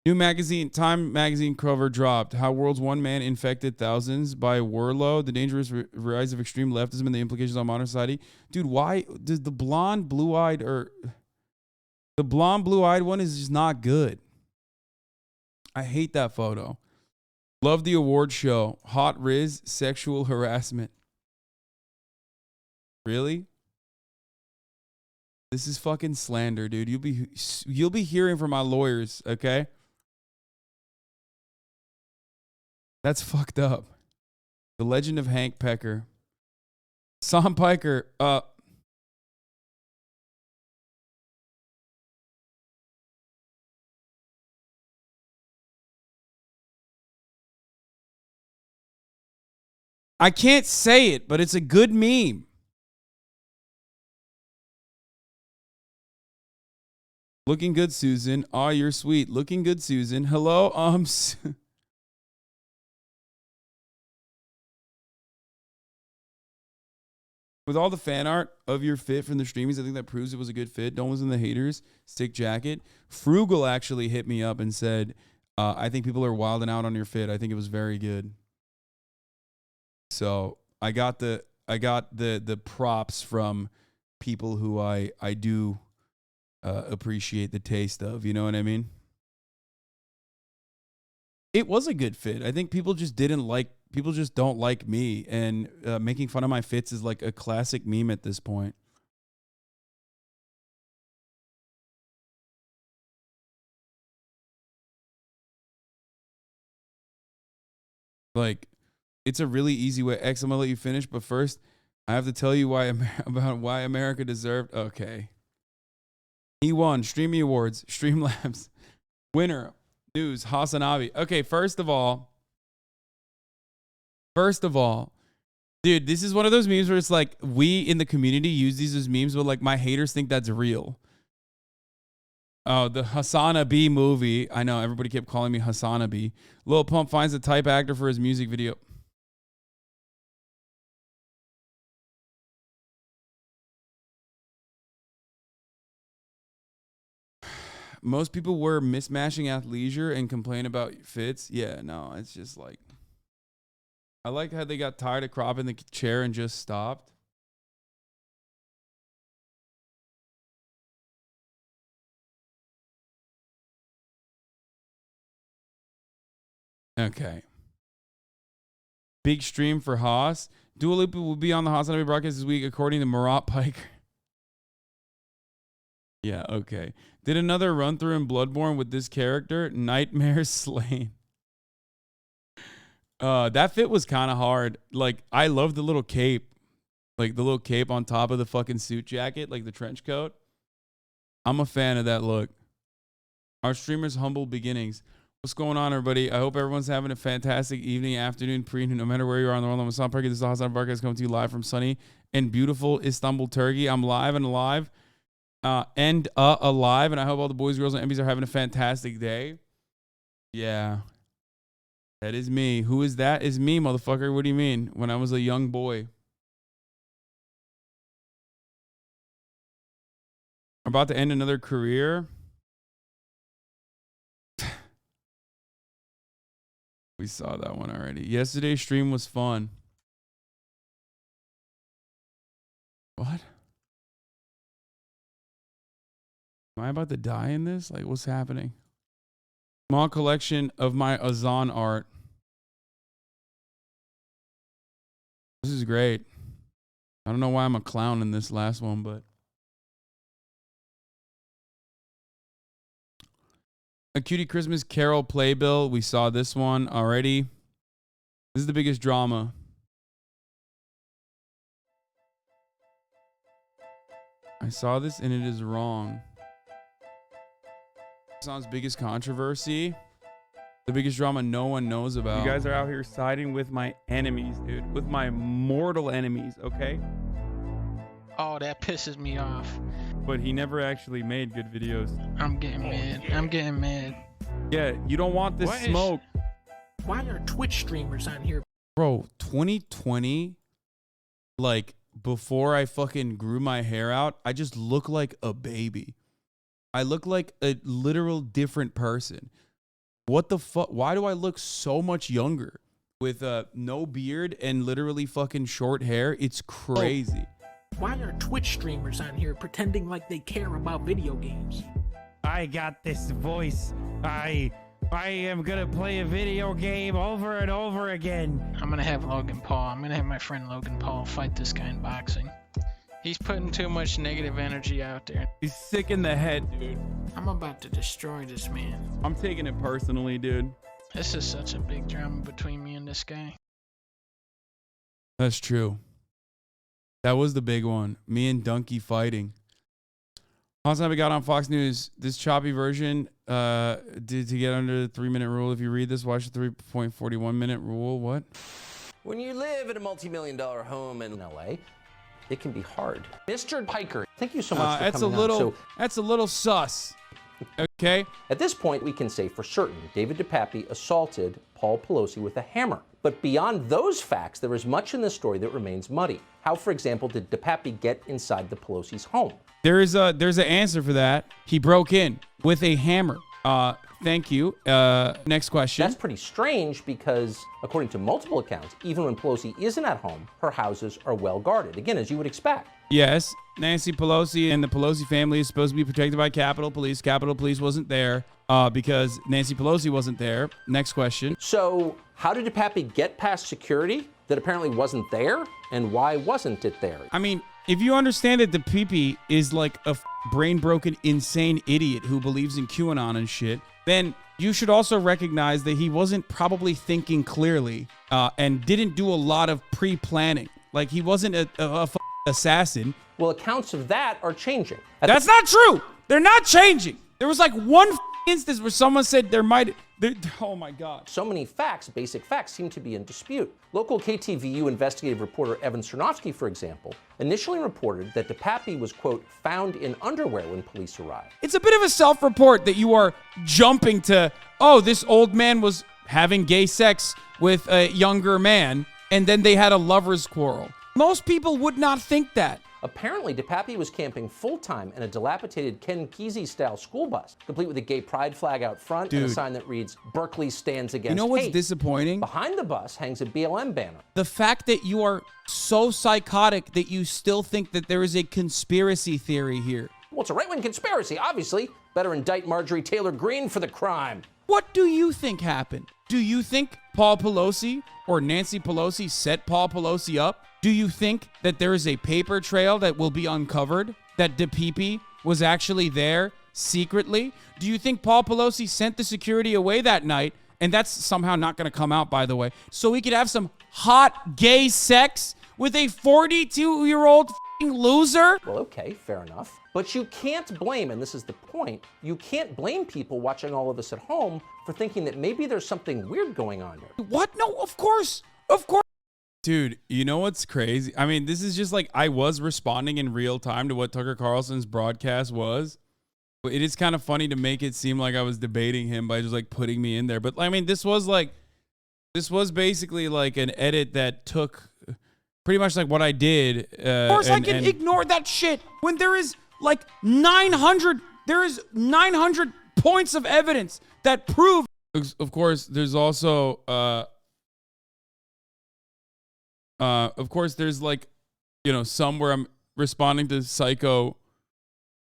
New magazine, Time magazine cover dropped. How World's One Man Infected Thousands by Werlo. The dangerous rise of extreme leftism and the implications on modern society. Dude, why does the blonde blue-eyed one is just not good. I hate that photo. Love the award show. Hot Riz, sexual harassment. Really? This is fucking slander, dude. You'll be hearing from my lawyers, okay? That's fucked up. The Legend of Hank Pecker. Sam Piker, I can't say it, but it's a good meme. Looking good, Susan. Aw, you're sweet. Looking good, Susan. Hello, with all the fan art of your fit from the streamings, I think that proves it was a good fit. Don't listen to the haters. Stick jacket. Frugal actually hit me up and said, I think people are wilding out on your fit. I think it was very good. So I got the props from people who I do appreciate the taste of. You know what I mean? It was a good fit. I think people just don't like me, and making fun of my fits is like a classic meme at this point. Like, it's a really easy way. X, I'm gonna let you finish, but first, I have to tell you about why America deserved. Okay. He won Streamy Awards, Streamlabs winner, news, HasanAbi. Okay, first of all, dude, this is one of those memes where it's like we in the community use these as memes, but like my haters think that's real. Oh, the HasanAbi movie. I know everybody kept calling me HasanAbi. Lil Pump finds a type actor for his music video. Most people wear mismatching athleisure and complain about fits. Yeah, no, it's just like, I like how they got tired of cropping the chair and just stopped. Okay. Big stream for Haas. Dua Lipa will be on the HasanAbi broadcast this week, according to Marat Piker. Yeah, okay. Did another run through in Bloodborne with this character, Nightmare Slain. That fit was kind of hard. Like, I love the little cape. Like, the little cape on top of the fucking suit jacket, like the trench coat. I'm a fan of that look. Our streamer's humble beginnings. What's going on, everybody? I hope everyone's having a fantastic evening, afternoon, pre-noon, no matter where you are in the world. I'm Hasan Parker. This is Hasan Parker coming to you live from sunny and beautiful Istanbul, Turkey. I'm live and alive. Alive, and I hope all the boys, girls, and MBs are having a fantastic day. Yeah. That is me. Who is that? Is me, motherfucker. What do you mean? When I was a young boy. I'm about to end another career. We saw that one already. Yesterday's stream was fun. What? Am I about to die in this? Like, what's happening? Small collection of my Hasan art. This is great. I don't know why I'm a clown in this last one, but a Cutie Christmas Carol playbill. We saw this one already. This is the biggest drama. I saw this and it is wrong. Hasan's biggest controversy. The biggest drama no one knows about. You guys are out here siding with my enemies, dude. With my mortal enemies, okay? Oh, that pisses me off. But he never actually made good videos. I'm getting mad. I'm getting mad. Yeah, you don't want this smoke. Why are Twitch streamers on here? Bro, 2020, like, before I fucking grew my hair out, I just look like a baby. I look like a literal different person. What the fuck? Why do I look so much younger with no beard and literally fucking short hair? It's crazy. Why are Twitch streamers on here pretending like they care about video games? I got this voice. I am gonna play a video game over and over again. I'm gonna have Logan Paul. I'm gonna have my friend Logan Paul fight this guy in boxing. He's putting too much negative energy out there. He's sick in the head, dude. I'm about to destroy this man. I'm taking it personally, dude. This is such a big drama between me and this guy. That's true. That was the big one. Me and Donkey fighting. HasanAbi got on Fox News. This choppy version to get under the 3-minute rule. If you read this, watch the 3.41 minute rule. What? When you live in a multi-million-dollar home in LA, it can be hard. Mr. Piker, thank you so much for coming on. That's a little sus. Okay. At this point, we can say for certain David DePappy assaulted Paul Pelosi with a hammer. But beyond those facts, there is much in this story that remains muddy. How, for example, did DePappy get inside the Pelosi's home? There's an answer for that. He broke in with a hammer. Thank you. Next question. That's pretty strange because, according to multiple accounts, even when Pelosi isn't at home, her houses are well guarded. Again, as you would expect. Yes, Nancy Pelosi and the Pelosi family is supposed to be protected by Capitol Police. Capitol Police wasn't there because Nancy Pelosi wasn't there. Next question. So, how did DePappy get past security that apparently wasn't there? And why wasn't it there? I mean, if you understand that DePappy is like a brain-broken, insane idiot who believes in QAnon and shit, then you should also recognize that he wasn't probably thinking clearly and didn't do a lot of pre-planning. Like, he wasn't a assassin. Well, accounts of that are changing. That's not true. They're not changing. There was like one instance where someone said there might... oh my God. So many facts, basic facts, seem to be in dispute. Local KTVU investigative reporter Evan Cernovsky, for example, initially reported that DePappy was, quote, found in underwear when police arrived. It's a bit of a self-report that you are jumping to, oh, this old man was having gay sex with a younger man, and then they had a lover's quarrel. Most people would not think that. Apparently, DePappy was camping full-time in a dilapidated Ken Kesey-style school bus, complete with a gay pride flag out front and a sign that reads, Berkeley stands against hate. You know what's disappointing? Behind the bus hangs a BLM banner. The fact that you are so psychotic that you still think that there is a conspiracy theory here. Well, it's a right-wing conspiracy, obviously. Better indict Marjorie Taylor Greene for the crime. What do you think happened? Do you think Paul Pelosi or Nancy Pelosi set Paul Pelosi up? Do you think that there is a paper trail that will be uncovered, that DePappy was actually there secretly? Do you think Paul Pelosi sent the security away that night, and that's somehow not going to come out, by the way, so we could have some hot gay sex with a 42-year-old loser? Well, okay, fair enough. But you can't blame, and this is the point, you can't blame people watching all of this at home for thinking that maybe there's something weird going on here. What? No, of course. Of course. Dude, you know what's crazy? I mean, this is just like I was responding in real time to what Tucker Carlson's broadcast was. It is kind of funny to make it seem like I was debating him by just like putting me in there. But I mean, this was basically like an edit that took pretty much like what I did. Of course, I can ignore that shit when there is like 900 points of evidence that prove. Of course, there's also, of course, there's like, you know, somewhere I'm responding to psycho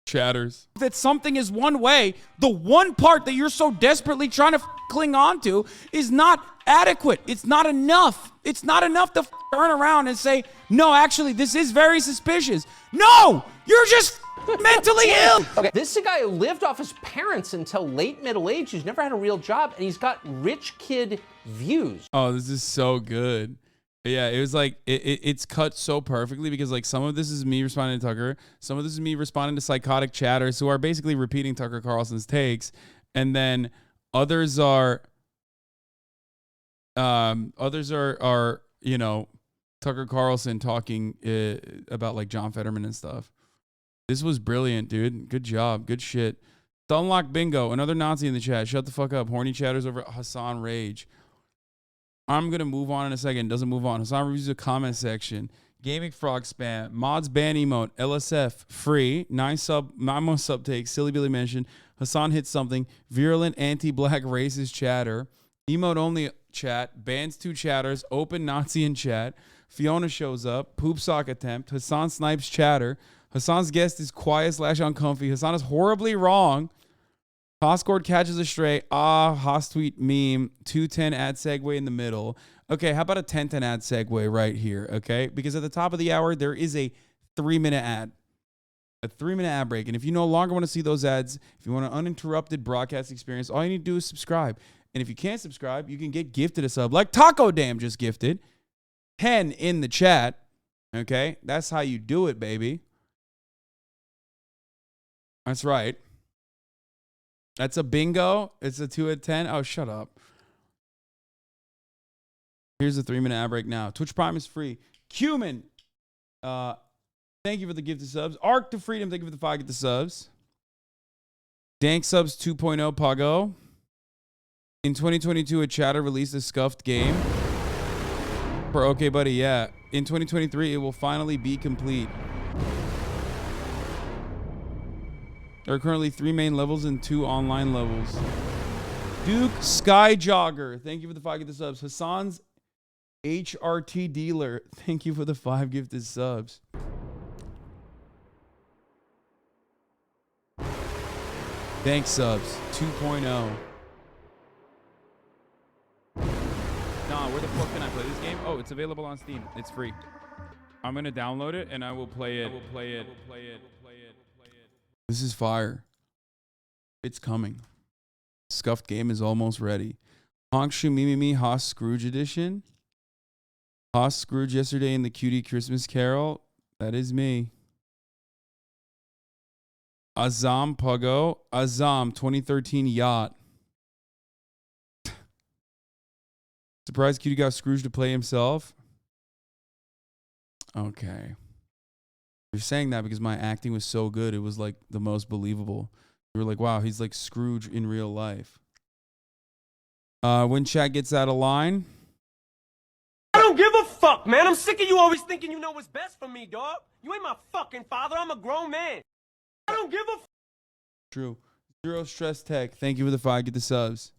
chatters. That something is one way, the one part that you're so desperately trying to cling on to is not adequate. It's not enough. It's not enough to turn around and say, no, actually, this is very suspicious. No, you're just mentally ill. Okay, this is a guy who lived off his parents until late middle age. He's never had a real job, and he's got rich kid views. Oh, this is so good. Yeah, it was like, it's cut so perfectly because like some of this is me responding to Tucker. Some of this is me responding to psychotic chatters who are basically repeating Tucker Carlson's takes. And then others are, you know, Tucker Carlson talking about like John Fetterman and stuff. This was brilliant, dude. Good job. Good shit. Dunlock Bingo, another Nazi in the chat. Shut the fuck up. Horny chatters over Hasan Rage. I'm going to move on in a second. Doesn't move on. Hasan reviews the comment section. Gaming Frog spam. Mods ban emote. LSF free. 9 more sub takes. Silly Billy mentioned. Hasan hits something. Virulent anti-black racist chatter. Emote only chat. Bans 2 chatters. Open Nazi in chat. Fiona shows up. Poop sock attempt. Hasan snipes chatter. Hasan's guest is quiet/uncomfy. Hasan is horribly wrong. Hoscord catches a stray. Haas tweet meme. 210 ad segue in the middle. Okay, how about a 10-10 ad segue right here, okay? Because at the top of the hour, there is a 3-minute ad. A 3-minute ad break. And if you no longer want to see those ads, if you want an uninterrupted broadcast experience, all you need to do is subscribe. And if you can't subscribe, you can get gifted a sub. Like Taco Dam just gifted. 10 in the chat. Okay? That's how you do it, baby. That's right. That's a bingo. It's a 2 out of 10. Oh, shut up. Here's a 3-minute ad break now. Twitch Prime is free. Cumin. Thank you for the gifted subs. Arc to Freedom. Thank you for the 5 gifted subs. Dank Subs 2.0 Pago. In 2022, a chatter released a scuffed game. For OKBUDDY, yeah. In 2023, it will finally be complete. There are currently 3 main levels and 2 online levels. Duke Skyjogger. Thank you for the 5 gifted subs. Hasan's HRT dealer. Thank you for the 5 gifted subs. Thanks, subs. 2.0. Nah, where the fuck can I play this game? Oh, it's available on Steam. It's free. I'm gonna download it and I will play it. This is fire. It's coming. Scuffed game is almost ready. Honk Shoo Mimi Me Haas Scrooge edition. Haas Scrooge yesterday in the Cutie Christmas Carol. That is me. Azam Puggo. Azam 2013 yacht. Surprised Cutie got Scrooge to play himself. Okay. You're saying that because my acting was so good. It was like the most believable. You were like, wow, he's like Scrooge in real life. When chat gets out of line. I don't give a fuck, man. I'm sick of you always thinking you know what's best for me, dog. You ain't my fucking father. I'm a grown man. I don't give a fuck. True. Zero Stress Tech. Thank you for the 5. Get the subs.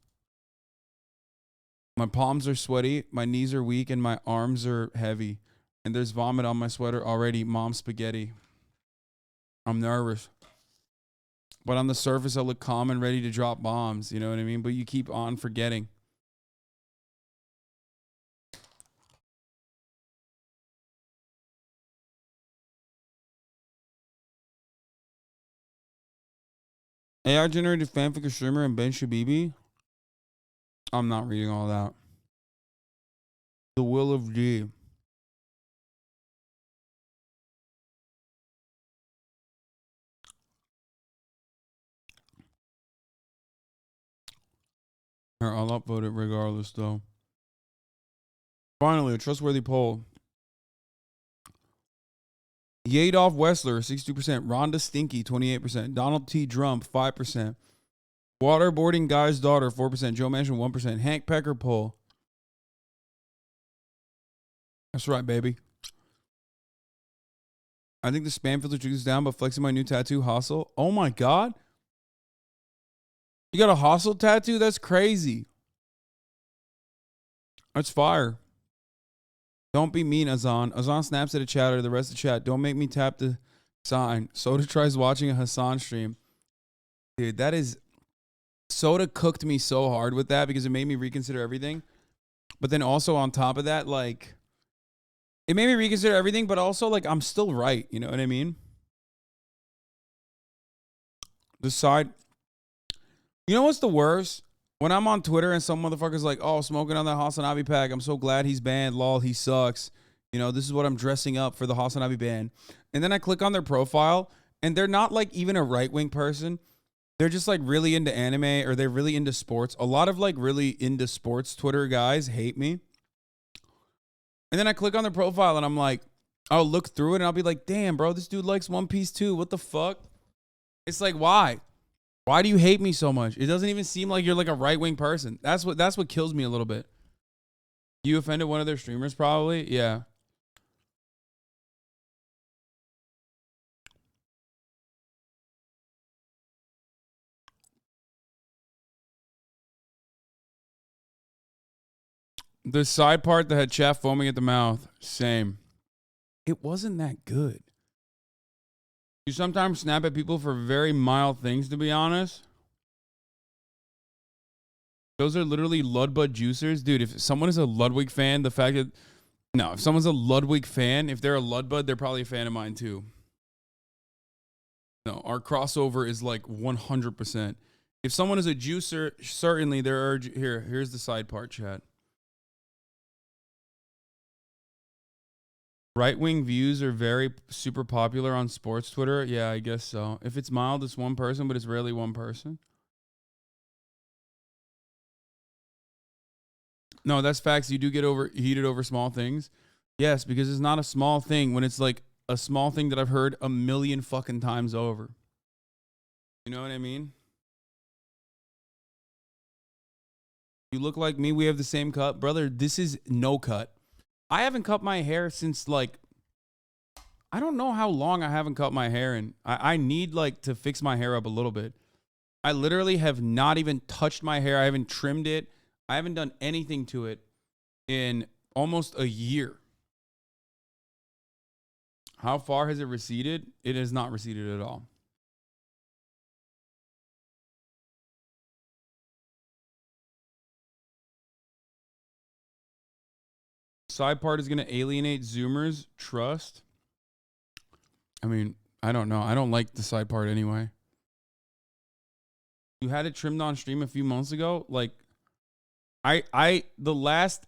My palms are sweaty. My knees are weak and my arms are heavy. And there's vomit on my sweater already. Mom spaghetti. I'm nervous. But on the surface, I look calm and ready to drop bombs. You know what I mean? But you keep on forgetting. AI generated fanfic of Shrimmer and Ben Shabibi. I'm not reading all that. The Will of D. Here, I'll upvote it regardless, though. Finally, a trustworthy poll. Yadolf Wessler, 62%. Rhonda Stinky, 28%. Donald T. Trump, 5%. Waterboarding Guy's Daughter, 4%. Joe Manchin, 1%. Hank Pecker poll. That's right, baby. I think the spam filter took this down, but flexing my new tattoo, Hustle. Oh my God. You got a Hustle tattoo? That's crazy. That's fire. Don't be mean, Azan. Azan snaps at a chatter. The rest of the chat. Don't make me tap the sign. Soda tries watching a Hasan stream. Dude, that is... Soda cooked me so hard with that because it made me reconsider everything. But then also on top of that, like, it made me reconsider everything, but also, like, I'm still right. You know what I mean? The side... You know what's the worst? When I'm on Twitter and some motherfucker's like, oh, smoking on that HasanAbi pack. I'm so glad he's banned. Lol, he sucks. You know, this is what I'm dressing up for the HasanAbi ban. And then I click on their profile, and they're not, like, even a right-wing person. They're just, like, really into anime, or they're really into sports. A lot of, like, really into sports Twitter guys hate me. And then I click on their profile, and I'm like, I'll look through it, and I'll be like, damn, bro, this dude likes One Piece too. What the fuck? It's like, why? Why do you hate me so much? It doesn't even seem like you're, like, a right-wing person. That's what kills me a little bit. You offended one of their streamers, probably? Yeah. The side part that had chaff foaming at the mouth, same. It wasn't that good. You sometimes snap at people for very mild things, to be honest. Those are literally Ludbud juicers. Dude, if someone is a Ludwig fan, the fact that... No, if someone's a Ludwig fan, if they're a Ludbud, they're probably a fan of mine too. No, our crossover is like 100%. If someone is a juicer, certainly there are... Here's the side part, chat. Right-wing views are very super popular on sports Twitter. Yeah, I guess so. If it's mild, it's one person, but it's rarely one person. No, that's facts. You do get heated over small things. Yes, because it's not a small thing when it's like a small thing that I've heard a million fucking times over. You know what I mean? You look like me. We have the same cut. Brother, this is no cut. I haven't cut my hair since, like, I don't know how long I haven't cut my hair, and I need, like, to fix my hair up a little bit. I literally have not even touched my hair. I haven't trimmed it. I haven't done anything to it in almost a year. How far has it receded? It has not receded at all. Side part is going to alienate Zoomers. Trust. I mean, I don't know. I don't like the side part anyway. You had it trimmed on stream a few months ago. Like, the last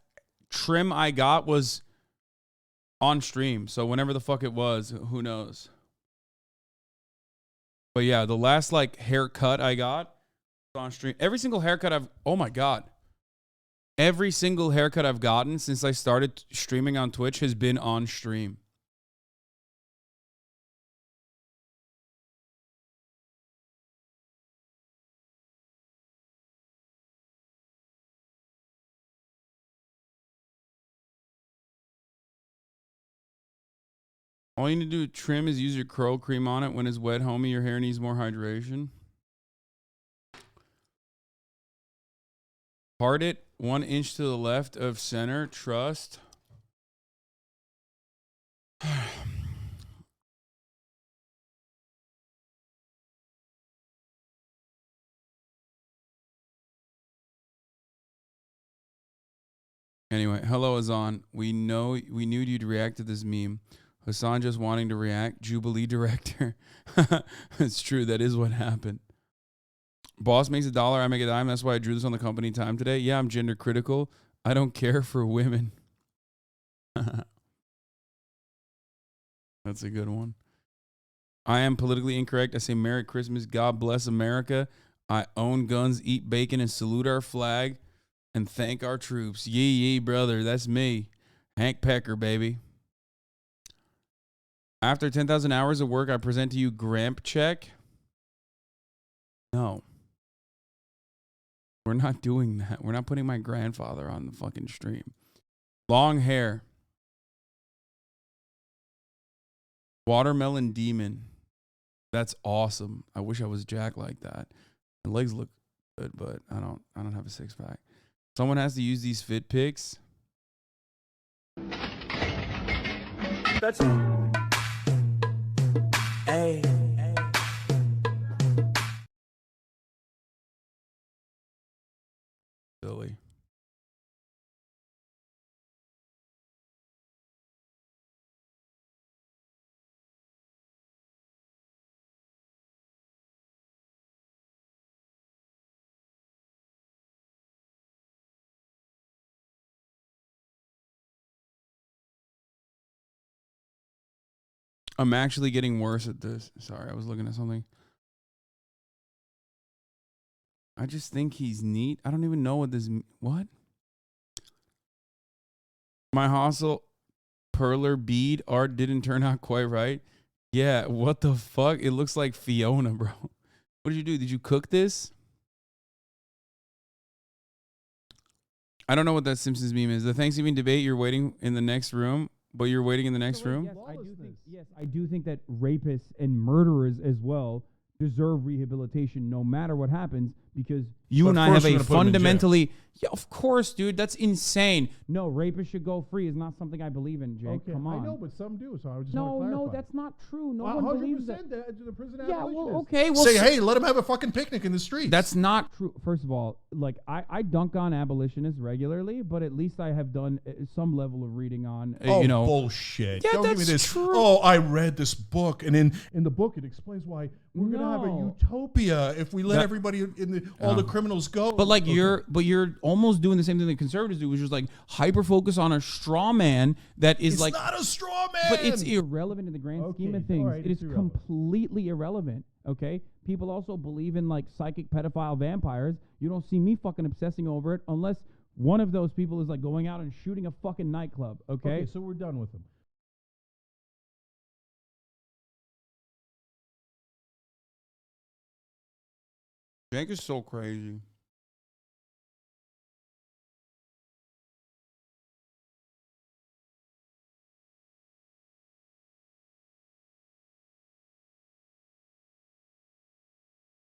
trim I got was on stream. So whenever the fuck it was, who knows? But yeah, the last, like, haircut I got was on stream. Every single haircut oh my God. Every single haircut I've gotten since I started streaming on Twitch has been on stream. All you need to do to trim is use your curl cream on it. When it's wet, homie, your hair needs more hydration. Part it 1 inch to the left of center. Trust. Anyway, hello Hasan. We knew you'd react to this meme. Hasan just wanting to react. Jubilee director. It's true. That is what happened. Boss makes $1, I make a dime. That's why I drew this on the company time today. Yeah, I'm gender critical. I don't care for women. That's a good one. I am politically incorrect. I say Merry Christmas. God bless America. I own guns, eat bacon, and salute our flag and thank our troops. Yee yee, brother. That's me. Hank Pecker, baby. After 10,000 hours of work, I present to you Gramp check. No. We're not doing that. We're not putting my grandfather on the fucking stream. Long hair. Watermelon demon. That's awesome. I wish I was Jack like that. My legs look good, but I don't have a six pack. Someone has to use these fit pics. That's Hey. Silly. I'm actually getting worse at this. Sorry, I was looking at something. I just think he's neat. I don't even know what this... What? My hostile perler bead art didn't turn out quite right. Yeah, what the fuck? It looks like Fiona, bro. What did you do? Did you cook this? I don't know what that Simpsons meme is. The Thanksgiving debate, you're waiting in the next room, but you're waiting in the next room? Yes, I do think that rapists and murderers as well deserve rehabilitation no matter what happens, because you and I have a fundamentally... Yeah, of course, dude. That's insane. No, rapists should go free is not something I believe in, Jake. Okay, Come on. I know, but some do, so I just want to clarify. No, that's not true. No one believes that. 100% the prison Yeah, abolitionists. well, okay. Well, say, hey, let them have a fucking picnic in the streets. That's not true. First of all, like I dunk on abolitionists regularly, but at least I have done some level of reading on. Oh, bullshit. Yeah, Don't give me that's this. true. Oh, I read this book, and in the book it explains why we're going to have a utopia if we let everybody in all the criminals go. But like you're almost doing the same thing the conservatives do, which is like hyper focus on a straw man that is It's not a straw man. But it's irrelevant in the grand scheme of things. right, It is it's irrelevant. completely irrelevant. Okay, people also believe in like psychic pedophile vampires. You don't see me fucking obsessing over it unless one of those people is like going out and shooting a fucking nightclub. Okay, so we're done with them. Jake is so crazy.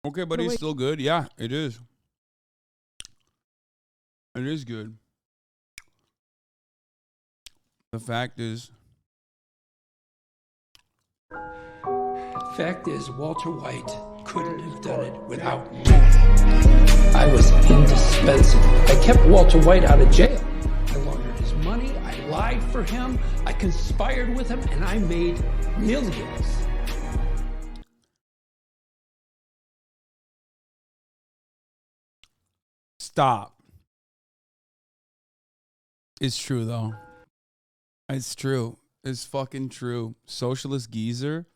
Okay, but he's still good. Yeah, it is. It is good. The fact is... Fact is, Walter White couldn't have done it without me. I was indispensable. I kept Walter White out of jail. I laundered his money, I lied for him, I conspired with him, and I made millions. Stop. It's true, though. It's true. It's fucking true. Socialist geezer.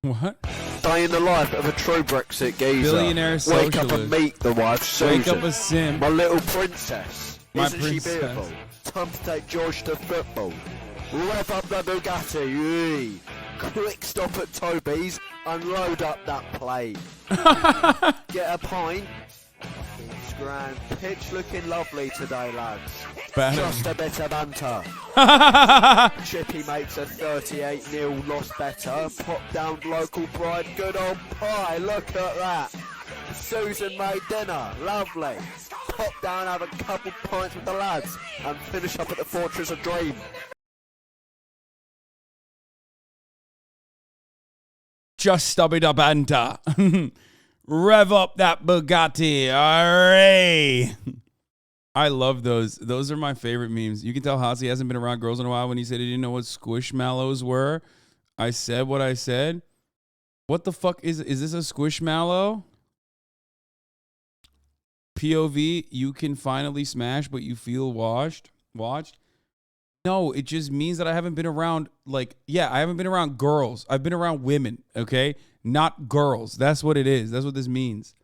What? Day in the life of a true Brexit geezer. Billionaire Wake up socialist. and meet the wife, Susan. Wake up a sim. My little princess. My Isn't princess. she beautiful? Time to take George to football. Rev up the Bugatti. Yee. Quick stop at Toby's and load up that plate. Get a pint. Grand pitch looking lovely today, lads. Banner. Just a bit of banter. Chippy makes a 38-0 loss better. Pop down local pride, good old pie. Look at that. Susan made dinner, lovely. Pop down, have a couple pints with the lads, and finish up at the Fortress of Dream. Just a bit of banter. Rev up that Bugatti. Alright. I love those. Those are my favorite memes. You can tell Hasi hasn't been around girls in a while when he said he didn't know what squishmallows were. I said what I said. What the fuck is this a squishmallow? POV, you can finally smash, but you feel watched. No, it just means that I haven't been around, like, yeah, I haven't been around girls. I've been around women, okay? Not girls. That's what it is. That's what this means.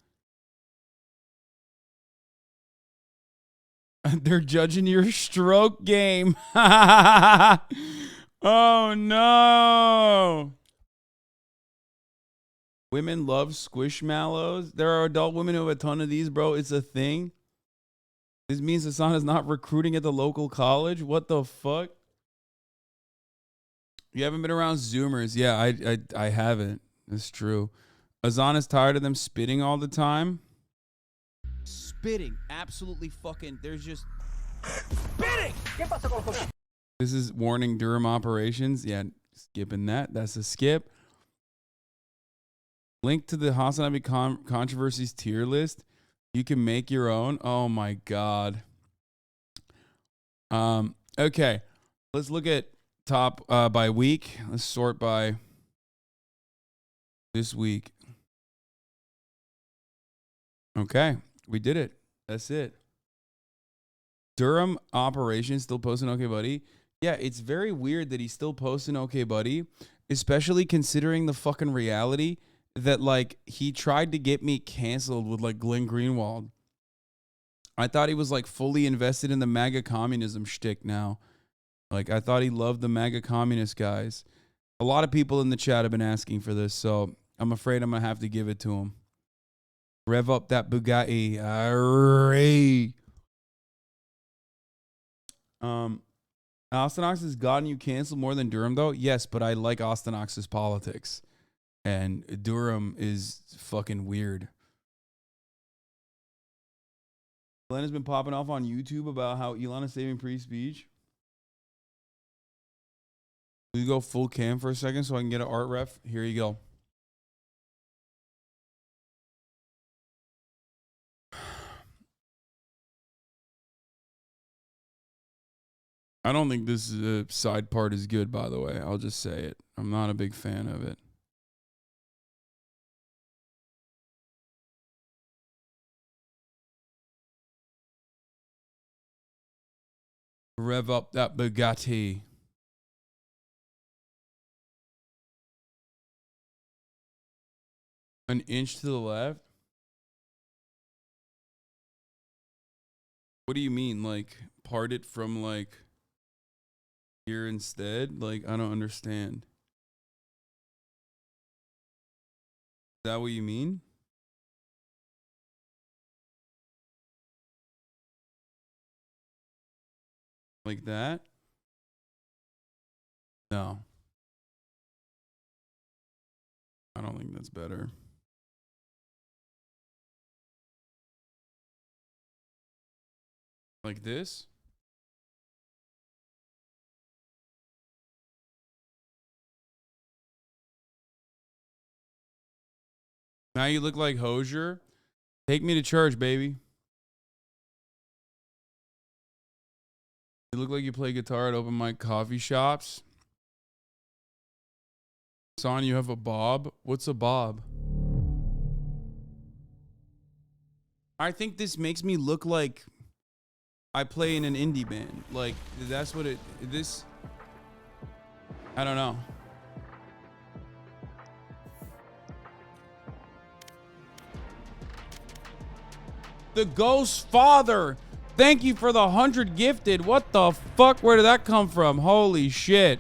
They're judging your stroke game. Oh, no. Women love squishmallows. There are adult women who have a ton of these, bro. It's a thing. This means Hasan is not recruiting at the local college? What the fuck? You haven't been around Zoomers. Yeah, I haven't. It's true. Hasan is tired of them spitting all the time. Spitting. Absolutely fucking. There's just... Spitting! This is warning Durham operations. Yeah, skipping that. That's a skip. Link to the HasanAbi controversies tier list. You can make your own. Oh my God. Okay. Let's look at top by week. Let's sort by this week. Okay. We did it. That's it. Durham operations still posting OKBUDDY. Yeah, it's very weird that he's still posting OKBUDDY. especially considering the fucking reality that like he tried to get me canceled with like Glenn Greenwald. I thought he was like fully invested in the MAGA communism shtick now. Like I thought he loved the MAGA communist guys. A lot of people in the chat have been asking for this, so I'm afraid I'm gonna have to give it to him. Rev up that Bugatti. Array. Austin Ox has gotten you canceled more than Durham, though? Yes, but I like Austin Ox's politics. And Durham is fucking weird. Glenn has been popping off on YouTube about how Elon is saving free speech. Will you go full cam for a second so I can get an art ref? Here you go. I don't think this side part is good, by the way. I'll just say it. I'm not a big fan of it. Rev up that Bugatti. An inch to the left? What do you mean? Like, part it from, like, here instead? Like, I don't understand. Is that what you mean? Like that? No. I don't think that's better. Like this? Now you look like Hosier. Take me to church, baby. You look like you play guitar at open mic coffee shops. Son, you have a bob? What's a bob? I think this makes me look like I play in an indie band. Like, that's what this, I don't know. The Ghost Father. Thank you for the 100 gifted. What the fuck? Where did that come from? Holy shit.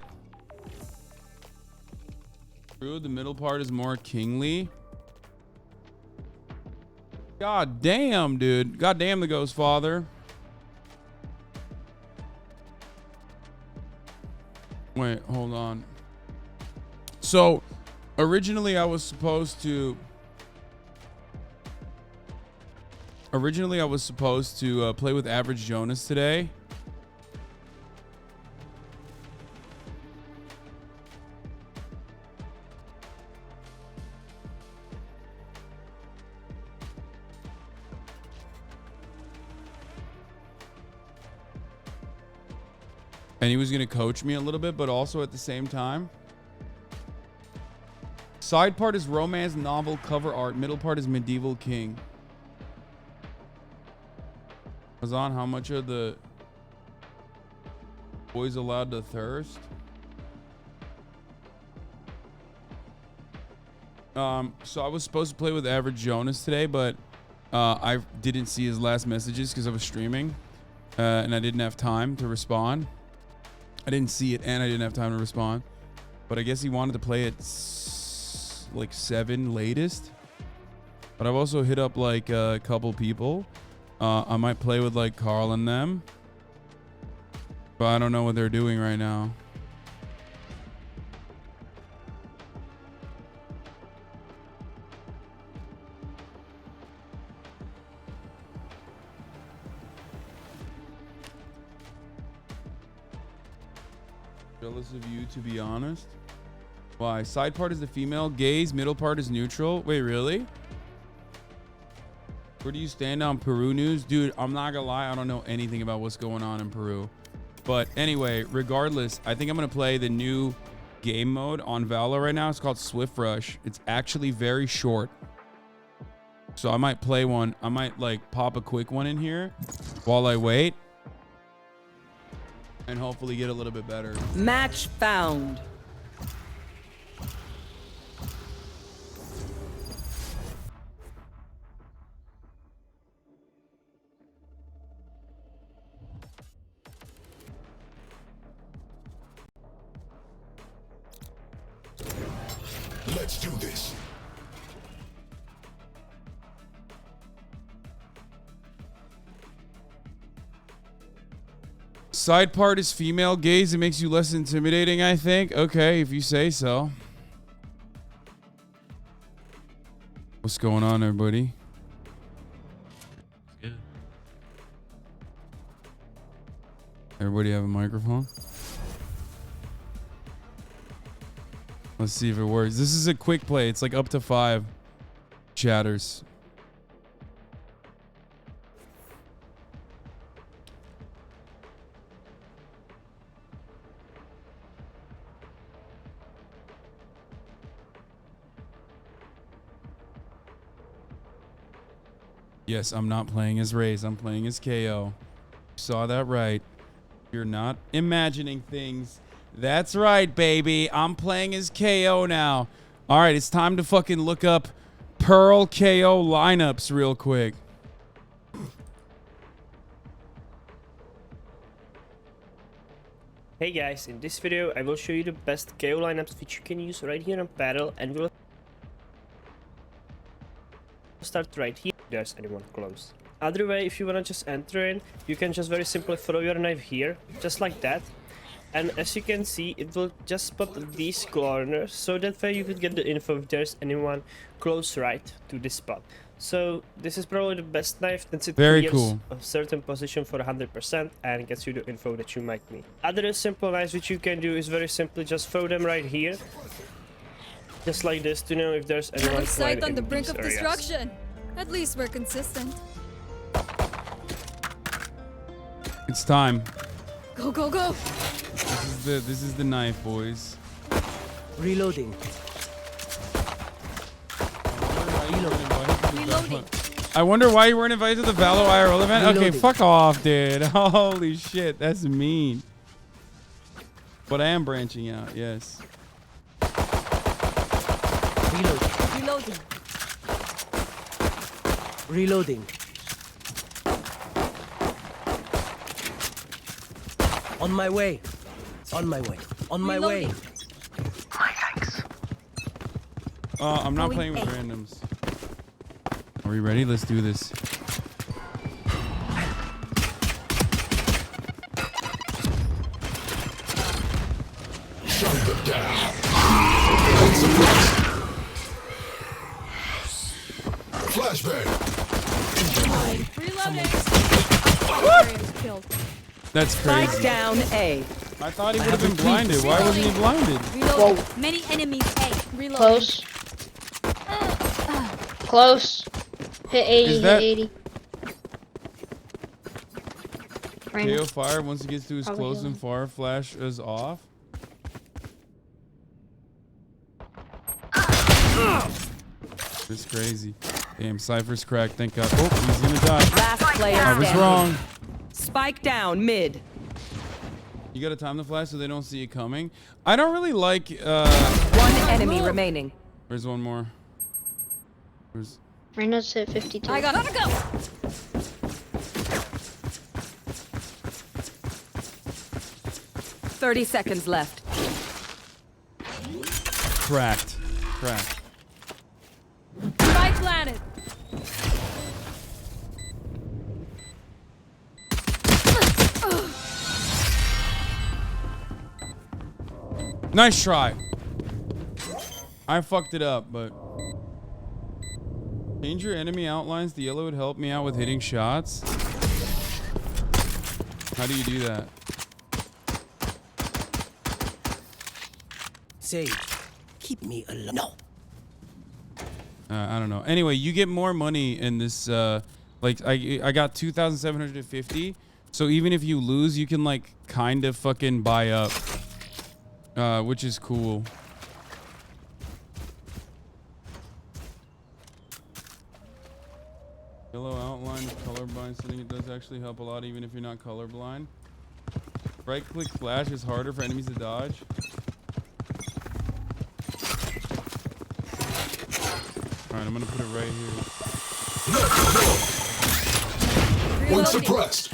True, the middle part is more kingly. God damn, dude. God damn, the Ghost Father. Wait, hold on. So, originally I was supposed to play with Average Jonas today. And he was going to coach me a little bit, but also at the same time. Side part is romance novel cover art. Middle part is medieval king. Hasan, how much are the boys allowed to thirst? So I was supposed to play with Average Jonas today, but I didn't see his last messages because I was streaming, and I didn't have time to respond. I didn't see it, and I didn't have time to respond. But I guess he wanted to play at like 7 latest. But I've also hit up like a couple people. I might play with like Carl and them, but I don't know what they're doing right now. Jealous of you, to be honest. Why? Side part is the female gaze, middle part is neutral. Wait, really? Where do you stand on Peru news? Dude, I'm not gonna lie, I don't know anything about what's going on in Peru. But anyway, regardless, I think I'm gonna play the new game mode on Valor right now. It's called Swift Rush. It's actually very short. So I might play one. I might like pop a quick one in here while I wait. And hopefully get a little bit better. Match found. Let's do this. Side part is female gaze. It makes you less intimidating, I think. Okay, if you say so. What's going on, everybody? Good. Everybody have a microphone? Let's see if it works. This is a quick play. It's like up to 5 chatters. Yes, I'm not playing as Raze. I'm playing as KO. Saw that right. You're not imagining things. That's right, baby. I'm playing as KO now. All right, it's time to fucking look up Pearl KO lineups real quick. Hey guys, in this video I will show you the best KO lineups which you can use right here on Battle, and we'll start right here if there's anyone close. Other way, if you wanna just enter in, you can just very simply throw your knife here, just like that. And as you can see, it will just spot these corners, so that way you could get the info if there's anyone close right to this spot. So this is probably the best knife since it Very clears cool. a certain position for 100% and gets you the info that you might need. Other simple knives which you can do is very simply just throw them right here, just like this, to know if there's anyone Another site right on in the brink these of areas. destruction. At least we're consistent. It's time. Go, go, go! This is the knife, boys. Reloading. Reloading. I wonder why you weren't invited to the Valo IRL event. Okay, Reloading. fuck off, dude. Holy shit, that's mean. But I am branching out, yes. Reloading. Reloading. On my way. On my way. On my way. I'm not playing with randoms. Are we ready? Let's do this. Shut them down. Flashbang. Reloading. That's crazy. Spike down A. I thought he would have been blinded. Why wasn't he blinded? Reloading. Many enemies A. Reloading. Close. Close. Hit 80, Is that- hit 80. Right KO now. fire once he gets to his Probably close healing. and far flash is off. It's crazy. Damn, Cypher's cracked. Thank God. Oh, he's gonna die. Last player I was standing. wrong. Spike down mid. You gotta time the flash so they don't see it coming. I don't really like. One enemy remaining. Where's one more? Where's? Reyna's hit 52. I gotta go! 30 seconds left. Cracked. Cracked. Spike planet. Nice try. I fucked it up, but change your enemy outlines. The yellow would help me out with hitting shots. How do you do that? Sage, keep me alone. No. I don't know. Anyway, you get more money in this. Like I got 2,750. So even if you lose, you can like kind of fucking buy up, which is cool. Yellow outline, colorblind setting. It does actually help a lot, even if you're not colorblind. Right click flash is harder for enemies to dodge. Alright, I'm gonna put it right here. One suppressed.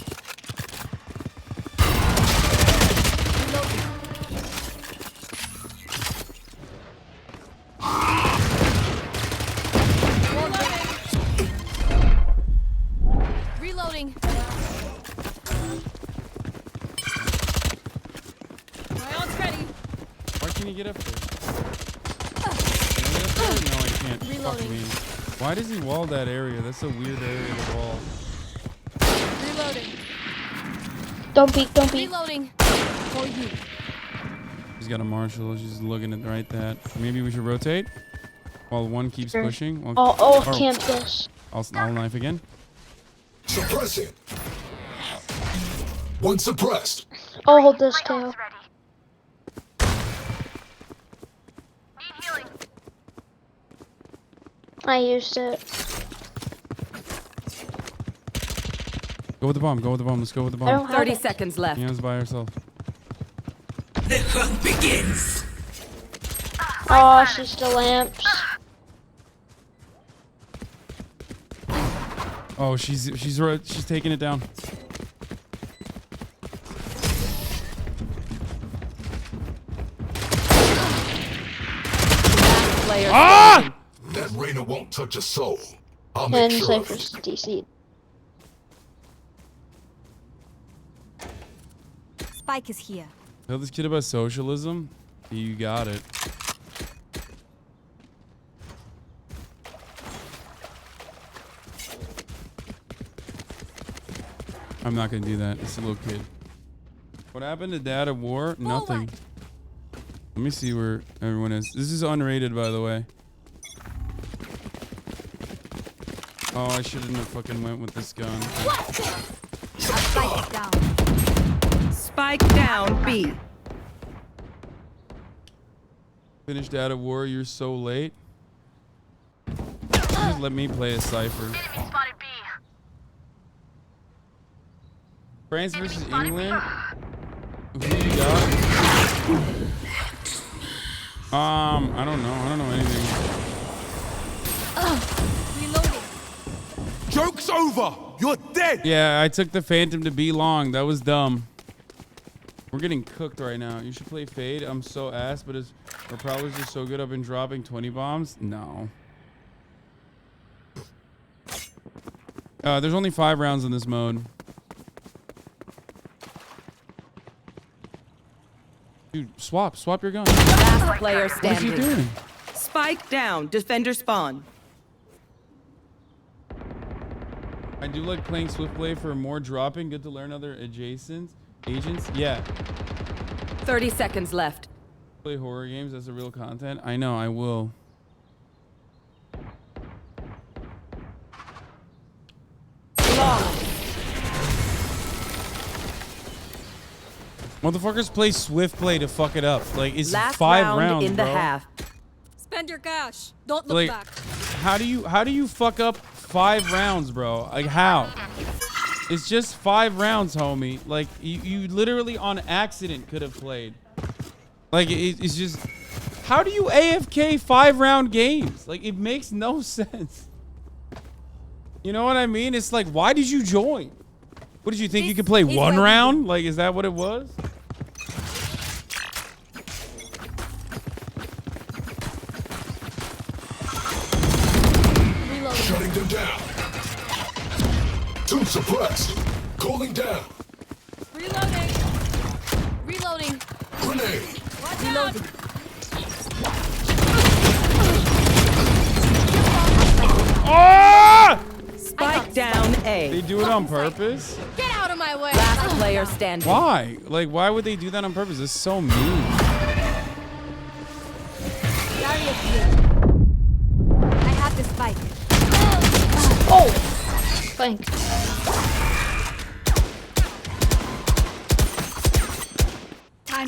get up there? Can I get up there? No, I can't. Fuck me. Why does he wall that area? That's a weird area to wall. Reloading. Don't peek, don't peek. Reloading. For you. She's got a marshal. She's looking at right that. Maybe we should rotate while one keeps pushing. While Camp this. I'll knife again. Suppressing. One suppressed. I'll hold this tail. I used it. Go with the bomb. Go with the bomb. Let's go with the bomb. 30 seconds left. Mia's by herself. The hunt begins. Oh, she's still lamps. Oh, she's taking it down. Ah! That Rainer won't touch a soul. I'll make And sure of Cypher's it. DC. Spike is here. Tell this kid about socialism. You got it. I'm not gonna do that. It's a little kid. What happened to Dad of War? Nothing. Let me see where everyone is. This is unrated, by the way. Oh, I shouldn't have fucking went with this gun. Spike down. Spike down, B. Finished Dad of War. You're so late. Just let me play a cipher. France versus England. Who you got? I don't know. I don't know anything. Reloading. Joke's over. You're dead. Yeah, I took the Phantom to be long. That was dumb. We're getting cooked right now. You should play Fade. I'm so ass, but our prowler's just so good. I've been dropping 20 bombs. No. There's only 5 rounds in this mode. Dude, swap your gun. Last player standing. What is he doing? Spike down. Defender spawn. I do like playing Swift Play for more dropping. Good to learn other agents. Yeah. 30 seconds left. Play horror games as a real content. I know, I will. Motherfuckers play Swift Play to fuck it up. Like, it's Last 5 round rounds, in the bro. half. Spend your cash. Don't look Like, back. how do you fuck up 5 rounds, bro? Like, how? It's just 5 rounds, homie. Like, you literally on accident could have played. Like, it's just... How do you AFK 5-round games? Like, it makes no sense. You know what I mean? It's like, why did you join? What did you think? You could play 1 round? Like, is that what it was? Shutting them down. 2 suppressed. Calling down. Reloading. Reloading. Grenade. Watch out. Oh! Spike down A. They do it on purpose? Get out of my way. Last player standing. Why? Like, why would they do that on purpose? It's so mean. I have the spike. Oh! Thank.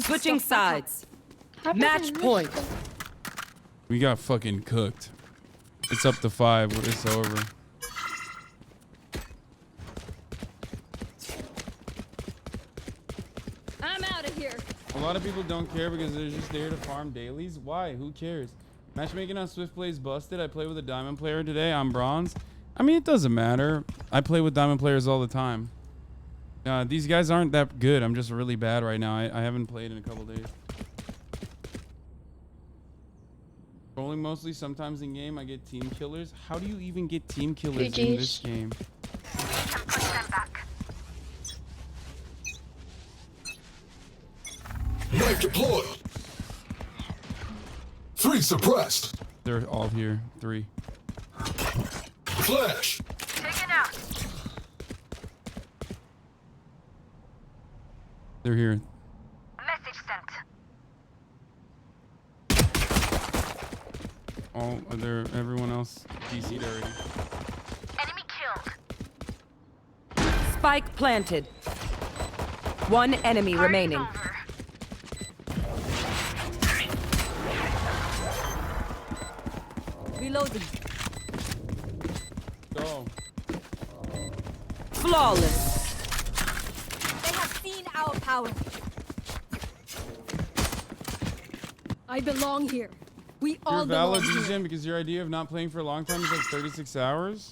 Switching sides. Match point. We got fucking cooked. It's up to 5. It's over. I'm out of here. A lot of people don't care because they're just there to farm dailies. Why? Who cares? Matchmaking on Swift Play is busted. I play with a diamond player today. I'm bronze. I mean, it doesn't matter. I play with diamond players all the time. These guys aren't that good. I'm just really bad right now. I haven't played in a couple days. Trolling mostly. Sometimes in game I get team killers. How do you even get team killers in this game? Knife deployed. Enemy suppressed. They're all here. 3. Flash. Taken out. They're here. Message sent. All they're everyone else DC'd already. Enemy killed. Spike planted. 1 enemy remaining. Reloading. Go. Flawless. They have seen our power. I belong here. We all You're belong valid, here. DJing, because your idea of not playing for a long time is like 36 hours.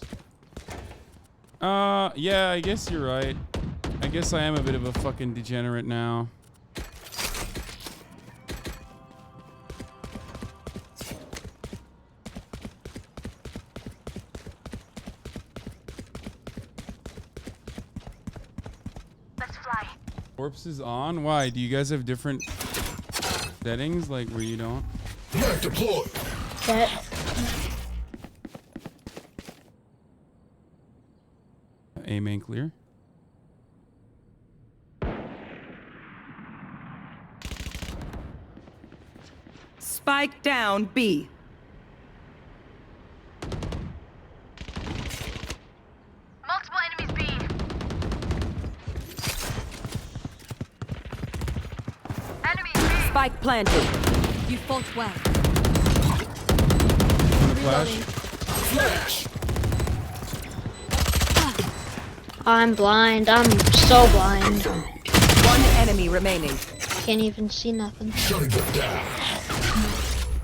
Yeah, I guess you're right. I guess I am a bit of a fucking degenerate now. Let's fly. Corpse is on? Why? Do you guys have different settings, like where you don't? Net deployed. A main clear. Spike down B. Multiple enemies B. Enemy B. Spike planted. You fought well. Flash. Flash. I'm blind. I'm so blind. 1 enemy remaining. Can't even see nothing. Shutting them down.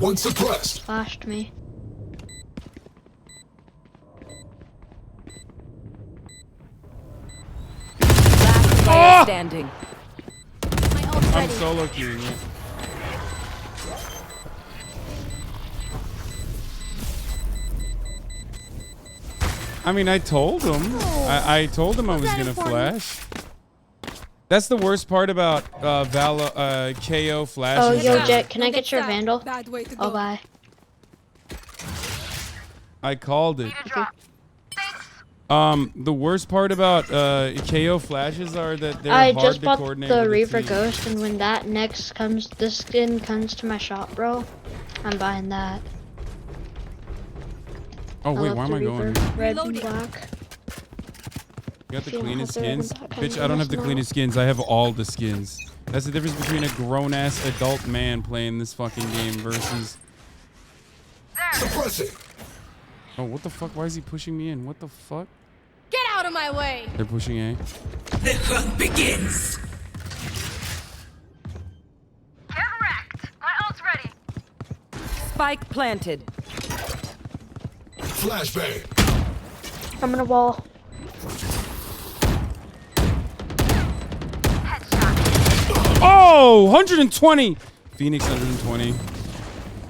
1 suppressed. Flashed me. Last player standing. I'm solo queuing it. I mean, I told him. I told him I was gonna flash. That's the worst part about KO flash. Oh, yo, Jet, can I get your Vandal? Bad way to Oh, go. bye. I called it. The worst part about KO flashes are that they're I hard just to bought coordinate the with Reaver team. Ghost, and when that next comes, this skin comes to my shop, bro, I'm buying that. Oh wait, love why am the I going? Reaver, here? red and black. You got the If you don't cleanest have the red and skins? black, Bitch, I I don't have the must cleanest skins. I have all the skins. That's the difference between a grown-ass adult man playing this fucking game versus... Suppressing. Oh, what the fuck? Why is he pushing me in? What the fuck? Get out of my way. They're pushing A. The hunt begins. Get wrecked. My ult's ready. Spike planted. Flashbang. I'm gonna wall. Oh, 120! Phoenix 120.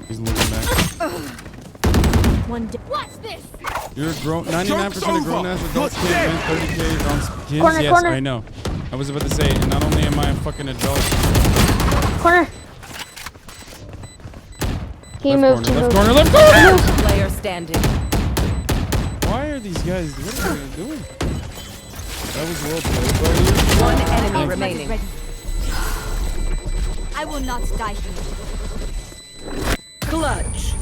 He's looking back. What's this? You're a grown 99% of grown-ass adults can't win 30K on skins. Corner, yes, corner. I know. I was about to say, and not only am I a fucking adult. Corner. He Left moved. corner, He left moved. corner, left corner! Player standing. Why are these guys, what are they doing? That was well played by you. 1 enemy remaining. I will not die here. Clutch.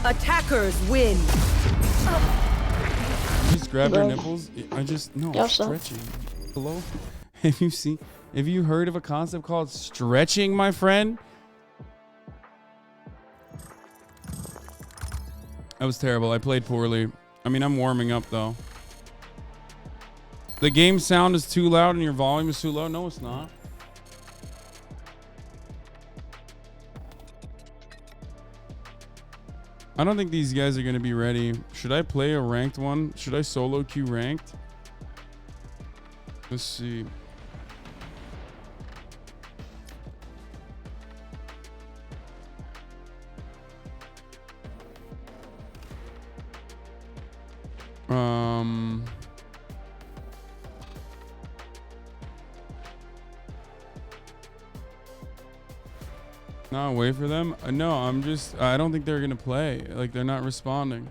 Attackers win. Just grab your Bro. nipples. I just, no, Yes, sir. stretching. Hello? Have you heard of a concept called stretching, my friend? That was terrible. I played poorly. I mean, I'm warming up, though. The game sound is too loud and your volume is too low. No, it's not. I don't think these guys are going to be ready. Should I play a ranked one? Should I solo queue ranked? Let's see. Not wait for them? No, I don't think they're gonna play. Like, they're not responding.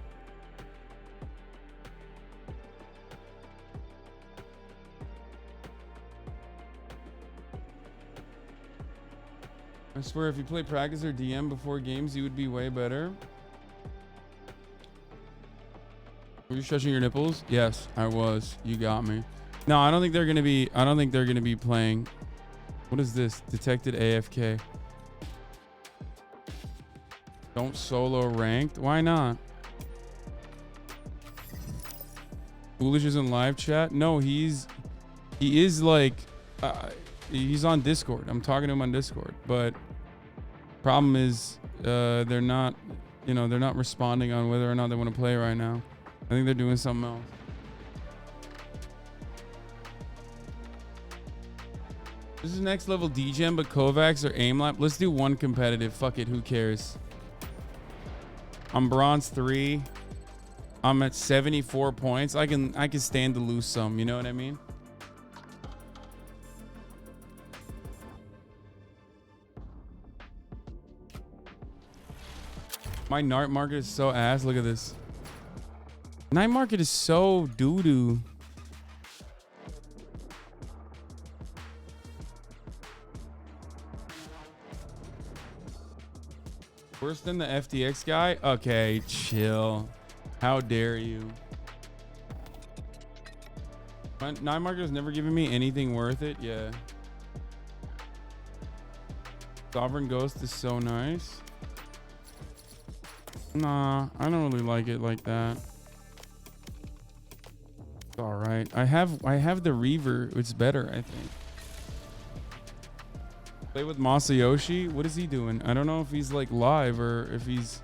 I swear, if you play practice or DM before games, you would be way better. Were you stretching your nipples? Yes, I was. You got me. No, I don't think they're gonna be playing. What is this? Detected AFK. Don't solo ranked. Why not? Foolish is in live chat. No, he is like, he's on Discord. I'm talking to him on Discord, but problem is, they're not responding on whether or not they want to play right now. I think they're doing something else. This is next level DGen, but Kovacs or AimLab. Let's do one competitive. Fuck it. Who cares? I'm bronze 3. I'm at 74 points. I can stand to lose some. You know what I mean? My night market is so ass. Look at this. Night market is so doo-doo. Worse than the FTX guy? Okay, chill. How dare you? Night market has never given me anything worth it. Yeah. Sovereign Ghost is so nice. Nah, I don't really like it like that. It's all right. I have the Reaver. It's better, I think. Play with Masayoshi. What is he doing? I don't know if he's like live or if he's.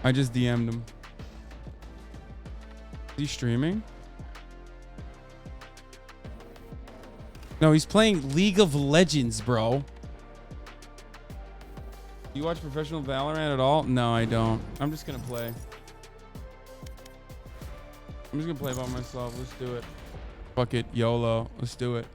I just DM'd him. Is he streaming? No, he's playing League of Legends, bro. Do you watch professional Valorant at all? No, I don't. I'm just gonna play. I'm just gonna play by myself. Let's do it. Fuck it, YOLO. Let's do it.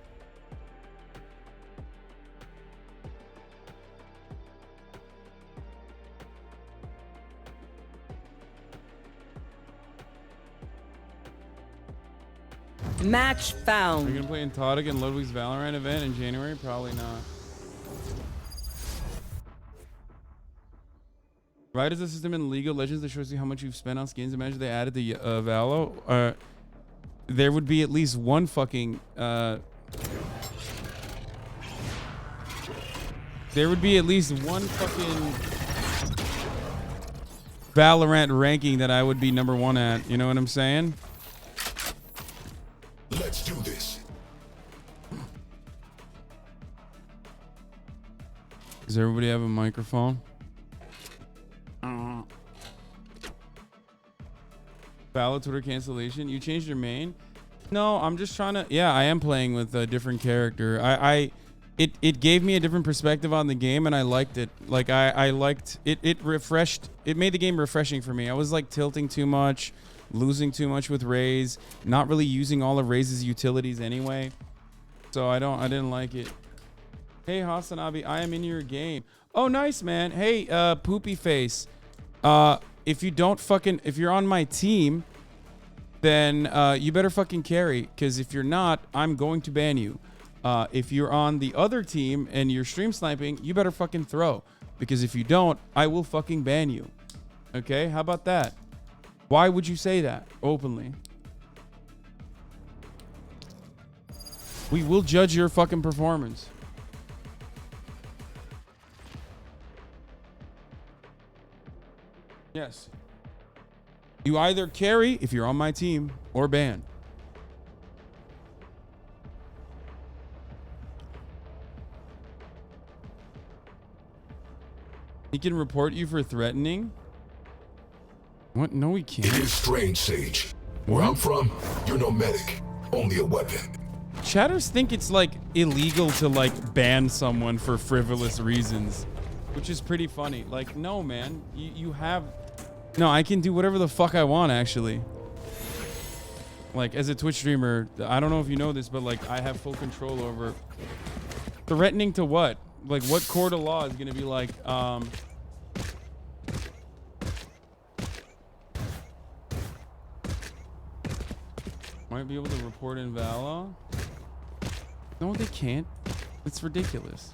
Match found. Are you gonna play in Todic and Ludwig's Valorant event in January? Probably not. Right as a system in League of Legends that shows you how much you've spent on skins. Imagine they added the Valo. There would be at least one fucking there would be at least one fucking Valorant ranking that I would be #1 at. You know what I'm saying? Let's do this. Does everybody have a microphone? Valid Twitter cancellation. You changed your main? No, I'm just trying to. Yeah, I am playing with a different character. It gave me a different perspective on the game, and I liked it. Like I liked it. It refreshed. It made the game refreshing for me. I was like tilting too much, losing too much with Raze, not really using all of Raze's utilities anyway. So I didn't like it. Hey HasanAbi, I am in your game. Oh, nice, man. Hey, Poopy Face. If you're on my team, then you better fucking carry. Because if you're not, I'm going to ban you. If you're on the other team and you're stream sniping, you better fucking throw. Because if you don't, I will fucking ban you. Okay, how about that? Why would you say that openly? We will judge your fucking performance. Yes. You either carry if you're on my team or ban. He can report you for threatening? What? No, he can't. It is strange, Sage. Where I'm from, you're no medic, only a weapon. Chatters think it's like illegal to like ban someone for frivolous reasons, which is pretty funny. Like, no, man, you have. No, I can do whatever the fuck I want, actually. Like, as a Twitch streamer, I don't know if you know this, but like, I have full control over Threatening to what? Like, what court of law is gonna be like, might be able to report in Valo? No, they can't. It's ridiculous.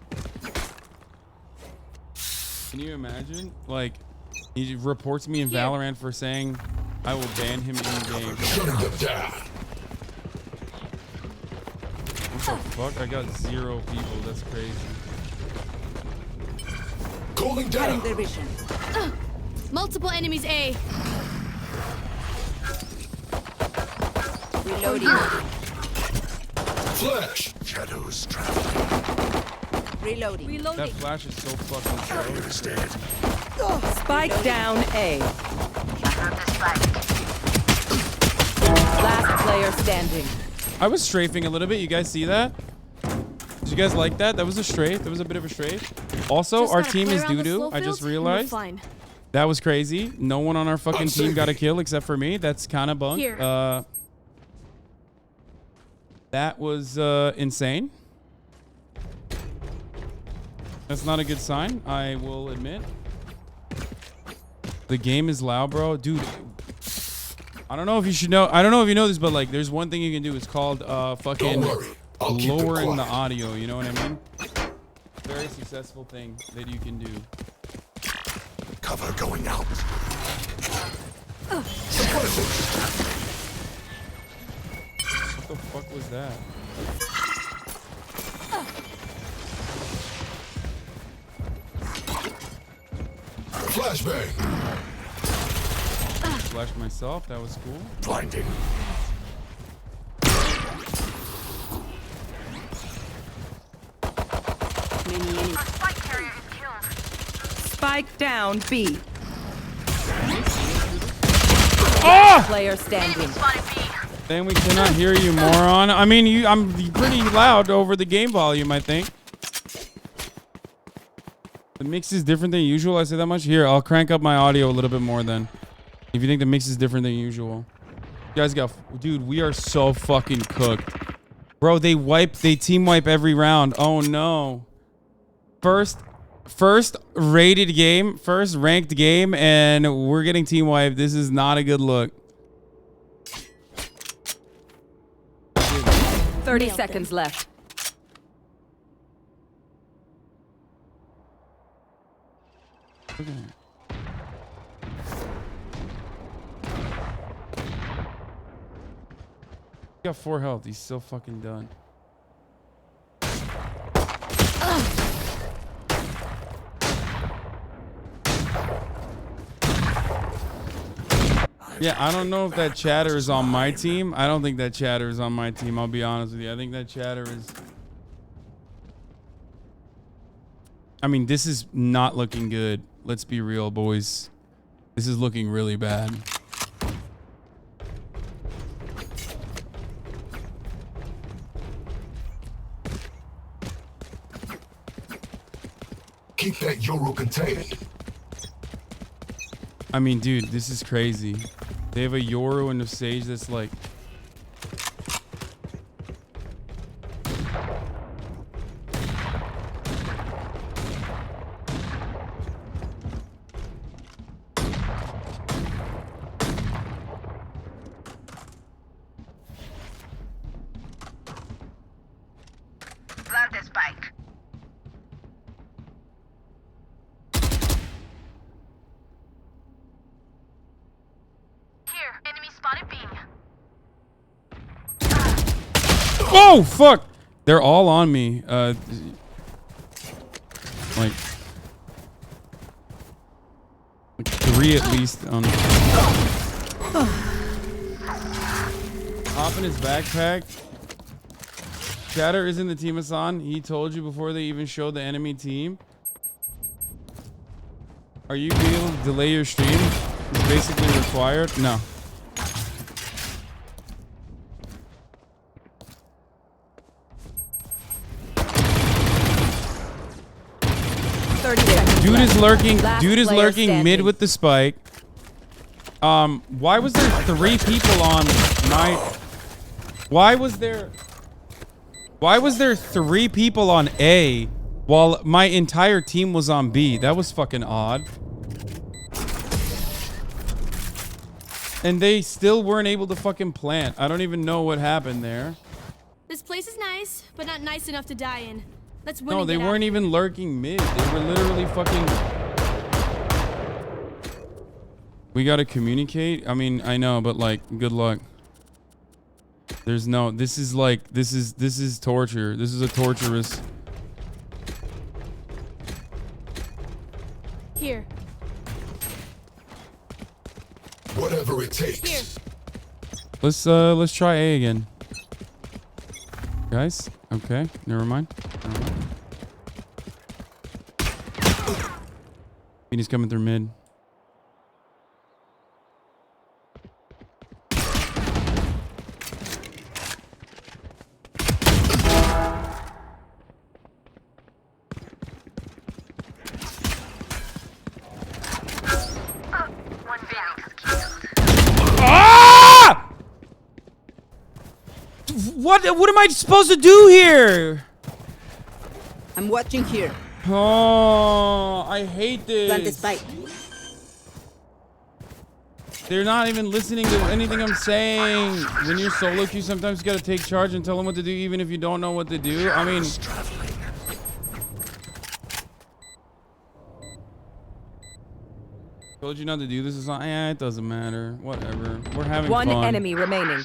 Can you imagine? Like, he reports me in Valorant for saying I will ban him in game. Shutting them down. What the fuck? I got 0 people. That's crazy. Calling down. Their vision. Multiple enemies A. Reloading. Flash. Shadows traveling. Reloading. That flash is so fucking slow. Spike down A. Last player standing. I was strafing a little bit. You guys see that? Did you guys like that? That was a strafe. That was a bit of a strafe. Also, our team is doo-doo. I just realized. That was crazy. No one on our fucking team got a kill except for me. That's kind of bunk. That was insane. That's not a good sign, I will admit. The game is loud, bro. Dude, I don't know if you should know. I don't know if you know this, but like, there's one thing you can do. It's called fucking lowering the audio. You know what I mean? Very successful thing that you can do. Cover going out. What the fuck was that? Flashbang. Flashed myself. That was cool. Blinding. Spike down B. Oh! Player standing. Then we cannot hear you, moron. I mean, I'm pretty loud over the game volume, I think. The mix is different than usual. I say that much. Here, I'll crank up my audio a little bit more then. If you think the mix is different than usual. You guys got... Dude, we are so fucking cooked. Bro, they team wipe every round. Oh, no. First rated game, first ranked game, and we're getting team wiped. This is not a good look. 30 seconds left. Okay. He got 4 health. He's still fucking done. Yeah, I don't know if that chatter is on my team. I don't think that chatter is on my team. I'll be honest with you. I think that chatter is... I mean, this is not looking good. Let's be real, boys. This is looking really bad. Keep that Euro contained. I mean, dude, this is crazy. They have a Yoru and a Sage that's like... Plant this bike. Here, enemy spotted B. Oh, fuck! They're all on me. Like 3 at least on... Hop in his backpack. Chatter is in the team, Hasan. He told you before they even showed the enemy team. Are you able to delay your stream? It's basically required. No. Dude is lurking. Dude is lurking mid with the spike. Why was there 3 people on my... Why Why was there 3 people on A while my entire team was on B? That was fucking odd. And they still weren't able to fucking plant. I don't even know what happened there. This place is nice, but not nice enough to die in. Let's win. No, they weren't even lurking mid. They were literally fucking... We gotta communicate? I mean, I know, but like, good luck. There's no... This is like... This is torture. This is a torturous... Here. Whatever it takes. Here. Let's try A again. Guys, okay, never mind. He's coming through mid. What am I supposed to do here? I'm watching here. Oh, I hate this. Plant the spike. They're not even listening to anything I'm saying. When you're solo queue, sometimes you gotta take charge and tell them what to do, even if you don't know what to do. I mean, told you not to do this. It's not. Yeah, it doesn't matter. Whatever. We're having One fun. enemy remaining.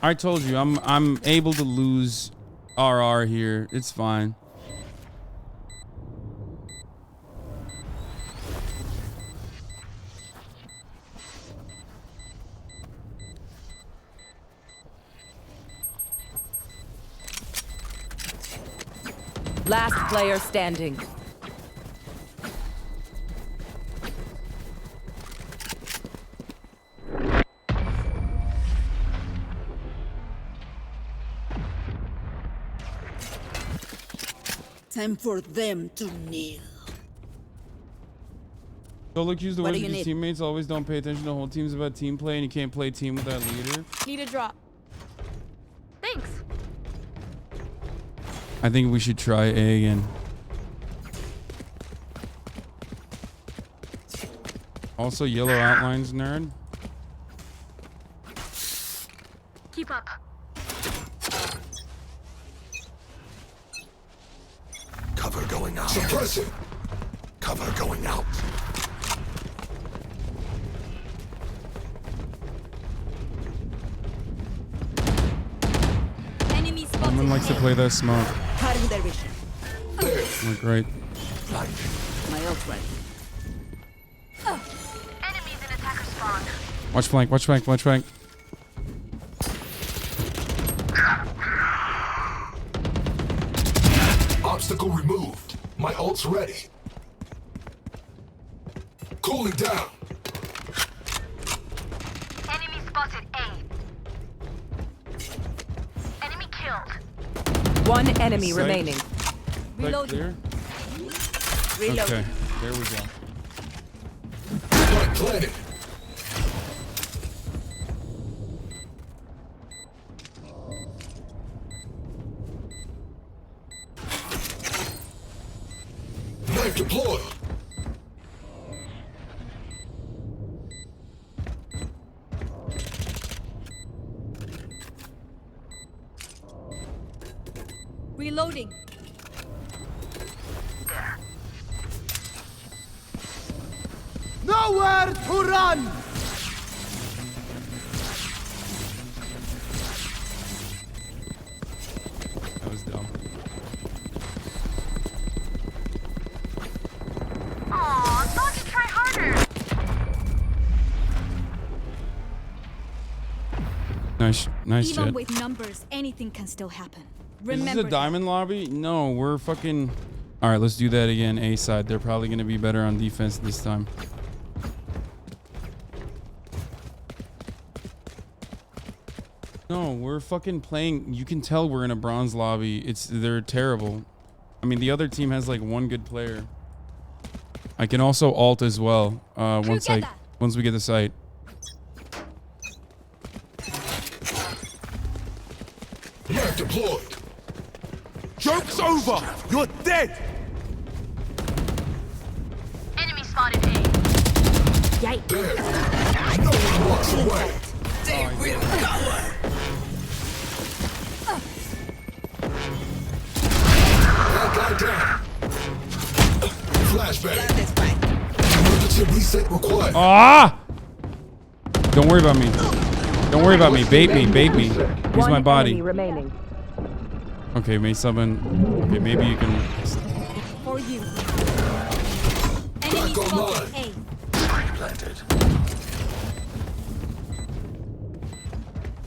I told you, I'm able to lose RR here. It's fine. Last player standing. Time for them to kneel. Solo queues the What way do you because need? teammates always don't pay attention. The whole team's about team play, and you can't play team with that leader. Need a drop. Thanks. I think we should try A again. Also, yellow outlines, nerd. Keep up. Cover going out. Suppressing. Cover going out. Enemy spotted. Someone likes to play that smoke. Cutting their vision. Oh, great. My ult ready. Enemies in attacker spawn. Watch flank, watch flank, watch flank. Obstacle removed. My ult's ready. Cooling down. Enemy spotted A. Enemy killed. One enemy Sight. remaining. Sight Reloading. clear? Reloading. Okay, there we go. Spike planted. Knife deployed. Reloading. Nowhere to run! That was dumb. Aw, thought you'd try harder. Nice Even shit. with numbers, anything can still happen. Is this Remember a diamond lobby? No, we're fucking... Alright, let's do that again. A side. They're probably going to be better on defense this time. No, we're fucking playing... You can tell we're in a bronze lobby. They're terrible. I mean, the other team has like one good player. I can also ult as well once we get the site. Knife deployed. over! You're dead! Enemy spotted A. Yikes. No one walks away. They will cover. That guy down. Flashbang. Emergency reset required. Ah! Don't worry about me. Don't worry about me. Bait me. Bait me. Use my body. Remaining. Okay, may someone. Okay, maybe you can. For you. Back online. A. Planted.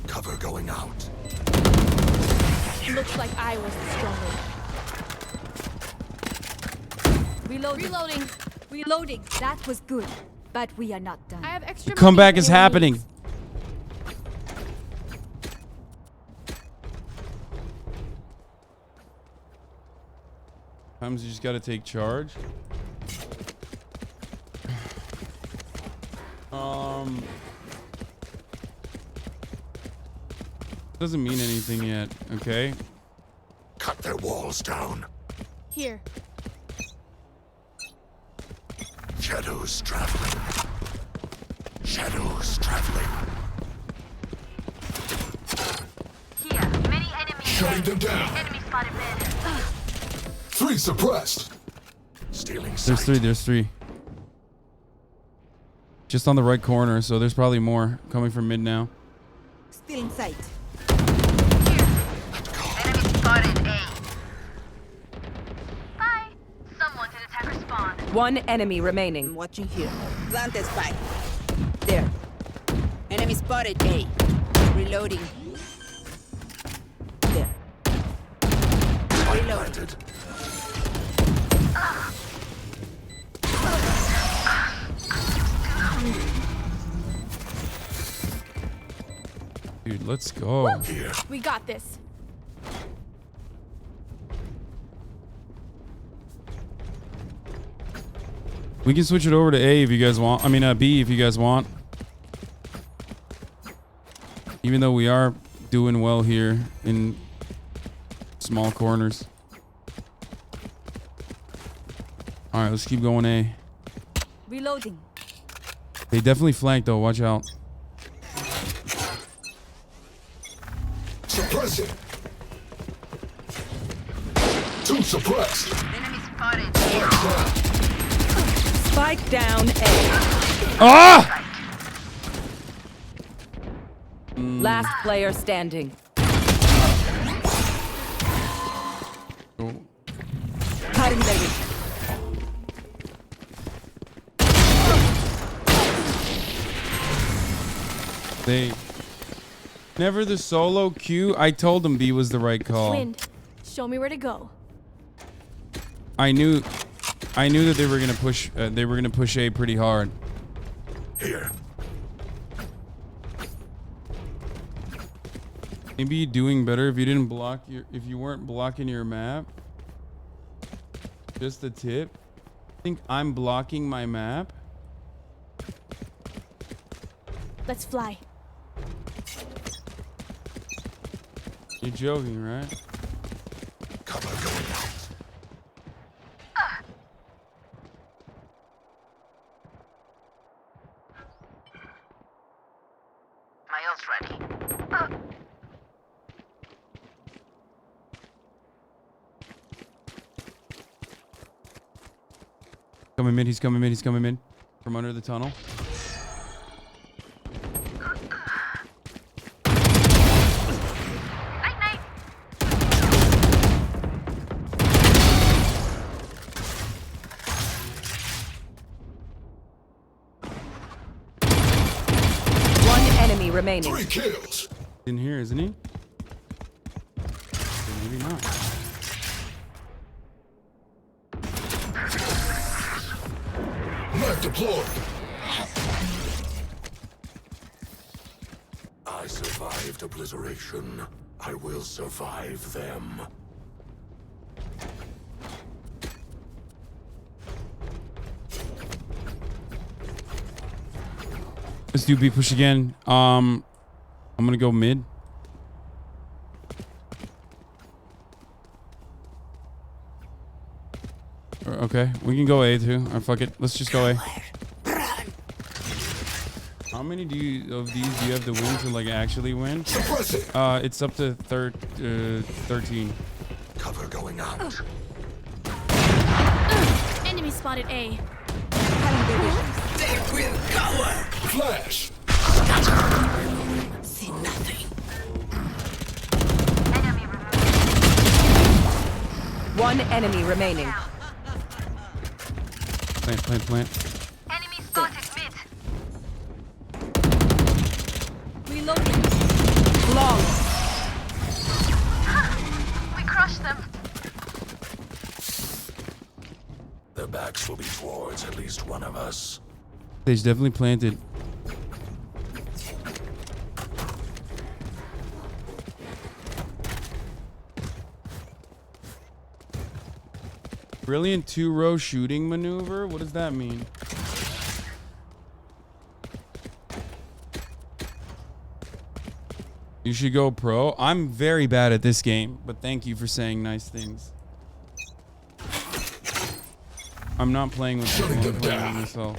Cover going out. Looks like I was the stronger. Reloading. Reloading. That was good, but we are not done. I have extra. Comeback is happening. Sometimes you just gotta take charge. Doesn't mean anything yet, okay? Cut their walls down. Here. Shadows traveling. Shadows traveling. Here, many enemies. Shutting them down. Enemy spotted mid. 3 suppressed. Stealing sight. There's three. Just on the right corner, so there's probably more coming from mid now. Still in sight. Enemy spotted A. Bye. Someone did attacker spawn. One enemy remaining. I'm watching here. Plant is back. There. Enemy spotted A. Reloading. There. Reloading. Dude, let's go. Here. We got this. We can switch it over to A if you guys want. I mean, B if you guys want. Even though we are doing well here in small corners. All right, let's keep going A. Reloading. They definitely flanked though. Watch out. Suppress it. 2 suppressed. Enemy spotted. Spike down A. Ah! Last player standing. Cutting their reach. They never the solo queue. I told them B was the right call. Wind. Show me where to go. I knew that they were gonna push. They were gonna push A pretty hard. Here. Maybe you're doing better if you didn't block your. If you weren't blocking your map. Just a tip. I think I'm blocking my map. Let's fly. You're joking, right? Cover going out. My ult's ready. Coming mid. He's coming mid. He's coming mid. From under the tunnel. Remaining. 3 kills. In here, isn't he? Maybe not. Knife deployed. I survived obliteration. I will survive them. Let's do B push again. I'm gonna go mid. Okay, we can go A too. Or fuck it. Let's just go A. How many of these do you have to win to like actually win? It's up to 13. Cover going out. Enemy spotted A. They will cover. Flash. See nothing. One enemy remaining. Plant. Enemy spotted mid. Reloading. Flawless. We crushed them. Their backs will be towards at least one of us. Stage definitely planted. Brilliant 2-row shooting maneuver? What does that mean? You should go pro. I'm very bad at this game, but thank you for saying nice things. I'm not playing with people, I'm playing with myself.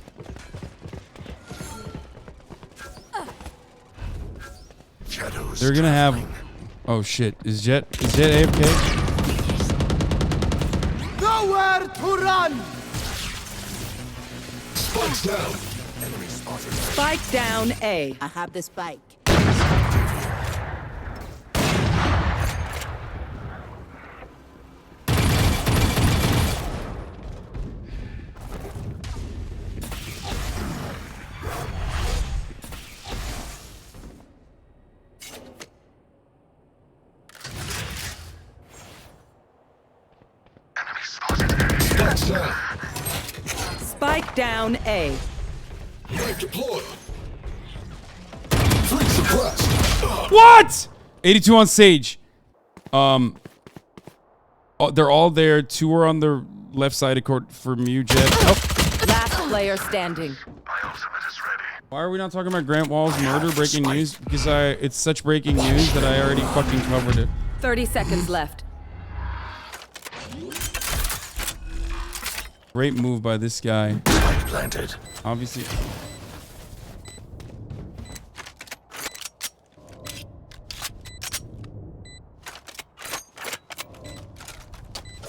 They're gonna have... Oh shit, is Jet AFK? Nowhere to run! Spike's down. Spike down A. I have the spike. Spike down A. Knife deployed. 3 suppressed. What? 82 on Sage. Oh, they're all there. 2 are on the left side of court from you, Jet. Oh. Last player standing. Why are we not talking about Grant Wall's murder? Breaking news? Because it's such breaking news that I already fucking covered it. 30 seconds left. Great move by this guy. Planted. Obviously.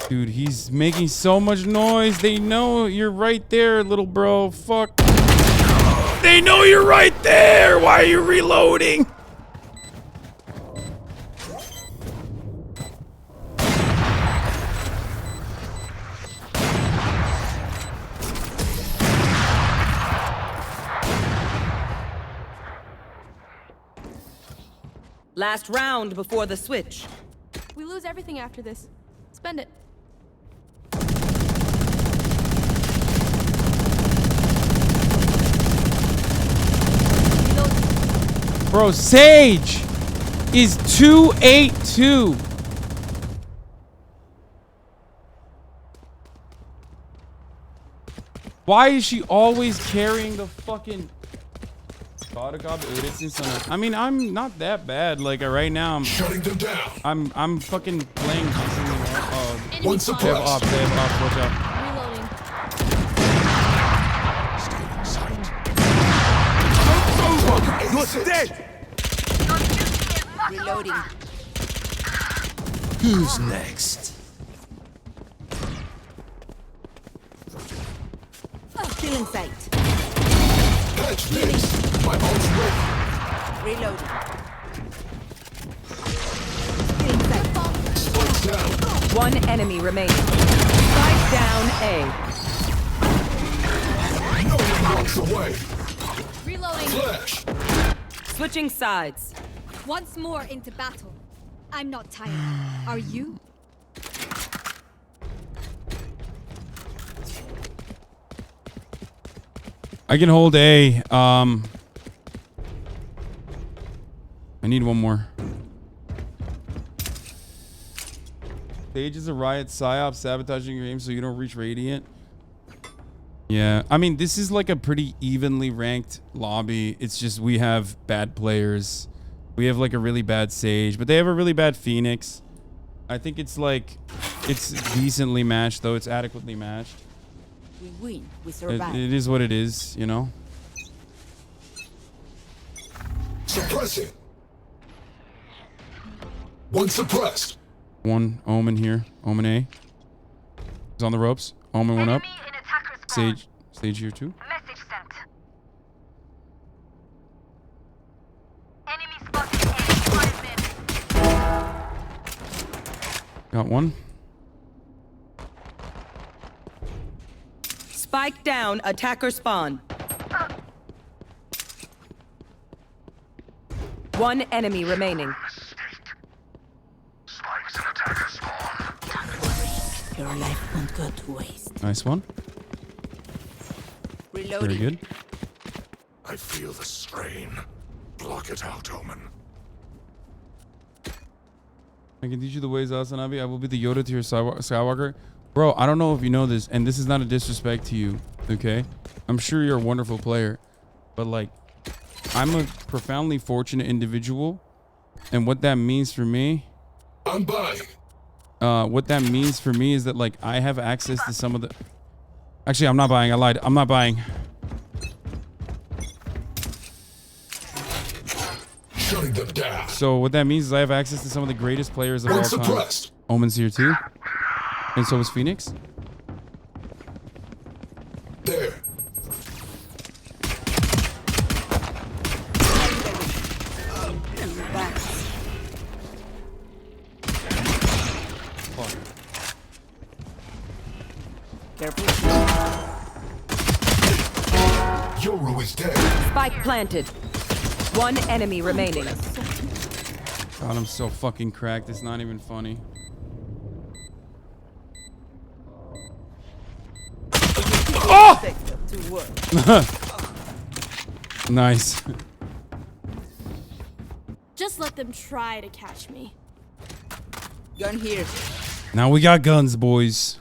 Dude, he's making so much noise. They know you're right there, little bro. Fuck. They know you're right there. Why are you reloading? Last round before the switch. We lose everything after this. Spend it. Bro, Sage is 282. Why is she always carrying the fucking... I mean, I'm not that bad. Like right now, I'm shutting them down. I'm fucking playing. Oh, one they have off. They have off. Watch out. Reloading. You're dead. Reloading. Who's next? Still in sight. Patch this. My ult's ready. Reloading. Spike's down. One enemy remaining. Spike down A. No one walks away. Reloading. Flash. Switching sides. Once more into battle. I'm not tired. Are you? I can hold A. I need one more. Stage is a riot psyop sabotaging your aim so you don't reach Radiant. Yeah, I mean, this is like a pretty evenly ranked lobby. It's just we have bad players. We have like a really bad Sage, but they have a really bad Phoenix. I think it's like, it's decently matched though. It's adequately matched. We win. We It survive. is what it is, you know. Suppressing. One suppressed. One Omen here. Omen A. He's on the ropes. Omen went up. Sage here too. Message sent. Enemy spotted. Got one. Spike down, attacker spawn. One enemy remaining. Your life won't go to waste. Nice one. Reloading. Very good. I feel the strain. Block it out, Omen. I can teach you the ways, HasanAbi. I will be the Yoda to your Skywalker. Bro, I don't know if you know this, and this is not a disrespect to you, okay? I'm sure you're a wonderful player, but like, I'm a profoundly fortunate individual, and what that means for me... I'm buying. What that means for me is that like I have access to some of the... Actually, I'm not buying. I lied. I'm not buying. Shutting them down. So what that means is I have access to some of the greatest players of all time. Omen's here too. And so is Phoenix. There. Careful. Yoru is dead. Spike planted. One enemy remaining. God, I'm so fucking cracked. It's not even funny. Oh! Nice. Just let them try to catch me. Gun here. Now we got guns, boys.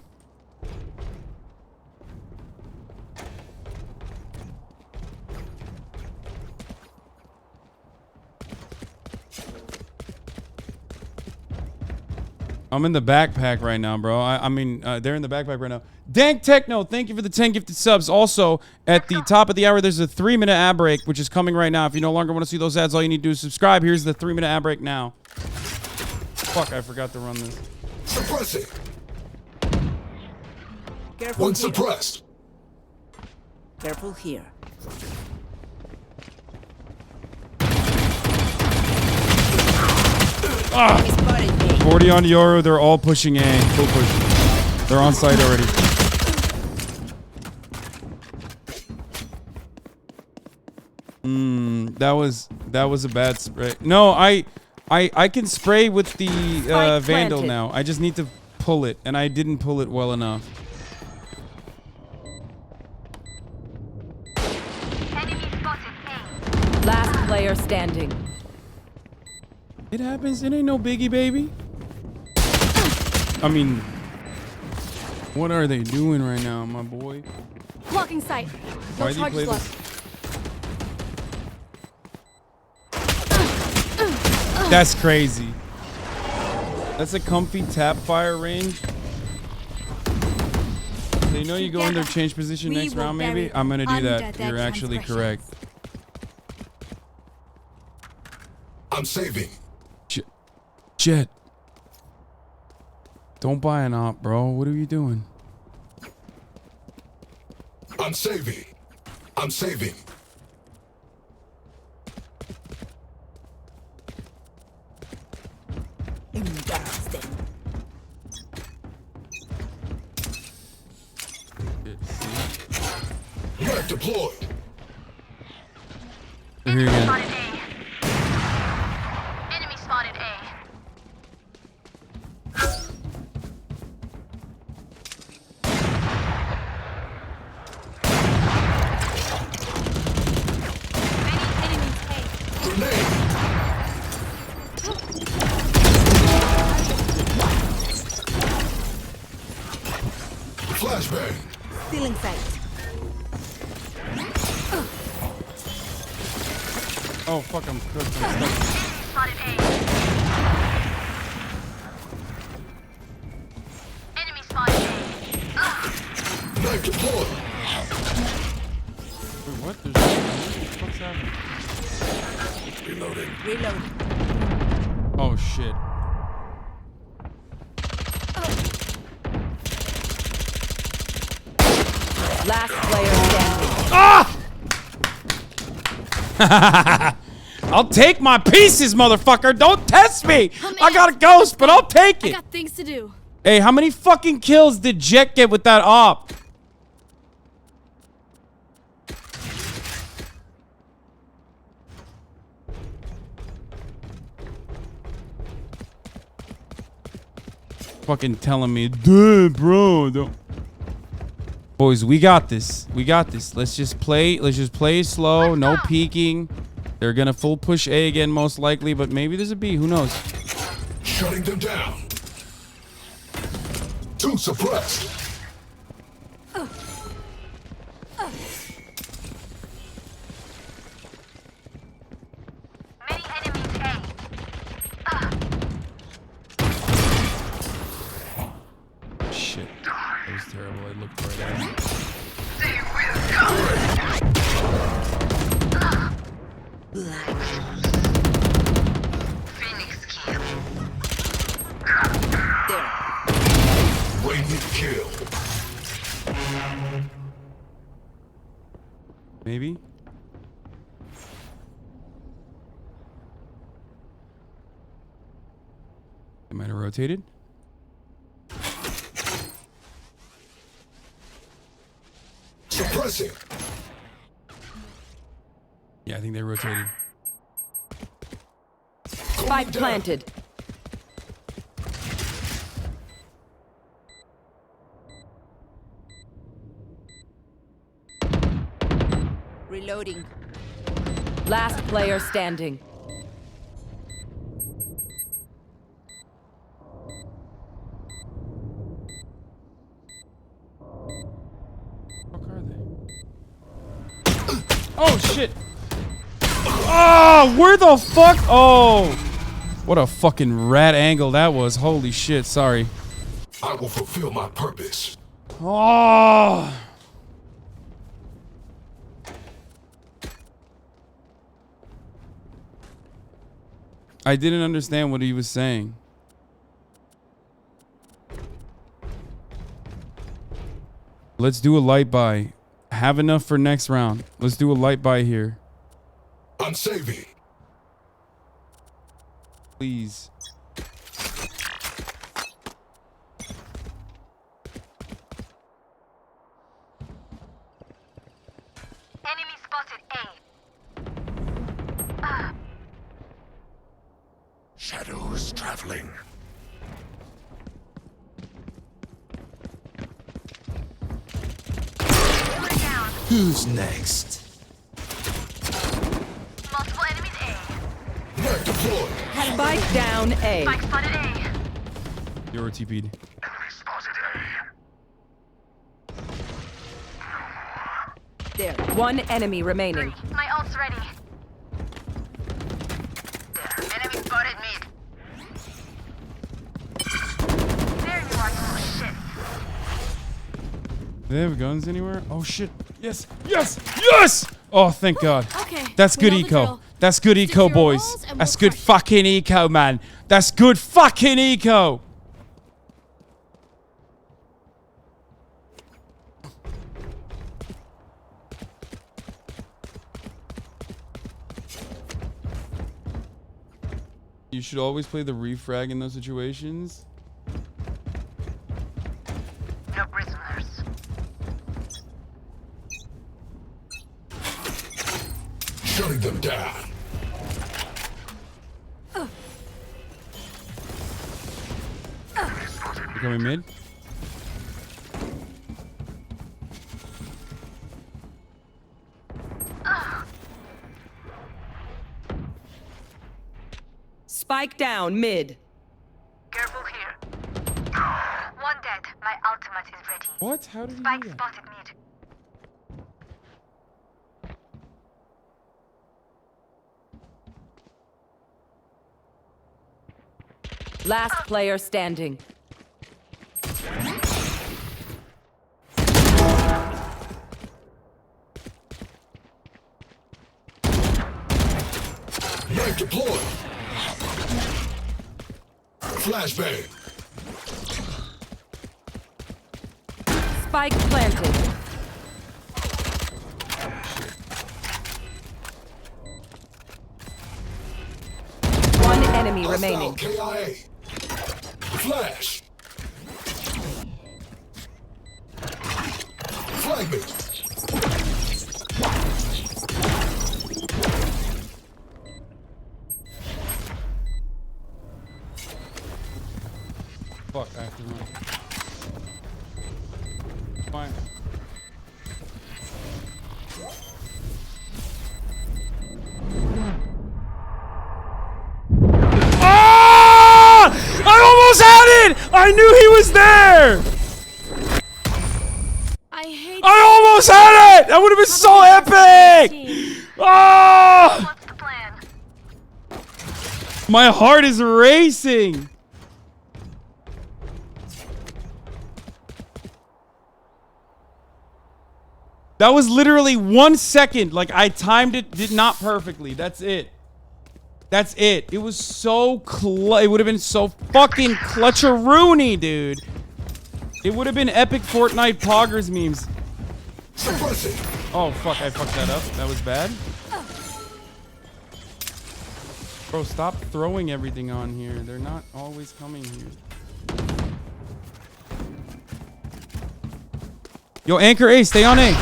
I'm in the backpack right now, bro. I mean, they're in the backpack right now. Dank Techno, thank you for the 10 gifted subs. Also, at the top of the hour, there's a 3-minute ad break, which is coming right now. If you no longer want to see those ads, all you need to do is subscribe. Here's the 3-minute ad break now. Fuck, I forgot to run this. Suppressing. Careful. One here. suppressed. Careful here. Ah! 40 on Yoru. They're all pushing A. Full push. They're on site already. That was a bad spray. No, I can spray with the Vandal now. I just need to pull it, and I didn't pull it well enough. Last player standing. It happens. It ain't no biggie, baby. I mean, what are they doing right now, my boy? Blocking sight. Why No do you play charges left. That's crazy. That's a comfy tap fire range. So you know you go in there, change position next round, maybe? I'm gonna do that. You're actually correct. I'm saving. Jet. Don't buy an op, bro. What are you doing? I'm saving. I'm saving. Red deployed. Here again. Enemy spotted A. Flashbang. Stealing sight. Oh, fuck, I'm cooked. I'm stuck. Spotted A. Enemy spotted A. Knife deployed. What? There's what's happening? Reloading. Reloading. Oh shit. Last player standing. Ah! I'll take my pieces, motherfucker. Don't test me. I got a ghost, but I'll take I it. got things to do. Hey, how many fucking kills did Jet get with that op? Fucking telling me, dude, bro. Don't. Boys, we got this. We got this. Let's just play. Let's just play slow. No peeking. They're gonna full push A again, most likely, but maybe there's a B. Who knows? Shutting them down. Two suppressed. Many enemies A. Shit. That was terrible. I looked right at him. Phoenix kill. Waiting kill. Maybe. They might have rotated. Suppressing. Yeah, I think they rotated. Spike planted. Reloading. Last player standing. Oh shit! Oh, where the fuck? Oh, what a fucking rat angle that was. Holy shit! Sorry. I will fulfill my purpose. Oh. I didn't understand what he was saying. Let's do a light buy. Have enough for next round. Let's do a light buy here. I'm saving. Please. Enemy spotted A. Shadows traveling. Who's next? Multiple enemies A. Net deployed. Spike down A. Spike spotted A. You're TP'd. There. One enemy remaining. My ult's ready. Enemy spotted mid. There you are, you shit. Do they have guns anywhere? Oh shit. Yes. Yes. Yes. Oh, thank God. Okay. That's we good know the eco. drill. That's good Stick eco, to your boys. walls and That's we'll good fucking eco, man. That's good fucking eco. You should always play the refrag in those situations. No prisoners. Shutting them down. You coming mid? Spike down mid. Careful here. One dead. My ultimate is ready. What? How did he Spike do that? spotted mid. Last player standing. Knife deployed. Flashbang. Spike planted. One enemy remaining. KIA. Flash. Flag me. Fuck, I have to run. Fine. Ah! I almost had it! I knew he was there! I almost had it! That would have been so epic! Ah! My heart is racing. That was literally 1 second. Like, I timed it, did not perfectly. That's it. That's it. It was so it would have been so fucking clutcheroony, dude. It would have been epic Fortnite poggers memes. Oh, fuck. I fucked that up. That was bad. Bro, stop throwing everything on here. They're not always coming here. Yo, Anchor A, stay on A.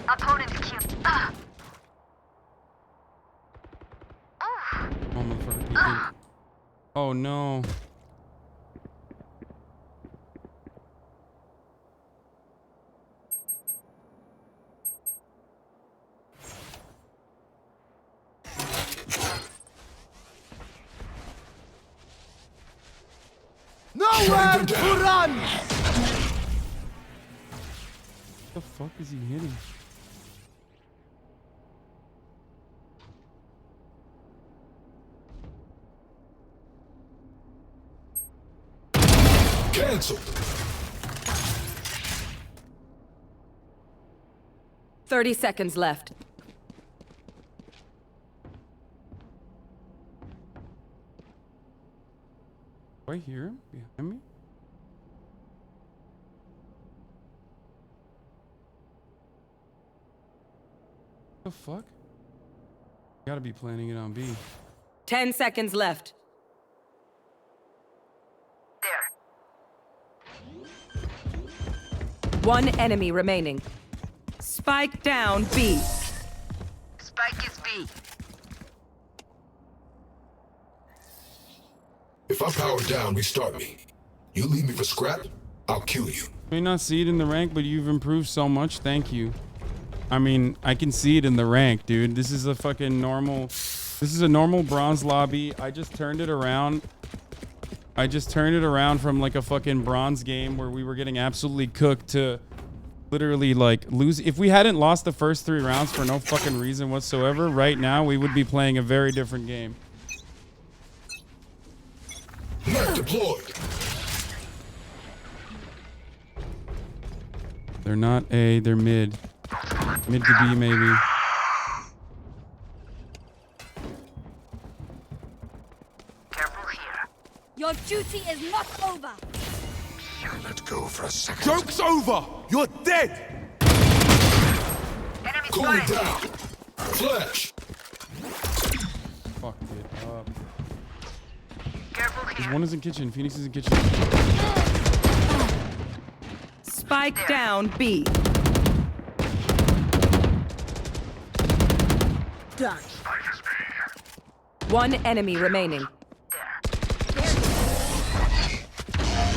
Opponent killed. Oh, motherfucker. Oh, no. Nowhere to run! What the fuck is he hitting? Cancelled. 30 seconds left. Do I hear him behind me? What the fuck? Gotta be planning it on B. 10 seconds left. One enemy remaining. Spike down B. Spike is B. If I power down, restart me. You leave me for scrap, I'll kill you. May not see it in the rank, but you've improved so much. Thank you. I mean, I can see it in the rank, dude. This is a fucking normal. This is a normal bronze lobby. I just turned it around. I just turned it around from like a fucking bronze game where we were getting absolutely cooked to literally like lose. If we hadn't lost the first 3 rounds for no fucking reason whatsoever, right now we would be playing a very different game. Knife deployed. They're not A, they're mid. Mid to B, maybe. Careful here. Your duty is not over. Let go for a second. Joke's over! You're dead! Enemy Going spotted. down. Flash. Fucked it up. Careful here. One is in kitchen. Phoenix is in kitchen. Spike down B. Done. One enemy remaining.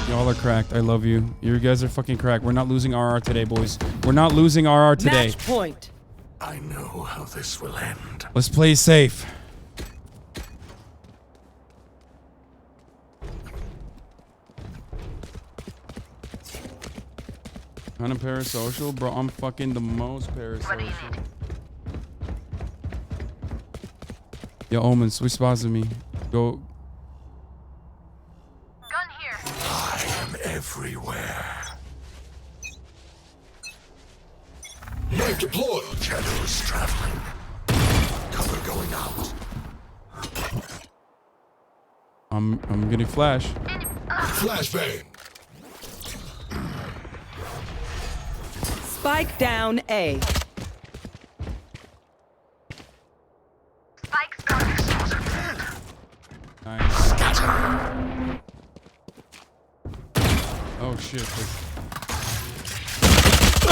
Y'all are cracked. I love you. You guys are fucking cracked. We're not losing RR today, boys. We're not losing RR today. Match point. I know how this will end. Let's play safe. Kind of parasocial, bro. I'm fucking the most parasocial. Yo, Omen, switch spots with me. Go. Gun here. I am everywhere. Knife deployed. Shadows traveling. Cover going out. I'm getting flash. Flashbang. Spike down A. Nice. Oh shit.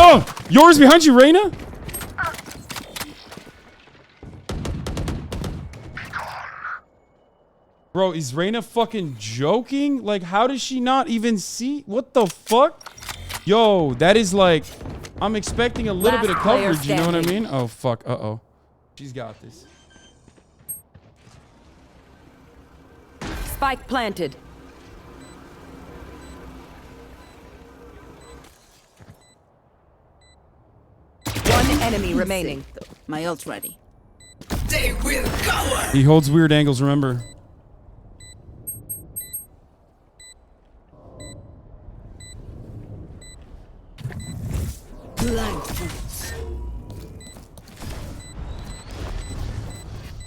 Oh! Yours behind you, Reyna? Bro, is Reyna fucking joking? Like, how does she not even see? What the fuck? Yo, that is like... I'm expecting a little bit of coverage, you know what I mean? Oh, fuck. Uh-oh. She's got this. Spike planted. One enemy remaining. My ult's ready. They will cover. He holds weird angles, remember.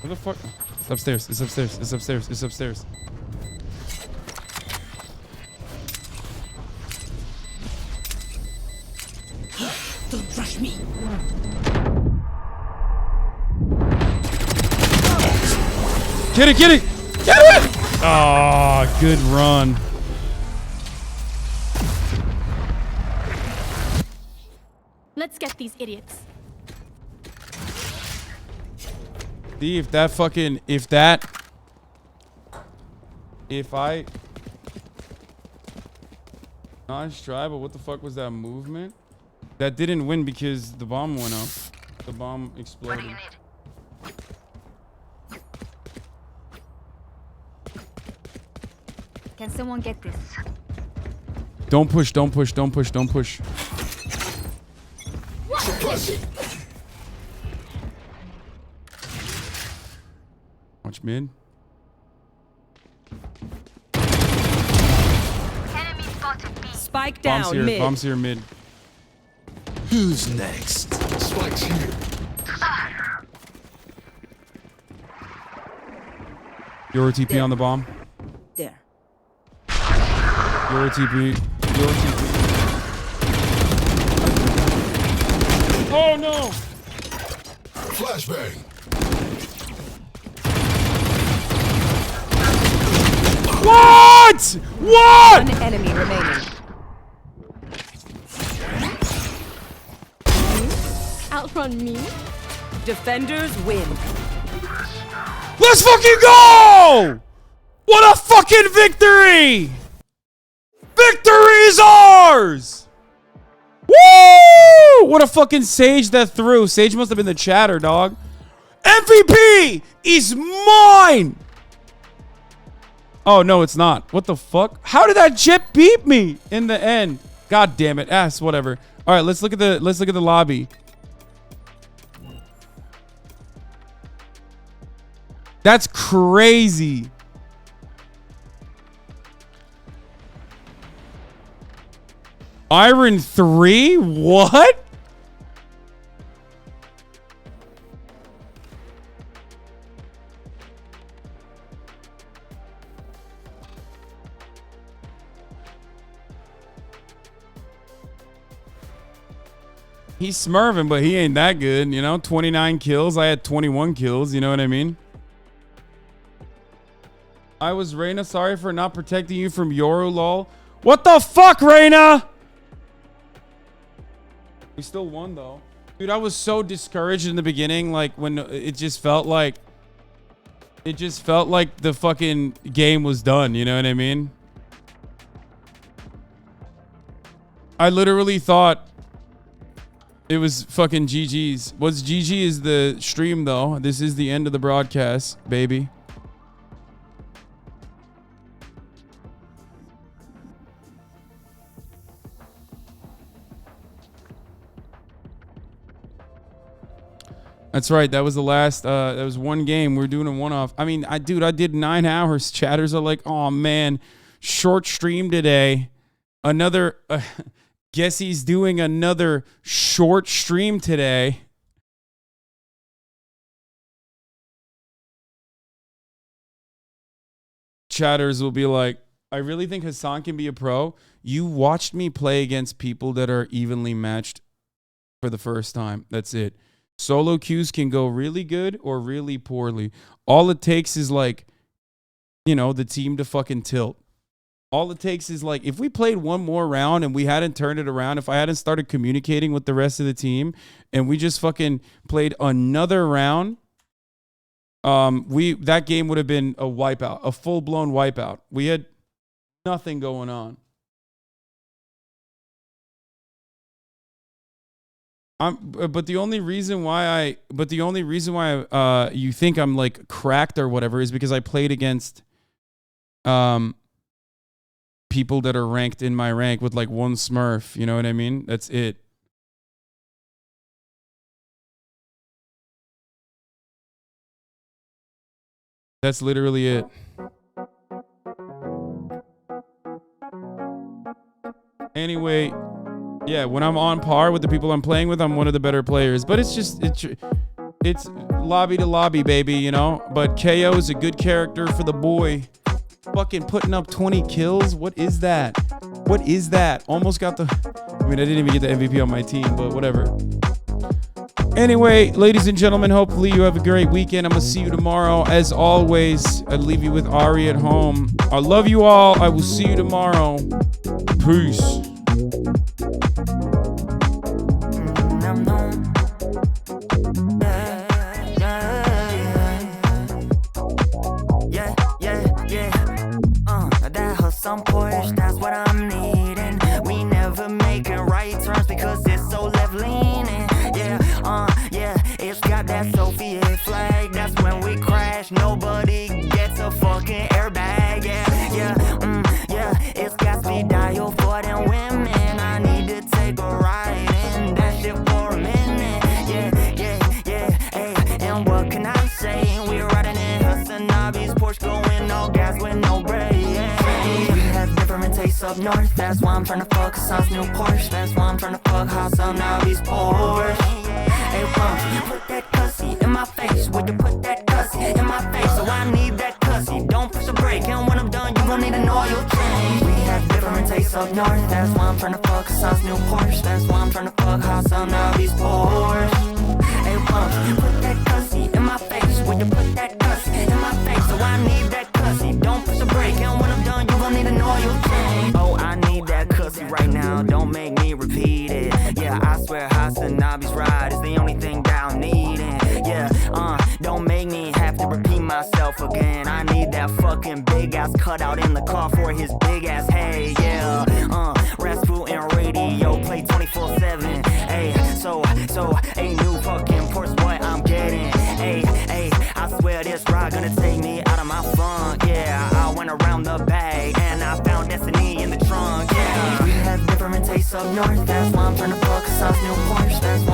Where the fuck? It's upstairs. It's upstairs. It's upstairs. It's upstairs. Don't rush me. Get it! Get it! Get it! Oh, good run. Let's get these idiots. See if that fucking if I nice try, but what the fuck was that movement? That didn't win because the bomb went up. The bomb exploded. Can someone get this? Don't push, don't push, don't push, don't push. Watch mid. Spike down mid. Bombs here mid. Who's next? Spike's here. Your TP on the bomb. There. Your TP. Your TP. Oh no! Flashbang. What? What? One enemy remaining. Outrun me. Defenders win. Let's fucking go! What a fucking victory! Victory is ours! Woo! What a fucking Sage that threw. Sage must have been the chatter, dog. MVP is mine! Oh, no, it's not. What the fuck? How did that chip beat me in the end? God damn it. Ass, whatever. All right, let's look at the lobby. That's crazy. Iron 3? What? He's smurfing, but he ain't that good, you know? 29 kills. I had 21 kills, you know what I mean? I was Reyna. Sorry for not protecting you from Yoru, lol. What the fuck, Reyna? We still won, though. Dude, I was so discouraged in the beginning, like, when it just felt like... It just felt like the fucking game was done, you know what I mean? I literally thought it was fucking GG's. What's GG is the stream, though. This is the end of the broadcast, baby. That's right. That was the last. That was one game. We're doing a one-off. I mean, dude, I did 9 hours. Chatters are like, oh man, short stream today. Another. Guess he's doing another short stream today. Chatters will be like, I really think Hasan can be a pro. You watched me play against people that are evenly matched for the first time. That's it. Solo queues can go really good or really poorly. All it takes is like, you know, the team to fucking tilt. All it takes is like, if we played one more round and we hadn't turned it around, if I hadn't started communicating with the rest of the team and we just fucking played another round, that game would have been a wipeout, a full-blown wipeout. We had nothing going on. But the only reason why you think I'm like cracked or whatever is because I played against people that are ranked in my rank with like one smurf. You know what I mean? That's it. That's literally it. Anyway, yeah, when I'm on par with the people I'm playing with, I'm one of the better players. But it's just, it's lobby to lobby, baby, you know? But KO is a good character for the boy. Fucking putting up 20 kills? What is that? What is that? Almost got the... I mean, I didn't even get the MVP on my team, but whatever. Anyway, ladies and gentlemen, hopefully you have a great weekend. I'm going to see you tomorrow. As always, I leave you with Ari at home. I love you all. I will see you tomorrow. Peace. That Hasan push, that's what I'm needing. We never making right turns because it's so left leaning. It's got that Soviet flag. That's when we crash. Nobody gets a fucking airbag. It's got speed dial for them women. I need to take a ride in that shit for a minute. Hey, and what can I say? We're riding in HasanAbi's Porsche, going all gas with no brake. We have different tastes up north. That's why I'm trying to fuck Hasan's new Porsche. That's why I'm trying to fuck HasanAbi's Porsche. Hey, won't you put that cussy in my face? Would you put that cussy in my face? So I need that cussy. Don't push a break, and when I'm done, you gon' need an oil change. We have different tastes up north. That's why I'm trying to fuck Hasan's new Porsche. That's why I'm trying to fuck HasanAbi's Porsche. Hey, won't you put that cussy in my face? Would you put that cussy in my face? So I need that cussy. Don't push a break, and when I'm done, you gon' need an oil change. Oh, I need that cussy right now. Don't make me repeat it. Yeah, I swear HasanAbi's ride is the only thing that I'm needing. Don't make me have to repeat myself again. I need that fucking big ass cutout in the car for his big ass hey, yeah. Rasputin radio play 24/7. Hey, so a new fucking Porsche, what I'm getting. Hey, I swear this ride gonna take me out of my funk. Yeah, I went around the bag and I found destiny in the trunk. Yeah, we have different tastes up north. That's why I'm trying to fuck Hasan's new Porsche. That's why